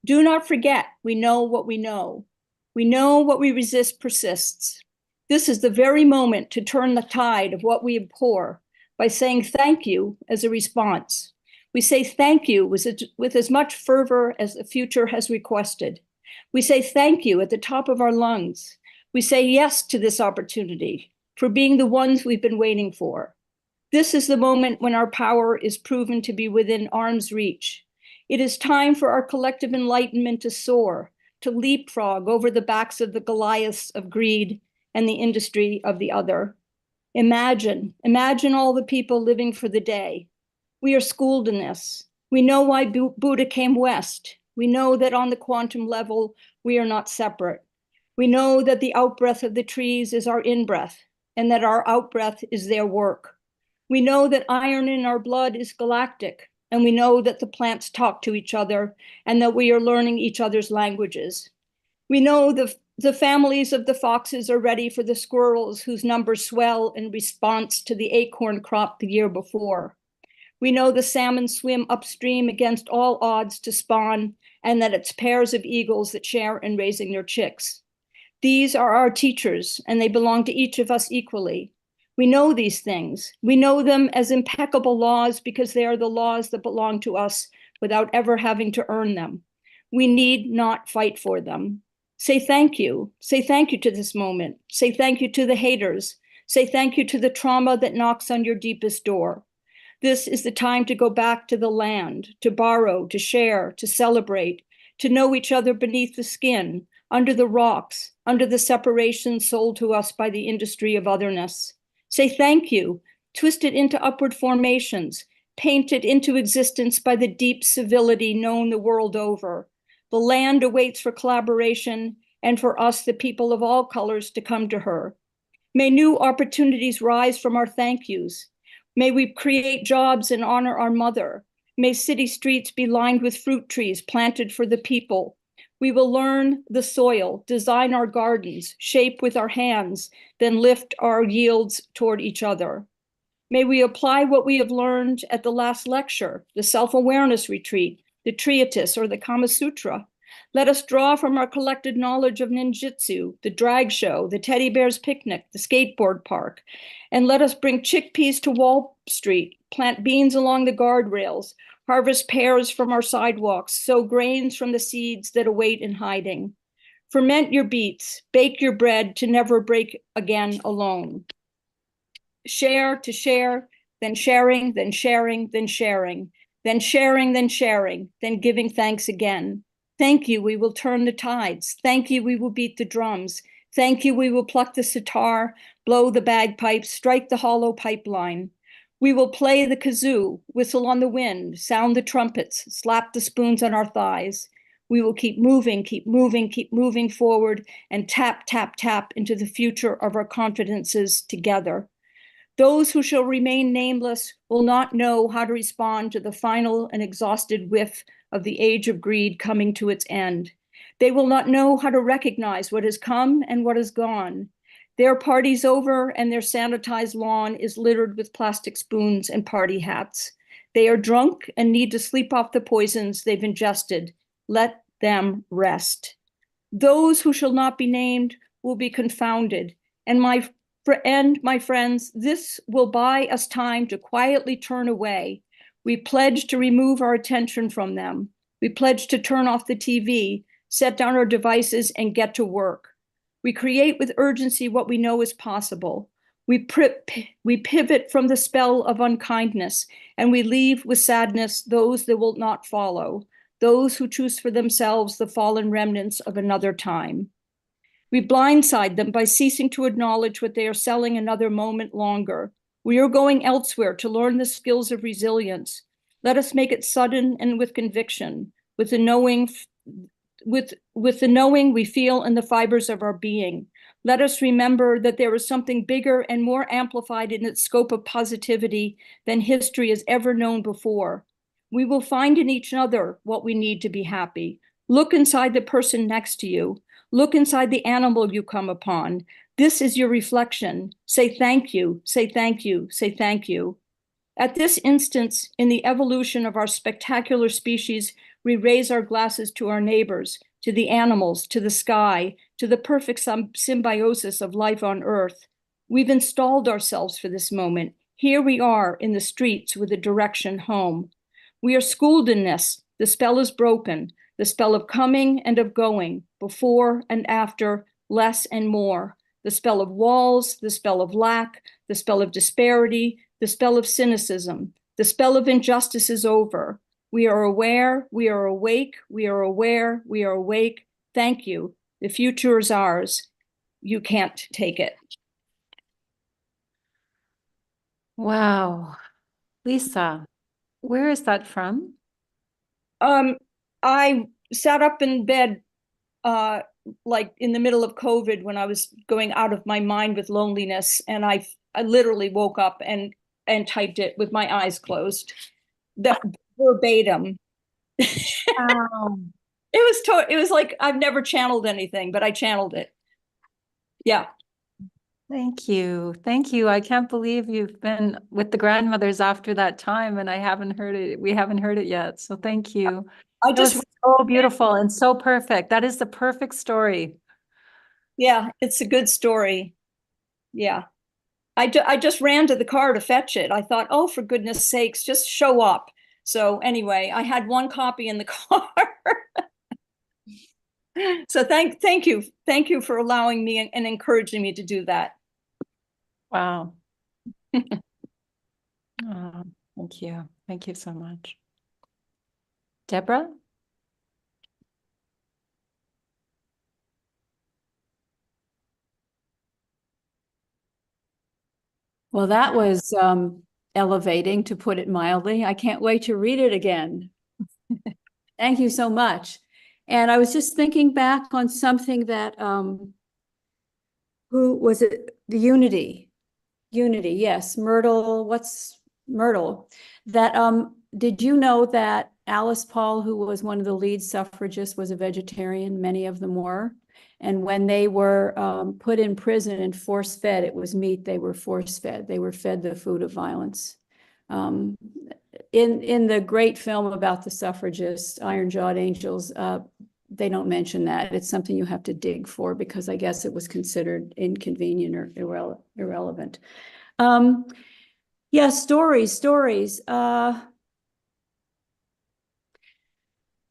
Do not forget, we know what we know. We know what we resist persists. This is the very moment to turn the tide of what we abhor by saying thank you as a response. We say thank you with as much fervor as the future has requested. We say thank you at the top of our lungs. We say yes to this opportunity for being the ones we've been waiting for. This is the moment when our power is proven to be within arm's reach. It is time for our collective enlightenment to soar, to leapfrog over the backs of the Goliaths of greed and the industry of the other. Imagine all the people living for the day. We are schooled in this. We know why Buddha came west. We know that on the quantum level, we are not separate. We know that the outbreath of the trees is our in-breath, and that our outbreath is their work. We know that iron in our blood is galactic, and we know that the plants talk to each other, and that we are learning each other's languages. We know the families of the foxes are ready for the squirrels whose numbers swell in response to the acorn crop the year before. We know the salmon swim upstream against all odds to spawn, and that it's pairs of eagles that share in raising their chicks. These are our teachers, and they belong to each of us equally. We know these things. We know them as impeccable laws because they are the laws that belong to us without ever having to earn them. We need not fight for them. Say thank you. Say thank you to this moment. Say thank you to the haters. Say thank you to the trauma that knocks on your deepest door. This is the time to go back to the land, to borrow, to share, to celebrate, to know each other beneath the skin, under the rocks, under the separation sold to us by the industry of otherness. Say thank you, twist it into upward formations, paint it into existence by the deep civility known the world over. The land awaits for collaboration and for us, the people of all colors, to come to her. May new opportunities rise from our thank yous. May we create jobs and honor our mother. May city streets be lined with fruit trees planted for the people. We will learn the soil, design our gardens, shape with our hands, then lift our yields toward each other. May we apply what we have learned at the last lecture, the self-awareness retreat, the treatise, or the Kama Sutra. Let us draw from our collected knowledge of ninjutsu, the drag show, the teddy bear's picnic, the skateboard park, and let us bring chickpeas to Wall Street, plant beans along the guardrails, harvest pears from our sidewalks, sow grains from the seeds that await in hiding. Ferment your beets, bake your bread to never break again alone. Share to share, then sharing, then sharing, then sharing, then sharing, then sharing, then giving thanks again. Thank you, we will turn the tides. Thank you, we will beat the drums. Thank you, we will pluck the sitar, blow the bagpipes, strike the hollow pipeline. We will play the kazoo, whistle on the wind, sound the trumpets, slap the spoons on our thighs. We will keep moving, keep moving, keep moving forward, and tap, tap, tap into the future of our confidences together. Those who shall remain nameless will not know how to respond to the final and exhausted whiff of the age of greed coming to its end. They will not know how to recognize what has come and what has gone. Their party's over and their sanitized lawn is littered with plastic spoons and party hats. They are drunk and need to sleep off the poisons they've ingested. Let them rest. Those who shall not be named will be confounded. And my friends, this will buy us time to quietly turn away. We pledge to remove our attention from them. We pledge to turn off the TV, set down our devices, and get to work. We create with urgency what we know is possible. We pivot from the spell of unkindness, and we leave with sadness those that will not follow, those who choose for themselves the fallen remnants of another time. We blindside them by ceasing to acknowledge what they are selling another moment longer. We are going elsewhere to learn the skills of resilience. Let us make it sudden and with conviction, with the knowing we feel in the fibers of our being. Let us remember that there is something bigger and more amplified in its scope of positivity than history has ever known before. We will find in each other what we need to be happy. Look inside the person next to you. Look inside the animal you come upon. This is your reflection. Say thank you, say thank you, say thank you. At this instance, in the evolution of our spectacular species, we raise our glasses to our neighbors, to the animals, to the sky, to the perfect symbiosis of life on Earth. We've installed ourselves for this moment. Here we are in the streets with a direction home. We are schooled in this. The spell is broken. The spell of coming and of going, before and after, less and more. The spell of walls, the spell of lack, the spell of disparity, the spell of cynicism. The spell of injustice is over. We are aware, we are awake, we are aware, we are awake. Thank you. The future is ours. You can't take it. Wow. Lisa, where is that from? I sat up in bed like in the middle of COVID when I was going out of my mind with loneliness, and I literally woke up and typed it with my eyes closed. The verbatim. Wow. It was like I've never channeled anything, but I channeled it. Yeah. Thank you. Thank you. I can't believe you've been with the grandmothers after that time and I haven't heard it. We haven't heard it yet. So thank you. It was so beautiful and so perfect. That is the perfect story. Yeah, it's a good story. Yeah. I just ran to the car to fetch it. I thought, oh, for goodness sakes, just show up. So anyway, I had one copy in the car. So thank you. Thank you for allowing me and encouraging me to do that. Wow. Thank you. Thank you so much. Deborah? Well, that was elevating, to put it mildly. I can't wait to read it again. Thank you so much. And I was just thinking back on something that, who was it? The Unity, yes, Myrtle, what's Myrtle? That, did you know that Alice Paul, who was one of the lead suffragists, was a vegetarian? Many of them were. And when they were put in prison and force-fed, it was meat they were force-fed. They were fed the food of violence. In the great film about the suffragists, Iron-Jawed Angels, they don't mention that. It's something you have to dig for, because I guess it was considered inconvenient or irrelevant. Yeah, stories.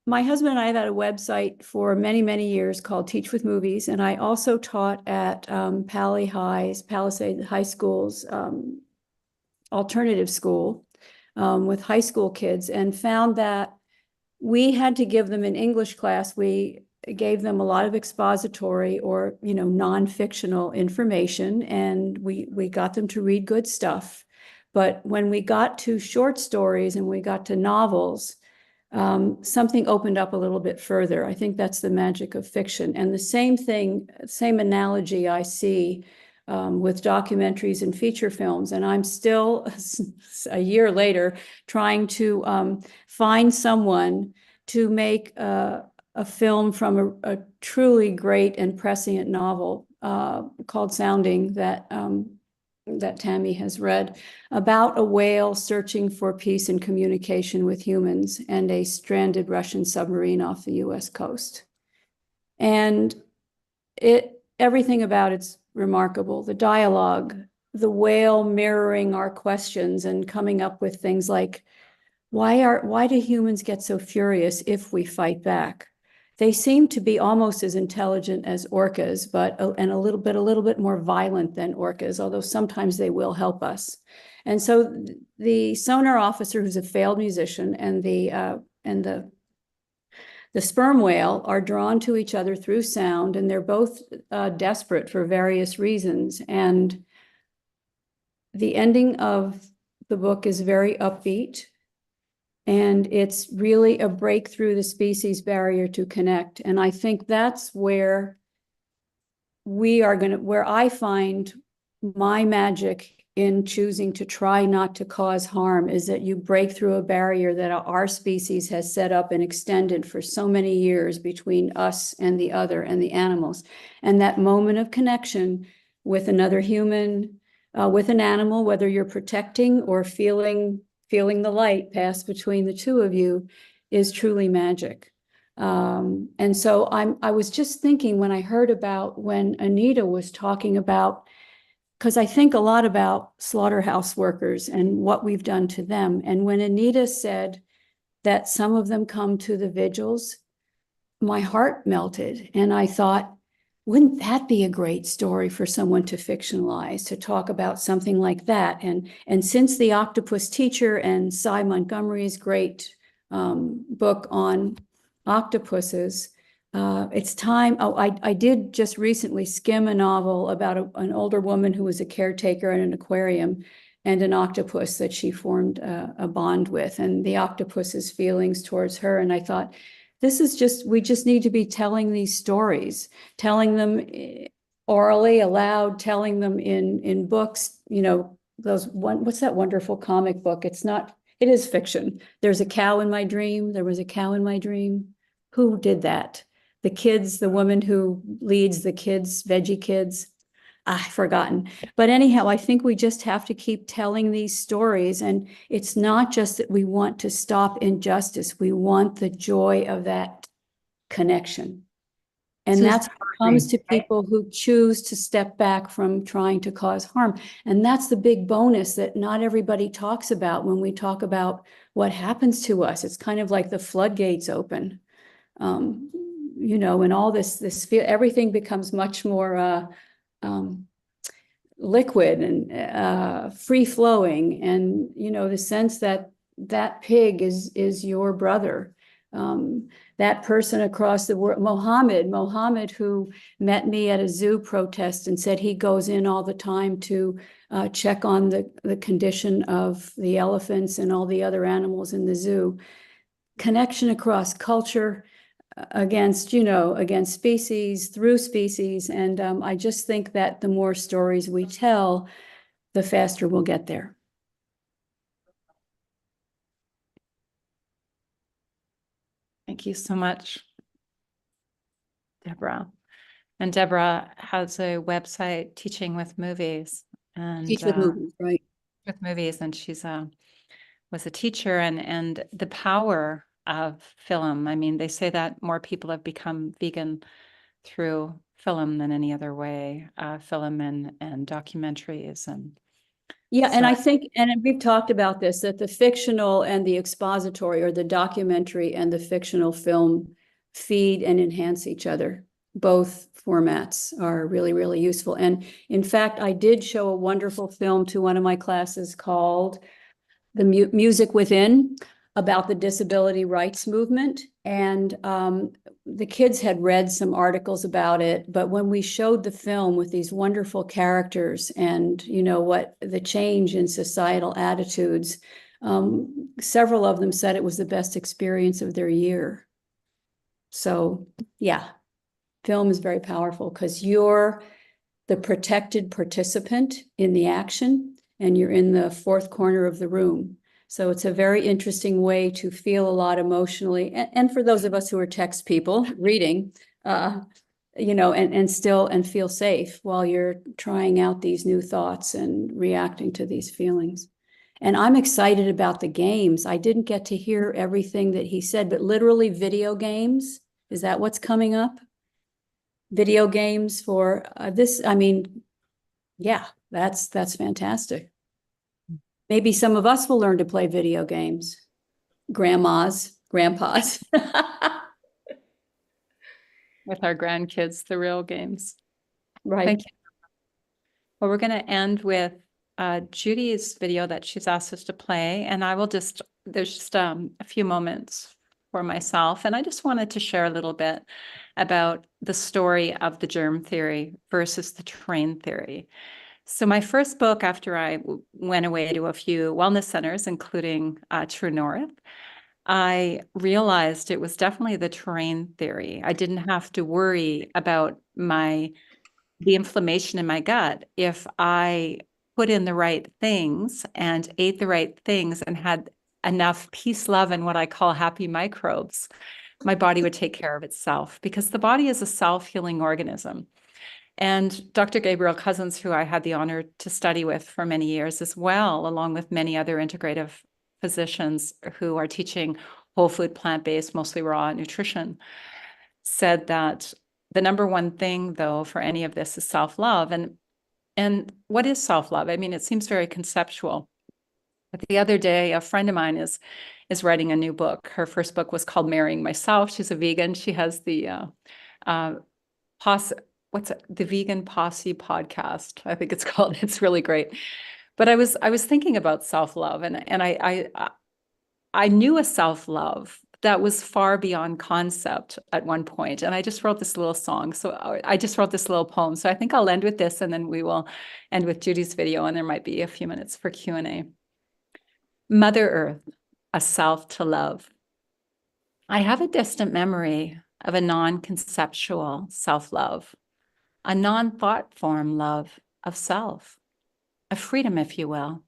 My husband and I have had a website for many, many years called Teach with Movies, and I also taught at Palisade High School's alternative school with high school kids, and found that we had to give them an English class. We gave them a lot of expository or, non-fictional information, and we got them to read good stuff. But when we got to short stories and we got to novels, something opened up a little bit further. I think that's the magic of fiction. And the same analogy I see with documentaries and feature films. And I'm still, a year later, trying to find someone to make a film from a truly great and prescient novel called Sounding that Tammy has read, about a whale searching for peace and communication with humans and a stranded Russian submarine off the US coast. And everything about it's remarkable. The dialogue, the whale mirroring our questions and coming up with things like, why do humans get so furious if we fight back? They seem to be almost as intelligent as orcas, and a little bit more violent than orcas, although sometimes they will help us. And so the sonar officer, who's a failed musician, and the sperm whale are drawn to each other through sound, and they're both desperate for various reasons. And the ending of the book is very upbeat. And it's really a break through the species barrier to connect. And I think that's where where I find my magic in choosing to try not to cause harm, is that you break through a barrier that our species has set up and extended for so many years between us and the other and the animals. And that moment of connection with another human, with an animal, whether you're protecting or feeling the light pass between the two of you, is truly magic. And so I was just thinking when I heard about when Anita was talking about, because I think a lot about slaughterhouse workers and what we've done to them. And when Anita said that some of them come to the vigils, my heart melted. And I thought, wouldn't that be a great story for someone to fictionalize, to talk about something like that? And since The Octopus Teacher and Cy Montgomery's great book on octopuses, it's time. Oh, I did just recently skim a novel about an older woman who was a caretaker in an aquarium and an octopus that she formed a bond with, and the octopus's feelings towards her. And I thought, we just need to be telling these stories, telling them orally, aloud, telling them in books, what's that wonderful comic book? It is fiction. There's a cow in my dream. There was a cow in my dream. Who did that? The kids, the woman who leads the kids, Veggie Kids. I've forgotten. But anyhow, I think we just have to keep telling these stories. And it's not just that we want to stop injustice. We want the joy of that connection. And that's what comes to people who choose to step back from trying to cause harm. And that's the big bonus that not everybody talks about when we talk about what happens to us. It's kind of like the floodgates open, and all this everything becomes much more liquid and free flowing, and you know, the sense that that pig is your brother. That person across the world, Mohammed, who met me at a zoo protest and said he goes in all the time to check on the condition of the elephants and all the other animals in the zoo. Connection across culture, against, you know, against species, through species. And I just think that the more stories we tell, the faster we'll get there. Thank you so much, Deborah. And Deborah has a website, Teaching with Movies. And Teach with movies, right? With movies, and she's was a teacher, and the power of film. I mean, they say that more people have become vegan through film than any other way, film and documentaries. And yeah, so, and I think, and we've talked about this, that the fictional and the expository, or the documentary and the fictional film, feed and enhance each other. Both formats are really, really useful. And in fact, I did show a wonderful film to one of my classes called The Music Within, about the disability rights movement. And the kids had read some articles about it, but when we showed the film with these wonderful characters and, you know, what the change in societal attitudes, several of them said it was the best experience of their year. So yeah, film is very powerful because you're the protected participant in the action and you're in the fourth corner of the room. So it's a very interesting way to feel a lot emotionally. And for those of us who are text people reading, you know, and still feel safe while you're trying out these new thoughts and reacting to these feelings. And I'm excited about the games. I didn't get to hear everything that he said, but literally video games, is that what's coming up? Video games for this, I mean, yeah, that's fantastic. Maybe some of us will learn to play video games. Grandmas, grandpas. with our grandkids, the real games. Right. Thank you. Well, we're going to end with Judy's video that she's asked us to play. And I will just, there's just a few moments for myself. And I just wanted to share a little bit about the story of the germ theory versus the terrain theory. So my first book, after I went away to a few wellness centers, including True North, I realized it was definitely the terrain theory. I didn't have to worry about the inflammation in my gut if I put in the right things and ate the right things and had enough peace, love, and what I call happy microbes. My body would take care of itself because the body is a self-healing organism. And Dr. Gabriel Cousens, who I had the honor to study with for many years as well, along with many other integrative physicians who are teaching whole food, plant-based, mostly raw nutrition, said that the number one thing, though, for any of this is self-love. And what is self-love? I mean, it seems very conceptual. But the other day, a friend of mine is writing a new book. Her first book was called Marrying Myself. She's a vegan. She has the the Vegan Posse podcast, I think it's called. It's really great. But I was thinking about self-love, and I knew a self-love that was far beyond concept at one point. And I just wrote this little song. So I just wrote this little poem. So I think I'll end with this, and then we will end with Judy's video, and there might be a few minutes for Q&A. Mother Earth, a self to love. I have a distant memory of a non-conceptual self-love, a non-thought form love of self, a freedom, if you will,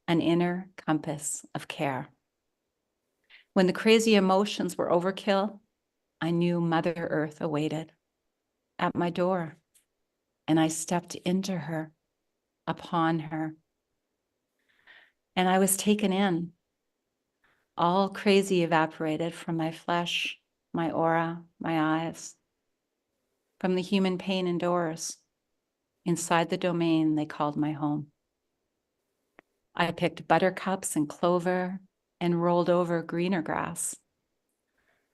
an inner compass of care. When the crazy emotions were overkill, I knew Mother Earth awaited at my door, and I stepped into her, upon her, and I was taken in. All crazy evaporated from my flesh, my aura, my eyes, from the human pain indoors, inside the domain they called my home. I picked buttercups and clover and rolled over greener grass.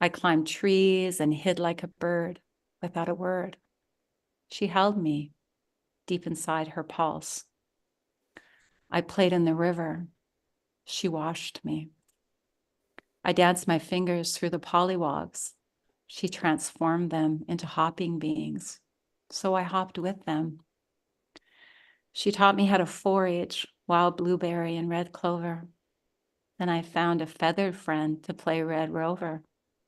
I climbed trees and hid like a bird without a word. She held me, deep inside her pulse. I played in the river. She washed me. I danced my fingers through the pollywogs. She transformed them into hopping beings, so I hopped with them. She taught me how to forage wild blueberry and red clover. Then I found a feathered friend to play Red Rover,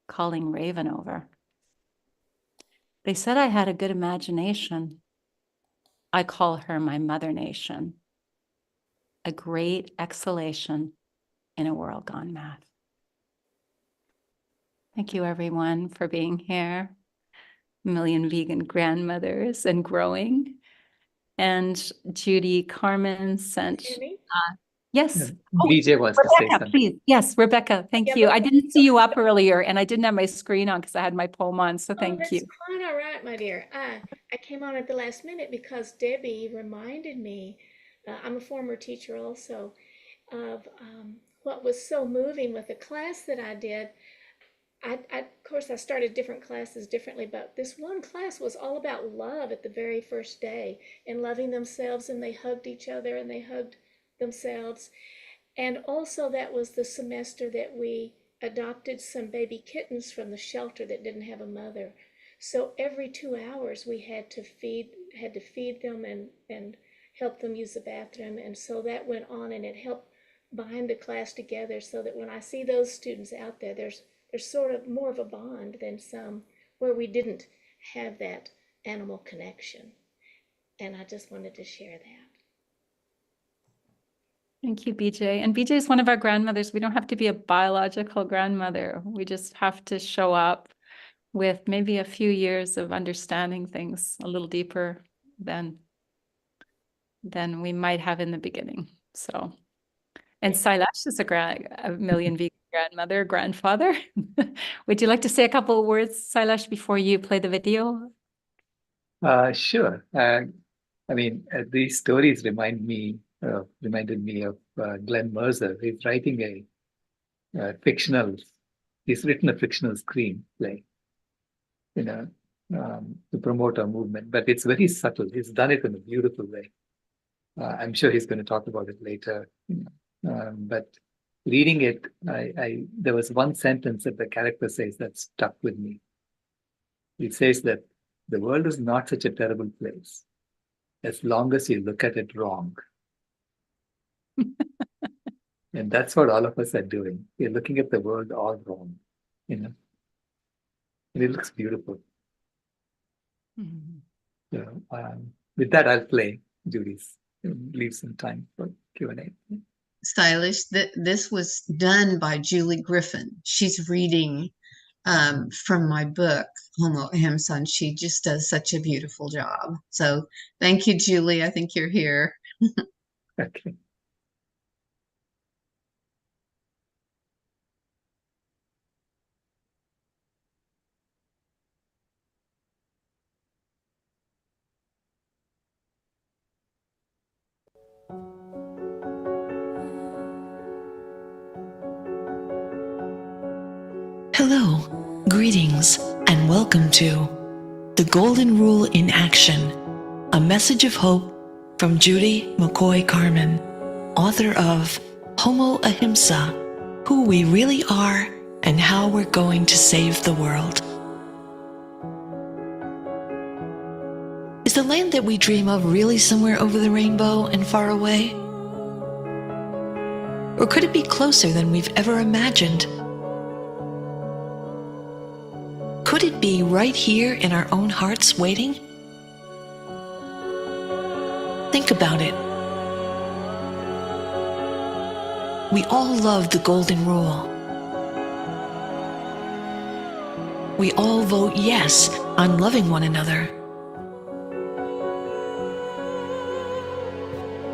calling Raven over. They said I had a good imagination. I call her my mother nation, a great exhalation in a world gone mad. Thank you, everyone, for being here. Million vegan grandmothers and growing. And Judy Carmen sent. Yes. Oh, BJ wants to say Rebecca, something. please. Yes, Rebecca, thank Yeah, you. I Rebecca. didn't see you up earlier and I didn't have my screen on because I had my poem on, so thank that's you. quite all right, my dear. I came on at the last minute because Debbie reminded me, I'm a former teacher also, of what was so moving with the class that I did. Of course, I started different classes differently, but this one class was all about love at the very first day and loving themselves, and they hugged each other and they hugged themselves. And also that was the semester that we adopted some baby kittens from the shelter that didn't have a mother. So every 2 hours we had to feed them and help them use the bathroom. And so that went on, and it helped bind the class together so that when I see those students out there, there's sort of more of a bond than some where we didn't have that animal connection. And I just wanted to share that. Thank you, BJ. And BJ is one of our grandmothers. We don't have to be a biological grandmother. We just have to show up with maybe a few years of understanding things a little deeper than we might have in the beginning. So, and Silash is a million vegan grandmother, grandfather. Would you like to say a couple of words, Silash, before you play the video? Sure. I mean, these stories reminded me of Glenn Mercer. He's writing he's written a fictional screenplay, to promote our movement, but it's very subtle. He's done it in a beautiful way. I'm sure he's going to talk about it later. But reading it, there was one sentence that the character says that stuck with me. He says that the world is not such a terrible place as long as you look at it wrong. And that's what all of us are doing. We're looking at the world all wrong, and it looks beautiful. Mm-hmm. So with that, I'll play Judy's, leave some time for Q&A. Stylish, this was done by Julie Griffin. She's reading from my book, Homo Ahimsa, and she just does such a beautiful job. So thank you, Julie. I think you're here. Okay. Hello, greetings, and welcome to The Golden Rule in Action, a message of hope from Judy McCoy Carmen, author of Homo Ahimsa, Who We Really Are and How We're Going to Save the World. Is the land that we dream of really somewhere over the rainbow and far away? Or could it be closer than we've ever imagined? Could it be right here in our own hearts waiting? Think about it. We all love the golden rule. We all vote yes on loving one another.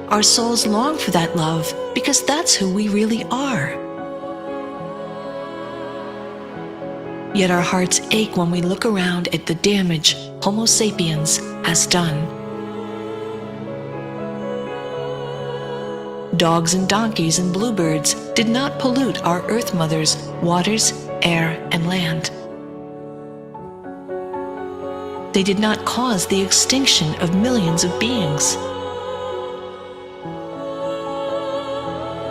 Our souls long for that love because that's who we really are. Yet our hearts ache when we look around at the damage Homo sapiens has done. Dogs and donkeys and bluebirds did not pollute our Earth Mother's waters, air, and land. They did not cause the extinction of millions of beings.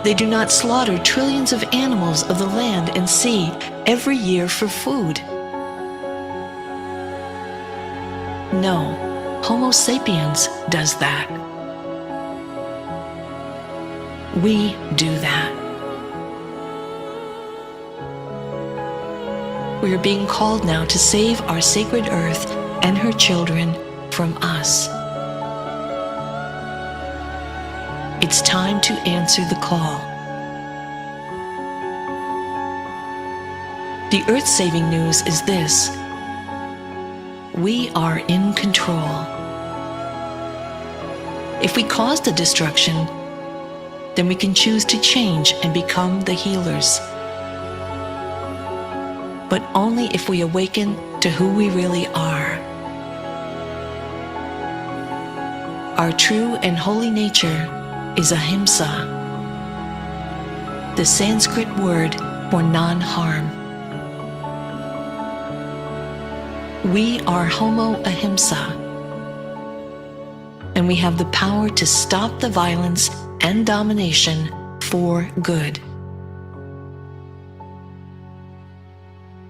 They do not slaughter trillions of animals of the land and sea every year for food. No, Homo sapiens does that. We do that. We are being called now to save our sacred earth and her children from us. It's time to answer the call. The earth-saving news is this: we are in control. If we cause the destruction, then we can choose to change and become the healers. But only if we awaken to who we really are. Our true and holy nature is ahimsa, the Sanskrit word for non-harm. We are Homo ahimsa, and we have the power to stop the violence and domination for good.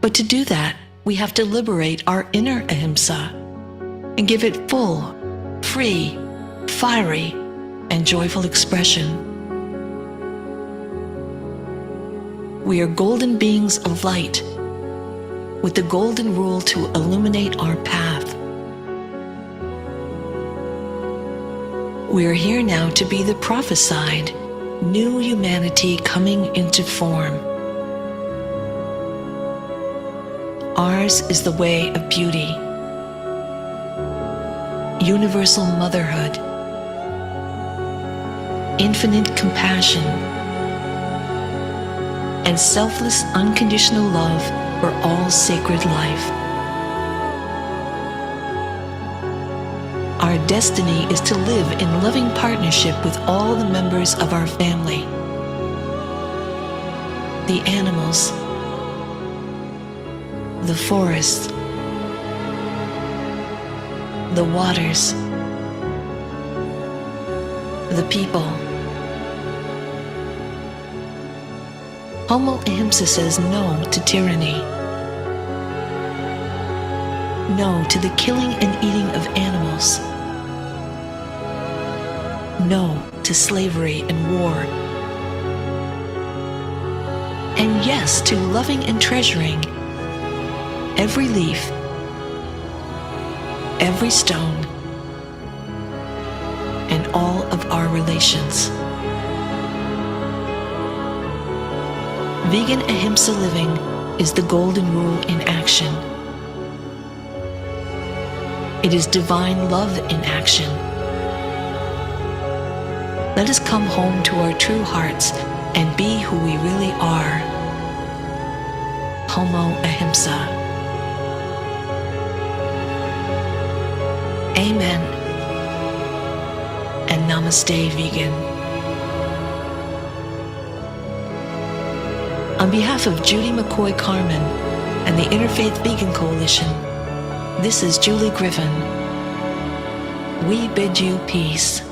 But to do that, we have to liberate our inner ahimsa and give it full, free, fiery, and joyful expression. We are golden beings of light, with the golden rule to illuminate our path. We are here now to be the prophesied new humanity coming into form. Ours is the way of beauty, universal motherhood, infinite compassion, and selfless unconditional love for all sacred life. Our destiny is to live in loving partnership with all the members of our family, the animals, the forests, the waters, the people. Homo ahimsa says no to tyranny, no to the killing and eating of animals, no to slavery and war, and yes to loving and treasuring every leaf, every stone, and all of our relations. Vegan ahimsa living is the golden rule in action. It is divine love in action. Let us come home to our true hearts and be who we really are. Homo ahimsa. Amen. And namaste, vegan. On behalf of Judy McCoy Carmen and the Interfaith Vegan Coalition, this is Julie Griffin. We bid you peace.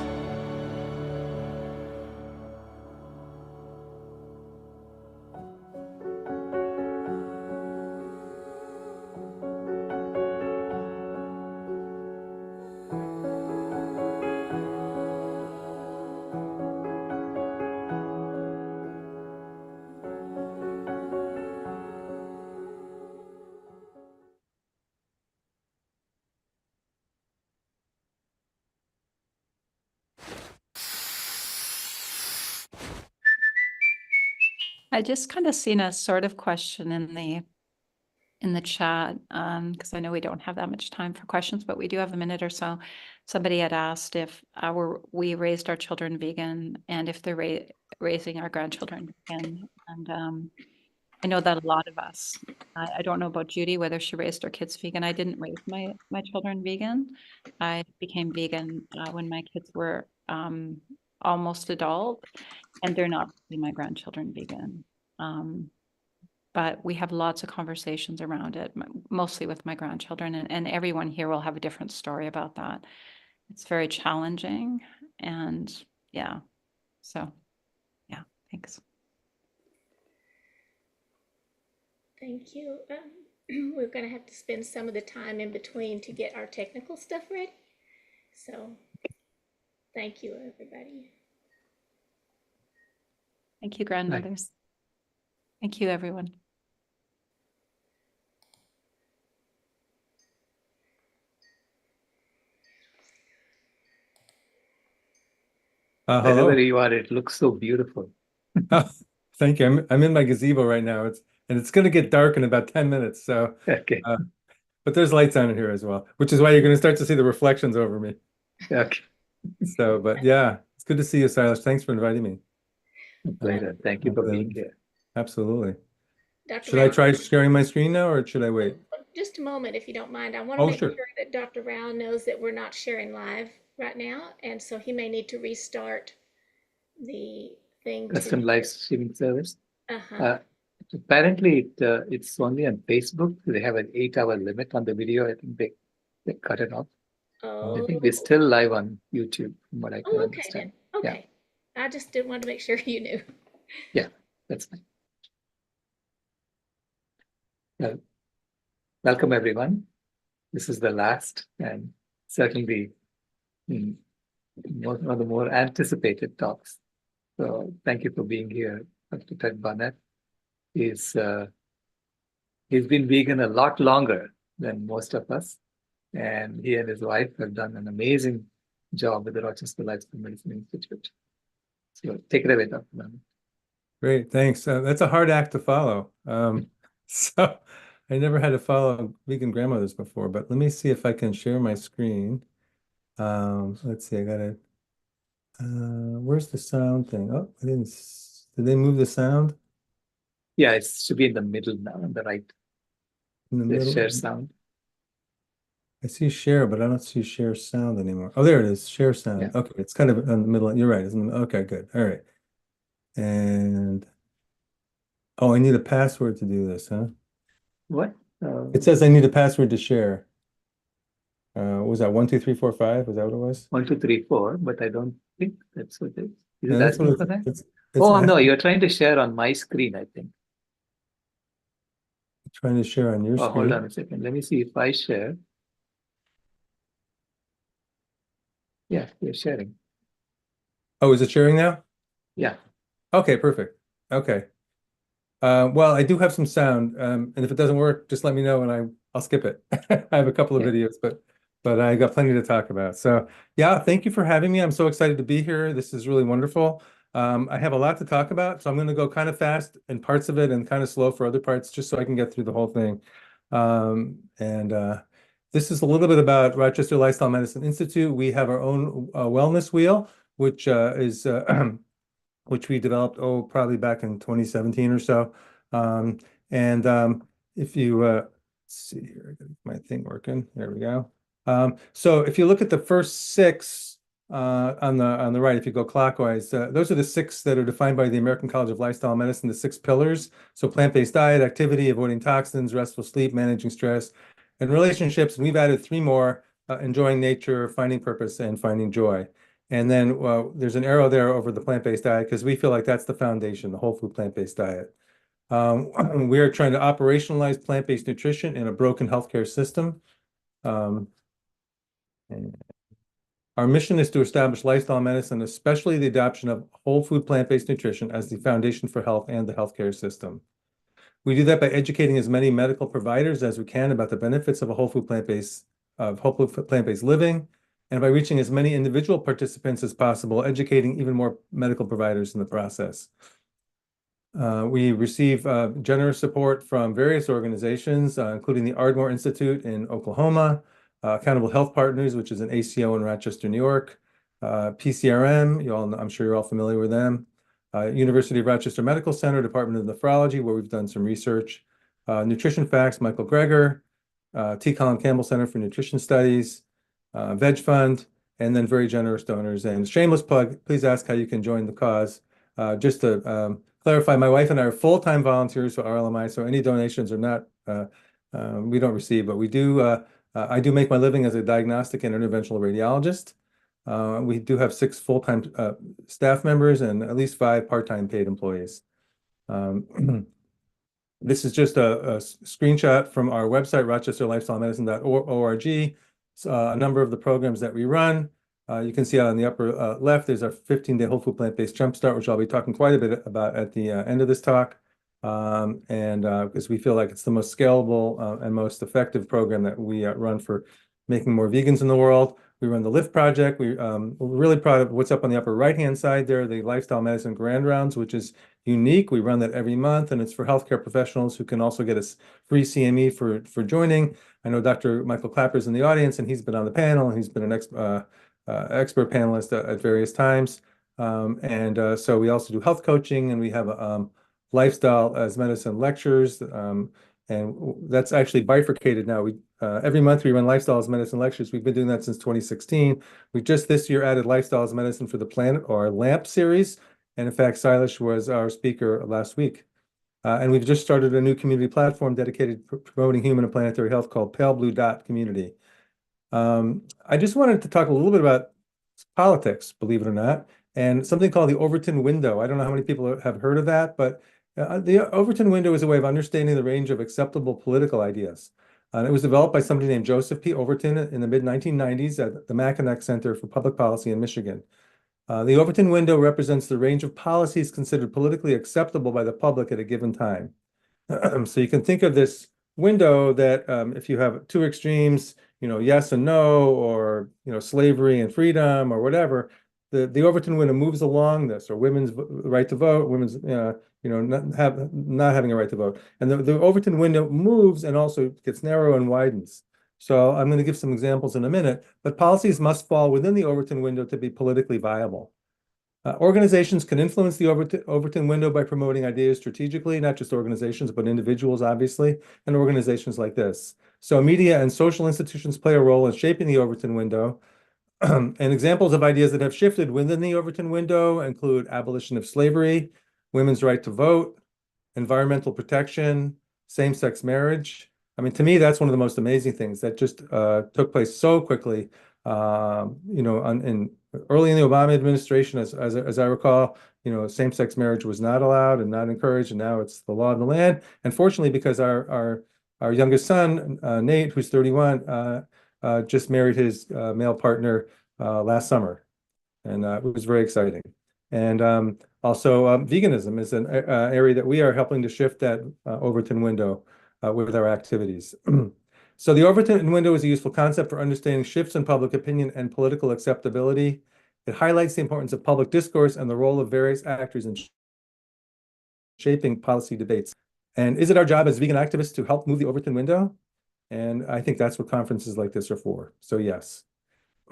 I just kind of seen a sort of question in the chat, because I know we don't have that much time for questions, but we do have a minute or so. Somebody had asked if we raised our children vegan and if they're raising our grandchildren vegan. And I know that a lot of us, I don't know about Judy, whether she raised her kids vegan. I didn't raise my children vegan. I became vegan when my kids were almost adult, and they're not raising my grandchildren vegan. but we have lots of conversations around it, mostly with my grandchildren, and everyone here will have a different story about that. It's very challenging, and yeah, so yeah, thanks. Thank you. We're going to have to spend some of the time in between to get our technical stuff ready. So thank you, everybody. Thank you, grandmothers. Thank you, everyone. Wherever Hello. you are, it looks so beautiful. Oh, thank you. I'm in my gazebo right now. It's going to get dark in about 10 minutes. So, Okay. But there's lights on in here as well, which is why you're going to start to see the reflections over me. Okay. So, but yeah, it's good to see you, Silas. Thanks for inviting me. Pleasure. Thank you for being here. Absolutely. Dr. Should I Rao, try sharing my screen now, or should I wait? just a moment, if you don't mind. I want to Oh, make sure. sure that Dr. Rao knows that we're not sharing live right now, and so he may need to restart the thing. Custom live streaming service. Uh-huh. Apparently, it's only on Facebook. They have an 8-hour limit on the video. I think they cut it off. I think we're still live on YouTube, from what I can Oh, okay understand. then. Okay. I just did want to make sure you knew. Yeah, that's fine. Well, welcome everyone. This is the last and certainly one of the more anticipated talks. So thank you for being here. Dr. Ted Barnett he's been vegan a lot longer than most of us. And he and his wife have done an amazing job with the Rochester Lifestyle Medicine Institute. So take it away, Dr. Barnett. Great, thanks. That's a hard act to follow. So I never had to follow vegan grandmothers before, but let me see if I can share my screen. Let's see, I gotta, where's the sound thing? Oh, did they move the sound? Yeah, it should be in the middle now, on the right. In the middle? Share sound. I see share, but I don't see share sound anymore. Oh, there it is, share sound. Yeah. Okay, it's kind of in the middle. You're right. Okay, good. All right. And, oh, I need a password to do this, huh? What? It says I need a password to share. What was that 1, 2, 3, 4, 5? Was that what it was? 1, 2, 3, 4, but I don't think that's what it is. Is No, it that's asking what for that? it's Oh, no, you're trying to share on my screen, I think. trying to share on your Oh, screen. hold on a second. Let me see if I share. Yeah, you're sharing. Oh, is it sharing now? Yeah. Okay, perfect. Okay. Well, I do have some sound, and if it doesn't work, just let me know and I'll skip it. I have a couple of videos, but I got plenty to talk about. So yeah, thank you for having me. I'm so excited to be here. This is really wonderful. I have a lot to talk about, so I'm going to go kind of fast in parts of it and kind of slow for other parts, just so I can get through the whole thing. This is a little bit about Rochester Lifestyle Medicine Institute. We have our own wellness wheel, which is which we developed, probably back in 2017 or so. If you let's see here, I got my thing working. There we go. So if you look at the first 6 on the right, if you go clockwise, those are the 6 that are defined by the American College of Lifestyle Medicine, the 6 pillars. So plant-based diet, activity, avoiding toxins, restful sleep, managing stress, and relationships. And we've added 3 more, enjoying nature, finding purpose, and finding joy. And then there's an arrow there over the plant-based diet because we feel like that's the foundation, the whole food plant-based diet. We are trying to operationalize plant-based nutrition in a broken healthcare system. Our mission is to establish lifestyle medicine, especially the adoption of whole food plant-based nutrition as the foundation for health and the healthcare system. We do that by educating as many medical providers as we can about the benefits of a whole food plant-based living, and by reaching as many individual participants as possible, educating even more medical providers in the process. We receive generous support from various organizations, including the Ardmore Institute in Oklahoma, Accountable Health Partners, which is an ACO in Rochester, New York, PCRM, I'm sure you're all familiar with them, University of Rochester Medical Center, Department of Nephrology, where we've done some research, Nutrition Facts, Michael Greger, T. Colin Campbell Center for Nutrition Studies, Veg Fund, and then very generous donors. And shameless plug, please ask how you can join the cause. Just to clarify, my wife and I are full-time volunteers for RLMI, so any donations are not, we don't receive, but we do, I do make my living as a diagnostic and interventional radiologist. We do have 6 full-time staff members and at least 5 part-time paid employees. This is just a screenshot from our website, rochesterlifestylemedicine.org. A number of the programs that we run. You can see on the upper left, there's our 15-day whole food plant-based jumpstart, which I'll be talking quite a bit about at the end of this talk. Because we feel like it's the most scalable and most effective program that we run for making more vegans in the world. We run the LIFT project. We're really proud of what's up on the upper right-hand side there, the Lifestyle Medicine Grand Rounds, which is unique. We run that every month, and it's for healthcare professionals who can also get a free CME for joining. I know Dr. Michael Clapper's in the audience, and he's been on the panel, and he's been an expert panelist at various times. So we also do health coaching, and we have lifestyle as medicine lectures, and that's actually bifurcated now. We every month we run lifestyle as medicine lectures. We've been doing that since 2016. We just this year added lifestyle as medicine for the planet, or our LAMP series, and in fact Silas was our speaker last week. And we've just started a new community platform dedicated to promoting human and planetary health called Pale Blue Dot Community. I just wanted to talk a little bit about politics, believe it or not, and something called the Overton window. I don't know how many people have heard of that, but the Overton window is a way of understanding the range of acceptable political ideas. It was developed by somebody named Joseph P. Overton in the mid-1990s at the Mackinac Center for Public Policy in Michigan. The Overton window represents the range of policies considered politically acceptable by the public at a given time. So you can think of this window that if you have 2 extremes, yes and no, or slavery and freedom, or whatever, the Overton window moves along this, or women's right to vote, women's not having a right to vote, and the Overton window moves and also gets narrow and widens. So I'm going to give some examples in a minute, but policies must fall within the Overton window to be politically viable. Organizations can influence the Overton window by promoting ideas strategically, not just organizations, but individuals, obviously, and organizations like this. So media and social institutions play a role in shaping the Overton window. And examples of ideas that have shifted within the Overton window include abolition of slavery, women's right to vote, environmental protection, same-sex marriage. I mean, to me, that's one of the most amazing things that just took place so quickly. Early in the Obama administration, as I recall, same-sex marriage was not allowed and not encouraged, and now it's the law of the land. And fortunately, because our youngest son, Nate, who's 31, just married his male partner last summer, and it was very exciting. And also, veganism is an area that we are helping to shift that Overton window with our activities. So the Overton window is a useful concept for understanding shifts in public opinion and political acceptability. It highlights the importance of public discourse and the role of various actors in shaping policy debates. And is it our job as vegan activists to help move the Overton window? And I think that's what conferences like this are for. So yes.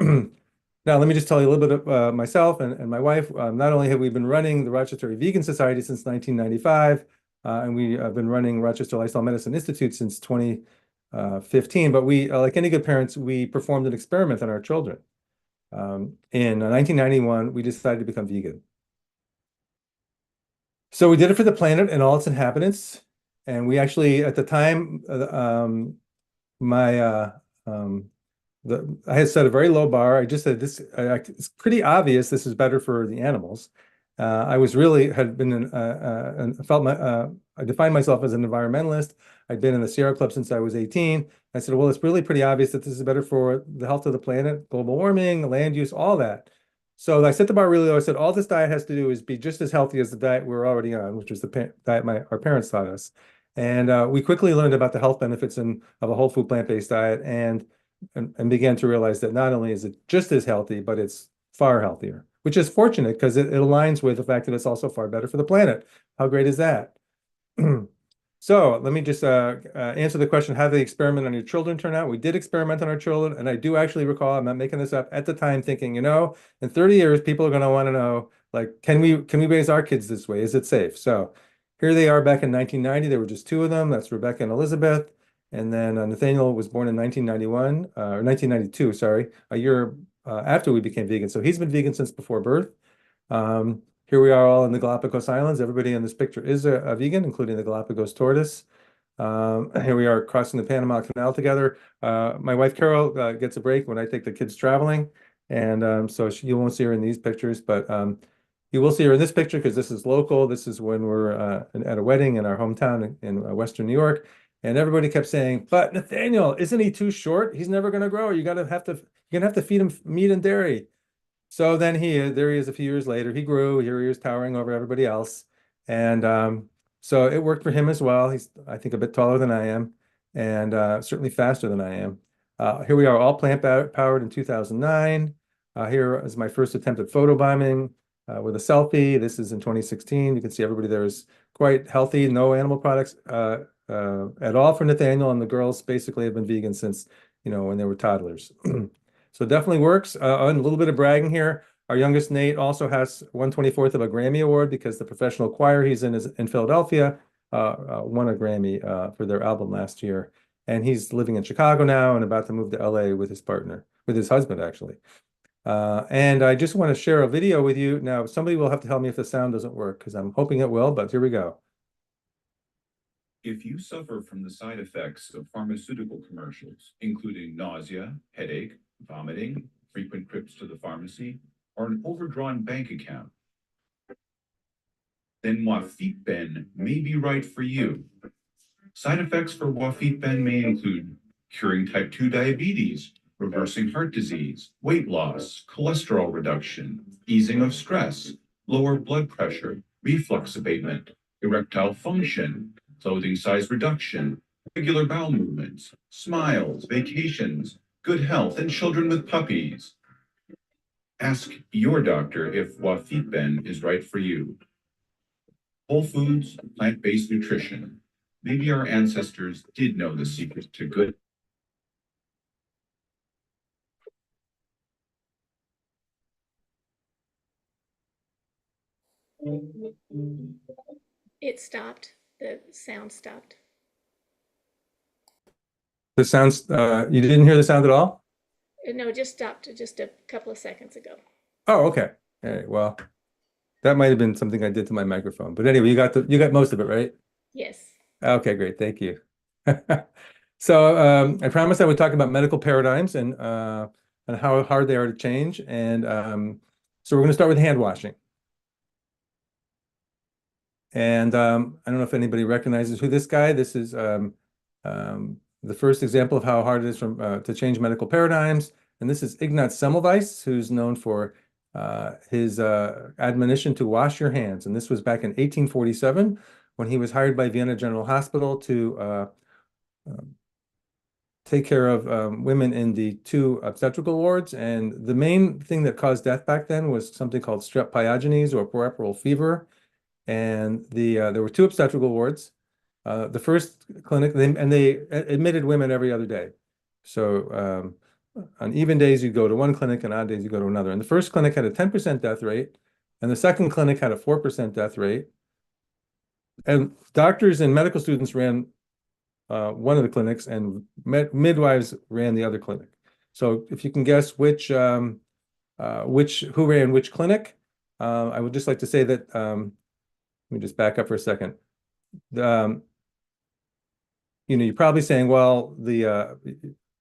Now, let me just tell you a little bit of myself and my wife. Not only have we been running the Rochester Vegan Society since 1995, and we have been running Rochester Lifestyle Medicine Institute since 2015, but we, like any good parents, we performed an experiment on our children. In 1991, we decided to become vegan. So we did it for the planet and all its inhabitants. And we actually, at the time, I had set a very low bar. I just said this. It's pretty obvious this is better for the animals. I was really had been I defined myself as an environmentalist. I'd been in the Sierra Club since I was 18. I said, well, it's really pretty obvious that this is better for the health of the planet, global warming, land use, all that. So I set the bar really low. I said, all this diet has to do is be just as healthy as the diet we were already on, which was the diet our parents taught us. And we quickly learned about the health benefits of a whole food plant-based diet and began to realize that not only is it just as healthy, but it's far healthier, which is fortunate because it aligns with the fact that it's also far better for the planet. How great is that? So let me just answer the question, how did the experiment on your children turn out? We did experiment on our children, and I do actually recall, I'm not making this up, at the time thinking, in 30 years, people are going to want to know, like, can we raise our kids this way? Is it safe? So here they are back in 1990. There were just 2 of them. That's Rebecca and Elizabeth. And then Nathaniel was born in 1991, or 1992, sorry, a year after we became vegan. So he's been vegan since before birth. Here we are all in the Galapagos Islands. Everybody in this picture is a vegan, including the Galapagos tortoise. Here we are crossing the Panama Canal together. My wife Carol gets a break when I take the kids traveling, and so you won't see her in these pictures, but you will see her in this picture because this is local. This is when we're at a wedding in our hometown in Western New York, and everybody kept saying, "But Nathaniel, isn't he too short? He's never going to grow. You're gonna have to feed him meat and dairy." So then there he is a few years later. He grew. Here he is towering over everybody else, and so it worked for him as well. He's, I think, a bit taller than I am, and certainly faster than I am. Here we are, all plant powered in 2009. Here is my first attempt at photobombing with a selfie. This is in 2016. You can see everybody there is quite healthy, no animal products at all for Nathaniel, and the girls basically have been vegan since, when they were toddlers. So it definitely works. And a little bit of bragging here. Our youngest Nate also has 1/24th of a Grammy Award because the professional choir he's in is in Philadelphia won a Grammy for their album last year. And he's living in Chicago now and about to move to LA with his husband, actually. And I just want to share a video with you. Now, somebody will have to tell me if the sound doesn't work because I'm hoping it will, but here we go. If you suffer from the side effects of pharmaceutical commercials, including nausea, headache, vomiting, frequent trips to the pharmacy, or an overdrawn bank account, then Wafitben may be right for you. Side effects for Wafitben may include curing type 2 diabetes, reversing heart disease, weight loss, cholesterol reduction, easing of stress, lower blood pressure, reflux abatement, erectile function, clothing size reduction, regular bowel movements, smiles, vacations, good health, and children with puppies. Ask your doctor if Wafitben is right for you. Whole foods, plant-based nutrition. Maybe our ancestors did know the secret to good. It stopped. The sound stopped. The sounds, you didn't hear the sound at all? No, it just stopped just a couple of seconds ago. Oh, okay. All right, well, that might have been something I did to my microphone. But anyway, you got most of it, right? Yes. Okay, great. Thank you. So I promised I would talk about medical paradigms and how hard they are to change. And so we're going to start with hand washing. And I don't know if anybody recognizes who this guy. This is the first example of how hard it is to change medical paradigms. And this is Ignaz Semmelweis, who's known for his admonition to wash your hands. And this was back in 1847 when he was hired by Vienna General Hospital to take care of women in the 2 obstetrical wards. And the main thing that caused death back then was something called strep pyogenes or puerperal fever. And there were 2 obstetrical wards. The first clinic, they admitted women every other day. So on even days, you go to one clinic, and odd days, you go to another. And the first clinic had a 10% death rate, and the second clinic had a 4% death rate. And doctors and medical students ran one of the clinics, and midwives ran the other clinic. So if you can guess who ran which clinic, I would just like to say that, let me just back up for a second. You're probably saying, well, the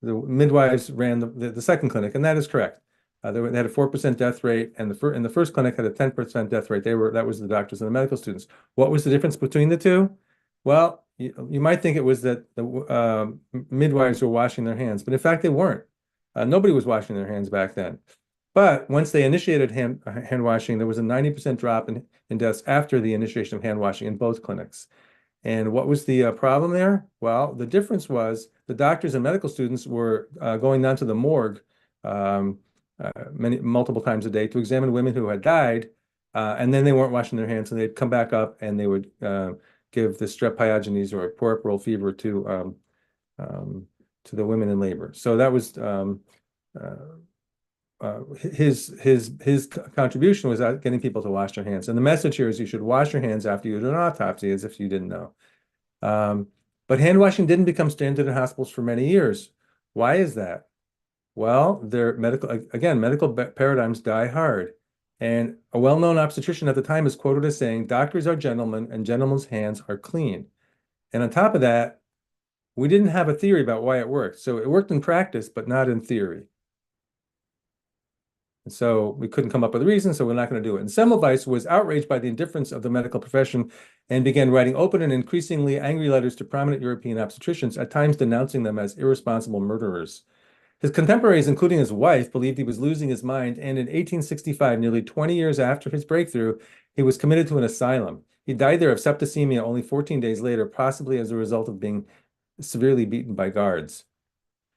midwives ran the second clinic, and that is correct. They had a 4% death rate, and the first clinic had a 10% death rate. That was the doctors and the medical students. What was the difference between the two? Well, you might think it was that the midwives were washing their hands, but in fact they weren't. Nobody was washing their hands back then. But once they initiated hand washing, there was a 90% drop in deaths after the initiation of hand washing in both clinics. And what was the problem there? Well, the difference was the doctors and medical students were going down to the morgue multiple times a day to examine women who had died, and then they weren't washing their hands, and they'd come back up and they would give the strep pyogenes or puerperal fever to the women in labor. So that was his contribution was getting people to wash their hands. And the message here is you should wash your hands after you do an autopsy, as if you didn't know. But hand washing didn't become standard in hospitals for many years. Why is that? Well, medical paradigms die hard. And a well-known obstetrician at the time is quoted as saying, "Doctors are gentlemen and gentlemen's hands are clean." And on top of that, we didn't have a theory about why it worked. So it worked in practice, but not in theory. And so we couldn't come up with a reason, so we're not going to do it. And Semmelweis was outraged by the indifference of the medical profession and began writing open and increasingly angry letters to prominent European obstetricians, at times denouncing them as irresponsible murderers. His contemporaries, including his wife, believed he was losing his mind, and in 1865, nearly 20 years after his breakthrough, he was committed to an asylum. He died there of septicemia only 14 days later, possibly as a result of being severely beaten by guards.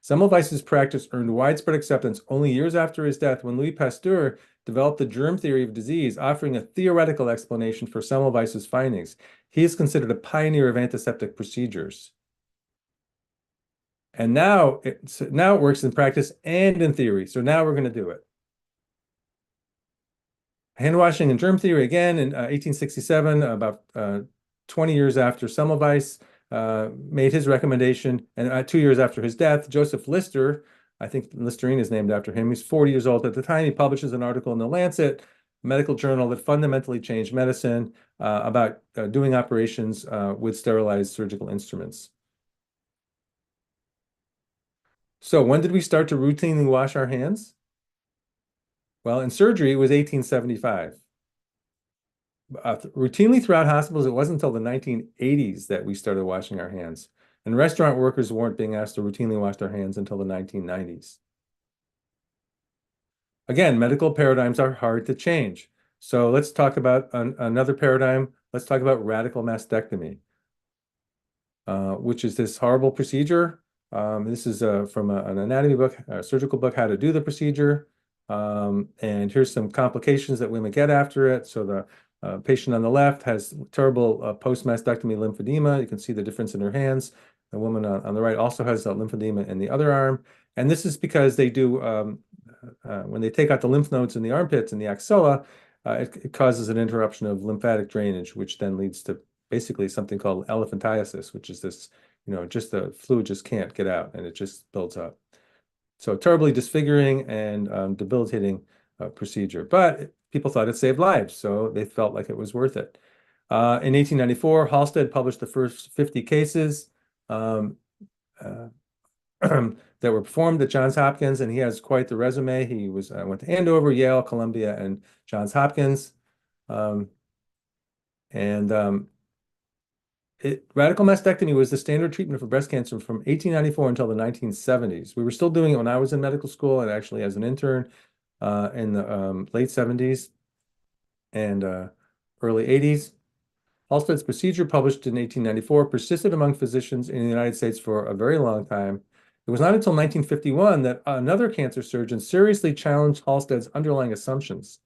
Semmelweis's practice earned widespread acceptance only years after his death, when Louis Pasteur developed the germ theory of disease, offering a theoretical explanation for Semmelweis's findings. He is considered a pioneer of antiseptic procedures. And now it works in practice and in theory. So now we're going to do it. Hand washing and germ theory again in 1867, about 20 years after Semmelweis made his recommendation, and 2 years after his death, Joseph Lister, I think Listerine is named after him, he's 40 years old at the time, he publishes an article in the Lancet medical journal that fundamentally changed medicine about doing operations with sterilized surgical instruments. So when did we start to routinely wash our hands? Well, in surgery, it was 1875. Routinely throughout hospitals, it wasn't until the 1980s that we started washing our hands. And restaurant workers weren't being asked to routinely wash their hands until the 1990s. Again, medical paradigms are hard to change. So let's talk about another paradigm. Let's talk about radical mastectomy, which is this horrible procedure. This is from an anatomy book, a surgical book, How to Do the Procedure. And here's some complications that women get after it. So the patient on the left has terrible post-mastectomy lymphedema. You can see the difference in her hands. The woman on the right also has lymphedema in the other arm. And this is because they do, when they take out the lymph nodes in the armpits and the axilla, it causes an interruption of lymphatic drainage, which then leads to basically something called elephantiasis, which is this, just the fluid just can't get out and it just builds up. So terribly disfiguring and debilitating procedure. But people thought it saved lives, so they felt like it was worth it. In 1894, Halsted published the first 50 cases that were performed at Johns Hopkins, and he has quite the resume. He went to Andover, Yale, Columbia, and Johns Hopkins. Radical mastectomy was the standard treatment for breast cancer from 1894 until the 1970s. We were still doing it when I was in medical school and actually as an intern in the late 70s and early 80s. Halsted's procedure, published in 1894, persisted among physicians in the United States for a very long time. It was not until 1951 that another cancer surgeon seriously challenged Halsted's underlying assumptions.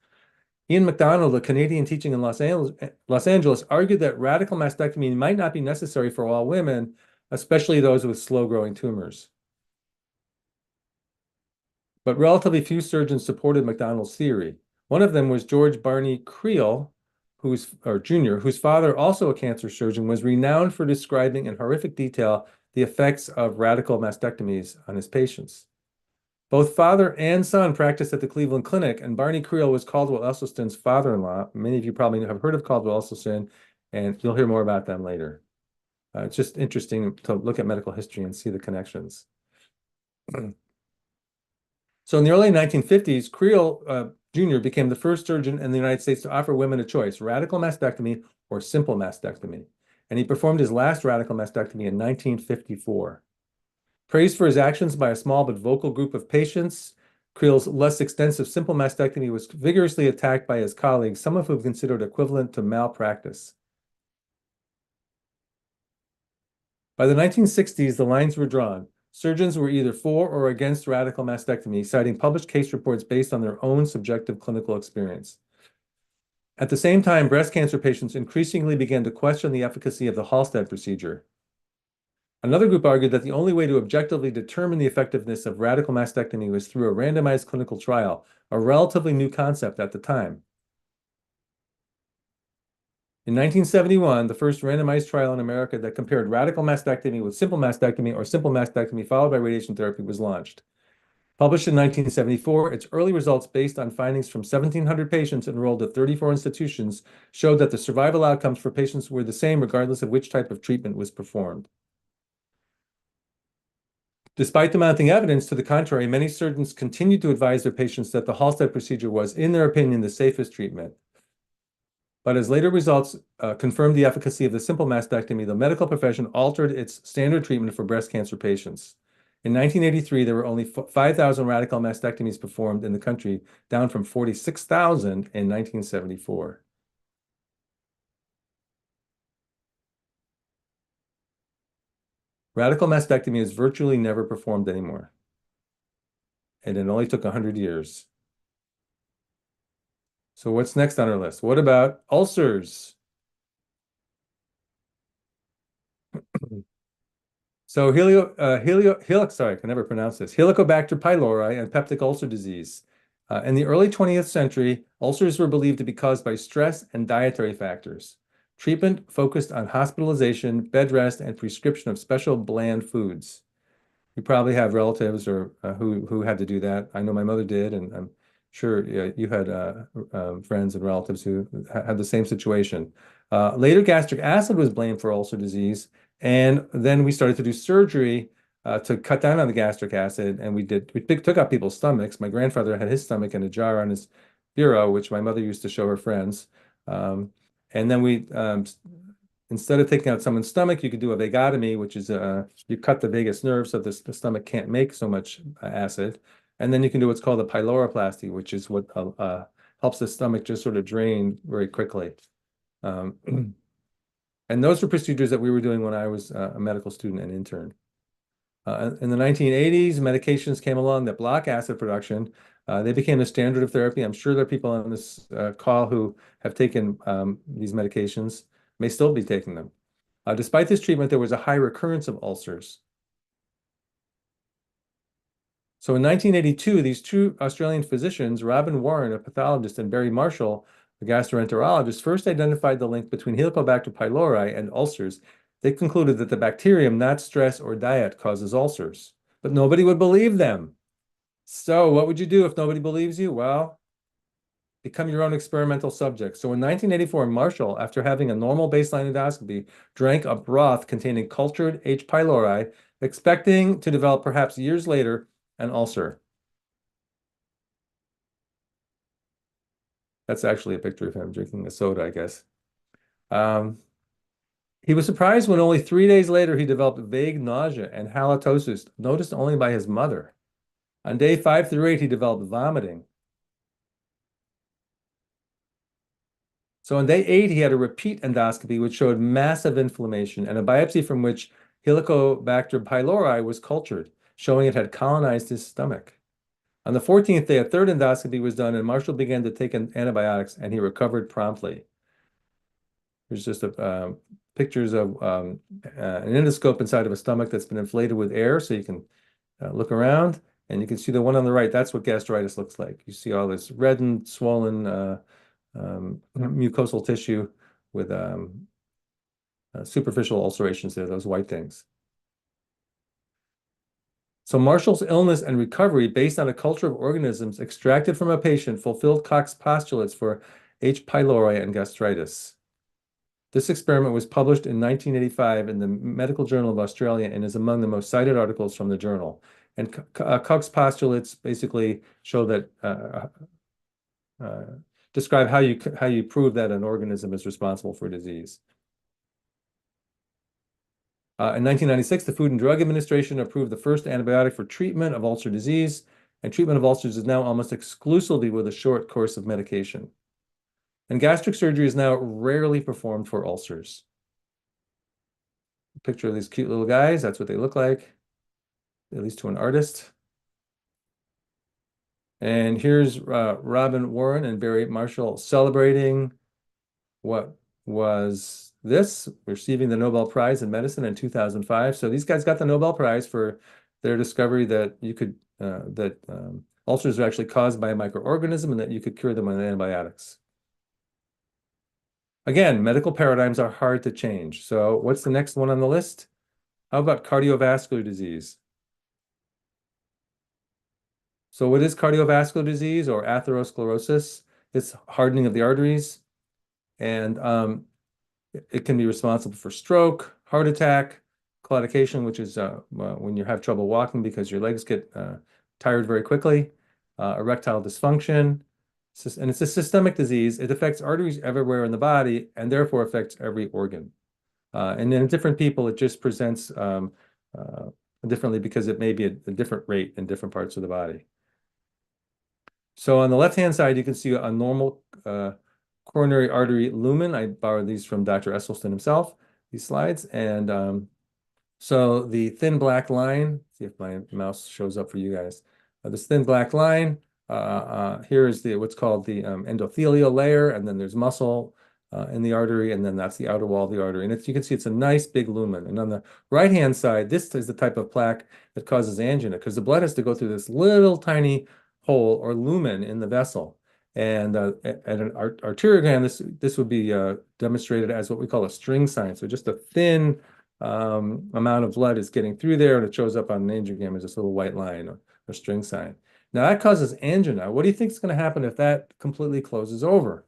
Ian MacDonald, a Canadian teaching in Los Angeles, argued that radical mastectomy might not be necessary for all women, especially those with slow-growing tumors. But relatively few surgeons supported MacDonald's theory. One of them was George Barney Creel, Jr., whose father, also a cancer surgeon, was renowned for describing in horrific detail the effects of radical mastectomies on his patients. Both father and son practiced at the Cleveland Clinic, and Barney Creel was Caldwell Esselstyn's father-in-law. Many of you probably have heard of Caldwell Esselstyn, and you'll hear more about them later. It's just interesting to look at medical history and see the connections. So in the early 1950s, Creel Jr. became the first surgeon in the United States to offer women a choice, radical mastectomy or simple mastectomy. And he performed his last radical mastectomy in 1954. Praised for his actions by a small but vocal group of patients, Creel's less extensive simple mastectomy was vigorously attacked by his colleagues, some of whom considered equivalent to malpractice. By the 1960s, the lines were drawn. Surgeons were either for or against radical mastectomy, citing published case reports based on their own subjective clinical experience. At the same time, breast cancer patients increasingly began to question the efficacy of the Halsted procedure. Another group argued that the only way to objectively determine the effectiveness of radical mastectomy was through a randomized clinical trial, a relatively new concept at the time. In 1971, the first randomized trial in America that compared radical mastectomy with simple mastectomy or simple mastectomy followed by radiation therapy was launched. Published in 1974, its early results based on findings from 1,700 patients enrolled at 34 institutions showed that the survival outcomes for patients were the same regardless of which type of treatment was performed. Despite the mounting evidence to the contrary, many surgeons continued to advise their patients that the Halsted procedure was, in their opinion, the safest treatment. But as later results confirmed the efficacy of the simple mastectomy, the medical profession altered its standard treatment for breast cancer patients. In 1983, there were only 5,000 radical mastectomies performed in the country, down from 46,000 in 1974. Radical mastectomy is virtually never performed anymore. And it only took 100 years. So what's next on our list? What about ulcers? So sorry, I can never pronounce this. Helicobacter pylori and peptic ulcer disease. In the early 20th century, ulcers were believed to be caused by stress and dietary factors. Treatment focused on hospitalization, bed rest, and prescription of special bland foods. You probably have relatives or who had to do that. I know my mother did, and I'm sure you had friends and relatives who had the same situation. Later, gastric acid was blamed for ulcer disease, and then we started to do surgery to cut down on the gastric acid, and we took out people's stomachs. My grandfather had his stomach in a jar on his bureau, which my mother used to show her friends. And then we, instead of taking out someone's stomach, you could do a vagotomy, which is you cut the vagus nerve so the stomach can't make so much acid. And then you can do what's called a pyloroplasty, which is what helps the stomach just sort of drain very quickly. And those were procedures that we were doing when I was a medical student and intern. In the 1980s, medications came along that block acid production. They became the standard of therapy. I'm sure there are people on this call who have taken these medications, may still be taking them. Despite this treatment, there was a high recurrence of ulcers. So in 1982, these two Australian physicians, Robin Warren, a pathologist, and Barry Marshall, a gastroenterologist, first identified the link between Helicobacter pylori and ulcers. They concluded that the bacterium, not stress or diet, causes ulcers. But nobody would believe them. So what would you do if nobody believes you? Well, become your own experimental subject. So in 1984, Marshall, after having a normal baseline endoscopy, drank a broth containing cultured H. pylori, expecting to develop perhaps years later an ulcer. That's actually a picture of him drinking a soda, I guess. He was surprised when only 3 days later he developed vague nausea and halitosis, noticed only by his mother. On day 5 through 8, he developed vomiting. So on day 8, he had a repeat endoscopy, which showed massive inflammation and a biopsy from which Helicobacter pylori was cultured, showing it had colonized his stomach. On the 14th day, a third endoscopy was done, and Marshall began to take antibiotics, and he recovered promptly. Here's just pictures of an endoscope inside of a stomach that's been inflated with air, so you can look around, and you can see the one on the right. That's what gastritis looks like. You see all this reddened, swollen mucosal tissue with superficial ulcerations there, those white things. So Marshall's illness and recovery based on a culture of organisms extracted from a patient fulfilled Koch's postulates for H. pylori and gastritis. This experiment was published in 1985 in the Medical Journal of Australia and is among the most cited articles from the journal. And Koch's postulates basically show that describe how you prove that an organism is responsible for disease. In 1996, the Food and Drug Administration approved the first antibiotic for treatment of ulcer disease, and treatment of ulcers is now almost exclusively with a short course of medication. And gastric surgery is now rarely performed for ulcers. A picture of these cute little guys, that's what they look like, at least to an artist. And here's Robin Warren and Barry Marshall celebrating what was this, receiving the Nobel Prize in Medicine in 2005. So these guys got the Nobel Prize for their discovery that you could ulcers are actually caused by a microorganism and that you could cure them with antibiotics. Again, medical paradigms are hard to change. So what's the next one on the list? How about cardiovascular disease? So what is cardiovascular disease or atherosclerosis? It's hardening of the arteries, and it can be responsible for stroke, heart attack, claudication, which is when you have trouble walking because your legs get tired very quickly, erectile dysfunction, and it's a systemic disease. It affects arteries everywhere in the body and therefore affects every organ. And in different people, it just presents differently because it may be a different rate in different parts of the body. So on the left-hand side, you can see a normal coronary artery lumen. I borrowed these from Dr. Esselstyn himself, these slides. And so the thin black line, see if my mouse shows up for you guys. This thin black line, here is what's called the endothelial layer, and then there's muscle in the artery, and then that's the outer wall of the artery. And you can see it's a nice big lumen. And on the right-hand side, this is the type of plaque that causes angina, because the blood has to go through this little tiny hole or lumen in the vessel. And at an arteriogram, this would be demonstrated as what we call a string sign. So just a thin amount of blood is getting through there, and it shows up on an angiogram as this little white line or string sign. Now that causes angina. What do you think is going to happen if that completely closes over?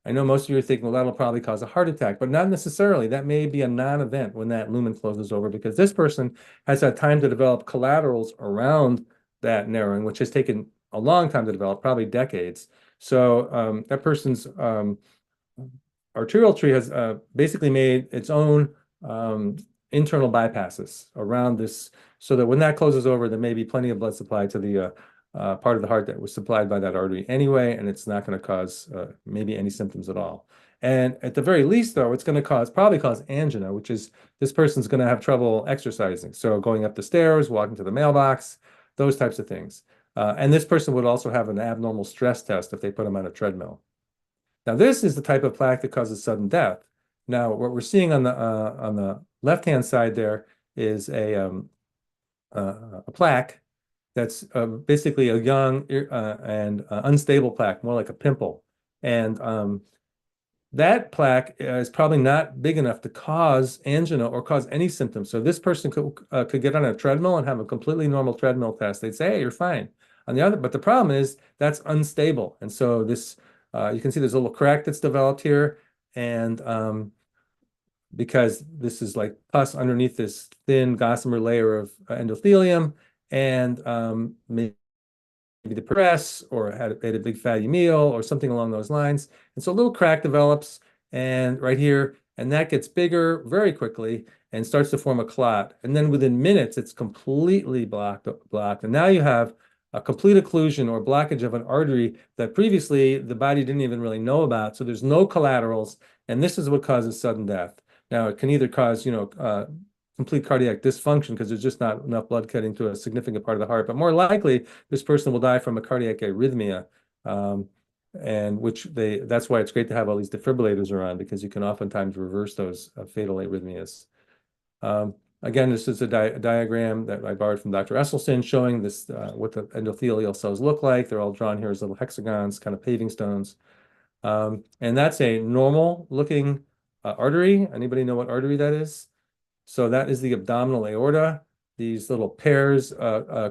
I know most of you are thinking, well, that'll probably cause a heart attack, but not necessarily. That may be a non-event when that lumen closes over, because this person has had time to develop collaterals around that narrowing, which has taken a long time to develop, probably decades. So that person's arterial tree has basically made its own internal bypasses around this, so that when that closes over, there may be plenty of blood supply to the part of the heart that was supplied by that artery anyway, and it's not going to cause maybe any symptoms at all. And at the very least, though, it's going to probably cause angina, which is this person's going to have trouble exercising. So going up the stairs, walking to the mailbox, those types of things. And this person would also have an abnormal stress test if they put them on a treadmill. Now, this is the type of plaque that causes sudden death. Now, what we're seeing on the left-hand side there is a plaque that's basically a young and unstable plaque, more like a pimple. And that plaque is probably not big enough to cause angina or cause any symptoms. So this person could get on a treadmill and have a completely normal treadmill test. They'd say, hey, you're fine. But the problem is that's unstable. And so this, you can see there's a little crack that's developed here. And because this is like pus underneath this thin gossamer layer of endothelium, and maybe the press or had a big fatty meal or something along those lines. And so a little crack develops and right here, and that gets bigger very quickly and starts to form a clot. And then within minutes, it's completely blocked. And now you have a complete occlusion or blockage of an artery that previously the body didn't even really know about. So there's no collaterals, and this is what causes sudden death. Now, it can either cause, complete cardiac dysfunction because there's just not enough blood getting to a significant part of the heart, but more likely this person will die from a cardiac arrhythmia, and that's why it's great to have all these defibrillators around, because you can oftentimes reverse those fatal arrhythmias. Again, this is a diagram that I borrowed from Dr. Esselstyn showing this what the endothelial cells look like. They're all drawn here as little hexagons, kind of paving stones. And that's a normal looking artery. Anybody know what artery that is? So that is the abdominal aorta. These little pairs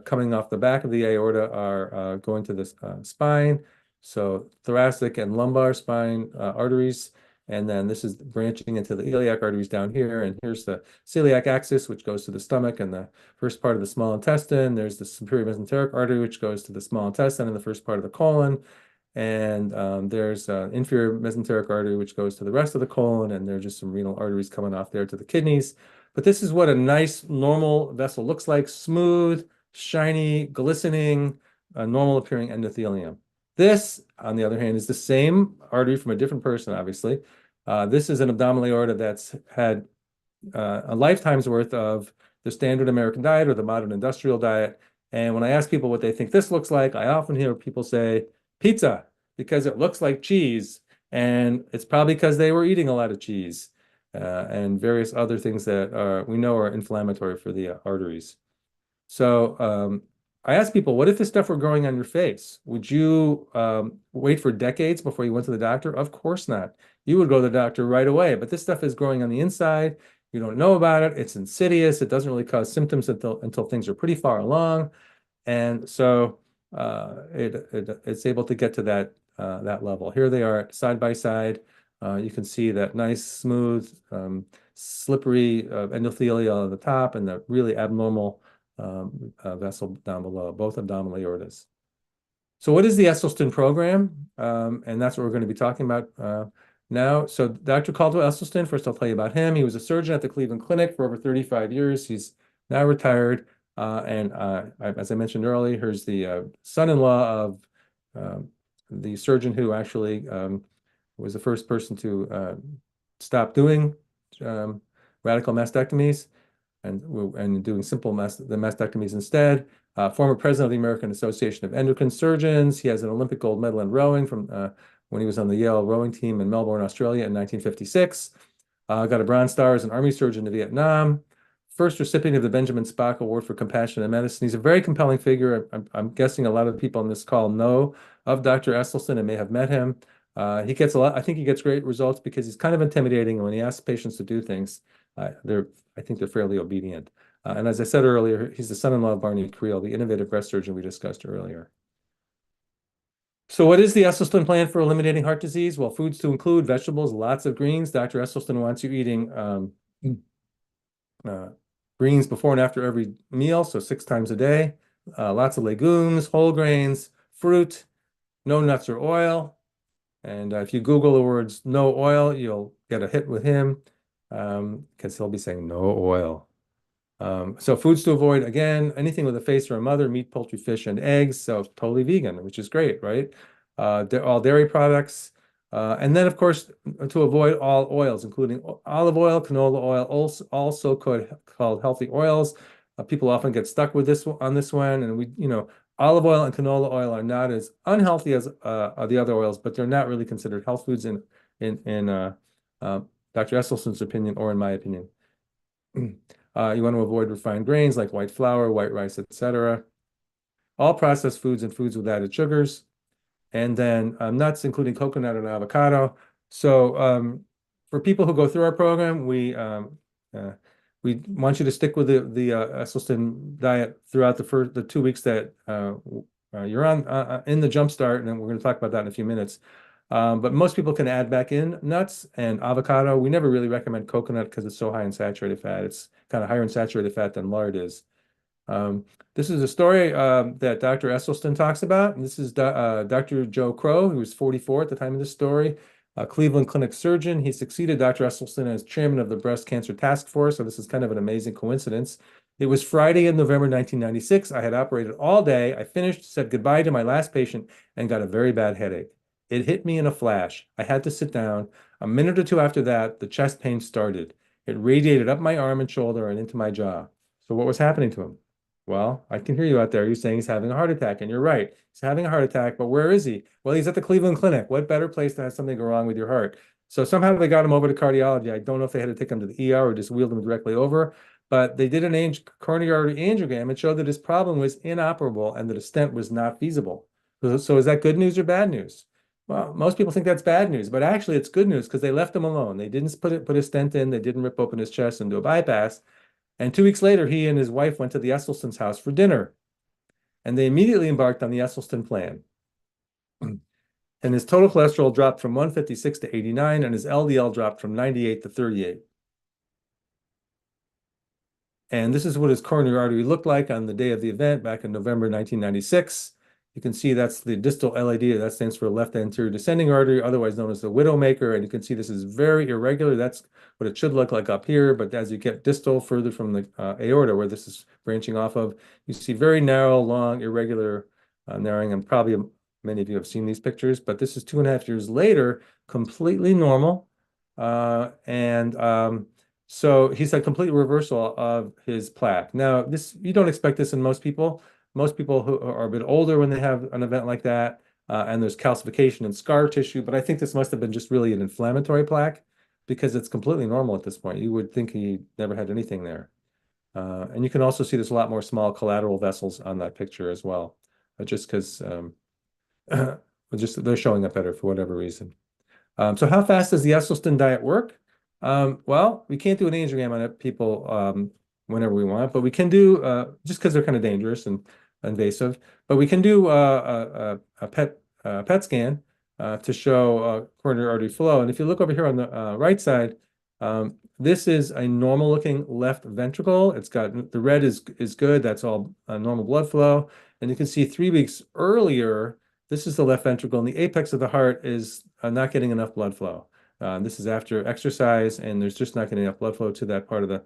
coming off the back of the aorta are going to the spine. So thoracic and lumbar spine arteries. And then this is branching into the iliac arteries down here. And here's the celiac axis, which goes to the stomach and the first part of the small intestine. There's the superior mesenteric artery, which goes to the small intestine and the first part of the colon. And there's inferior mesenteric artery, which goes to the rest of the colon. And there's just some renal arteries coming off there to the kidneys. But this is what a nice normal vessel looks like: smooth, shiny, glistening, normal appearing endothelium. This, on the other hand, is the same artery from a different person, obviously. This is an abdominal aorta that's had a lifetime's worth of the standard American diet or the modern industrial diet. And when I ask people what they think this looks like, I often hear people say pizza, because it looks like cheese. And it's probably because they were eating a lot of cheese. And various other things that we know are inflammatory for the arteries. So I asked people, what if this stuff were growing on your face? Would you wait for decades before you went to the doctor? Of course not. You would go to the doctor right away. But this stuff is growing on the inside. You don't know about it. It's insidious. It doesn't really cause symptoms until things are pretty far along. And so it's able to get to that level. Here they are side by side. You can see that nice, smooth, slippery endothelial at the top and the really abnormal vessel down below, both abdominal aortas. So what is the Esselstyn program? And that's what we're going to be talking about now. So Dr. Caldwell Esselstyn, first I'll tell you about him. He was a surgeon at the Cleveland Clinic for over 35 years. He's now retired. As I mentioned earlier, here's the son-in-law of the surgeon who actually was the first person to stop doing radical mastectomies and doing simple mastectomies instead. Former president of the American Association of Endocrine Surgeons. He has an Olympic gold medal in rowing from when he was on the Yale rowing team in Melbourne, Australia in 1956. Got a Bronze Star as an Army surgeon in Vietnam. First recipient of the Benjamin Spock Award for Compassionate Medicine. He's a very compelling figure. I'm guessing a lot of people on this call know of Dr. Esselstyn and may have met him. He gets a lot. I think he gets great results because he's kind of intimidating. And when he asks patients to do things, I think they're fairly obedient. And as I said earlier, he's the son-in-law of Barney Creel, the innovative breast surgeon we discussed earlier. So what is the Esselstyn plan for eliminating heart disease? Well, foods to include vegetables, lots of greens. Dr. Esselstyn wants you eating greens before and after every meal, so 6 times a day. Lots of legumes, whole grains, fruit, no nuts or oil. And if you Google the words no oil, you'll get a hit with him because he'll be saying no oil. So foods to avoid, again, anything with a face or a mother, meat, poultry, fish, and eggs. So totally vegan, which is great, right? All dairy products. And then, of course, to avoid all oils, including olive oil, canola oil, also called healthy oils. People often get stuck with this on this one. And olive oil and canola oil are not as unhealthy as the other oils, but they're not really considered health foods in Dr. Esselstyn's opinion or in my opinion. You want to avoid refined grains like white flour, white rice, etc. All processed foods and foods with added sugars. And then nuts, including coconut and avocado. So for people who go through our program, we want you to stick with the Esselstyn diet throughout the 2 weeks that you're on in the Jumpstart, and then we're going to talk about that in a few minutes. But most people can add back in nuts and avocado. We never really recommend coconut because it's so high in saturated fat. It's kind of higher in saturated fat than lard is. This is a story that Dr. Esselstyn talks about. And this is Dr. Joe Crow, who was 44 at the time of this story, a Cleveland Clinic surgeon. He succeeded Dr. Esselstyn as chairman of the Breast Cancer Task Force. So this is kind of an amazing coincidence. It was Friday in November 1996. I had operated all day. I finished, said goodbye to my last patient, and got a very bad headache. It hit me in a flash. I had to sit down. A minute or two after that, the chest pain started. It radiated up my arm and shoulder and into my jaw. So what was happening to him? Well, I can hear you out there. You're saying he's having a heart attack, and you're right. He's having a heart attack, but where is he? Well, he's at the Cleveland Clinic. What better place to have something go wrong with your heart? So somehow they got him over to cardiology. I don't know if they had to take him to the ER or just wheeled him directly over, but they did an coronary artery angiogram and showed that his problem was inoperable and that a stent was not feasible. So is that good news or bad news? Well, most people think that's bad news, but actually it's good news because they left him alone. They didn't put a stent in. They didn't rip open his chest and do a bypass. And 2 weeks later, he and his wife went to the Esselstyn's house for dinner. And they immediately embarked on the Esselstyn plan. And his total cholesterol dropped from 156 to 89, and his LDL dropped from 98 to 38. And this is what his coronary artery looked like on the day of the event back in November 1996. You can see that's the distal LAD. That stands for left anterior descending artery, otherwise known as the widowmaker. And you can see this is very irregular. That's what it should look like up here. But as you get distal further from the aorta, where this is branching off of, you see very narrow, long, irregular narrowing. And probably many of you have seen these pictures. But this is 2.5 years later, completely normal. So he's a complete reversal of his plaque. Now, you don't expect this in most people. Most people who are a bit older when they have an event like that, and there's calcification and scar tissue, but I think this must have been just really an inflammatory plaque because it's completely normal at this point. You would think he never had anything there. And you can also see there's a lot more small collateral vessels on that picture as well, just because they're showing up better for whatever reason. So how fast does the Esselstyn diet work? Well, we can't do an angiogram on people whenever we want, but we can do, just because they're kind of dangerous, and invasive, but we can do a PET scan to show coronary artery flow. And if you look over here on the right side, this is a normal looking left ventricle. It's got the red is good. That's all normal blood flow. And you can see 3 weeks earlier, this is the left ventricle, and the apex of the heart is not getting enough blood flow. This is after exercise, and there's just not getting enough blood flow to that part of the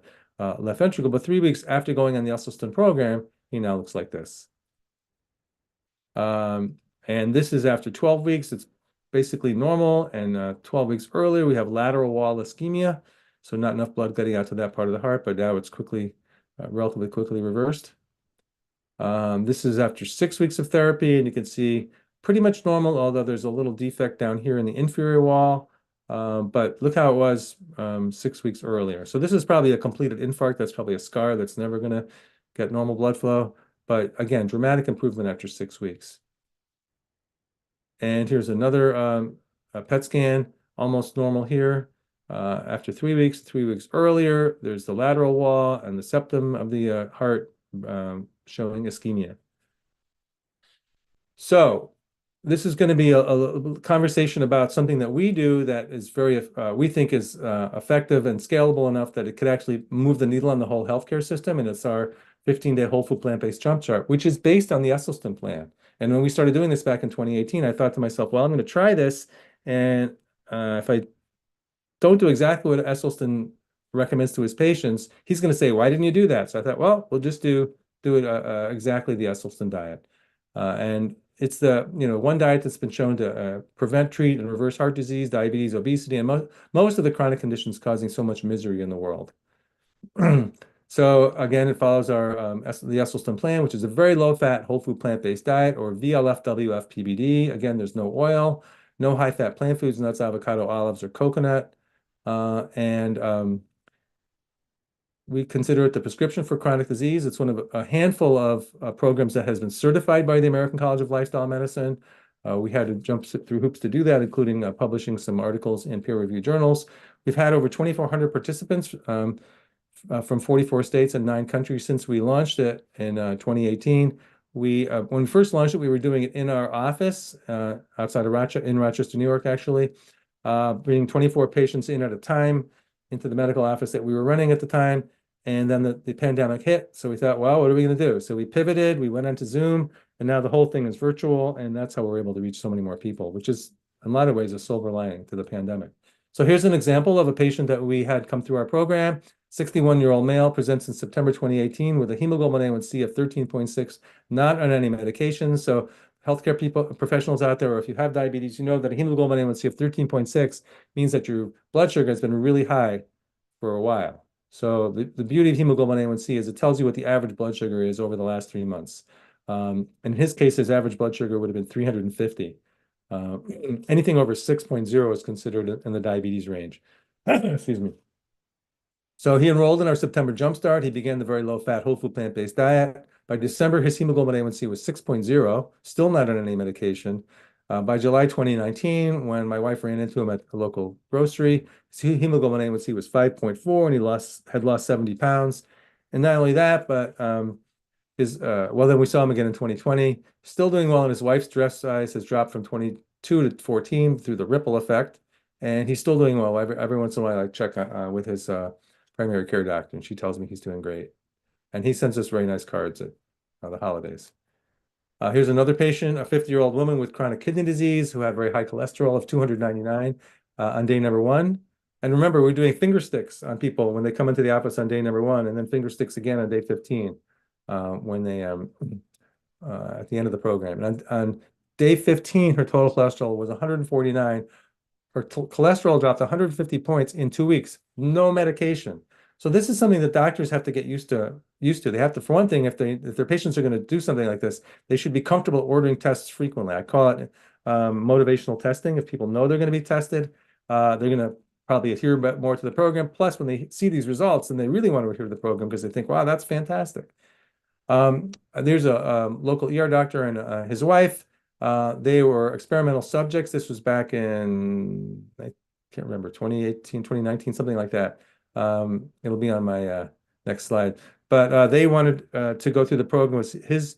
left ventricle. But 3 weeks after going on the Esselstyn program, he now looks like this. And this is after 12 weeks. It's basically normal. And 12 weeks earlier, we have lateral wall ischemia. So not enough blood getting out to that part of the heart, but now it's quickly, relatively quickly reversed. This is after 6 weeks of therapy, and you can see pretty much normal, although there's a little defect down here in the inferior wall. But look how it was 6 weeks earlier. So this is probably a completed infarct. That's probably a scar that's never going to get normal blood flow. But again, dramatic improvement after 6 weeks. And here's another a PET scan, almost normal here. After 3 weeks, 3 weeks earlier, there's the lateral wall and the septum of the heart showing ischemia. So this is going to be a conversation about something that we do that is very, we think is effective and scalable enough that it could actually move the needle on the whole healthcare system. And it's our 15-day whole food plant-based jump chart, which is based on the Esselstyn plan. And when we started doing this back in 2018, I thought to myself, well, I'm going to try this. And if I don't do exactly what Esselstyn recommends to his patients, he's going to say, why didn't you do that? So I thought, well, we'll just do it exactly the Esselstyn diet. And it's the one diet that's been shown to prevent, treat, and reverse heart disease, diabetes, obesity, and most of the chronic conditions causing so much misery in the world. So again, it follows our the Esselstyn plan, which is a very low-fat, whole food plant-based diet, or VLFWF-PBD. Again, there's no oil, no high-fat plant foods, nuts, avocado, olives, or coconut. We consider it the prescription for chronic disease. It's one of a handful of programs that has been certified by the American College of Lifestyle Medicine. We had to jump through hoops to do that, including publishing some articles in peer-reviewed journals. We've had over 2,400 participants from 44 states and 9 countries since we launched it in 2018. When we first launched it, we were doing it in our office outside of Rochester, New York, actually, bringing 24 patients in at a time into the medical office that we were running at the time. And then the pandemic hit. So we thought, well, what are we going to do? So we pivoted, we went onto Zoom, and now the whole thing is virtual. And that's how we're able to reach so many more people, which is in a lot of ways a silver lining to the pandemic. So here's an example of a patient that we had come through our program. 61-year-old male presents in September 2018 with a hemoglobin A1C of 13.6, not on any medication. So healthcare professionals out there, or if you have diabetes, you know that a hemoglobin A1C of 13.6 means that your blood sugar has been really high for a while. So the beauty of hemoglobin A1C is it tells you what the average blood sugar is over the last 3 months. In his case, his average blood sugar would have been 350. Anything over 6.0 is considered in the diabetes range. Excuse me. So he enrolled in our September Jumpstart. He began the very low-fat, whole food plant-based diet. By December, his hemoglobin A1C was 6.0, still not on any medication. By July 2019, when my wife ran into him at a local grocery, his hemoglobin A1C was 5.4, and he had lost 70 pounds. And not only that, but then we saw him again in 2020, still doing well, and his wife's dress size has dropped from 22 to 14 through the ripple effect. And he's still doing well. Every once in a while, I check with his primary care doctor, and she tells me he's doing great. And he sends us very nice cards at the holidays. Here's another patient, a 50-year-old woman with chronic kidney disease who had very high cholesterol of 299 on day number 1. And remember, we're doing finger sticks on people when they come into the office on day number 1, and then finger sticks again on day 15 when they at the end of the program. And on day 15, her total cholesterol was 149. Her cholesterol dropped 150 points in 2 weeks, no medication. So this is something that doctors have to get used to. They have to, for one thing, if their patients are going to do something like this, they should be comfortable ordering tests frequently. I call it motivational testing. If people know they're going to be tested, they're going to probably adhere more to the program. Plus, when they see these results, then they really want to adhere to the program because they think, wow, that's fantastic. There's a local ER doctor and his wife. They were experimental subjects. This was back in, I can't remember, 2018, 2019, something like that. It'll be on my next slide. But they wanted to go through the program with his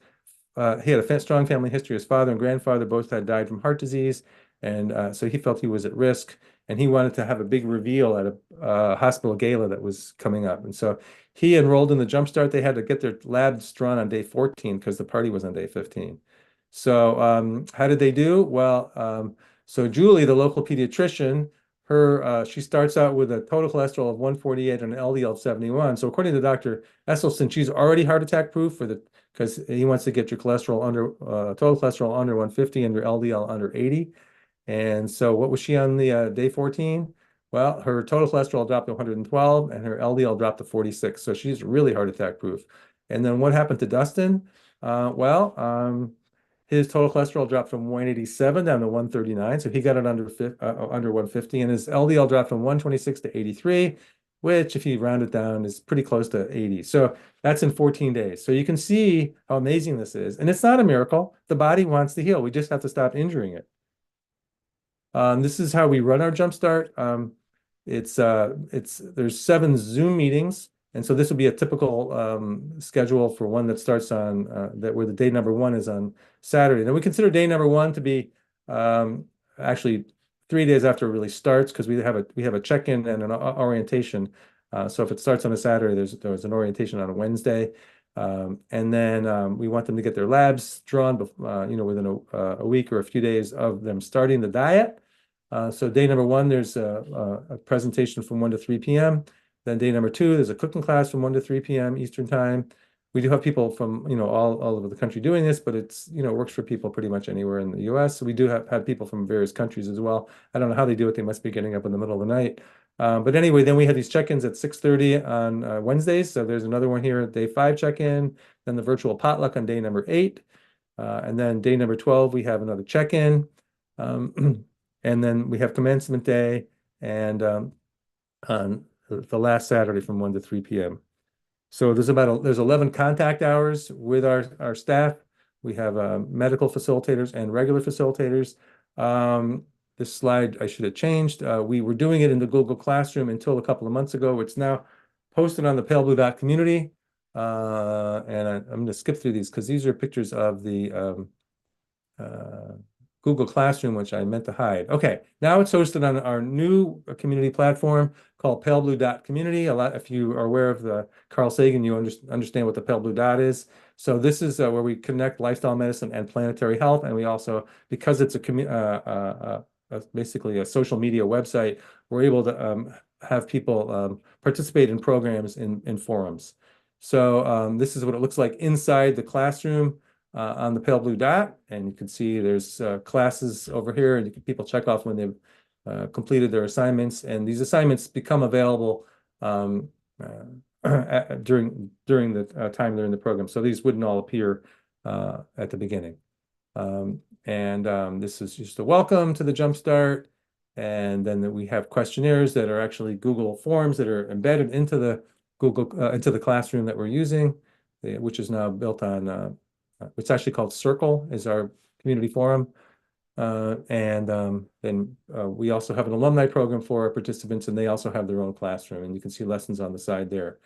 he had a strong family history. His father and grandfather both had died from heart disease, and so he felt he was at risk, and he wanted to have a big reveal at a hospital gala that was coming up. And so he enrolled in the Jumpstart. They had to get their labs drawn on day 14 because the party was on day 15. So how did they do? Well, so Julie, the local pediatrician, she starts out with a total cholesterol of 148 and an LDL of 71. So according to Dr. Esselstyn, she's already heart attack proof because he wants to get your cholesterol under total cholesterol under 150 and your LDL under 80. And so what was she on the day 14? Well, her total cholesterol dropped to 112 and her LDL dropped to 46. So she's really heart attack proof. And then what happened to Dustin? His total cholesterol dropped from 187 down to 139. So he got it under 150, and his LDL dropped from 126 to 83, which if you round it down is pretty close to 80. So that's in 14 days. So you can see how amazing this is. And it's not a miracle. The body wants to heal. We just have to stop injuring it. This is how we run our Jumpstart. There's 7 Zoom meetings. And so this would be a typical schedule for one that starts on where the day number 1 is on Saturday. Now we consider day number 1 to be actually 3 days after it really starts, because we have a check-in and an orientation. So if it starts on a Saturday, there's an orientation on a Wednesday, and then we want them to get their labs drawn, within a week or a few days of them starting the diet. So day number 1, there's a presentation from 1 to 3 p.m. Then day number 2, there's a cooking class from 1 to 3 p.m. Eastern time. We do have people from, all over the country doing this, but it's, works for people pretty much anywhere in the US. So we do have people from various countries as well. I don't know how they do it. They must be getting up in the middle of the night. But anyway, then we have these check-ins at 6:30 on Wednesdays. So there's another one here at day 5 check-in, then the virtual potluck on day number 8. And then day number 12, we have another check-in. And then we have commencement day and on the last Saturday from 1 to 3 p.m. So there's 11 contact hours with our staff. We have medical facilitators and regular facilitators. This slide I should have changed. We were doing it in the Google Classroom until a couple of months ago. It's now posted on the Pale Blue Dot community. And I'm going to skip through these because these are pictures of the Google Classroom, which I meant to hide. Okay, now it's hosted on our new community platform called Pale Blue Dot Community. If you are aware of the Carl Sagan, you understand what the Pale Blue Dot is. So this is where we connect lifestyle medicine and planetary health, and we also, because it's basically a social media website, we're able to have people participate in programs in forums. So this is what it looks like inside the classroom. On the Pale Blue Dot, and you can see there's classes over here, and people check off when they've completed their assignments, and these assignments become available during the time they're in the program. So these wouldn't all appear at the beginning. This is just a welcome to the Jumpstart, and then we have questionnaires that are actually Google Forms that are embedded into the into the classroom that we're using, which is now built on. It's actually called Circle, is our community forum. Then we also have an alumni program for our participants, and they also have their own classroom, and you can see lessons on the side there.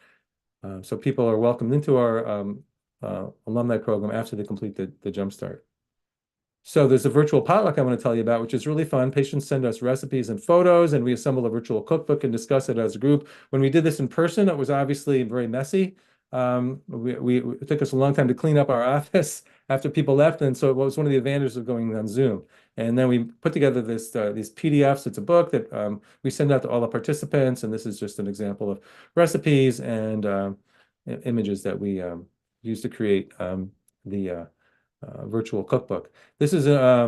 So people are welcomed into our alumni program after they complete the Jumpstart. So there's a virtual potluck I want to tell you about, which is really fun. Patients send us recipes and photos, and we assemble a virtual cookbook and discuss it as a group. When we did this in person, it was obviously very messy. It took us a long time to clean up our office after people left, and so it was one of the advantages of going on Zoom. And then we put together these PDFs. It's a book that we send out to all the participants, and this is just an example of recipes and images that we use to create the virtual cookbook. These are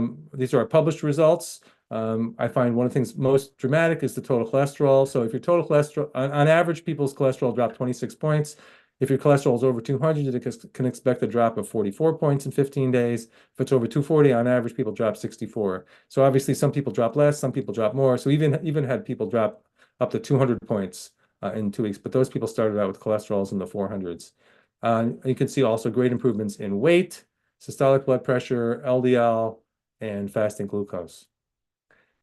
our published results. I find one of the things most dramatic is the total cholesterol. So if your total cholesterol, on average, people's cholesterol dropped 26 points. If your cholesterol is over 200, you can expect a drop of 44 points in 15 days. If it's over 240, on average, people drop 64. So obviously, some people drop less, some people drop more. So even had people drop up to 200 points in 2 weeks, but those people started out with cholesterols in the 400s. You can see also great improvements in weight, systolic blood pressure, LDL, and fasting glucose.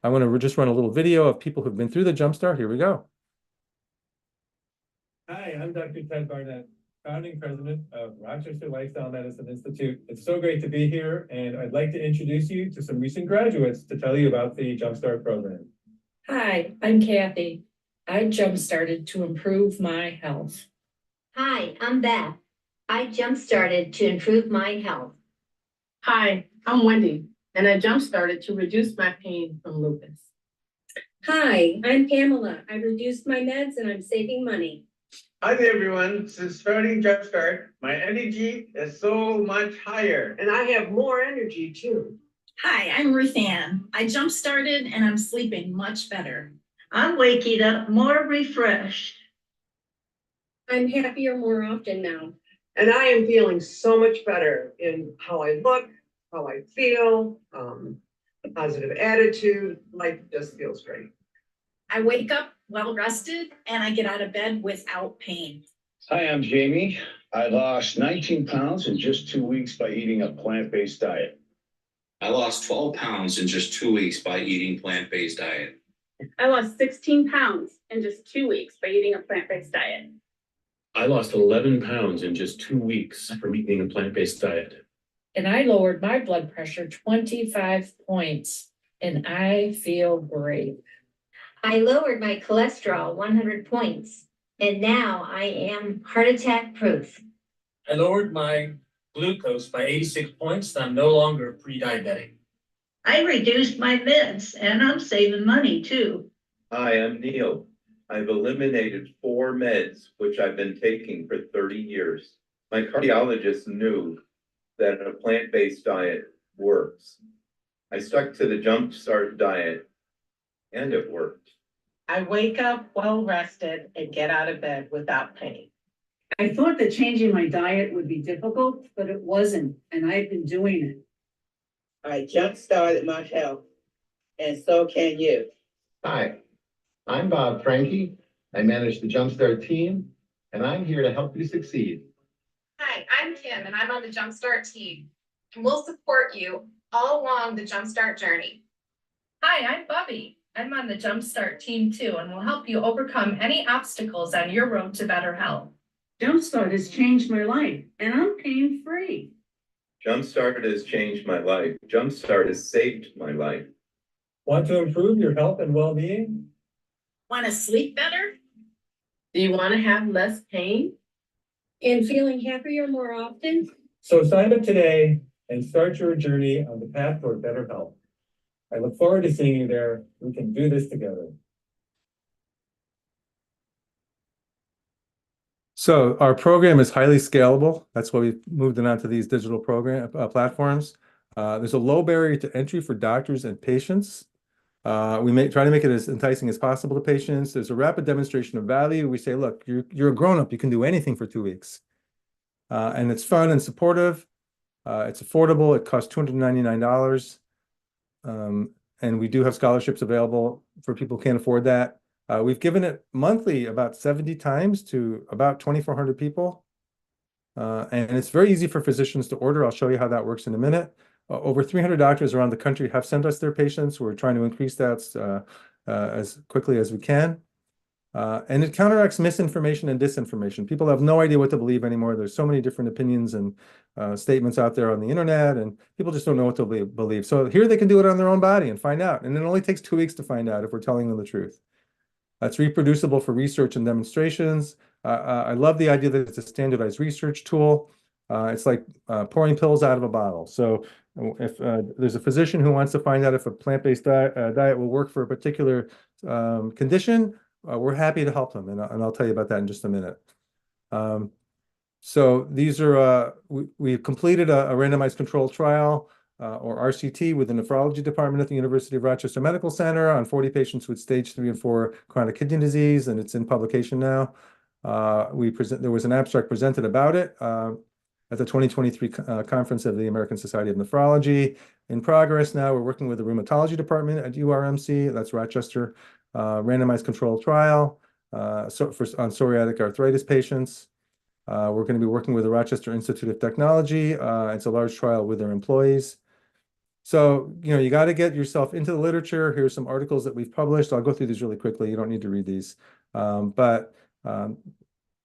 I want to just run a little video of people who've been through the Jumpstart. Here we go. Hi, I'm Dr. Ted Barnett. founding president of Rochester Lifestyle Medicine Institute. It's so great to be here, and I'd like to introduce you to some recent graduates to tell you about the Jumpstart program. Hi, I'm Kathy. I jump-started to improve my health. Hi, I'm Beth. I jump-started to improve my health. Hi, I'm Wendy, and I jump-started to reduce my pain from lupus. Hi, I'm Pamela. I reduced my meds and I'm saving money. Hi there, everyone. Since starting Jumpstart, my energy is so much higher. And I have more energy too. Hi, I'm Ruth Ann. I jump-started and I'm sleeping much better. I'm waking up more refreshed. I'm happier more often now. And I am feeling so much better in how I look, how I feel, a positive attitude. Life just feels great. I wake up well rested and I get out of bed without pain. Hi, I'm Jamie. I lost 19 pounds in just 2 weeks by eating a plant-based diet. I lost 12 pounds in just 2 weeks by eating plant-based diet. I lost 16 pounds in just 2 weeks by eating a plant-based diet. I lost 11 pounds in just 2 weeks from eating a plant-based diet. And I lowered my blood pressure 25 points and I feel great. I lowered my cholesterol 100 points, and now I am heart attack proof. I lowered my glucose by 86 points, and I'm no longer pre-diabetic. I reduced my meds, and I'm saving money too. Hi, I'm Neil. I've eliminated 4 meds, which I've been taking for 30 years. My cardiologist knew that a plant-based diet works. I stuck to the Jumpstart diet, and it worked. I wake up well rested and get out of bed without pain. I thought that changing my diet would be difficult, but it wasn't, and I've been doing it. I jump-started my health, and so can you. Hi, I'm Bob Franke. I manage the Jumpstart team, and I'm here to help you succeed. Hi, I'm Kim, and I'm on the Jumpstart team, and we'll support you all along the Jumpstart journey. Hi, I'm Bubby. I'm on the Jumpstart team too, and will help you overcome any obstacles on your road to better health. Jumpstart has changed my life, and I'm pain-free. Jumpstart has changed my life. Jumpstart has saved my life. Want to improve your health and well-being? Want to sleep better? Do you want to have less pain? And feeling happier more often? So sign up today and start your journey on the path toward better health. I look forward to seeing you there. We can do this together. So our program is highly scalable. That's why we've moved it onto these digital program platforms. There's a low barrier to entry for doctors and patients. We try to make it as enticing as possible to patients. There's a rapid demonstration of value. We say, look, you're a grown-up. You can do anything for 2 weeks. And it's fun and supportive. It's affordable. It costs $299. And we do have scholarships available for people who can't afford that. We've given it monthly about 70 times to about 2,400 people. And it's very easy for physicians to order. I'll show you how that works in a minute. Over 300 doctors around the country have sent us their patients. We're trying to increase that as quickly as we can. And it counteracts misinformation and disinformation. People have no idea what to believe anymore. There's so many different opinions and statements out there on the internet, and people just don't know what to believe. So here they can do it on their own body and find out. And it only takes 2 weeks to find out if we're telling them the truth. It's reproducible for research and demonstrations. I love the idea that it's a standardized research tool. It's like pouring pills out of a bottle. So if there's a physician who wants to find out if a plant-based diet will work for a particular condition, we're happy to help them, and I'll tell you about that in just a minute. So these are, we've completed a randomized controlled trial, or RCT, with the nephrology department at the University of Rochester Medical Center on 40 patients with stage 3 and 4 chronic kidney disease, and it's in publication now. There was an abstract presented about it at the 2023 conference of the American Society of Nephrology. In progress now, we're working with the rheumatology department at URMC, that's Rochester, randomized controlled trial on psoriatic arthritis patients. We're going to be working with the Rochester Institute of Technology. It's a large trial with their employees. So, you got to get yourself into the literature. Here's some articles that we've published. I'll go through these really quickly. You don't need to read these.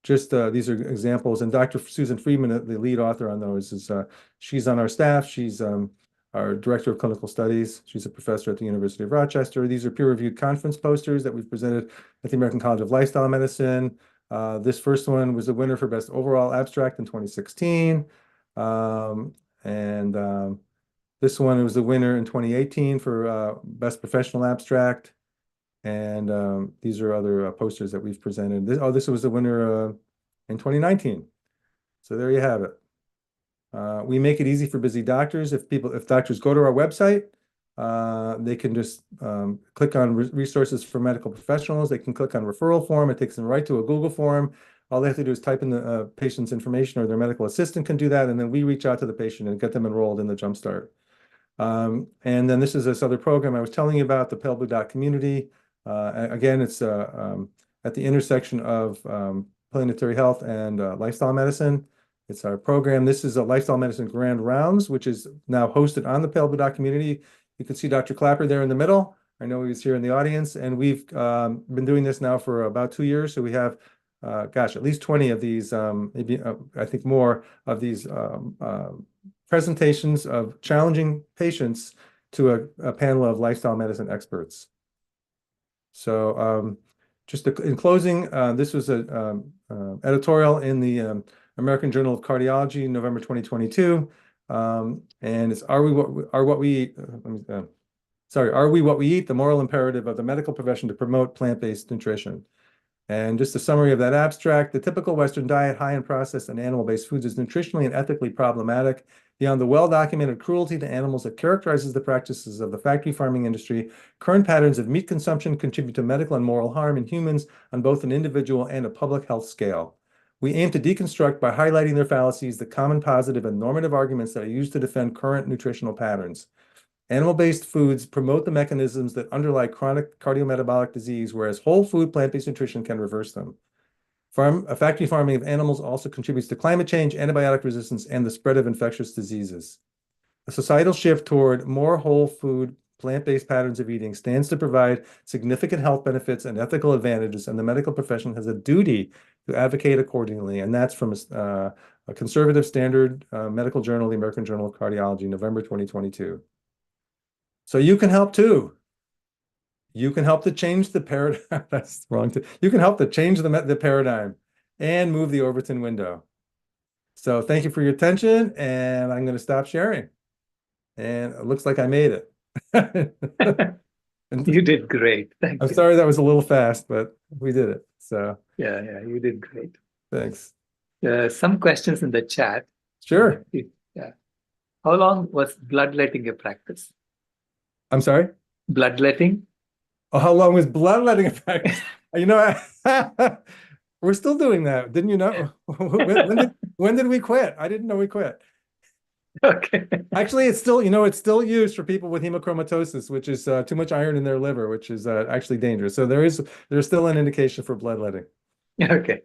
just these are examples. And Dr. Susan Friedman, the lead author on those, is she's on our staff. She's our director of clinical studies. She's a professor at the University of Rochester. These are peer-reviewed conference posters that we've presented at the American College of Lifestyle Medicine. This first one was the winner for best overall abstract in 2016. This one was the winner in 2018 for best professional abstract. And these are other posters that we've presented. This was the winner in 2019. So there you have it. We make it easy for busy doctors. If doctors go to our website, they can just click on resources for medical professionals. They can click on referral form. It takes them right to a Google form. All they have to do is type in the patient's information, or their medical assistant can do that. And then we reach out to the patient and get them enrolled in the Jumpstart. And then this is this other program I was telling you about, the Pale Blue Dot Community. Again, it's at the intersection of planetary health and lifestyle medicine. It's our program. This is a lifestyle medicine grand rounds, which is now hosted on the Pale Blue Dot Community. You can see Dr. Clapper there in the middle. I know he was here in the audience, and we've been doing this now for about 2 years. So we have, at least 20 of these, maybe I think more of these presentations of challenging patients to a panel of lifestyle medicine experts. So just in closing, this was an editorial in the American Journal of Cardiology, November 2022. And it's Are We What We Eat? Are We What We Eat? The Moral Imperative of the Medical Profession to Promote Plant-Based Nutrition. And just a summary of that abstract: the typical Western diet, high in processed and animal-based foods, is nutritionally and ethically problematic. Beyond the well-documented cruelty to animals that characterizes the practices of the factory farming industry, current patterns of meat consumption contribute to medical and moral harm in humans on both an individual and a public health scale. We aim to deconstruct, by highlighting their fallacies, the common positive and normative arguments that are used to defend current nutritional patterns. Animal-based foods promote the mechanisms that underlie chronic cardiometabolic disease, whereas whole food plant-based nutrition can reverse them. Factory farming of animals also contributes to climate change, antibiotic resistance, and the spread of infectious diseases. A societal shift toward more whole food, plant-based patterns of eating stands to provide significant health benefits and ethical advantages, and the medical profession has a duty to advocate accordingly. And that's from a conservative standard medical journal, the American Journal of Cardiology, November 2022. So you can help too. You can help to change the paradigm. That's wrong. You can help to change the paradigm and move the Overton window. So thank you for your attention, and I'm going to stop sharing. And it looks like I made it. You did great. Thank you. I'm sorry that was a little fast, but we did it. So yeah, you did great. Thanks. Some questions in the chat. Sure. Yeah. How long was bloodletting a practice? I'm sorry? Bloodletting? Oh, how long was bloodletting a practice? You know, we're still doing that. Didn't you know? When did we quit? I didn't know we quit. Okay. Actually, it's still used for people with hemochromatosis, which is too much iron in their liver, which is actually dangerous. So there's still an indication for bloodletting. Okay.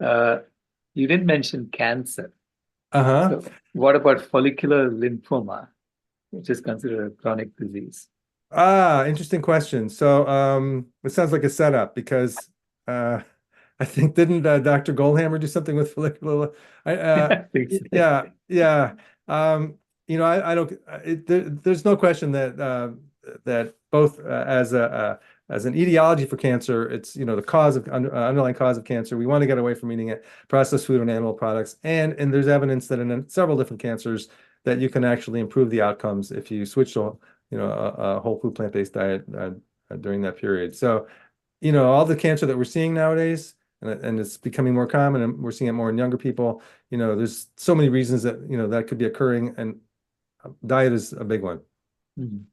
You didn't mention cancer. So what about follicular lymphoma, which is considered a chronic disease? Interesting question. So it sounds like a setup, because I think, didn't Dr. Goldhammer do something with follicular? I think so. Yeah. I don't. There's no question that that both as an etiology for cancer, it's the cause of underlying cause of cancer. We want to get away from eating processed food and animal products, and there's evidence that in several different cancers that you can actually improve the outcomes if you switch to a whole food plant-based diet during that period. So all the cancer that we're seeing nowadays, and it's becoming more common, and we're seeing it more in younger people. There's so many reasons that that could be occurring, and diet is a big one. Mm-hmm.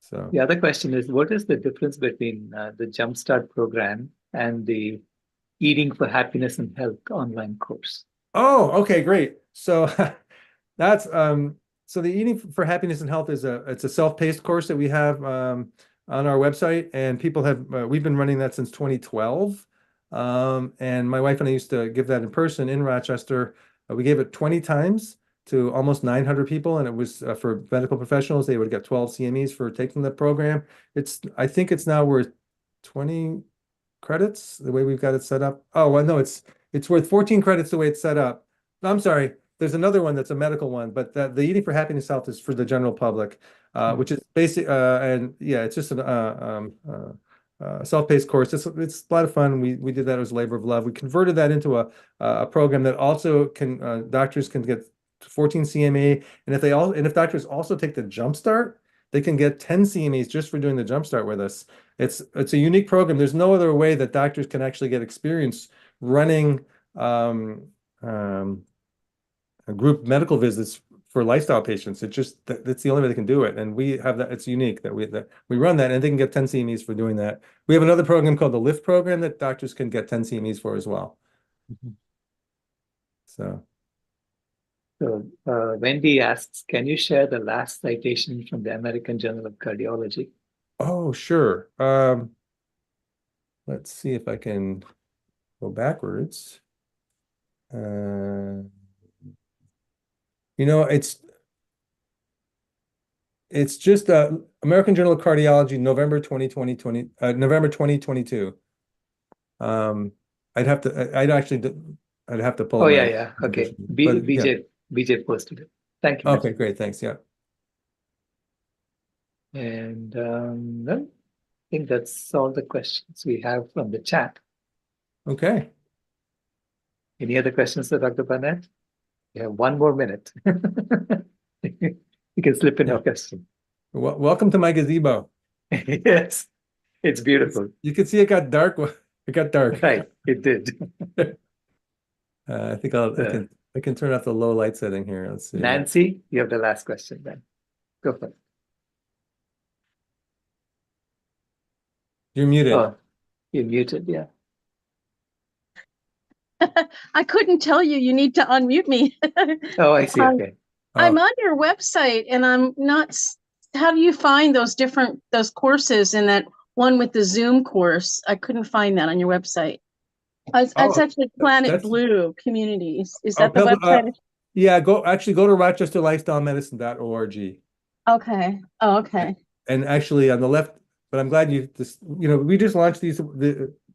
So the other question is, what is the difference between the Jumpstart program and the Eating for Happiness and Health online course? Oh, okay, great. So that's so the Eating for Happiness and Health is it's a self-paced course that we have on our website, and people have we've been running that since 2012. And my wife and I used to give that in person in Rochester. We gave it 20 times to almost 900 people, and it was for medical professionals. They would get 12 CMEs for taking the program. I think it's now worth 20. credits the way we've got it set up. Oh, well, no, it's worth 14 credits the way it's set up. No, I'm sorry. There's another one that's a medical one, but the Eating for Happiness Health is for the general public, which is basic. And yeah, it's just a self-paced course. It's a lot of fun. We did that as a labor of love. We converted that into a program that also can doctors can get 14 CME, and if doctors also take the Jumpstart, they can get 10 CMEs just for doing the Jumpstart with us. It's a unique program. There's no other way that doctors can actually get experience running group medical visits for lifestyle patients. It's just that's the only way they can do it, and we have that. It's unique that we run that, and they can get 10 CMEs for doing that. We have another program called the LIFT program that doctors can get 10 CMEs for as well. So Wendy asks, can you share the last citation from the American Journal of Cardiology? Oh, sure. Let's see if I can go backwards. It's just American Journal of Cardiology, November 2022. I'd have to pull. Oh, yeah. Okay. BJ posted it. Thank you. Okay, great. Thanks. Yeah. And I think that's all the questions we have from the chat. Okay. Any other questions for Dr. Barnett? You have 1 more minute. You can slip in a question. Welcome to my gazebo. Yes, it's beautiful. You can see it got dark. It got dark. Right, it did. I think I can turn off the low light setting here. Let's see. Nancy, you have the last question then. Go for it. You're muted. Oh, you're muted, yeah. I couldn't tell you. You need to unmute me. Oh, I see. Okay. I'm on your website, and I'm not. How do you find those courses and that one with the Zoom course? I couldn't find that on your website. It's actually Planet Blue Communities. Is that the website? Yeah, go to rochesterlifestylemedicine.org. Okay. Oh, okay. And actually on the left, but I'm glad we just launched these.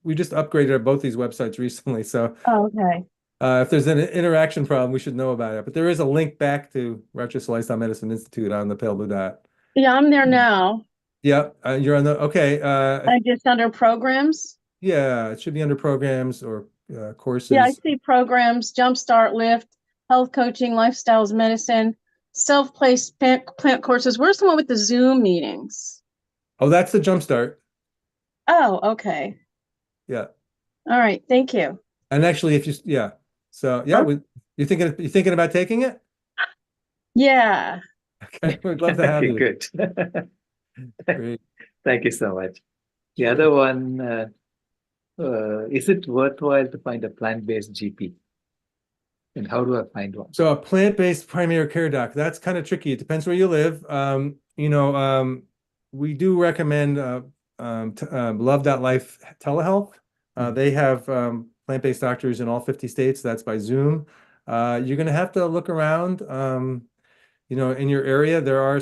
We just upgraded both these websites recently. So okay. If there's an interaction problem, we should know about it. But there is a link back to Rochester Lifestyle Medicine Institute on the pale blue dot. Yeah, I'm there now. Yeah, you're on the, okay. I just under programs. Yeah, it should be under programs or courses. Yeah, I see programs, Jumpstart, Lift, Health Coaching, Lifestyles Medicine, Self-Placed Plant Courses. Where's the one with the Zoom meetings? Oh, that's the Jumpstart. Oh, okay. Yeah. All right. Thank you. And actually, so yeah, you're thinking about taking it? Yeah. Okay, we'd love to have you. Good. Great. Thank you so much. The other one, is it worthwhile to find a plant-based GP? And how do I find one? So a plant-based primary care doc, that's kind of tricky. It depends where you live. We do recommend Love.Life telehealth. They have plant-based doctors in all 50 states. That's by Zoom. You're going to have to look around. In your area, there are,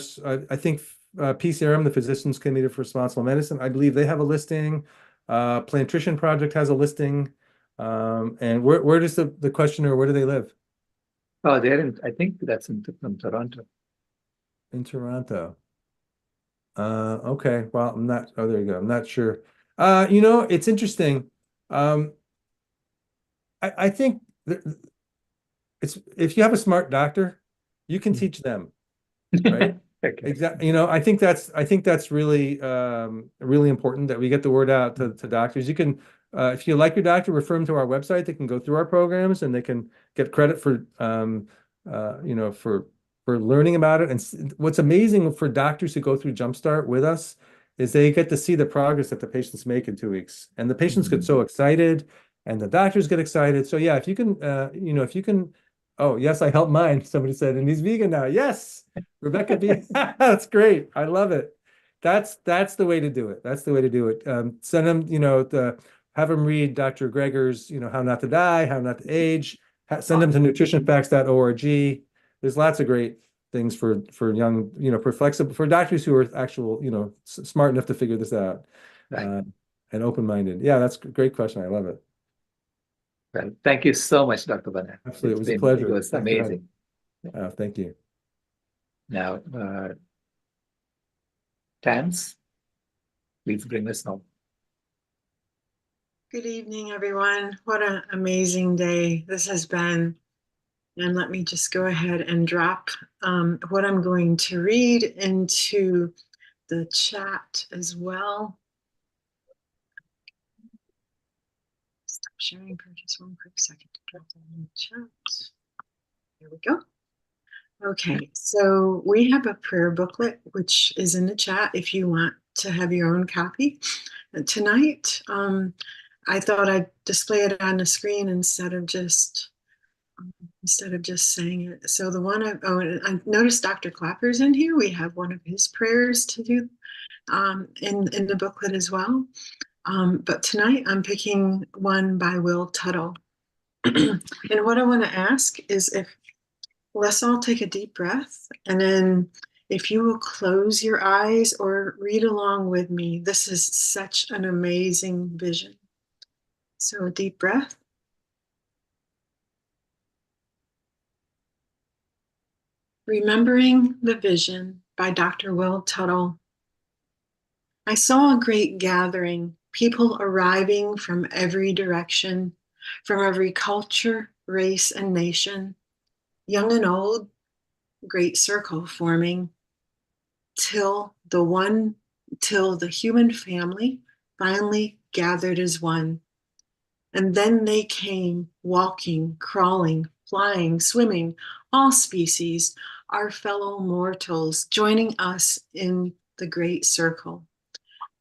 I think, PCRM, the Physicians Committee for Responsible Medicine, I believe they have a listing. Plantrition Project has a listing. And where does the questioner, where do they live? Oh, I think that's from Toronto. In Toronto. Okay. Well, there you go. I'm not sure. It's interesting. I think if you have a smart doctor, you can teach them, right? Okay. Exactly. I think that's really really important that we get the word out to doctors. You can, if you like your doctor, refer them to our website. They can go through our programs and they can get credit for for learning about it. And what's amazing for doctors who go through Jumpstart with us is they get to see the progress that the patients make in 2 weeks, and the patients get so excited, and the doctors get excited. So yeah, if you can. Oh, yes, I helped mine. Somebody said, and he's vegan now. Yes, Rebecca B. That's great. I love it. That's the way to do it. That's the way to do it. Send them, have them read Dr. Greger's, How Not to Die, How Not to Age. Send them to nutritionfacts.org. There's lots of great things for young, for flexible, for doctors who are actual, smart enough to figure this out. Right. and open-minded? Yeah, that's a great question. I love it. Well, thank you so much, Dr. Burnett. Absolutely. It was a It pleasure. was Thanks for amazing. thank you. Now, Tans, please bring us home. Good evening, everyone. What an amazing day this has been. And let me just go ahead and drop what I'm going to read into the chat as well. Stop sharing for just one quick second to drop that in the chat. There we go. Okay, so we have a prayer booklet, which is in the chat if you want to have your own copy. And tonight, I thought I'd display it on the screen instead of just saying it. So the one I noticed Dr. Clapper's in here. We have one of his prayers to do in the booklet as well. But tonight I'm picking one by Will Tuttle. And what I want to ask is if let's all take a deep breath, and then if you will close your eyes or read along with me. This is such an amazing vision. So a deep breath. Remembering the Vision by Dr. Will Tuttle. I saw a great gathering, people arriving from every direction, from every culture, race, and nation, young and old, great circle forming, till the human family finally gathered as one. And then they came, walking, crawling, flying, swimming, all species, our fellow mortals, joining us in the great circle.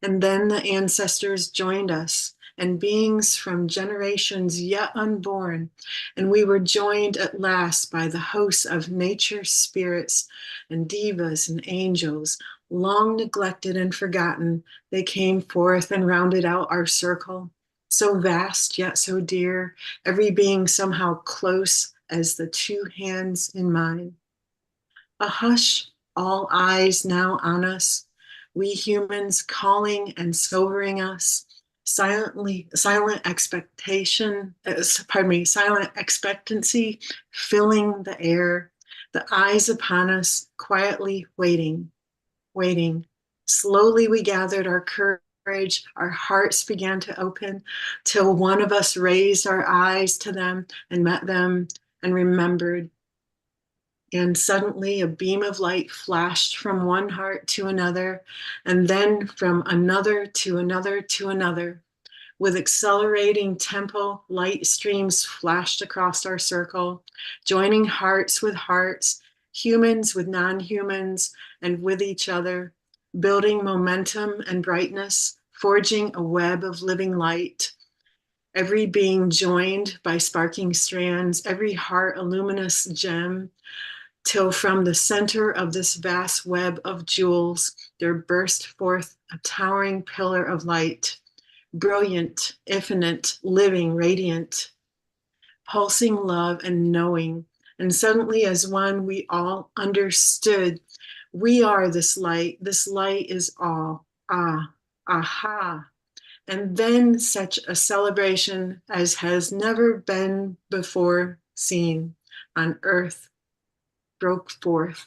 And then the ancestors joined us, and beings from generations yet unborn, and we were joined at last by the hosts of nature spirits and devas and angels, long neglected and forgotten. They came forth and rounded out our circle, so vast yet so dear, every being somehow close as the two hands in mine. A hush, all eyes now on us, we humans calling and sobering us, silent expectancy filling the air, the eyes upon us, quietly waiting. Slowly we gathered our courage, our hearts began to open, till one of us raised our eyes to them and met them and remembered. And suddenly a beam of light flashed from one heart to another, and then from another to another to another. With accelerating tempo, light streams flashed across our circle, joining hearts with hearts, humans with non-humans, and with each other, building momentum and brightness, forging a web of living light. Every being joined by sparking strands, every heart a luminous gem, till from the center of this vast web of jewels, there burst forth a towering pillar of light, brilliant, infinite, living, radiant, pulsing love and knowing. And suddenly as one, we all understood, we are this light is all, aha. And then such a celebration as has never been before seen on earth broke forth.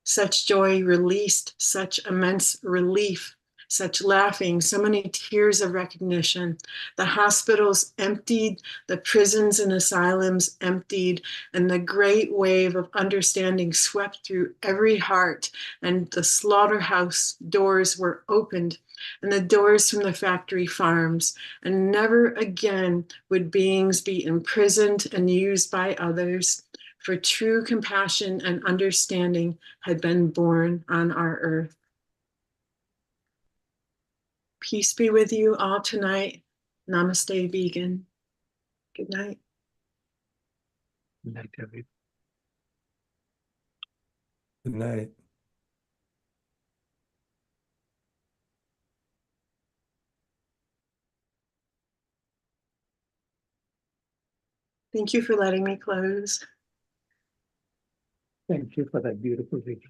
Such joy released, such immense relief, such laughing, so many tears of recognition. The hospitals emptied, the prisons and asylums emptied, and the great wave of understanding swept through every heart, and the slaughterhouse doors were opened, and the doors from the factory farms, and never again would beings be imprisoned and used by others. For true compassion and understanding had been born on our earth. Peace be with you all tonight. Namaste, vegan. Good night. Good night, everyone. Good night. Thank you for letting me close. Thank you for that beautiful video.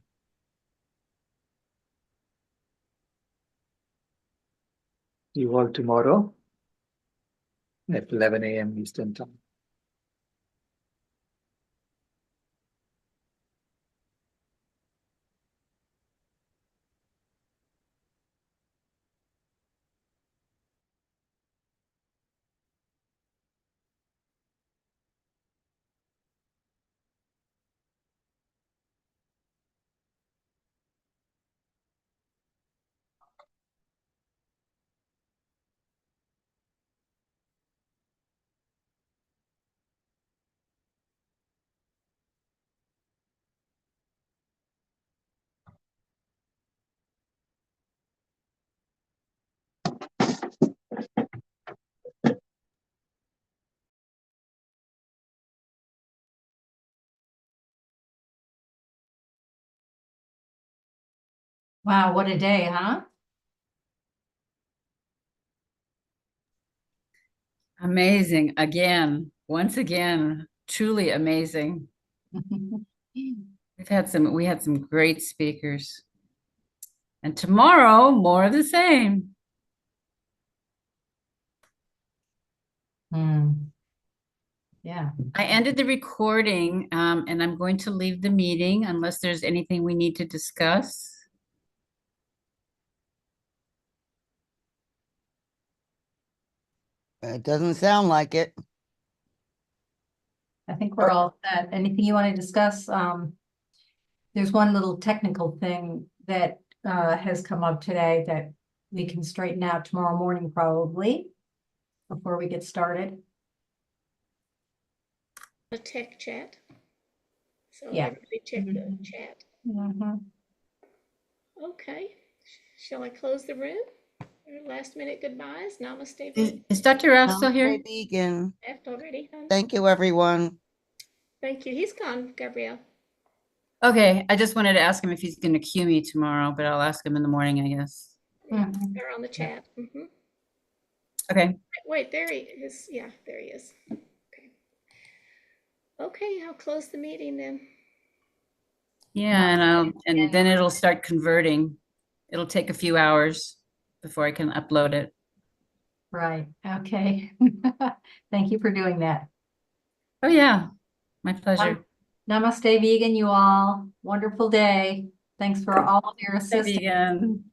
See you all tomorrow at 11 a.m. Eastern Time. Wow, what a day, huh? Amazing. Again, once again, truly amazing. We had some great speakers. And tomorrow, more of the same. Yeah. I ended the recording, and I'm going to leave the meeting unless there's anything we need to discuss. It doesn't sound like it. I think we're all set. Anything you want to discuss? There's one little technical thing that has come up today that we can straighten out tomorrow morning probably before we get started. A tech chat. So Yeah. everybody check the chat. Okay. Shall I close the room? Last minute goodbyes. Namaste. Is Dr. Rao still here? Namaste, Vegan. Left already, huh? Thank you, everyone. Thank you. He's gone, Gabrielle. Okay, I just wanted to ask him if he's going to cue me tomorrow, but I'll ask him in the morning, I guess. Yeah, they're on the chat. Okay. Wait, there he is. Yeah, there he is. Okay. Okay, I'll close the meeting then. Yeah, and then it'll start converting. It'll take a few hours before I can upload it. Right. Okay. Thank you for doing that. Oh yeah, my pleasure. Namaste, vegan, you all. Wonderful day. Thanks for all of your assistance. Vegan.